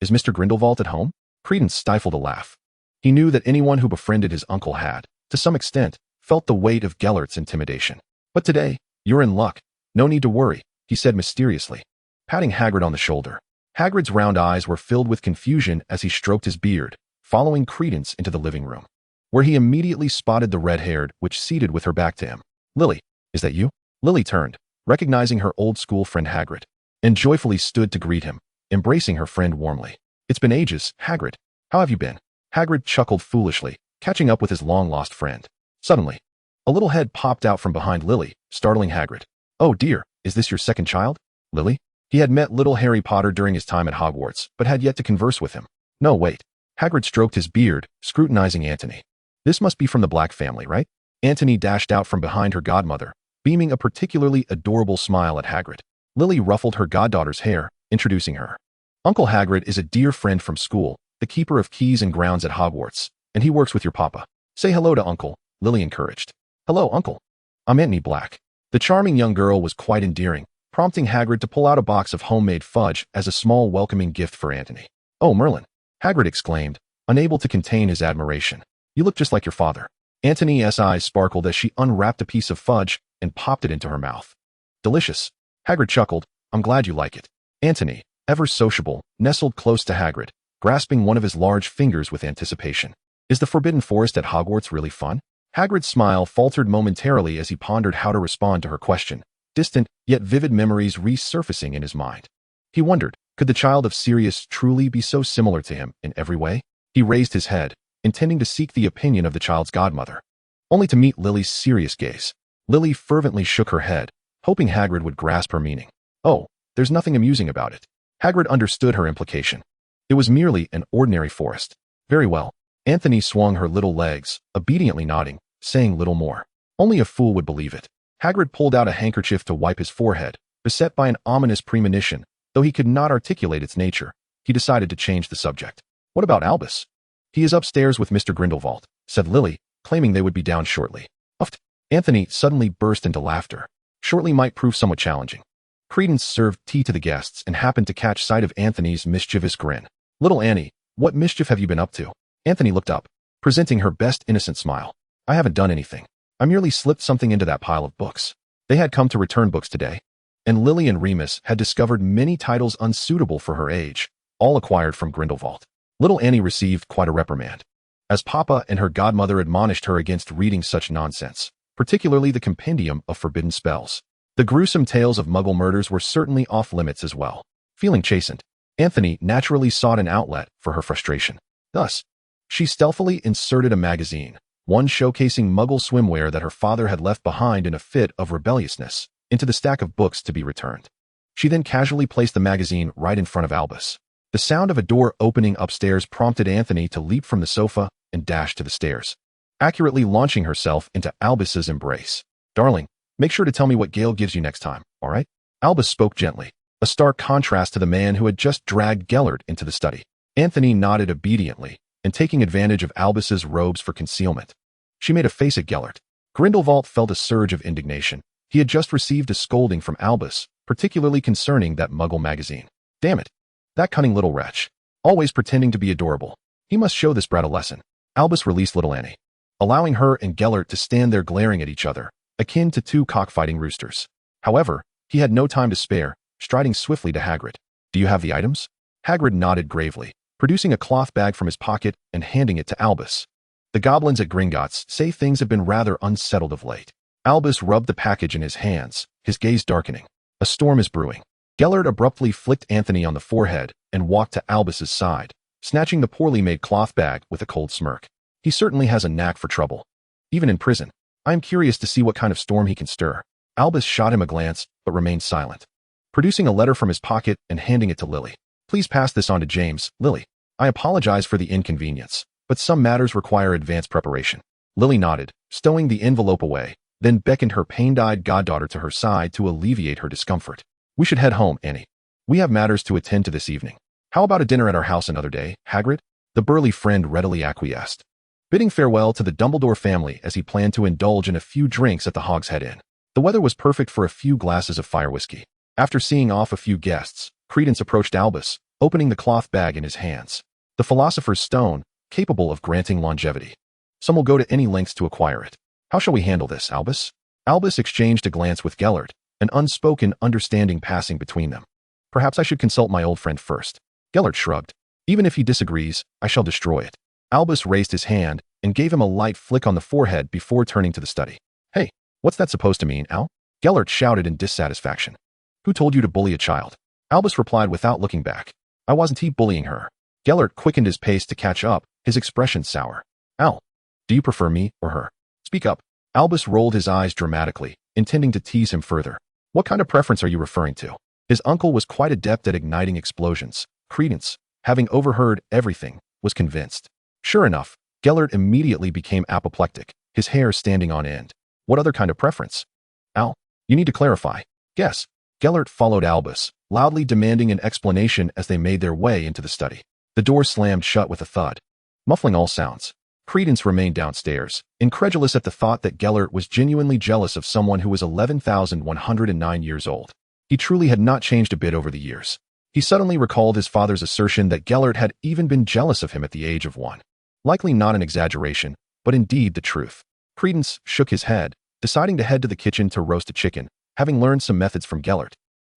Is Mr. Grindelwald at home?" Credence stifled a laugh. He knew that anyone who befriended his uncle had, to some extent, felt the weight of Gellert's intimidation. "But today, you're in luck. No need to worry," he said mysteriously, patting Hagrid on the shoulder. Hagrid's round eyes were filled with confusion as he stroked his beard, following Credence into the living room, where he immediately spotted the red-haired witch seated with her back to him. "Lily, is that you?" Lily turned, recognizing her old school friend Hagrid, and joyfully stood to greet him, embracing her friend warmly. "It's been ages, Hagrid. How have you been?" Hagrid chuckled foolishly, catching up with his long-lost friend. Suddenly, a little head popped out from behind Lily, startling Hagrid. "Oh dear, is this your second child, Lily?" He had met little Harry Potter during his time at Hogwarts, but had yet to converse with him. "No, wait." Hagrid stroked his beard, scrutinizing Antony. "This must be from the Black family, right?" Antony dashed out from behind her godmother, beaming a particularly adorable smile at Hagrid. Lily ruffled her goddaughter's hair, introducing her. "Uncle Hagrid is a dear friend from school, the keeper of keys and grounds at Hogwarts, and he works with your papa. Say hello to Uncle," Lily encouraged. "Hello, Uncle. I'm Antony Black." The charming young girl was quite endearing, prompting Hagrid to pull out a box of homemade fudge as a small welcoming gift for Antony. "Oh, Merlin," Hagrid exclaimed, unable to contain his admiration. "You look just like your father." Antony's eyes sparkled as she unwrapped a piece of fudge and popped it into her mouth. "Delicious." Hagrid chuckled. "I'm glad you like it." Antony, ever sociable, nestled close to Hagrid, grasping one of his large fingers with anticipation. Is the Forbidden Forest at Hogwarts really fun? Hagrid's smile faltered momentarily as he pondered how to respond to her question, distant yet vivid memories resurfacing in his mind. He wondered, could the child of Sirius truly be so similar to him in every way? He raised his head, intending to seek the opinion of the child's godmother, only to meet Lily's serious gaze. Lily fervently shook her head, hoping Hagrid would grasp her meaning. Oh, there's nothing amusing about it. Hagrid understood her implication. It was merely an ordinary forest. Very well. Anthony swung her little legs, obediently nodding, saying little more. Only a fool would believe it. Hagrid pulled out a handkerchief to wipe his forehead, beset by an ominous premonition. Though he could not articulate its nature, he decided to change the subject. What about Albus? He is upstairs with Mr. Grindelwald, said Lily, claiming they would be down shortly. Uffed. Anthony suddenly burst into laughter. Shortly might prove somewhat challenging. Credence served tea to the guests and happened to catch sight of Anthony's mischievous grin. Little Annie, what mischief have you been up to? Anthony looked up, presenting her best innocent smile. I haven't done anything. I merely slipped something into that pile of books. They had come to return books today, and Lily and Remus had discovered many titles unsuitable for her age, all acquired from Grindelwald. Little Annie received quite a reprimand, as Papa and her godmother admonished her against reading such nonsense, particularly the compendium of forbidden spells. The gruesome tales of Muggle murders were certainly off limits as well. Feeling chastened, Anthony naturally sought an outlet for her frustration. Thus, she stealthily inserted a magazine, one showcasing Muggle swimwear that her father had left behind in a fit of rebelliousness, into the stack of books to be returned. She then casually placed the magazine right in front of Albus. The sound of a door opening upstairs prompted Anthony to leap from the sofa and dash to the stairs, accurately launching herself into Albus's embrace. Darling, make sure to tell me what Gale gives you next time, all right? Albus spoke gently, a stark contrast to the man who had just dragged Gellert into the study. Anthony nodded obediently, and taking advantage of Albus's robes for concealment, she made a face at Gellert. Grindelwald felt a surge of indignation. He had just received a scolding from Albus, particularly concerning that Muggle magazine. Damn it. That cunning little wretch. Always pretending to be adorable. He must show this brat a lesson. Albus released little Annie, allowing her and Gellert to stand there glaring at each other, akin to two cockfighting roosters. However, he had no time to spare, striding swiftly to Hagrid. Do you have the items? Hagrid nodded gravely, producing a cloth bag from his pocket and handing it to Albus. The goblins at Gringotts say things have been rather unsettled of late. Albus rubbed the package in his hands, his gaze darkening. A storm is brewing. Gellert abruptly flicked Anthony on the forehead and walked to Albus's side, snatching the poorly made cloth bag with a cold smirk. He certainly has a knack for trouble. Even in prison. I am curious to see what kind of storm he can stir. Albus shot him a glance, but remained silent, producing a letter from his pocket and handing it to Lily. Please pass this on to James, Lily. I apologize for the inconvenience, but some matters require advanced preparation. Lily nodded, stowing the envelope away, then beckoned her pained-eyed goddaughter to her side to alleviate her discomfort. We should head home, Annie. We have matters to attend to this evening. How about a dinner at our house another day, Hagrid? The burly friend readily acquiesced, bidding farewell to the Dumbledore family as he planned to indulge in a few drinks at the Hogshead Inn. The weather was perfect for a few glasses of fire whiskey. After seeing off a few guests, Credence approached Albus, opening the cloth bag in his hands. The Philosopher's Stone, capable of granting longevity. Some will go to any lengths to acquire it. How shall we handle this, Albus? Albus exchanged a glance with Gellert, an unspoken understanding passing between them. Perhaps I should consult my old friend first. Gellert shrugged. Even if he disagrees, I shall destroy it. Albus raised his hand and gave him a light flick on the forehead before turning to the study. Hey, what's that supposed to mean, Al? Gellert shouted in dissatisfaction. Who told you to bully a child? Albus replied without looking back. I wasn't bullying her. Gellert quickened his pace to catch up, his expression sour. Al, do you prefer me or her? Speak up. Albus rolled his eyes dramatically, intending to tease him further. What kind of preference are you referring to? His uncle was quite adept at igniting explosions. Credence, having overheard everything, was convinced. Sure enough, Gellert immediately became apoplectic, his hair standing on end. What other kind of preference? Al, you need to clarify. Guess. Gellert followed Albus, loudly demanding an explanation as they made their way into the study. The door slammed shut with a thud, muffling all sounds. Credence remained downstairs, incredulous at the thought that Gellert was genuinely jealous of someone who was 11,109 years old. He truly had not changed a bit over the years. He suddenly recalled his father's assertion that Gellert had even been jealous of him at the age of 1. Likely not an exaggeration, but indeed the truth. Credence shook his head, deciding to head to the kitchen to roast a chicken, having learned some methods from Gellert,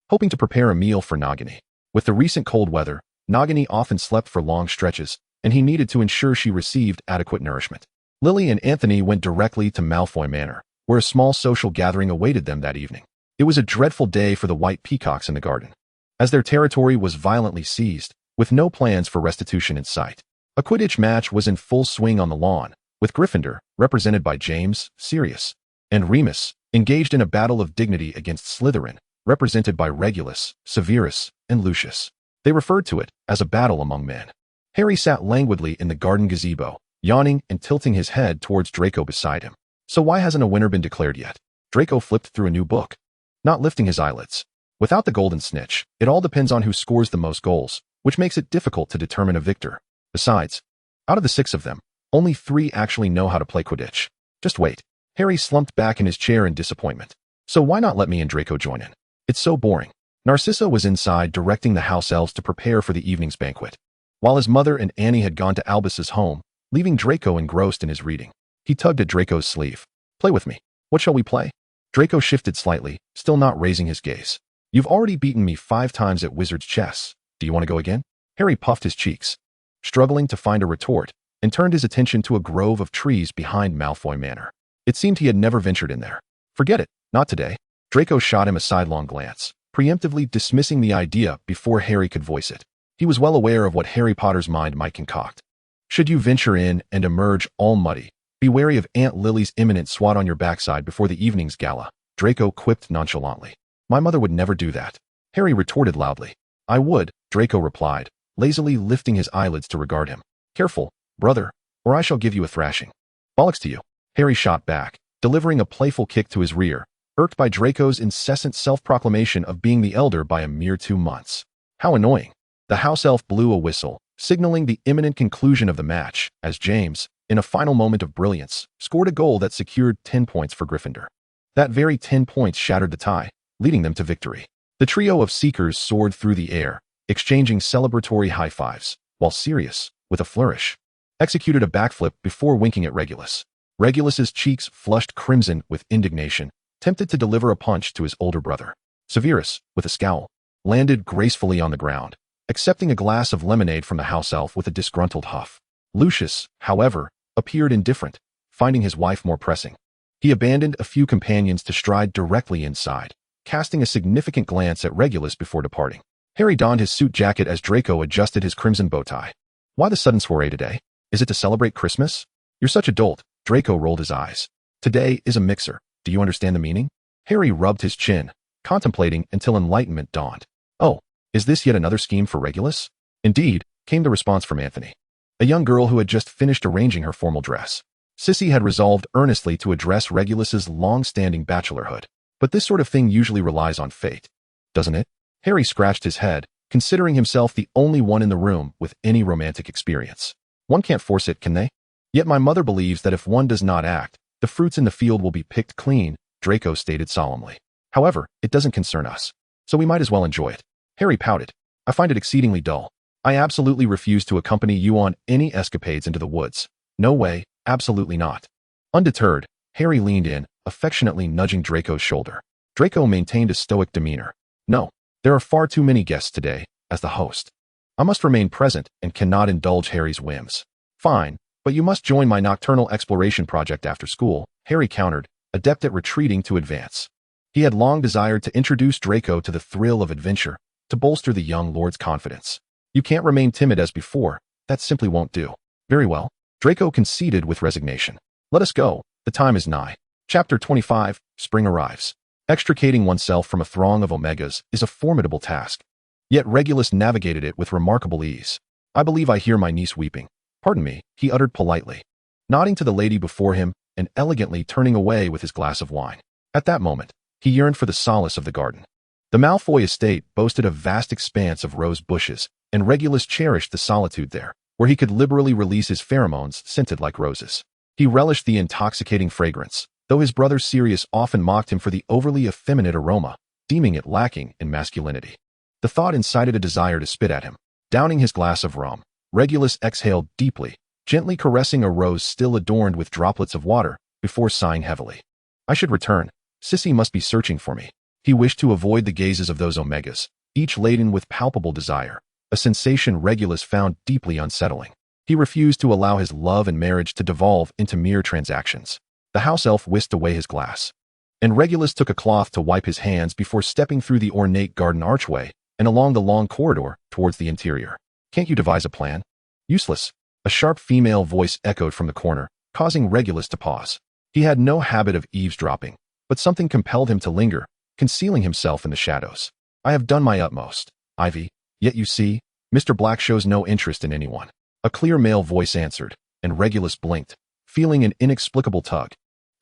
hoping to prepare a meal for Nagini. With the recent cold weather, Nagini often slept for long stretches, and he needed to ensure she received adequate nourishment. Lily and Anthony went directly to Malfoy Manor, where a small social gathering awaited them that evening. It was a dreadful day for the white peacocks in the garden, as their territory was violently seized, with no plans for restitution in sight. A Quidditch match was in full swing on the lawn, with Gryffindor, represented by James, Sirius, and Remus, engaged in a battle of dignity against Slytherin, represented by Regulus, Severus, and Lucius. They referred to it as a battle among men. Harry sat languidly in the garden gazebo, yawning and tilting his head towards Draco beside him. So why hasn't a winner been declared yet? Draco flipped through a new book, not lifting his eyelids. Without the golden snitch, it all depends on who scores the most goals, which makes it difficult to determine a victor. Besides, out of the 6 of them, only 3 actually know how to play Quidditch. Just wait. Harry slumped back in his chair in disappointment. So why not let me and Draco join in? It's so boring. Narcissa was inside directing the house elves to prepare for the evening's banquet, while his mother and Annie had gone to Albus's home, leaving Draco engrossed in his reading. He tugged at Draco's sleeve. Play with me. What shall we play? Draco shifted slightly, still not raising his gaze. You've already beaten me 5 times at wizard's chess. Do you want to go again? Harry puffed his cheeks, struggling to find a retort, and turned his attention to a grove of trees behind Malfoy Manor. It seemed he had never ventured in there. Forget it, not today. Draco shot him a sidelong glance, preemptively dismissing the idea before Harry could voice it. He was well aware of what Harry Potter's mind might concoct. Should you venture in and emerge all muddy, be wary of Aunt Lily's imminent swat on your backside before the evening's gala, Draco quipped nonchalantly. My mother would never do that. Harry retorted loudly. I would, Draco replied, lazily lifting his eyelids to regard him. Careful, brother, or I shall give you a thrashing. Bollocks to you. Harry shot back, delivering a playful kick to his rear, irked by Draco's incessant self-proclamation of being the elder by a mere 2 months. How annoying. The house elf blew a whistle, signaling the imminent conclusion of the match, as James, in a final moment of brilliance, scored a goal that secured 10 points for Gryffindor. That very 10 points shattered the tie, leading them to victory. The trio of seekers soared through the air, exchanging celebratory high fives, while Sirius, with a flourish, executed a backflip before winking at Regulus. Regulus's cheeks flushed crimson with indignation, tempted to deliver a punch to his older brother. Severus, with a scowl, landed gracefully on the ground, accepting a glass of lemonade from the house elf with a disgruntled huff. Lucius, however, appeared indifferent, finding his wife more pressing. He abandoned a few companions to stride directly inside, casting a significant glance at Regulus before departing. Harry donned his suit jacket as Draco adjusted his crimson bow tie. Why the sudden soiree today? Is it to celebrate Christmas? You're such a dolt. Draco rolled his eyes. Today is a mixer. Do you understand the meaning? Harry rubbed his chin, contemplating until enlightenment dawned. Oh, is this yet another scheme for Regulus? Indeed, came the response from Anthony, a young girl who had just finished arranging her formal dress. Sissy had resolved earnestly to address Regulus's long-standing bachelorhood. But this sort of thing usually relies on fate, doesn't it? Harry scratched his head, considering himself the only one in the room with any romantic experience. One can't force it, can they? Yet my mother believes that if one does not act, the fruits in the field will be picked clean, Draco stated solemnly. However, it doesn't concern us, so we might as well enjoy it. Harry pouted. I find it exceedingly dull. I absolutely refuse to accompany you on any escapades into the woods. No way, absolutely not. Undeterred, Harry leaned in, affectionately nudging Draco's shoulder. Draco maintained a stoic demeanor. No, there are far too many guests today, as the host. I must remain present and cannot indulge Harry's whims. Fine, but you must join my nocturnal exploration project after school, Harry countered, adept at retreating to advance. He had long desired to introduce Draco to the thrill of adventure, to bolster the young lord's confidence. You can't remain timid as before, that simply won't do. Very well, Draco conceded with resignation. Let us go, the time is nigh. Chapter 25, Spring Arrives. Extricating oneself from a throng of omegas is a formidable task. Yet Regulus navigated it with remarkable ease. I believe I hear my niece weeping. Pardon me, he uttered politely, nodding to the lady before him and elegantly turning away with his glass of wine. At that moment, he yearned for the solace of the garden. The Malfoy estate boasted a vast expanse of rose bushes, and Regulus cherished the solitude there, where he could liberally release his pheromones scented like roses. He relished the intoxicating fragrance, though his brother Sirius often mocked him for the overly effeminate aroma, deeming it lacking in masculinity. The thought incited a desire to spit at him. Downing his glass of rum, Regulus exhaled deeply, gently caressing a rose still adorned with droplets of water, before sighing heavily. I should return. Sissy must be searching for me. He wished to avoid the gazes of those omegas, each laden with palpable desire, a sensation Regulus found deeply unsettling. He refused to allow his love and marriage to devolve into mere transactions. The house elf whisked away his glass, and Regulus took a cloth to wipe his hands before stepping through the ornate garden archway and along the long corridor towards the interior. "Can't you devise a plan?" "Useless," a sharp female voice echoed from the corner, causing Regulus to pause. He had no habit of eavesdropping, but something compelled him to linger, concealing himself in the shadows. "I have done my utmost, Ivy, yet you see, Mr. Black shows no interest in anyone." A clear male voice answered, and Regulus blinked, feeling an inexplicable tug.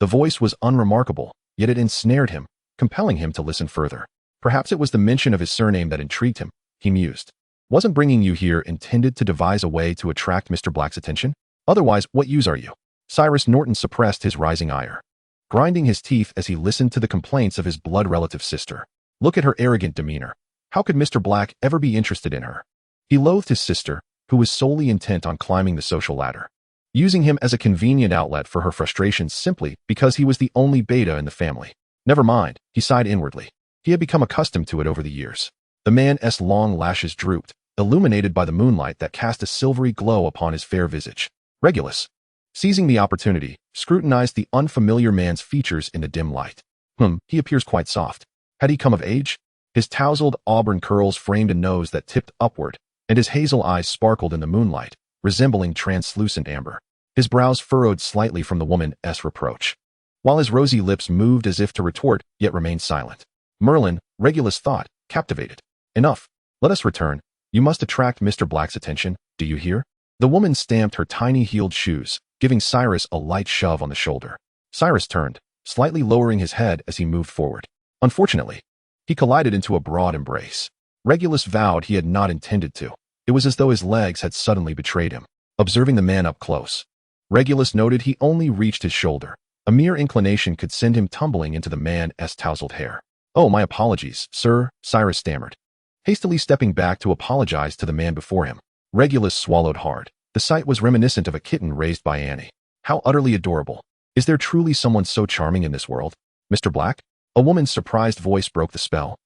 The voice was unremarkable, yet it ensnared him, compelling him to listen further. Perhaps it was the mention of his surname that intrigued him, he mused. "Wasn't bringing you here intended to devise a way to attract Mr. Black's attention? Otherwise, what use are you?" Cyrus Norton suppressed his rising ire, grinding his teeth as he listened to the complaints of his blood relative sister. Look at her arrogant demeanor. How could Mr. Black ever be interested in her? He loathed his sister, who was solely intent on climbing the social ladder, using him as a convenient outlet for her frustrations simply because he was the only beta in the family. Never mind, he sighed inwardly. He had become accustomed to it over the years. The man's long lashes drooped, illuminated by the moonlight that cast a silvery glow upon his fair visage. Regulus, seizing the opportunity, scrutinized the unfamiliar man's features in the dim light. He appears quite soft. Had he come of age? His tousled auburn curls framed a nose that tipped upward, and his hazel eyes sparkled in the moonlight, resembling translucent amber. His brows furrowed slightly from the woman's reproach, while his rosy lips moved as if to retort, yet remained silent. Merlin, Regulus thought, captivated. Enough. Let us return. You must attract Mr. Black's attention, do you hear? The woman stamped her tiny heeled shoes, giving Cyrus a light shove on the shoulder. Cyrus turned, slightly lowering his head as he moved forward. Unfortunately, he collided into a broad embrace. Regulus vowed he had not intended to. It was as though his legs had suddenly betrayed him. Observing the man up close, Regulus noted he only reached his shoulder. A mere inclination could send him tumbling into the man's tousled hair. "Oh, my apologies, sir," Cyrus stammered, hastily stepping back to apologize to the man before him. Regulus swallowed hard. The sight was reminiscent of a kitten raised by Annie. How utterly adorable. Is there truly someone so charming in this world? Mr. Black? A woman's surprised voice broke the spell,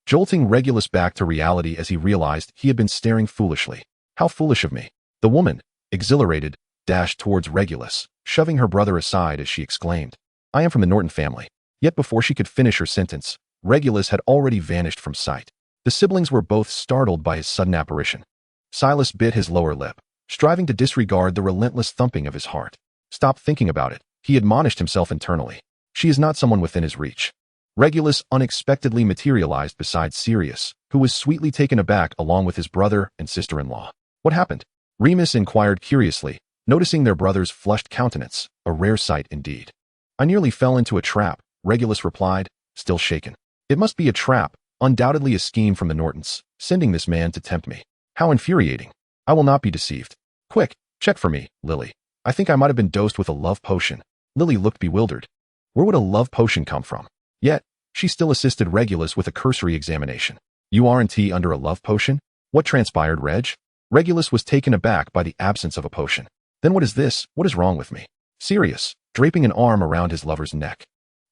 jolting Regulus back to reality as he realized he had been staring foolishly. How foolish of me. The woman, exhilarated, dashed towards Regulus, shoving her brother aside as she exclaimed, "I am from the Norton family." Yet before she could finish her sentence, Regulus had already vanished from sight. The siblings were both startled by his sudden apparition. Silas bit his lower lip, striving to disregard the relentless thumping of his heart. Stop thinking about it, he admonished himself internally. She is not someone within his reach. Regulus unexpectedly materialized beside Sirius, who was sweetly taken aback along with his brother and sister-in-law. What happened? Remus inquired curiously, noticing their brother's flushed countenance, a rare sight indeed. "I nearly fell into a trap," Regulus replied, still shaken. "It must be a trap, undoubtedly a scheme from the Nortons, sending this man to tempt me. How infuriating. I will not be deceived. Quick, check for me, Lily. I think I might have been dosed with a love potion." Lily looked bewildered. Where would a love potion come from? Yet, she still assisted Regulus with a cursory examination. "You aren't under a love potion? What transpired, Reg?" Regulus was taken aback by the absence of a potion. "Then what is this? What is wrong with me?" Sirius, draping an arm around his lover's neck,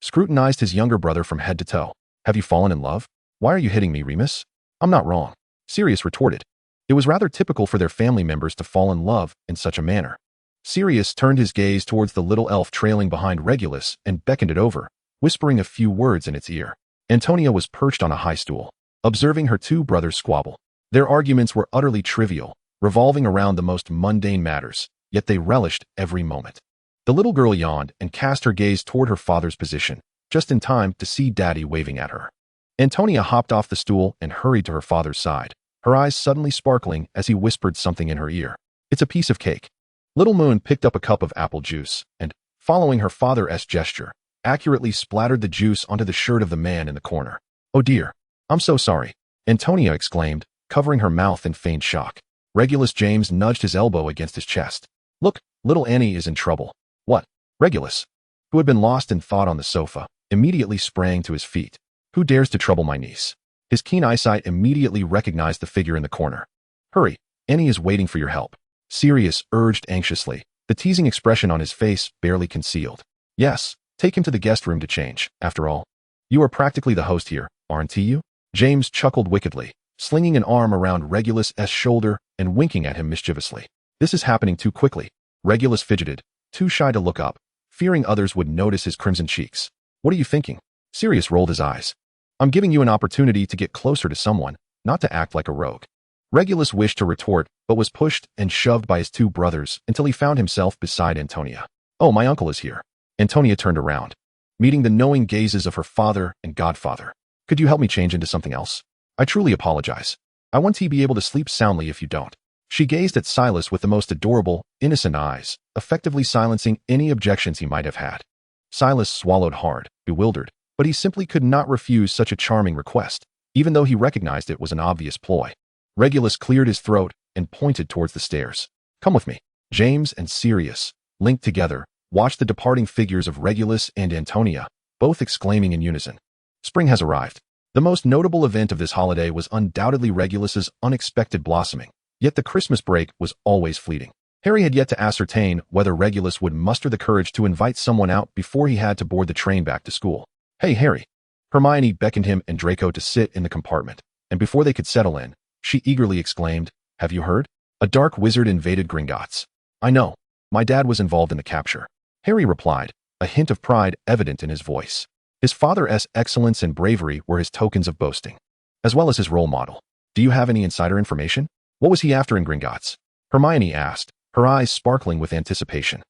scrutinized his younger brother from head to toe. "Have you fallen in love? Why are you hitting me, Remus?" "I'm not wrong," Sirius retorted. It was rather typical for their family members to fall in love in such a manner. Sirius turned his gaze towards the little elf trailing behind Regulus and beckoned it over, whispering a few words in its ear. Antonia was perched on a high stool, observing her two brothers squabble. Their arguments were utterly trivial, revolving around the most mundane matters, yet they relished every moment. The little girl yawned and cast her gaze toward her father's position, just in time to see Daddy waving at her. Antonia hopped off the stool and hurried to her father's side, her eyes suddenly sparkling as he whispered something in her ear. "It's a piece of cake." Little Moon picked up a cup of apple juice and, following her father's gesture, accurately splattered the juice onto the shirt of the man in the corner. "Oh dear. I'm so sorry," Antonia exclaimed, covering her mouth in feigned shock. Regulus James nudged his elbow against his chest. "Look, little Annie is in trouble." "What?" Regulus, who had been lost in thought on the sofa, immediately sprang to his feet. "Who dares to trouble my niece?" His keen eyesight immediately recognized the figure in the corner. "Hurry, Annie is waiting for your help," Sirius urged anxiously, the teasing expression on his face barely concealed. "Yes, take him to the guest room to change. After all, you are practically the host here, aren't you?" James chuckled wickedly, slinging an arm around Regulus's shoulder and winking at him mischievously. This is happening too quickly. Regulus fidgeted, too shy to look up, fearing others would notice his crimson cheeks. What are you thinking? Sirius rolled his eyes. I'm giving you an opportunity to get closer to someone, not to act like a rogue. Regulus wished to retort, but was pushed and shoved by his two brothers until he found himself beside Antonia. Oh, my uncle is here. Antonia turned around, meeting the knowing gazes of her father and godfather. Could you help me change into something else? I truly apologize. I want to be able to sleep soundly if you don't. She gazed at Silas with the most adorable, innocent eyes, effectively silencing any objections he might have had. Silas swallowed hard, bewildered, but he simply could not refuse such a charming request, even though he recognized it was an obvious ploy. Regulus cleared his throat and pointed towards the stairs. Come with me. James and Sirius, linked together, watched the departing figures of Regulus and Antonia, both exclaiming in unison. Spring has arrived. The most notable event of this holiday was undoubtedly Regulus's unexpected blossoming, yet the Christmas break was always fleeting. Harry had yet to ascertain whether Regulus would muster the courage to invite someone out before he had to board the train back to school. Hey, Harry. Hermione beckoned him and Draco to sit in the compartment, and before they could settle in, she eagerly exclaimed, Have you heard? A dark wizard invaded Gringotts. I know. My dad was involved in the capture. Harry replied, a hint of pride evident in his voice. His father's excellence and bravery were his tokens of boasting, as well as his role model. Do you have any insider information? What was he after in Gringotts? Hermione asked, her eyes sparkling with anticipation.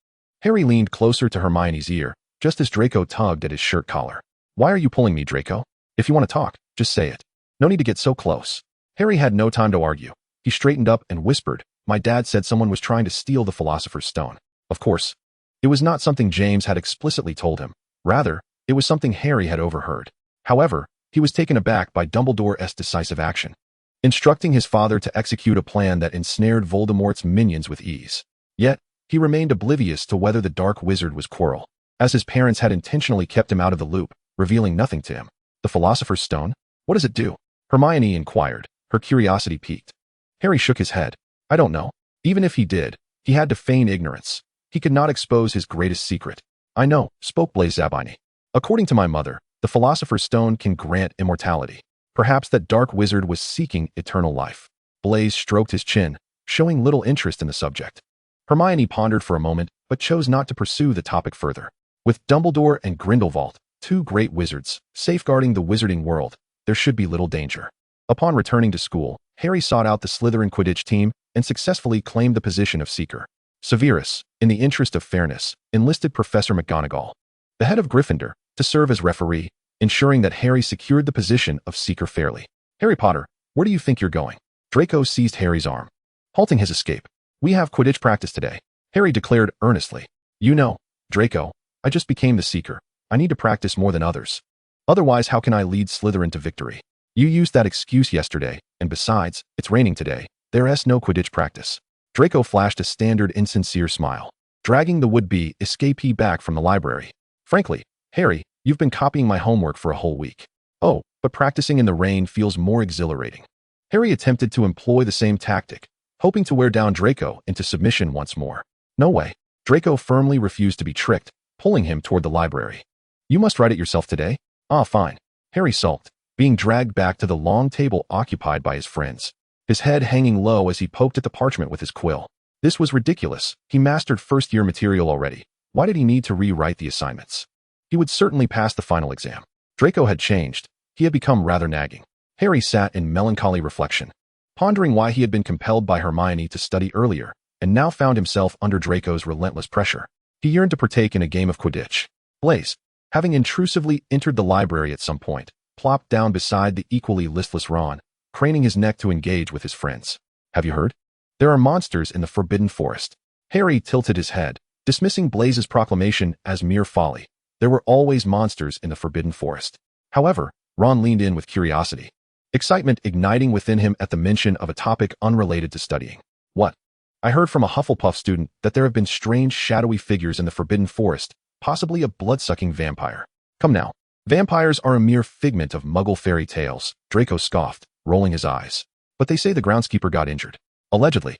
Harry leaned closer to Hermione's ear, just as Draco tugged at his shirt collar. Why are you pulling me, Draco? If you want to talk, just say it. No need to get so close. Harry had no time to argue. He straightened up and whispered, My dad said someone was trying to steal the Philosopher's Stone. Of course. It was not something James had explicitly told him. Rather, it was something Harry had overheard. However, he was taken aback by Dumbledore's decisive action, instructing his father to execute a plan that ensnared Voldemort's minions with ease. Yet, he remained oblivious to whether the Dark Wizard was Quirrell, as his parents had intentionally kept him out of the loop, revealing nothing to him. The Philosopher's Stone? What does it do? Hermione inquired, her curiosity piqued. Harry shook his head. I don't know. Even if he did, he had to feign ignorance. He could not expose his greatest secret. I know, spoke Blaise Zabini. According to my mother, the Philosopher's Stone can grant immortality. Perhaps that dark wizard was seeking eternal life. Blaise stroked his chin, showing little interest in the subject. Hermione pondered for a moment, but chose not to pursue the topic further. With Dumbledore and Grindelwald, two great wizards, safeguarding the wizarding world, there should be little danger. Upon returning to school, Harry sought out the Slytherin Quidditch team and successfully claimed the position of Seeker. Severus, in the interest of fairness, enlisted Professor McGonagall, the head of Gryffindor, to serve as referee, ensuring that Harry secured the position of Seeker fairly. Harry Potter, where do you think you're going? Draco seized Harry's arm, halting his escape. We have Quidditch practice today, Harry declared earnestly. You know, Draco, I just became the Seeker. I need to practice more than others. Otherwise, how can I lead Slytherin to victory? You used that excuse yesterday, and besides, it's raining today. There's no Quidditch practice. Draco flashed a standard insincere smile, dragging the would-be escapee back from the library. Frankly, Harry, you've been copying my homework for a whole week. Oh, but practicing in the rain feels more exhilarating. Harry attempted to employ the same tactic, hoping to wear down Draco into submission once more. No way. Draco firmly refused to be tricked, pulling him toward the library. You must write it yourself today? Ah, fine. Harry sulked, being dragged back to the long table occupied by his friends, his head hanging low as he poked at the parchment with his quill. This was ridiculous. He mastered first-year material already. Why did he need to rewrite the assignments? He would certainly pass the final exam. Draco had changed. He had become rather nagging. Harry sat in melancholy reflection, pondering why he had been compelled by Hermione to study earlier, and now found himself under Draco's relentless pressure. He yearned to partake in a game of Quidditch. Blaise, having intrusively entered the library at some point, plopped down beside the equally listless Ron, craning his neck to engage with his friends. Have you heard? There are monsters in the Forbidden Forest. Harry tilted his head, dismissing Blaise's proclamation as mere folly. There were always monsters in the Forbidden Forest. However, Ron leaned in with curiosity, excitement igniting within him at the mention of a topic unrelated to studying. What? I heard from a Hufflepuff student that there have been strange shadowy figures in the Forbidden Forest, possibly a blood-sucking vampire. Come now. Vampires are a mere figment of Muggle fairy tales, Draco scoffed, rolling his eyes. But they say the groundskeeper got injured. Allegedly.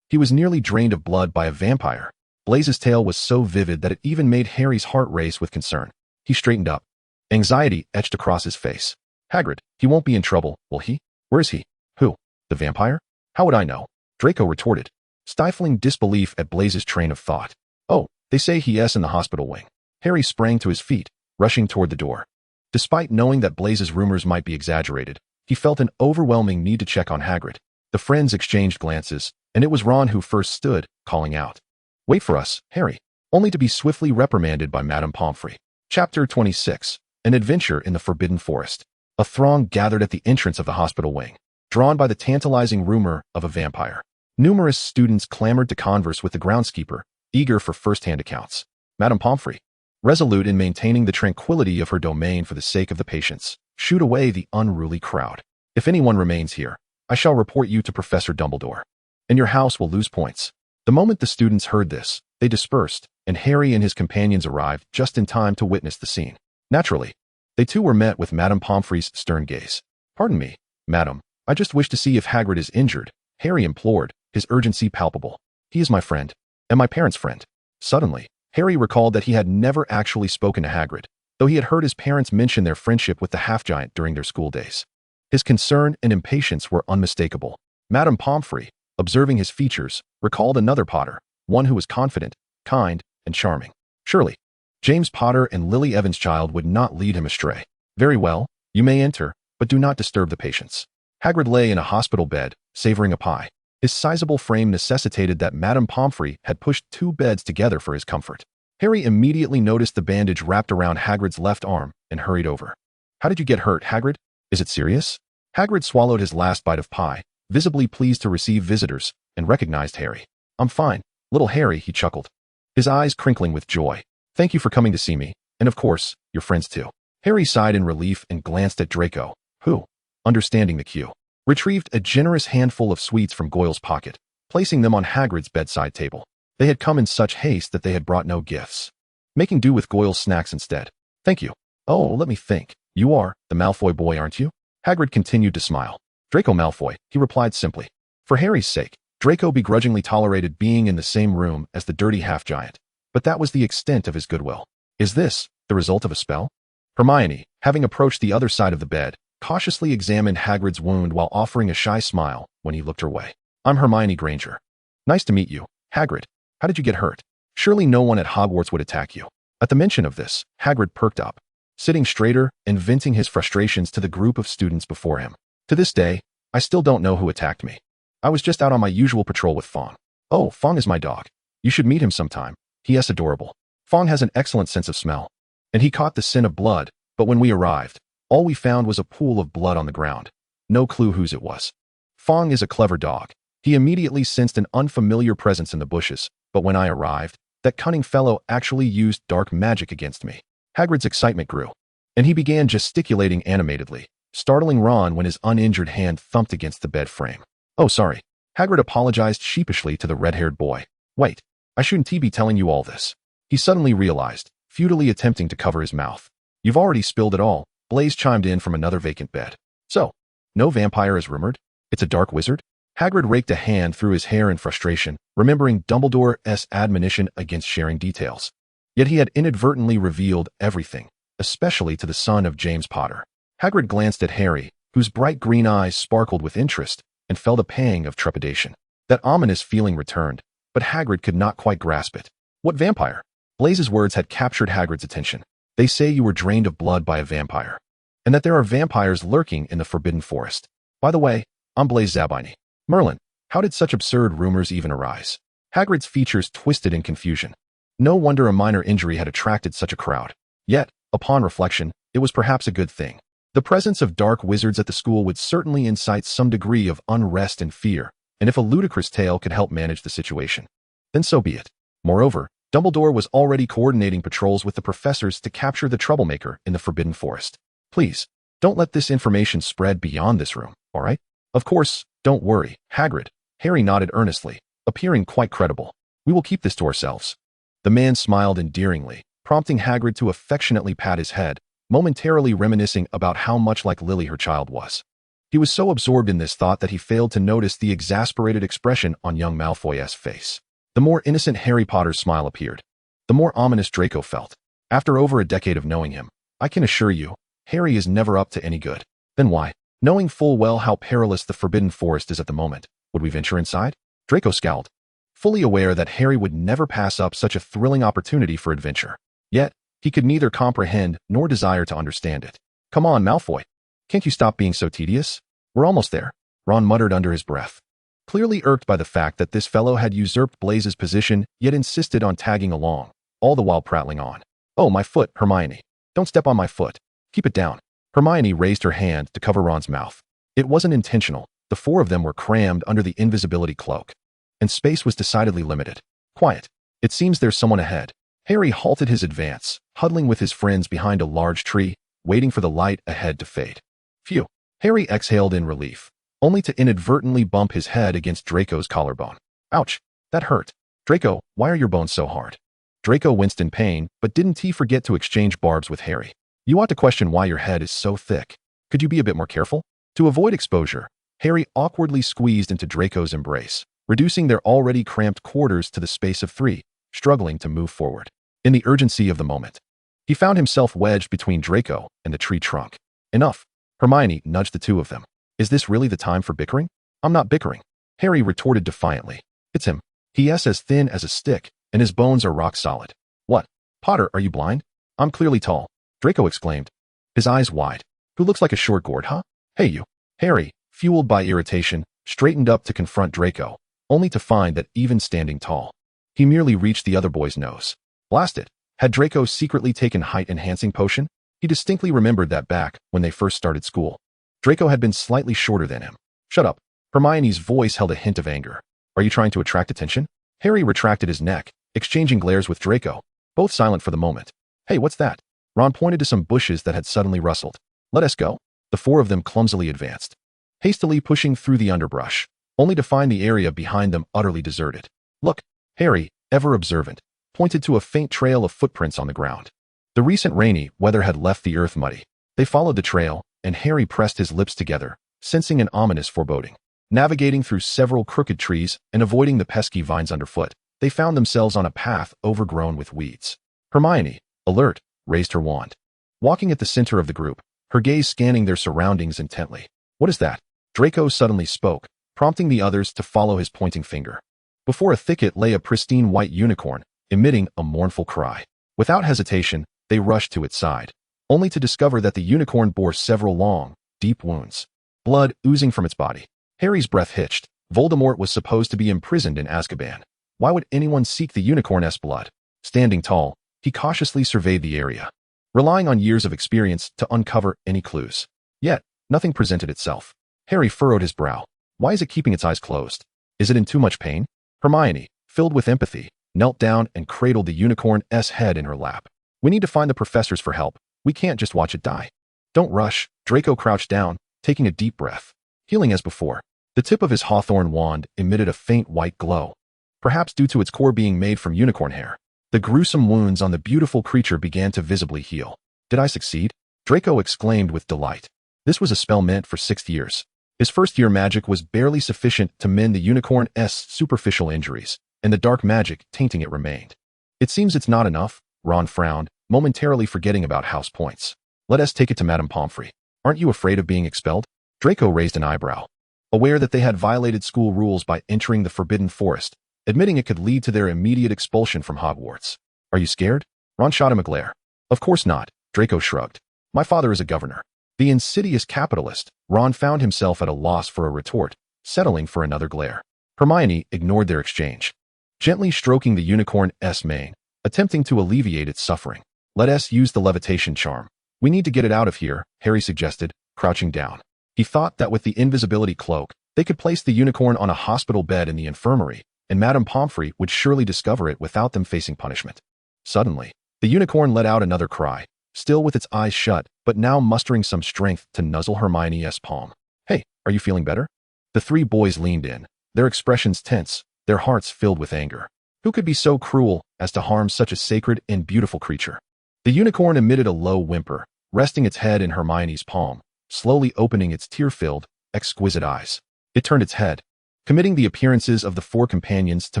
He was nearly drained of blood by a vampire. Blaise's tale was so vivid that it even made Harry's heart race with concern. He straightened up. Anxiety etched across his face. Hagrid, he won't be in trouble, will he? Where is he? Who? The vampire? How would I know? Draco retorted, stifling disbelief at Blaze's train of thought. Oh, they say he's in the hospital wing. Harry sprang to his feet, rushing toward the door. Despite knowing that Blaze's rumors might be exaggerated, he felt an overwhelming need to check on Hagrid. The friends exchanged glances, and it was Ron who first stood, calling out, "Wait for us, Harry," only to be swiftly reprimanded by Madame Pomfrey. Chapter 26. An Adventure in the Forbidden Forest. A throng gathered at the entrance of the hospital wing, drawn by the tantalizing rumor of a vampire. Numerous students clamored to converse with the groundskeeper, eager for first-hand accounts. Madame Pomfrey, resolute in maintaining the tranquility of her domain for the sake of the patients, shooed away the unruly crowd. "If anyone remains here, I shall report you to Professor Dumbledore, and your house will lose points." The moment the students heard this, they dispersed, and Harry and his companions arrived just in time to witness the scene. Naturally, they too were met with Madame Pomfrey's stern gaze. "Pardon me, madam, I just wish to see if Hagrid is injured," Harry implored, his urgency palpable. "He is my friend, and my parents' friend." Suddenly, Harry recalled that he had never actually spoken to Hagrid, though he had heard his parents mention their friendship with the half-giant during their school days. His concern and impatience were unmistakable. Madame Pomfrey, observing his features, recalled another Potter, one who was confident, kind, and charming. Surely, James Potter and Lily Evanschild would not lead him astray. "Very well, you may enter, but do not disturb the patients." Hagrid lay in a hospital bed, savoring a pie. His sizable frame necessitated that Madame Pomfrey had pushed 2 beds together for his comfort. Harry immediately noticed the bandage wrapped around Hagrid's left arm and hurried over. "How did you get hurt, Hagrid? Is it serious?" Hagrid swallowed his last bite of pie, visibly pleased to receive visitors, and recognized Harry. "I'm fine, little Harry," he chuckled, his eyes crinkling with joy. "Thank you for coming to see me, and of course, your friends too." Harry sighed in relief and glanced at Draco, who, understanding the cue, retrieved a generous handful of sweets from Goyle's pocket, placing them on Hagrid's bedside table. They had come in such haste that they had brought no gifts, making do with Goyle's snacks instead. "Thank you. Oh, let me think. You are the Malfoy boy, aren't you?" Hagrid continued to smile. "Draco Malfoy," he replied simply. For Harry's sake, Draco begrudgingly tolerated being in the same room as the dirty half-giant, but that was the extent of his goodwill. "Is this the result of a spell?" Hermione, having approached the other side of the bed, cautiously examined Hagrid's wound while offering a shy smile when he looked her way. "I'm Hermione Granger. Nice to meet you, Hagrid. How did you get hurt? Surely no one at Hogwarts would attack you." At the mention of this, Hagrid perked up, sitting straighter and venting his frustrations to the group of students before him. "To this day, I still don't know who attacked me. I was just out on my usual patrol with Fong." "Oh, Fong is my dog. You should meet him sometime. He is adorable. Fong has an excellent sense of smell. And he caught the scent of blood, but when we arrived, all we found was a pool of blood on the ground. No clue whose it was. Fong is a clever dog. He immediately sensed an unfamiliar presence in the bushes, but when I arrived, that cunning fellow actually used dark magic against me." Hagrid's excitement grew, and he began gesticulating animatedly, startling Ron when his uninjured hand thumped against the bed frame. "Oh, sorry." Hagrid apologized sheepishly to the red-haired boy. "Wait, I shouldn't be telling you all this." He suddenly realized, futilely attempting to cover his mouth. "You've already spilled it all," Blaze chimed in from another vacant bed. "So, no vampire is rumored? It's a dark wizard?" Hagrid raked a hand through his hair in frustration, remembering Dumbledore's admonition against sharing details. Yet he had inadvertently revealed everything, especially to the son of James Potter. Hagrid glanced at Harry, whose bright green eyes sparkled with interest, and felt a pang of trepidation. That ominous feeling returned, but Hagrid could not quite grasp it. "What vampire?" Blaze's words had captured Hagrid's attention. "They say you were drained of blood by a vampire, and that there are vampires lurking in the Forbidden Forest. By the way, I'm Blaze Zabini." "Merlin, how did such absurd rumors even arise?" Hagrid's features twisted in confusion. No wonder a minor injury had attracted such a crowd. Yet, upon reflection, it was perhaps a good thing. The presence of dark wizards at the school would certainly incite some degree of unrest and fear, and if a ludicrous tale could help manage the situation, then so be it. Moreover, Dumbledore was already coordinating patrols with the professors to capture the troublemaker in the Forbidden Forest. "Please, don't let this information spread beyond this room, all right?" "Of course, don't worry, Hagrid." Harry nodded earnestly, appearing quite credible. "We will keep this to ourselves." The man smiled endearingly, prompting Hagrid to affectionately pat his head, momentarily reminiscing about how much like Lily her child was. He was so absorbed in this thought that he failed to notice the exasperated expression on young Malfoy's face. The more innocent Harry Potter's smile appeared, the more ominous Draco felt. After over a decade of knowing him, I can assure you, Harry is never up to any good. Then why? Knowing full well how perilous the Forbidden Forest is at the moment, would we venture inside? Draco scowled, fully aware that Harry would never pass up such a thrilling opportunity for adventure. Yet, he could neither comprehend nor desire to understand it. Come on, Malfoy. Can't you stop being so tedious? We're almost there, Ron muttered under his breath, clearly irked by the fact that this fellow had usurped Blaze's position yet insisted on tagging along, all the while prattling on. Oh, my foot, Hermione. Don't step on my foot. Keep it down. Hermione raised her hand to cover Ron's mouth. It wasn't intentional. The four of them were crammed under the invisibility cloak, and space was decidedly limited. Quiet. It seems there's someone ahead. Harry halted his advance, huddling with his friends behind a large tree, waiting for the light ahead to fade. Phew. Harry exhaled in relief, only to inadvertently bump his head against Draco's collarbone. Ouch. That hurt. Draco, why are your bones so hard? Draco winced in pain, but didn't he forget to exchange barbs with Harry? You ought to question why your head is so thick. Could you be a bit more careful? To avoid exposure, Harry awkwardly squeezed into Draco's embrace, reducing their already cramped quarters to the space of 3, struggling to move forward. In the urgency of the moment, he found himself wedged between Draco and the tree trunk. Enough. Hermione nudged the two of them. Is this really the time for bickering? I'm not bickering, Harry retorted defiantly. It's him. He is as thin as a stick, and his bones are rock solid. What? Potter, are you blind? I'm clearly tall, Draco exclaimed, his eyes wide. Who looks like a short gourd, huh? Hey you. Harry, fueled by irritation, straightened up to confront Draco, only to find that even standing tall, he merely reached the other boy's nose. Blast it. Had Draco secretly taken height-enhancing potion? He distinctly remembered that back when they first started school. Draco had been slightly shorter than him. Shut up. Hermione's voice held a hint of anger. Are you trying to attract attention? Harry retracted his neck, exchanging glares with Draco, both silent for the moment. Hey, what's that? Ron pointed to some bushes that had suddenly rustled. Let us go. The four of them clumsily advanced, hastily pushing through the underbrush, only to find the area behind them utterly deserted. Look, Harry, ever observant, pointed to a faint trail of footprints on the ground. The recent rainy weather had left the earth muddy. They followed the trail, and Harry pressed his lips together, sensing an ominous foreboding. Navigating through several crooked trees and avoiding the pesky vines underfoot, they found themselves on a path overgrown with weeds. Hermione, alert, raised her wand, walking at the center of the group, her gaze scanning their surroundings intently. What is that? Draco suddenly spoke, prompting the others to follow his pointing finger. Before a thicket lay a pristine white unicorn, emitting a mournful cry. Without hesitation, they rushed to its side, only to discover that the unicorn bore several long, deep wounds, blood oozing from its body. Harry's breath hitched. Voldemort was supposed to be imprisoned in Azkaban. Why would anyone seek the unicorn's blood? Standing tall, he cautiously surveyed the area, relying on years of experience to uncover any clues. Yet, nothing presented itself. Harry furrowed his brow. Why is it keeping its eyes closed? Is it in too much pain? Hermione, filled with empathy, knelt down and cradled the unicorn's head in her lap. We need to find the professors for help. We can't just watch it die. Don't rush. Draco crouched down, taking a deep breath. Healing as before. The tip of his hawthorn wand emitted a faint white glow, perhaps due to its core being made from unicorn hair. The gruesome wounds on the beautiful creature began to visibly heal. Did I succeed? Draco exclaimed with delight. This was a spell meant for 6 years. His first-year magic was barely sufficient to mend the unicorn's superficial injuries, and the dark magic tainting it remained. It seems it's not enough, Ron frowned, momentarily forgetting about house points. Let us take it to Madame Pomfrey. Aren't you afraid of being expelled? Draco raised an eyebrow, aware that they had violated school rules by entering the Forbidden Forest, admitting it could lead to their immediate expulsion from Hogwarts. Are you scared? Ron shot him a glare. Of course not, Draco shrugged. My father is a governor. The insidious capitalist. Ron found himself at a loss for a retort, settling for another glare. Hermione ignored their exchange, gently stroking the unicorn's mane, attempting to alleviate its suffering. Let us use the levitation charm. We need to get it out of here, Harry suggested, crouching down. He thought that with the invisibility cloak, they could place the unicorn on a hospital bed in the infirmary, and Madame Pomfrey would surely discover it without them facing punishment. Suddenly, the unicorn let out another cry, still with its eyes shut, but now mustering some strength to nuzzle Hermione's palm. Hey, are you feeling better? The three boys leaned in, their expressions tense, their hearts filled with anger. Who could be so cruel as to harm such a sacred and beautiful creature? The unicorn emitted a low whimper, resting its head in Hermione's palm, slowly opening its tear-filled, exquisite eyes. It turned its head, committing the appearances of the four companions to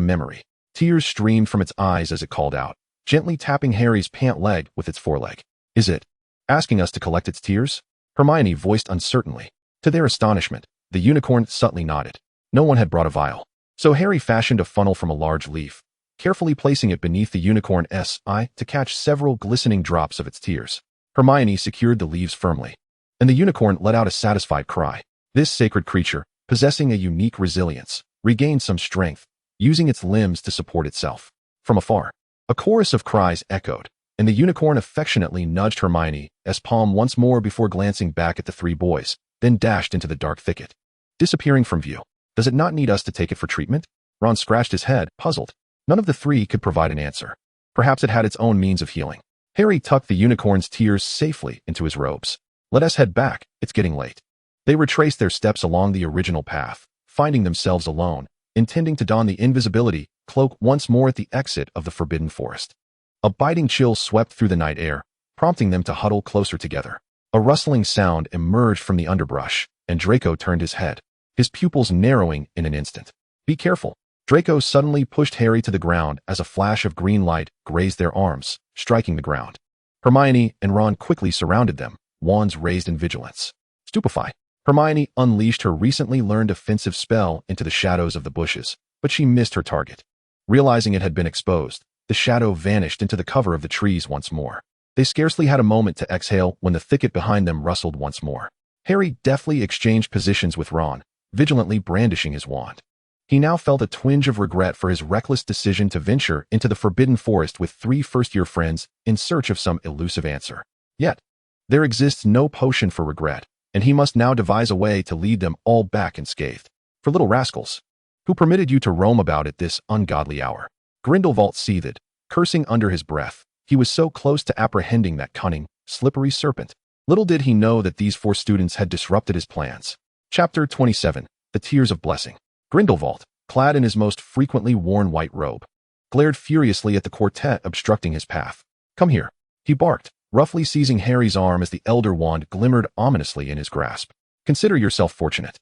memory. Tears streamed from its eyes as it called out, gently tapping Harry's pant leg with its foreleg. Is it asking us to collect its tears? Hermione voiced uncertainly. To their astonishment, the unicorn subtly nodded. No one had brought a vial. So Harry fashioned a funnel from a large leaf, carefully placing it beneath the unicorn's eye to catch several glistening drops of its tears. Hermione secured the leaves firmly, and the unicorn let out a satisfied cry. This sacred creature, possessing a unique resilience, regained some strength, using its limbs to support itself. From afar, a chorus of cries echoed, and the unicorn affectionately nudged Hermione's palm once more before glancing back at the three boys, then dashed into the dark thicket, disappearing from view. Does it not need us to take it for treatment? Ron scratched his head, puzzled. None of the three could provide an answer. Perhaps it had its own means of healing. Harry tucked the unicorn's tears safely into his robes. Let us head back, it's getting late. They retraced their steps along the original path, finding themselves alone, intending to don the invisibility cloak once more at the exit of the Forbidden Forest. A biting chill swept through the night air, prompting them to huddle closer together. A rustling sound emerged from the underbrush, and Draco turned his head, his pupils narrowing in an instant. Be careful. Draco suddenly pushed Harry to the ground as a flash of green light grazed their arms, striking the ground. Hermione and Ron quickly surrounded them, wands raised in vigilance. Stupefied, Hermione unleashed her recently learned offensive spell into the shadows of the bushes, but she missed her target. Realizing it had been exposed, the shadow vanished into the cover of the trees once more. They scarcely had a moment to exhale when the thicket behind them rustled once more. Harry deftly exchanged positions with Ron, vigilantly brandishing his wand. He now felt a twinge of regret for his reckless decision to venture into the Forbidden Forest with three first-year friends in search of some elusive answer. Yet, there exists no potion for regret, and he must now devise a way to lead them all back unscathed. For little rascals, who permitted you to roam about at this ungodly hour? Grindelwald seethed, cursing under his breath. He was so close to apprehending that cunning, slippery serpent. Little did he know that these four students had disrupted his plans. Chapter 27. The Tears of Blessing. Grindelwald, clad in his most frequently worn white robe, glared furiously at the quartet obstructing his path. Come here, he barked, roughly seizing Harry's arm as the Elder Wand glimmered ominously in his grasp. Consider yourself fortunate.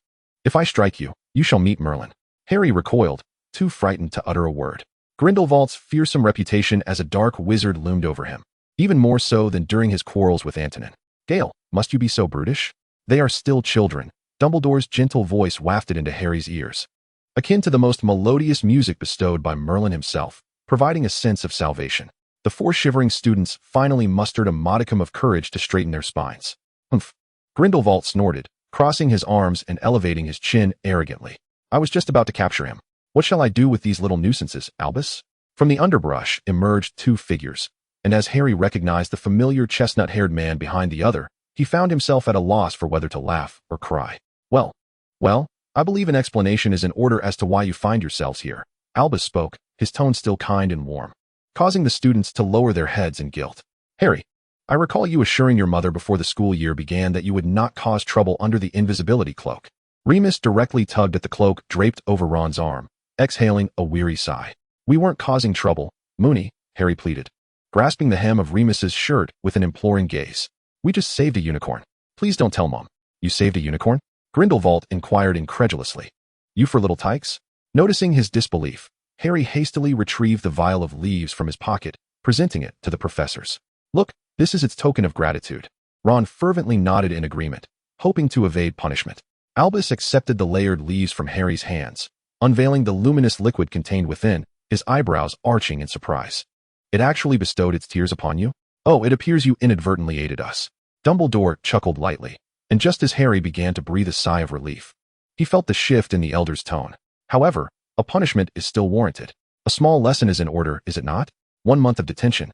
If I strike you, you shall meet Merlin. Harry recoiled, too frightened to utter a word. Grindelwald's fearsome reputation as a dark wizard loomed over him, even more so than during his quarrels with Antonin. Gale, must you be so brutish? They are still children. Dumbledore's gentle voice wafted into Harry's ears, akin to the most melodious music bestowed by Merlin himself, providing a sense of salvation. The four shivering students finally mustered a modicum of courage to straighten their spines. Humph. Grindelwald snorted, crossing his arms and elevating his chin arrogantly. I was just about to capture him. What shall I do with these little nuisances, Albus? From the underbrush emerged two figures, and as Harry recognized the familiar chestnut-haired man behind the other, he found himself at a loss for whether to laugh or cry. Well, I believe an explanation is in order as to why you find yourselves here. Albus spoke, his tone still kind and warm, causing the students to lower their heads in guilt. Harry, I recall you assuring your mother before the school year began that you would not cause trouble under the invisibility cloak. Remus directly tugged at the cloak draped over Ron's arm, exhaling a weary sigh. We weren't causing trouble, Moony, Harry pleaded, grasping the hem of Remus's shirt with an imploring gaze. We just saved a unicorn. Please don't tell Mom. You saved a unicorn? Grindelwald inquired incredulously. You for little tykes? Noticing his disbelief, Harry hastily retrieved the vial of leaves from his pocket, presenting it to the professors. Look, this is its token of gratitude. Ron fervently nodded in agreement, hoping to evade punishment. Albus accepted the layered leaves from Harry's hands, unveiling the luminous liquid contained within, his eyebrows arching in surprise. It actually bestowed its tears upon you? Oh, it appears you inadvertently aided us. Dumbledore chuckled lightly, and just as Harry began to breathe a sigh of relief, he felt the shift in the elder's tone. However, a punishment is still warranted. A small lesson is in order, is it not? 1 month of detention.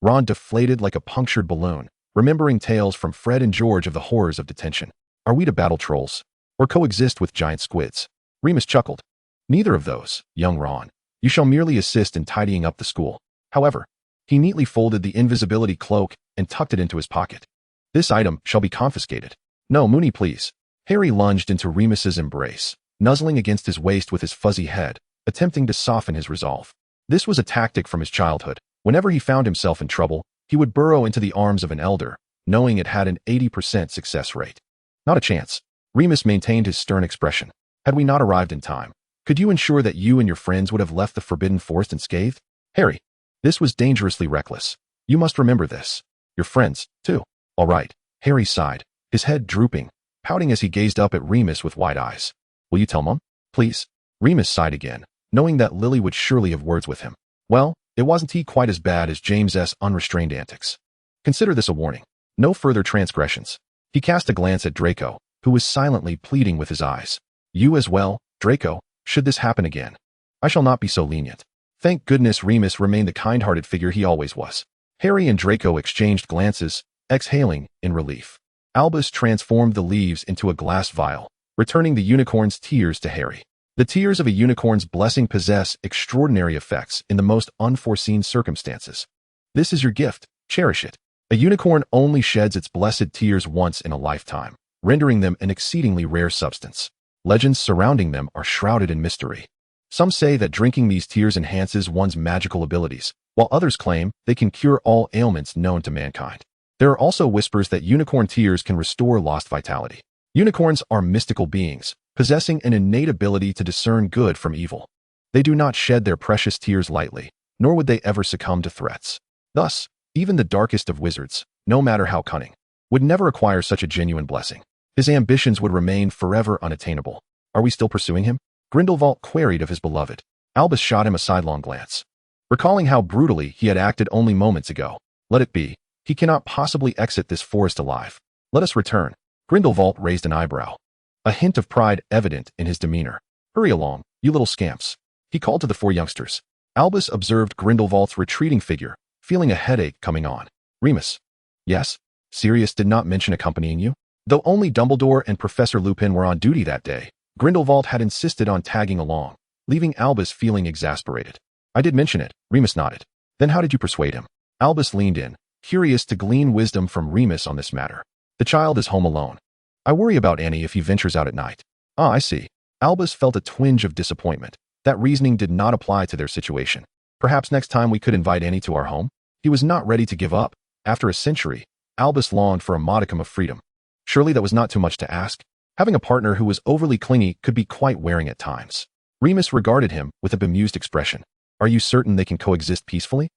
Ron deflated like a punctured balloon, remembering tales from Fred and George of the horrors of detention. Are we to battle trolls, or coexist with giant squids? Remus chuckled. Neither of those, young Ron. You shall merely assist in tidying up the school. However, he neatly folded the invisibility cloak and tucked it into his pocket. This item shall be confiscated. No, Moony, please. Harry lunged into Remus's embrace, nuzzling against his waist with his fuzzy head, attempting to soften his resolve. This was a tactic from his childhood. Whenever he found himself in trouble, he would burrow into the arms of an elder, knowing it had an 80% success rate. Not a chance. Remus maintained his stern expression. Had we not arrived in time, could you ensure that you and your friends would have left the Forbidden Forest unscathed? Harry, this was dangerously reckless. You must remember this. Your friends, too. All right. Harry sighed, his head drooping, pouting as he gazed up at Remus with wide eyes. Will you tell Mom? Please. Remus sighed again, knowing that Lily would surely have words with him. Well, it wasn't quite as bad as James's unrestrained antics. Consider this a warning. No further transgressions. He cast a glance at Draco, who was silently pleading with his eyes. You as well, Draco, should this happen again. I shall not be so lenient. Thank goodness Remus remained the kind-hearted figure he always was. Harry and Draco exchanged glances, exhaling in relief. Albus transformed the leaves into a glass vial, returning the unicorn's tears to Harry. The tears of a unicorn's blessing possess extraordinary effects in the most unforeseen circumstances. This is your gift, cherish it. A unicorn only sheds its blessed tears once in a lifetime, rendering them an exceedingly rare substance. Legends surrounding them are shrouded in mystery. Some say that drinking these tears enhances one's magical abilities, while others claim they can cure all ailments known to mankind. There are also whispers that unicorn tears can restore lost vitality. Unicorns are mystical beings, possessing an innate ability to discern good from evil. They do not shed their precious tears lightly, nor would they ever succumb to threats. Thus, even the darkest of wizards, no matter how cunning, would never acquire such a genuine blessing. His ambitions would remain forever unattainable. Are we still pursuing him? Grindelwald queried of his beloved. Albus shot him a sidelong glance. Recalling how brutally he had acted only moments ago. Let it be. He cannot possibly exit this forest alive. Let us return. Grindelwald raised an eyebrow. A hint of pride evident in his demeanor. Hurry along, you little scamps. He called to the four youngsters. Albus observed Grindelwald's retreating figure, feeling a headache coming on. Remus. Yes? Sirius did not mention accompanying you? Though only Dumbledore and Professor Lupin were on duty that day, Grindelwald had insisted on tagging along, leaving Albus feeling exasperated. I did mention it, Remus nodded. Then how did you persuade him? Albus leaned in, curious to glean wisdom from Remus on this matter. The child is home alone. I worry about Annie if he ventures out at night. Ah, I see. Albus felt a twinge of disappointment. That reasoning did not apply to their situation. Perhaps next time we could invite Annie to our home? He was not ready to give up. After a century, Albus longed for a modicum of freedom. Surely that was not too much to ask. Having a partner who was overly clingy could be quite wearing at times. Remus regarded him with a bemused expression. Are you certain they can coexist peacefully?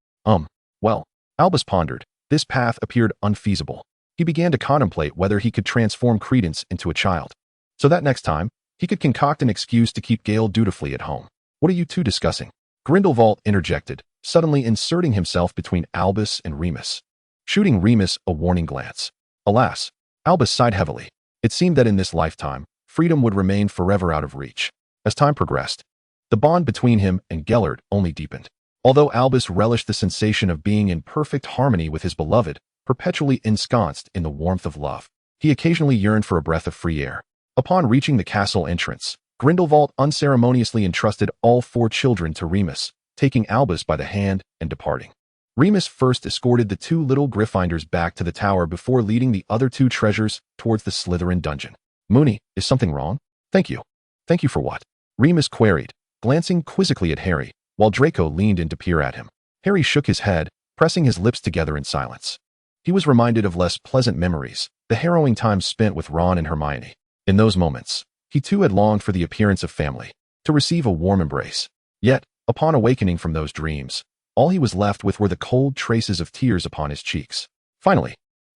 Well, Albus pondered. This path appeared unfeasible. He began to contemplate whether he could transform Credence into a child. So that next time, he could concoct an excuse to keep Gale dutifully at home. What are you two discussing? Grindelwald interjected, suddenly inserting himself between Albus and Remus, shooting Remus a warning glance. Alas, Albus sighed heavily. It seemed that in this lifetime, freedom would remain forever out of reach. As time progressed, the bond between him and Gellert only deepened. Although Albus relished the sensation of being in perfect harmony with his beloved, perpetually ensconced in the warmth of love, he occasionally yearned for a breath of free air. Upon reaching the castle entrance, Grindelwald unceremoniously entrusted all four children to Remus, taking Albus by the hand and departing. Remus first escorted the two little Gryffindors back to the tower before leading the other two treasures towards the Slytherin dungeon. Moony, is something wrong? Thank you. Thank you for what? Remus queried, glancing quizzically at Harry, while Draco leaned in to peer at him. Harry shook his head, pressing his lips together in silence. He was reminded of less pleasant memories, the harrowing times spent with Ron and Hermione. In those moments, he too had longed for the appearance of family, to receive a warm embrace. Yet, upon awakening from those dreams, all he was left with were the cold traces of tears upon his cheeks. Finally,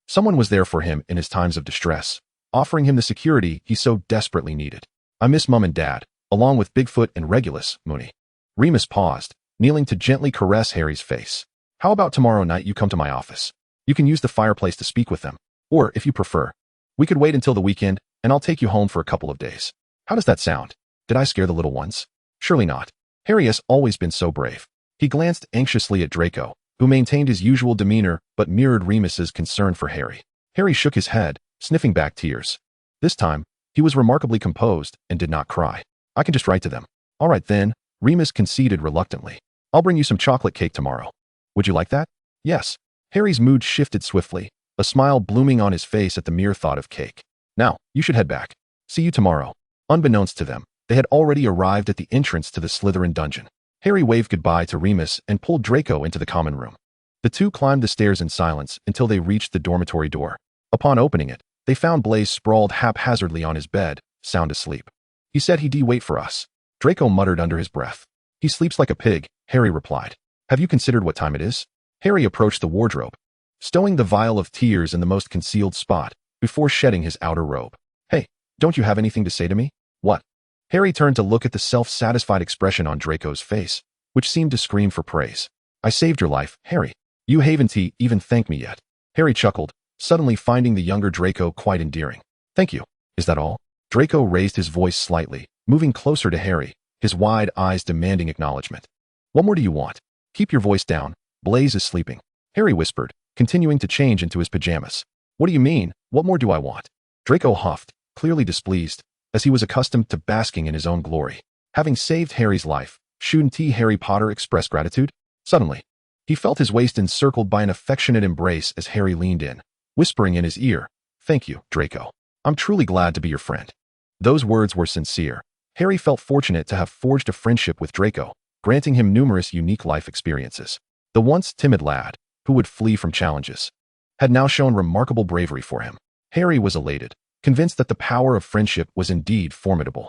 someone was there for him in his times of distress, offering him the security he so desperately needed. I miss Mum and Dad, along with Bigfoot and Regulus, Moony. Remus paused, kneeling to gently caress Harry's face. How about tomorrow night you come to my office? You can use the fireplace to speak with them. Or, if you prefer, we could wait until the weekend, and I'll take you home for a couple of days. How does that sound? Did I scare the little ones? Surely not. Harry has always been so brave. He glanced anxiously at Draco, who maintained his usual demeanor but mirrored Remus's concern for Harry. Harry shook his head, sniffing back tears. This time, he was remarkably composed and did not cry. I can just write to them. All right then, Remus conceded reluctantly. I'll bring you some chocolate cake tomorrow. Would you like that? Yes. Harry's mood shifted swiftly, a smile blooming on his face at the mere thought of cake. Now, you should head back. See you tomorrow. Unbeknownst to them, they had already arrived at the entrance to the Slytherin dungeon. Harry waved goodbye to Remus and pulled Draco into the common room. The two climbed the stairs in silence until they reached the dormitory door. Upon opening it, they found Blaise sprawled haphazardly on his bed, sound asleep. He said he'd wait for us. Draco muttered under his breath. He sleeps like a pig, Harry replied. Have you considered what time it is? Harry approached the wardrobe, stowing the vial of tears in the most concealed spot, before shedding his outer robe. Hey, Don't you have anything to say to me? What? Harry turned to look at the self-satisfied expression on Draco's face, which seemed to scream for praise. I saved your life, Harry. You haven't even thanked me yet. Harry chuckled, suddenly finding the younger Draco quite endearing. Thank you. Is that all? Draco raised his voice slightly, moving closer to Harry, his wide eyes demanding acknowledgement. What more do you want? Keep your voice down. Blaise is sleeping. Harry whispered, continuing to change into his pajamas. What do you mean? What more do I want? Draco huffed, clearly displeased, as he was accustomed to basking in his own glory. Having saved Harry's life, shouldn't Harry Potter express gratitude? Suddenly, he felt his waist encircled by an affectionate embrace as Harry leaned in, whispering in his ear, Thank you, Draco. I'm truly glad to be your friend. Those words were sincere. Harry felt fortunate to have forged a friendship with Draco, granting him numerous unique life experiences. The once timid lad, who would flee from challenges, had now shown remarkable bravery for him. Harry was elated, convinced that the power of friendship was indeed formidable.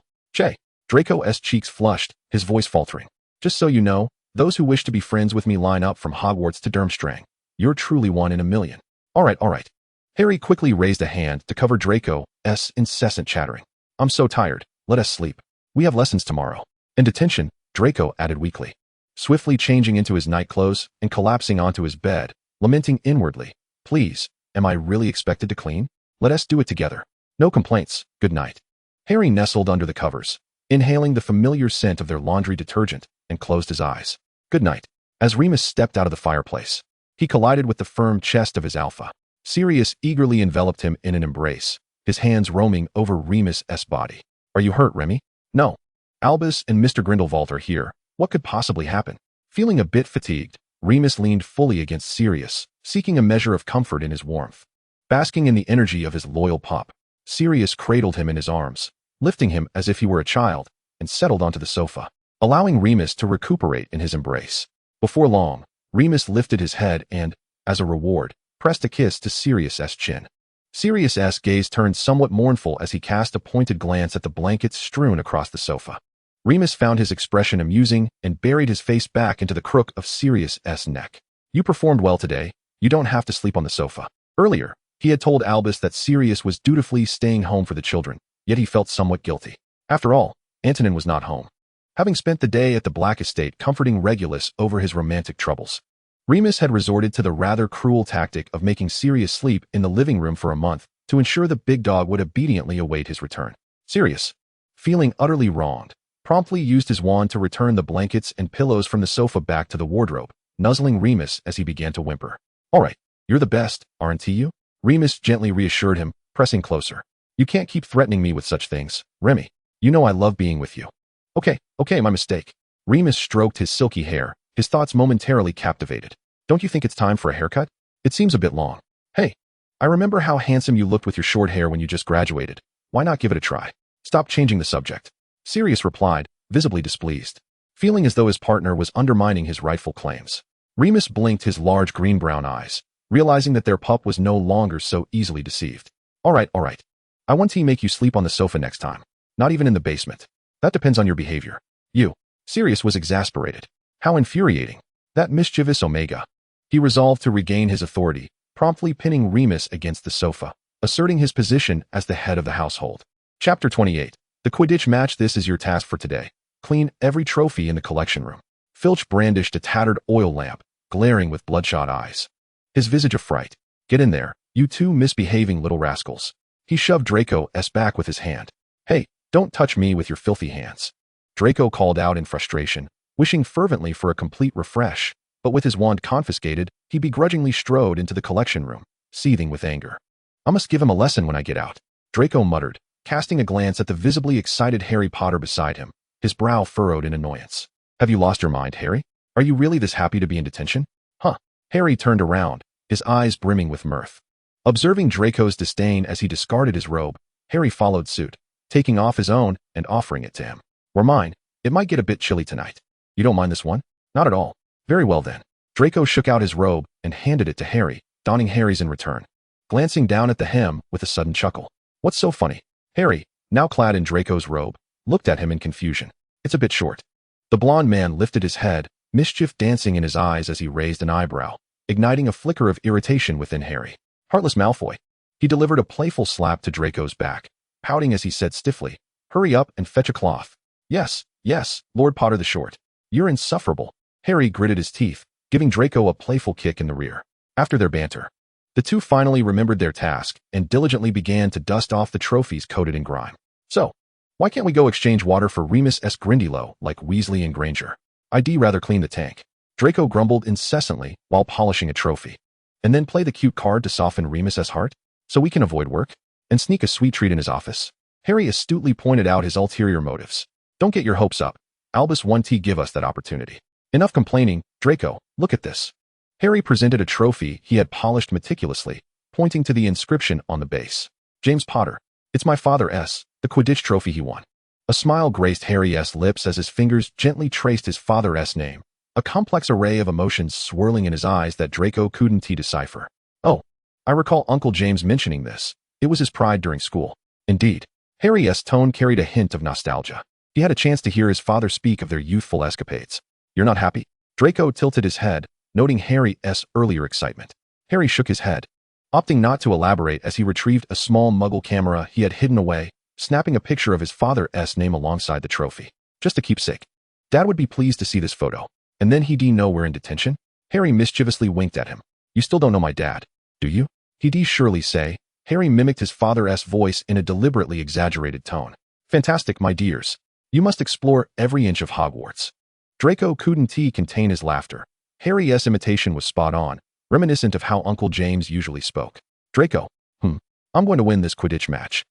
Draco's cheeks flushed, his voice faltering. Just so you know, those who wish to be friends with me line up from Hogwarts to Durmstrang. You're truly one in a million. All right. Harry quickly raised a hand to cover Draco's incessant chattering. I'm so tired. Let us sleep. We have lessons tomorrow. In detention, Draco added weakly, swiftly changing into his nightclothes and collapsing onto his bed, lamenting inwardly. Please, am I really expected to clean? Let us do it together. No complaints. Good night. Harry nestled under the covers, inhaling the familiar scent of their laundry detergent, and closed his eyes. Good night. As Remus stepped out of the fireplace, he collided with the firm chest of his alpha. Sirius eagerly enveloped him in an embrace, his hands roaming over Remus's body. Are you hurt, Remy? No. Albus and Mr. Grindelwald are here. What could possibly happen? Feeling a bit fatigued, Remus leaned fully against Sirius, seeking a measure of comfort in his warmth. Basking in the energy of his loyal pup, Sirius cradled him in his arms, lifting him as if he were a child, and settled onto the sofa, allowing Remus to recuperate in his embrace. Before long, Remus lifted his head and, as a reward, pressed a kiss to Sirius's chin. Sirius's gaze turned somewhat mournful as he cast a pointed glance at the blankets strewn across the sofa. Remus found his expression amusing and buried his face back into the crook of Sirius's neck. You performed well today. You don't have to sleep on the sofa. Earlier, he had told Albus that Sirius was dutifully staying home for the children, yet he felt somewhat guilty. After all, Antonin was not home, having spent the day at the Black Estate comforting Regulus over his romantic troubles. Remus had resorted to the rather cruel tactic of making Sirius sleep in the living room for a month to ensure the big dog would obediently await his return. Sirius, feeling utterly wronged, promptly used his wand to return the blankets and pillows from the sofa back to the wardrobe, nuzzling Remus as he began to whimper. All right, you're the best, aren't you? Remus gently reassured him, pressing closer. You can't keep threatening me with such things, Remy. You know I love being with you. Okay, my mistake. Remus stroked his silky hair, his thoughts momentarily captivated. Don't you think it's time for a haircut? It seems a bit long. Hey, I remember how handsome you looked with your short hair when you just graduated. Why not give it a try? Stop changing the subject. Sirius replied, visibly displeased, feeling as though his partner was undermining his rightful claims. Remus blinked his large green-brown eyes, realizing that their pup was no longer so easily deceived. All right. I want to make you sleep on the sofa next time. Not even in the basement. That depends on your behavior. Sirius was exasperated. How infuriating. That mischievous Omega. He resolved to regain his authority, promptly pinning Remus against the sofa, asserting his position as the head of the household. Chapter 28. The Quidditch match. This is your task for today. Clean every trophy in the collection room. Filch brandished a tattered oil lamp, glaring with bloodshot eyes, his visage of fright. Get in there, you two misbehaving little rascals. He shoved Draco's back with his hand. Hey, don't touch me with your filthy hands. Draco called out in frustration, wishing fervently for a complete refresh, but with his wand confiscated, he begrudgingly strode into the collection room, seething with anger. I must give him a lesson when I get out, Draco muttered, casting a glance at the visibly excited Harry Potter beside him, his brow furrowed in annoyance. Have you lost your mind, Harry? Are you really this happy to be in detention? Huh. Harry turned around, his eyes brimming with mirth. Observing Draco's disdain as he discarded his robe, Harry followed suit, taking off his own and offering it to him. Or mine. It might get a bit chilly tonight. You don't mind this one? Not at all. Very well then. Draco shook out his robe and handed it to Harry, donning Harry's in return, glancing down at the hem with a sudden chuckle. What's so funny? Harry, now clad in Draco's robe, looked at him in confusion. It's a bit short. The blond man lifted his head, mischief dancing in his eyes as he raised an eyebrow, igniting a flicker of irritation within Harry. Heartless Malfoy. He delivered a playful slap to Draco's back, pouting as he said stiffly, "Hurry up and fetch a cloth." "Yes, yes, Lord Potter the Short. You're insufferable." Harry gritted his teeth, giving Draco a playful kick in the rear. After their banter, the two finally remembered their task and diligently began to dust off the trophies coated in grime. "So, why can't we go exchange water for Remus S. Grindylow like Weasley and Granger? I'd rather clean the tank." Draco grumbled incessantly while polishing a trophy. "And then play the cute card to soften Remus's heart, so we can avoid work, and sneak a sweet treat in his office." Harry astutely pointed out his ulterior motives. "Don't get your hopes up. Albus 1T give us that opportunity." "Enough complaining, Draco, look at this." Harry presented a trophy he had polished meticulously, pointing to the inscription on the base. "James Potter. It's my father S, the Quidditch trophy he won." A smile graced Harry's lips as his fingers gently traced his father's name, a complex array of emotions swirling in his eyes that Draco couldn't decipher. "Oh, I recall Uncle James mentioning this. It was his pride during school." Indeed, Harry's tone carried a hint of nostalgia. He had a chance to hear his father speak of their youthful escapades. "You're not happy?" Draco tilted his head, noting Harry's earlier excitement. Harry shook his head, opting not to elaborate as he retrieved a small muggle camera he had hidden away, snapping a picture of his father's name alongside the trophy. "Just a keepsake. Dad would be pleased to see this photo. And then he'd know we're in detention?" Harry mischievously winked at him. "You still don't know my dad, do you?" "He'd surely say." Harry mimicked his father's voice in a deliberately exaggerated tone. "Fantastic, my dears. You must explore every inch of Hogwarts." Draco couldn't contain his laughter. Harry's imitation was spot on, reminiscent of how Uncle James usually spoke. "Draco, I'm going to win this Quidditch match."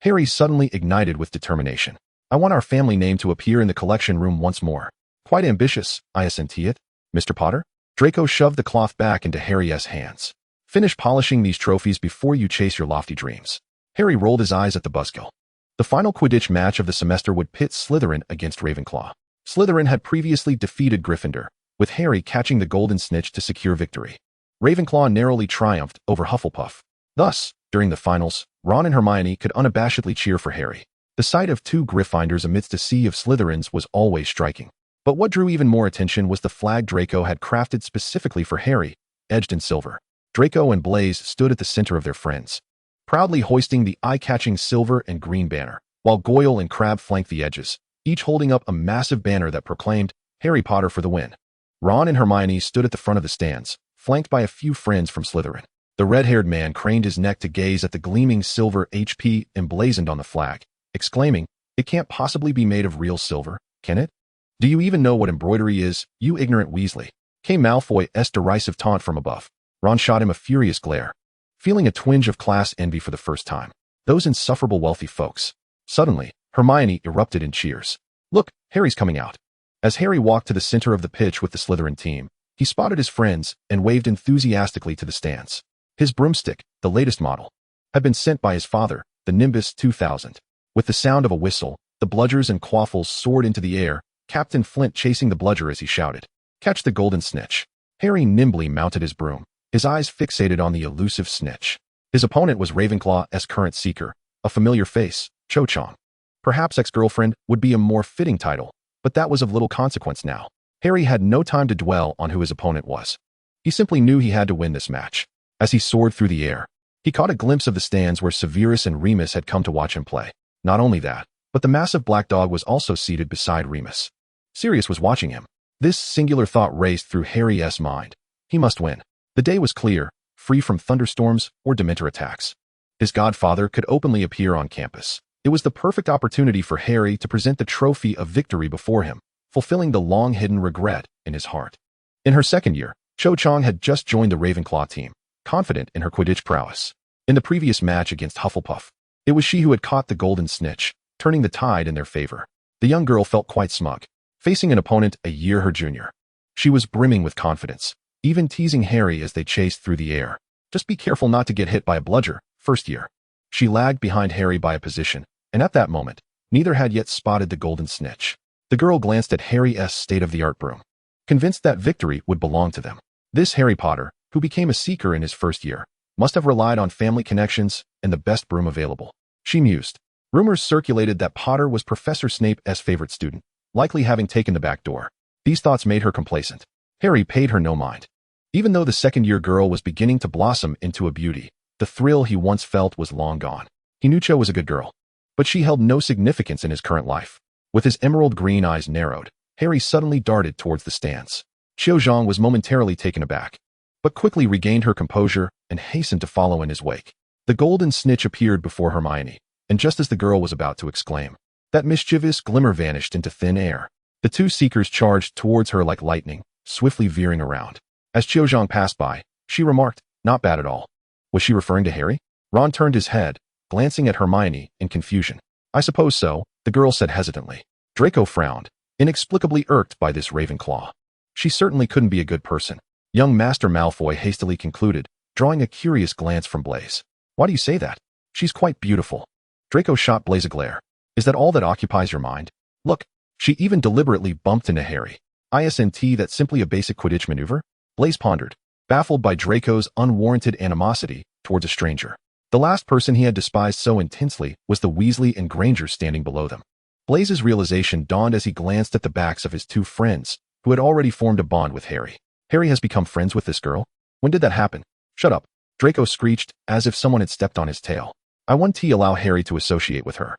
Harry suddenly ignited with determination. "I want our family name to appear in the collection room once more." "Quite ambitious, I assent it, Mr. Potter." Draco shoved the cloth back into Harry's hands. "Finish polishing these trophies before you chase your lofty dreams." Harry rolled his eyes at the buzzkill. The final Quidditch match of the semester would pit Slytherin against Ravenclaw. Slytherin had previously defeated Gryffindor, with Harry catching the golden snitch to secure victory. Ravenclaw narrowly triumphed over Hufflepuff. Thus, during the finals, Ron and Hermione could unabashedly cheer for Harry. The sight of two Gryffindors amidst a sea of Slytherins was always striking. But what drew even more attention was the flag Draco had crafted specifically for Harry, edged in silver. Draco and Blaise stood at the center of their friends, proudly hoisting the eye-catching silver and green banner, while Goyle and Crabbe flanked the edges, each holding up a massive banner that proclaimed, "Harry Potter for the win." Ron and Hermione stood at the front of the stands, flanked by a few friends from Slytherin. The red-haired man craned his neck to gaze at the gleaming silver HP emblazoned on the flag, exclaiming, "It can't possibly be made of real silver, can it? Do you even know what embroidery is, you ignorant Weasley?" Came Malfoy's derisive taunt from above. Ron shot him a furious glare, feeling a twinge of class envy for the first time. Those insufferable wealthy folks. Suddenly, Hermione erupted in cheers. "Look, Harry's coming out." As Harry walked to the center of the pitch with the Slytherin team, he spotted his friends and waved enthusiastically to the stands. His broomstick, the latest model, had been sent by his father, the Nimbus 2000. With the sound of a whistle, the bludgers and quaffles soared into the air, Captain Flint chasing the bludger as he shouted, "Catch the golden snitch." Harry nimbly mounted his broom, his eyes fixated on the elusive snitch. His opponent was Ravenclaw's current seeker, a familiar face, Cho Chang. Perhaps ex-girlfriend would be a more fitting title, but that was of little consequence now. Harry had no time to dwell on who his opponent was. He simply knew he had to win this match. As he soared through the air, he caught a glimpse of the stands where Severus and Remus had come to watch him play. Not only that, but the massive black dog was also seated beside Remus. Sirius was watching him. This singular thought raced through Harry's mind. He must win. The day was clear, free from thunderstorms or Dementor attacks. His godfather could openly appear on campus. It was the perfect opportunity for Harry to present the trophy of victory before him, fulfilling the long-hidden regret in his heart. In her second year, Cho Chang had just joined the Ravenclaw team, confident in her Quidditch prowess. In the previous match against Hufflepuff, it was she who had caught the golden snitch, turning the tide in their favor. The young girl felt quite smug, facing an opponent a year her junior. She was brimming with confidence, even teasing Harry as they chased through the air. "Just be careful not to get hit by a bludger, first year." She lagged behind Harry by a position, and at that moment, neither had yet spotted the golden snitch. The girl glanced at Harry's state-of-the-art broom, convinced that victory would belong to them. This Harry Potter, who became a seeker in his first year, must have relied on family connections and the best broom available. She mused. Rumors circulated that Potter was Professor Snape's favorite student, likely having taken the back door. These thoughts made her complacent. Harry paid her no mind. Even though the second-year girl was beginning to blossom into a beauty, the thrill he once felt was long gone. He knew Cho was a good girl. but she held no significance in his current life. With his emerald green eyes narrowed, Harry suddenly darted towards the stands. Xiaozhang was momentarily taken aback, but quickly regained her composure and hastened to follow in his wake. The golden snitch appeared before Hermione, and just as the girl was about to exclaim, that mischievous glimmer vanished into thin air. The two seekers charged towards her like lightning, swiftly veering around. As Xiaozhang passed by, she remarked, "Not bad at all." Was she referring to Harry? Ron turned his head, glancing at Hermione in confusion. "I suppose so," the girl said hesitantly. Draco frowned, inexplicably irked by this Ravenclaw. She certainly couldn't be a good person. Young Master Malfoy hastily concluded, drawing a curious glance from Blaise. "Why do you say that? She's quite beautiful." Draco shot Blaise a glare. "Is that all that occupies your mind? Look, she even deliberately bumped into Harry. Isn't that simply a basic Quidditch maneuver?" Blaise pondered, baffled by Draco's unwarranted animosity towards a stranger. The last person he had despised so intensely was the Weasley and Granger standing below them. Blaise's realization dawned as he glanced at the backs of his two friends, who had already formed a bond with Harry. Harry has become friends with this girl? When did that happen? "Shut up," Draco screeched, as if someone had stepped on his tail. "I won't allow Harry to associate with her."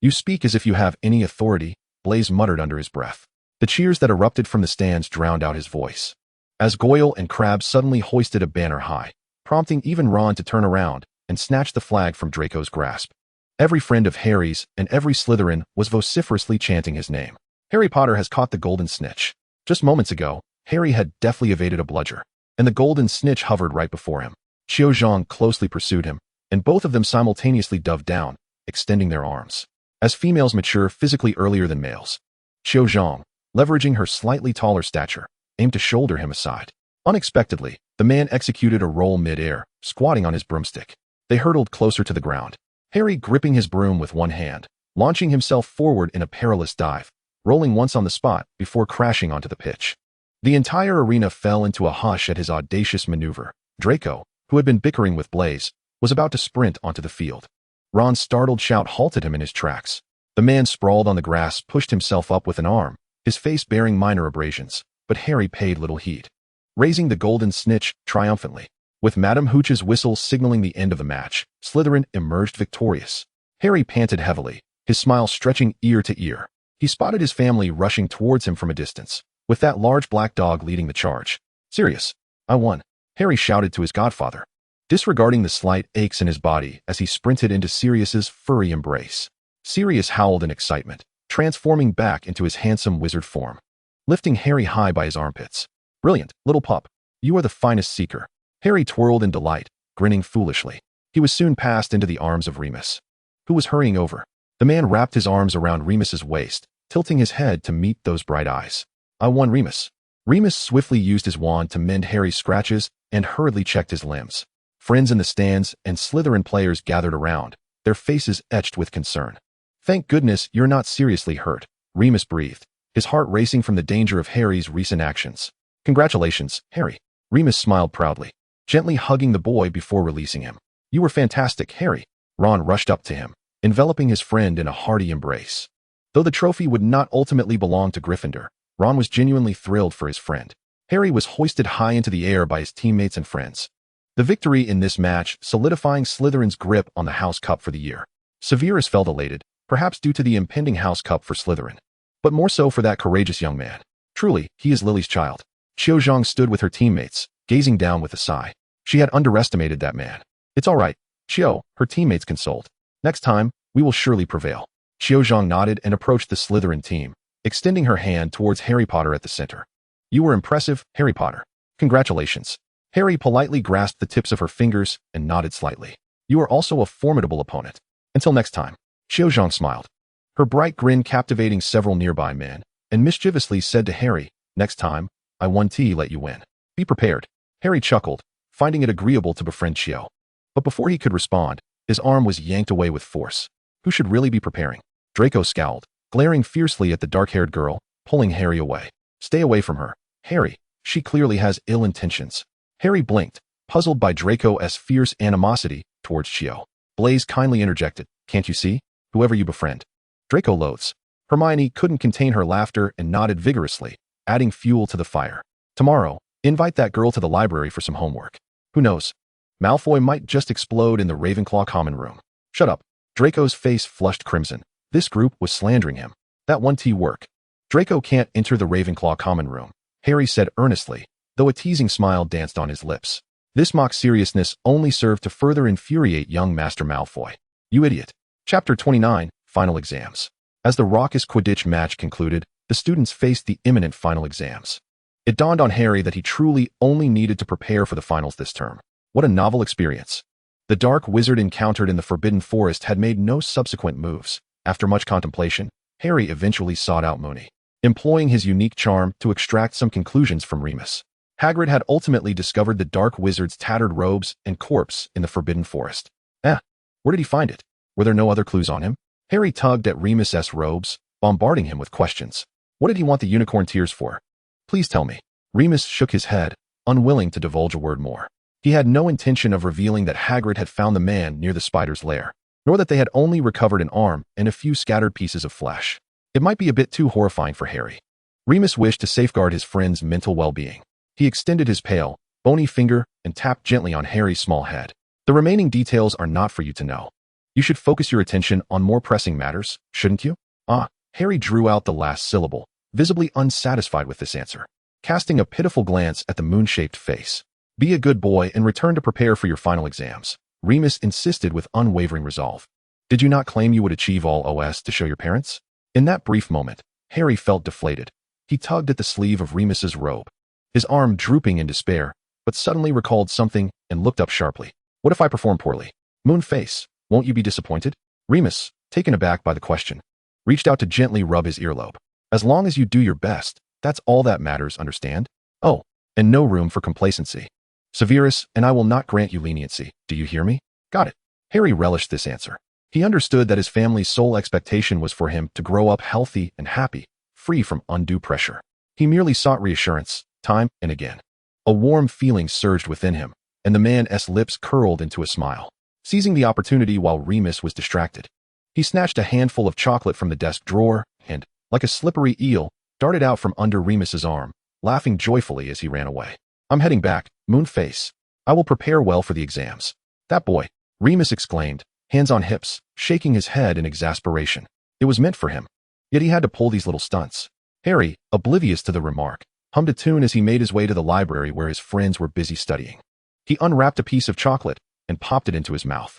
"You speak as if you have any authority," Blaise muttered under his breath. The cheers that erupted from the stands drowned out his voice. As Goyle and Crabbe suddenly hoisted a banner high, prompting even Ron to turn around and snatch the flag from Draco's grasp. Every friend of Harry's and every Slytherin was vociferously chanting his name. "Harry Potter has caught the golden snitch." Just moments ago, Harry had deftly evaded a bludger, and the golden snitch hovered right before him. Xiaozhang closely pursued him, and both of them simultaneously dove down, extending their arms. As females mature physically earlier than males, Xiaozhang, leveraging her slightly taller stature, aimed to shoulder him aside. Unexpectedly, the man executed a roll mid-air, squatting on his broomstick. They hurtled closer to the ground, Harry gripping his broom with one hand, launching himself forward in a perilous dive, rolling once on the spot before crashing onto the pitch. The entire arena fell into a hush at his audacious maneuver. Draco, who had been bickering with Blaise, was about to sprint onto the field. Ron's startled shout halted him in his tracks. The man sprawled on the grass pushed himself up with an arm, his face bearing minor abrasions, but Harry paid little heed, raising the golden snitch triumphantly. With Madame Hooch's whistle signaling the end of the match, Slytherin emerged victorious. Harry panted heavily, his smile stretching ear to ear. He spotted his family rushing towards him from a distance, with that large black dog leading the charge. "Sirius, I won," Harry shouted to his godfather, disregarding the slight aches in his body as he sprinted into Sirius's furry embrace. Sirius howled in excitement, transforming back into his handsome wizard form, lifting Harry high by his armpits. "Brilliant, little pup. You are the finest seeker." Harry twirled in delight, grinning foolishly. He was soon passed into the arms of Remus, who was hurrying over. The man wrapped his arms around Remus's waist, tilting his head to meet those bright eyes. "I won, Remus." Remus swiftly used his wand to mend Harry's scratches and hurriedly checked his limbs. Friends in the stands and Slytherin players gathered around, their faces etched with concern. "Thank goodness you're not seriously hurt," Remus breathed, his heart racing from the danger of Harry's recent actions. "Congratulations, Harry." Remus smiled proudly, gently hugging the boy before releasing him. "You were fantastic, Harry." Ron rushed up to him, enveloping his friend in a hearty embrace. Though the trophy would not ultimately belong to Gryffindor, Ron was genuinely thrilled for his friend. Harry was hoisted high into the air by his teammates and friends. The victory in this match solidifying Slytherin's grip on the House Cup for the year. Severus felt elated, perhaps due to the impending House Cup for Slytherin, but more so for that courageous young man. Truly, he is Lily's child. Xiaozhang stood with her teammates, gazing down with a sigh. She had underestimated that man. "It's all right, Xiao," her teammates consoled. "Next time, we will surely prevail." Xiaozhang nodded and approached the Slytherin team, extending her hand towards Harry Potter at the center. "You were impressive, Harry Potter. Congratulations." Harry politely grasped the tips of her fingers and nodded slightly. "You are also a formidable opponent. Until next time." Xiaozhang smiled, her bright grin captivating several nearby men, and mischievously said to Harry, "Next time, I won't let you win. Be prepared." Harry chuckled, finding it agreeable to befriend Xiao. But before he could respond, his arm was yanked away with force. Who should really be preparing? Draco scowled, glaring fiercely at the dark-haired girl, pulling Harry away. "Stay away from her, Harry. She clearly has ill intentions." Harry blinked, puzzled by Draco's fierce animosity towards Xiao. Blaise kindly interjected, "Can't you see? Whoever you befriend, Draco loathes." Hermione couldn't contain her laughter and nodded vigorously, adding fuel to the fire. "Tomorrow, invite that girl to the library for some homework. Who knows? Malfoy might just explode in the Ravenclaw common room." "Shut up," Draco's face flushed crimson. This group was slandering him. That won't work. Draco can't enter the Ravenclaw common room, Harry said earnestly, though a teasing smile danced on his lips. This mock seriousness only served to further infuriate young Master Malfoy. You idiot. Chapter 29, Final Exams. As the raucous Quidditch match concluded, the students faced the imminent final exams. It dawned on Harry that he truly only needed to prepare for the finals this term. What a novel experience. The dark wizard encountered in the Forbidden Forest had made no subsequent moves. After much contemplation, Harry eventually sought out Moony, employing his unique charm to extract some conclusions from Remus. Hagrid had ultimately discovered the dark wizard's tattered robes and corpse in the Forbidden Forest. Where did he find it? Were there no other clues on him? Harry tugged at Remus's robes, bombarding him with questions. What did he want the unicorn tears for? Please tell me. Remus shook his head, unwilling to divulge a word more. He had no intention of revealing that Hagrid had found the man near the spider's lair, nor that they had only recovered an arm and a few scattered pieces of flesh. It might be a bit too horrifying for Harry. Remus wished to safeguard his friend's mental well-being. He extended his pale, bony finger and tapped gently on Harry's small head. The remaining details are not for you to know. You should focus your attention on more pressing matters, shouldn't you? Harry drew out the last syllable, visibly unsatisfied with this answer, casting a pitiful glance at the moon-shaped face. Be a good boy and return to prepare for your final exams, Remus insisted with unwavering resolve. Did you not claim you would achieve all OS to show your parents? In that brief moment, Harry felt deflated. He tugged at the sleeve of Remus's robe, his arm drooping in despair, but suddenly recalled something and looked up sharply. What if I perform poorly? Moonface, won't you be disappointed? Remus, taken aback by the question, reached out to gently rub his earlobe. As long as you do your best, that's all that matters, understand? Oh, and no room for complacency. Severus, and I will not grant you leniency, do you hear me? Got it. Harry relished this answer. He understood that his family's sole expectation was for him to grow up healthy and happy, free from undue pressure. He merely sought reassurance, time and again. A warm feeling surged within him, and the man's lips curled into a smile. Seizing the opportunity while Remus was distracted, he snatched a handful of chocolate from the desk drawer and, like a slippery eel, darted out from under Remus's arm, laughing joyfully as he ran away. I'm heading back, Moonface. I will prepare well for the exams. That boy, Remus exclaimed, hands on hips, shaking his head in exasperation. It was meant for him. Yet he had to pull these little stunts. Harry, oblivious to the remark, hummed a tune as he made his way to the library where his friends were busy studying. He unwrapped a piece of chocolate and popped it into his mouth.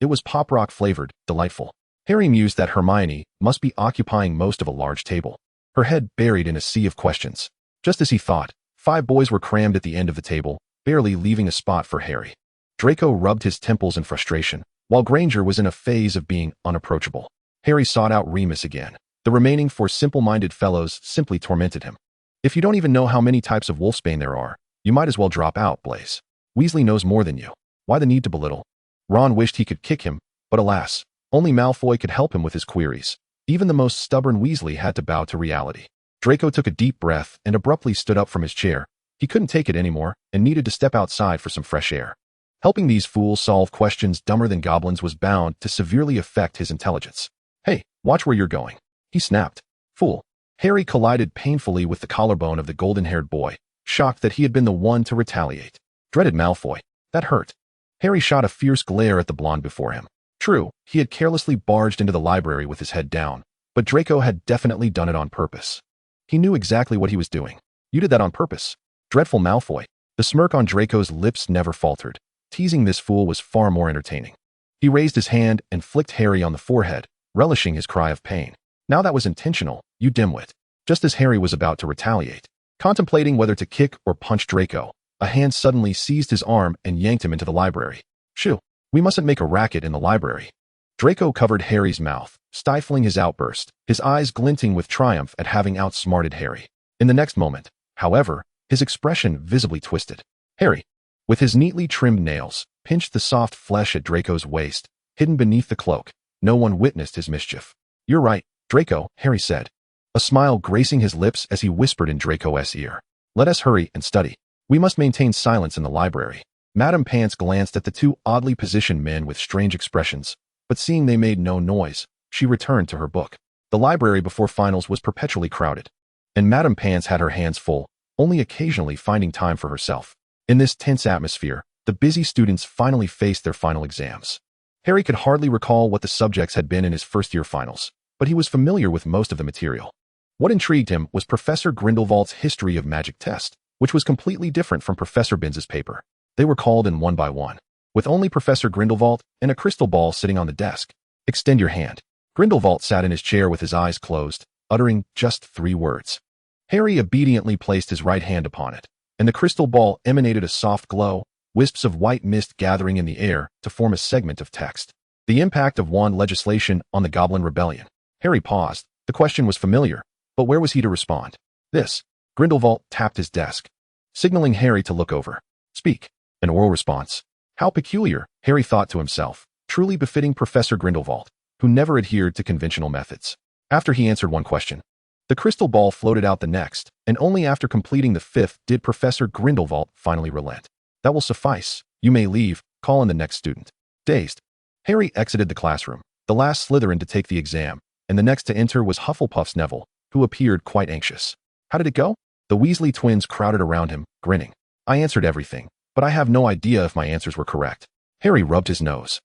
It was pop rock flavored, delightful. Harry mused that Hermione must be occupying most of a large table, her head buried in a sea of questions. Just as he thought, 5 boys were crammed at the end of the table, barely leaving a spot for Harry. Draco rubbed his temples in frustration, while Granger was in a phase of being unapproachable. Harry sought out Remus again. The remaining 4 simple-minded fellows simply tormented him. If you don't even know how many types of wolfsbane there are, you might as well drop out, Blaise. Weasley knows more than you. Why the need to belittle? Ron wished he could kick him, but alas, only Malfoy could help him with his queries. Even the most stubborn Weasley had to bow to reality. Draco took a deep breath and abruptly stood up from his chair. He couldn't take it anymore and needed to step outside for some fresh air. Helping these fools solve questions dumber than goblins was bound to severely affect his intelligence. Hey, watch where you're going, he snapped. Fool. Harry collided painfully with the collarbone of the golden-haired boy, shocked that he had been the one to retaliate. Dreaded Malfoy. That hurt. Harry shot a fierce glare at the blonde before him. True, he had carelessly barged into the library with his head down, but Draco had definitely done it on purpose. He knew exactly what he was doing. You did that on purpose. Dreadful Malfoy. The smirk on Draco's lips never faltered. Teasing this fool was far more entertaining. He raised his hand and flicked Harry on the forehead, relishing his cry of pain. Now that was intentional, you dimwit. Just as Harry was about to retaliate, contemplating whether to kick or punch Draco, a hand suddenly seized his arm and yanked him into the library. Shoo, we mustn't make a racket in the library. Draco covered Harry's mouth, stifling his outburst, his eyes glinting with triumph at having outsmarted Harry. In the next moment, however, his expression visibly twisted. Harry, with his neatly trimmed nails, pinched the soft flesh at Draco's waist, hidden beneath the cloak. No one witnessed his mischief. You're right, Draco, Harry said, a smile gracing his lips as he whispered in Draco's ear. Let us hurry and study. We must maintain silence in the library. Madame Pants glanced at the 2 oddly positioned men with strange expressions, but seeing they made no noise, she returned to her book. The library before finals was perpetually crowded, and Madame Pants had her hands full, only occasionally finding time for herself. In this tense atmosphere, the busy students finally faced their final exams. Harry could hardly recall what the subjects had been in his first-year finals, but he was familiar with most of the material. What intrigued him was Professor Grindelwald's History of Magic test, which was completely different from Professor Binns's paper. They were called in one by one, with only Professor Grindelwald and a crystal ball sitting on the desk. "Extend your hand." Grindelwald sat in his chair with his eyes closed, uttering just 3 words. Harry obediently placed his right hand upon it, and the crystal ball emanated a soft glow, wisps of white mist gathering in the air to form a segment of text. The impact of wand legislation on the Goblin Rebellion. Harry paused. The question was familiar, but where was he to respond? "This." Grindelwald tapped his desk, signaling Harry to look over. "Speak." An oral response. How peculiar, Harry thought to himself, truly befitting Professor Grindelwald, who never adhered to conventional methods. After he answered one question, the crystal ball floated out the next, and only after completing the 5th did Professor Grindelwald finally relent. "That will suffice. You may leave. Call in the next student." Dazed, Harry exited the classroom, the last Slytherin to take the exam, and the next to enter was Hufflepuff's Neville, who appeared quite anxious. "How did it go?" The Weasley twins crowded around him, grinning. "I answered everything, but I have no idea if my answers were correct." Harry rubbed his nose.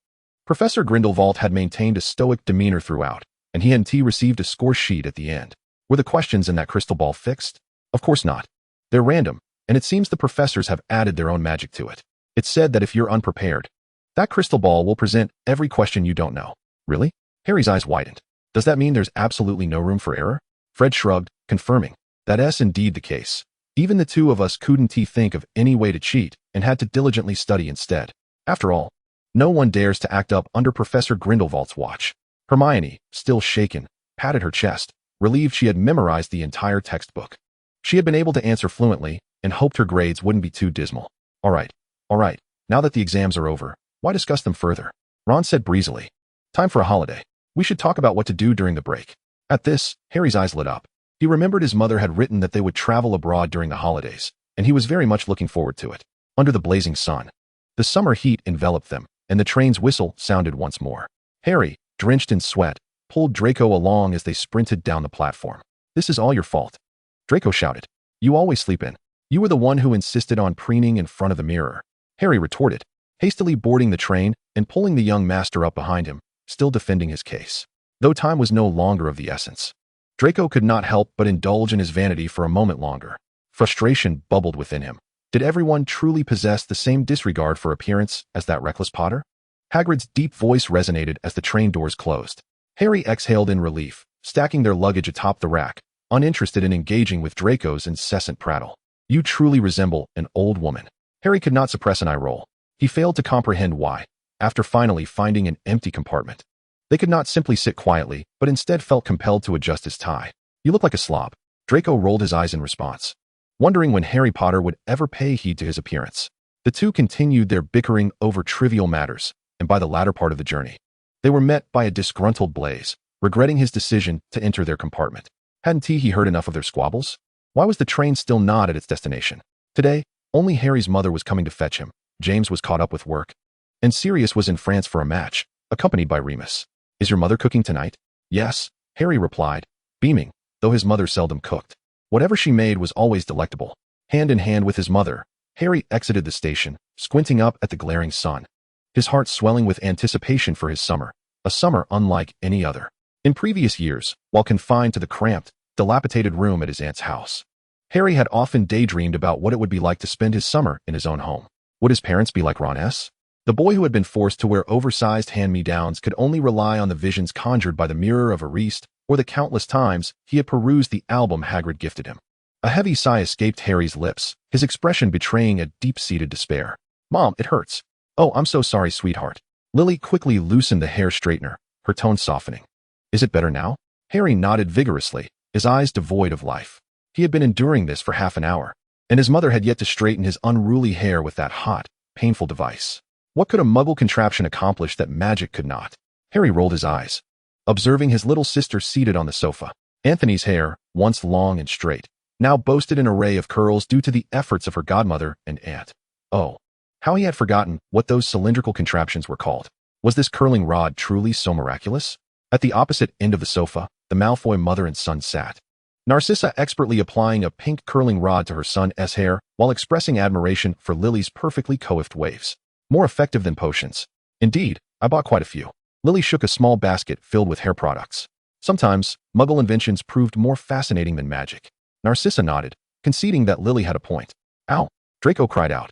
Professor Grindelwald had maintained a stoic demeanor throughout, and he and T received a score sheet at the end. Were the questions in that crystal ball fixed? Of course not. They're random, and it seems the professors have added their own magic to it. It's said that if you're unprepared, that crystal ball will present every question you don't know. Really? Harry's eyes widened. Does that mean there's absolutely no room for error? Fred shrugged, confirming. That's indeed the case. Even the two of us couldn't think of any way to cheat and had to diligently study instead. After all, no one dares to act up under Professor Grindelwald's watch. Hermione, still shaken, patted her chest, relieved she had memorized the entire textbook. She had been able to answer fluently and hoped her grades wouldn't be too dismal. All right. Now that the exams are over, why discuss them further? Ron said breezily. Time for a holiday. We should talk about what to do during the break. At this, Harry's eyes lit up. He remembered his mother had written that they would travel abroad during the holidays, and he was very much looking forward to it. Under the blazing sun, the summer heat enveloped them, and the train's whistle sounded once more. Harry, drenched in sweat, pulled Draco along as they sprinted down the platform. "This is all your fault," Draco shouted. "You always sleep in. You were the one who insisted on preening in front of the mirror," Harry retorted, hastily boarding the train and pulling the young master up behind him, still defending his case. Though time was no longer of the essence, Draco could not help but indulge in his vanity for a moment longer. Frustration bubbled within him. Did everyone truly possess the same disregard for appearance as that reckless Potter? Hagrid's deep voice resonated as the train doors closed. Harry exhaled in relief, stacking their luggage atop the rack, uninterested in engaging with Draco's incessant prattle. "You truly resemble an old woman." Harry could not suppress an eye roll. He failed to comprehend why, after finally finding an empty compartment, they could not simply sit quietly, but instead felt compelled to adjust his tie. "You look like a slob." Draco rolled his eyes in response, wondering when Harry Potter would ever pay heed to his appearance. The two continued their bickering over trivial matters, and by the latter part of the journey, they were met by a disgruntled Blaze, regretting his decision to enter their compartment. Hadn't he heard enough of their squabbles? Why was the train still not at its destination? Today, only Harry's mother was coming to fetch him. James was caught up with work, and Sirius was in France for a match, accompanied by Remus. "Is your mother cooking tonight?" "Yes," Harry replied, beaming, though his mother seldom cooked. Whatever she made was always delectable. Hand in hand with his mother, Harry exited the station, squinting up at the glaring sun, his heart swelling with anticipation for his summer, a summer unlike any other. In previous years, while confined to the cramped, dilapidated room at his aunt's house, Harry had often daydreamed about what it would be like to spend his summer in his own home. Would his parents be like Ron S.? The boy who had been forced to wear oversized hand-me-downs could only rely on the visions conjured by the mirror of Ariste or the countless times he had perused the album Hagrid gifted him. A heavy sigh escaped Harry's lips, his expression betraying a deep-seated despair. "Mom, it hurts." "Oh, I'm so sorry, sweetheart." Lily quickly loosened the hair straightener, her tone softening. "Is it better now?" Harry nodded vigorously, his eyes devoid of life. He had been enduring this for half an hour, and his mother had yet to straighten his unruly hair with that hot, painful device. What could a muggle contraption accomplish that magic could not? Harry rolled his eyes, observing his little sister seated on the sofa. Anthony's hair, once long and straight, now boasted an array of curls due to the efforts of her godmother and aunt. Oh, how he had forgotten what those cylindrical contraptions were called. Was this curling rod truly so miraculous? At the opposite end of the sofa, the Malfoy mother and son sat, Narcissa expertly applying a pink curling rod to her son's hair while expressing admiration for Lily's perfectly coiffed waves. More effective than potions. Indeed, I bought quite a few. Lily shook a small basket filled with hair products. Sometimes, Muggle inventions proved more fascinating than magic. Narcissa nodded, conceding that Lily had a point. Ow! Draco cried out.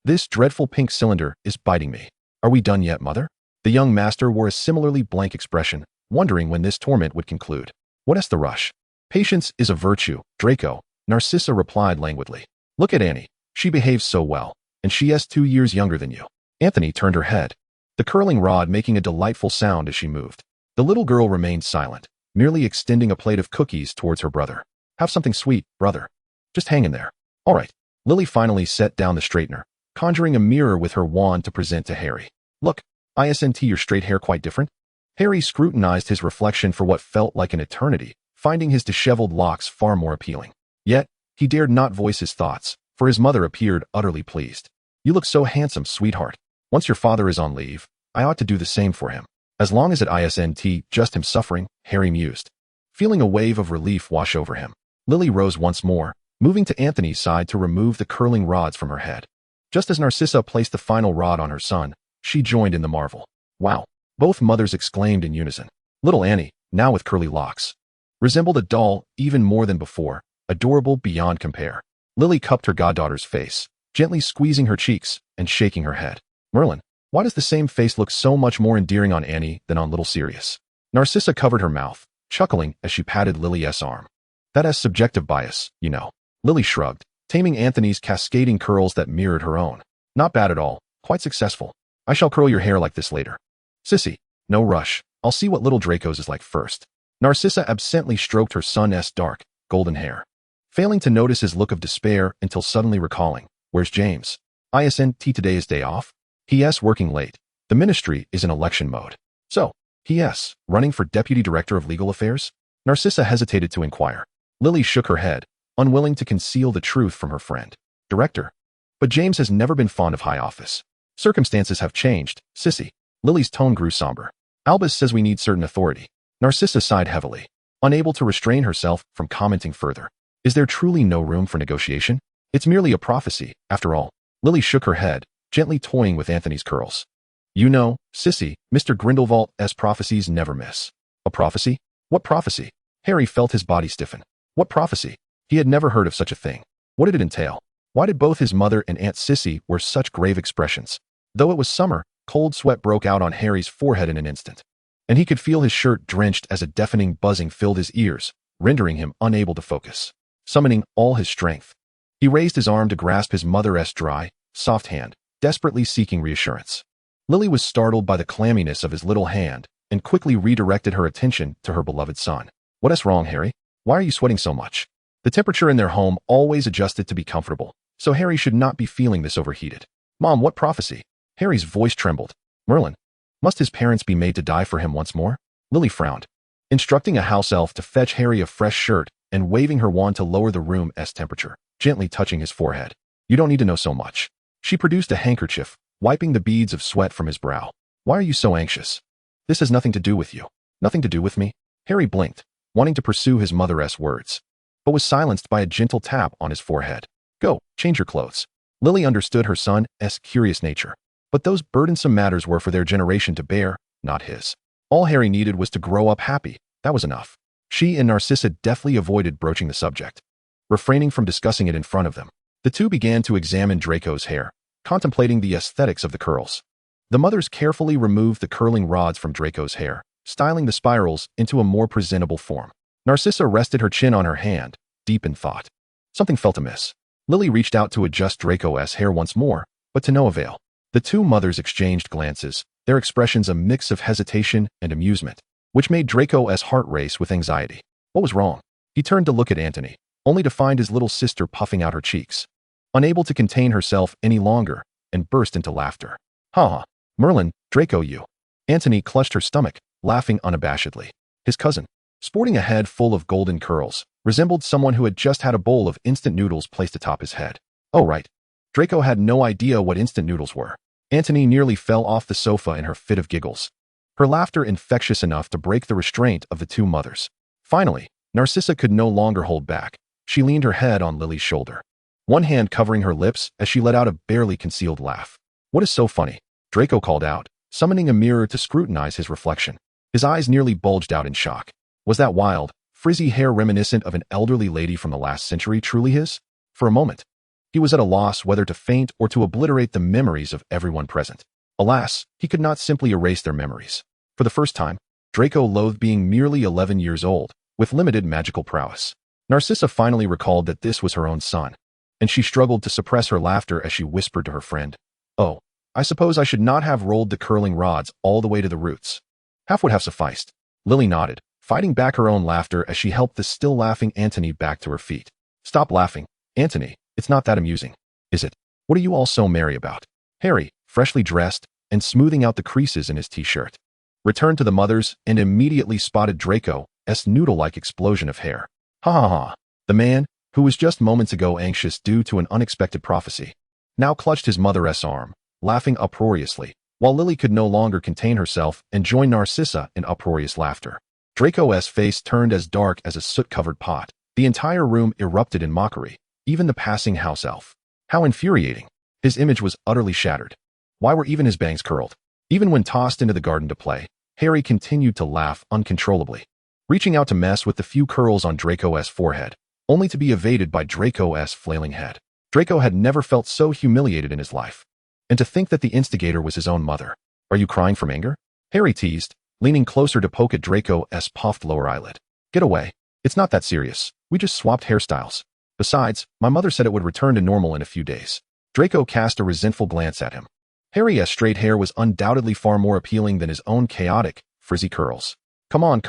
This dreadful pink cylinder is biting me. Are we done yet, Mother? The young master wore a similarly blank expression, wondering when this torment would conclude. What's the rush? Patience is a virtue, Draco, Narcissa replied languidly. Look at Annie. She behaves so well, and she is 2 years younger than you. Anthony turned her head, the curling rod making a delightful sound as she moved. The little girl remained silent, merely extending a plate of cookies towards her brother. Have something sweet, brother. Just hang in there. All right. Lily finally set down the straightener, conjuring a mirror with her wand to present to Harry. Look, isn't your straight hair quite different? Harry scrutinized his reflection for what felt like an eternity, finding his disheveled locks far more appealing. Yet, he dared not voice his thoughts, for his mother appeared utterly pleased. You look so handsome, sweetheart. Once your father is on leave, I ought to do the same for him. As long as it isn't just him suffering, Harry mused. Feeling a wave of relief wash over him, Lily rose once more, moving to Anthony's side to remove the curling rods from her head. Just as Narcissa placed the final rod on her son, she joined in the marvel. Wow! Both mothers exclaimed in unison. Little Annie, now with curly locks, resembled a doll even more than before, adorable beyond compare. Lily cupped her goddaughter's face, gently squeezing her cheeks and shaking her head. Merlin, why does the same face look so much more endearing on Annie than on little Sirius? Narcissa covered her mouth, chuckling as she patted Lily's arm. That has subjective bias, you know. Lily shrugged, taming Anthony's cascading curls that mirrored her own. Not bad at all, quite successful. I shall curl your hair like this later. Sissy, no rush, I'll see what little Draco's is like first. Narcissa absently stroked her son's dark, golden hair, failing to notice his look of despair until suddenly recalling, where's James? Isn't today is day off? P.S. working late. The ministry is in election mode. So, P.S. running for deputy director of legal affairs? Narcissa hesitated to inquire. Lily shook her head, unwilling to conceal the truth from her friend. Director? But James has never been fond of high office. Circumstances have changed, Sissy. Lily's tone grew somber. Albus says we need certain authority. Narcissa sighed heavily, unable to restrain herself from commenting further. Is there truly no room for negotiation? It's merely a prophecy, after all. Lily shook her head, gently toying with Anthony's curls. You know, Sissy, Mr. Grindelwald's prophecies never miss. A prophecy? What prophecy? Harry felt his body stiffen. What prophecy? He had never heard of such a thing. What did it entail? Why did both his mother and Aunt Sissy wear such grave expressions? Though it was summer, cold sweat broke out on Harry's forehead in an instant, and he could feel his shirt drenched as a deafening buzzing filled his ears, rendering him unable to focus. Summoning all his strength, he raised his arm to grasp his mother's dry, soft hand, desperately seeking reassurance. Lily was startled by the clamminess of his little hand and quickly redirected her attention to her beloved son. What's wrong, Harry? Why are you sweating so much? The temperature in their home always adjusted to be comfortable, so Harry should not be feeling this overheated. Mom, what prophecy? Harry's voice trembled. Merlin, must his parents be made to die for him once more? Lily frowned, instructing a house elf to fetch Harry a fresh shirt and waving her wand to lower the room's temperature, gently touching his forehead. You don't need to know so much. She produced a handkerchief, wiping the beads of sweat from his brow. Why are you so anxious? This has nothing to do with you. Nothing to do with me? Harry blinked, wanting to pursue his mother's words, but was silenced by a gentle tap on his forehead. Go, change your clothes. Lily understood her son's curious nature, but those burdensome matters were for their generation to bear, not his. All Harry needed was to grow up happy. That was enough. She and Narcissa deftly avoided broaching the subject, refraining from discussing it in front of them. The two began to examine Draco's hair, contemplating the aesthetics of the curls. The mothers carefully removed the curling rods from Draco's hair, styling the spirals into a more presentable form. Narcissa rested her chin on her hand, deep in thought. Something felt amiss. Lily reached out to adjust Draco's hair once more, but to no avail. The two mothers exchanged glances, their expressions a mix of hesitation and amusement, which made Draco's heart race with anxiety. What was wrong? He turned to look at Anthony, only to find his little sister puffing out her cheeks, unable to contain herself any longer, and burst into laughter. Ha! Merlin, Draco, you. Anthony clutched her stomach, laughing unabashedly. His cousin, sporting a head full of golden curls, resembled someone who had just had a bowl of instant noodles placed atop his head. Oh right. Draco had no idea what instant noodles were. Anthony nearly fell off the sofa in her fit of giggles, her laughter infectious enough to break the restraint of the two mothers. Finally, Narcissa could no longer hold back. She leaned her head on Lily's shoulder, one hand covering her lips as she let out a barely concealed laugh. What is so funny? Draco called out, summoning a mirror to scrutinize his reflection. His eyes nearly bulged out in shock. Was that wild, frizzy hair reminiscent of an elderly lady from the last century truly his? For a moment, he was at a loss whether to faint or to obliterate the memories of everyone present. Alas, he could not simply erase their memories. For the first time, Draco loathed being merely 11 years old, with limited magical prowess. Narcissa finally recalled that this was her own son, and she struggled to suppress her laughter as she whispered to her friend, "Oh, I suppose I should not have rolled the curling rods all the way to the roots." Half would have sufficed. Lily nodded, fighting back her own laughter as she helped the still laughing Antony back to her feet. "Stop laughing, Antony. It's not that amusing, is it? What are you all so merry about?" Harry, freshly dressed and smoothing out the creases in his t-shirt, returned to the mothers and immediately spotted Draco's noodle-like explosion of hair. Ha ha ha. The man, who was just moments ago anxious due to an unexpected prophecy, now clutched his mother's arm, laughing uproariously, while Lily could no longer contain herself and joined Narcissa in uproarious laughter. Draco's face turned as dark as a soot-covered pot. The entire room erupted in mockery, even the passing house elf. How infuriating. His image was utterly shattered. Why were even his bangs curled? Even when tossed into the garden to play, Harry continued to laugh uncontrollably, reaching out to mess with the few curls on Draco's forehead, only to be evaded by Draco's flailing head. Draco had never felt so humiliated in his life. And to think that the instigator was his own mother. "Are you crying from anger?" Harry teased, leaning closer to poke at Draco's puffed lower eyelid. "Get away. It's not that serious. We just swapped hairstyles. Besides, my mother said it would return to normal in a few days." Draco cast a resentful glance at him. Harry's straight hair was undoubtedly far more appealing than his own chaotic, frizzy curls. Come on,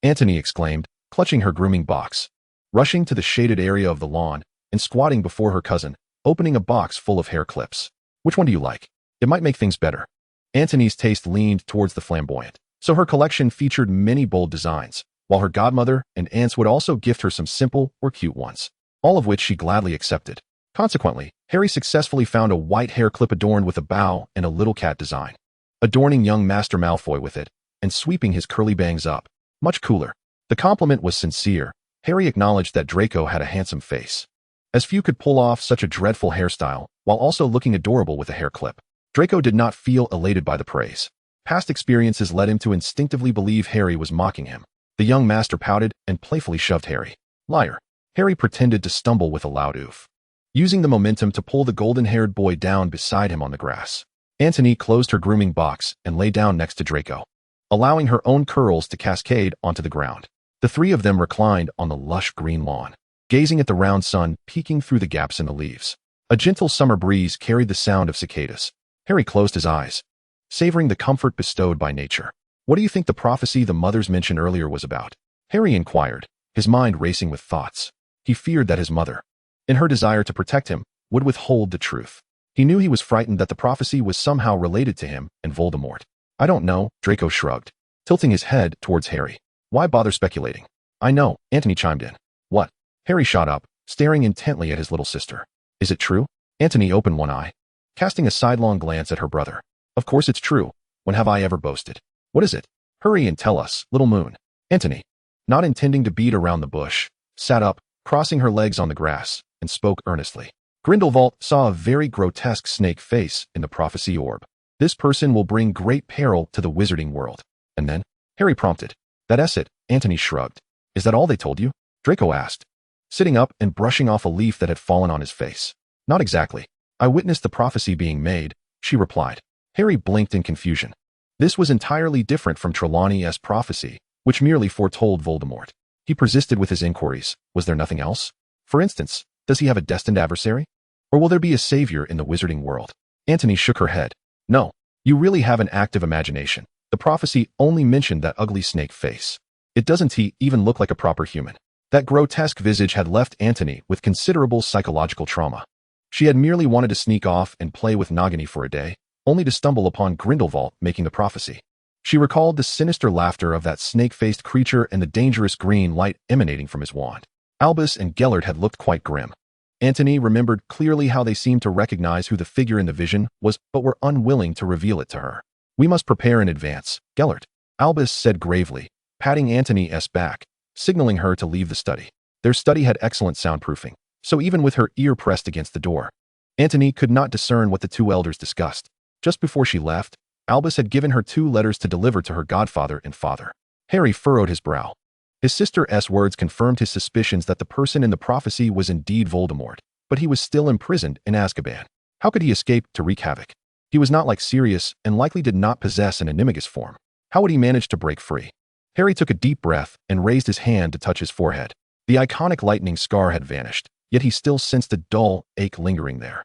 Antony exclaimed, clutching her grooming box, rushing to the shaded area of the lawn and squatting before her cousin, opening a box full of hair clips. "Which one do you like? It might make things better." Antony's taste leaned towards the flamboyant, so her collection featured many bold designs, while her godmother and aunts would also gift her some simple or cute ones, all of which she gladly accepted. Consequently, Harry successfully found a white hair clip adorned with a bow and a little cat design, adorning young Master Malfoy with it, and sweeping his curly bangs up. Much cooler. The compliment was sincere. Harry acknowledged that Draco had a handsome face, as few could pull off such a dreadful hairstyle while also looking adorable with a hair clip. Draco did not feel elated by the praise. Past experiences led him to instinctively believe Harry was mocking him. The young master pouted and playfully shoved Harry. "Liar." Harry pretended to stumble with a loud oof, using the momentum to pull the golden-haired boy down beside him on the grass. Antony closed her grooming box and lay down next to Draco, allowing her own curls to cascade onto the ground. The three of them reclined on the lush green lawn, gazing at the round sun peeking through the gaps in the leaves. A gentle summer breeze carried the sound of cicadas. Harry closed his eyes, savoring the comfort bestowed by nature. "What do you think the prophecy the mothers mentioned earlier was about?" Harry inquired, his mind racing with thoughts. He feared that his mother, in her desire to protect him, would withhold the truth. He knew he was frightened that the prophecy was somehow related to him and Voldemort. "I don't know," Draco shrugged, tilting his head towards Harry. "Why bother speculating?" "I know," Antony chimed in. "What?" Harry shot up, staring intently at his little sister. "Is it true?" Antony opened one eye, casting a sidelong glance at her brother. "Of course it's true. When have I ever boasted?" "What is it? Hurry and tell us, little moon." Antony, not intending to beat around the bush, sat up, crossing her legs on the grass, and spoke earnestly. Grindelwald saw a very grotesque snake face in the prophecy orb. "This person will bring great peril to the wizarding world." "And then?" Harry prompted. "That's it," Antony shrugged. "Is that all they told you?" Draco asked, sitting up and brushing off a leaf that had fallen on his face. "Not exactly. I witnessed the prophecy being made," she replied. Harry blinked in confusion. This was entirely different from Trelawney's prophecy, which merely foretold Voldemort. He persisted with his inquiries. Was there nothing else? For instance, does he have a destined adversary? Or will there be a savior in the wizarding world? Antony shook her head. "No, you really have an active imagination. The prophecy only mentioned that ugly snake face. It doesn't he even look like a proper human?" That grotesque visage had left Antony with considerable psychological trauma. She had merely wanted to sneak off and play with Nagini for a day, only to stumble upon Grindelwald making the prophecy. She recalled the sinister laughter of that snake-faced creature and the dangerous green light emanating from his wand. Albus and Gellert had looked quite grim. Antony remembered clearly how they seemed to recognize who the figure in the vision was, but were unwilling to reveal it to her. "We must prepare in advance, Gellert," Albus said gravely, patting Antony's back, signaling her to leave the study. Their study had excellent soundproofing, so even with her ear pressed against the door, Antony could not discern what the two elders discussed. Just before she left, Albus had given her 2 letters to deliver to her godfather and father. Harry furrowed his brow. His sister's words confirmed his suspicions that the person in the prophecy was indeed Voldemort, but he was still imprisoned in Azkaban. How could he escape to wreak havoc? He was not like Sirius and likely did not possess an animagus form. How would he manage to break free? Harry took a deep breath and raised his hand to touch his forehead. The iconic lightning scar had vanished, yet he still sensed a dull ache lingering there.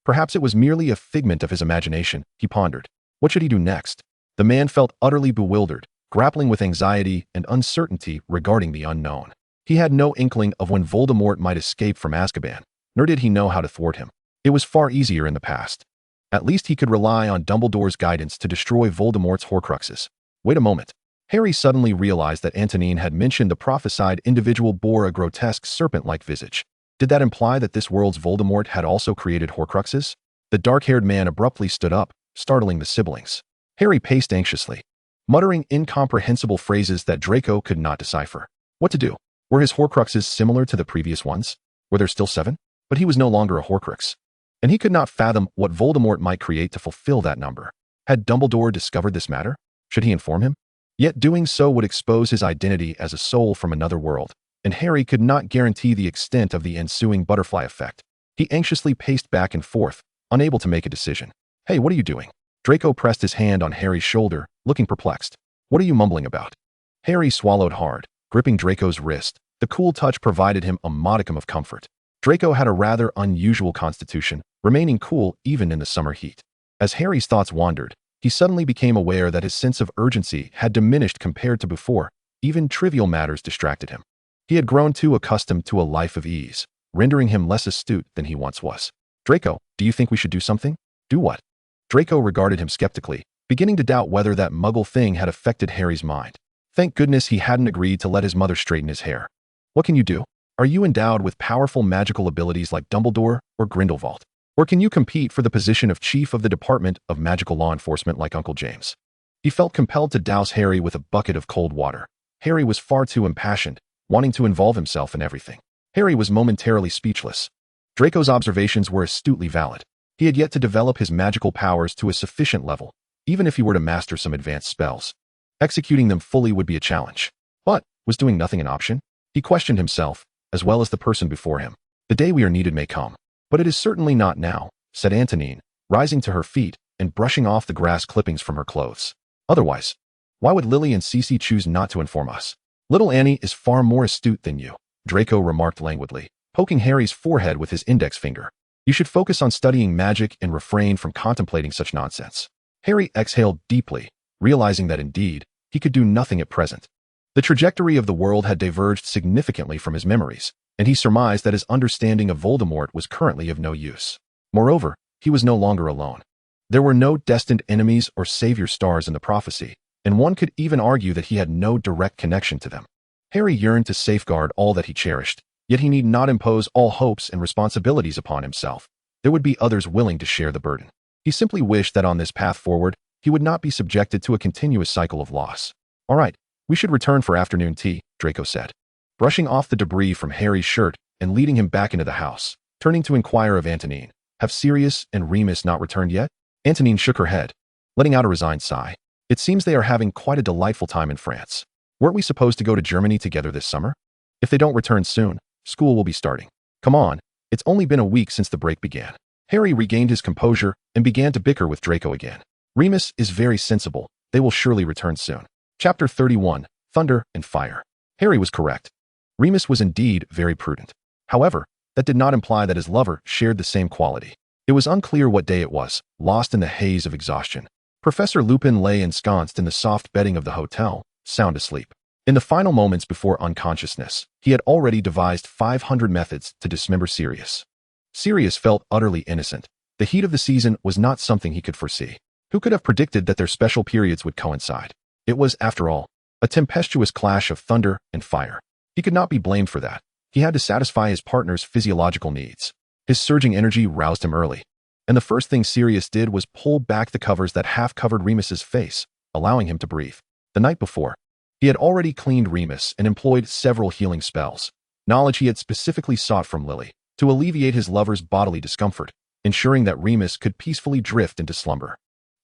Perhaps it was merely a figment of his imagination, he pondered. What should he do next? The man felt utterly bewildered, grappling with anxiety and uncertainty regarding the unknown. He had no inkling of when Voldemort might escape from Azkaban, nor did he know how to thwart him. It was far easier in the past. At least he could rely on Dumbledore's guidance to destroy Voldemort's Horcruxes. Wait a moment. Harry suddenly realized that Antonine had mentioned the prophesied individual bore a grotesque serpent-like visage. Did that imply that this world's Voldemort had also created Horcruxes? The dark-haired man abruptly stood up, startling the siblings. Harry paced anxiously, muttering incomprehensible phrases that Draco could not decipher. What to do? Were his Horcruxes similar to the previous ones? Were there still 7? But he was no longer a Horcrux. And he could not fathom what Voldemort might create to fulfill that number. Had Dumbledore discovered this matter? Should he inform him? Yet doing so would expose his identity as a soul from another world, and Harry could not guarantee the extent of the ensuing butterfly effect. He anxiously paced back and forth, unable to make a decision. Hey, what are you doing? Draco pressed his hand on Harry's shoulder, looking perplexed. What are you mumbling about? Harry swallowed hard, gripping Draco's wrist. The cool touch provided him a modicum of comfort. Draco had a rather unusual constitution, remaining cool even in the summer heat. As Harry's thoughts wandered, he suddenly became aware that his sense of urgency had diminished compared to before. Even trivial matters distracted him. He had grown too accustomed to a life of ease, rendering him less astute than he once was. Draco, do you think we should do something? Do what? Draco regarded him skeptically, beginning to doubt whether that muggle thing had affected Harry's mind. Thank goodness he hadn't agreed to let his mother straighten his hair. What can you do? Are you endowed with powerful magical abilities like Dumbledore or Grindelwald? Or can you compete for the position of Chief of the Department of Magical Law Enforcement like Uncle James? He felt compelled to douse Harry with a bucket of cold water. Harry was far too impassioned, wanting to involve himself in everything. Harry was momentarily speechless. Draco's observations were astutely valid. He had yet to develop his magical powers to a sufficient level, even if he were to master some advanced spells. Executing them fully would be a challenge. But was doing nothing an option? He questioned himself, as well as the person before him. The day we are needed may come. But it is certainly not now, said Antonine, rising to her feet and brushing off the grass clippings from her clothes. Otherwise, why would Lily and Cece choose not to inform us? Little Annie is far more astute than you, Draco remarked languidly, poking Harry's forehead with his index finger. You should focus on studying magic and refrain from contemplating such nonsense. Harry exhaled deeply, realizing that indeed, he could do nothing at present. The trajectory of the world had diverged significantly from his memories, and he surmised that his understanding of Voldemort was currently of no use. Moreover, he was no longer alone. There were no destined enemies or savior stars in the prophecy, and one could even argue that he had no direct connection to them. Harry yearned to safeguard all that he cherished, yet he need not impose all hopes and responsibilities upon himself. There would be others willing to share the burden. He simply wished that on this path forward, he would not be subjected to a continuous cycle of loss. All right, we should return for afternoon tea, Draco said, brushing off the debris from Harry's shirt and leading him back into the house, turning to inquire of Antonine. Have Sirius and Remus not returned yet? Antonine shook her head, letting out a resigned sigh. It seems they are having quite a delightful time in France. Weren't we supposed to go to Germany together this summer? If they don't return soon, school will be starting. Come on, it's only been a week since the break began. Harry regained his composure and began to bicker with Draco again. Remus is very sensible. They will surely return soon. Chapter 31, Thunder and Fire. Harry was correct. Remus was indeed very prudent. However, that did not imply that his lover shared the same quality. It was unclear what day it was, lost in the haze of exhaustion. Professor Lupin lay ensconced in the soft bedding of the hotel, sound asleep. In the final moments before unconsciousness, he had already devised 500 methods to dismember Sirius. Sirius felt utterly innocent. The heat of the season was not something he could foresee. Who could have predicted that their special periods would coincide? It was, after all, a tempestuous clash of thunder and fire. He could not be blamed for that. He had to satisfy his partner's physiological needs. His surging energy roused him early, and the first thing Sirius did was pull back the covers that half-covered Remus's face, allowing him to breathe. The night before, he had already cleaned Remus and employed several healing spells, knowledge he had specifically sought from Lily, to alleviate his lover's bodily discomfort, ensuring that Remus could peacefully drift into slumber.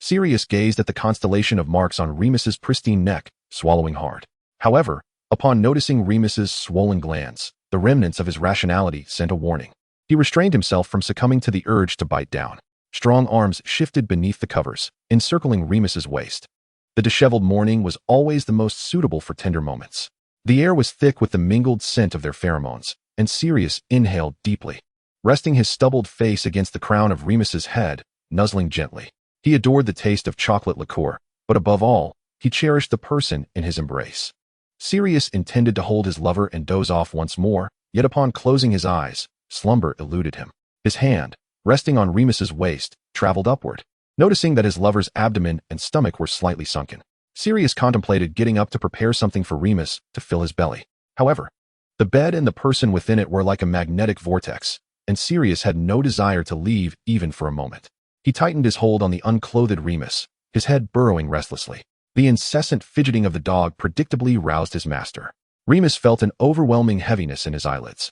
Sirius gazed at the constellation of marks on Remus's pristine neck, swallowing hard. However, upon noticing Remus's swollen glands, the remnants of his rationality sent a warning. He restrained himself from succumbing to the urge to bite down. Strong arms shifted beneath the covers, encircling Remus's waist. The disheveled morning was always the most suitable for tender moments. The air was thick with the mingled scent of their pheromones, and Sirius inhaled deeply, resting his stubbled face against the crown of Remus's head, nuzzling gently. He adored the taste of chocolate liqueur, but above all, he cherished the person in his embrace. Sirius intended to hold his lover and doze off once more, yet upon closing his eyes, slumber eluded him. His hand, resting on Remus's waist, traveled upward. Noticing that his lover's abdomen and stomach were slightly sunken, Sirius contemplated getting up to prepare something for Remus to fill his belly. However, the bed and the person within it were like a magnetic vortex, and Sirius had no desire to leave even for a moment. He tightened his hold on the unclothed Remus, his head burrowing restlessly. The incessant fidgeting of the dog predictably roused his master. Remus felt an overwhelming heaviness in his eyelids,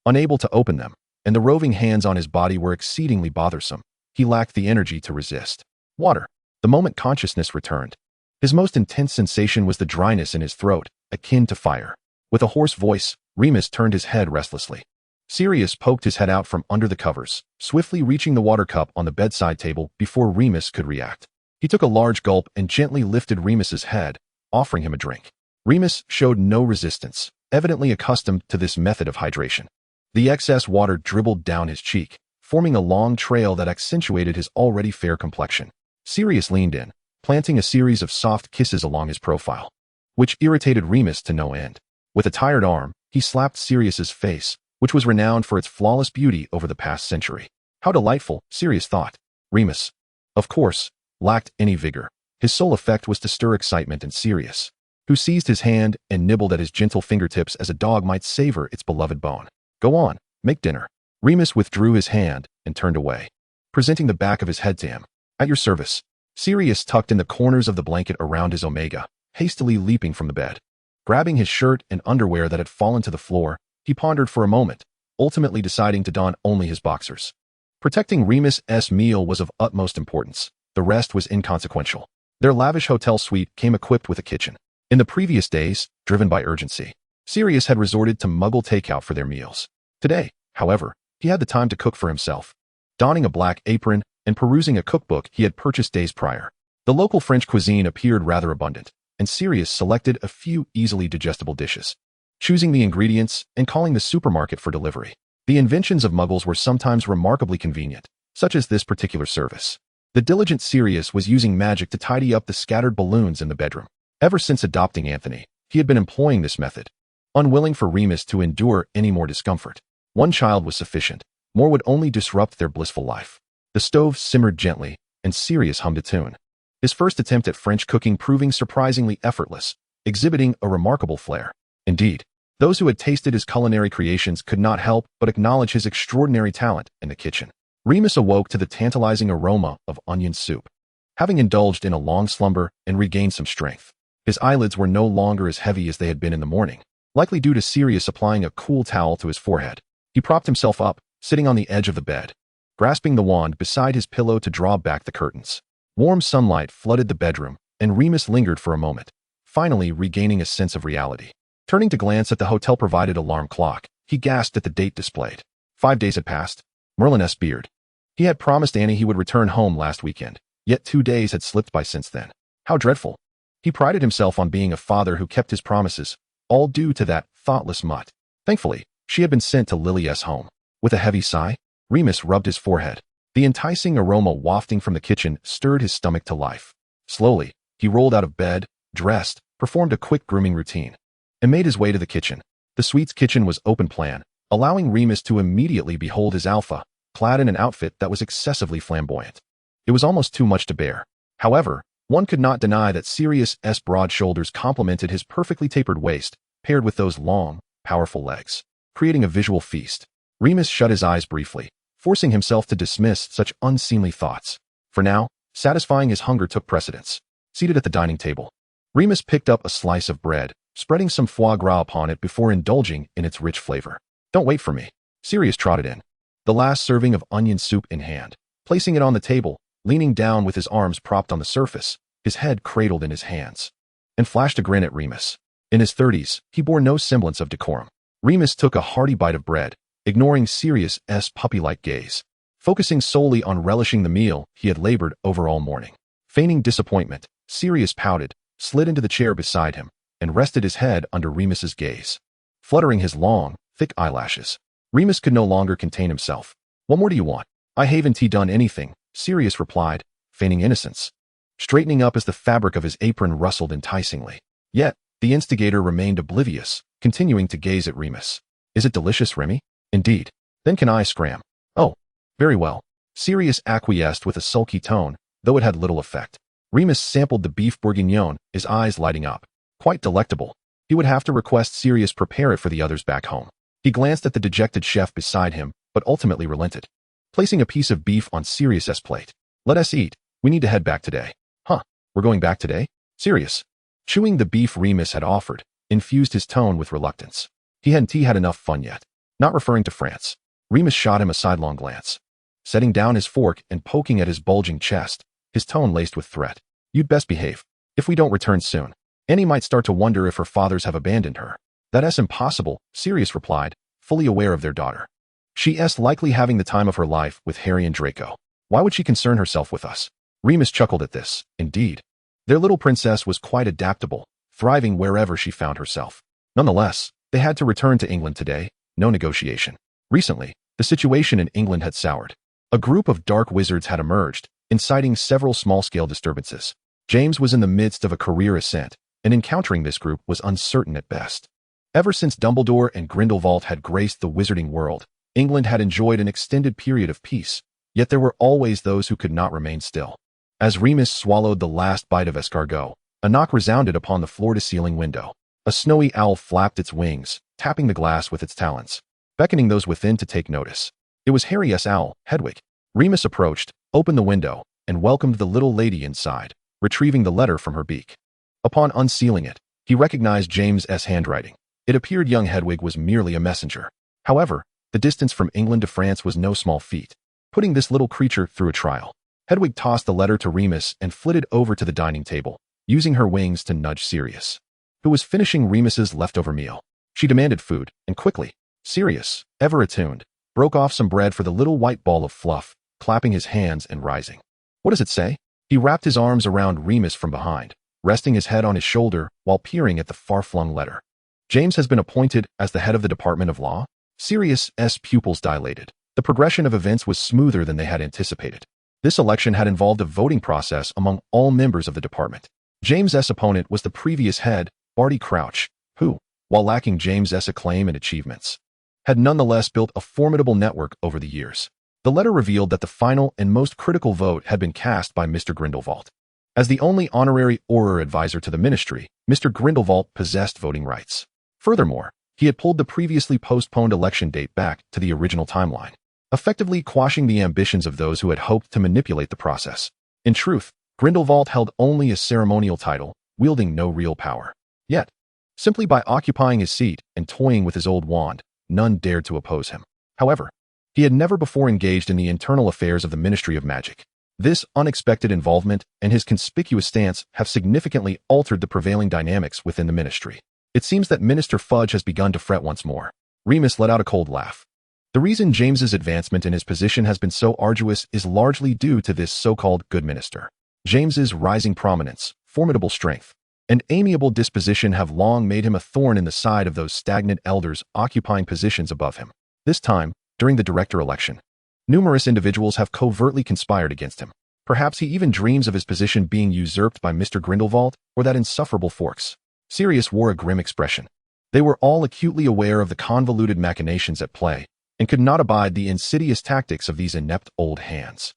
unable to open them, and the roving hands on his body were exceedingly bothersome. He lacked the energy to resist. Water. The moment consciousness returned, his most intense sensation was the dryness in his throat, akin to fire. With a hoarse voice, Remus turned his head restlessly. Sirius poked his head out from under the covers, swiftly reaching the water cup on the bedside table before Remus could react. He took a large gulp and gently lifted Remus's head, offering him a drink. Remus showed no resistance, evidently accustomed to this method of hydration. The excess water dribbled down his cheek, forming a long trail that accentuated his already fair complexion. Sirius leaned in, planting a series of soft kisses along his profile, which irritated Remus to no end. With a tired arm, he slapped Sirius's face, which was renowned for its flawless beauty over the past century. How delightful, Sirius thought. Remus, of course, lacked any vigor. His sole effect was to stir excitement in Sirius, who seized his hand and nibbled at his gentle fingertips as a dog might savor its beloved bone. Go on, make dinner. Remus withdrew his hand and turned away, presenting the back of his head to him. At your service. Sirius tucked in the corners of the blanket around his omega, hastily leaping from the bed. Grabbing his shirt and underwear that had fallen to the floor, he pondered for a moment, ultimately deciding to don only his boxers. Protecting Remus's meal was of utmost importance. The rest was inconsequential. Their lavish hotel suite came equipped with a kitchen. In the previous days, driven by urgency, Sirius had resorted to Muggle takeout for their meals. Today, however, he had the time to cook for himself. Donning a black apron and perusing a cookbook he had purchased days prior, the local French cuisine appeared rather abundant, and Sirius selected a few easily digestible dishes, choosing the ingredients and calling the supermarket for delivery. The inventions of Muggles were sometimes remarkably convenient, such as this particular service. The diligent Sirius was using magic to tidy up the scattered balloons in the bedroom. Ever since adopting Anthony, he had been employing this method, unwilling for Remus to endure any more discomfort. One child was sufficient. More would only disrupt their blissful life. The stove simmered gently, and Sirius hummed a tune. His first attempt at French cooking proving surprisingly effortless, exhibiting a remarkable flair. Indeed, those who had tasted his culinary creations could not help but acknowledge his extraordinary talent in the kitchen. Remus awoke to the tantalizing aroma of onion soup, having indulged in a long slumber and regained some strength. His eyelids were no longer as heavy as they had been in the morning, likely due to Sirius applying a cool towel to his forehead. He propped himself up, sitting on the edge of the bed, grasping the wand beside his pillow to draw back the curtains. Warm sunlight flooded the bedroom, and Remus lingered for a moment, finally regaining a sense of reality. Turning to glance at the hotel-provided alarm clock, he gasped at the date displayed. 5 days had passed. Merlin's beard. He had promised Annie he would return home last weekend, yet 2 days had slipped by since then. How dreadful. He prided himself on being a father who kept his promises, all due to that thoughtless mutt. Thankfully, she had been sent to Lily's home. With a heavy sigh, Remus rubbed his forehead. The enticing aroma wafting from the kitchen stirred his stomach to life. Slowly, he rolled out of bed, dressed, performed a quick grooming routine, and made his way to the kitchen. The suite's kitchen was open plan, allowing Remus to immediately behold his alpha, clad in an outfit that was excessively flamboyant. It was almost too much to bear. However, one could not deny that Sirius's broad shoulders complemented his perfectly tapered waist, paired with those long, powerful legs, creating a visual feast. Remus shut his eyes briefly, forcing himself to dismiss such unseemly thoughts. For now, satisfying his hunger took precedence. Seated at the dining table, Remus picked up a slice of bread, spreading some foie gras upon it before indulging in its rich flavor. Don't wait for me. Sirius trotted in, the last serving of onion soup in hand. Placing it on the table, leaning down with his arms propped on the surface, his head cradled in his hands, and flashed a grin at Remus. In his 30s, he bore no semblance of decorum. Remus took a hearty bite of bread, ignoring Sirius's puppy-like gaze, focusing solely on relishing the meal he had labored over all morning. Feigning disappointment, Sirius pouted, slid into the chair beside him, and rested his head under Remus's gaze, fluttering his long, thick eyelashes. Remus could no longer contain himself. "What more do you want?" "I haven't done anything," Sirius replied, feigning innocence, straightening up as the fabric of his apron rustled enticingly. Yet, the instigator remained oblivious, continuing to gaze at Remus. "Is it delicious, Remy?" "Indeed. Then can I scram?" "Oh, very well." Sirius acquiesced with a sulky tone, though it had little effect. Remus sampled the beef bourguignon, his eyes lighting up. Quite delectable. He would have to request Sirius prepare it for the others back home. He glanced at the dejected chef beside him, but ultimately relented, placing a piece of beef on Sirius's plate. "Let us eat. We need to head back today." "Huh, we're going back today?" Sirius, chewing the beef Remus had offered, infused his tone with reluctance. He hadn't had enough fun yet. Not referring to France. Remus shot him a sidelong glance, setting down his fork and poking at his bulging chest, his tone laced with threat. "You'd best behave. If we don't return soon, Annie might start to wonder if her fathers have abandoned her." "That's impossible," Sirius replied, fully aware of their daughter. "She's likely having the time of her life with Harry and Draco. Why would she concern herself with us?" Remus chuckled at this. Indeed, their little princess was quite adaptable, thriving wherever she found herself. Nonetheless, they had to return to England today, no negotiation. Recently, the situation in England had soured. A group of dark wizards had emerged, inciting several small-scale disturbances. James was in the midst of a career ascent, and encountering this group was uncertain at best. Ever since Dumbledore and Grindelwald had graced the wizarding world, England had enjoyed an extended period of peace, yet there were always those who could not remain still. As Remus swallowed the last bite of escargot, a knock resounded upon the floor-to-ceiling window. A snowy owl flapped its wings, tapping the glass with its talons, beckoning those within to take notice. It was Harry's owl, Hedwig. Remus approached, opened the window, and welcomed the little lady inside, retrieving the letter from her beak. Upon unsealing it, he recognized James's handwriting. It appeared young Hedwig was merely a messenger. However, the distance from England to France was no small feat, putting this little creature through a trial. Hedwig tossed the letter to Remus and flitted over to the dining table, using her wings to nudge Sirius, who was finishing Remus's leftover meal. She demanded food, and quickly. Sirius, ever attuned, broke off some bread for the little white ball of fluff, clapping his hands and rising. "What does it say?" He wrapped his arms around Remus from behind, resting his head on his shoulder while peering at the far-flung letter. "James has been appointed as the head of the Department of Law." Sirius's pupils dilated. The progression of events was smoother than they had anticipated. This election had involved a voting process among all members of the department. James's opponent was the previous head, Barty Crouch, who, while lacking James's acclaim and achievements, had nonetheless built a formidable network over the years. The letter revealed that the final and most critical vote had been cast by Mr. Grindelwald. As the only honorary Auror advisor to the ministry, Mr. Grindelwald possessed voting rights. Furthermore, he had pulled the previously postponed election date back to the original timeline, effectively quashing the ambitions of those who had hoped to manipulate the process. In truth, Grindelwald held only a ceremonial title, wielding no real power. Yet, simply by occupying his seat and toying with his old wand, none dared to oppose him. However, he had never before engaged in the internal affairs of the Ministry of Magic. This unexpected involvement and his conspicuous stance have significantly altered the prevailing dynamics within the ministry. It seems that Minister Fudge has begun to fret once more. Remus let out a cold laugh. The reason James's advancement in his position has been so arduous is largely due to this so-called good minister. James's rising prominence, formidable strength, and amiable disposition have long made him a thorn in the side of those stagnant elders occupying positions above him. This time, during the director election, numerous individuals have covertly conspired against him. Perhaps he even dreams of his position being usurped by Mr. Grindelwald or that insufferable Forks. Sirius wore a grim expression. They were all acutely aware of the convoluted machinations at play, and could not abide the insidious tactics of these inept old hands.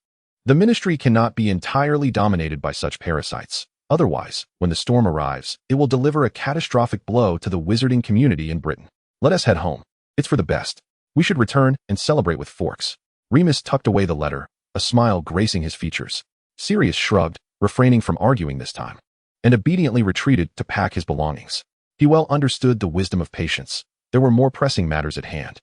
The ministry cannot be entirely dominated by such parasites. Otherwise, when the storm arrives, it will deliver a catastrophic blow to the wizarding community in Britain. Let us head home. It's for the best. We should return and celebrate with Forks. Remus tucked away the letter, a smile gracing his features. Sirius shrugged, refraining from arguing this time, and obediently retreated to pack his belongings. He well understood the wisdom of patience. There were more pressing matters at hand.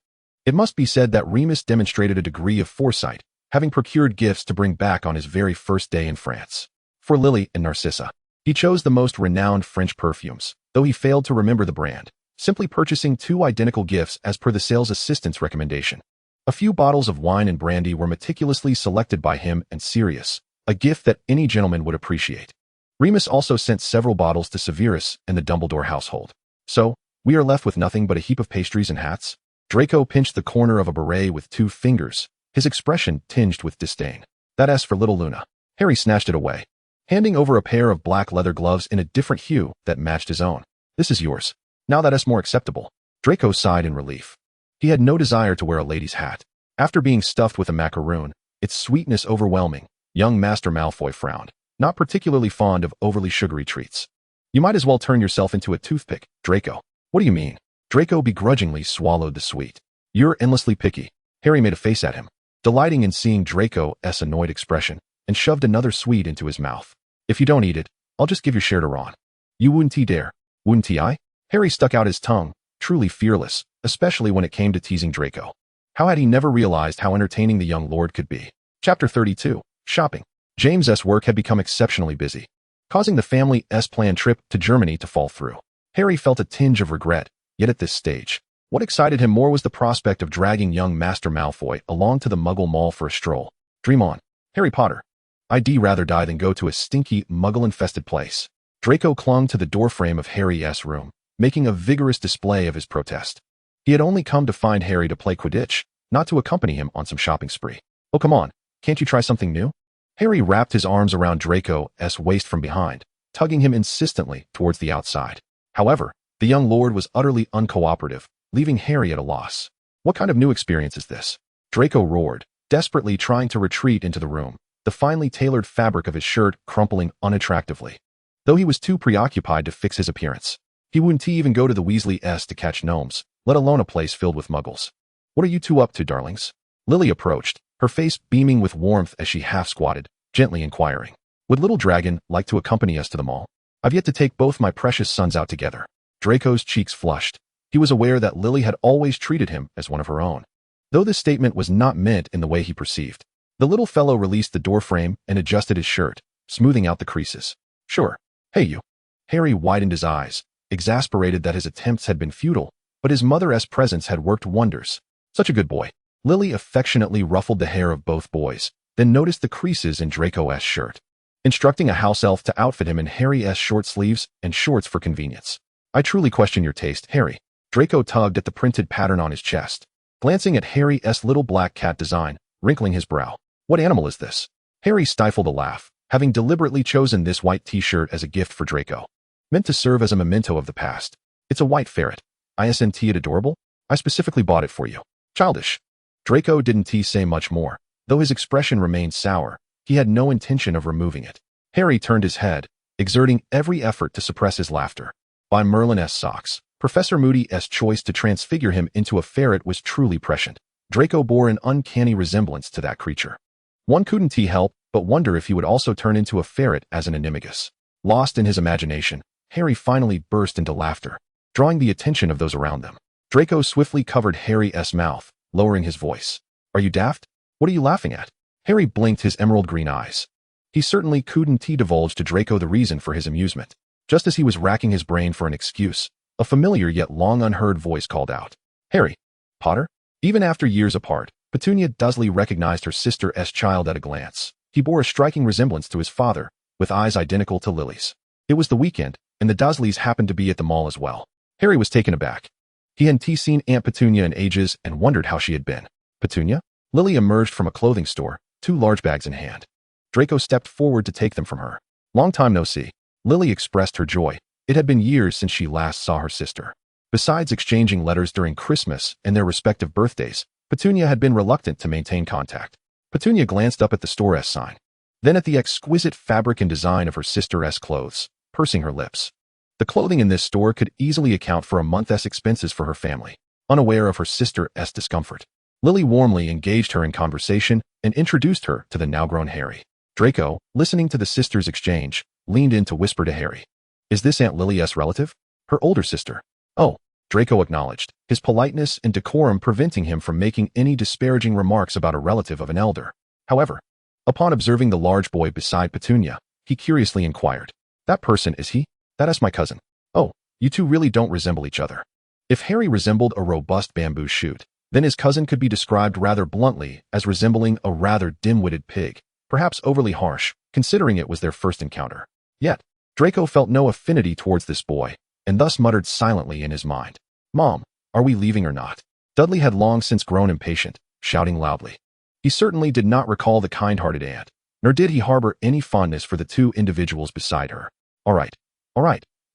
It must be said that Remus demonstrated a degree of foresight, having procured gifts to bring back on his very first day in France. For Lily and Narcissa, he chose the most renowned French perfumes, though he failed to remember the brand, simply purchasing 2 identical gifts as per the sales assistant's recommendation. A few bottles of wine and brandy were meticulously selected by him and Sirius, a gift that any gentleman would appreciate. Remus also sent several bottles to Severus and the Dumbledore household. So, we are left with nothing but a heap of pastries and hats? Draco pinched the corner of a beret with 2 fingers, his expression tinged with disdain. That's for little Luna. Harry snatched it away, handing over a pair of black leather gloves in a different hue that matched his own. This is yours. Now that's more acceptable. Draco sighed in relief. He had no desire to wear a lady's hat. After being stuffed with a macaroon, its sweetness overwhelming, young Master Malfoy frowned, not particularly fond of overly sugary treats. You might as well turn yourself into a toothpick, Draco. What do you mean? Draco begrudgingly swallowed the sweet. You're endlessly picky. Harry made a face at him, delighting in seeing Draco's annoyed expression, and shoved another sweet into his mouth. If you don't eat it, I'll just give your share to Ron. You wouldn't dare, wouldn't I? Harry stuck out his tongue, truly fearless, especially when it came to teasing Draco. How had he never realized how entertaining the young lord could be? Chapter 32. Shopping. James's work had become exceptionally busy, causing the family's planned trip to Germany to fall through. Harry felt a tinge of regret, yet at this stage, what excited him more was the prospect of dragging young Master Malfoy along to the Muggle Mall for a stroll. Dream on, Harry Potter. I'd rather die than go to a stinky, Muggle-infested place. Draco clung to the doorframe of Harry's room, making a vigorous display of his protest. He had only come to find Harry to play Quidditch, not to accompany him on some shopping spree. Oh, come on, can't you try something new? Harry wrapped his arms around Draco's waist from behind, tugging him insistently towards the outside. However, the young lord was utterly uncooperative, leaving Harry at a loss. What kind of new experience is this? Draco roared, desperately trying to retreat into the room, the finely tailored fabric of his shirt crumpling unattractively. Though he was too preoccupied to fix his appearance, he wouldn't even go to the Weasleys to catch gnomes, let alone a place filled with muggles. What are you two up to, darlings? Lily approached, her face beaming with warmth as she half-squatted, gently inquiring. Would little dragon like to accompany us to the mall? I've yet to take both my precious sons out together. Draco's cheeks flushed. He was aware that Lily had always treated him as one of her own, though this statement was not meant in the way he perceived. The little fellow released the doorframe and adjusted his shirt, smoothing out the creases. Sure. Hey, you. Harry widened his eyes, exasperated that his attempts had been futile, but his mother's presence had worked wonders. Such a good boy. Lily affectionately ruffled the hair of both boys, then noticed the creases in Draco's shirt, instructing a house elf to outfit him in Harry's short sleeves and shorts for convenience. I truly question your taste, Harry. Draco tugged at the printed pattern on his chest, glancing at Harry's little black cat design, wrinkling his brow. What animal is this? Harry stifled a laugh, having deliberately chosen this white t-shirt as a gift for Draco, meant to serve as a memento of the past. It's a white ferret. Isn't it adorable? I specifically bought it for you. Childish. Draco didn't say much more, though his expression remained sour. He had no intention of removing it. Harry turned his head, exerting every effort to suppress his laughter. By Merlin's socks, Professor Moody's choice to transfigure him into a ferret was truly prescient. Draco bore an uncanny resemblance to that creature. One couldn't help but wonder if he would also turn into a ferret as an animagus. Lost in his imagination, Harry finally burst into laughter, drawing the attention of those around them. Draco swiftly covered Harry's mouth, lowering his voice. Are you daft? What are you laughing at? Harry blinked his emerald green eyes. He certainly couldn't divulge to Draco the reason for his amusement. Just as he was racking his brain for an excuse, a familiar yet long unheard voice called out. Harry Potter? Even after years apart, Petunia Dursley recognized her sister's child at a glance. He bore a striking resemblance to his father, with eyes identical to Lily's. It was the weekend, and the Dursleys happened to be at the mall as well. Harry was taken aback. He hadn't seen Aunt Petunia in ages and wondered how she had been. Petunia? Lily emerged from a clothing store, 2 large bags in hand. Draco stepped forward to take them from her. Long time no see. Lily expressed her joy. It had been years since she last saw her sister. Besides exchanging letters during Christmas and their respective birthdays, Petunia had been reluctant to maintain contact. Petunia glanced up at the store's sign, then at the exquisite fabric and design of her sister's clothes, pursing her lips. The clothing in this store could easily account for a month's expenses for her family. Unaware of her sister's discomfort, Lily warmly engaged her in conversation and introduced her to the now-grown Harry. Draco, listening to the sisters' exchange, leaned in to whisper to Harry. Is this Aunt Lily's relative? Her older sister. Oh, Draco acknowledged, his politeness and decorum preventing him from making any disparaging remarks about a relative of an elder. However, upon observing the large boy beside Petunia, he curiously inquired, "That person, is he? That is my cousin. Oh, you two really don't resemble each other." If Harry resembled a robust bamboo shoot, then his cousin could be described rather bluntly as resembling a rather dim-witted pig, perhaps overly harsh, considering it was their first encounter. Yet, Draco felt no affinity towards this boy, and thus muttered silently in his mind, "Mom, are we leaving or not?" Dudley had long since grown impatient, shouting loudly. He certainly did not recall the kind-hearted aunt, nor did he harbor any fondness for the two individuals beside her. All right,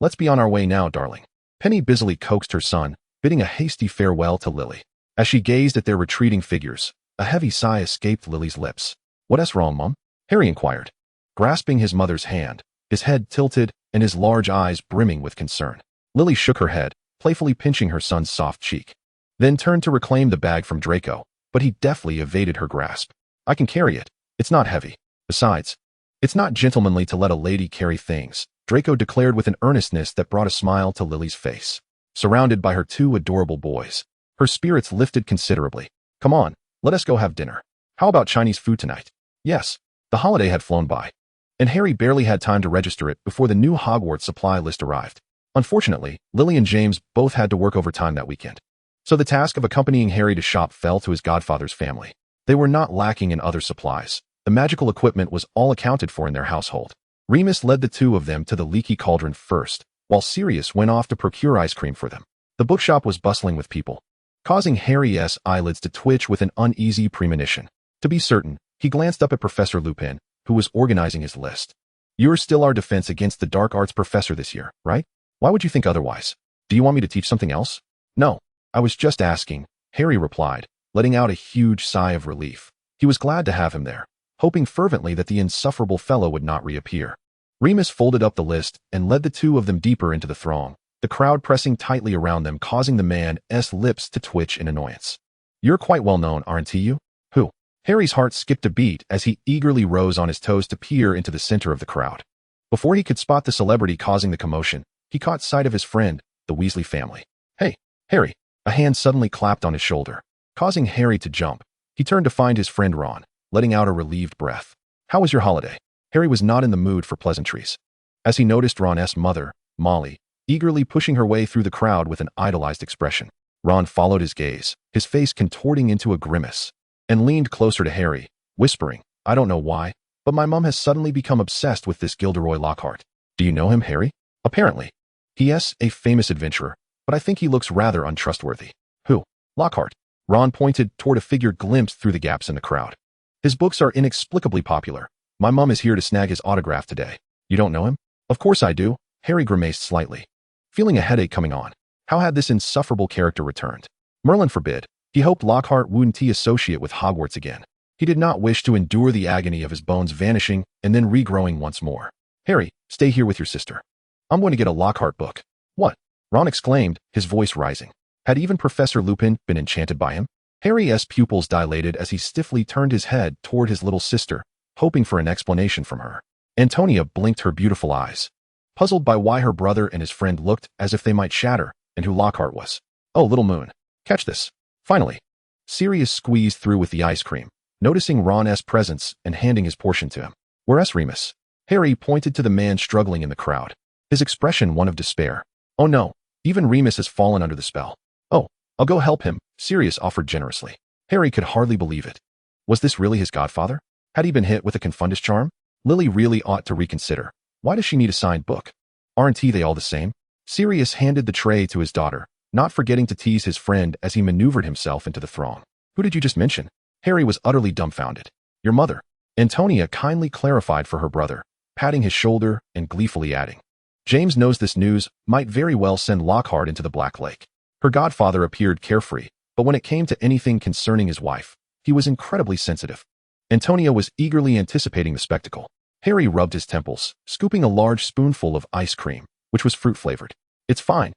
let's be on our way now, darling." Penny busily coaxed her son, bidding a hasty farewell to Lily. As she gazed at their retreating figures, a heavy sigh escaped Lily's lips. "What's wrong, Mum?" Harry inquired, grasping his mother's hand, his head tilted and his large eyes brimming with concern. Lily shook her head, playfully pinching her son's soft cheek, then turned to reclaim the bag from Draco, but he deftly evaded her grasp. "I can carry it. It's not heavy. Besides, it's not gentlemanly to let a lady carry things," Draco declared with an earnestness that brought a smile to Lily's face. Surrounded by her two adorable boys, her spirits lifted considerably. "Come on, let us go have dinner. How about Chinese food tonight?" Yes, the holiday had flown by, and Harry barely had time to register it before the new Hogwarts supply list arrived. Unfortunately, Lily and James both had to work overtime that weekend, so the task of accompanying Harry to shop fell to his godfather's family. They were not lacking in other supplies. The magical equipment was all accounted for in their household. Remus led the two of them to the leaky cauldron first, while Sirius went off to procure ice cream for them. The bookshop was bustling with people, causing Harry's eyelids to twitch with an uneasy premonition. To be certain, he glanced up at Professor Lupin, who was organizing his list. "You're still our defense against the dark arts professor this year, right? Why would you think otherwise? Do you want me to teach something else?" "No, I was just asking," Harry replied, letting out a huge sigh of relief. He was glad to have him there, hoping fervently that the insufferable fellow would not reappear. Remus folded up the list and led the two of them deeper into the throng, the crowd pressing tightly around them, causing the man's lips to twitch in annoyance. "You're quite well known, aren't you?" "Who?" Harry's heart skipped a beat as he eagerly rose on his toes to peer into the center of the crowd. Before he could spot the celebrity causing the commotion, he caught sight of his friend, the Weasley family. "Hey, Harry!" A hand suddenly clapped on his shoulder, causing Harry to jump. He turned to find his friend Ron, letting out a relieved breath. "How was your holiday?" Harry was not in the mood for pleasantries, as he noticed Ron's mother, Molly, eagerly pushing her way through the crowd with an idolized expression. Ron followed his gaze, his face contorting into a grimace, and leaned closer to Harry, whispering, "I don't know why, but my mom has suddenly become obsessed with this Gilderoy Lockhart. Do you know him, Harry?" "Apparently. He is a famous adventurer, but I think he looks rather untrustworthy." "Who?" "Lockhart." Ron pointed toward a figure glimpsed through the gaps in the crowd. "His books are inexplicably popular. My mom is here to snag his autograph today." "You don't know him?" "Of course I do." Harry grimaced slightly, feeling a headache coming on. How had this insufferable character returned? Merlin forbid. He hoped Lockhart wouldn't associate with Hogwarts again. He did not wish to endure the agony of his bones vanishing and then regrowing once more. "Harry, stay here with your sister. I'm going to get a Lockhart book." "What?" Ron exclaimed, his voice rising. Had even Professor Lupin been enchanted by him? Harry's pupils dilated as he stiffly turned his head toward his little sister, hoping for an explanation from her. Antonia blinked her beautiful eyes, puzzled by why her brother and his friend looked as if they might shatter, and who Lockhart was. "Oh, little moon. Catch this." Finally, Sirius squeezed through with the ice cream, noticing Ron's presence and handing his portion to him. "Where's Remus?" Harry pointed to the man struggling in the crowd, his expression one of despair. "Oh no, even Remus has fallen under the spell." "Oh, I'll go help him," Sirius offered generously. Harry could hardly believe it. Was this really his godfather? Had he been hit with a confundus charm? Lily really ought to reconsider. Why does she need a signed book? Aren't they all the same? Sirius handed the tray to his daughter, not forgetting to tease his friend as he maneuvered himself into the throng. "Who did you just mention?" Harry was utterly dumbfounded. "Your mother." Antonia kindly clarified for her brother, patting his shoulder and gleefully adding, "James knows this news might very well send Lockhart into the Black Lake." Her godfather appeared carefree, but when it came to anything concerning his wife, he was incredibly sensitive. Antonia was eagerly anticipating the spectacle. Harry rubbed his temples, scooping a large spoonful of ice cream, which was fruit-flavored. It's fine.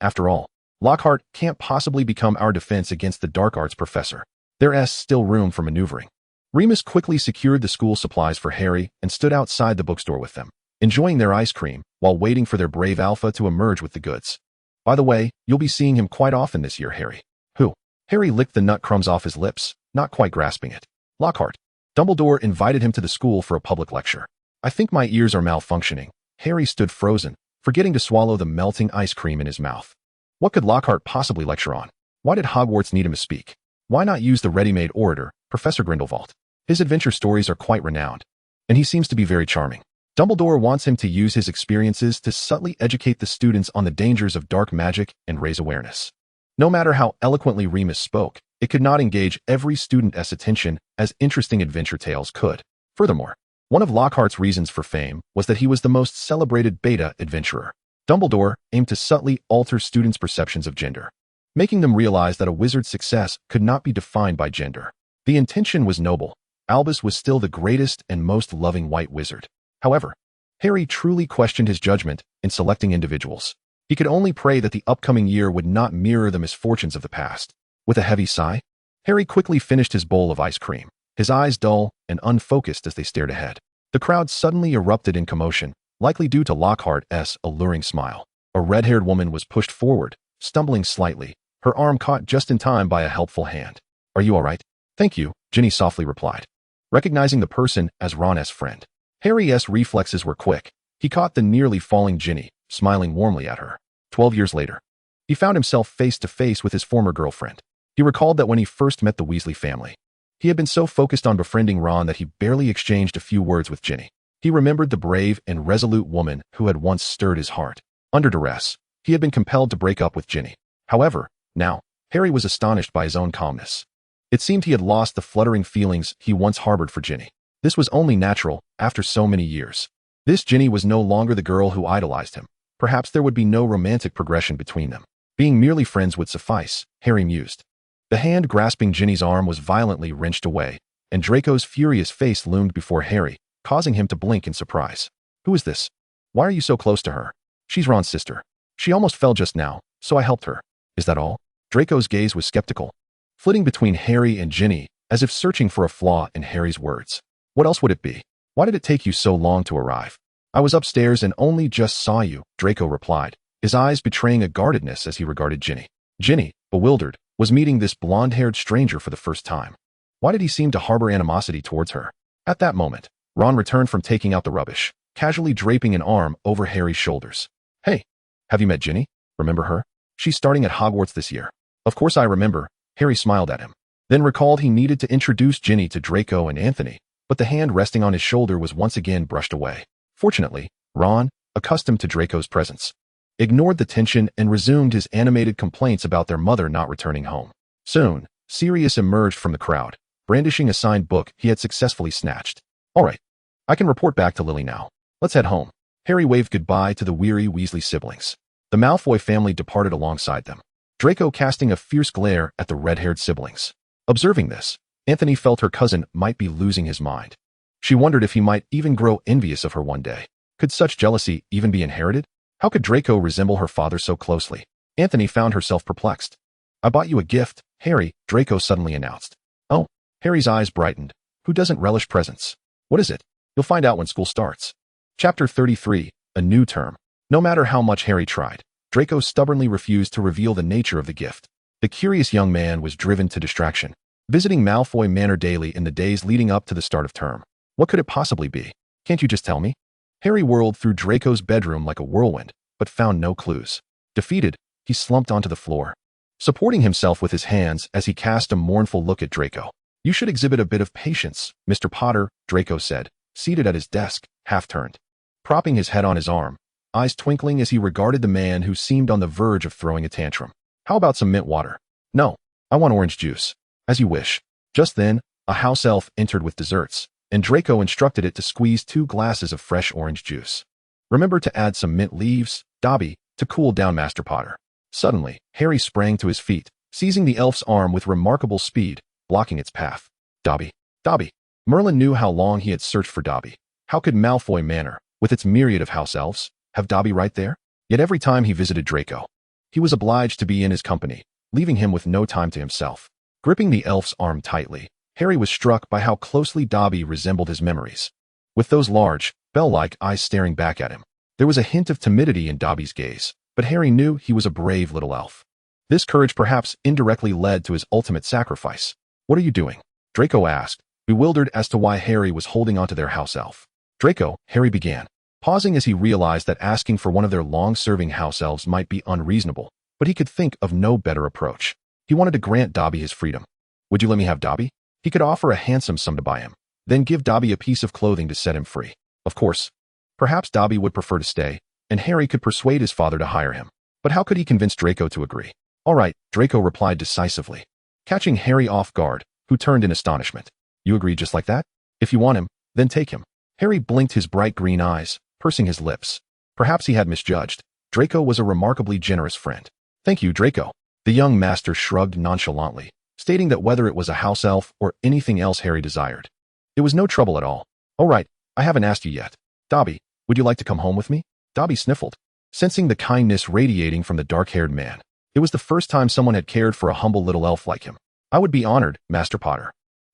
After all, Lockhart can't possibly become our defense against the dark arts professor. There's still room for maneuvering." Remus quickly secured the school supplies for Harry and stood outside the bookstore with them, enjoying their ice cream while waiting for their brave alpha to emerge with the goods. "By the way, you'll be seeing him quite often this year, Harry." "Who?" Harry licked the nut crumbs off his lips, not quite grasping it. "Lockhart." Dumbledore invited him to the school for a public lecture. I think my ears are malfunctioning. Harry stood frozen, forgetting to swallow the melting ice cream in his mouth. What could Lockhart possibly lecture on? Why did Hogwarts need him to speak? Why not use the ready-made orator, Professor Grindelwald? His adventure stories are quite renowned, and he seems to be very charming. Dumbledore wants him to use his experiences to subtly educate the students on the dangers of dark magic and raise awareness. No matter how eloquently Remus spoke, it could not engage every student's attention as interesting adventure tales could. Furthermore, one of Lockhart's reasons for fame was that he was the most celebrated beta adventurer. Dumbledore aimed to subtly alter students' perceptions of gender, making them realize that a wizard's success could not be defined by gender. The intention was noble. Albus was still the greatest and most loving white wizard. However, Harry truly questioned his judgment in selecting individuals. He could only pray that the upcoming year would not mirror the misfortunes of the past. With a heavy sigh, Harry quickly finished his bowl of ice cream, his eyes dull and unfocused as they stared ahead. The crowd suddenly erupted in commotion, likely due to Lockhart's alluring smile. A red-haired woman was pushed forward, stumbling slightly, her arm caught just in time by a helpful hand. "Are you all right?" "Thank you," Ginny softly replied, recognizing the person as Ron's friend. Harry's reflexes were quick. He caught the nearly falling Ginny, smiling warmly at her. 12 years later, he found himself face to face with his former girlfriend. He recalled that when he first met the Weasley family, he had been so focused on befriending Ron that he barely exchanged a few words with Ginny. He remembered the brave and resolute woman who had once stirred his heart. Under duress, he had been compelled to break up with Ginny. However, now, Harry was astonished by his own calmness. It seemed he had lost the fluttering feelings he once harbored for Ginny. This was only natural after so many years. This Ginny was no longer the girl who idolized him. Perhaps there would be no romantic progression between them. Being merely friends would suffice, Harry mused. The hand grasping Ginny's arm was violently wrenched away, and Draco's furious face loomed before Harry, causing him to blink in surprise. "Who is this? Why are you so close to her?" "She's Ron's sister. She almost fell just now, so I helped her." "Is that all?" Draco's gaze was skeptical, flitting between Harry and Ginny, as if searching for a flaw in Harry's words. "What else would it be? Why did it take you so long to arrive?" "I was upstairs and only just saw you," Draco replied, his eyes betraying a guardedness as he regarded Ginny. Ginny, bewildered, was meeting this blonde-haired stranger for the first time. Why did he seem to harbor animosity towards her? At that moment, Ron returned from taking out the rubbish, casually draping an arm over Harry's shoulders. "Hey, have you met Ginny? Remember her? She's starting at Hogwarts this year." "Of course I remember," Harry smiled at him, then recalled he needed to introduce Ginny to Draco and Anthony, but the hand resting on his shoulder was once again brushed away. Fortunately, Ron, accustomed to Draco's presence, ignored the tension and resumed his animated complaints about their mother not returning home. Soon, Sirius emerged from the crowd, brandishing a signed book he had successfully snatched. "All right, I can report back to Lily now. Let's head home." Harry waved goodbye to the weary Weasley siblings. The Malfoy family departed alongside them, Draco casting a fierce glare at the red-haired siblings. Observing this, Anthony felt her cousin might be losing his mind. She wondered if he might even grow envious of her one day. Could such jealousy even be inherited? How could Draco resemble her father so closely? Anthony found herself perplexed. "I bought you a gift, Harry," Draco suddenly announced. "Oh." Harry's eyes brightened. Who doesn't relish presents? "What is it?" "You'll find out when school starts." Chapter 33, A New Term. No matter how much Harry tried, Draco stubbornly refused to reveal the nature of the gift. The curious young man was driven to distraction, visiting Malfoy Manor daily in the days leading up to the start of term. What could it possibly be? "Can't you just tell me?" Harry whirled through Draco's bedroom like a whirlwind, but found no clues. Defeated, he slumped onto the floor, supporting himself with his hands as he cast a mournful look at Draco. "You should exhibit a bit of patience, Mr. Potter," Draco said, seated at his desk, half-turned, propping his head on his arm, eyes twinkling as he regarded the man who seemed on the verge of throwing a tantrum. "How about some mint water?" "No, I want orange juice." "As you wish." Just then, a house elf entered with desserts, and Draco instructed it to squeeze 2 glasses of fresh orange juice. "Remember to add some mint leaves, Dobby, to cool down Master Potter." Suddenly, Harry sprang to his feet, seizing the elf's arm with remarkable speed, blocking its path. "Dobby, Dobby." Merlin knew how long he had searched for Dobby. How could Malfoy Manor, with its myriad of house elves, have Dobby right there? Yet every time he visited Draco, he was obliged to be in his company, leaving him with no time to himself. Gripping the elf's arm tightly, Harry was struck by how closely Dobby resembled his memories. With those large, bell-like eyes staring back at him, there was a hint of timidity in Dobby's gaze, but Harry knew he was a brave little elf. This courage perhaps indirectly led to his ultimate sacrifice. "What are you doing?" Draco asked, bewildered as to why Harry was holding onto their house elf. Draco, Harry began, pausing as he realized that asking for one of their long-serving house elves might be unreasonable, but he could think of no better approach. He wanted to grant Dobby his freedom. Would you let me have Dobby? He could offer a handsome sum to buy him, then give Dobby a piece of clothing to set him free. Of course, perhaps Dobby would prefer to stay, and Harry could persuade his father to hire him. But how could he convince Draco to agree? All right, Draco replied decisively, catching Harry off guard, who turned in astonishment. You agree just like that? If you want him, then take him. Harry blinked his bright green eyes, pursing his lips. Perhaps he had misjudged. Draco was a remarkably generous friend. Thank you, Draco. The young master shrugged nonchalantly, stating that whether it was a house elf or anything else Harry desired, it was no trouble at all. All right, I haven't asked you yet. Dobby, would you like to come home with me? Dobby sniffled, sensing the kindness radiating from the dark-haired man. It was the first time someone had cared for a humble little elf like him. I would be honored, Master Potter.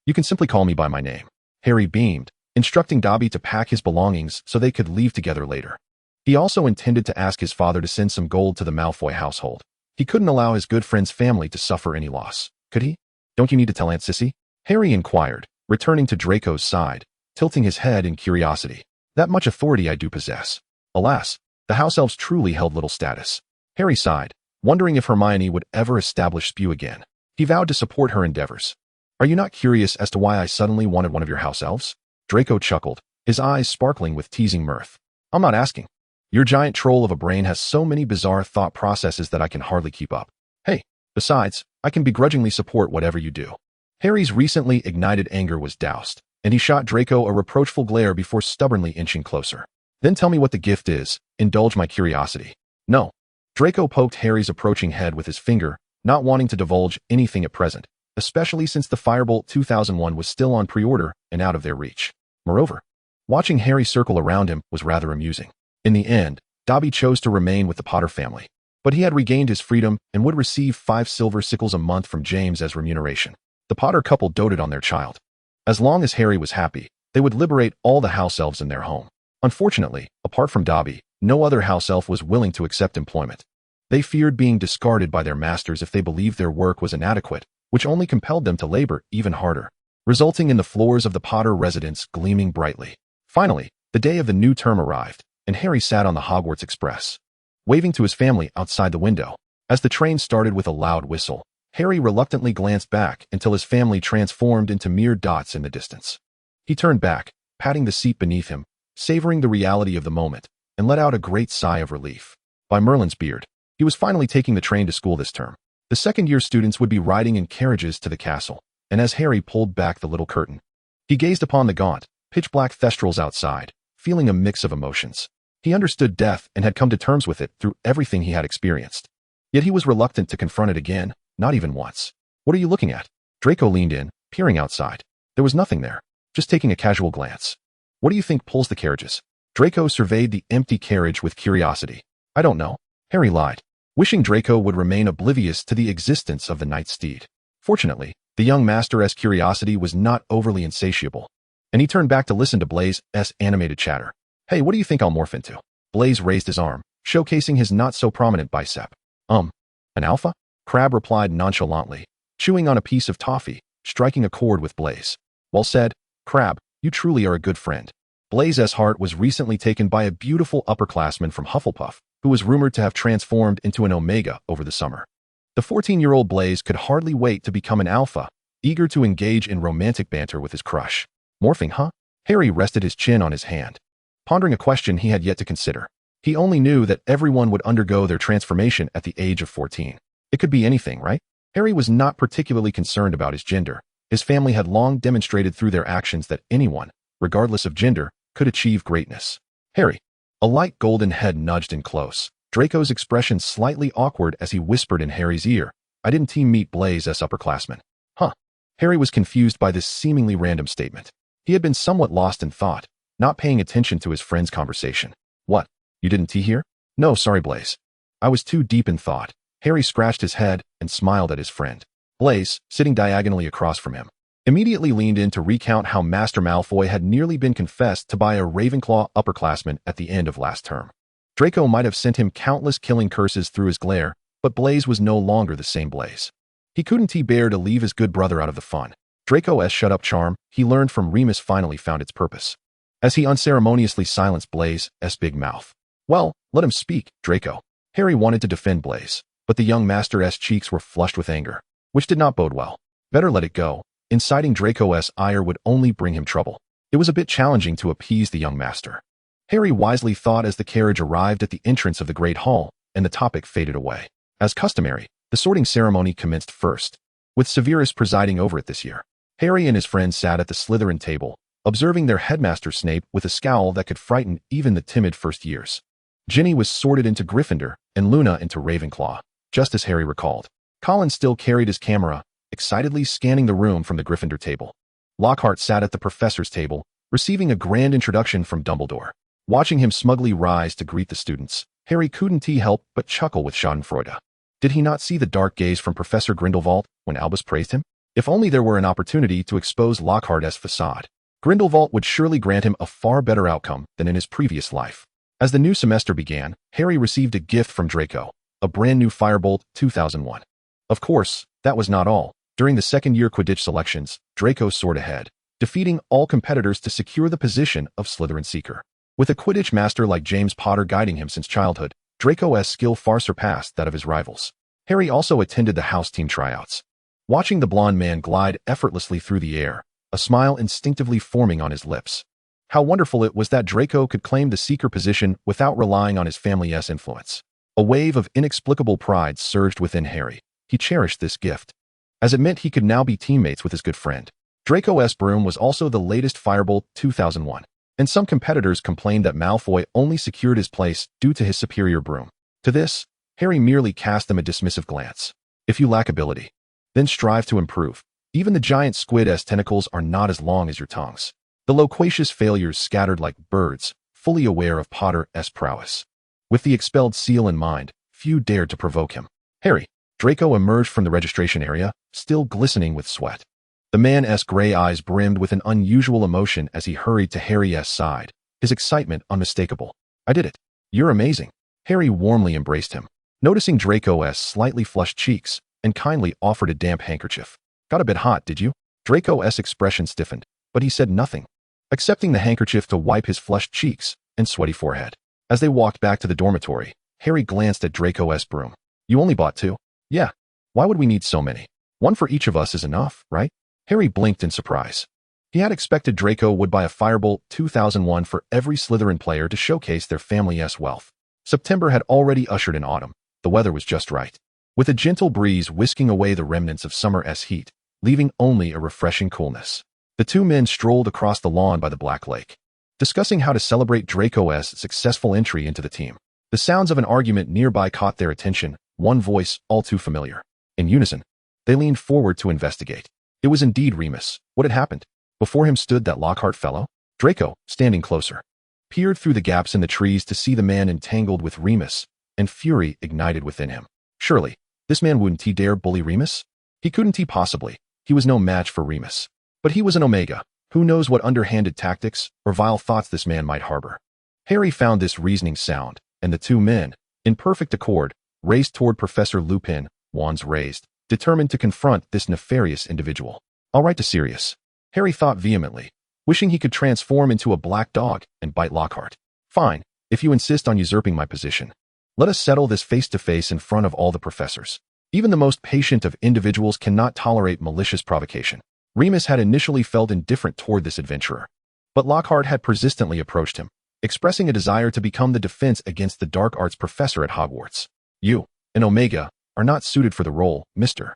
You can simply call me by my name. Harry beamed, instructing Dobby to pack his belongings so they could leave together later. He also intended to ask his father to send some gold to the Malfoy household. He couldn't allow his good friend's family to suffer any loss, could he? Don't you need to tell Aunt Sissy? Harry inquired, returning to Draco's side, tilting his head in curiosity. That much authority I do possess. Alas, the house elves truly held little status. Harry sighed, wondering if Hermione would ever establish Spew again. He vowed to support her endeavors. Are you not curious as to why I suddenly wanted one of your house elves? Draco chuckled, his eyes sparkling with teasing mirth. I'm not asking. Your giant troll of a brain has so many bizarre thought processes that I can hardly keep up. Hey, besides, I can begrudgingly support whatever you do. Harry's recently ignited anger was doused, and he shot Draco a reproachful glare before stubbornly inching closer. Then tell me what the gift is. Indulge my curiosity. No. Draco poked Harry's approaching head with his finger, not wanting to divulge anything at present, especially since the Firebolt 2001 was still on pre-order and out of their reach. Moreover, watching Harry circle around him was rather amusing. In the end, Dobby chose to remain with the Potter family, but he had regained his freedom and would receive 5 silver sickles a month from James as remuneration. The Potter couple doted on their child. As long as Harry was happy, they would liberate all the house elves in their home. Unfortunately, apart from Dobby, no other house elf was willing to accept employment. They feared being discarded by their masters if they believed their work was inadequate, which only compelled them to labor even harder, resulting in the floors of the Potter residence gleaming brightly. Finally, the day of the new term arrived, and Harry sat on the Hogwarts Express, waving to his family outside the window. As the train started with a loud whistle, Harry reluctantly glanced back until his family transformed into mere dots in the distance. He turned back, patting the seat beneath him, savoring the reality of the moment, and let out a great sigh of relief. By Merlin's beard, he was finally taking the train to school this term. The second-year students would be riding in carriages to the castle, and as Harry pulled back the little curtain, he gazed upon the gaunt, pitch-black thestrals outside, feeling a mix of emotions. He understood death and had come to terms with it through everything he had experienced. Yet he was reluctant to confront it again, not even once. What are you looking at? Draco leaned in, peering outside. There was nothing there, just taking a casual glance. What do you think pulls the carriages? Draco surveyed the empty carriage with curiosity. I don't know. Harry lied, wishing Draco would remain oblivious to the existence of the night steed. Fortunately, the young master's curiosity was not overly insatiable, and he turned back to listen to Blaze's animated chatter. Hey, what do you think I'll morph into? Blaze raised his arm, showcasing his not-so-prominent bicep. An alpha? Crabbe replied nonchalantly, chewing on a piece of toffee, striking a chord with Blaze. Well said, Crabbe, you truly are a good friend. Blaze's heart was recently taken by a beautiful upperclassman from Hufflepuff, who was rumored to have transformed into an Omega over the summer. The 14-year-old Blaze could hardly wait to become an alpha, eager to engage in romantic banter with his crush. Morphing, huh? Harry rested his chin on his hand, pondering a question he had yet to consider. He only knew that everyone would undergo their transformation at the age of 14. It could be anything, right? Harry was not particularly concerned about his gender. His family had long demonstrated through their actions that anyone, regardless of gender, could achieve greatness. Harry. A light golden head nudged in close, Draco's expression slightly awkward as he whispered in Harry's ear, I didn't team meet Blaze as upperclassman. Huh. Harry was confused by this seemingly random statement. He had been somewhat lost in thought, not paying attention to his friend's conversation. What? You didn't tea here? No, sorry, Blaze. I was too deep in thought. Harry scratched his head and smiled at his friend. Blaze, sitting diagonally across from him, immediately leaned in to recount how Master Malfoy had nearly been confessed to by a Ravenclaw upperclassman at the end of last term. Draco might have sent him countless killing curses through his glare, but Blaze was no longer the same Blaze. He couldn't bear to leave his good brother out of the fun. Draco's shut-up charm, he learned from Remus, finally found its purpose, as he unceremoniously silenced Blaze's big mouth. Well, let him speak, Draco. Harry wanted to defend Blaze, but the young master's cheeks were flushed with anger, which did not bode well. Better let it go. Inciting Draco's ire would only bring him trouble. It was a bit challenging to appease the young master. Harry wisely thought as the carriage arrived at the entrance of the Great Hall, and the topic faded away. As customary, the sorting ceremony commenced first, with Severus presiding over it this year. Harry and his friends sat at the Slytherin table, observing their headmaster Snape with a scowl that could frighten even the timid first years. Ginny was sorted into Gryffindor, and Luna into Ravenclaw, just as Harry recalled. Colin still carried his camera, excitedly scanning the room from the Gryffindor table. Lockhart sat at the professor's table, receiving a grand introduction from Dumbledore. Watching him smugly rise to greet the students, Harry couldn't help but chuckle with schadenfreude. Did he not see the dark gaze from Professor Grindelwald when Albus praised him? If only there were an opportunity to expose Lockhart's facade. Grindelwald would surely grant him a far better outcome than in his previous life. As the new semester began, Harry received a gift from Draco, a brand new Firebolt 2001. Of course, that was not all. During the second-year Quidditch selections, Draco soared ahead, defeating all competitors to secure the position of Slytherin Seeker. With a Quidditch master like James Potter guiding him since childhood, Draco's skill far surpassed that of his rivals. Harry also attended the house team tryouts. Watching the blond man glide effortlessly through the air, a smile instinctively forming on his lips. How wonderful it was that Draco could claim the Seeker position without relying on his family's influence. A wave of inexplicable pride surged within Harry. He cherished this gift, as it meant he could now be teammates with his good friend. Draco's broom was also the latest Firebolt 2001, and some competitors complained that Malfoy only secured his place due to his superior broom. To this, Harry merely cast them a dismissive glance. If you lack ability, then strive to improve. Even the giant squid's tentacles are not as long as your tongues. The loquacious failures scattered like birds, fully aware of Potter's prowess. With the expelled seal in mind, few dared to provoke him. Harry. Draco emerged from the registration area, still glistening with sweat. The man's gray eyes brimmed with an unusual emotion as he hurried to Harry's side, his excitement unmistakable. I did it. You're amazing. Harry warmly embraced him, noticing Draco's slightly flushed cheeks, and kindly offered a damp handkerchief. Got a bit hot, did you? Draco's expression stiffened, but he said nothing, accepting the handkerchief to wipe his flushed cheeks and sweaty forehead. As they walked back to the dormitory, Harry glanced at Draco's broom. You only bought 2? Yeah. Why would we need so many? 1 for each of us is enough, right? Harry blinked in surprise. He had expected Draco would buy a Firebolt 2001 for every Slytherin player to showcase their family's wealth. September had already ushered in autumn. The weather was just right, with a gentle breeze whisking away the remnants of summer's heat, leaving only a refreshing coolness. The two men strolled across the lawn by the Black Lake, discussing how to celebrate Draco's successful entry into the team. The sounds of an argument nearby caught their attention, one voice all too familiar. In unison, they leaned forward to investigate. It was indeed Remus. What had happened? Before him stood that Lockhart fellow. Draco, standing closer, peered through the gaps in the trees to see the man entangled with Remus, and fury ignited within him. Surely, this man wouldn't dare bully Remus? He couldn't possibly. He was no match for Remus. But he was an Omega. Who knows what underhanded tactics or vile thoughts this man might harbor? Harry found this reasoning sound, and the two men, in perfect accord, raced toward Professor Lupin, wands raised, determined to confront this nefarious individual. All right to Sirius, Harry thought vehemently, wishing he could transform into a black dog and bite Lockhart. Fine, if you insist on usurping my position. Let us settle this face-to-face in front of all the professors. Even the most patient of individuals cannot tolerate malicious provocation. Remus had initially felt indifferent toward this adventurer, but Lockhart had persistently approached him, expressing a desire to become the defense against the dark arts professor at Hogwarts. You, an Omega, are not suited for the role, Mr.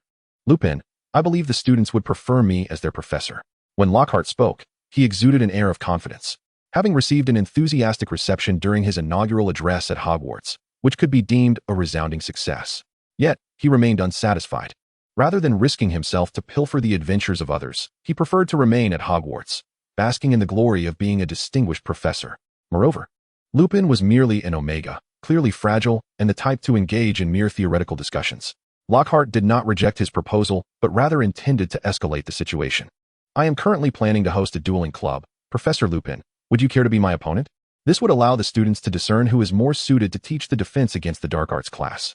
Lupin. I believe the students would prefer me as their professor. When Lockhart spoke, he exuded an air of confidence, having received an enthusiastic reception during his inaugural address at Hogwarts, which could be deemed a resounding success. Yet, he remained unsatisfied. Rather than risking himself to pilfer the adventures of others, he preferred to remain at Hogwarts, basking in the glory of being a distinguished professor. Moreover, Lupin was merely an Omega, clearly fragile, and the type to engage in mere theoretical discussions. Lockhart did not reject his proposal, but rather intended to escalate the situation. I am currently planning to host a dueling club. Professor Lupin, would you care to be my opponent? This would allow the students to discern who is more suited to teach the defense against the dark arts class.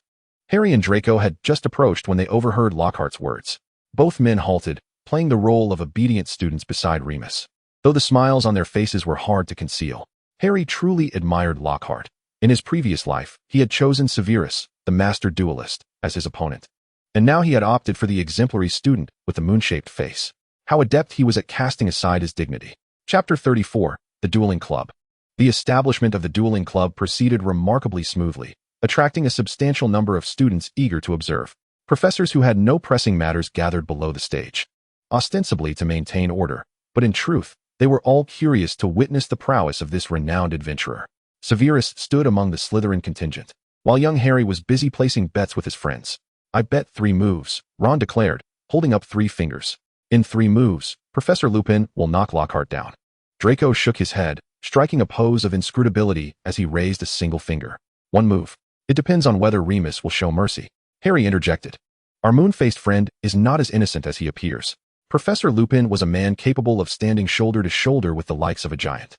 Harry and Draco had just approached when they overheard Lockhart's words. Both men halted, playing the role of obedient students beside Remus. Though the smiles on their faces were hard to conceal, Harry truly admired Lockhart. In his previous life, he had chosen Severus, the master duelist, as his opponent. And now he had opted for the exemplary student with the moon-shaped face. How adept he was at casting aside his dignity. Chapter 34, The Dueling Club. The establishment of the Dueling Club proceeded remarkably smoothly, attracting a substantial number of students eager to observe. Professors who had no pressing matters gathered below the stage, ostensibly to maintain order, but in truth, they were all curious to witness the prowess of this renowned adventurer. Severus stood among the Slytherin contingent, while young Harry was busy placing bets with his friends. "I bet 3 moves," Ron declared, holding up 3 fingers. "In 3 moves, Professor Lupin will knock Lockhart down." Draco shook his head, striking a pose of inscrutability as he raised a single finger. "1 move. It depends on whether Remus will show mercy." Harry interjected. "Our moon-faced friend is not as innocent as he appears. Professor Lupin was a man capable of standing shoulder to shoulder with the likes of a giant.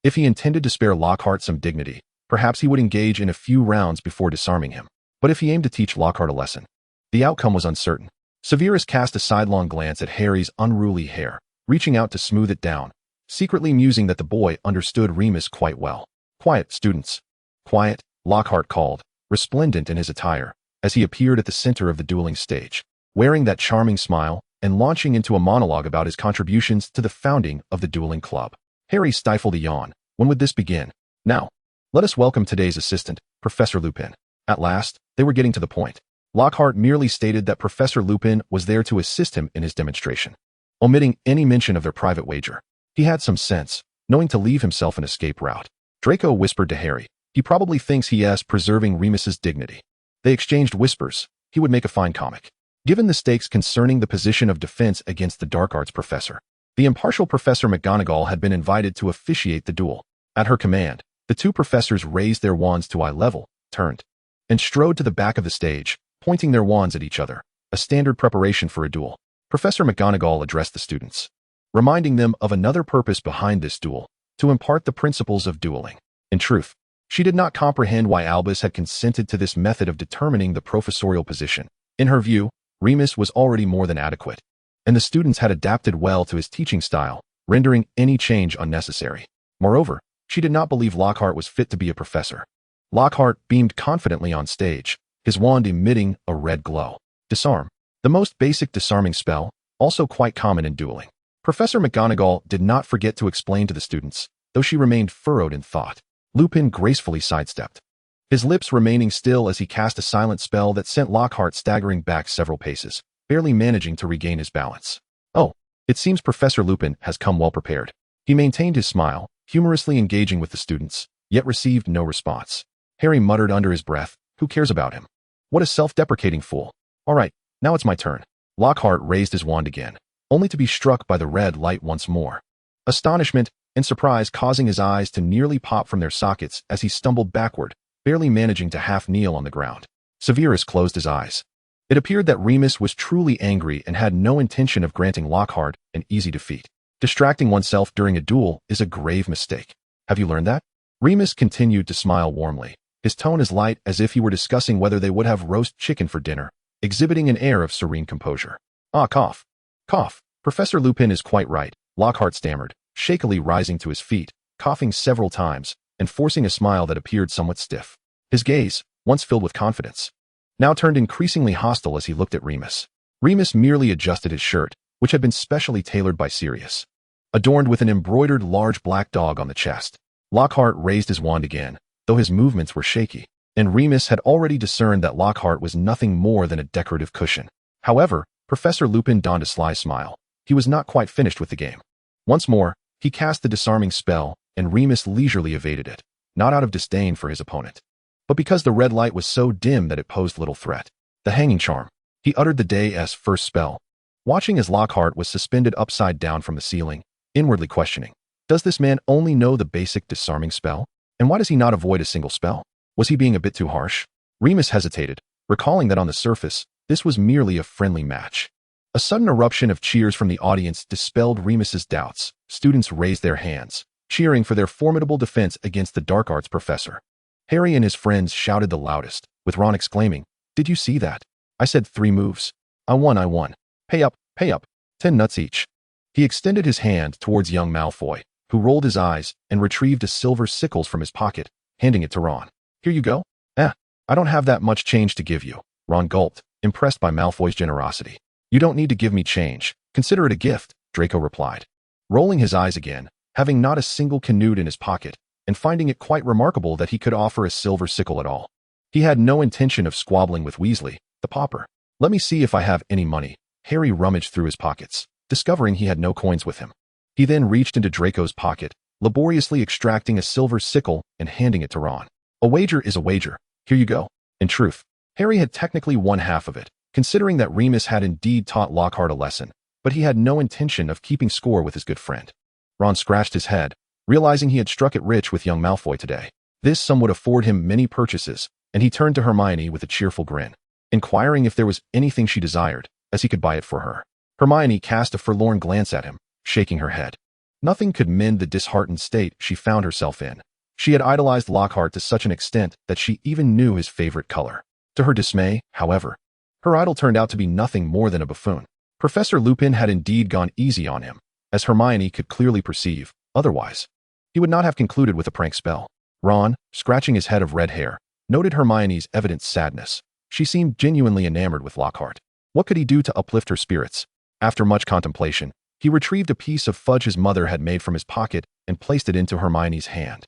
If he intended to spare Lockhart some dignity, perhaps he would engage in a few rounds before disarming him. But if he aimed to teach Lockhart a lesson, the outcome was uncertain." Severus cast a sidelong glance at Harry's unruly hair, reaching out to smooth it down, secretly musing that the boy understood Remus quite well. "Quiet, students." "Quiet," Lockhart called, resplendent in his attire, as he appeared at the center of the dueling stage, wearing that charming smile and launching into a monologue about his contributions to the founding of the Dueling Club. Harry stifled a yawn. When would this begin? "Now, let us welcome today's assistant, Professor Lupin." At last, they were getting to the point. Lockhart merely stated that Professor Lupin was there to assist him in his demonstration, omitting any mention of their private wager. He had some sense, knowing to leave himself an escape route. Draco whispered to Harry, "He probably thinks he is preserving Remus's dignity." They exchanged whispers. He would make a fine comic. Given the stakes concerning the position of defense against the dark arts professor, the impartial Professor McGonagall had been invited to officiate the duel. At her command, the 2 professors raised their wands to eye level, turned, and strode to the back of the stage, pointing their wands at each other, a standard preparation for a duel. Professor McGonagall addressed the students, reminding them of another purpose behind this duel, to impart the principles of dueling. In truth, she did not comprehend why Albus had consented to this method of determining the professorial position. In her view, Remus was already more than adequate, and the students had adapted well to his teaching style, rendering any change unnecessary. Moreover, she did not believe Lockhart was fit to be a professor. Lockhart beamed confidently on stage, his wand emitting a red glow. Disarm. The most basic disarming spell, also quite common in dueling. Professor McGonagall did not forget to explain to the students, though she remained furrowed in thought. Lupin gracefully sidestepped, his lips remaining still as he cast a silent spell that sent Lockhart staggering back several paces, barely managing to regain his balance. "Oh, it seems Professor Lupin has come well prepared." He maintained his smile, humorously engaging with the students, yet received no response. Harry muttered under his breath, "Who cares about him? What a self-deprecating fool. All right, now it's my turn." Lockhart raised his wand again, only to be struck by the red light once more. Astonishment and surprise causing his eyes to nearly pop from their sockets as he stumbled backward, barely managing to half kneel on the ground. Severus closed his eyes. It appeared that Remus was truly angry and had no intention of granting Lockhart an easy defeat. Distracting oneself during a duel is a grave mistake. Have you learned that? Remus continued to smile warmly, his tone as light as if he were discussing whether they would have roast chicken for dinner, exhibiting an air of serene composure. "Ah, cough. Cough. Professor Lupin is quite right," Lockhart stammered, shakily rising to his feet, coughing several times, and forcing a smile that appeared somewhat stiff. His gaze, once filled with confidence, now turned increasingly hostile as he looked at Remus. Remus merely adjusted his shirt, which had been specially tailored by Sirius, adorned with an embroidered large black dog on the chest. Lockhart raised his wand again, though his movements were shaky, and Remus had already discerned that Lockhart was nothing more than a decorative cushion. However, Professor Lupin donned a sly smile. He was not quite finished with the game. Once more, he cast the disarming spell, and Remus leisurely evaded it, not out of disdain for his opponent, but because the red light was so dim that it posed little threat. The hanging charm. He uttered the day's first spell, watching as Lockhart was suspended upside down from the ceiling, inwardly questioning, does this man only know the basic disarming spell? And why does he not avoid a single spell? Was he being a bit too harsh? Remus hesitated, recalling that on the surface, this was merely a friendly match. A sudden eruption of cheers from the audience dispelled Remus's doubts. Students raised their hands, cheering for their formidable defense against the dark arts professor. Harry and his friends shouted the loudest, with Ron exclaiming, "Did you see that? I said 3 moves. I won. Pay up, pay up." 10 nuts each. He extended his hand towards young Malfoy, who rolled his eyes and retrieved a silver sickles from his pocket, handing it to Ron. Here you go. I don't have that much change to give you. Ron gulped, impressed by Malfoy's generosity. You don't need to give me change. Consider it a gift, Draco replied. Rolling his eyes again, having not a single canute in his pocket, and finding it quite remarkable that he could offer a silver sickle at all. He had no intention of squabbling with Weasley, the pauper. Let me see if I have any money. Harry rummaged through his pockets, discovering he had no coins with him. He then reached into Draco's pocket, laboriously extracting a silver sickle and handing it to Ron. A wager is a wager. Here you go. In truth, Harry had technically won half of it, considering that Remus had indeed taught Lockhart a lesson, but he had no intention of keeping score with his good friend. Ron scratched his head, realizing he had struck it rich with young Malfoy today. This sum would afford him many purchases, and he turned to Hermione with a cheerful grin, inquiring if there was anything she desired, as he could buy it for her. Hermione cast a forlorn glance at him, shaking her head. Nothing could mend the disheartened state she found herself in. She had idolized Lockhart to such an extent that she even knew his favorite color. To her dismay, however, her idol turned out to be nothing more than a buffoon. Professor Lupin had indeed gone easy on him, as Hermione could clearly perceive. Otherwise, he would not have concluded with a prank spell. Ron, scratching his head of red hair, noted Hermione's evident sadness. She seemed genuinely enamored with Lockhart. What could he do to uplift her spirits? After much contemplation, he retrieved a piece of fudge his mother had made from his pocket and placed it into Hermione's hand.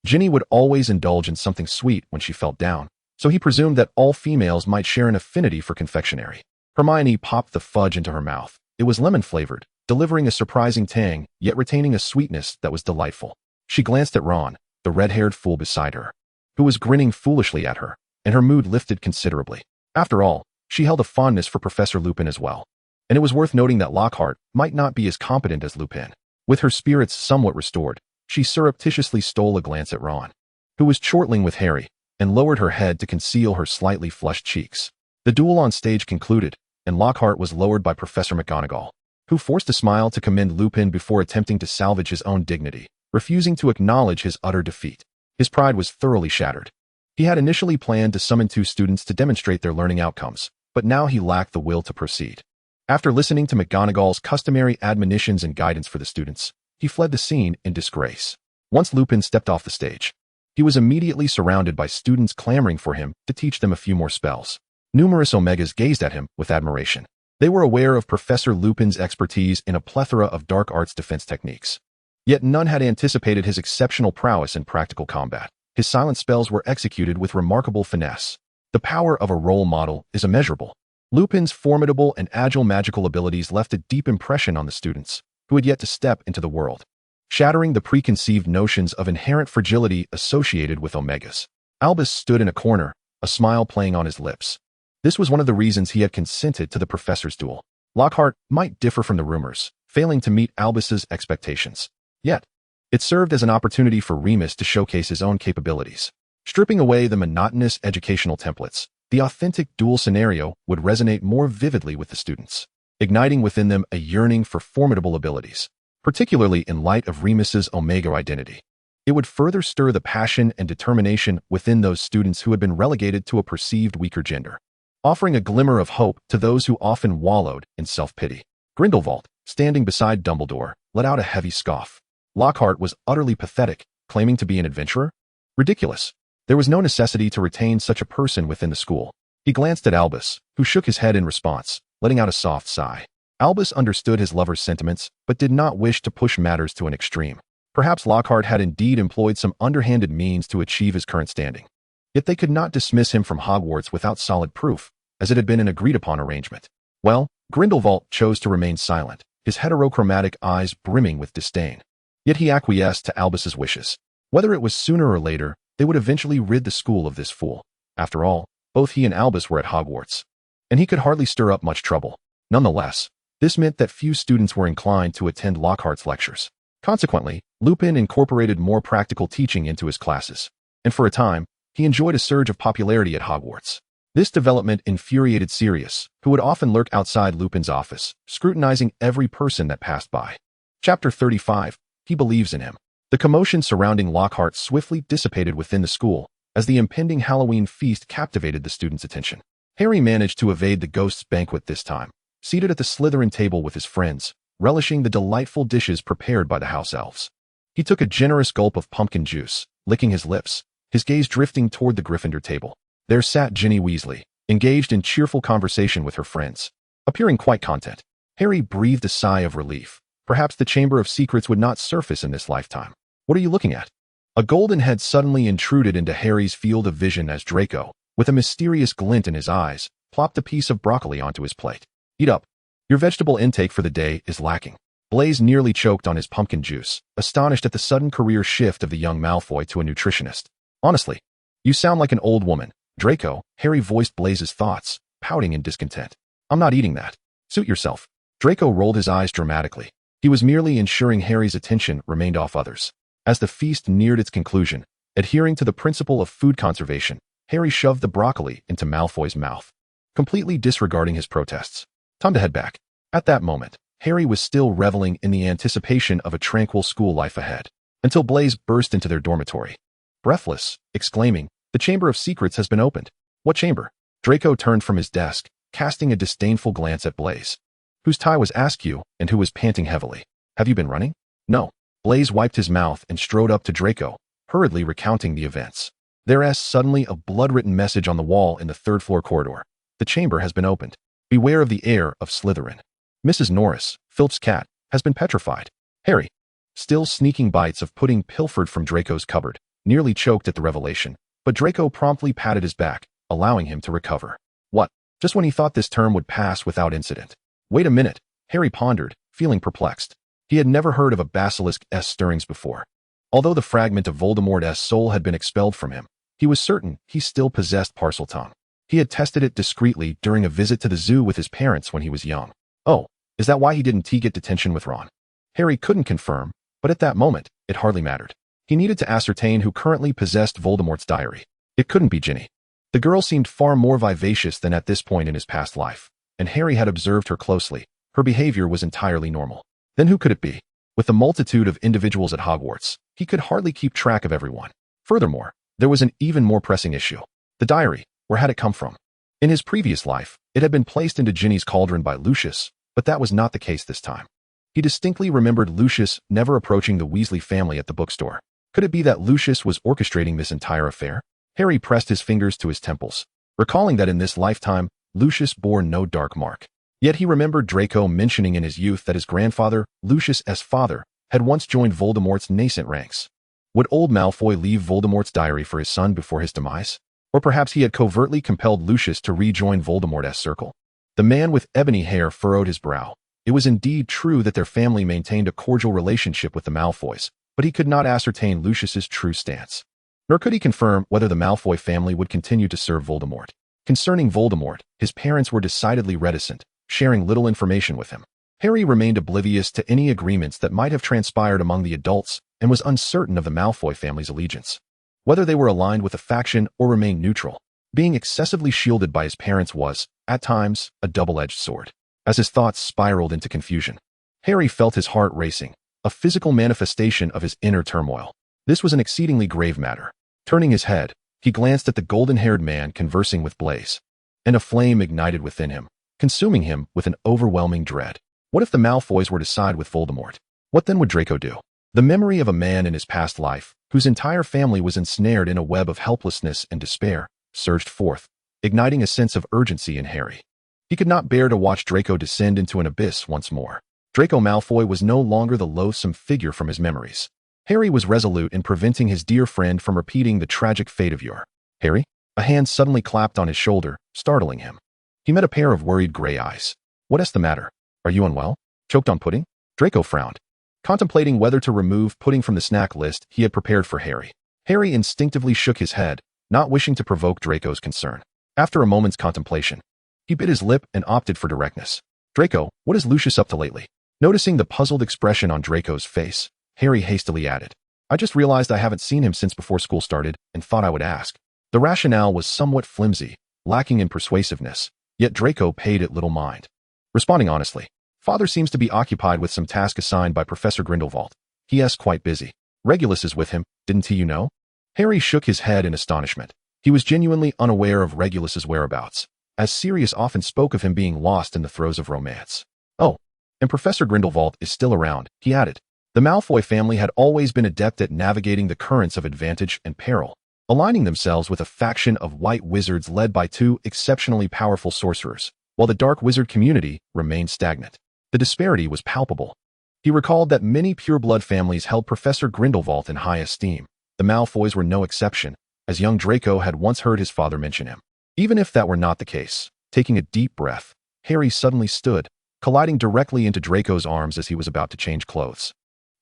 Ginny would always indulge in something sweet when she felt down, so he presumed that all females might share an affinity for confectionery. Hermione popped the fudge into her mouth. It was lemon-flavored, delivering a surprising tang, yet retaining a sweetness that was delightful. She glanced at Ron, the red-haired fool beside her, who was grinning foolishly at her, and her mood lifted considerably. After all, she held a fondness for Professor Lupin as well, and it was worth noting that Lockhart might not be as competent as Lupin. With her spirits somewhat restored, she surreptitiously stole a glance at Ron, who was chortling with Harry, and lowered her head to conceal her slightly flushed cheeks. The duel on stage concluded, and Lockhart was lowered by Professor McGonagall, who forced a smile to commend Lupin before attempting to salvage his own dignity, refusing to acknowledge his utter defeat. His pride was thoroughly shattered. He had initially planned to summon 2 students to demonstrate their learning outcomes, but now he lacked the will to proceed. After listening to McGonagall's customary admonitions and guidance for the students, he fled the scene in disgrace. Once Lupin stepped off the stage, he was immediately surrounded by students clamoring for him to teach them a few more spells. Numerous Omegas gazed at him with admiration. They were aware of Professor Lupin's expertise in a plethora of dark arts defense techniques. Yet none had anticipated his exceptional prowess in practical combat. His silent spells were executed with remarkable finesse. The power of a role model is immeasurable. Lupin's formidable and agile magical abilities left a deep impression on the students, who had yet to step into the world, shattering the preconceived notions of inherent fragility associated with Omegas. Albus stood in a corner, a smile playing on his lips. This was one of the reasons he had consented to the professor's duel. Lockhart might differ from the rumors, failing to meet Albus's expectations. Yet, it served as an opportunity for Remus to showcase his own capabilities. Stripping away the monotonous educational templates, the authentic duel scenario would resonate more vividly with the students, igniting within them a yearning for formidable abilities, particularly in light of Remus's Omega identity. It would further stir the passion and determination within those students who had been relegated to a perceived weaker gender, offering a glimmer of hope to those who often wallowed in self-pity. Grindelwald, standing beside Dumbledore, let out a heavy scoff. Lockhart was utterly pathetic, claiming to be an adventurer? Ridiculous. There was no necessity to retain such a person within the school. He glanced at Albus, who shook his head in response, letting out a soft sigh. Albus understood his lover's sentiments, but did not wish to push matters to an extreme. Perhaps Lockhart had indeed employed some underhanded means to achieve his current standing. Yet they could not dismiss him from Hogwarts without solid proof, as it had been an agreed-upon arrangement. Well, Grindelwald chose to remain silent, his heterochromatic eyes brimming with disdain. Yet he acquiesced to Albus's wishes. Whether it was sooner or later, they would eventually rid the school of this fool. After all, both he and Albus were at Hogwarts, and he could hardly stir up much trouble. Nonetheless, this meant that few students were inclined to attend Lockhart's lectures. Consequently, Lupin incorporated more practical teaching into his classes, and for a time, he enjoyed a surge of popularity at Hogwarts. This development infuriated Sirius, who would often lurk outside Lupin's office, scrutinizing every person that passed by. Chapter 35. He believes in him. The commotion surrounding Lockhart swiftly dissipated within the school, as the impending Halloween feast captivated the students' attention. Harry managed to evade the ghosts' banquet this time, seated at the Slytherin table with his friends, relishing the delightful dishes prepared by the house elves. He took a generous gulp of pumpkin juice, licking his lips, his gaze drifting toward the Gryffindor table. There sat Ginny Weasley, engaged in cheerful conversation with her friends, appearing quite content. Harry breathed a sigh of relief. Perhaps the Chamber of Secrets would not surface in this lifetime. What are you looking at? A golden head suddenly intruded into Harry's field of vision as Draco, with a mysterious glint in his eyes, plopped a piece of broccoli onto his plate. Eat up. Your vegetable intake for the day is lacking. Blaise nearly choked on his pumpkin juice, astonished at the sudden career shift of the young Malfoy to a nutritionist. Honestly, you sound like an old woman. Draco, Harry voiced Blaise's thoughts, pouting in discontent. I'm not eating that. Suit yourself. Draco rolled his eyes dramatically. He was merely ensuring Harry's attention remained off others. As the feast neared its conclusion, adhering to the principle of food conservation, Harry shoved the broccoli into Malfoy's mouth, completely disregarding his protests. Time to head back. At that moment, Harry was still reveling in the anticipation of a tranquil school life ahead, until Blaise burst into their dormitory. Breathless, exclaiming, "The Chamber of Secrets has been opened." What chamber? Draco turned from his desk, casting a disdainful glance at Blaise, whose tie was askew and who was panting heavily. Have you been running? No. Blaise wiped his mouth and strode up to Draco, hurriedly recounting the events. There's suddenly a blood-written message on the wall in the third-floor corridor. The chamber has been opened. Beware of the heir of Slytherin. Mrs. Norris, Philip's cat, has been petrified. Harry, still sneaking bites of pudding pilfered from Draco's cupboard, nearly choked at the revelation, but Draco promptly patted his back, allowing him to recover. What? Just when he thought this term would pass without incident. Wait a minute, Harry pondered, feeling perplexed. He had never heard of a basilisk's stirrings before. Although the fragment of Voldemort's soul had been expelled from him, he was certain he still possessed Parseltongue. He had tested it discreetly during a visit to the zoo with his parents when he was young. Oh, is that why he didn't get detention with Ron? Harry couldn't confirm, but at that moment, it hardly mattered. He needed to ascertain who currently possessed Voldemort's diary. It couldn't be Ginny. The girl seemed far more vivacious than at this point in his past life, and Harry had observed her closely. Her behavior was entirely normal. Then who could it be? With the multitude of individuals at Hogwarts, he could hardly keep track of everyone. Furthermore, there was an even more pressing issue. The diary. Where had it come from? In his previous life, it had been placed into Ginny's cauldron by Lucius, but that was not the case this time. He distinctly remembered Lucius never approaching the Weasley family at the bookstore. Could it be that Lucius was orchestrating this entire affair? Harry pressed his fingers to his temples, recalling that in this lifetime, Lucius bore no dark mark. Yet he remembered Draco mentioning in his youth that his grandfather, Lucius's father, had once joined Voldemort's nascent ranks. Would old Malfoy leave Voldemort's diary for his son before his demise? Or perhaps he had covertly compelled Lucius to rejoin Voldemort's circle. The man with ebony hair furrowed his brow. It was indeed true that their family maintained a cordial relationship with the Malfoys, but he could not ascertain Lucius's true stance. Nor could he confirm whether the Malfoy family would continue to serve Voldemort. Concerning Voldemort, his parents were decidedly reticent, sharing little information with him. Harry remained oblivious to any agreements that might have transpired among the adults and was uncertain of the Malfoy family's allegiance. Whether they were aligned with a faction or remained neutral, being excessively shielded by his parents was, at times, a double-edged sword. As his thoughts spiraled into confusion, Harry felt his heart racing, a physical manifestation of his inner turmoil. This was an exceedingly grave matter. Turning his head, he glanced at the golden-haired man conversing with Blaise, and a flame ignited within him, consuming him with an overwhelming dread. What if the Malfoys were to side with Voldemort? What then would Draco do? The memory of a man in his past life, whose entire family was ensnared in a web of helplessness and despair, surged forth, igniting a sense of urgency in Harry. He could not bear to watch Draco descend into an abyss once more. Draco Malfoy was no longer the loathsome figure from his memories. Harry was resolute in preventing his dear friend from repeating the tragic fate of yore. Harry? A hand suddenly clapped on his shoulder, startling him. He met a pair of worried gray eyes. What's the matter? Are you unwell? Choked on pudding? Draco frowned, contemplating whether to remove pudding from the snack list he had prepared for Harry. Harry instinctively shook his head, not wishing to provoke Draco's concern. After a moment's contemplation, he bit his lip and opted for directness. Draco, what is Lucius up to lately? Noticing the puzzled expression on Draco's face, Harry hastily added, I just realized I haven't seen him since before school started and thought I would ask. The rationale was somewhat flimsy, lacking in persuasiveness, yet Draco paid it little mind. Responding honestly, Father seems to be occupied with some task assigned by Professor Grindelwald. He is quite busy. Regulus is with him, didn't he, you know? Harry shook his head in astonishment. He was genuinely unaware of Regulus's whereabouts. as Sirius often spoke of him being lost in the throes of romance. Oh, and Professor Grindelwald is still around, he added. The Malfoy family had always been adept at navigating the currents of advantage and peril, aligning themselves with a faction of white wizards led by two exceptionally powerful sorcerers, while the dark wizard community remained stagnant. The disparity was palpable. He recalled that many pureblood families held Professor Grindelwald in high esteem. The Malfoys were no exception, as young Draco had once heard his father mention him. Even if that were not the case, taking a deep breath, Harry suddenly stood, colliding directly into Draco's arms as he was about to change clothes.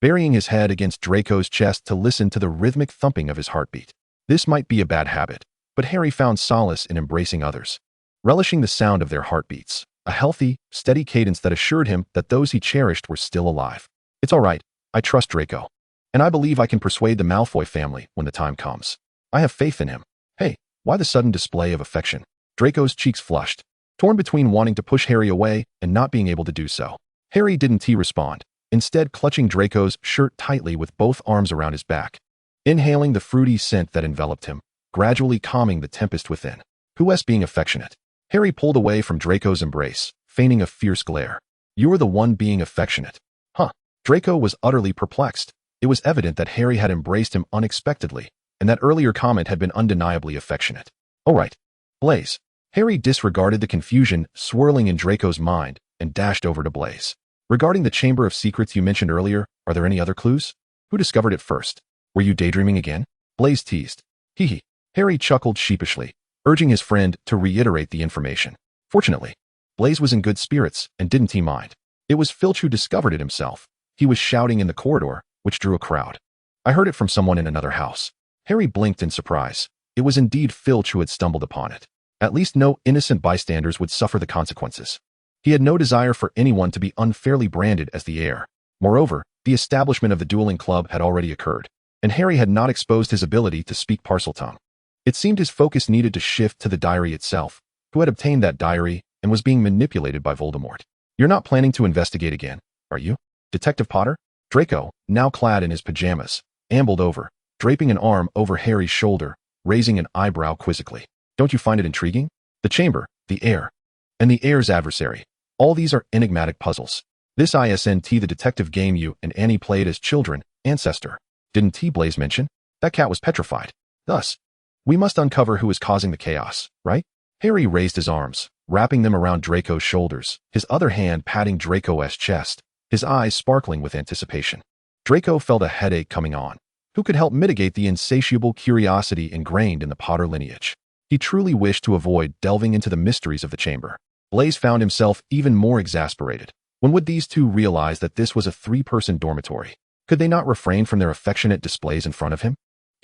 Burying his head against Draco's chest to listen to the rhythmic thumping of his heartbeat. This might be a bad habit, but Harry found solace in embracing others, relishing the sound of their heartbeats, a healthy, steady cadence that assured him that those he cherished were still alive. It's all right, I trust Draco. And I believe I can persuade the Malfoy family when the time comes. I have faith in him. Hey, why the sudden display of affection? Draco's cheeks flushed, torn between wanting to push Harry away and not being able to do so. Harry didn't respond, instead clutching Draco's shirt tightly with both arms around his back, inhaling the fruity scent that enveloped him, gradually calming the tempest within. Who's being affectionate? Harry pulled away from Draco's embrace, feigning a fierce glare. You were the one being affectionate. Huh. Draco was utterly perplexed. It was evident that Harry had embraced him unexpectedly, and that earlier comment had been undeniably affectionate. All right. Blaise. Harry disregarded the confusion swirling in Draco's mind and dashed over to Blaise. Regarding the Chamber of Secrets you mentioned earlier, are there any other clues? Who discovered it first? Were you daydreaming again? Blaise teased. Hee. Harry chuckled sheepishly, urging his friend to reiterate the information. Fortunately, Blaise was in good spirits and didn't mind. It was Filch who discovered it himself. He was shouting in the corridor, which drew a crowd. I heard it from someone in another house. Harry blinked in surprise. It was indeed Filch who had stumbled upon it. At least no innocent bystanders would suffer the consequences. He had no desire for anyone to be unfairly branded as the heir. Moreover, the establishment of the dueling club had already occurred, and Harry had not exposed his ability to speak Parseltongue. It seemed his focus needed to shift to the diary itself. Who had obtained that diary and was being manipulated by Voldemort? You're not planning to investigate again, are you? Detective Potter? Draco, now clad in his pajamas, ambled over, draping an arm over Harry's shoulder, raising an eyebrow quizzically. Don't you find it intriguing? The chamber, the heir, and the heir's adversary. All these are enigmatic puzzles. This ISNT the detective game you and Annie played as children, ancestor. Didn't Blaise mention? That cat was petrified. Thus, we must uncover who is causing the chaos, right? Harry raised his arms, wrapping them around Draco's shoulders, his other hand patting Draco's chest, his eyes sparkling with anticipation. Draco felt a headache coming on. Who could help mitigate the insatiable curiosity ingrained in the Potter lineage? He truly wished to avoid delving into the mysteries of the chamber. Blaise found himself even more exasperated. When would these two realize that this was a three-person dormitory? Could they not refrain from their affectionate displays in front of him?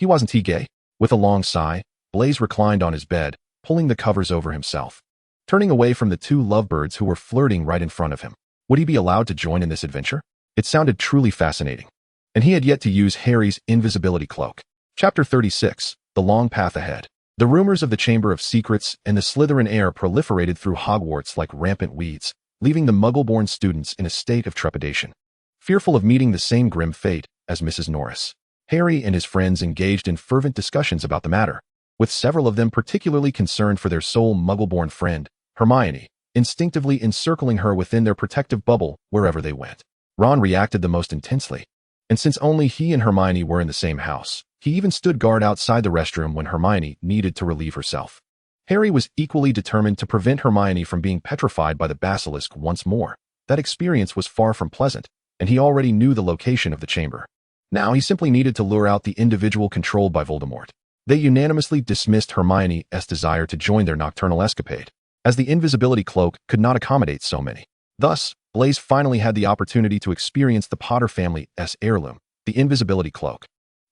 Wasn't he gay? With a long sigh, Blaise reclined on his bed, pulling the covers over himself, turning away from the two lovebirds who were flirting right in front of him. Would he be allowed to join in this adventure? It sounded truly fascinating. And he had yet to use Harry's invisibility cloak. Chapter 36, The Long Path Ahead. The rumors of the Chamber of Secrets and the Slytherin heir proliferated through Hogwarts like rampant weeds, leaving the Muggle-born students in a state of trepidation, fearful of meeting the same grim fate as Mrs. Norris. Harry and his friends engaged in fervent discussions about the matter, with several of them particularly concerned for their sole Muggle-born friend, Hermione, instinctively encircling her within their protective bubble wherever they went. Ron reacted the most intensely, and since only he and Hermione were in the same house, he even stood guard outside the restroom when Hermione needed to relieve herself. Harry was equally determined to prevent Hermione from being petrified by the basilisk once more. That experience was far from pleasant, and he already knew the location of the chamber. Now he simply needed to lure out the individual controlled by Voldemort. They unanimously dismissed Hermione's desire to join their nocturnal escapade, as the invisibility cloak could not accommodate so many. Thus, Blaise finally had the opportunity to experience the Potter family's heirloom, the invisibility cloak,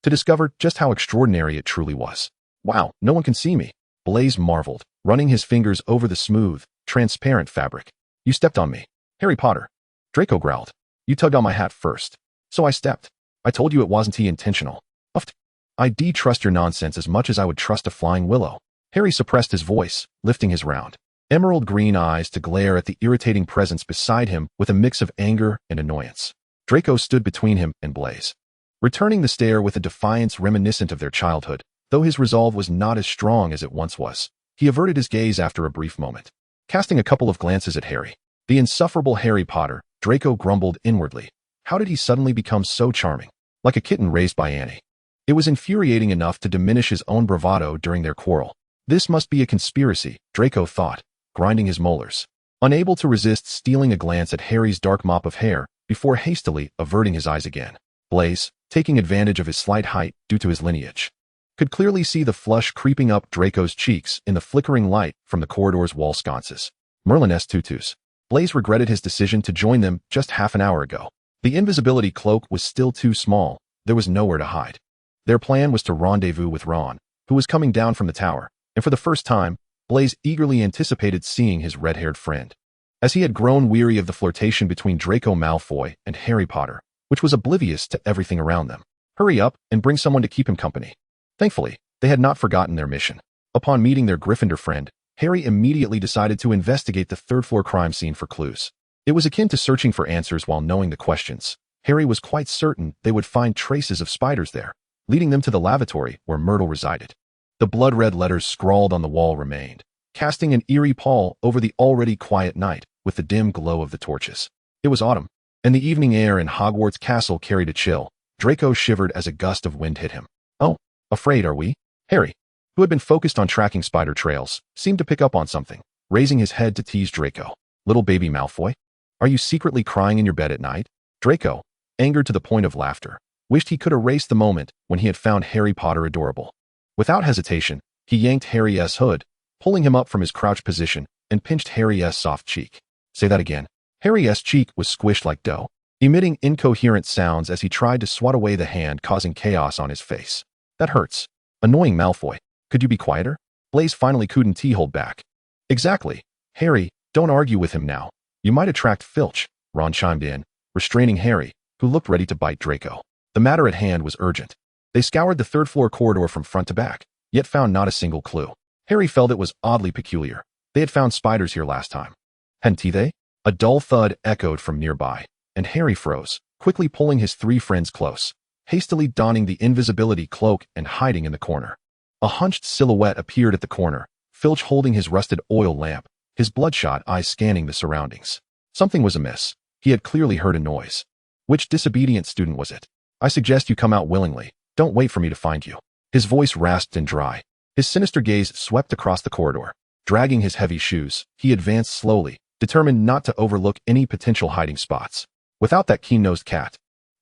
to discover just how extraordinary it truly was. Wow, no one can see me, Blaise marveled, running his fingers over the smooth, transparent fabric. You stepped on me. Harry Potter. Draco growled. You tugged on my hat first. So I stepped. I told you it wasn't intentional. Uffed. I trust your nonsense as much as I would trust a flying willow. Harry suppressed his voice, lifting his round, emerald green eyes to glare at the irritating presence beside him with a mix of anger and annoyance. Draco stood between him and Blaise, returning the stare with a defiance reminiscent of their childhood. Though his resolve was not as strong as it once was, He averted his gaze after a brief moment, casting a couple of glances at Harry. The insufferable Harry Potter, Draco grumbled inwardly. How did he suddenly become so charming? Like a kitten raised by Annie. It was infuriating enough to diminish his own bravado during their quarrel. This must be a conspiracy, Draco thought, grinding his molars, unable to resist stealing a glance at Harry's dark mop of hair before hastily averting his eyes again. Blaise, taking advantage of his slight height due to his lineage, could clearly see the flush creeping up Draco's cheeks in the flickering light from the corridor's wall sconces. Merlin's tutus. Blaise regretted his decision to join them just half an hour ago. The invisibility cloak was still too small. There was nowhere to hide. Their plan was to rendezvous with Ron, who was coming down from the tower, and for the first time, Blaise eagerly anticipated seeing his red-haired friend. As he had grown weary of the flirtation between Draco Malfoy and Harry Potter, which was oblivious to everything around them. Hurry up and bring someone to keep him company. Thankfully, they had not forgotten their mission. Upon meeting their Gryffindor friend, Harry immediately decided to investigate the third-floor crime scene for clues. It was akin to searching for answers while knowing the questions. Harry was quite certain they would find traces of spiders there, leading them to the lavatory where Myrtle resided. The blood-red letters scrawled on the wall remained, casting an eerie pall over the already quiet night with the dim glow of the torches. It was autumn, and the evening air in Hogwarts Castle carried a chill. Draco shivered as a gust of wind hit him. Oh, afraid are we? Harry, who had been focused on tracking spider trails, seemed to pick up on something, raising his head to tease Draco. Little baby Malfoy? Are you secretly crying in your bed at night? Draco, angered to the point of laughter, wished he could erase the moment when he had found Harry Potter adorable. Without hesitation, he yanked Harry's hood, pulling him up from his crouched position, and pinched Harry's soft cheek. Say that again. Harry's cheek was squished like dough, emitting incoherent sounds as he tried to swat away the hand causing chaos on his face. That hurts. Annoying Malfoy. Could you be quieter? Blaise finally couldn't hold back. Exactly. Harry, don't argue with him now. You might attract Filch, Ron chimed in, restraining Harry, who looked ready to bite Draco. The matter at hand was urgent. They scoured the third-floor corridor from front to back, yet found not a single clue. Harry felt it was oddly peculiar. They had found spiders here last time. Hadn't they? A dull thud echoed from nearby, and Harry froze, quickly pulling his three friends close, hastily donning the invisibility cloak and hiding in the corner. A hunched silhouette appeared at the corner, Filch holding his rusted oil lamp, his bloodshot eyes scanning the surroundings. Something was amiss. He had clearly heard a noise. Which disobedient student was it? I suggest you come out willingly. Don't wait for me to find you. His voice rasped and dry. His sinister gaze swept across the corridor. Dragging his heavy shoes, he advanced slowly, determined not to overlook any potential hiding spots. Without that keen-nosed cat,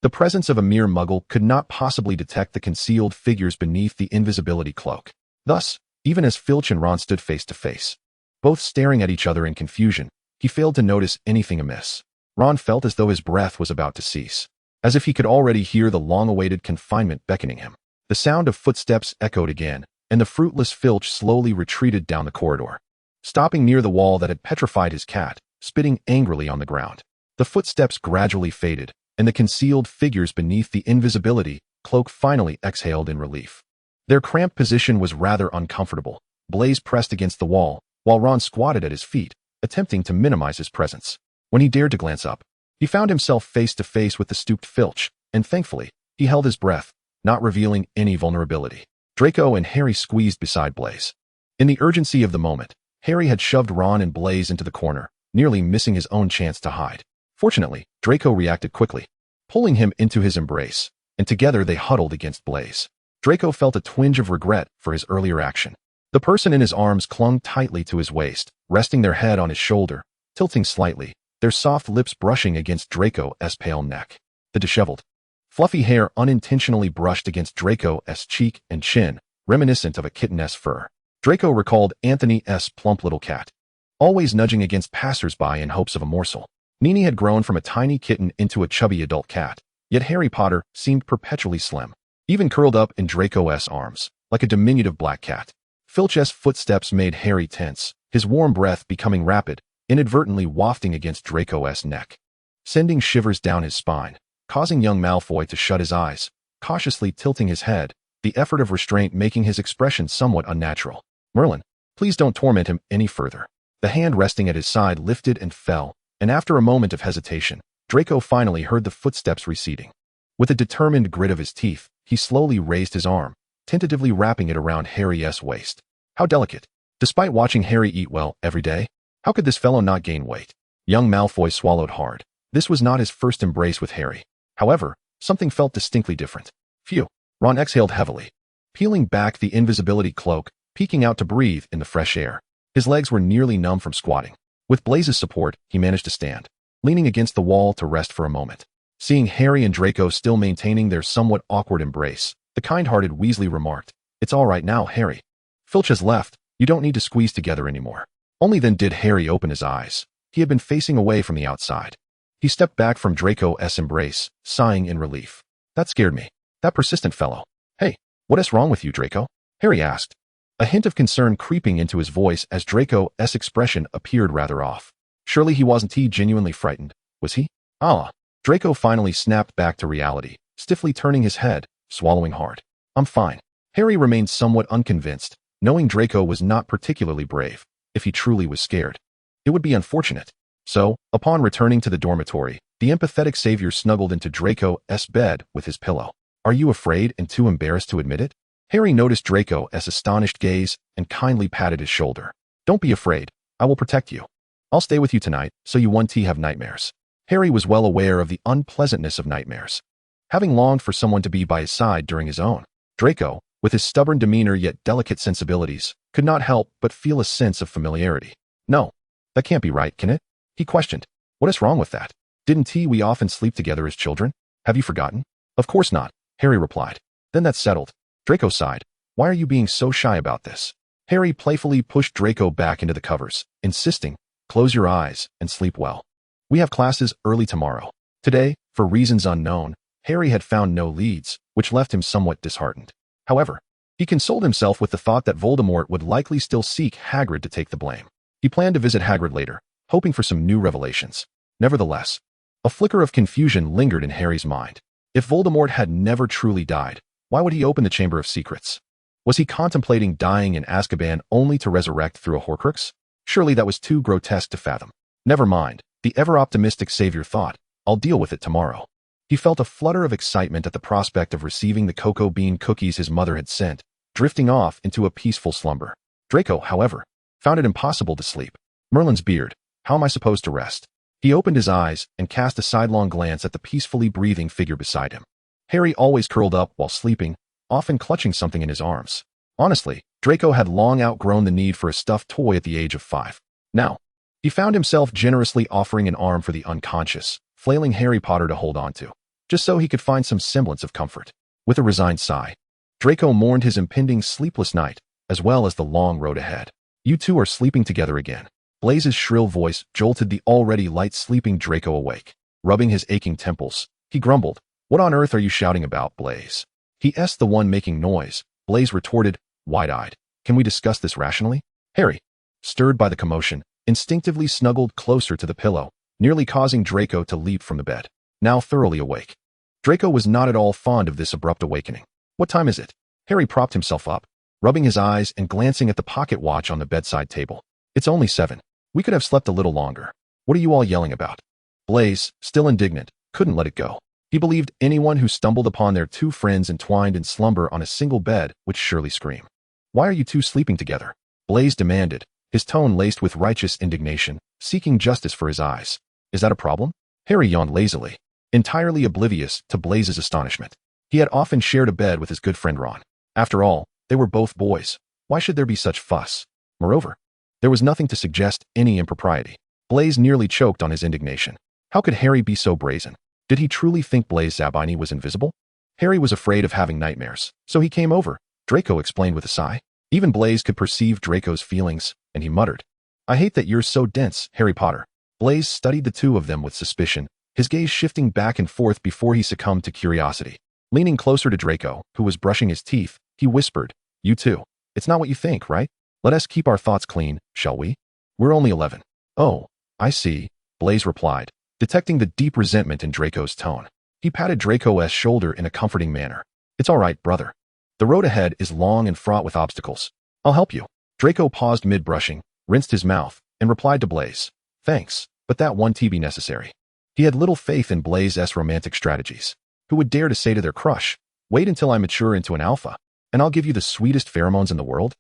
the presence of a mere muggle could not possibly detect the concealed figures beneath the invisibility cloak. Thus, even as Filch and Ron stood face to face, both staring at each other in confusion, he failed to notice anything amiss. Ron felt as though his breath was about to cease, as if he could already hear the long-awaited confinement beckoning him. The sound of footsteps echoed again, and the fruitless Filch slowly retreated down the corridor, stopping near the wall that had petrified his cat, spitting angrily on the ground. The footsteps gradually faded, and the concealed figures beneath the invisibility cloak finally exhaled in relief. Their cramped position was rather uncomfortable. Blaise pressed against the wall, while Ron squatted at his feet, attempting to minimize his presence. When he dared to glance up, he found himself face to face with the stooped Filch, and thankfully, he held his breath, not revealing any vulnerability. Draco and Harry squeezed beside Blaise. In the urgency of the moment, Harry had shoved Ron and Blaise into the corner, nearly missing his own chance to hide. Fortunately, Draco reacted quickly, pulling him into his embrace, and together they huddled against Blaise. Draco felt a twinge of regret for his earlier action. The person in his arms clung tightly to his waist, resting their head on his shoulder, tilting slightly, their soft lips brushing against Draco's pale neck. The disheveled, fluffy hair unintentionally brushed against Draco's cheek and chin, reminiscent of a kitten's fur. Draco recalled Anthony's plump little cat, always nudging against passers-by in hopes of a morsel. Nini had grown from a tiny kitten into a chubby adult cat, yet Harry Potter seemed perpetually slim, even curled up in Draco's arms, like a diminutive black cat. Filch's footsteps made Harry tense, his warm breath becoming rapid, inadvertently wafting against Draco's neck, sending shivers down his spine, causing young Malfoy to shut his eyes, cautiously tilting his head, the effort of restraint making his expression somewhat unnatural. Merlin, please don't torment him any further. The hand resting at his side lifted and fell, and after a moment of hesitation, Draco finally heard the footsteps receding. With a determined grit of his teeth, he slowly raised his arm, tentatively wrapping it around Harry's waist. How delicate. Despite watching Harry eat well every day, how could this fellow not gain weight? Young Malfoy swallowed hard. This was not his first embrace with Harry. However, something felt distinctly different. Phew. Ron exhaled heavily, peeling back the invisibility cloak, peeking out to breathe in the fresh air. His legs were nearly numb from squatting. With Blaze's support, he managed to stand, leaning against the wall to rest for a moment. Seeing Harry and Draco still maintaining their somewhat awkward embrace, the kind-hearted Weasley remarked, "It's all right now, Harry. Filch has left. You don't need to squeeze together anymore." Only then did Harry open his eyes. He had been facing away from the outside. He stepped back from Draco's embrace, sighing in relief. "That scared me. That persistent fellow. Hey, what is wrong with you, Draco?" Harry asked, a hint of concern creeping into his voice as Draco's expression appeared rather off. Surely he wasn't genuinely frightened, was he? Ah. Draco finally snapped back to reality, stiffly turning his head, swallowing hard. "I'm fine." Harry remained somewhat unconvinced, knowing Draco was not particularly brave. If he truly was scared, it would be unfortunate. So, upon returning to the dormitory, the empathetic savior snuggled into Draco's bed with his pillow. "Are you afraid and too embarrassed to admit it?" Harry noticed Draco's astonished gaze and kindly patted his shoulder. "Don't be afraid. I will protect you. I'll stay with you tonight, so you won't have nightmares." Harry was well aware of the unpleasantness of nightmares, having longed for someone to be by his side during his own. Draco, with his stubborn demeanor yet delicate sensibilities, could not help but feel a sense of familiarity. "No, that can't be right, can it?" he questioned. "What is wrong with that? Didn't we often sleep together as children? Have you forgotten?" "Of course not," Harry replied. "Then that's settled." Draco sighed. "Why are you being so shy about this?" Harry playfully pushed Draco back into the covers, insisting, "Close your eyes and sleep well. We have classes early tomorrow." Today, for reasons unknown, Harry had found no leads, which left him somewhat disheartened. However, he consoled himself with the thought that Voldemort would likely still seek Hagrid to take the blame. He planned to visit Hagrid later, hoping for some new revelations. Nevertheless, a flicker of confusion lingered in Harry's mind. If Voldemort had never truly died, why would he open the Chamber of Secrets? Was he contemplating dying in Azkaban only to resurrect through a Horcrux? Surely that was too grotesque to fathom. Never mind, the ever-optimistic savior thought, "I'll deal with it tomorrow." He felt a flutter of excitement at the prospect of receiving the cocoa bean cookies his mother had sent, drifting off into a peaceful slumber. Draco, however, found it impossible to sleep. "Merlin's beard. How am I supposed to rest?" He opened his eyes and cast a sidelong glance at the peacefully breathing figure beside him. Harry always curled up while sleeping, often clutching something in his arms. Honestly, Draco had long outgrown the need for a stuffed toy at the age of 5. Now, he found himself generously offering an arm for the unconscious, flailing Harry Potter to hold on to, just so he could find some semblance of comfort. With a resigned sigh, Draco mourned his impending sleepless night, as well as the long road ahead. "You two are sleeping together again." Blaze's shrill voice jolted the already light-sleeping Draco awake. Rubbing his aching temples, he grumbled, "What on earth are you shouting about, Blaze?" "He's the one making noise," Blaze retorted, wide-eyed. "Can we discuss this rationally?" Harry, stirred by the commotion, instinctively snuggled closer to the pillow, nearly causing Draco to leap from the bed. Now thoroughly awake, Draco was not at all fond of this abrupt awakening. "What time is it?" Harry propped himself up, rubbing his eyes and glancing at the pocket watch on the bedside table. "It's only 7. We could have slept a little longer. What are you all yelling about?" Blaze, still indignant, couldn't let it go. He believed anyone who stumbled upon their two friends entwined in slumber on a single bed would surely scream. "Why are you two sleeping together?" Blaze demanded, his tone laced with righteous indignation, seeking justice for his eyes. "Is that a problem?" Harry yawned lazily, entirely oblivious to Blaze's astonishment. He had often shared a bed with his good friend Ron. After all, they were both boys. Why should there be such fuss? Moreover, there was nothing to suggest any impropriety. Blaze nearly choked on his indignation. How could Harry be so brazen? Did he truly think Blaze Zabini was invisible? Harry was afraid of having nightmares, so he came over, Draco explained with a sigh. Even Blaze could perceive Draco's feelings, and he muttered, "I hate that you're so dense, Harry Potter." Blaze studied the two of them with suspicion, his gaze shifting back and forth before he succumbed to curiosity. Leaning closer to Draco, who was brushing his teeth, he whispered, "You too. It's not what you think, right? Let us keep our thoughts clean, shall we? We're only 11. "Oh, I see," Blaze replied, detecting the deep resentment in Draco's tone. He patted Draco's shoulder in a comforting manner. "It's all right, brother. The road ahead is long and fraught with obstacles. I'll help you." Draco paused mid-brushing, rinsed his mouth, and replied to Blaze, "Thanks, but that won't be necessary." He had little faith in Blaze's romantic strategies. Who would dare to say to their crush, "Wait until I mature into an alpha, and I'll give you the sweetest pheromones in the world"?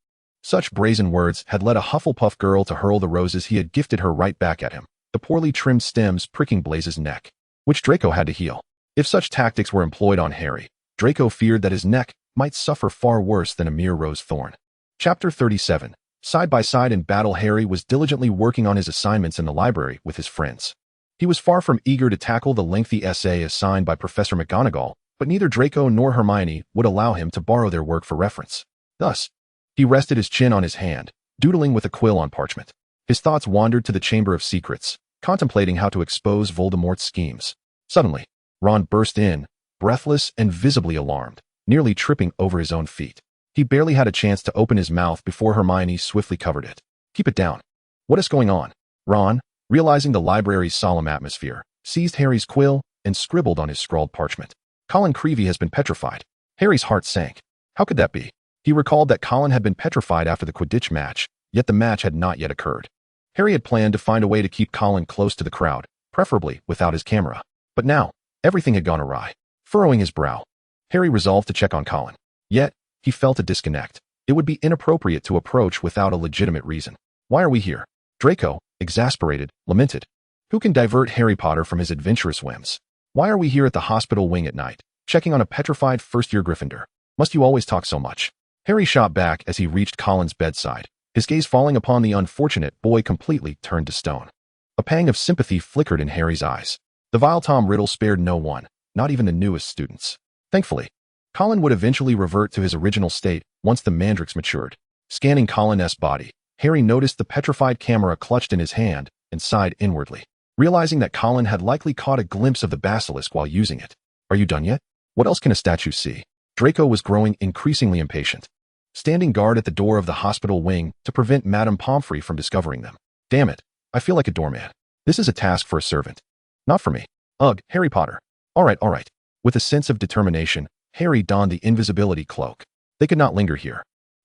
Such brazen words had led a Hufflepuff girl to hurl the roses he had gifted her right back at him, the poorly trimmed stems pricking Blaze's neck, which Draco had to heal. If such tactics were employed on Harry, Draco feared that his neck might suffer far worse than a mere rose thorn. Chapter 37. Side by side in battle, Harry was diligently working on his assignments in the library with his friends. He was far from eager to tackle the lengthy essay assigned by Professor McGonagall, but neither Draco nor Hermione would allow him to borrow their work for reference. Thus, he rested his chin on his hand, doodling with a quill on parchment. His thoughts wandered to the Chamber of Secrets, contemplating how to expose Voldemort's schemes. Suddenly, Ron burst in, breathless and visibly alarmed, nearly tripping over his own feet. He barely had a chance to open his mouth before Hermione swiftly covered it. "Keep it down. What is going on?" Ron, realizing the library's solemn atmosphere, seized Harry's quill and scribbled on his scrawled parchment. "Colin Creevey has been petrified." Harry's heart sank. How could that be? He recalled that Colin had been petrified after the Quidditch match, yet the match had not yet occurred. Harry had planned to find a way to keep Colin close to the crowd, preferably without his camera. But now, everything had gone awry. Furrowing his brow, Harry resolved to check on Colin. Yet, he felt a disconnect. It would be inappropriate to approach without a legitimate reason. "Why are we here?" Draco, exasperated, lamented. "Who can divert Harry Potter from his adventurous whims? Why are we here at the hospital wing at night, checking on a petrified first-year Gryffindor? Must you always talk so much?" Harry shot back as he reached Colin's bedside, his gaze falling upon the unfortunate boy completely turned to stone. A pang of sympathy flickered in Harry's eyes. The vile Tom Riddle spared no one, not even the newest students. Thankfully, Colin would eventually revert to his original state once the mandrakes matured. Scanning Colin's body, Harry noticed the petrified camera clutched in his hand and sighed inwardly, realizing that Colin had likely caught a glimpse of the basilisk while using it. "Are you done yet? What else can a statue see?" Draco was growing increasingly impatient, standing guard at the door of the hospital wing to prevent Madame Pomfrey from discovering them. "Damn it, I feel like a doormat. This is a task for a servant. Not for me. Ugh, Harry Potter. All right. With a sense of determination, Harry donned the invisibility cloak. They could not linger here.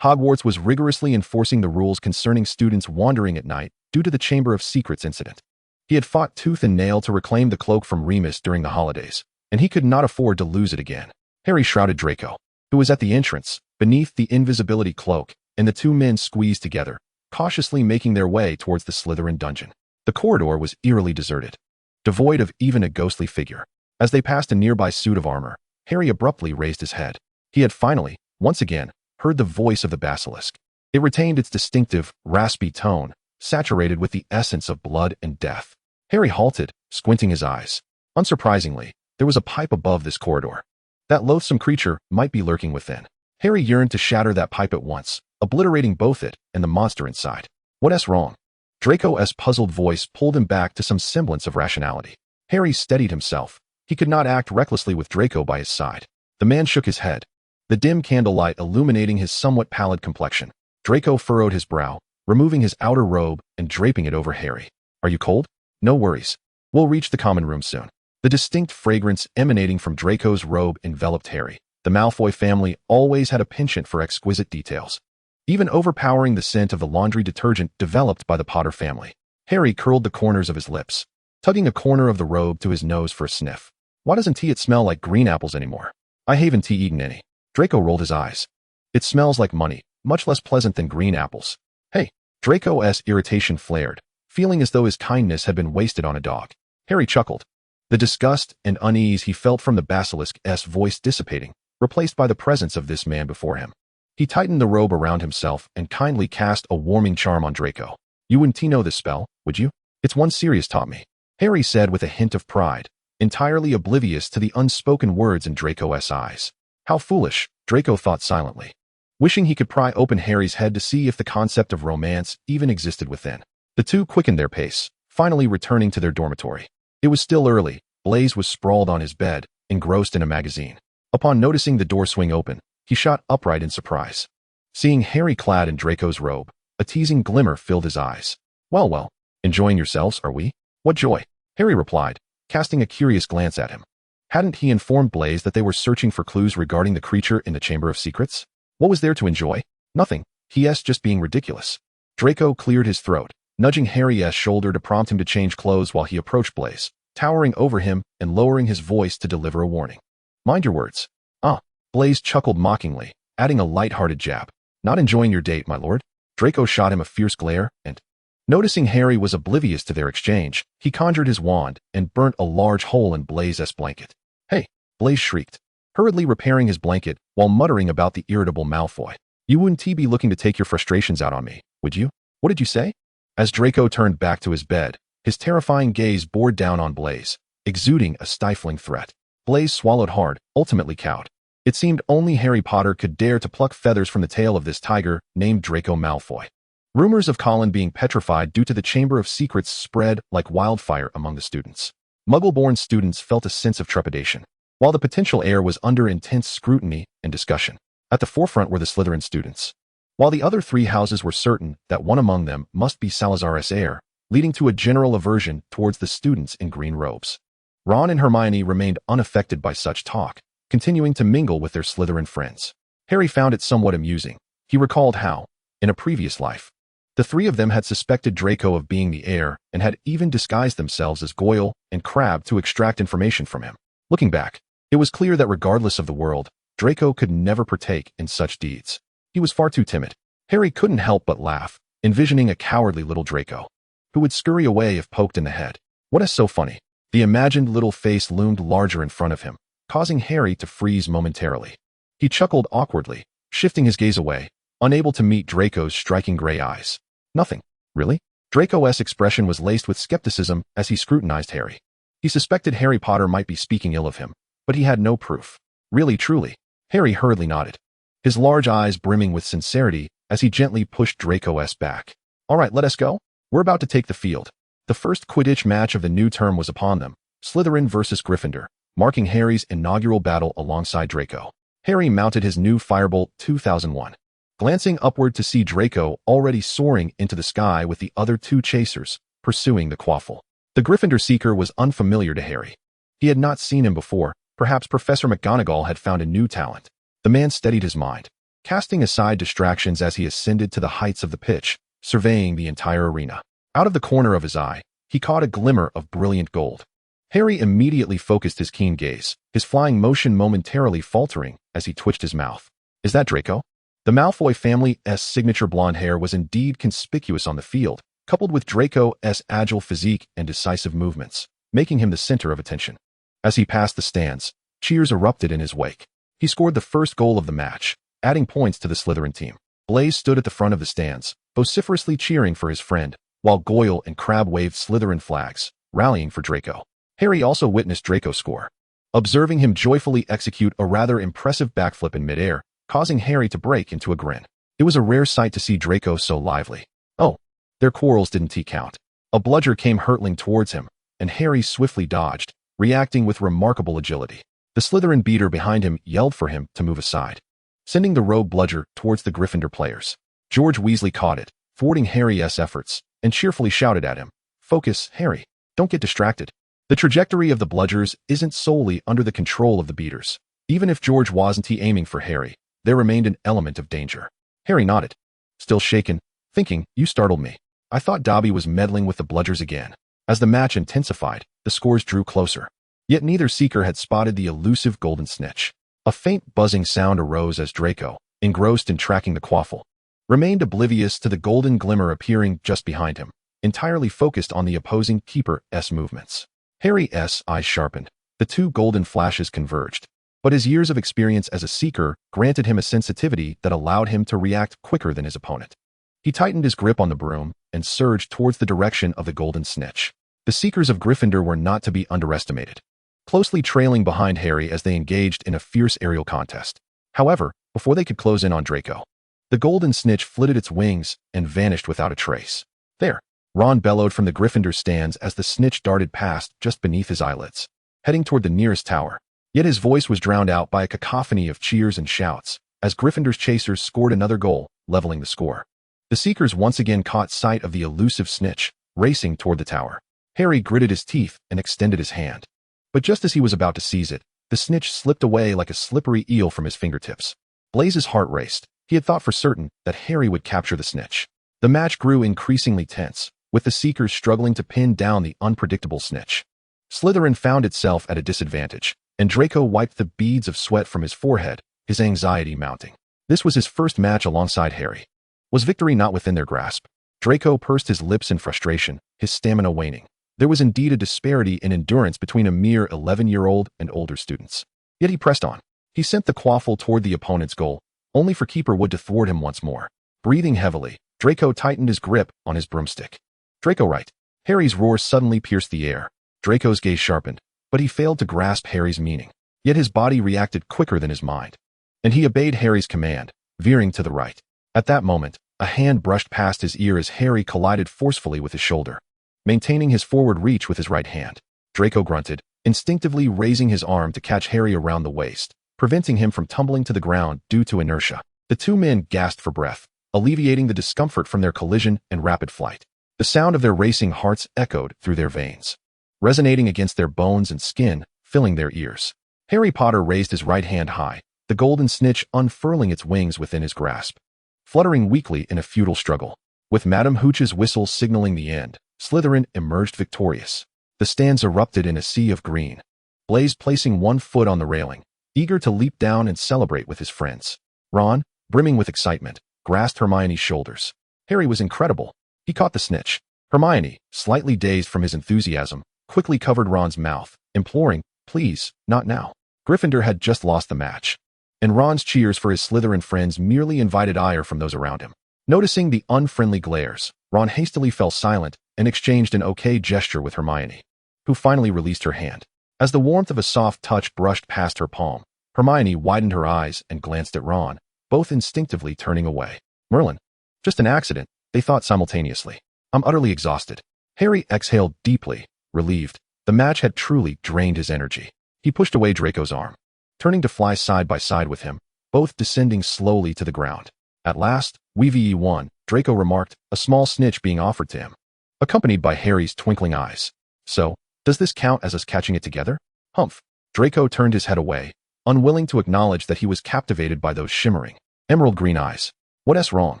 Hogwarts was rigorously enforcing the rules concerning students wandering at night due to the Chamber of Secrets incident. He had fought tooth and nail to reclaim the cloak from Remus during the holidays, and he could not afford to lose it again. Harry shrouded Draco, who was at the entrance, beneath the invisibility cloak, and the two men squeezed together, cautiously making their way towards the Slytherin dungeon. The corridor was eerily deserted, devoid of even a ghostly figure. As they passed a nearby suit of armor, Harry abruptly raised his head. He had finally, once again, heard the voice of the basilisk. It retained its distinctive, raspy tone, saturated with the essence of blood and death. Harry halted, squinting his eyes. Unsurprisingly, there was a pipe above this corridor. That loathsome creature might be lurking within. Harry yearned to shatter that pipe at once, obliterating both it and the monster inside. "What's wrong?" Draco's puzzled voice pulled him back to some semblance of rationality. Harry steadied himself. He could not act recklessly with Draco by his side. The man shook his head, the dim candlelight illuminating his somewhat pallid complexion. Draco furrowed his brow, removing his outer robe and draping it over Harry. "Are you cold? No worries. We'll reach the common room soon." The distinct fragrance emanating from Draco's robe enveloped Harry. The Malfoy family always had a penchant for exquisite details, even overpowering the scent of the laundry detergent developed by the Potter family. Harry curled the corners of his lips, tugging a corner of the robe to his nose for a sniff. "Why doesn't it smell like green apples anymore? I haven't eaten any." Draco rolled his eyes. "It smells like money, much less pleasant than green apples." "Hey." Draco's irritation flared, feeling as though his kindness had been wasted on a dog. Harry chuckled, the disgust and unease he felt from the basilisk's voice dissipating, replaced by the presence of this man before him. He tightened the robe around himself and kindly cast a warming charm on Draco. "You wouldn't know this spell, would you? It's one Sirius taught me," Harry said with a hint of pride, entirely oblivious to the unspoken words in Draco's eyes. How foolish, Draco thought silently, wishing he could pry open Harry's head to see if the concept of romance even existed within. The two quickened their pace, finally returning to their dormitory. It was still early. Blaze was sprawled on his bed, engrossed in a magazine. Upon noticing the door swing open, he shot upright in surprise. Seeing Harry clad in Draco's robe, a teasing glimmer filled his eyes. Well, enjoying yourselves, are we?" "What joy," Harry replied, casting a curious glance at him. Hadn't he informed Blaze that they were searching for clues regarding the creature in the Chamber of Secrets? What was there to enjoy? Nothing. He's just being ridiculous. Draco cleared his throat, nudging Harry's shoulder to prompt him to change clothes while he approached Blaze, towering over him and lowering his voice to deliver a warning. "Mind your words." "Ah," Blaze chuckled mockingly, adding a light-hearted jab. Not enjoying your date, my lord? Draco shot him a fierce glare, and, noticing Harry was oblivious to their exchange, he conjured his wand and burnt a large hole in Blaze's blanket. Hey, Blaze shrieked, hurriedly repairing his blanket while muttering about the irritable Malfoy. You wouldn't be looking to take your frustrations out on me, would you? What did you say? As Draco turned back to his bed, his terrifying gaze bored down on Blaze, exuding a stifling threat. Blaze swallowed hard, ultimately cowed. It seemed only Harry Potter could dare to pluck feathers from the tail of this tiger named Draco Malfoy. Rumors of Colin being petrified due to the Chamber of Secrets spread like wildfire among the students. Muggle-born students felt a sense of trepidation, while the potential heir was under intense scrutiny and discussion. At the forefront were the Slytherin students, while the other three houses were certain that one among them must be Salazar's heir, leading to a general aversion towards the students in green robes. Ron and Hermione remained unaffected by such talk, continuing to mingle with their Slytherin friends. Harry found it somewhat amusing. He recalled how, in a previous life, the three of them had suspected Draco of being the heir and had even disguised themselves as Goyle and Crabbe to extract information from him. Looking back, it was clear that regardless of the world, Draco could never partake in such deeds. He was far too timid. Harry couldn't help but laugh, envisioning a cowardly little Draco, who would scurry away if poked in the head. What is so funny? The imagined little face loomed larger in front of him, causing Harry to freeze momentarily. He chuckled awkwardly, shifting his gaze away, unable to meet Draco's striking gray eyes. Nothing, really? Draco's expression was laced with skepticism as he scrutinized Harry. He suspected Harry Potter might be speaking ill of him, but he had no proof. Really, truly. Harry hurriedly nodded, his large eyes brimming with sincerity as he gently pushed Draco's back. All right, let us go. We're about to take the field. The first Quidditch match of the new term was upon them, Slytherin versus Gryffindor, marking Harry's inaugural battle alongside Draco. Harry mounted his new Firebolt 2001, glancing upward to see Draco already soaring into the sky with the other two chasers, pursuing the quaffle. The Gryffindor Seeker was unfamiliar to Harry. He had not seen him before. Perhaps Professor McGonagall had found a new talent. The man steadied his mind, casting aside distractions as he ascended to the heights of the pitch, surveying the entire arena. Out of the corner of his eye, he caught a glimmer of brilliant gold. Harry immediately focused his keen gaze, his flying motion momentarily faltering as he twitched his mouth. Is that Draco? The Malfoy family's signature blonde hair was indeed conspicuous on the field, coupled with Draco's agile physique and decisive movements, making him the center of attention. As he passed the stands, cheers erupted in his wake. He scored the first goal of the match, adding points to the Slytherin team. Blaze stood at the front of the stands, vociferously cheering for his friend, while Goyle and Crabbe waved Slytherin flags, rallying for Draco. Harry also witnessed Draco score, observing him joyfully execute a rather impressive backflip in midair, causing Harry to break into a grin. It was a rare sight to see Draco so lively. Oh, their quarrels didn't count. A bludger came hurtling towards him, and Harry swiftly dodged, reacting with remarkable agility. The Slytherin beater behind him yelled for him to move aside, sending the rogue bludger towards the Gryffindor players. George Weasley caught it, thwarting Harry's efforts, and cheerfully shouted at him, "Focus, Harry. Don't get distracted." The trajectory of the bludgers isn't solely under the control of the beaters. Even if George wasn't aiming for Harry, there remained an element of danger. Harry nodded, still shaken, thinking, "You startled me. I thought Dobby was meddling with the bludgers again." As the match intensified, the scores drew closer. Yet neither seeker had spotted the elusive golden snitch. A faint buzzing sound arose as Draco, engrossed in tracking the quaffle, remained oblivious to the golden glimmer appearing just behind him, entirely focused on the opposing keeper's movements. Harry's eyes sharpened. The two golden flashes converged. But his years of experience as a seeker granted him a sensitivity that allowed him to react quicker than his opponent. He tightened his grip on the broom and surged towards the direction of the golden snitch. The Seekers of Gryffindor were not to be underestimated, closely trailing behind Harry as they engaged in a fierce aerial contest. However, before they could close in on Draco, the golden snitch flitted its wings and vanished without a trace. There, Ron bellowed from the Gryffindor stands as the snitch darted past just beneath his eyelids, heading toward the nearest tower. Yet his voice was drowned out by a cacophony of cheers and shouts as Gryffindor's chasers scored another goal, leveling the score. The Seekers once again caught sight of the elusive snitch, racing toward the tower. Harry gritted his teeth and extended his hand. But just as he was about to seize it, the snitch slipped away like a slippery eel from his fingertips. Blaze's heart raced. He had thought for certain that Harry would capture the snitch. The match grew increasingly tense, with the Seekers struggling to pin down the unpredictable snitch. Slytherin found itself at a disadvantage, and Draco wiped the beads of sweat from his forehead, his anxiety mounting. This was his first match alongside Harry. Was victory not within their grasp? Draco pursed his lips in frustration, his stamina waning. There was indeed a disparity in endurance between a mere 11-year-old and older students. Yet he pressed on. He sent the quaffle toward the opponent's goal, only for Keeper Wood to thwart him once more. Breathing heavily, Draco tightened his grip on his broomstick. Draco right. Harry's roar suddenly pierced the air. Draco's gaze sharpened, but he failed to grasp Harry's meaning. Yet his body reacted quicker than his mind. And he obeyed Harry's command, veering to the right. At that moment, a hand brushed past his ear as Harry collided forcefully with his shoulder. Maintaining his forward reach with his right hand, Draco grunted, instinctively raising his arm to catch Harry around the waist, preventing him from tumbling to the ground due to inertia. The two men gasped for breath, alleviating the discomfort from their collision and rapid flight. The sound of their racing hearts echoed through their veins, resonating against their bones and skin, filling their ears. Harry Potter raised his right hand high, the golden snitch unfurling its wings within his grasp, fluttering weakly in a futile struggle. With Madame Hooch's whistle signaling the end, Slytherin emerged victorious. The stands erupted in a sea of green. Blaise placing one foot on the railing, eager to leap down and celebrate with his friends. Ron, brimming with excitement, grasped Hermione's shoulders. Harry was incredible. He caught the snitch. Hermione, slightly dazed from his enthusiasm, quickly covered Ron's mouth, imploring, "Please, not now." Gryffindor had just lost the match, and Ron's cheers for his Slytherin friends merely invited ire from those around him. Noticing the unfriendly glares, Ron hastily fell silent and exchanged an okay gesture with Hermione, who finally released her hand. As the warmth of a soft touch brushed past her palm, Hermione widened her eyes and glanced at Ron, both instinctively turning away. Merlin. Just an accident, they thought simultaneously. I'm utterly exhausted. Harry exhaled deeply, relieved. The match had truly drained his energy. He pushed away Draco's arm, turning to fly side by side with him, both descending slowly to the ground. At last, we won, Draco remarked, a small snitch being offered to him, accompanied by Harry's twinkling eyes. So, does this count as us catching it together? Humph. Draco turned his head away, unwilling to acknowledge that he was captivated by those shimmering, emerald green eyes. What's wrong?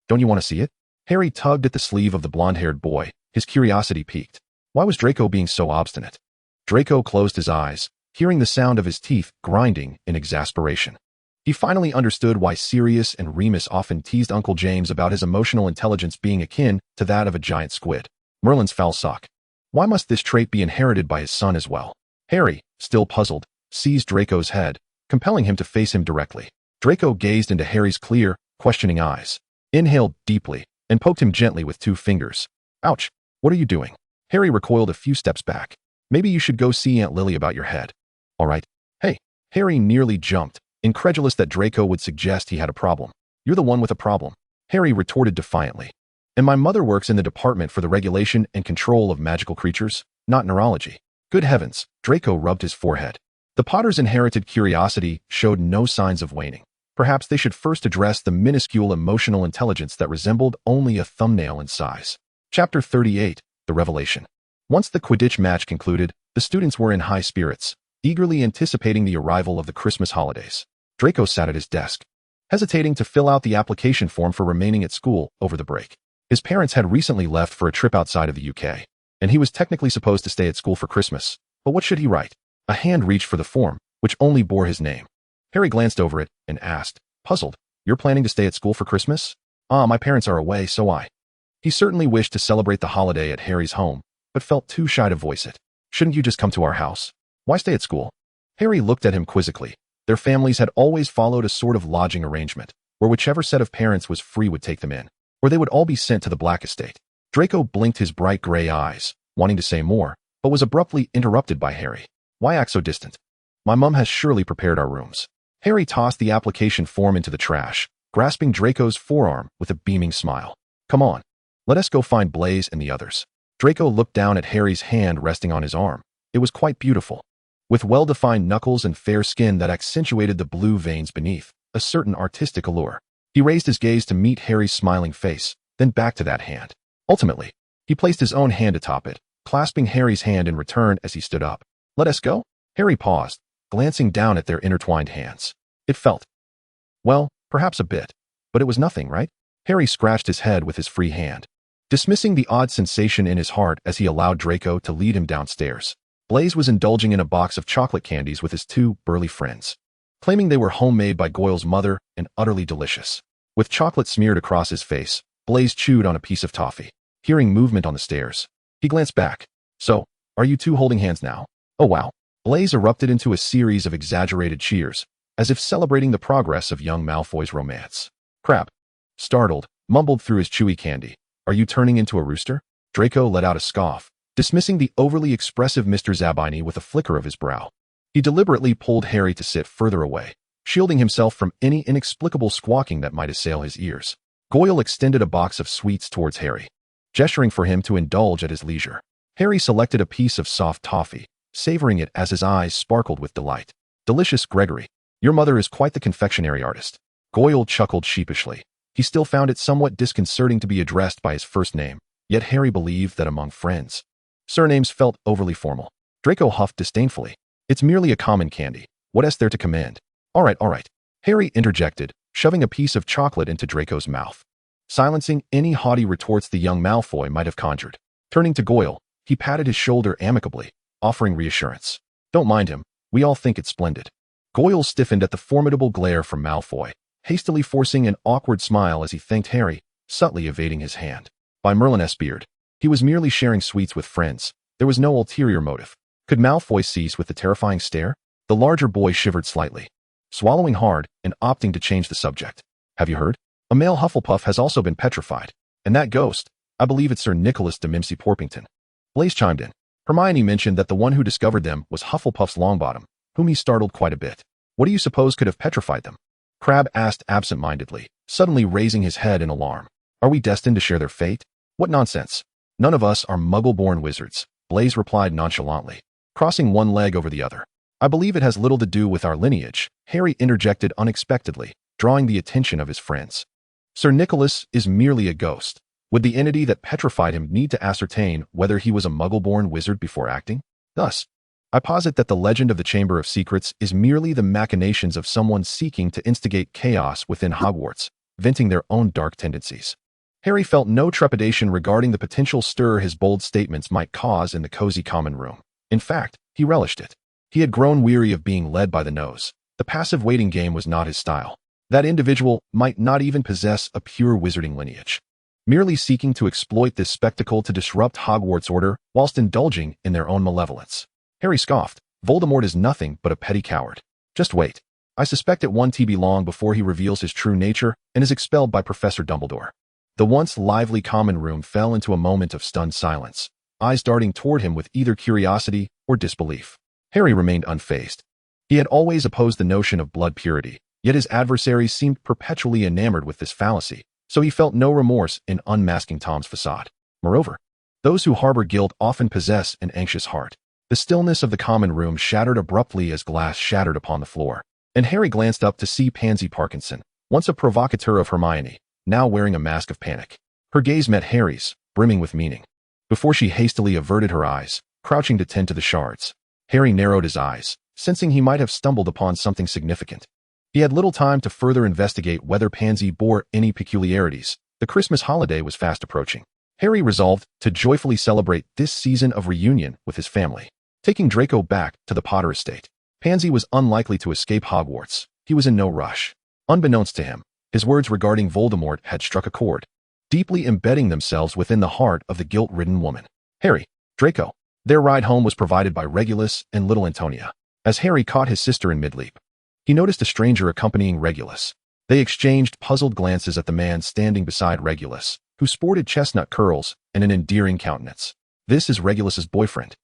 Don't you want to see it? Harry tugged at the sleeve of the blonde-haired boy, his curiosity piqued. Why was Draco being so obstinate? Draco closed his eyes, hearing the sound of his teeth grinding in exasperation. He finally understood why Sirius and Remus often teased Uncle James about his emotional intelligence being akin to that of a giant squid. Merlin's foul sock. Why must this trait be inherited by his son as well? Harry, still puzzled, seized Draco's head, compelling him to face him directly. Draco gazed into Harry's clear, questioning eyes, inhaled deeply, and poked him gently with 2 fingers. Ouch! What are you doing? Harry recoiled a few steps back. Maybe you should go see Aunt Lily about your head. All right. Hey. Harry nearly jumped, incredulous that Draco would suggest he had a problem. You're the one with a problem, Harry retorted defiantly. And my mother works in the Department for the Regulation and Control of Magical Creatures, not neurology. Good heavens, Draco rubbed his forehead. The Potters' inherited curiosity showed no signs of waning. Perhaps they should first address the minuscule emotional intelligence that resembled only a thumbnail in size. Chapter 38, The Revelation. Once the Quidditch match concluded, the students were in high spirits, eagerly anticipating the arrival of the Christmas holidays. Draco sat at his desk, hesitating to fill out the application form for remaining at school over the break. His parents had recently left for a trip outside of the UK, and he was technically supposed to stay at school for Christmas. But what should he write? A hand reached for the form, which only bore his name. Harry glanced over it and asked, puzzled, "You're planning to stay at school for Christmas?" My parents are away, so I." He certainly wished to celebrate the holiday at Harry's home, but felt too shy to voice it. "Shouldn't you just come to our house? Why stay at school?" Harry looked at him quizzically. Their families had always followed a sort of lodging arrangement, where whichever set of parents was free would take them in, or they would all be sent to the Black Estate. Draco blinked his bright gray eyes, wanting to say more, but was abruptly interrupted by Harry. "Why act so distant? My mum has surely prepared our rooms." Harry tossed the application form into the trash, grasping Draco's forearm with a beaming smile. "Come on. Let us go find Blaise and the others." Draco looked down at Harry's hand resting on his arm. It was quite beautiful, with well-defined knuckles and fair skin that accentuated the blue veins beneath, a certain artistic allure. He raised his gaze to meet Harry's smiling face, then back to that hand. Ultimately, he placed his own hand atop it, clasping Harry's hand in return as he stood up. "Let us go?" Harry paused, glancing down at their intertwined hands. It felt, well, perhaps a bit, but it was nothing, right? Harry scratched his head with his free hand, dismissing the odd sensation in his heart as he allowed Draco to lead him downstairs. Blaise was indulging in a box of chocolate candies with his 2 burly friends. claiming they were homemade by Goyle's mother and utterly delicious. With chocolate smeared across his face, Blaze chewed on a piece of toffee. Hearing movement on the stairs, he glanced back. So, are you two holding hands now? Oh wow. Blaze erupted into a series of exaggerated cheers, as if celebrating the progress of young Malfoy's romance. Crab, startled, mumbled through his chewy candy. Are you turning into a rooster? Draco let out a scoff, dismissing the overly expressive Mr. Zabini with a flicker of his brow. He deliberately pulled Harry to sit further away, shielding himself from any inexplicable squawking that might assail his ears. Goyle extended a box of sweets towards Harry, gesturing for him to indulge at his leisure. Harry selected a piece of soft toffee, savoring it as his eyes sparkled with delight. Delicious, Gregory. Your mother is quite the confectionery artist. Goyle chuckled sheepishly. He still found it somewhat disconcerting to be addressed by his first name, yet Harry believed that among friends, surnames felt overly formal. Draco huffed disdainfully. It's merely a common candy. What is there to commend? All right. Harry interjected, shoving a piece of chocolate into Draco's mouth, silencing any haughty retorts the young Malfoy might have conjured. Turning to Goyle, he patted his shoulder amicably, offering reassurance. Don't mind him. We all think it's splendid. Goyle stiffened at the formidable glare from Malfoy, hastily forcing an awkward smile as he thanked Harry, subtly evading his hand. By Merlin's beard, he was merely sharing sweets with friends. There was no ulterior motive. Could Malfoy cease with the terrifying stare? The larger boy shivered slightly, swallowing hard and opting to change the subject. Have you heard? A male Hufflepuff has also been petrified. And that ghost, I believe it's Sir Nicholas de Mimsy Porpington. Blaze chimed in. Hermione mentioned that the one who discovered them was Hufflepuff's Longbottom, whom he startled quite a bit. What do you suppose could have petrified them? Crabbe asked absent-mindedly, suddenly raising his head in alarm. Are we destined to share their fate? What nonsense. None of us are muggle-born wizards, Blaze replied nonchalantly, crossing one leg over the other. I believe it has little to do with our lineage, Harry interjected unexpectedly, drawing the attention of his friends. Sir Nicholas is merely a ghost. Would the entity that petrified him need to ascertain whether he was a muggle-born wizard before acting? Thus, I posit that the legend of the Chamber of Secrets is merely the machinations of someone seeking to instigate chaos within Hogwarts, venting their own dark tendencies. Harry felt no trepidation regarding the potential stir his bold statements might cause in the cozy common room. In fact, he relished it. He had grown weary of being led by the nose. The passive waiting game was not his style. That individual might not even possess a pure wizarding lineage, merely seeking to exploit this spectacle to disrupt Hogwarts' order whilst indulging in their own malevolence. Harry scoffed. Voldemort is nothing but a petty coward. Just wait. I suspect it won't be long before he reveals his true nature and is expelled by Professor Dumbledore. The once lively common room fell into a moment of stunned silence, eyes darting toward him with either curiosity or disbelief. Harry remained unfazed. He had always opposed the notion of blood purity, yet his adversaries seemed perpetually enamored with this fallacy, so he felt no remorse in unmasking Tom's facade. Moreover, those who harbor guilt often possess an anxious heart. The stillness of the common room shattered abruptly as glass shattered upon the floor, and Harry glanced up to see Pansy Parkinson, once a provocateur of Hermione, now wearing a mask of panic. Her gaze met Harry's, brimming with meaning. Before she hastily averted her eyes, crouching to tend to the shards, Harry narrowed his eyes, sensing he might have stumbled upon something significant. He had little time to further investigate whether Pansy bore any peculiarities. The Christmas holiday was fast approaching. Harry resolved to joyfully celebrate this season of reunion with his family, taking Draco back to the Potter estate. Pansy was unlikely to escape Hogwarts. He was in no rush. Unbeknownst to him, his words regarding Voldemort had struck a chord, deeply embedding themselves within the heart of the guilt-ridden woman. Harry, Draco. Their ride home was provided by Regulus and little Antonia. As Harry caught his sister in mid-leap, he noticed a stranger accompanying Regulus. They exchanged puzzled glances at the man standing beside Regulus, who sported chestnut curls and an endearing countenance. This is Regulus's boyfriend.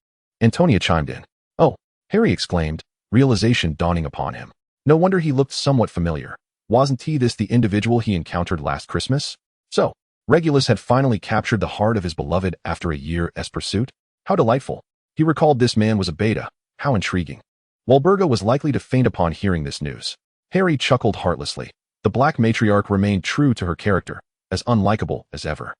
Antonia chimed in. Oh, Harry exclaimed, realization dawning upon him. No wonder he looked somewhat familiar. Wasn't he this the individual he encountered last Christmas? So, Regulus had finally captured the heart of his beloved after a year's pursuit? How delightful. He recalled this man was a beta. How intriguing. Walburga was likely to faint upon hearing this news. Harry chuckled heartlessly. The black matriarch remained true to her character, as unlikable as ever.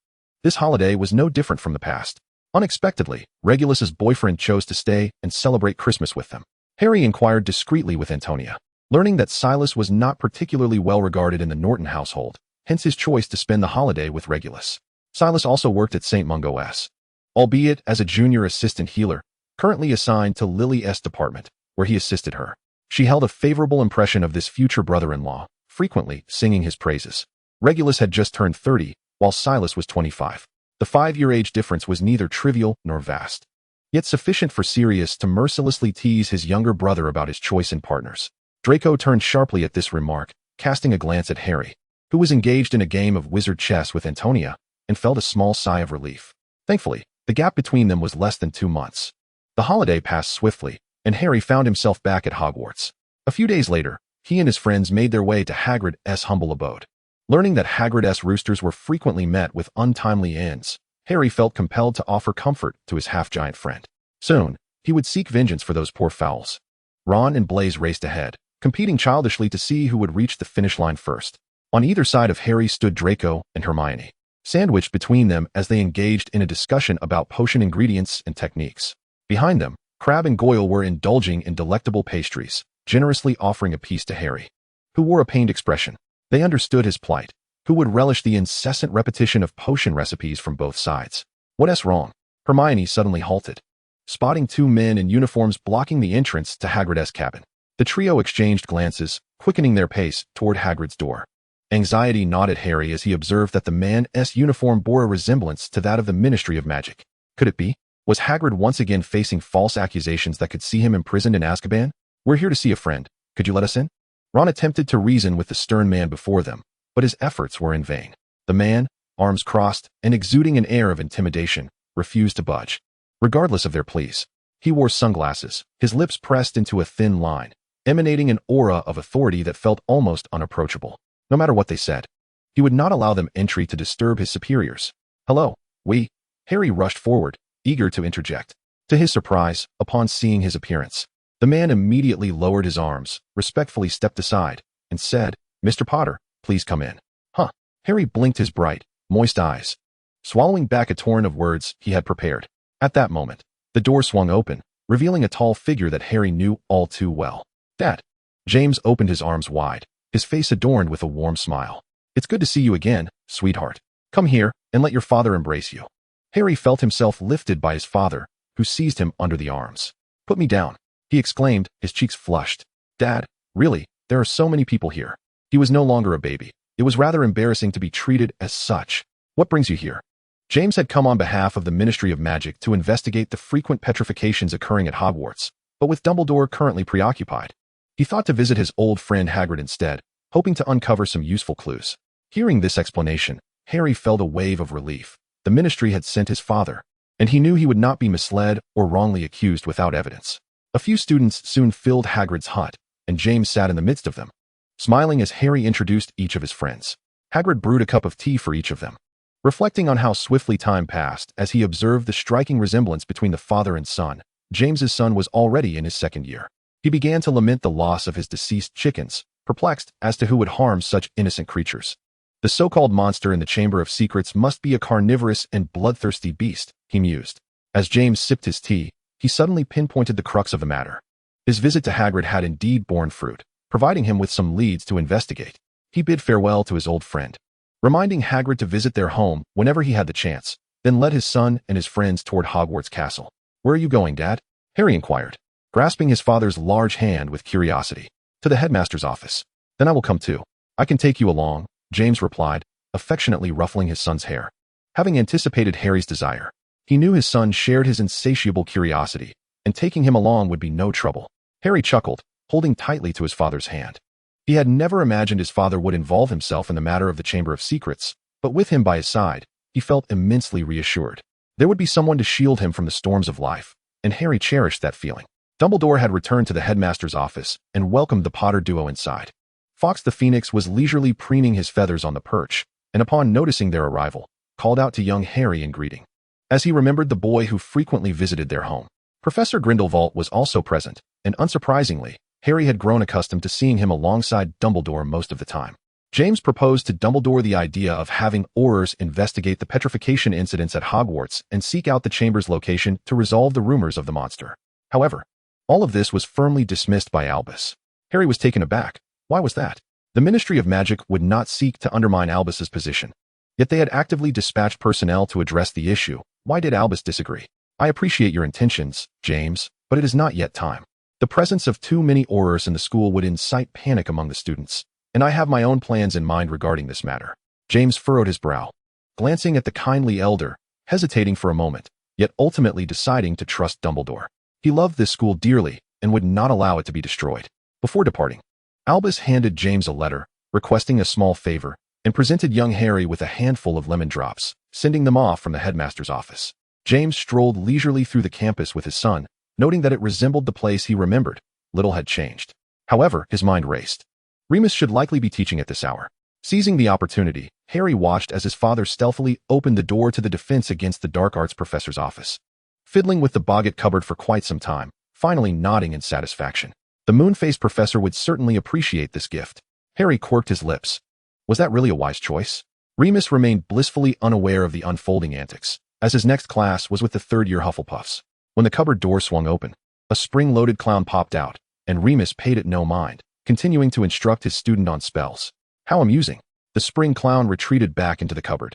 This holiday was no different from the past. Unexpectedly, Regulus's boyfriend chose to stay and celebrate Christmas with them. Harry inquired discreetly with Antonia, learning that Silas was not particularly well regarded in the Norton household, hence his choice to spend the holiday with Regulus. Silas also worked at St. Mungo's, albeit as a junior assistant healer, currently assigned to Lily's department, where he assisted her. She held a favorable impression of this future brother-in-law, frequently singing his praises. Regulus had just turned 30, while Silas was 25. The 5-year age difference was neither trivial nor vast, yet sufficient for Sirius to mercilessly tease his younger brother about his choice in partners. Draco turned sharply at this remark, casting a glance at Harry, who was engaged in a game of wizard chess with Antonia, and felt a small sigh of relief. Thankfully, the gap between them was less than 2 months. The holiday passed swiftly, and Harry found himself back at Hogwarts. A few days later, he and his friends made their way to Hagrid's humble abode. Learning that Hagrid's roosters were frequently met with untimely ends, Harry felt compelled to offer comfort to his half-giant friend. Soon, he would seek vengeance for those poor fowls. Ron and Blaise raced ahead, competing childishly to see who would reach the finish line first. On either side of Harry stood Draco and Hermione, sandwiched between them as they engaged in a discussion about potion ingredients and techniques. Behind them, Crabbe and Goyle were indulging in delectable pastries, generously offering a piece to Harry, who wore a pained expression. They understood his plight, who would relish the incessant repetition of potion recipes from both sides. What's wrong? Hermione suddenly halted, spotting 2 men in uniforms blocking the entrance to Hagrid's cabin. The trio exchanged glances, quickening their pace toward Hagrid's door. Anxiety gnawed at Harry as he observed that the man's uniform bore a resemblance to that of the Ministry of Magic. Could it be? Was Hagrid once again facing false accusations that could see him imprisoned in Azkaban? "We're here to see a friend. Could you let us in?" Ron attempted to reason with the stern man before them, but his efforts were in vain. The man, arms crossed and exuding an air of intimidation, refused to budge. Regardless of their pleas, he wore sunglasses, his lips pressed into a thin line, emanating an aura of authority that felt almost unapproachable. No matter what they said, he would not allow them entry to disturb his superiors. "Hello, we..." Harry rushed forward, eager to interject. To his surprise, upon seeing his appearance, the man immediately lowered his arms, respectfully stepped aside, and said, "Mr. Potter, please come in." "Huh." Harry blinked his bright, moist eyes, swallowing back a torrent of words he had prepared. At that moment, the door swung open, revealing a tall figure that Harry knew all too well. "Dad." James opened his arms wide, his face adorned with a warm smile. "It's good to see you again, sweetheart. Come here, and let your father embrace you." Harry felt himself lifted by his father, who seized him under the arms. "Put me down," he exclaimed, his cheeks flushed. "Dad, really, there are so many people here." He was no longer a baby. It was rather embarrassing to be treated as such. "What brings you here?" James had come on behalf of the Ministry of Magic to investigate the frequent petrifications occurring at Hogwarts, but with Dumbledore currently preoccupied, he thought to visit his old friend Hagrid instead, hoping to uncover some useful clues. Hearing this explanation, Harry felt a wave of relief. The Ministry had sent his father, and he knew he would not be misled or wrongly accused without evidence. A few students soon filled Hagrid's hut, and James sat in the midst of them, smiling as Harry introduced each of his friends. Hagrid brewed a cup of tea for each of them. Reflecting on how swiftly time passed as he observed the striking resemblance between the father and son, James's son was already in his 2nd year. He began to lament the loss of his deceased chickens, perplexed as to who would harm such innocent creatures. The so-called monster in the Chamber of Secrets must be a carnivorous and bloodthirsty beast, he mused. As James sipped his tea, he suddenly pinpointed the crux of the matter. His visit to Hagrid had indeed borne fruit, providing him with some leads to investigate. He bid farewell to his old friend, reminding Hagrid to visit their home whenever he had the chance, then led his son and his friends toward Hogwarts Castle. "Where are you going, Dad?" Harry inquired, grasping his father's large hand with curiosity. "To the headmaster's office." "Then I will come too." "I can take you along," James replied, affectionately ruffling his son's hair. Having anticipated Harry's desire, he knew his son shared his insatiable curiosity, and taking him along would be no trouble. Harry chuckled, holding tightly to his father's hand. He had never imagined his father would involve himself in the matter of the Chamber of Secrets, but with him by his side, he felt immensely reassured. There would be someone to shield him from the storms of life, and Harry cherished that feeling. Dumbledore had returned to the headmaster's office and welcomed the Potter duo inside. Fawkes the Phoenix was leisurely preening his feathers on the perch, and upon noticing their arrival, called out to young Harry in greeting, as he remembered the boy who frequently visited their home. Professor Grindelwald was also present, and unsurprisingly, Harry had grown accustomed to seeing him alongside Dumbledore most of the time. James proposed to Dumbledore the idea of having Aurors investigate the petrification incidents at Hogwarts and seek out the chamber's location to resolve the rumors of the monster. However, all of this was firmly dismissed by Albus. Harry was taken aback. Why was that? The Ministry of Magic would not seek to undermine Albus's position. Yet they had actively dispatched personnel to address the issue. Why did Albus disagree? "I appreciate your intentions, James, but it is not yet time." The presence of too many Aurors in the school would incite panic among the students, and I have my own plans in mind regarding this matter. James furrowed his brow, glancing at the kindly elder, hesitating for a moment, yet ultimately deciding to trust Dumbledore. He loved this school dearly and would not allow it to be destroyed. Before departing, Albus handed James a letter, requesting a small favor, and presented young Harry with a handful of lemon drops, sending them off from the headmaster's office. James strolled leisurely through the campus with his son, noting that it resembled the place he remembered. Little had changed. However, his mind raced. Remus should likely be teaching at this hour. Seizing the opportunity, Harry watched as his father stealthily opened the door to the Defense Against the Dark Arts professor's office. Fiddling with the boggart cupboard for quite some time, finally nodding in satisfaction. The moon-faced professor would certainly appreciate this gift. Harry quirked his lips. Was that really a wise choice? Remus remained blissfully unaware of the unfolding antics, as his next class was with the third-year Hufflepuffs. When the cupboard door swung open, a spring-loaded clown popped out, and Remus paid it no mind, continuing to instruct his student on spells. How amusing. The spring clown retreated back into the cupboard,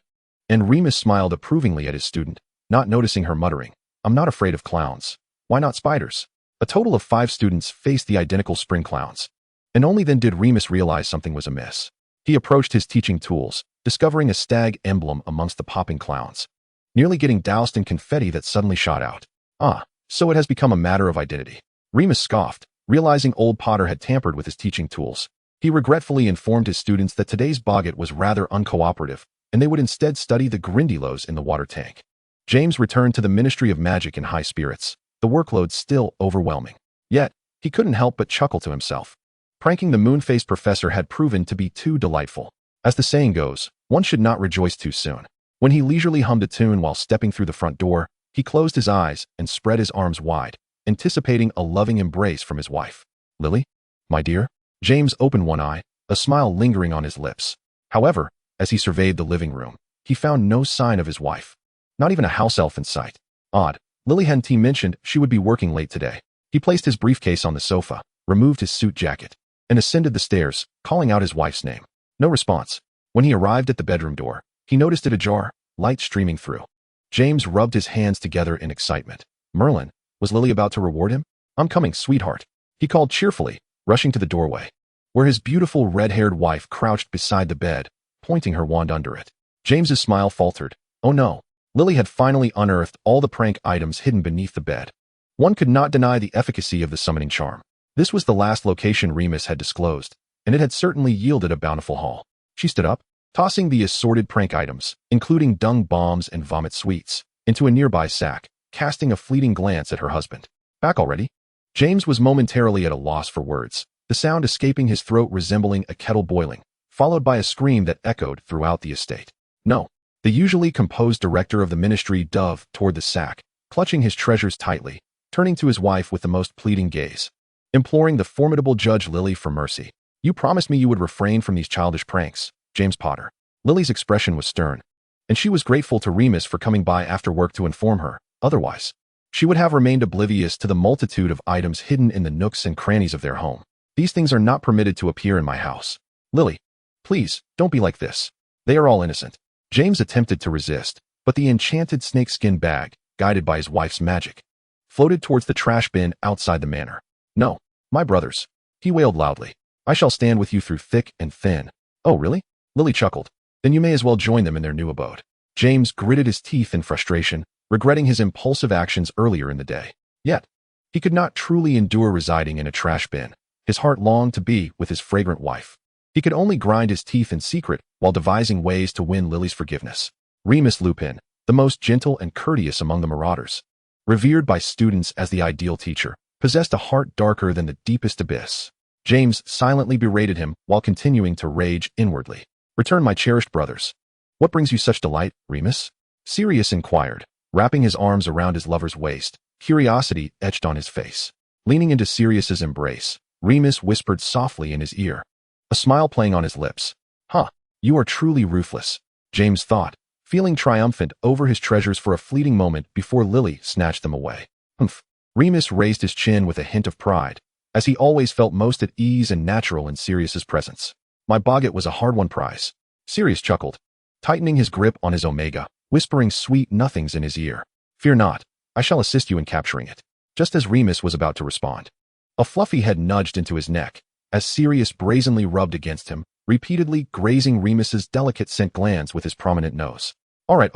and Remus smiled approvingly at his student, not noticing her muttering, "I'm not afraid of clowns. Why not spiders?" A total of 5 students faced the identical spring clowns, and only then did Remus realize something was amiss. He approached his teaching tools, discovering a stag emblem amongst the popping clowns, nearly getting doused in confetti that suddenly shot out. Ah, so it has become a matter of identity. Remus scoffed, realizing old Potter had tampered with his teaching tools. He regretfully informed his students that today's boggart was rather uncooperative, and they would instead study the Grindylows in the water tank. James returned to the Ministry of Magic in high spirits, the workload still overwhelming. Yet, he couldn't help but chuckle to himself. Pranking the moon-faced professor had proven to be too delightful. As the saying goes, one should not rejoice too soon. When he leisurely hummed a tune while stepping through the front door, he closed his eyes and spread his arms wide, anticipating a loving embrace from his wife. "Lily? My dear?" James opened one eye, a smile lingering on his lips. However, as he surveyed the living room, he found no sign of his wife. Not even a house elf in sight. Odd. Lily hadn't mentioned she would be working late today. He placed his briefcase on the sofa, removed his suit jacket, and ascended the stairs, calling out his wife's name. No response. When he arrived at the bedroom door, he noticed it ajar, light streaming through. James rubbed his hands together in excitement. Merlin, was Lily about to reward him? "I'm coming, sweetheart," he called cheerfully, rushing to the doorway, where his beautiful red-haired wife crouched beside the bed, pointing her wand under it. James's smile faltered. Oh no. Lily had finally unearthed all the prank items hidden beneath the bed. One could not deny the efficacy of the summoning charm. This was the last location Remus had disclosed, and it had certainly yielded a bountiful haul. She stood up, tossing the assorted prank items, including dung bombs and vomit sweets, into a nearby sack, casting a fleeting glance at her husband. "Back already?" James was momentarily at a loss for words, the sound escaping his throat resembling a kettle boiling, followed by a scream that echoed throughout the estate. "No." The usually composed director of the ministry dove toward the sack, clutching his treasures tightly, turning to his wife with the most pleading gaze, imploring the formidable Judge Lily for mercy. "You promised me you would refrain from these childish pranks, James Potter." Lily's expression was stern, and she was grateful to Remus for coming by after work to inform her. Otherwise, she would have remained oblivious to the multitude of items hidden in the nooks and crannies of their home. "These things are not permitted to appear in my house. Lily, please, don't be like this. They are all innocent." James attempted to resist, but the enchanted snakeskin bag, guided by his wife's magic, floated towards the trash bin outside the manor. "No, my brothers," he wailed loudly. "I shall stand with you through thick and thin." "Oh, really?" Lily chuckled. "Then you may as well join them in their new abode." James gritted his teeth in frustration, regretting his impulsive actions earlier in the day. Yet, he could not truly endure residing in a trash bin. His heart longed to be with his fragrant wife. He could only grind his teeth in secret while devising ways to win Lily's forgiveness. Remus Lupin, the most gentle and courteous among the marauders, revered by students as the ideal teacher, possessed a heart darker than the deepest abyss. James silently berated him while continuing to rage inwardly. "Return, my cherished brothers. What brings you such delight, Remus?" Sirius inquired, wrapping his arms around his lover's waist, curiosity etched on his face. Leaning into Sirius's embrace, Remus whispered softly in his ear, a smile playing on his lips. "Huh, you are truly ruthless," James thought, feeling triumphant over his treasures for a fleeting moment before Lily snatched them away. "Humph." Remus raised his chin with a hint of pride, as he always felt most at ease and natural in Sirius's presence. "My boggart was a hard-won prize." Sirius chuckled, tightening his grip on his omega, whispering sweet nothings in his ear. "Fear not, I shall assist you in capturing it." Just as Remus was about to respond, A fluffy head nudged into his neck, as Sirius brazenly rubbed against him, repeatedly grazing Remus's delicate scent glands with his prominent nose. All right.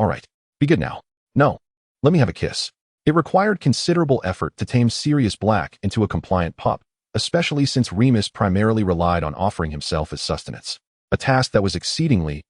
Be good now. No. Let me have a kiss. It required considerable effort to tame Sirius Black into a compliant pup, especially since Remus primarily relied on offering himself as sustenance. A task that was exceedingly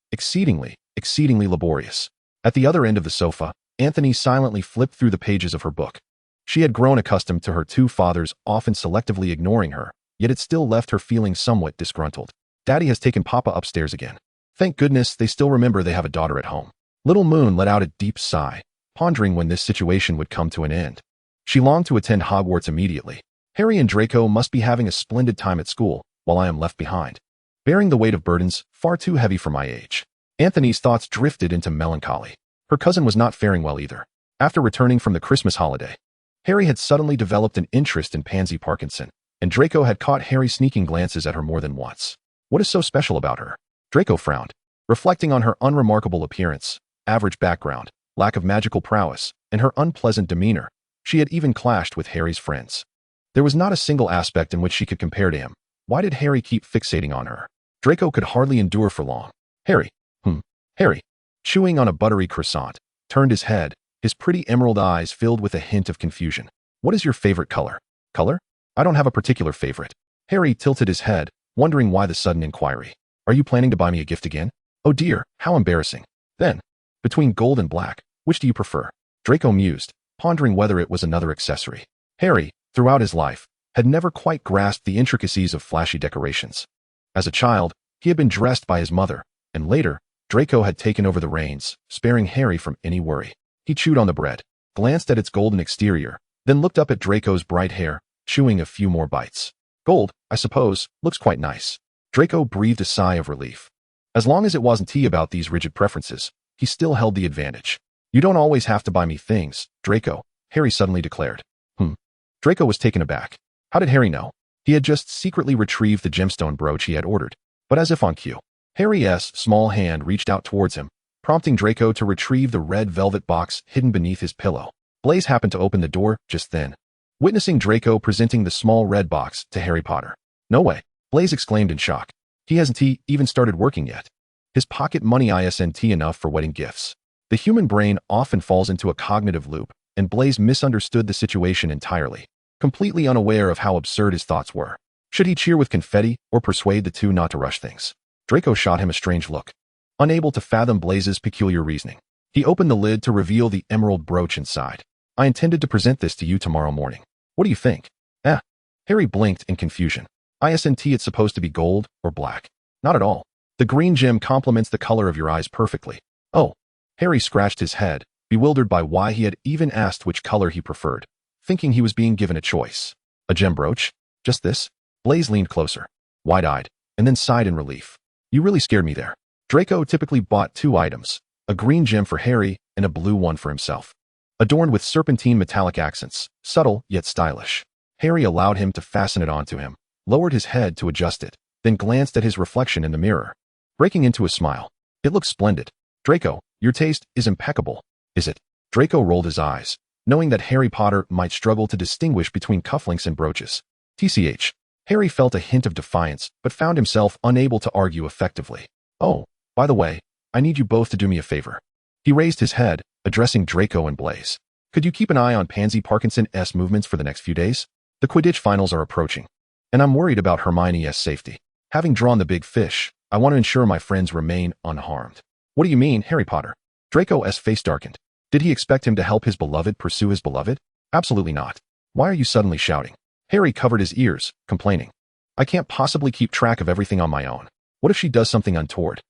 laborious. At the other end of the sofa, Anthony silently flipped through the pages of her book. She had grown accustomed to her two fathers often selectively ignoring her, yet it still left her feeling somewhat disgruntled. Daddy has taken Papa upstairs again. Thank goodness they still remember they have a daughter at home. Little Moon let out a deep sigh, pondering when this situation would come to an end. She longed to attend Hogwarts immediately. Harry and Draco must be having a splendid time at school, while I am left behind, bearing the weight of burdens far too heavy for my age. Anthony's thoughts drifted into melancholy. Her cousin was not faring well either. After returning from the Christmas holiday, Harry had suddenly developed an interest in Pansy Parkinson, and Draco had caught Harry sneaking glances at her more than once. What is so special about her? Draco frowned, reflecting on her unremarkable appearance, average background, lack of magical prowess, and her unpleasant demeanor. She had even clashed with Harry's friends. There was not a single aspect in which she could compare to him. Why did Harry keep fixating on her? Draco could hardly endure for long. Harry. Harry, chewing on a buttery croissant, turned his head, his pretty emerald eyes filled with a hint of confusion. What is your favorite color? Color? I don't have a particular favorite. Harry tilted his head, wondering why the sudden inquiry. Are you planning to buy me a gift again? Oh dear, how embarrassing. Then, between gold and black, which do you prefer? Draco mused, pondering whether it was another accessory. Harry, throughout his life, had never quite grasped the intricacies of flashy decorations. As a child, he had been dressed by his mother, and later, Draco had taken over the reins, sparing Harry from any worry. He chewed on the bread, glanced at its golden exterior, then looked up at Draco's bright hair, chewing a few more bites. Gold, I suppose, looks quite nice. Draco breathed a sigh of relief. As long as it wasn't he about these rigid preferences, he still held the advantage. You don't always have to buy me things, Draco, Harry suddenly declared. Draco was taken aback. How did Harry know? He had just secretly retrieved the gemstone brooch he had ordered, but as if on cue. Harry's small hand reached out towards him, prompting Draco to retrieve the red velvet box hidden beneath his pillow. Blaise happened to open the door just then, witnessing Draco presenting the small red box to Harry Potter. No way, Blaise exclaimed in shock. He hasn't even started working yet. His pocket money isn't enough for wedding gifts. The human brain often falls into a cognitive loop, and Blaise misunderstood the situation entirely, completely unaware of how absurd his thoughts were. Should he cheer with confetti or persuade the two not to rush things? Draco shot him a strange look, unable to fathom Blaise's peculiar reasoning. He opened the lid to reveal the emerald brooch inside. I intended to present this to you tomorrow morning. What do you think? Harry blinked in confusion. It's supposed to be gold or black? Not at all. The green gem complements the color of your eyes perfectly. Oh. Harry scratched his head, bewildered by why he had even asked which color he preferred, thinking he was being given a choice. A gem brooch? Just this? Blaise leaned closer, wide-eyed, and then sighed in relief. You really scared me there. Draco typically bought two items, a green gem for Harry and a blue one for himself. Adorned with serpentine metallic accents, subtle yet stylish. Harry allowed him to fasten it onto him, lowered his head to adjust it, then glanced at his reflection in the mirror, breaking into a smile. It looks splendid. Draco, your taste is impeccable. Is it? Draco rolled his eyes, knowing that Harry Potter might struggle to distinguish between cufflinks and brooches. TCH. Harry felt a hint of defiance, but found himself unable to argue effectively. Oh, by the way, I need you both to do me a favor. He raised his head, addressing Draco and Blaise. Could you keep an eye on Pansy Parkinson's movements for the next few days? The Quidditch finals are approaching, and I'm worried about Hermione's safety. Having drawn the big fish, I want to ensure my friends remain unharmed. What do you mean, Harry Potter? Draco's face darkened. Did he expect him to help his beloved pursue his beloved? Absolutely not. Why are you suddenly shouting? Harry covered his ears, complaining. I can't possibly keep track of everything on my own. What if she does something untoward?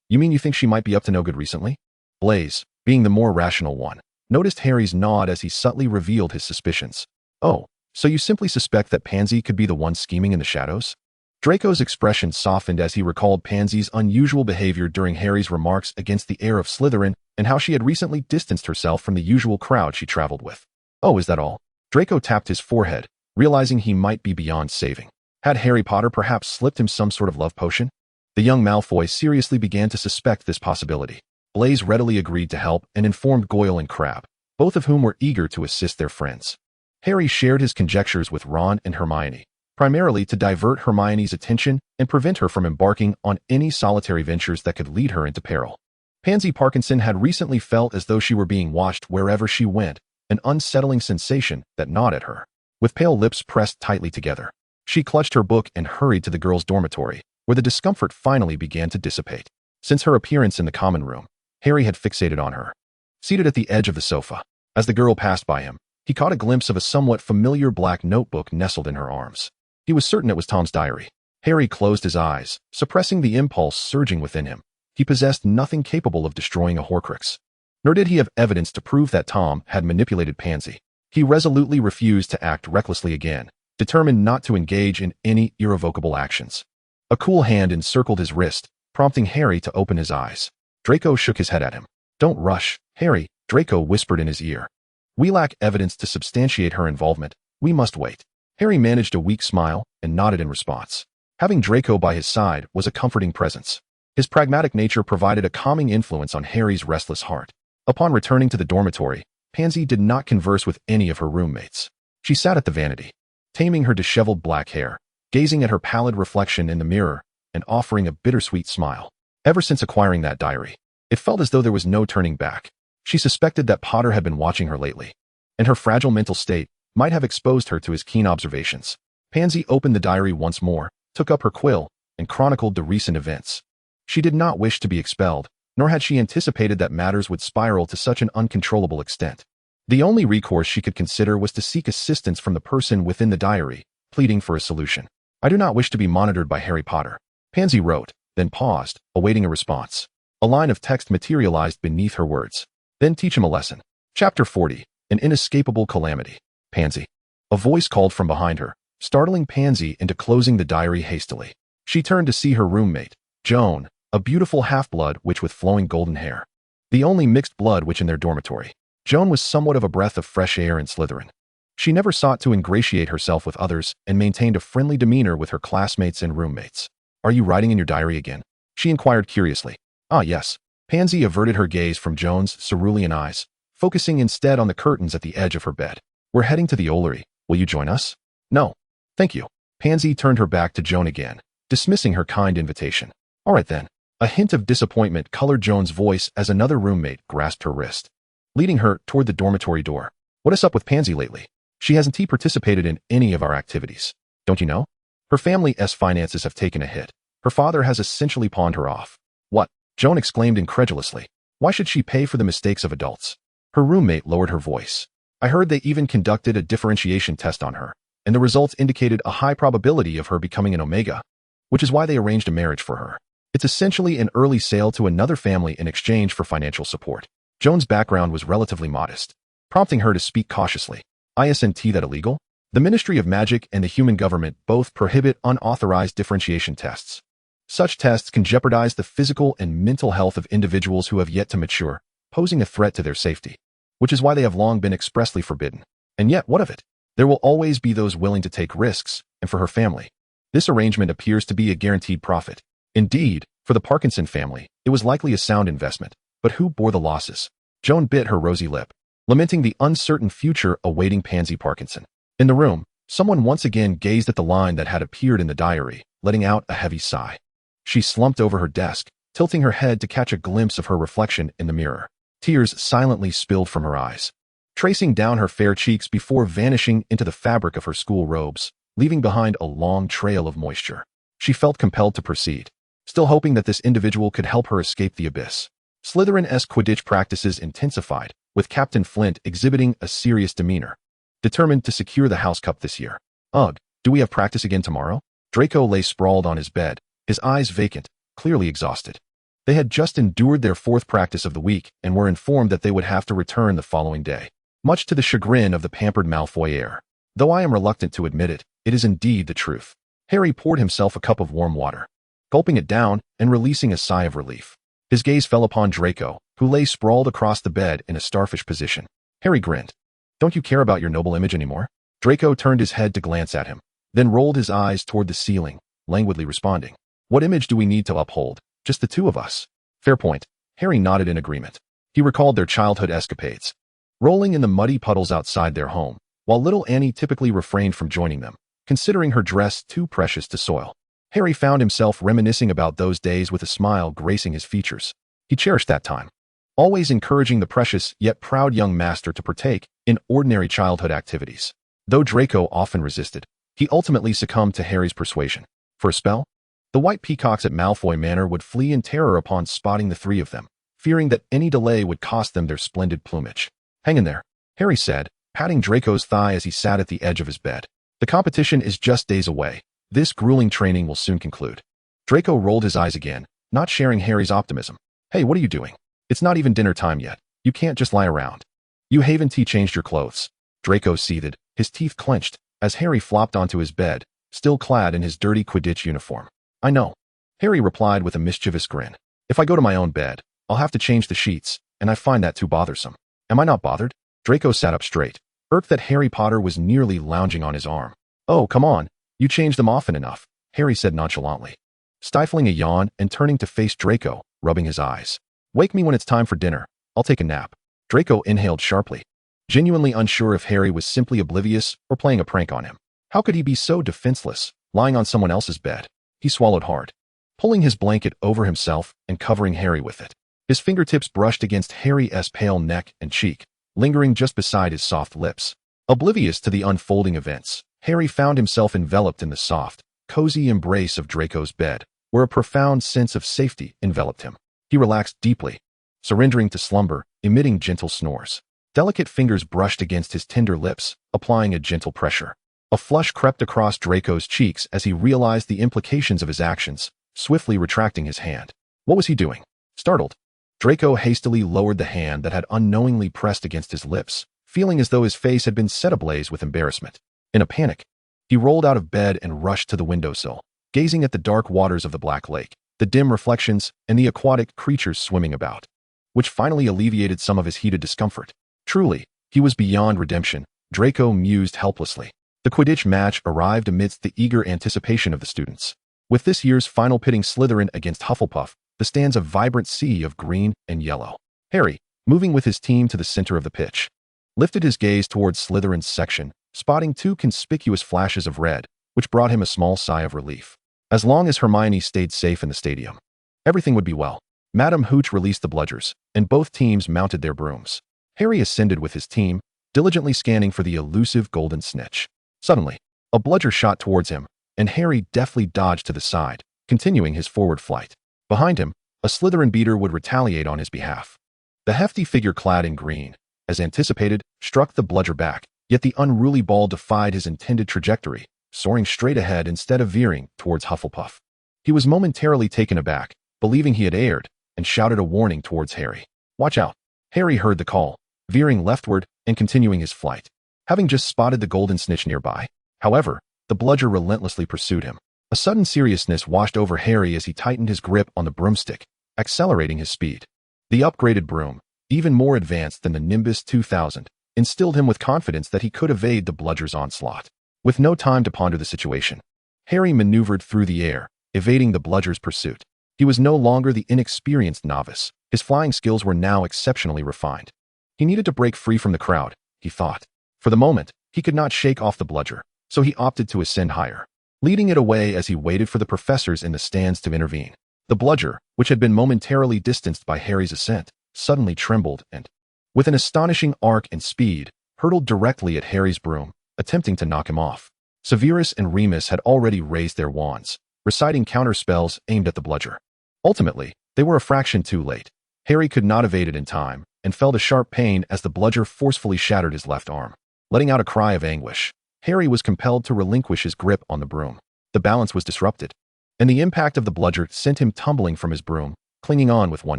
You mean you think she might be up to no good recently? Blaise, being the more rational one, noticed Harry's nod as he subtly revealed his suspicions. Oh, so you simply suspect that Pansy could be the one scheming in the shadows? Draco's expression softened as he recalled Pansy's unusual behavior during Harry's remarks against the heir of Slytherin and how she had recently distanced herself from the usual crowd she traveled with. Oh, is that all? Draco tapped his forehead, realizing he might be beyond saving. Had Harry Potter perhaps slipped him some sort of love potion? The young Malfoy seriously began to suspect this possibility. Blaise readily agreed to help and informed Goyle and Crabbe, both of whom were eager to assist their friends. Harry shared his conjectures with Ron and Hermione, primarily to divert Hermione's attention and prevent her from embarking on any solitary ventures that could lead her into peril. Pansy Parkinson had recently felt as though she were being watched wherever she went, an unsettling sensation that gnawed at her. With pale lips pressed tightly together, she clutched her book and hurried to the girls' dormitory, where the discomfort finally began to dissipate. Since her appearance in the common room, Harry had fixated on her. Seated at the edge of the sofa, as the girl passed by him, he caught a glimpse of a somewhat familiar black notebook nestled in her arms. He was certain it was Tom's diary. Harry closed his eyes, suppressing the impulse surging within him. He possessed nothing capable of destroying a Horcrux. Nor did he have evidence to prove that Tom had manipulated Pansy. He resolutely refused to act recklessly again, determined not to engage in any irrevocable actions. A cool hand encircled his wrist, prompting Harry to open his eyes. Draco shook his head at him. "Don't rush, Harry," Draco whispered in his ear. "We lack evidence to substantiate her involvement. We must wait." Harry managed a weak smile and nodded in response. Having Draco by his side was a comforting presence. His pragmatic nature provided a calming influence on Harry's restless heart. Upon returning to the dormitory, Pansy did not converse with any of her roommates. She sat at the vanity, taming her disheveled black hair, gazing at her pallid reflection in the mirror, and offering a bittersweet smile. Ever since acquiring that diary, it felt as though there was no turning back. She suspected that Potter had been watching her lately, and her fragile mental state might have exposed her to his keen observations. Pansy opened the diary once more, took up her quill, and chronicled the recent events. She did not wish to be expelled, nor had she anticipated that matters would spiral to such an uncontrollable extent. The only recourse she could consider was to seek assistance from the person within the diary, pleading for a solution. "I do not wish to be monitored by Harry Potter," Pansy wrote, then paused, awaiting a response. A line of text materialized beneath her words. "Then teach him a lesson." Chapter 40, An Inescapable Calamity. Pansy. A voice called from behind her, startling Pansy into closing the diary hastily. She turned to see her roommate, Joan, a beautiful half-blood witch with flowing golden hair. The only mixed blood witch in their dormitory. Joan was somewhat of a breath of fresh air in Slytherin. She never sought to ingratiate herself with others and maintained a friendly demeanor with her classmates and roommates. "Are you writing in your diary again?" she inquired curiously. "Ah, yes." Pansy averted her gaze from Joan's cerulean eyes, focusing instead on the curtains at the edge of her bed. "We're heading to the Ollery. Will you join us?" "No, thank you." Pansy turned her back to Joan again, dismissing her kind invitation. "All right then." A hint of disappointment colored Joan's voice as another roommate grasped her wrist, leading her toward the dormitory door. "What is up with Pansy lately? She hasn't participated in any of our activities. Don't you know? Her family's finances have taken a hit. Her father has essentially pawned her off." "What?" Joan exclaimed incredulously. "Why should she pay for the mistakes of adults?" Her roommate lowered her voice. "I heard they even conducted a differentiation test on her, and the results indicated a high probability of her becoming an Omega, which is why they arranged a marriage for her. It's essentially an early sale to another family in exchange for financial support." Joan's background was relatively modest, prompting her to speak cautiously. "Isn't that illegal? The Ministry of Magic and the human government both prohibit unauthorized differentiation tests. Such tests can jeopardize the physical and mental health of individuals who have yet to mature, posing a threat to their safety, which is why they have long been expressly forbidden. And yet, what of it? There will always be those willing to take risks, and for her family, this arrangement appears to be a guaranteed profit. Indeed, for the Parkinson family, it was likely a sound investment, but who bore the losses? Joan bit her rosy lip, lamenting the uncertain future awaiting Pansy Parkinson. In the room, someone once again gazed at the line that had appeared in the diary, letting out a heavy sigh. She slumped over her desk, tilting her head to catch a glimpse of her reflection in the mirror. Tears silently spilled from her eyes, tracing down her fair cheeks before vanishing into the fabric of her school robes, leaving behind a long trail of moisture. She felt compelled to proceed, still hoping that this individual could help her escape the abyss. Slytherin-esque Quidditch practices intensified, with Captain Flint exhibiting a serious demeanor, determined to secure the House Cup this year. "Ugh, do we have practice again tomorrow?" Draco lay sprawled on his bed, his eyes vacant, clearly exhausted. They had just endured their fourth practice of the week and were informed that they would have to return the following day, much to the chagrin of the pampered Malfoy heir. Though I am reluctant to admit it, it is indeed the truth. Harry poured himself a cup of warm water, gulping it down and releasing a sigh of relief. His gaze fell upon Draco, who lay sprawled across the bed in a starfish position. Harry grinned. "Don't you care about your noble image anymore?" Draco turned his head to glance at him, then rolled his eyes toward the ceiling, languidly responding. "What image do we need to uphold? Just the two of us." "Fair point." Harry nodded in agreement. He recalled their childhood escapades, rolling in the muddy puddles outside their home, while little Annie typically refrained from joining them, considering her dress too precious to soil. Harry found himself reminiscing about those days with a smile gracing his features. He cherished that time, always encouraging the precious yet proud young master to partake in ordinary childhood activities. Though Draco often resisted, he ultimately succumbed to Harry's persuasion. For a spell, the white peacocks at Malfoy Manor would flee in terror upon spotting the three of them, fearing that any delay would cost them their splendid plumage. "Hang in there," Harry said, patting Draco's thigh as he sat at the edge of his bed. "The competition is just days away. This grueling training will soon conclude." Draco rolled his eyes again, not sharing Harry's optimism. "Hey, what are you doing? It's not even dinner time yet. You can't just lie around." "You haven't changed your clothes." Draco seethed, his teeth clenched, as Harry flopped onto his bed, still clad in his dirty Quidditch uniform. "I know," Harry replied with a mischievous grin. "If I go to my own bed, I'll have to change the sheets, and I find that too bothersome." "Am I not bothered?" Draco sat up straight, irked that Harry Potter was nearly lounging on his arm. "Oh, come on. You change them often enough," Harry said nonchalantly, stifling a yawn and turning to face Draco, rubbing his eyes. "Wake me when it's time for dinner. I'll take a nap." Draco inhaled sharply, genuinely unsure if Harry was simply oblivious or playing a prank on him. How could he be so defenseless, lying on someone else's bed? He swallowed hard, pulling his blanket over himself and covering Harry with it. His fingertips brushed against Harry's pale neck and cheek, lingering just beside his soft lips. Oblivious to the unfolding events, Harry found himself enveloped in the soft, cozy embrace of Draco's bed, where a profound sense of safety enveloped him. He relaxed deeply, surrendering to slumber, emitting gentle snores. Delicate fingers brushed against his tender lips, applying a gentle pressure. A flush crept across Draco's cheeks as he realized the implications of his actions, swiftly retracting his hand. What was he doing? Startled, Draco hastily lowered the hand that had unknowingly pressed against his lips, feeling as though his face had been set ablaze with embarrassment. In a panic, he rolled out of bed and rushed to the windowsill, gazing at the dark waters of the Black Lake, the dim reflections, and the aquatic creatures swimming about, which finally alleviated some of his heated discomfort. Truly, he was beyond redemption, Draco mused helplessly. The Quidditch match arrived amidst the eager anticipation of the students. With this year's final pitting Slytherin against Hufflepuff, the stands a vibrant sea of green and yellow. Harry, moving with his team to the center of the pitch, lifted his gaze towards Slytherin's section, spotting two conspicuous flashes of red, which brought him a small sigh of relief. As long as Hermione stayed safe in the stadium, everything would be well. Madame Hooch released the bludgers, and both teams mounted their brooms. Harry ascended with his team, diligently scanning for the elusive golden snitch. Suddenly, a bludger shot towards him, and Harry deftly dodged to the side, continuing his forward flight. Behind him, a Slytherin beater would retaliate on his behalf. The hefty figure clad in green, as anticipated, struck the bludger back, yet the unruly ball defied his intended trajectory, soaring straight ahead instead of veering towards Hufflepuff. He was momentarily taken aback, believing he had erred, and shouted a warning towards Harry. "Watch out." Harry heard the call, veering leftward and continuing his flight, having just spotted the golden snitch nearby. However, the bludger relentlessly pursued him. A sudden seriousness washed over Harry as he tightened his grip on the broomstick, accelerating his speed. The upgraded broom, even more advanced than the Nimbus 2000, instilled him with confidence that he could evade the bludger's onslaught. With no time to ponder the situation, Harry maneuvered through the air, evading the bludger's pursuit. He was no longer the inexperienced novice. His flying skills were now exceptionally refined. He needed to break free from the crowd, he thought. For the moment, he could not shake off the bludger, so he opted to ascend higher, leading it away as he waited for the professors in the stands to intervene. The bludger, which had been momentarily distanced by Harry's ascent, suddenly trembled and, with an astonishing arc and speed, hurtled directly at Harry's broom, attempting to knock him off. Severus and Remus had already raised their wands, reciting counterspells aimed at the bludger. Ultimately, they were a fraction too late. Harry could not evade it in time, and felt a sharp pain as the bludger forcefully shattered his left arm. Letting out a cry of anguish, Harry was compelled to relinquish his grip on the broom. The balance was disrupted, and the impact of the bludger sent him tumbling from his broom, clinging on with one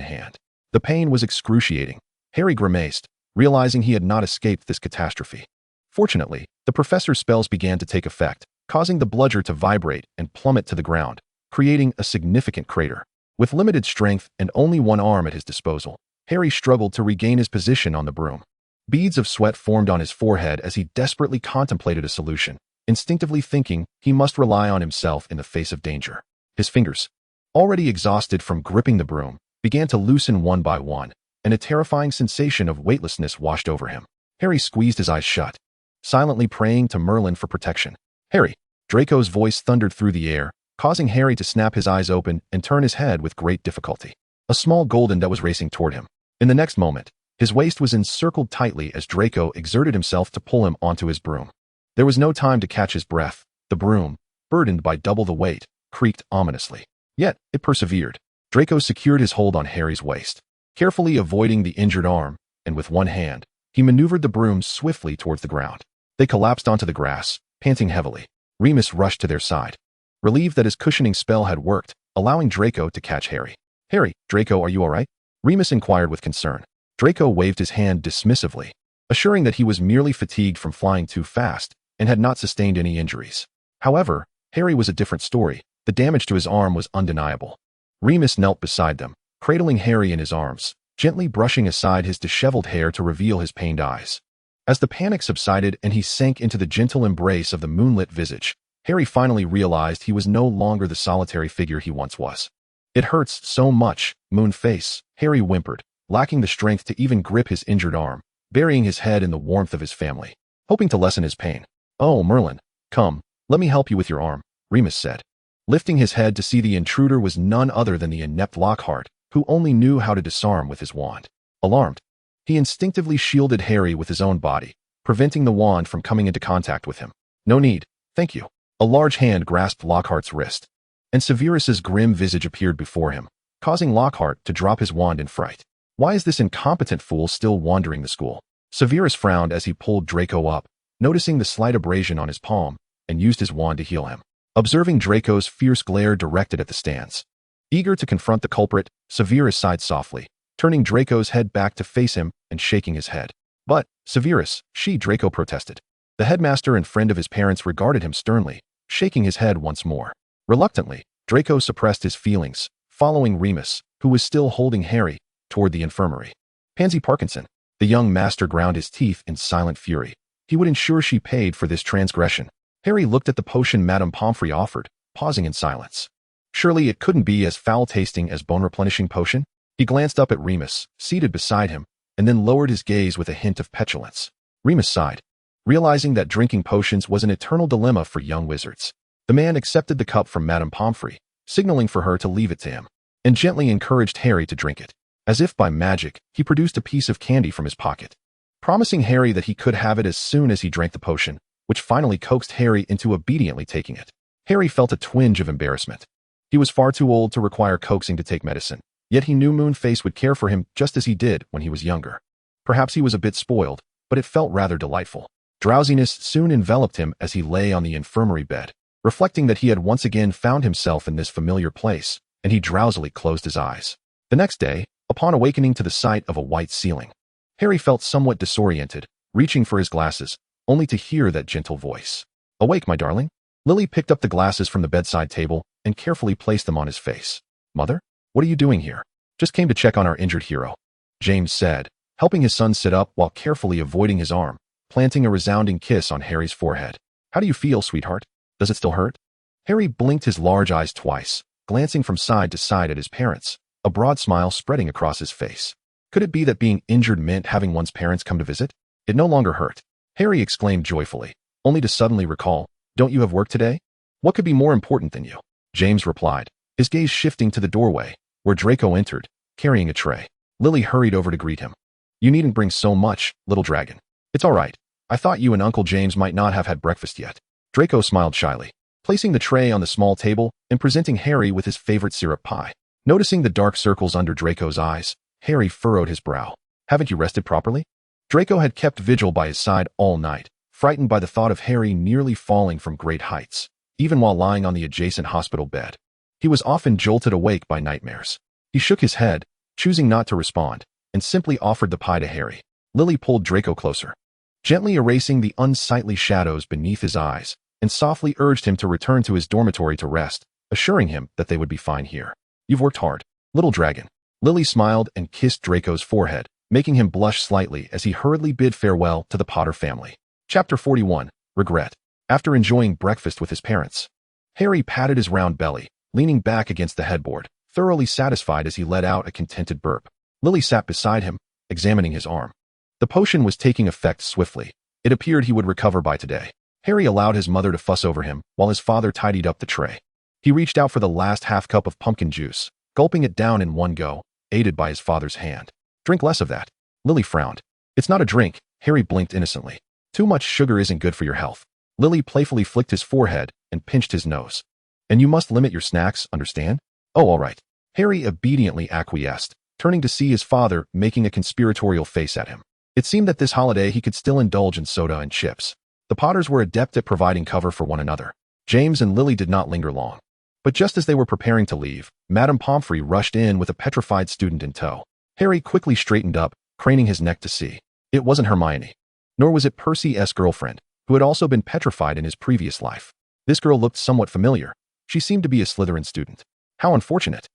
hand. The pain was excruciating. Harry grimaced, realizing he had not escaped this catastrophe. Fortunately, the professor's spells began to take effect, causing the bludger to vibrate and plummet to the ground, creating a significant crater. With limited strength and only one arm at his disposal, Harry struggled to regain his position on the broom. Beads of sweat formed on his forehead as he desperately contemplated a solution, instinctively thinking he must rely on himself in the face of danger. His fingers, already exhausted from gripping the broom, began to loosen one by one, and a terrifying sensation of weightlessness washed over him. Harry squeezed his eyes shut, silently praying to Merlin for protection. Harry! Draco's voice thundered through the air, causing Harry to snap his eyes open and turn his head with great difficulty. A small golden that was racing toward him. In the next moment, his waist was encircled tightly as Draco exerted himself to pull him onto his broom. There was no time to catch his breath. The broom, burdened by double the weight, creaked ominously. Yet, it persevered. Draco secured his hold on Harry's waist, carefully avoiding the injured arm, and with one hand, he maneuvered the broom swiftly towards the ground. They collapsed onto the grass, panting heavily. Remus rushed to their side, relieved that his cushioning spell had worked, allowing Draco to catch Harry. Harry, Draco, are you all right? Remus inquired with concern. Draco waved his hand dismissively, assuring that he was merely fatigued from flying too fast and had not sustained any injuries. However, Harry was a different story. The damage to his arm was undeniable. Remus knelt beside them, cradling Harry in his arms, gently brushing aside his disheveled hair to reveal his pained eyes. As the panic subsided and he sank into the gentle embrace of the moonlit visage, Harry finally realized he was no longer the solitary figure he once was. It hurts so much, Moonface, Harry whimpered, lacking the strength to even grip his injured arm, burying his head in the warmth of his family, hoping to lessen his pain. Oh, Merlin, come, let me help you with your arm, Remus said. Lifting his head to see the intruder was none other than the inept Lockhart, who only knew how to disarm with his wand. Alarmed, he instinctively shielded Harry with his own body, preventing the wand from coming into contact with him. No need, thank you. A large hand grasped Lockhart's wrist, and Severus's grim visage appeared before him, causing Lockhart to drop his wand in fright. Why is this incompetent fool still wandering the school? Severus frowned as he pulled Draco up, noticing the slight abrasion on his palm, and used his wand to heal him. Observing Draco's fierce glare directed at the stands. Eager to confront the culprit, Severus sighed softly, turning Draco's head back to face him and shaking his head. But, Severus, Draco protested. The headmaster and friend of his parents regarded him sternly, shaking his head once more. Reluctantly, Draco suppressed his feelings, following Remus, who was still holding Harry, toward the infirmary. Pansy Parkinson. The young master ground his teeth in silent fury. He would ensure she paid for this transgression. Harry looked at the potion Madame Pomfrey offered, pausing in silence. Surely it couldn't be as foul-tasting as bone-replenishing potion? He glanced up at Remus, seated beside him, and then lowered his gaze with a hint of petulance. Remus sighed, realizing that drinking potions was an eternal dilemma for young wizards. The man accepted the cup from Madame Pomfrey, signaling for her to leave it to him, and gently encouraged Harry to drink it. As if by magic, he produced a piece of candy from his pocket, promising Harry that he could have it as soon as he drank the potion, which finally coaxed Harry into obediently taking it. Harry felt a twinge of embarrassment. He was far too old to require coaxing to take medicine, yet he knew Moonface would care for him just as he did when he was younger. Perhaps he was a bit spoiled, but it felt rather delightful. Drowsiness soon enveloped him as he lay on the infirmary bed, reflecting that he had once again found himself in this familiar place, and he drowsily closed his eyes. The next day, upon awakening to the sight of a white ceiling, Harry felt somewhat disoriented, reaching for his glasses, only to hear that gentle voice. "Awake, my darling." Lily picked up the glasses from the bedside table and carefully placed them on his face. "Mother, what are you doing here?" "Just came to check on our injured hero," James said, helping his son sit up while carefully avoiding his arm, planting a resounding kiss on Harry's forehead. "How do you feel, sweetheart? Does it still hurt?" Harry blinked his large eyes twice, glancing from side to side at his parents, a broad smile spreading across his face. Could it be that being injured meant having one's parents come to visit? It no longer hurt. Harry exclaimed joyfully, only to suddenly recall, "Don't you have work today?" "What could be more important than you?" James replied, his gaze shifting to the doorway, where Draco entered, carrying a tray. Lily hurried over to greet him. "You needn't bring so much, little dragon. It's all right. I thought you and Uncle James might not have had breakfast yet." Draco smiled shyly, placing the tray on the small table and presenting Harry with his favorite syrup pie. Noticing the dark circles under Draco's eyes, Harry furrowed his brow. "Haven't you rested properly?" Draco had kept vigil by his side all night, frightened by the thought of Harry nearly falling from great heights, even while lying on the adjacent hospital bed. He was often jolted awake by nightmares. He shook his head, choosing not to respond, and simply offered the pie to Harry. Lily pulled Draco closer, gently erasing the unsightly shadows beneath his eyes, and softly urged him to return to his dormitory to rest, assuring him that they would be fine here. "You've worked hard, little dragon." Lily smiled and kissed Draco's forehead, making him blush slightly as he hurriedly bid farewell to the Potter family. Chapter 41. Regret. After enjoying breakfast with his parents, Harry patted his round belly, leaning back against the headboard, thoroughly satisfied as he let out a contented burp. Lily sat beside him, examining his arm. The potion was taking effect swiftly, It appeared he would recover by today. Harry allowed his mother to fuss over him while his father tidied up the tray. He reached out for the last half cup of pumpkin juice, gulping it down in one go, aided by his father's hand. Drink less of that. Lily frowned. It's not a drink, Harry blinked innocently. Too much sugar isn't good for your health. Lily playfully flicked his forehead and pinched his nose. And you must limit your snacks, understand? Oh, all right. Harry obediently acquiesced, turning to see his father making a conspiratorial face at him. It seemed that this holiday he could still indulge in soda and chips. The Potters were adept at providing cover for one another. James and Lily did not linger long. But just as they were preparing to leave, Madame Pomfrey rushed in with a petrified student in tow. Harry quickly straightened up, craning his neck to see. It wasn't Hermione. Nor was it Percy's girlfriend, who had also been petrified in his previous life. This girl looked somewhat familiar. She seemed to be a Slytherin student. How unfortunate.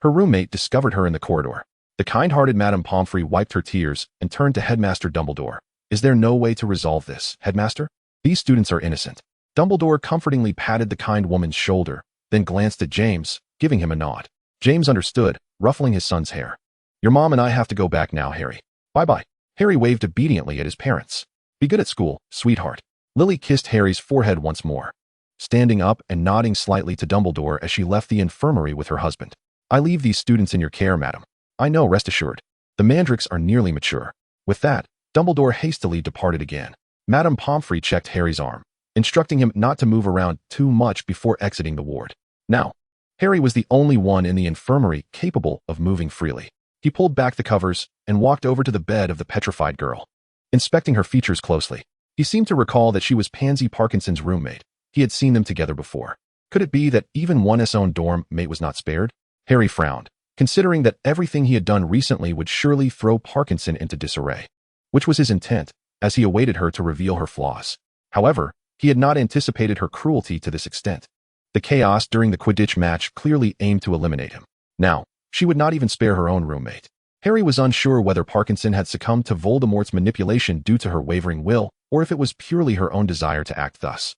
Her roommate discovered her in the corridor. The kind-hearted Madame Pomfrey wiped her tears and turned to Headmaster Dumbledore. Is there no way to resolve this, Headmaster? These students are innocent. Dumbledore comfortingly patted the kind woman's shoulder, then glanced at James, giving him a nod. James understood, ruffling his son's hair. Your mom and I have to go back now, Harry. Bye-bye. Harry waved obediently at his parents. Be good at school, sweetheart. Lily kissed Harry's forehead once more, standing up and nodding slightly to Dumbledore as she left the infirmary with her husband. I leave these students in your care, madam. I know, rest assured. The mandrakes are nearly mature. With that, Dumbledore hastily departed again. Madame Pomfrey checked Harry's arm, instructing him not to move around too much before exiting the ward. Now, Harry was the only one in the infirmary capable of moving freely. He pulled back the covers and walked over to the bed of the petrified girl. Inspecting her features closely, he seemed to recall that she was Pansy Parkinson's roommate. He had seen them together before. Could it be that even one's own dorm mate was not spared? Harry frowned, considering that everything he had done recently would surely throw Parkinson into disarray, which was his intent, as he awaited her to reveal her flaws. However, he had not anticipated her cruelty to this extent. The chaos during the Quidditch match clearly aimed to eliminate him. Now, she would not even spare her own roommate. Harry was unsure whether Parkinson had succumbed to Voldemort's manipulation due to her wavering will, or if it was purely her own desire to act thus.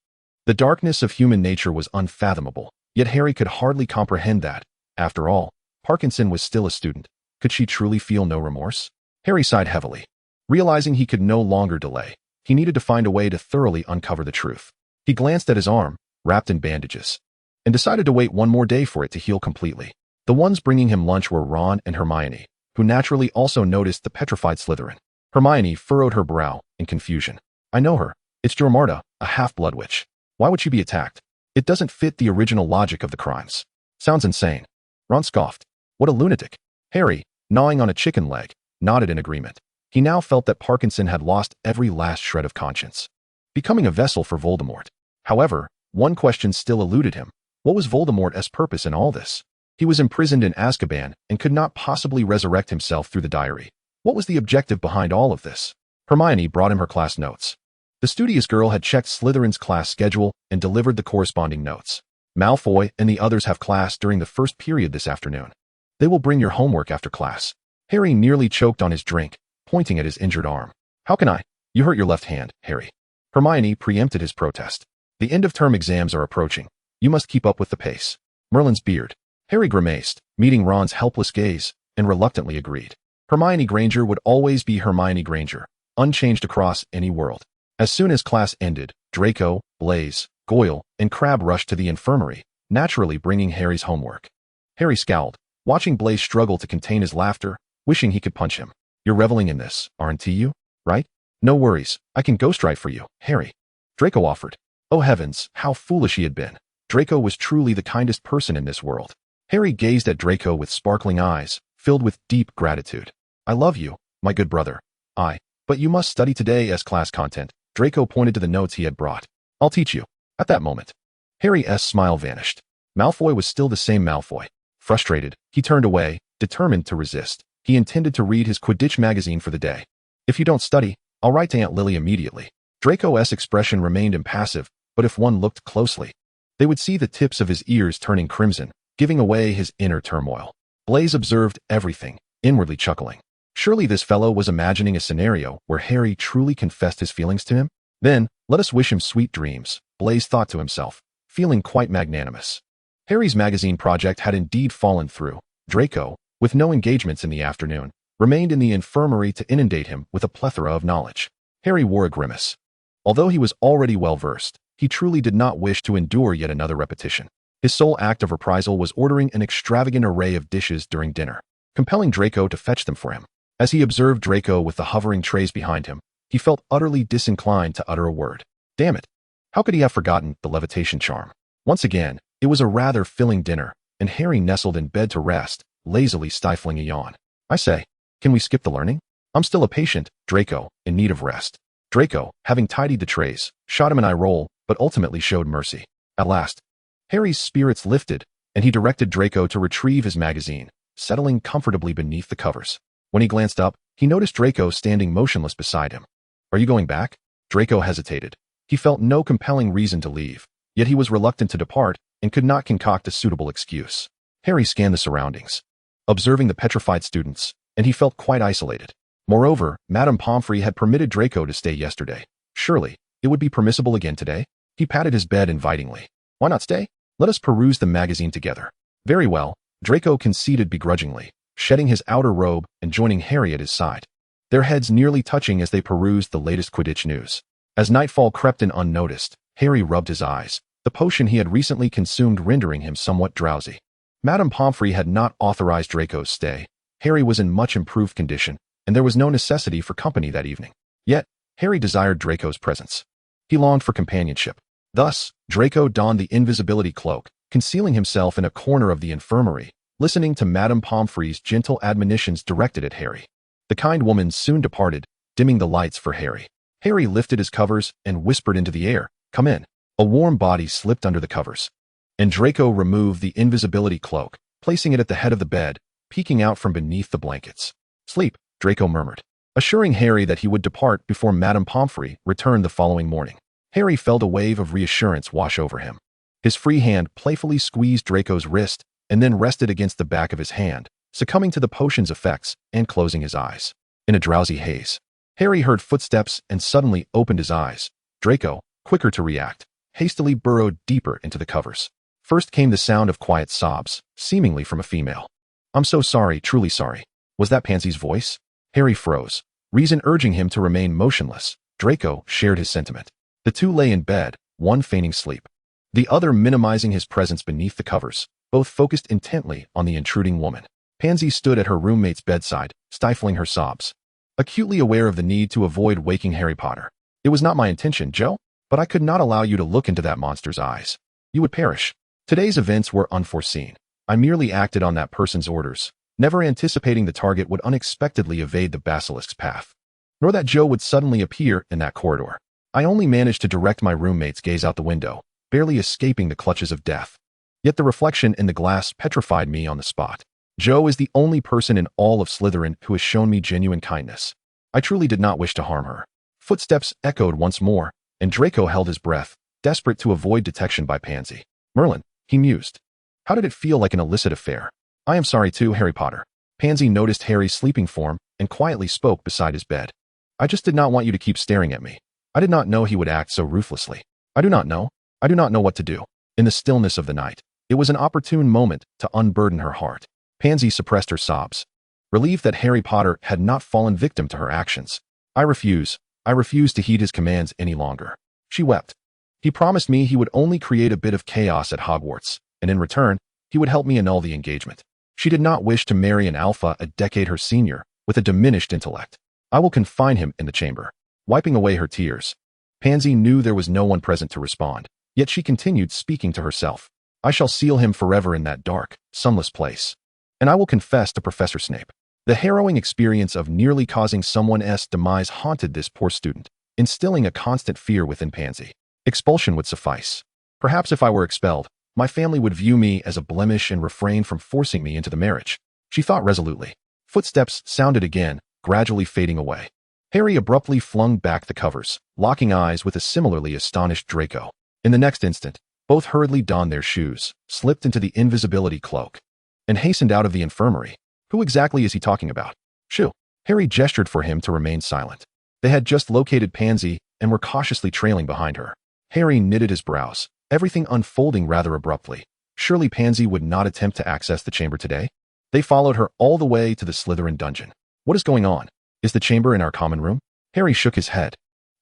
The darkness of human nature was unfathomable, yet Harry could hardly comprehend that. After all, Parkinson was still a student. Could she truly feel no remorse? Harry sighed heavily. Realizing he could no longer delay, he needed to find a way to thoroughly uncover the truth. He glanced at his arm, wrapped in bandages, and decided to wait one more day for it to heal completely. The ones bringing him lunch were Ron and Hermione, who naturally also noticed the petrified Slytherin. Hermione furrowed her brow in confusion. I know her. It's Jormarta, a half-blood witch. Why would she be attacked? It doesn't fit the original logic of the crimes. Sounds insane. Ron scoffed. What a lunatic. Harry, gnawing on a chicken leg, nodded in agreement. He now felt that Parkinson had lost every last shred of conscience, becoming a vessel for Voldemort. However, one question still eluded him. What was Voldemort's purpose in all this? He was imprisoned in Azkaban and could not possibly resurrect himself through the diary. What was the objective behind all of this? Hermione brought him her class notes. The studious girl had checked Slytherin's class schedule and delivered the corresponding notes. Malfoy and the others have class during the first period this afternoon. They will bring your homework after class. Harry nearly choked on his drink, pointing at his injured arm. How can I? You hurt your left hand, Harry. Hermione preempted his protest. The end-of-term exams are approaching. You must keep up with the pace. Merlin's beard. Harry grimaced, meeting Ron's helpless gaze, and reluctantly agreed. Hermione Granger would always be Hermione Granger, unchanged across any world. As soon as class ended, Draco, Blaise, Goyle, and Crabbe rushed to the infirmary, naturally bringing Harry's homework. Harry scowled, watching Blaise struggle to contain his laughter, wishing he could punch him. You're reveling in this, aren't you? Right? No worries, I can ghostwrite for you, Harry. Draco offered. Oh heavens, how foolish he had been. Draco was truly the kindest person in this world. Harry gazed at Draco with sparkling eyes, filled with deep gratitude. I love you, my good brother. But you must study today as class content. Draco pointed to the notes he had brought. I'll teach you. At that moment, Harry's smile vanished. Malfoy was still the same Malfoy. Frustrated, he turned away, determined to resist. He intended to read his Quidditch magazine for the day. If you don't study, I'll write to Aunt Lily immediately. Draco's expression remained impassive, but if one looked closely, they would see the tips of his ears turning crimson, giving away his inner turmoil. Blaise observed everything, inwardly chuckling. Surely this fellow was imagining a scenario where Harry truly confessed his feelings to him? Then, let us wish him sweet dreams, Blaise thought to himself, feeling quite magnanimous. Harry's magazine project had indeed fallen through. Draco, with no engagements in the afternoon, remained in the infirmary to inundate him with a plethora of knowledge. Harry wore a grimace. Although he was already well-versed, he truly did not wish to endure yet another repetition. His sole act of reprisal was ordering an extravagant array of dishes during dinner, compelling Draco to fetch them for him. As he observed Draco with the hovering trays behind him, he felt utterly disinclined to utter a word. Damn it! How could he have forgotten the levitation charm? Once again, it was a rather filling dinner, and Harry nestled in bed to rest, lazily stifling a yawn. I say, can we skip the learning? I'm still a patient, Draco, in need of rest. Draco, having tidied the trays, shot him an eye roll, but ultimately showed mercy. At last, Harry's spirits lifted, and he directed Draco to retrieve his magazine, settling comfortably beneath the covers. When he glanced up, he noticed Draco standing motionless beside him. Are you going back? Draco hesitated. He felt no compelling reason to leave, yet he was reluctant to depart and could not concoct a suitable excuse. Harry scanned the surroundings, observing the petrified students, and he felt quite isolated. Moreover, Madame Pomfrey had permitted Draco to stay yesterday. Surely, it would be permissible again today? He patted his bed invitingly. Why not stay? Let us peruse the magazine together. Very well, Draco conceded begrudgingly, shedding his outer robe and joining Harry at his side, their heads nearly touching as they perused the latest Quidditch news. As nightfall crept in unnoticed, Harry rubbed his eyes, the potion he had recently consumed rendering him somewhat drowsy. Madame Pomfrey had not authorized Draco's stay. Harry was in much improved condition, and there was no necessity for company that evening. Yet, Harry desired Draco's presence. He longed for companionship. Thus, Draco donned the invisibility cloak, concealing himself in a corner of the infirmary, listening to Madame Pomfrey's gentle admonitions directed at Harry. The kind woman soon departed, dimming the lights for Harry. Harry lifted his covers and whispered into the air, "Come in." A warm body slipped under the covers, and Draco removed the invisibility cloak, placing it at the head of the bed, peeking out from beneath the blankets. "Sleep," Draco murmured, assuring Harry that he would depart before Madame Pomfrey returned the following morning. Harry felt a wave of reassurance wash over him. His free hand playfully squeezed Draco's wrist and then rested against the back of his hand, succumbing to the potion's effects and closing his eyes. In a drowsy haze, Harry heard footsteps and suddenly opened his eyes. Draco, quicker to react, hastily burrowed deeper into the covers. First came the sound of quiet sobs, seemingly from a female. "I'm so sorry, truly sorry." Was that Pansy's voice? Harry froze, reason urging him to remain motionless. Draco shared his sentiment. The two lay in bed, one feigning sleep, the other minimizing his presence beneath the covers, both focused intently on the intruding woman. Pansy stood at her roommate's bedside, stifling her sobs, acutely aware of the need to avoid waking Harry Potter. "It was not my intention, Joe, but I could not allow you to look into that monster's eyes. You would perish. Today's events were unforeseen. I merely acted on that person's orders, never anticipating the target would unexpectedly evade the basilisk's path, nor that Joe would suddenly appear in that corridor. I only managed to direct my roommate's gaze out the window, barely escaping the clutches of death. Yet the reflection in the glass petrified me on the spot. Joe is the only person in all of Slytherin who has shown me genuine kindness. I truly did not wish to harm her." Footsteps echoed once more, and Draco held his breath, desperate to avoid detection by Pansy. "Merlin," he mused. "How did it feel like an illicit affair?" "I am sorry too, Harry Potter." Pansy noticed Harry's sleeping form and quietly spoke beside his bed. "I just did not want you to keep staring at me. I did not know he would act so ruthlessly. I do not know what to do." In the stillness of the night, it was an opportune moment to unburden her heart. Pansy suppressed her sobs, relieved that Harry Potter had not fallen victim to her actions. I refuse to heed his commands any longer." She wept. "He promised me he would only create a bit of chaos at Hogwarts, and in return, he would help me annul the engagement. She did not wish to marry an alpha a decade her senior, with a diminished intellect. I will confine him in the chamber." Wiping away her tears, Pansy knew there was no one present to respond, yet she continued speaking to herself. "I shall seal him forever in that dark, sunless place. And I will confess to Professor Snape." The harrowing experience of nearly causing someone's demise haunted this poor student, instilling a constant fear within Pansy. Expulsion would suffice. Perhaps if I were expelled, my family would view me as a blemish and refrain from forcing me into the marriage, she thought resolutely. Footsteps sounded again, gradually fading away. Harry abruptly flung back the covers, locking eyes with a similarly astonished Draco. In the next instant, both hurriedly donned their shoes, slipped into the invisibility cloak, and hastened out of the infirmary. Who exactly is he talking about? Shoo! Harry gestured for him to remain silent. They had just located Pansy and were cautiously trailing behind her. Harry knitted his brows, everything unfolding rather abruptly. Surely Pansy would not attempt to access the chamber today? They followed her all the way to the Slytherin dungeon. What is going on? Is the chamber in our common room? Harry shook his head.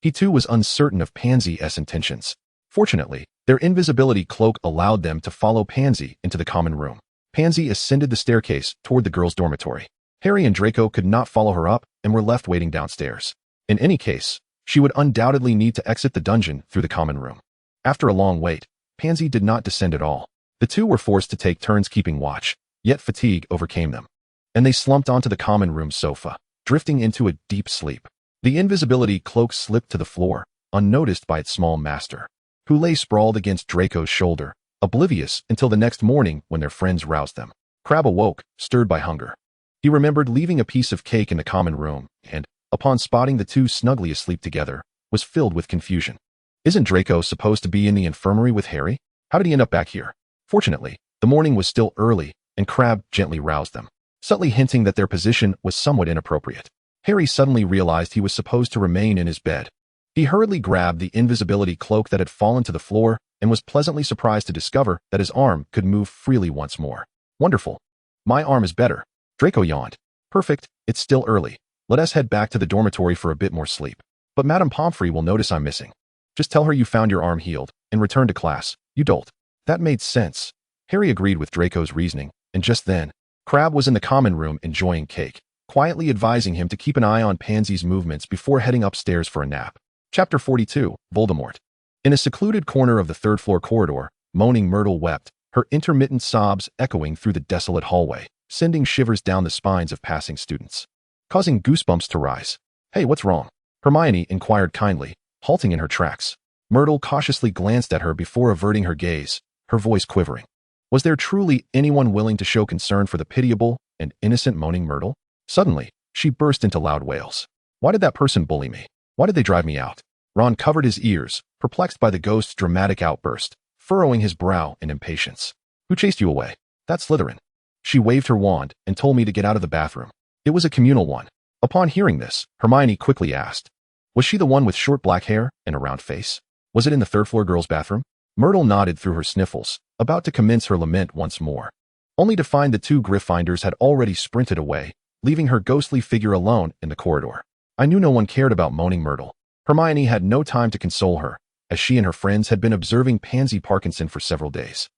He too was uncertain of Pansy's intentions. Fortunately, their invisibility cloak allowed them to follow Pansy into the common room. Pansy ascended the staircase toward the girls' dormitory. Harry and Draco could not follow her up and were left waiting downstairs. In any case, she would undoubtedly need to exit the dungeon through the common room. After a long wait, Pansy did not descend at all. The two were forced to take turns keeping watch, yet fatigue overcame them, and they slumped onto the common room sofa, drifting into a deep sleep. The invisibility cloak slipped to the floor, unnoticed by its small master, who lay sprawled against Draco's shoulder, oblivious until the next morning when their friends roused them. Crabbe awoke, stirred by hunger. He remembered leaving a piece of cake in the common room, and, upon spotting the two snugly asleep together, was filled with confusion. Isn't Draco supposed to be in the infirmary with Harry? How did he end up back here? Fortunately, the morning was still early, and Crabbe gently roused them, subtly hinting that their position was somewhat inappropriate. Harry suddenly realized he was supposed to remain in his bed. He hurriedly grabbed the invisibility cloak that had fallen to the floor and was pleasantly surprised to discover that his arm could move freely once more. Wonderful. My arm is better. Draco yawned. Perfect, it's still early. Let us head back to the dormitory for a bit more sleep. But Madame Pomfrey will notice I'm missing. Just tell her you found your arm healed and return to class, you dolt. That made sense. Harry agreed with Draco's reasoning, and just then, Crabbe was in the common room enjoying cake, quietly advising him to keep an eye on Pansy's movements before heading upstairs for a nap. Chapter 42, Voldemort. In a secluded corner of the third-floor corridor, moaning Myrtle wept, her intermittent sobs echoing through the desolate hallway, sending shivers down the spines of passing students, causing goosebumps to rise. Hey, what's wrong? Hermione inquired kindly, halting in her tracks. Myrtle cautiously glanced at her before averting her gaze, her voice quivering. Was there truly anyone willing to show concern for the pitiable and innocent moaning Myrtle? Suddenly, she burst into loud wails. Why did that person bully me? Why did they drive me out? Ron covered his ears, perplexed by the ghost's dramatic outburst, furrowing his brow in impatience. Who chased you away? That Slytherin. She waved her wand and told me to get out of the bathroom. It was a communal one. Upon hearing this, Hermione quickly asked, was she the one with short black hair and a round face? Was it in the third-floor girls' bathroom? Myrtle nodded through her sniffles, about to commence her lament once more, only to find the two Gryffindors had already sprinted away, leaving her ghostly figure alone in the corridor. I knew no one cared about moaning Myrtle. Hermione had no time to console her, as she and her friends had been observing Pansy Parkinson for several days.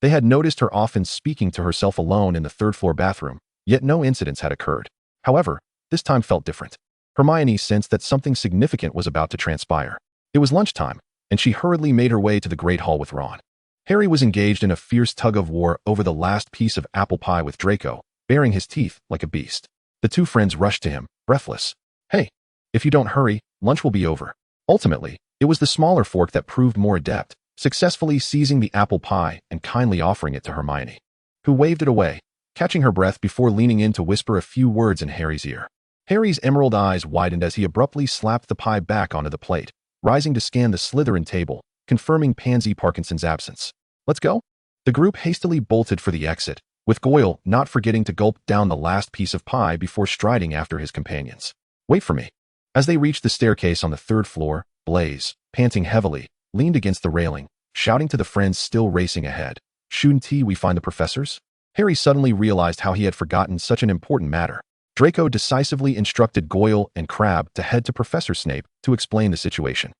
They had noticed her often speaking to herself alone in the third-floor bathroom, yet no incidents had occurred. However, this time felt different. Hermione sensed that something significant was about to transpire. It was lunchtime, and she hurriedly made her way to the Great Hall with Ron. Harry was engaged in a fierce tug-of-war over the last piece of apple pie with Draco, baring his teeth like a beast. The two friends rushed to him, breathless. Hey, if you don't hurry, lunch will be over. Ultimately, it was the smaller fork that proved more adept, successfully seizing the apple pie and kindly offering it to Hermione, who waved it away, catching her breath before leaning in to whisper a few words in Harry's ear. Harry's emerald eyes widened as he abruptly slapped the pie back onto the plate, rising to scan the Slytherin table, confirming Pansy Parkinson's absence. Let's go? The group hastily bolted for the exit, with Goyle not forgetting to gulp down the last piece of pie before striding after his companions. Wait for me. As they reached the staircase on the third floor, Blaise, panting heavily, leaned against the railing, shouting to the friends still racing ahead. Shouldn't we find the professors? Harry suddenly realized how he had forgotten such an important matter. Draco decisively instructed Goyle and Crabbe to head to Professor Snape to explain the situation.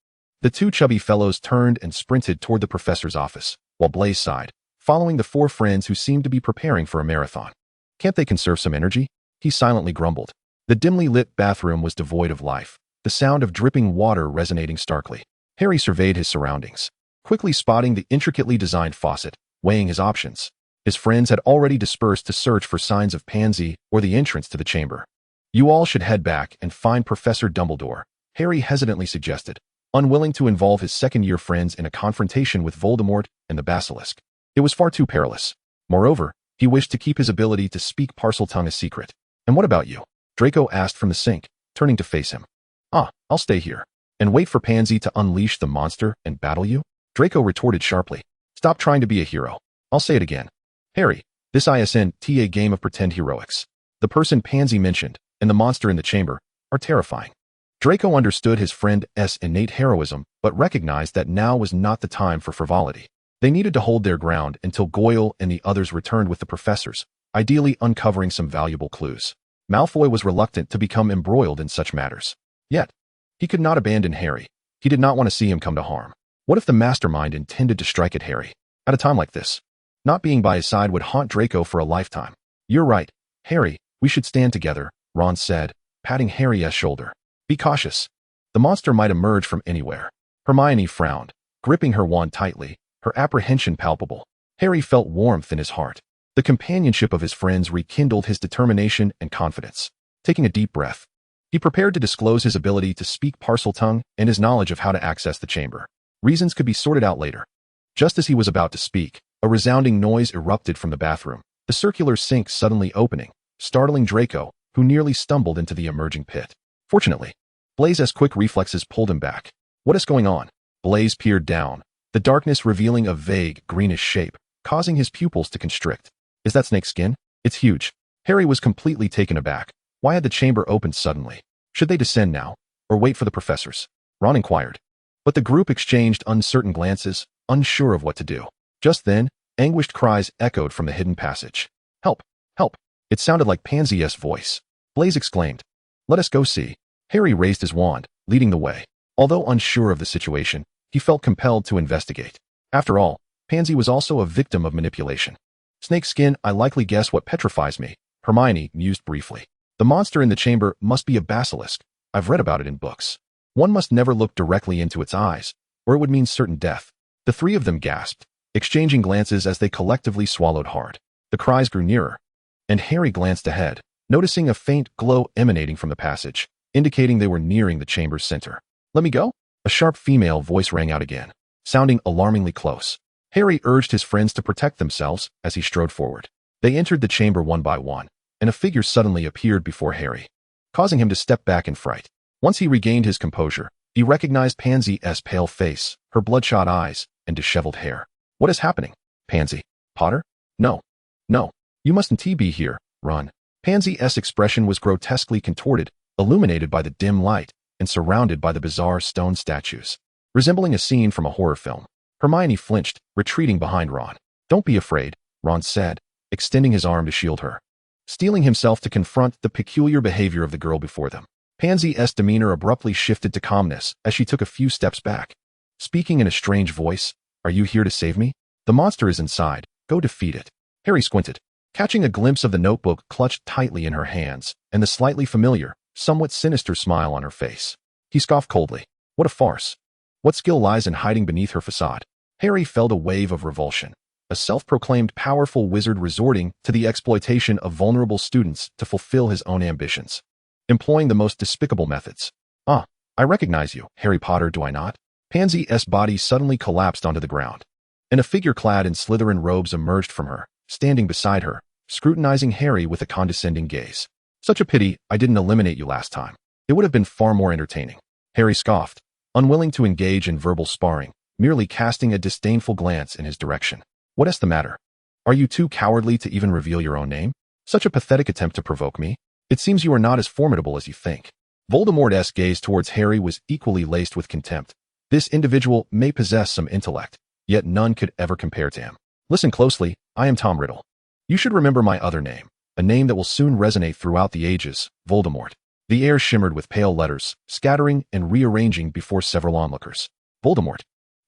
The two chubby fellows turned and sprinted toward the professor's office, while Blaise sighed, following the four friends who seemed to be preparing for a marathon. Can't they conserve some energy? He silently grumbled. The dimly lit bathroom was devoid of life, the sound of dripping water resonating starkly. Harry surveyed his surroundings, quickly spotting the intricately designed faucet, weighing his options. His friends had already dispersed to search for signs of Pansy or the entrance to the chamber. You all should head back and find Professor Dumbledore, Harry hesitantly suggested, unwilling to involve his second-year friends in a confrontation with Voldemort and the Basilisk. It was far too perilous. Moreover, he wished to keep his ability to speak Parseltongue a secret. And what about you? Draco asked from the sink, turning to face him. I'll stay here and wait for Pansy to unleash the monster and battle you? Draco retorted sharply. Stop trying to be a hero. I'll say it again. Harry, this isn't a game of pretend heroics. The person Pansy mentioned, and the monster in the chamber, are terrifying. Draco understood his friend's innate heroism, but recognized that now was not the time for frivolity. They needed to hold their ground until Goyle and the others returned with the professors, ideally uncovering some valuable clues. Malfoy was reluctant to become embroiled in such matters. Yet, he could not abandon Harry, He did not want to see him come to harm. What if the mastermind intended to strike at Harry? At a time like this, not being by his side would haunt Draco for a lifetime. You're right, Harry, we should stand together, Ron said, patting Harry's shoulder. Be cautious. The monster might emerge from anywhere. Hermione frowned, gripping her wand tightly, her apprehension palpable. Harry felt warmth in his heart. The companionship of his friends rekindled his determination and confidence. Taking a deep breath, he prepared to disclose his ability to speak Parseltongue and his knowledge of how to access the chamber. Reasons could be sorted out later. Just as he was about to speak, a resounding noise erupted from the bathroom, the circular sink suddenly opening, startling Draco, who nearly stumbled into the emerging pit. Fortunately, Blaze's quick reflexes pulled him back. What is going on? Blaze peered down, the darkness revealing a vague, greenish shape, causing his pupils to constrict. Is that snake skin? It's huge. Harry was completely taken aback. Why had the chamber opened suddenly? Should they descend now, or wait for the professors? Ron inquired. But the group exchanged uncertain glances, unsure of what to do. Just then, anguished cries echoed from the hidden passage. Help! Help! It sounded like Pansy's voice. Blaze exclaimed. Let us go see. Harry raised his wand, leading the way. Although unsure of the situation, he felt compelled to investigate. After all, Pansy was also a victim of manipulation. Snake skin, I likely guess what petrifies me, Hermione mused briefly. The monster in the chamber must be a basilisk. I've read about it in books. One must never look directly into its eyes, or it would mean certain death. The three of them gasped, exchanging glances as they collectively swallowed hard. The cries grew nearer, and Harry glanced ahead, noticing a faint glow emanating from the passage, indicating they were nearing the chamber's center. Let me go? A sharp female voice rang out again, sounding alarmingly close. Harry urged his friends to protect themselves as he strode forward. They entered the chamber one by one, and a figure suddenly appeared before Harry, causing him to step back in fright. Once he regained his composure, he recognized Pansy's pale face, her bloodshot eyes, and disheveled hair. What is happening? Pansy. Potter? No. No. You mustn't be here, Ron. Pansy's expression was grotesquely contorted, illuminated by the dim light, and surrounded by the bizarre stone statues, resembling a scene from a horror film. Hermione flinched, retreating behind Ron. Don't be afraid, Ron said, extending his arm to shield her, steeling himself to confront the peculiar behavior of the girl before them. Pansy's demeanor abruptly shifted to calmness as she took a few steps back. Speaking in a strange voice, are you here to save me? The monster is inside. Go defeat it. Harry squinted, catching a glimpse of the notebook clutched tightly in her hands and the slightly familiar, somewhat sinister smile on her face. He scoffed coldly. What a farce. What skill lies in hiding beneath her facade? Harry felt a wave of revulsion. A self-proclaimed powerful wizard resorting to the exploitation of vulnerable students to fulfill his own ambitions, employing the most despicable methods. Ah, I recognize you, Harry Potter, do I not? Pansy's body suddenly collapsed onto the ground, and a figure clad in Slytherin robes emerged from her, standing beside her, scrutinizing Harry with a condescending gaze. Such a pity I didn't eliminate you last time. It would have been far more entertaining. Harry scoffed, unwilling to engage in verbal sparring, merely casting a disdainful glance in his direction. What is the matter? Are you too cowardly to even reveal your own name? Such a pathetic attempt to provoke me? It seems you are not as formidable as you think. Voldemort's gaze towards Harry was equally laced with contempt. This individual may possess some intellect, yet none could ever compare to him. Listen closely, I am Tom Riddle. You should remember my other name, a name that will soon resonate throughout the ages, Voldemort. The air shimmered with pale letters, scattering and rearranging before several onlookers. Voldemort,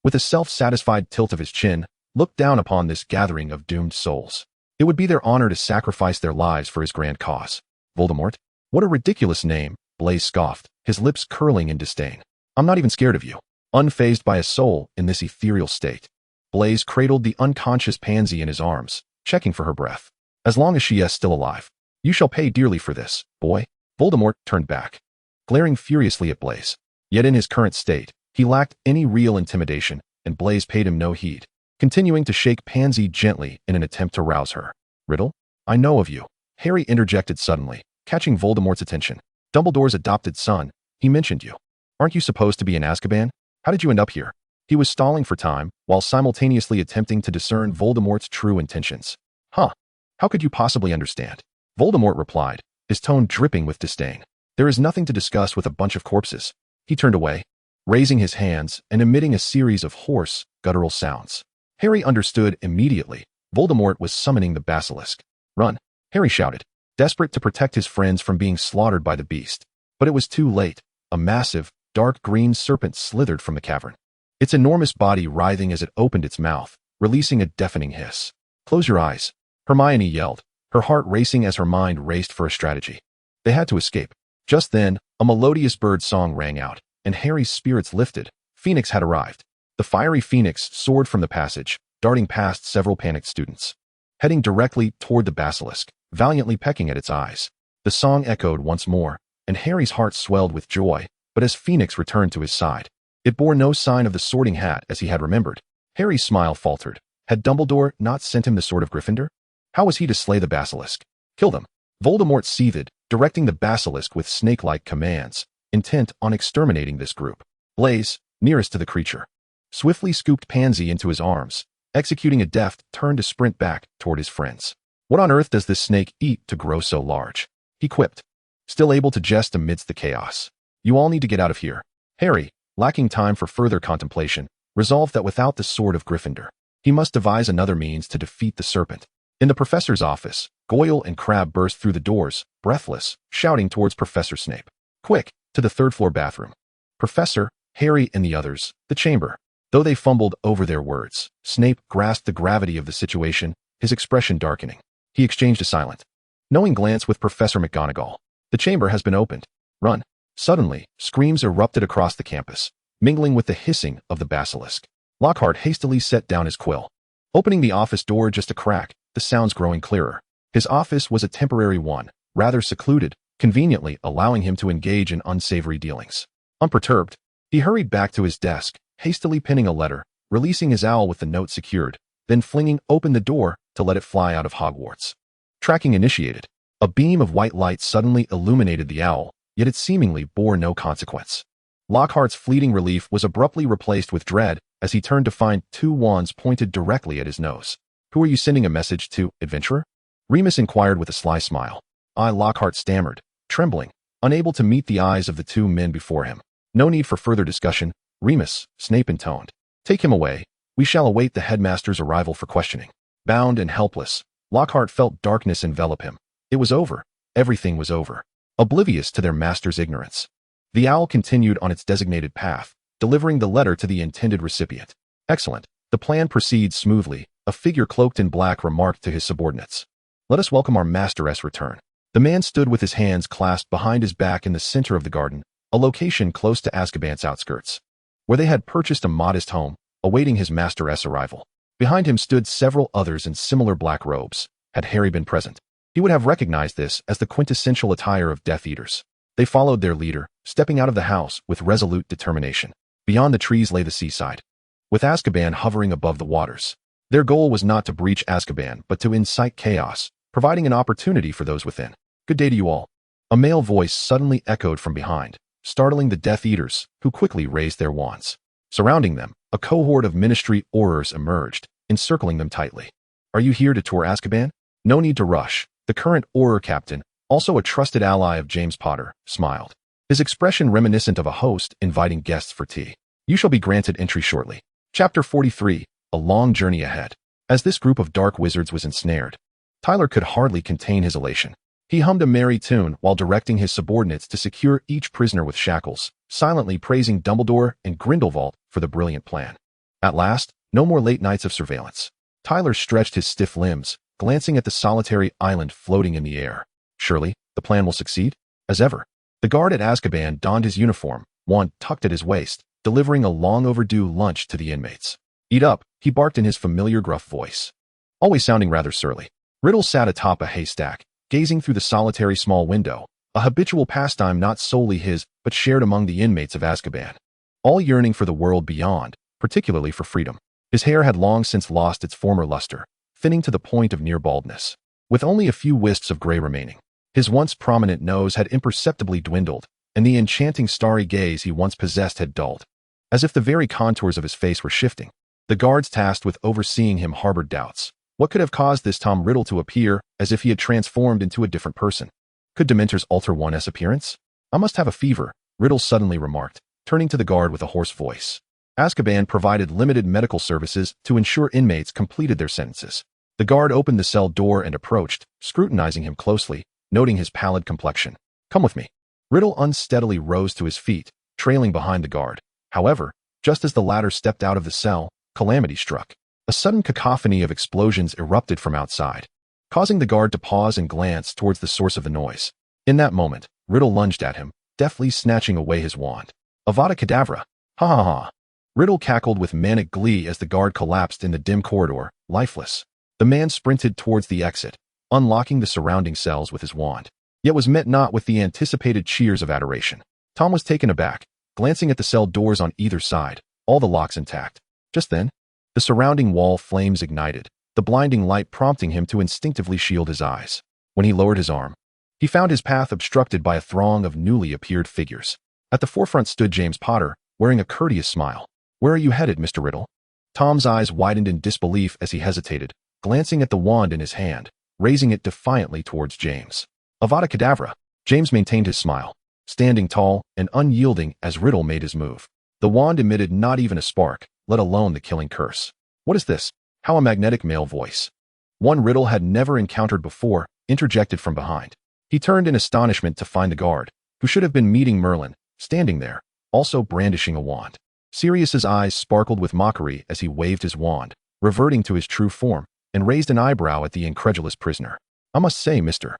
with a self-satisfied tilt of his chin, looked down upon this gathering of doomed souls. It would be their honor to sacrifice their lives for his grand cause. Voldemort? What a ridiculous name, Blaze scoffed, his lips curling in disdain. I'm not even scared of you. Unfazed by a soul in this ethereal state, Blaze cradled the unconscious Pansy in his arms, checking for her breath. As long as she is still alive, you shall pay dearly for this, boy. Voldemort turned back, glaring furiously at Blaze. Yet in his current state, he lacked any real intimidation, and Blaze paid him no heed, continuing to shake Pansy gently in an attempt to rouse her. Riddle? I know of you. Harry interjected suddenly, catching Voldemort's attention. Dumbledore's adopted son. He mentioned you. Aren't you supposed to be in Azkaban? How did you end up here? He was stalling for time, while simultaneously attempting to discern Voldemort's true intentions. Huh. How could you possibly understand? Voldemort replied, his tone dripping with disdain. There is nothing to discuss with a bunch of corpses. He turned away, raising his hands and emitting a series of hoarse, guttural sounds. Harry understood immediately. Voldemort was summoning the basilisk. Run, Harry shouted, desperate to protect his friends from being slaughtered by the beast. But it was too late. A massive, dark green serpent slithered from the cavern, its enormous body writhing as it opened its mouth, releasing a deafening hiss. "Close your eyes," Hermione yelled, her heart racing as her mind raced for a strategy. They had to escape. Just then, a melodious bird song rang out, and Harry's spirits lifted. Phoenix had arrived. The fiery phoenix soared from the passage, darting past several panicked students, heading directly toward the basilisk, valiantly pecking at its eyes. The song echoed once more, and Harry's heart swelled with joy, but as Phoenix returned to his side, it bore no sign of the sorting hat as he had remembered. Harry's smile faltered. Had Dumbledore not sent him the Sword of Gryffindor? How was he to slay the basilisk? Kill them. Voldemort seethed, directing the basilisk with snake-like commands, intent on exterminating this group. Blaise, nearest to the creature, swiftly scooped Pansy into his arms, executing a deft turn to sprint back toward his friends. "What on earth does this snake eat to grow so large?" he quipped, still able to jest amidst the chaos. "You all need to get out of here." Harry, lacking time for further contemplation, resolved that without the Sword of Gryffindor, he must devise another means to defeat the serpent. In the professor's office, Goyle and Crabbe burst through the doors, breathless, shouting towards Professor Snape. "Quick, to the third-floor bathroom." Professor, Harry, and the others, the chamber. Though they fumbled over their words, Snape grasped the gravity of the situation, his expression darkening. He exchanged a silent, knowing glance with Professor McGonagall. "The chamber has been opened. Run." Suddenly, screams erupted across the campus, mingling with the hissing of the basilisk. Lockhart hastily set down his quill, opening the office door just a crack, the sounds growing clearer. His office was a temporary one, rather secluded, conveniently allowing him to engage in unsavory dealings. Unperturbed, he hurried back to his desk, hastily pinning a letter, releasing his owl with the note secured, then flinging open the door to let it fly out of Hogwarts. Tracking initiated. A beam of white light suddenly illuminated the owl, yet it seemingly bore no consequence. Lockhart's fleeting relief was abruptly replaced with dread as he turned to find two wands pointed directly at his nose. "Who are you sending a message to, adventurer?" Remus inquired with a sly smile. Lockhart stammered, trembling, unable to meet the eyes of the two men before him. "No need for further discussion, Remus," Snape intoned. "Take him away. We shall await the headmaster's arrival for questioning." Bound and helpless, Lockhart felt darkness envelop him. It was over. Everything was over. Oblivious to their master's ignorance, the owl continued on its designated path, delivering the letter to the intended recipient. "Excellent. The plan proceeds smoothly," a figure cloaked in black remarked to his subordinates. "Let us welcome our master's return." The man stood with his hands clasped behind his back in the center of the garden, a location close to Azkaban's outskirts, where they had purchased a modest home, awaiting his master's arrival. Behind him stood several others in similar black robes. Had Harry been present, he would have recognized this as the quintessential attire of Death Eaters. They followed their leader, stepping out of the house with resolute determination. Beyond the trees lay the seaside, with Azkaban hovering above the waters. Their goal was not to breach Azkaban, but to incite chaos, providing an opportunity for those within. "Good day to you all." A male voice suddenly echoed from behind, startling the Death Eaters, who quickly raised their wands. Surrounding them, a cohort of Ministry Aurors emerged, encircling them tightly. "Are you here to tour Azkaban?" "No need to rush." The current Auror captain, also a trusted ally of James Potter, smiled, his expression reminiscent of a host inviting guests for tea. "You shall be granted entry shortly." Chapter 43, A Long Journey Ahead. As this group of dark wizards was ensnared, Tyler could hardly contain his elation. He hummed a merry tune while directing his subordinates to secure each prisoner with shackles, silently praising Dumbledore and Grindelwald for the brilliant plan. At last, no more late nights of surveillance. Tyler stretched his stiff limbs, glancing at the solitary island floating in the air. Surely, the plan will succeed? As ever, the guard at Azkaban donned his uniform, wand tucked at his waist, delivering a long-overdue lunch to the inmates. "Eat up," he barked in his familiar gruff voice, always sounding rather surly. Riddle sat atop a haystack, gazing through the solitary small window, a habitual pastime not solely his, but shared among the inmates of Azkaban, all yearning for the world beyond, particularly for freedom. His hair had long since lost its former luster, thinning to the point of near baldness, with only a few wisps of gray remaining. His once prominent nose had imperceptibly dwindled, and the enchanting starry gaze he once possessed had dulled, as if the very contours of his face were shifting. The guards tasked with overseeing him harbored doubts. What could have caused this Tom Riddle to appear as if he had transformed into a different person? Could Dementors alter one's appearance? "I must have a fever," Riddle suddenly remarked, turning to the guard with a hoarse voice. Azkaban provided limited medical services to ensure inmates completed their sentences. The guard opened the cell door and approached, scrutinizing him closely, noting his pallid complexion. "Come with me." Riddle unsteadily rose to his feet, trailing behind the guard. However, just as the latter stepped out of the cell, calamity struck. A sudden cacophony of explosions erupted from outside, causing the guard to pause and glance towards the source of the noise. In that moment, Riddle lunged at him, deftly snatching away his wand. Avada Kedavra! Ha ha ha! Riddle cackled with manic glee as the guard collapsed in the dim corridor, lifeless. The man sprinted towards the exit, unlocking the surrounding cells with his wand, yet was met not with the anticipated cheers of adoration. Tom was taken aback, glancing at the cell doors on either side, all the locks intact. Just then, the surrounding wall flames ignited, the blinding light prompting him to instinctively shield his eyes. When he lowered his arm, he found his path obstructed by a throng of newly appeared figures. At the forefront stood James Potter, wearing a courteous smile. "Where are you headed, Mr. Riddle?" Tom's eyes widened in disbelief as he hesitated, glancing at the wand in his hand, raising it defiantly towards James. Avada Kedavra! James maintained his smile, standing tall and unyielding as Riddle made his move. The wand emitted not even a spark, let alone the killing curse. "What is this?" How a magnetic male voice, one Riddle had never encountered before, interjected from behind. He turned in astonishment to find the guard, who should have been meeting Merlin, standing there, also brandishing a wand. Sirius's eyes sparkled with mockery as he waved his wand, reverting to his true form, and raised an eyebrow at the incredulous prisoner. "I must say, Mr.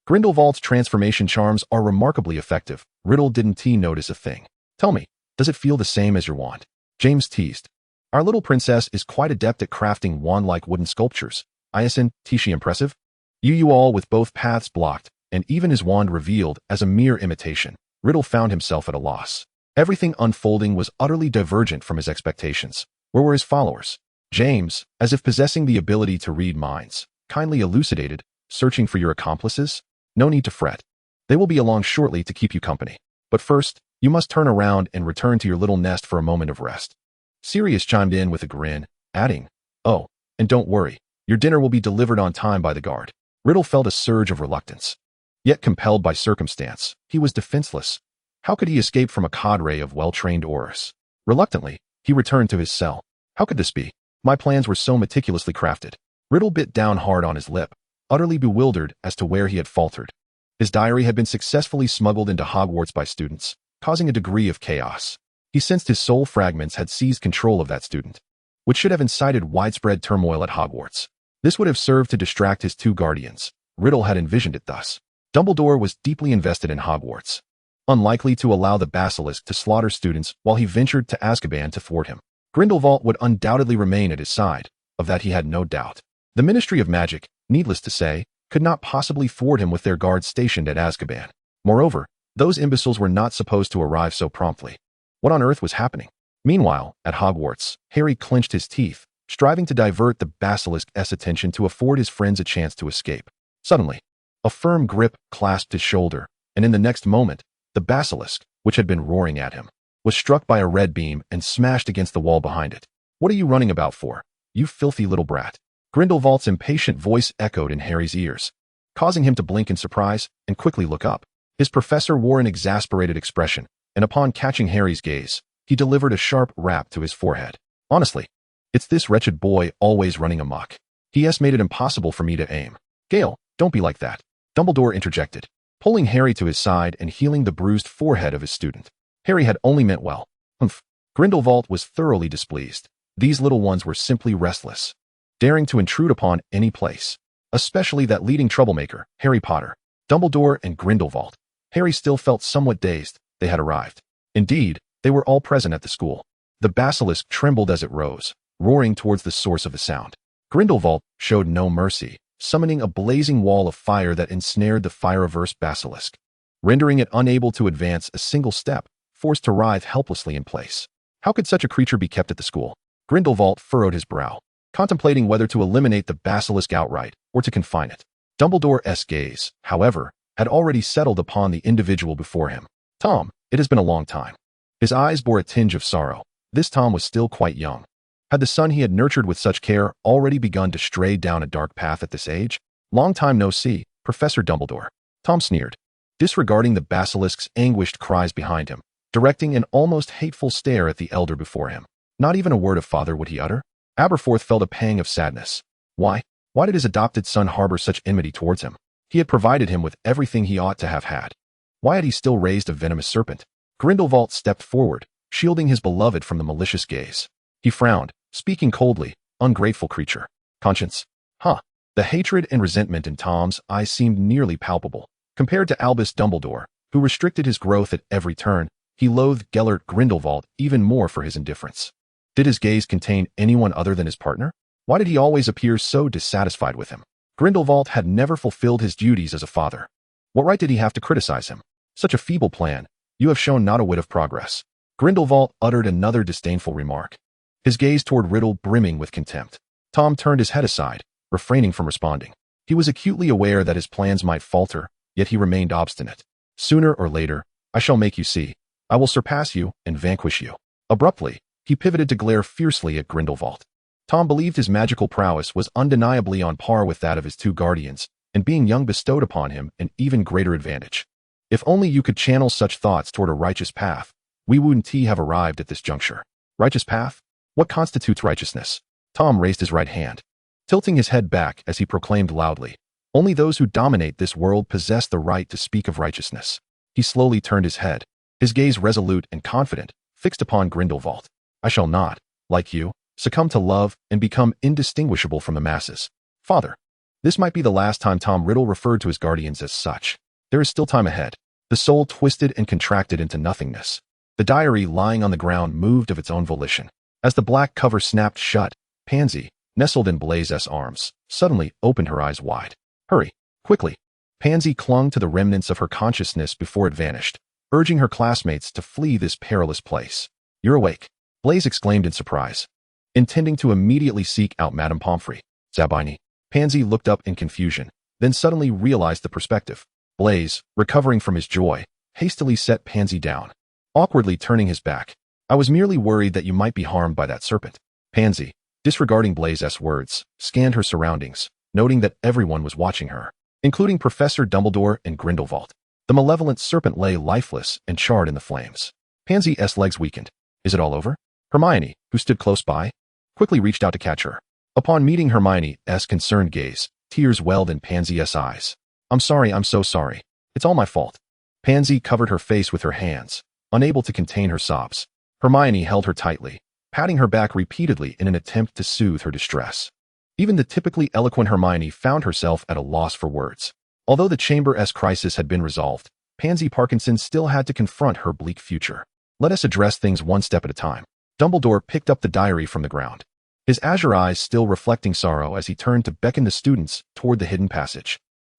Grindelwald's transformation charms are remarkably effective." Riddle didn't notice a thing. "Tell me, does it feel the same as your wand?" James teased. "Our little princess is quite adept at crafting wand-like wooden sculptures. Isn't she impressive?" You all with both paths blocked, and even his wand revealed as a mere imitation. Riddle found himself at a loss. Everything unfolding was utterly divergent from his expectations. Where were his followers? James, as if possessing the ability to read minds, kindly elucidated, "Searching for your accomplices? No need to fret. They will be along shortly to keep you company. But first, you must turn around and return to your little nest for a moment of rest." Sirius chimed in with a grin, adding, "Oh, and don't worry, your dinner will be delivered on time by the guard." Riddle felt a surge of reluctance. Yet compelled by circumstance, he was defenseless. How could he escape from a cadre of well-trained Aurors? Reluctantly, he returned to his cell. How could this be? My plans were so meticulously crafted. Riddle bit down hard on his lip, utterly bewildered as to where he had faltered. His diary had been successfully smuggled into Hogwarts by students, causing a degree of chaos. He sensed his soul fragments had seized control of that student, which should have incited widespread turmoil at Hogwarts. This would have served to distract his two guardians. Riddle had envisioned it thus. Dumbledore was deeply invested in Hogwarts, unlikely to allow the basilisk to slaughter students while he ventured to Azkaban to thwart him. Grindelwald would undoubtedly remain at his side, of that he had no doubt. The Ministry of Magic, needless to say, could not possibly thwart him with their guards stationed at Azkaban. Moreover, those imbeciles were not supposed to arrive so promptly. What on earth was happening? Meanwhile, at Hogwarts, Harry clenched his teeth, striving to divert the basilisk's attention to afford his friends a chance to escape. Suddenly, a firm grip clasped his shoulder, and in the next moment, the basilisk, which had been roaring at him, was struck by a red beam and smashed against the wall behind it. "What are you running about for, you filthy little brat?" Grindelwald's impatient voice echoed in Harry's ears, causing him to blink in surprise and quickly look up. His professor wore an exasperated expression, and upon catching Harry's gaze, he delivered a sharp rap to his forehead. "Honestly, it's this wretched boy always running amok. He has made it impossible for me to aim." "Gale, don't be like that," Dumbledore interjected, pulling Harry to his side and healing the bruised forehead of his student. Harry had only meant well. Humph. Grindelwald was thoroughly displeased. These little ones were simply restless, daring to intrude upon any place, especially that leading troublemaker, Harry Potter. Dumbledore and Grindelwald. Harry still felt somewhat dazed. They had arrived. Indeed, they were all present at the school. The basilisk trembled as it rose, roaring towards the source of the sound. Grindelwald showed no mercy, summoning a blazing wall of fire that ensnared the fire-averse basilisk, rendering it unable to advance a single step, forced to writhe helplessly in place. How could such a creature be kept at the school? Grindelwald furrowed his brow, contemplating whether to eliminate the basilisk outright or to confine it. Dumbledore's gaze, however, had already settled upon the individual before him. Tom, it has been a long time. His eyes bore a tinge of sorrow. This Tom was still quite young. Had the son he had nurtured with such care already begun to stray down a dark path at this age? "Long time no see, Professor Dumbledore," Tom sneered, disregarding the basilisk's anguished cries behind him, directing an almost hateful stare at the elder before him. Not even a word of father would he utter? Aberforth felt a pang of sadness. Why did his adopted son harbor such enmity towards him? He had provided him with everything he ought to have had. Why had he still raised a venomous serpent? Grindelwald stepped forward, shielding his beloved from the malicious gaze. He frowned, speaking coldly, ungrateful creature. Conscience? Huh. The hatred and resentment in Tom's eyes seemed nearly palpable. Compared to Albus Dumbledore, who restricted his growth at every turn, he loathed Gellert Grindelwald even more for his indifference. Did his gaze contain anyone other than his partner? Why did he always appear so dissatisfied with him? Grindelwald had never fulfilled his duties as a father. What right did he have to criticize him? Such a feeble plan. You have shown not a whit of progress. Grindelwald uttered another disdainful remark, his gaze toward Riddle brimming with contempt. Tom turned his head aside, refraining from responding. He was acutely aware that his plans might falter, yet he remained obstinate. Sooner or later, I shall make you see. I will surpass you and vanquish you. Abruptly, he pivoted to glare fiercely at Grindelwald. Tom believed his magical prowess was undeniably on par with that of his two guardians, and being young bestowed upon him an even greater advantage. If only you could channel such thoughts toward a righteous path, we wouldn't have arrived at this juncture. Righteous path? What constitutes righteousness? Tom raised his right hand, tilting his head back as he proclaimed loudly, only those who dominate this world possess the right to speak of righteousness. He slowly turned his head, his gaze resolute and confident, fixed upon Grindelwald. I shall not, like you, succumb to love and become indistinguishable from the masses. Father. This might be the last time Tom Riddle referred to his guardians as such. There is still time ahead. The soul twisted and contracted into nothingness. The diary lying on the ground moved of its own volition. As the black cover snapped shut, Pansy, nestled in Blaze's arms, suddenly opened her eyes wide. Hurry, quickly. Pansy clung to the remnants of her consciousness before it vanished, urging her classmates to flee this perilous place. You're awake, Blaze exclaimed in surprise, intending to immediately seek out Madame Pomfrey. Zabini. Pansy looked up in confusion, then suddenly realized the perspective. Blaze, recovering from his joy, hastily set Pansy down, awkwardly turning his back. I was merely worried that you might be harmed by that serpent. Pansy, disregarding Blaze's words, scanned her surroundings, noting that everyone was watching her, including Professor Dumbledore and Grindelwald. The malevolent serpent lay lifeless and charred in the flames. Pansy's legs weakened. Is it all over? Hermione, who stood close by, quickly reached out to catch her. Upon meeting Hermione's concerned gaze, tears welled in Pansy's eyes. I'm sorry, I'm so sorry. It's all my fault. Pansy covered her face with her hands, unable to contain her sobs. Hermione held her tightly, patting her back repeatedly in an attempt to soothe her distress. Even the typically eloquent Hermione found herself at a loss for words. Although the Chamber's crisis had been resolved, Pansy Parkinson still had to confront her bleak future. Let us address things one step at a time. Dumbledore picked up the diary from the ground, his azure eyes still reflecting sorrow as he turned to beckon the students toward the hidden passage.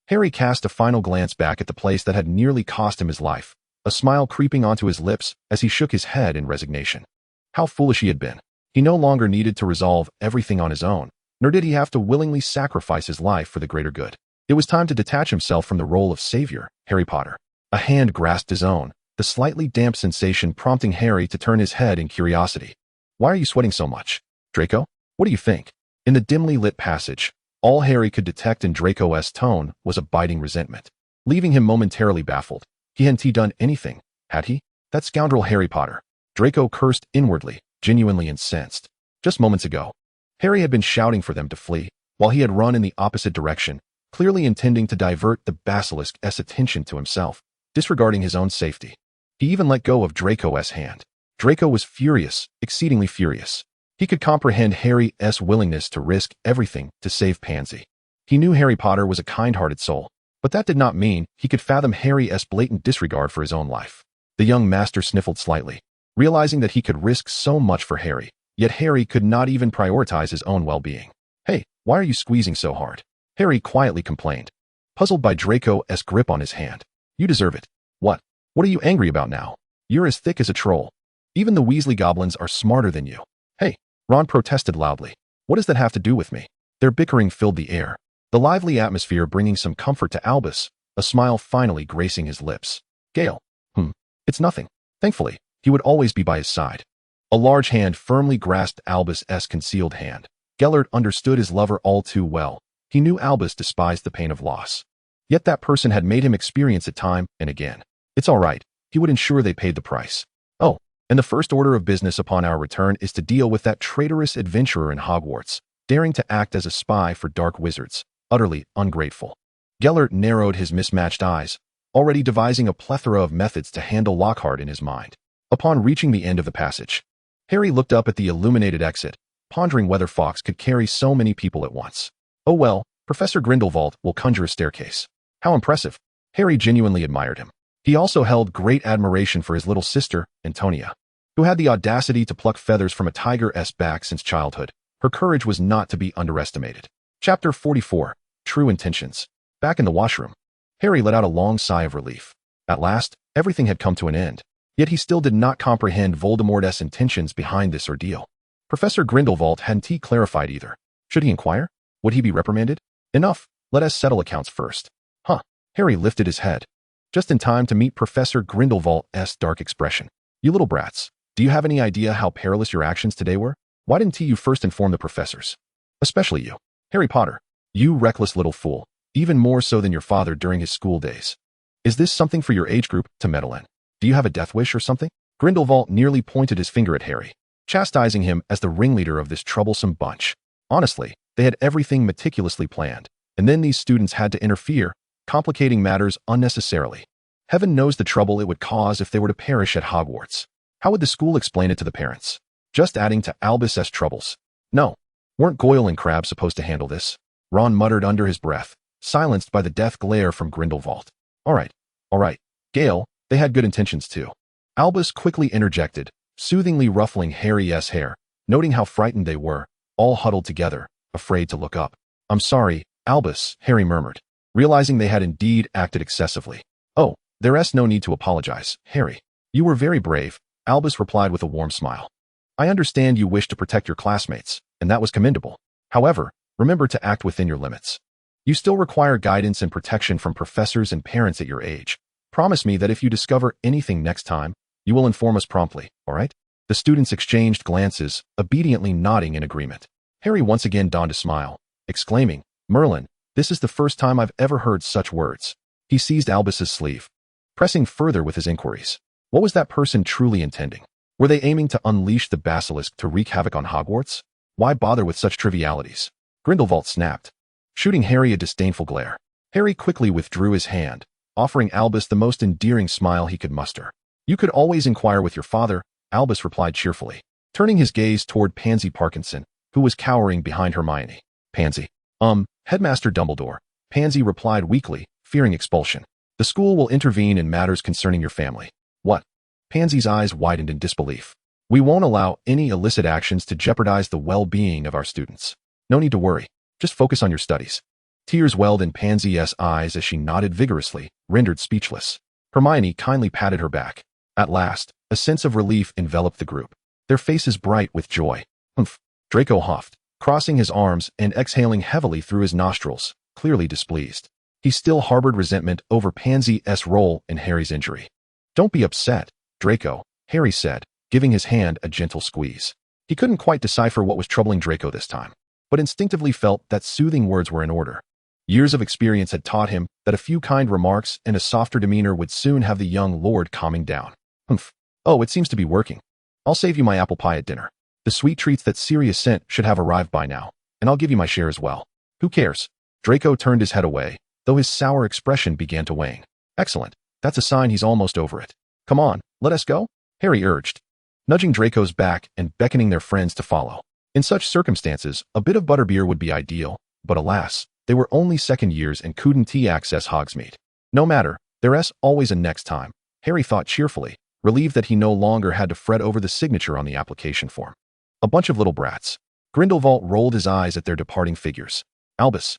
Harry cast a final glance back at the place that had nearly cost him his life, a smile creeping onto his lips as he shook his head in resignation. How foolish he had been. He no longer needed to resolve everything on his own, nor did he have to willingly sacrifice his life for the greater good. It was time to detach himself from the role of savior, Harry Potter. A hand grasped his own, the slightly damp sensation prompting Harry to turn his head in curiosity. Why are you sweating so much? Draco? What do you think? In the dimly lit passage, all Harry could detect in Draco's tone was a biting resentment, leaving him momentarily baffled. Hadn't he done anything, had he? That scoundrel Harry Potter. Draco cursed inwardly, genuinely incensed. Just moments ago, Harry had been shouting for them to flee, while he had run in the opposite direction, clearly intending to divert the basilisk's attention to himself, disregarding his own safety. He even let go of Draco's hand. Draco was furious, exceedingly furious. He could comprehend Harry's willingness to risk everything to save Pansy. He knew Harry Potter was a kind-hearted soul, but that did not mean he could fathom Harry's blatant disregard for his own life. The young master sniffled slightly, realizing that he could risk so much for Harry, yet Harry could not even prioritize his own well-being. Hey, why are you squeezing so hard? Harry quietly complained, puzzled by Draco's grip on his hand. You deserve it. What? What are you angry about now? You're as thick as a troll. Even the Weasley goblins are smarter than you. Hey, Ron protested loudly. What does that have to do with me? Their bickering filled the air, the lively atmosphere bringing some comfort to Albus, a smile finally gracing his lips. Gale. It's nothing. Thankfully, he would always be by his side. A large hand firmly grasped Albus's concealed hand. Gellert understood his lover all too well. He knew Albus despised the pain of loss. Yet that person had made him experience it time and again. It's all right. He would ensure they paid the price. Oh, and the first order of business upon our return is to deal with that traitorous adventurer in Hogwarts, daring to act as a spy for dark wizards, utterly ungrateful. Gellert narrowed his mismatched eyes, already devising a plethora of methods to handle Lockhart in his mind. Upon reaching the end of the passage, Harry looked up at the illuminated exit, pondering whether Fawkes could carry so many people at once. Oh well, Professor Grindelwald will conjure a staircase. How impressive. Harry genuinely admired him. He also held great admiration for his little sister, Antonia, who had the audacity to pluck feathers from a tiger's back since childhood. Her courage was not to be underestimated. Chapter 44. True Intentions. Back in the washroom, Harry let out a long sigh of relief. At last, everything had come to an end. Yet he still did not comprehend Voldemort's intentions behind this ordeal. Professor Grindelwald hadn't clarified either. Should he inquire? Would he be reprimanded? Enough, let us settle accounts first. Huh. Harry lifted his head, just in time to meet Professor Grindelwald's dark expression. You little brats, do you have any idea how perilous your actions today were? Why didn't you first inform the professors? Especially you, Harry Potter. You reckless little fool, even more so than your father during his school days. Is this something for your age group to meddle in? Do you have a death wish or something? Grindelwald nearly pointed his finger at Harry, chastising him as the ringleader of this troublesome bunch. Honestly, they had everything meticulously planned, and then these students had to interfere, complicating matters unnecessarily. Heaven knows the trouble it would cause if they were to perish at Hogwarts. How would the school explain it to the parents? Just adding to Albus's troubles. No. Weren't Goyle and Crabbe supposed to handle this? Ron muttered under his breath, silenced by the death glare from Grindelwald. All right. Gale, they had good intentions too. Albus quickly interjected, soothingly ruffling Harry's hair, noting how frightened they were, all huddled together, afraid to look up. I'm sorry, Albus, Harry murmured, realizing they had indeed acted excessively. Oh, there's no need to apologize, Harry. You were very brave, Albus replied with a warm smile. I understand you wish to protect your classmates, and that was commendable. However, remember to act within your limits. You still require guidance and protection from professors and parents at your age. Promise me that if you discover anything next time, you will inform us promptly, all right? The students exchanged glances, obediently nodding in agreement. Harry once again donned a smile, exclaiming, Merlin, this is the first time I've ever heard such words. He seized Albus's sleeve, pressing further with his inquiries. What was that person truly intending? Were they aiming to unleash the basilisk to wreak havoc on Hogwarts? Why bother with such trivialities? Grindelwald snapped, shooting Harry a disdainful glare. Harry quickly withdrew his hand, offering Albus the most endearing smile he could muster. You could always inquire with your father, Albus replied cheerfully, turning his gaze toward Pansy Parkinson, who was cowering behind Hermione. Pansy. Headmaster Dumbledore. Pansy replied weakly, fearing expulsion. The school will intervene in matters concerning your family. What? Pansy's eyes widened in disbelief. We won't allow any illicit actions to jeopardize the well-being of our students. No need to worry. Just focus on your studies. Tears welled in Pansy's eyes as she nodded vigorously, rendered speechless. Hermione kindly patted her back. At last, a sense of relief enveloped the group, their faces bright with joy. Humph. Draco huffed, crossing his arms and exhaling heavily through his nostrils, clearly displeased. He still harbored resentment over Pansy's role in Harry's injury. Don't be upset, Draco, Harry said, giving his hand a gentle squeeze. He couldn't quite decipher what was troubling Draco this time, but instinctively felt that soothing words were in order. Years of experience had taught him that a few kind remarks and a softer demeanor would soon have the young lord calming down. Humph. Oh, it seems to be working. I'll save you my apple pie at dinner. The sweet treats that Sirius sent should have arrived by now, and I'll give you my share as well. Who cares? Draco turned his head away, though his sour expression began to wane. Excellent. That's a sign he's almost over it. Come on, let us go? Harry urged, nudging Draco's back and beckoning their friends to follow. In such circumstances, a bit of butterbeer would be ideal, but alas, they were only second years and couldn't access Hogsmeade. No matter, there's always a next time, Harry thought cheerfully, relieved that he no longer had to fret over the signature on the application form. A bunch of little brats. Grindelwald rolled his eyes at their departing figures. Albus.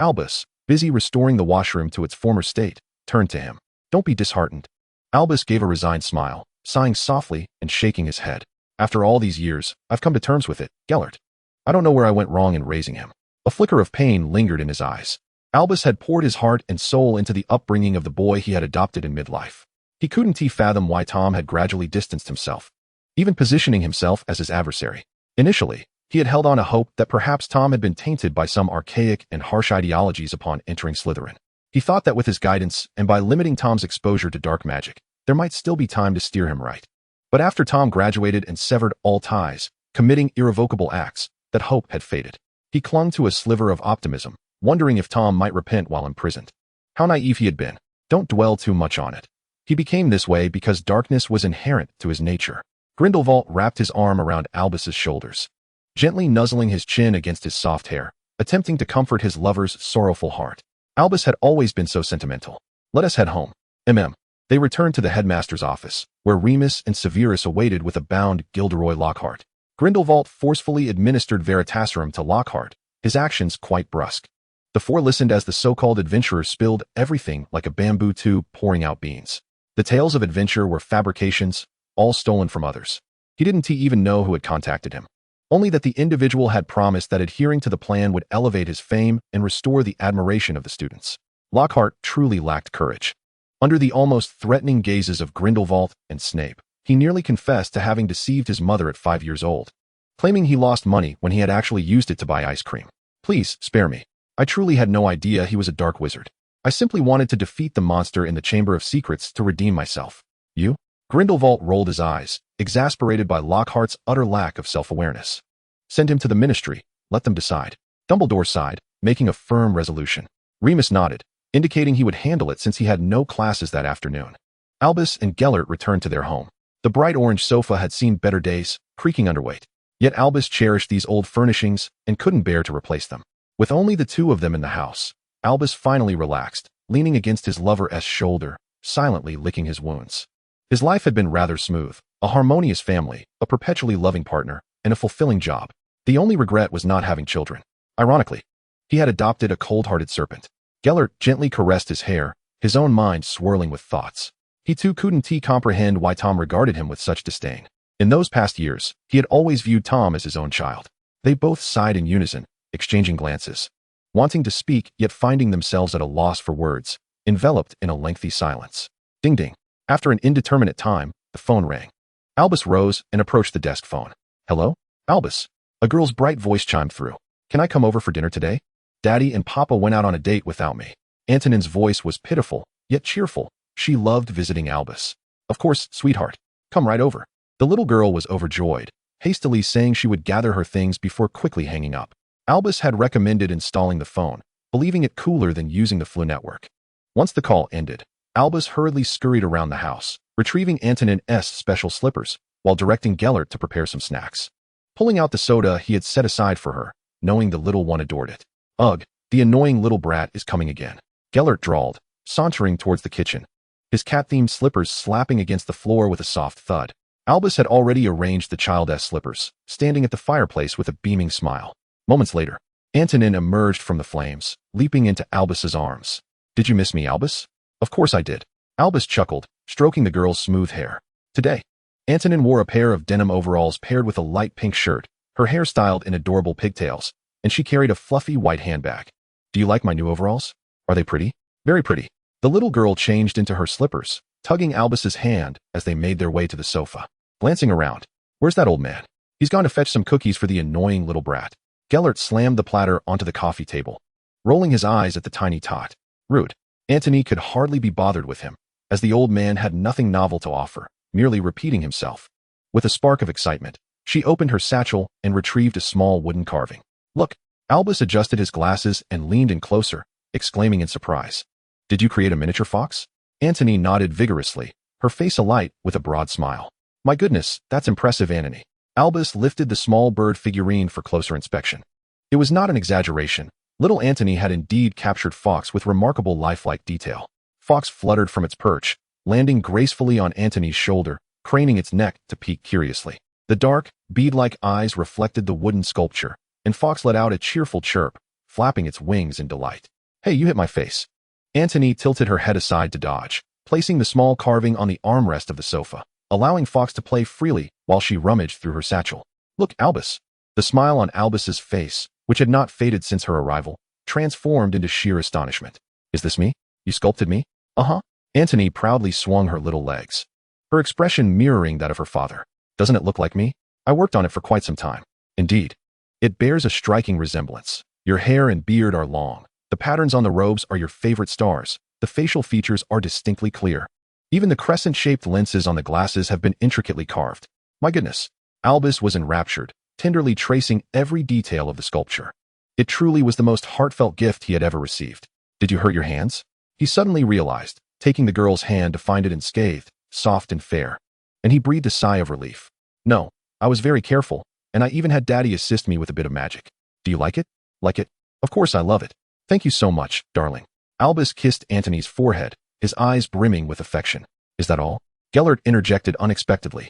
Albus, busy restoring the washroom to its former state, turned to him. Don't be disheartened. Albus gave a resigned smile, sighing softly and shaking his head. After all these years, I've come to terms with it, Gellert. I don't know where I went wrong in raising him. A flicker of pain lingered in his eyes. Albus had poured his heart and soul into the upbringing of the boy he had adopted in midlife. He couldn't fathom why Tom had gradually distanced himself, even positioning himself as his adversary. Initially, he had held on a hope that perhaps Tom had been tainted by some archaic and harsh ideologies upon entering Slytherin. He thought that with his guidance and by limiting Tom's exposure to dark magic, there might still be time to steer him right. But after Tom graduated and severed all ties, committing irrevocable acts, that hope had faded. He clung to a sliver of optimism, wondering if Tom might repent while imprisoned. How naive he had been. Don't dwell too much on it. He became this way because darkness was inherent to his nature. Grindelwald wrapped his arm around Albus's shoulders, gently nuzzling his chin against his soft hair, attempting to comfort his lover's sorrowful heart. Albus had always been so sentimental. Let us head home. They returned to the headmaster's office, where Remus and Severus awaited with a bound Gilderoy Lockhart. Grindelwald forcefully administered Veritaserum to Lockhart, his actions quite brusque. The four listened as the so-called adventurer spilled everything like a bamboo tube pouring out beans. The tales of adventure were fabrications, all stolen from others. He didn't even know who had contacted him. Only that the individual had promised that adhering to the plan would elevate his fame and restore the admiration of the students. Lockhart truly lacked courage. Under the almost threatening gazes of Grindelwald and Snape, he nearly confessed to having deceived his mother at 5 years old, claiming he lost money when he had actually used it to buy ice cream. Please, spare me. I truly had no idea he was a dark wizard. I simply wanted to defeat the monster in the Chamber of Secrets to redeem myself. You? Grindelwald rolled his eyes, exasperated by Lockhart's utter lack of self-awareness. Send him to the ministry. Let them decide. Dumbledore sighed, making a firm resolution. Remus nodded, indicating he would handle it since he had no classes that afternoon. Albus and Gellert returned to their home. The bright orange sofa had seen better days, creaking underweight. Yet Albus cherished these old furnishings and couldn't bear to replace them. With only the two of them in the house, Albus finally relaxed, leaning against his lover's shoulder, silently licking his wounds. His life had been rather smooth, a harmonious family, a perpetually loving partner, and a fulfilling job. The only regret was not having children. Ironically, he had adopted a cold-hearted serpent. Gellert gently caressed his hair, his own mind swirling with thoughts. He too couldn't comprehend why Tom regarded him with such disdain. In those past years, he had always viewed Tom as his own child. They both sighed in unison, exchanging glances, wanting to speak yet finding themselves at a loss for words, enveloped in a lengthy silence. Ding ding. After an indeterminate time, the phone rang. Albus rose and approached the desk phone. Hello? Albus. A girl's bright voice chimed through. Can I come over for dinner today? Daddy and Papa went out on a date without me. Antonin's voice was pitiful, yet cheerful. She loved visiting Albus. Of course, sweetheart. Come right over. The little girl was overjoyed, hastily saying she would gather her things before quickly hanging up. Albus had recommended installing the phone, believing it cooler than using the Flu network. Once the call ended, Albus hurriedly scurried around the house, retrieving Antonin's special slippers, while directing Gellert to prepare some snacks. Pulling out the soda he had set aside for her, knowing the little one adored it. Ugh, the annoying little brat is coming again. Gellert drawled, sauntering towards the kitchen, his cat-themed slippers slapping against the floor with a soft thud. Albus had already arranged the child's slippers, standing at the fireplace with a beaming smile. Moments later, Antonin emerged from the flames, leaping into Albus's arms. Did you miss me, Albus? Of course I did. Albus chuckled, stroking the girl's smooth hair. Today, Antonin wore a pair of denim overalls paired with a light pink shirt, her hair styled in adorable pigtails, and she carried a fluffy white handbag. Do you like my new overalls? Are they pretty? Very pretty. The little girl changed into her slippers, tugging Albus's hand as they made their way to the sofa. Glancing around, where's that old man? He's gone to fetch some cookies for the annoying little brat. Gellert slammed the platter onto the coffee table, rolling his eyes at the tiny tot. Rude. Antony could hardly be bothered with him, as the old man had nothing novel to offer, merely repeating himself. With a spark of excitement, she opened her satchel and retrieved a small wooden carving. Look. Albus adjusted his glasses and leaned in closer, exclaiming in surprise. Did you create a miniature fox? Antony nodded vigorously, her face alight with a broad smile. My goodness, that's impressive, Antony. Albus lifted the small bird figurine for closer inspection. It was not an exaggeration. Little Antony had indeed captured Fox with remarkable lifelike detail. Fox fluttered from its perch, landing gracefully on Antony's shoulder, craning its neck to peek curiously. The dark, bead-like eyes reflected the wooden sculpture, and Fox let out a cheerful chirp, flapping its wings in delight. Hey, you hit my face. Antony tilted her head aside to dodge, placing the small carving on the armrest of the sofa, allowing Fox to play freely while she rummaged through her satchel. Look, Albus. The smile on Albus's face, which had not faded since her arrival, transformed into sheer astonishment. Is this me? You sculpted me? Uh-huh. Antony proudly swung her little legs, her expression mirroring that of her father. Doesn't it look like me? I worked on it for quite some time. Indeed. It bears a striking resemblance. Your hair and beard are long. The patterns on the robes are your favorite stars. The facial features are distinctly clear. Even the crescent-shaped lenses on the glasses have been intricately carved. My goodness. Albus was enraptured, tenderly tracing every detail of the sculpture. It truly was the most heartfelt gift he had ever received. Did you hurt your hands? He suddenly realized, taking the girl's hand to find it unscathed, soft and fair. And he breathed a sigh of relief. No, I was very careful, and I even had Daddy assist me with a bit of magic. Do you like it? Like it? Of course I love it. Thank you so much, darling. Albus kissed Antony's forehead, his eyes brimming with affection. Is that all? Gellert interjected unexpectedly,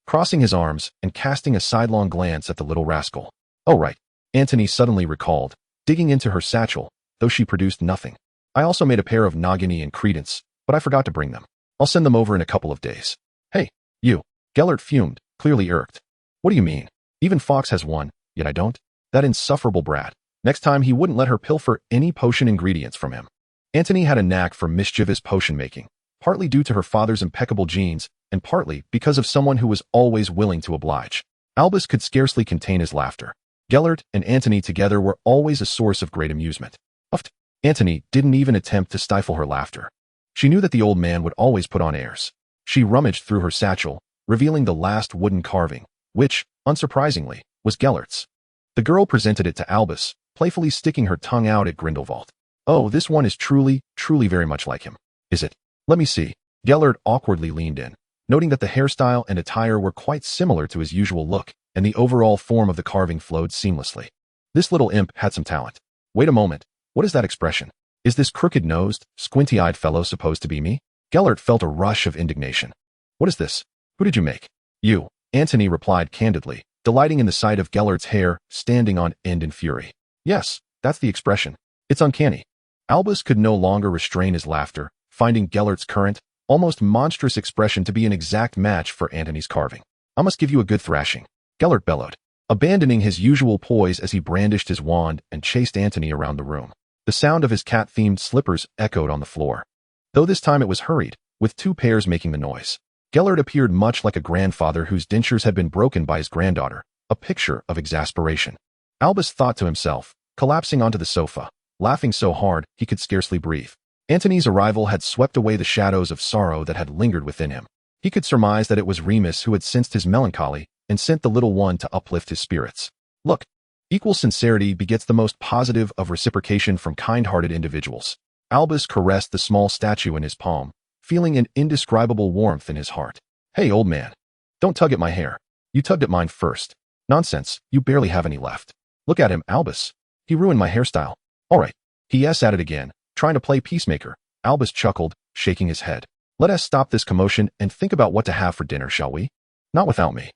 crossing his arms and casting a sidelong glance at the little rascal. Oh right, Antony suddenly recalled, digging into her satchel, though she produced nothing. I also made a pair of Nagini and Credence, but I forgot to bring them. I'll send them over in a couple of days. Hey, you. Gellert fumed, clearly irked. What do you mean? Even Fox has one, yet I don't? That insufferable brat. Next time he wouldn't let her pilfer any potion ingredients from him. Antony had a knack for mischievous potion making, partly due to her father's impeccable genes, and partly because of someone who was always willing to oblige. Albus could scarcely contain his laughter. Gellert and Antony together were always a source of great amusement. Uffed. Antony didn't even attempt to stifle her laughter. She knew that the old man would always put on airs. She rummaged through her satchel, revealing the last wooden carving, which, unsurprisingly, was Gellert's. The girl presented it to Albus, playfully sticking her tongue out at Grindelwald. Oh, this one is truly, truly very much like him. Is it? Let me see. Gellert awkwardly leaned in, noting that the hairstyle and attire were quite similar to his usual look, and the overall form of the carving flowed seamlessly. This little imp had some talent. Wait a moment. What is that expression? Is this crooked-nosed, squinty-eyed fellow supposed to be me? Gellert felt a rush of indignation. What is this? Who did you make? You, Antony replied candidly, delighting in the sight of Gellert's hair standing on end in fury. Yes, that's the expression. It's uncanny. Albus could no longer restrain his laughter, finding Gellert's current, almost monstrous expression to be an exact match for Antony's carving. I must give you a good thrashing, Gellert bellowed, abandoning his usual poise as he brandished his wand and chased Antony around the room. The sound of his cat-themed slippers echoed on the floor. Though this time it was hurried, with two pairs making the noise. Gellert appeared much like a grandfather whose dentures had been broken by his granddaughter, a picture of exasperation. Albus thought to himself, collapsing onto the sofa, laughing so hard he could scarcely breathe. Antony's arrival had swept away the shadows of sorrow that had lingered within him. He could surmise that it was Remus who had sensed his melancholy and sent the little one to uplift his spirits. Look, equal sincerity begets the most positive of reciprocation from kind-hearted individuals. Albus caressed the small statue in his palm, feeling an indescribable warmth in his heart. Hey, old man. Don't tug at my hair. You tugged at mine first. Nonsense, you barely have any left. Look at him, Albus. He ruined my hairstyle. All right. He yes at it again, trying to play peacemaker. Albus chuckled, shaking his head. Let us stop this commotion and think about what to have for dinner, shall we? Not without me.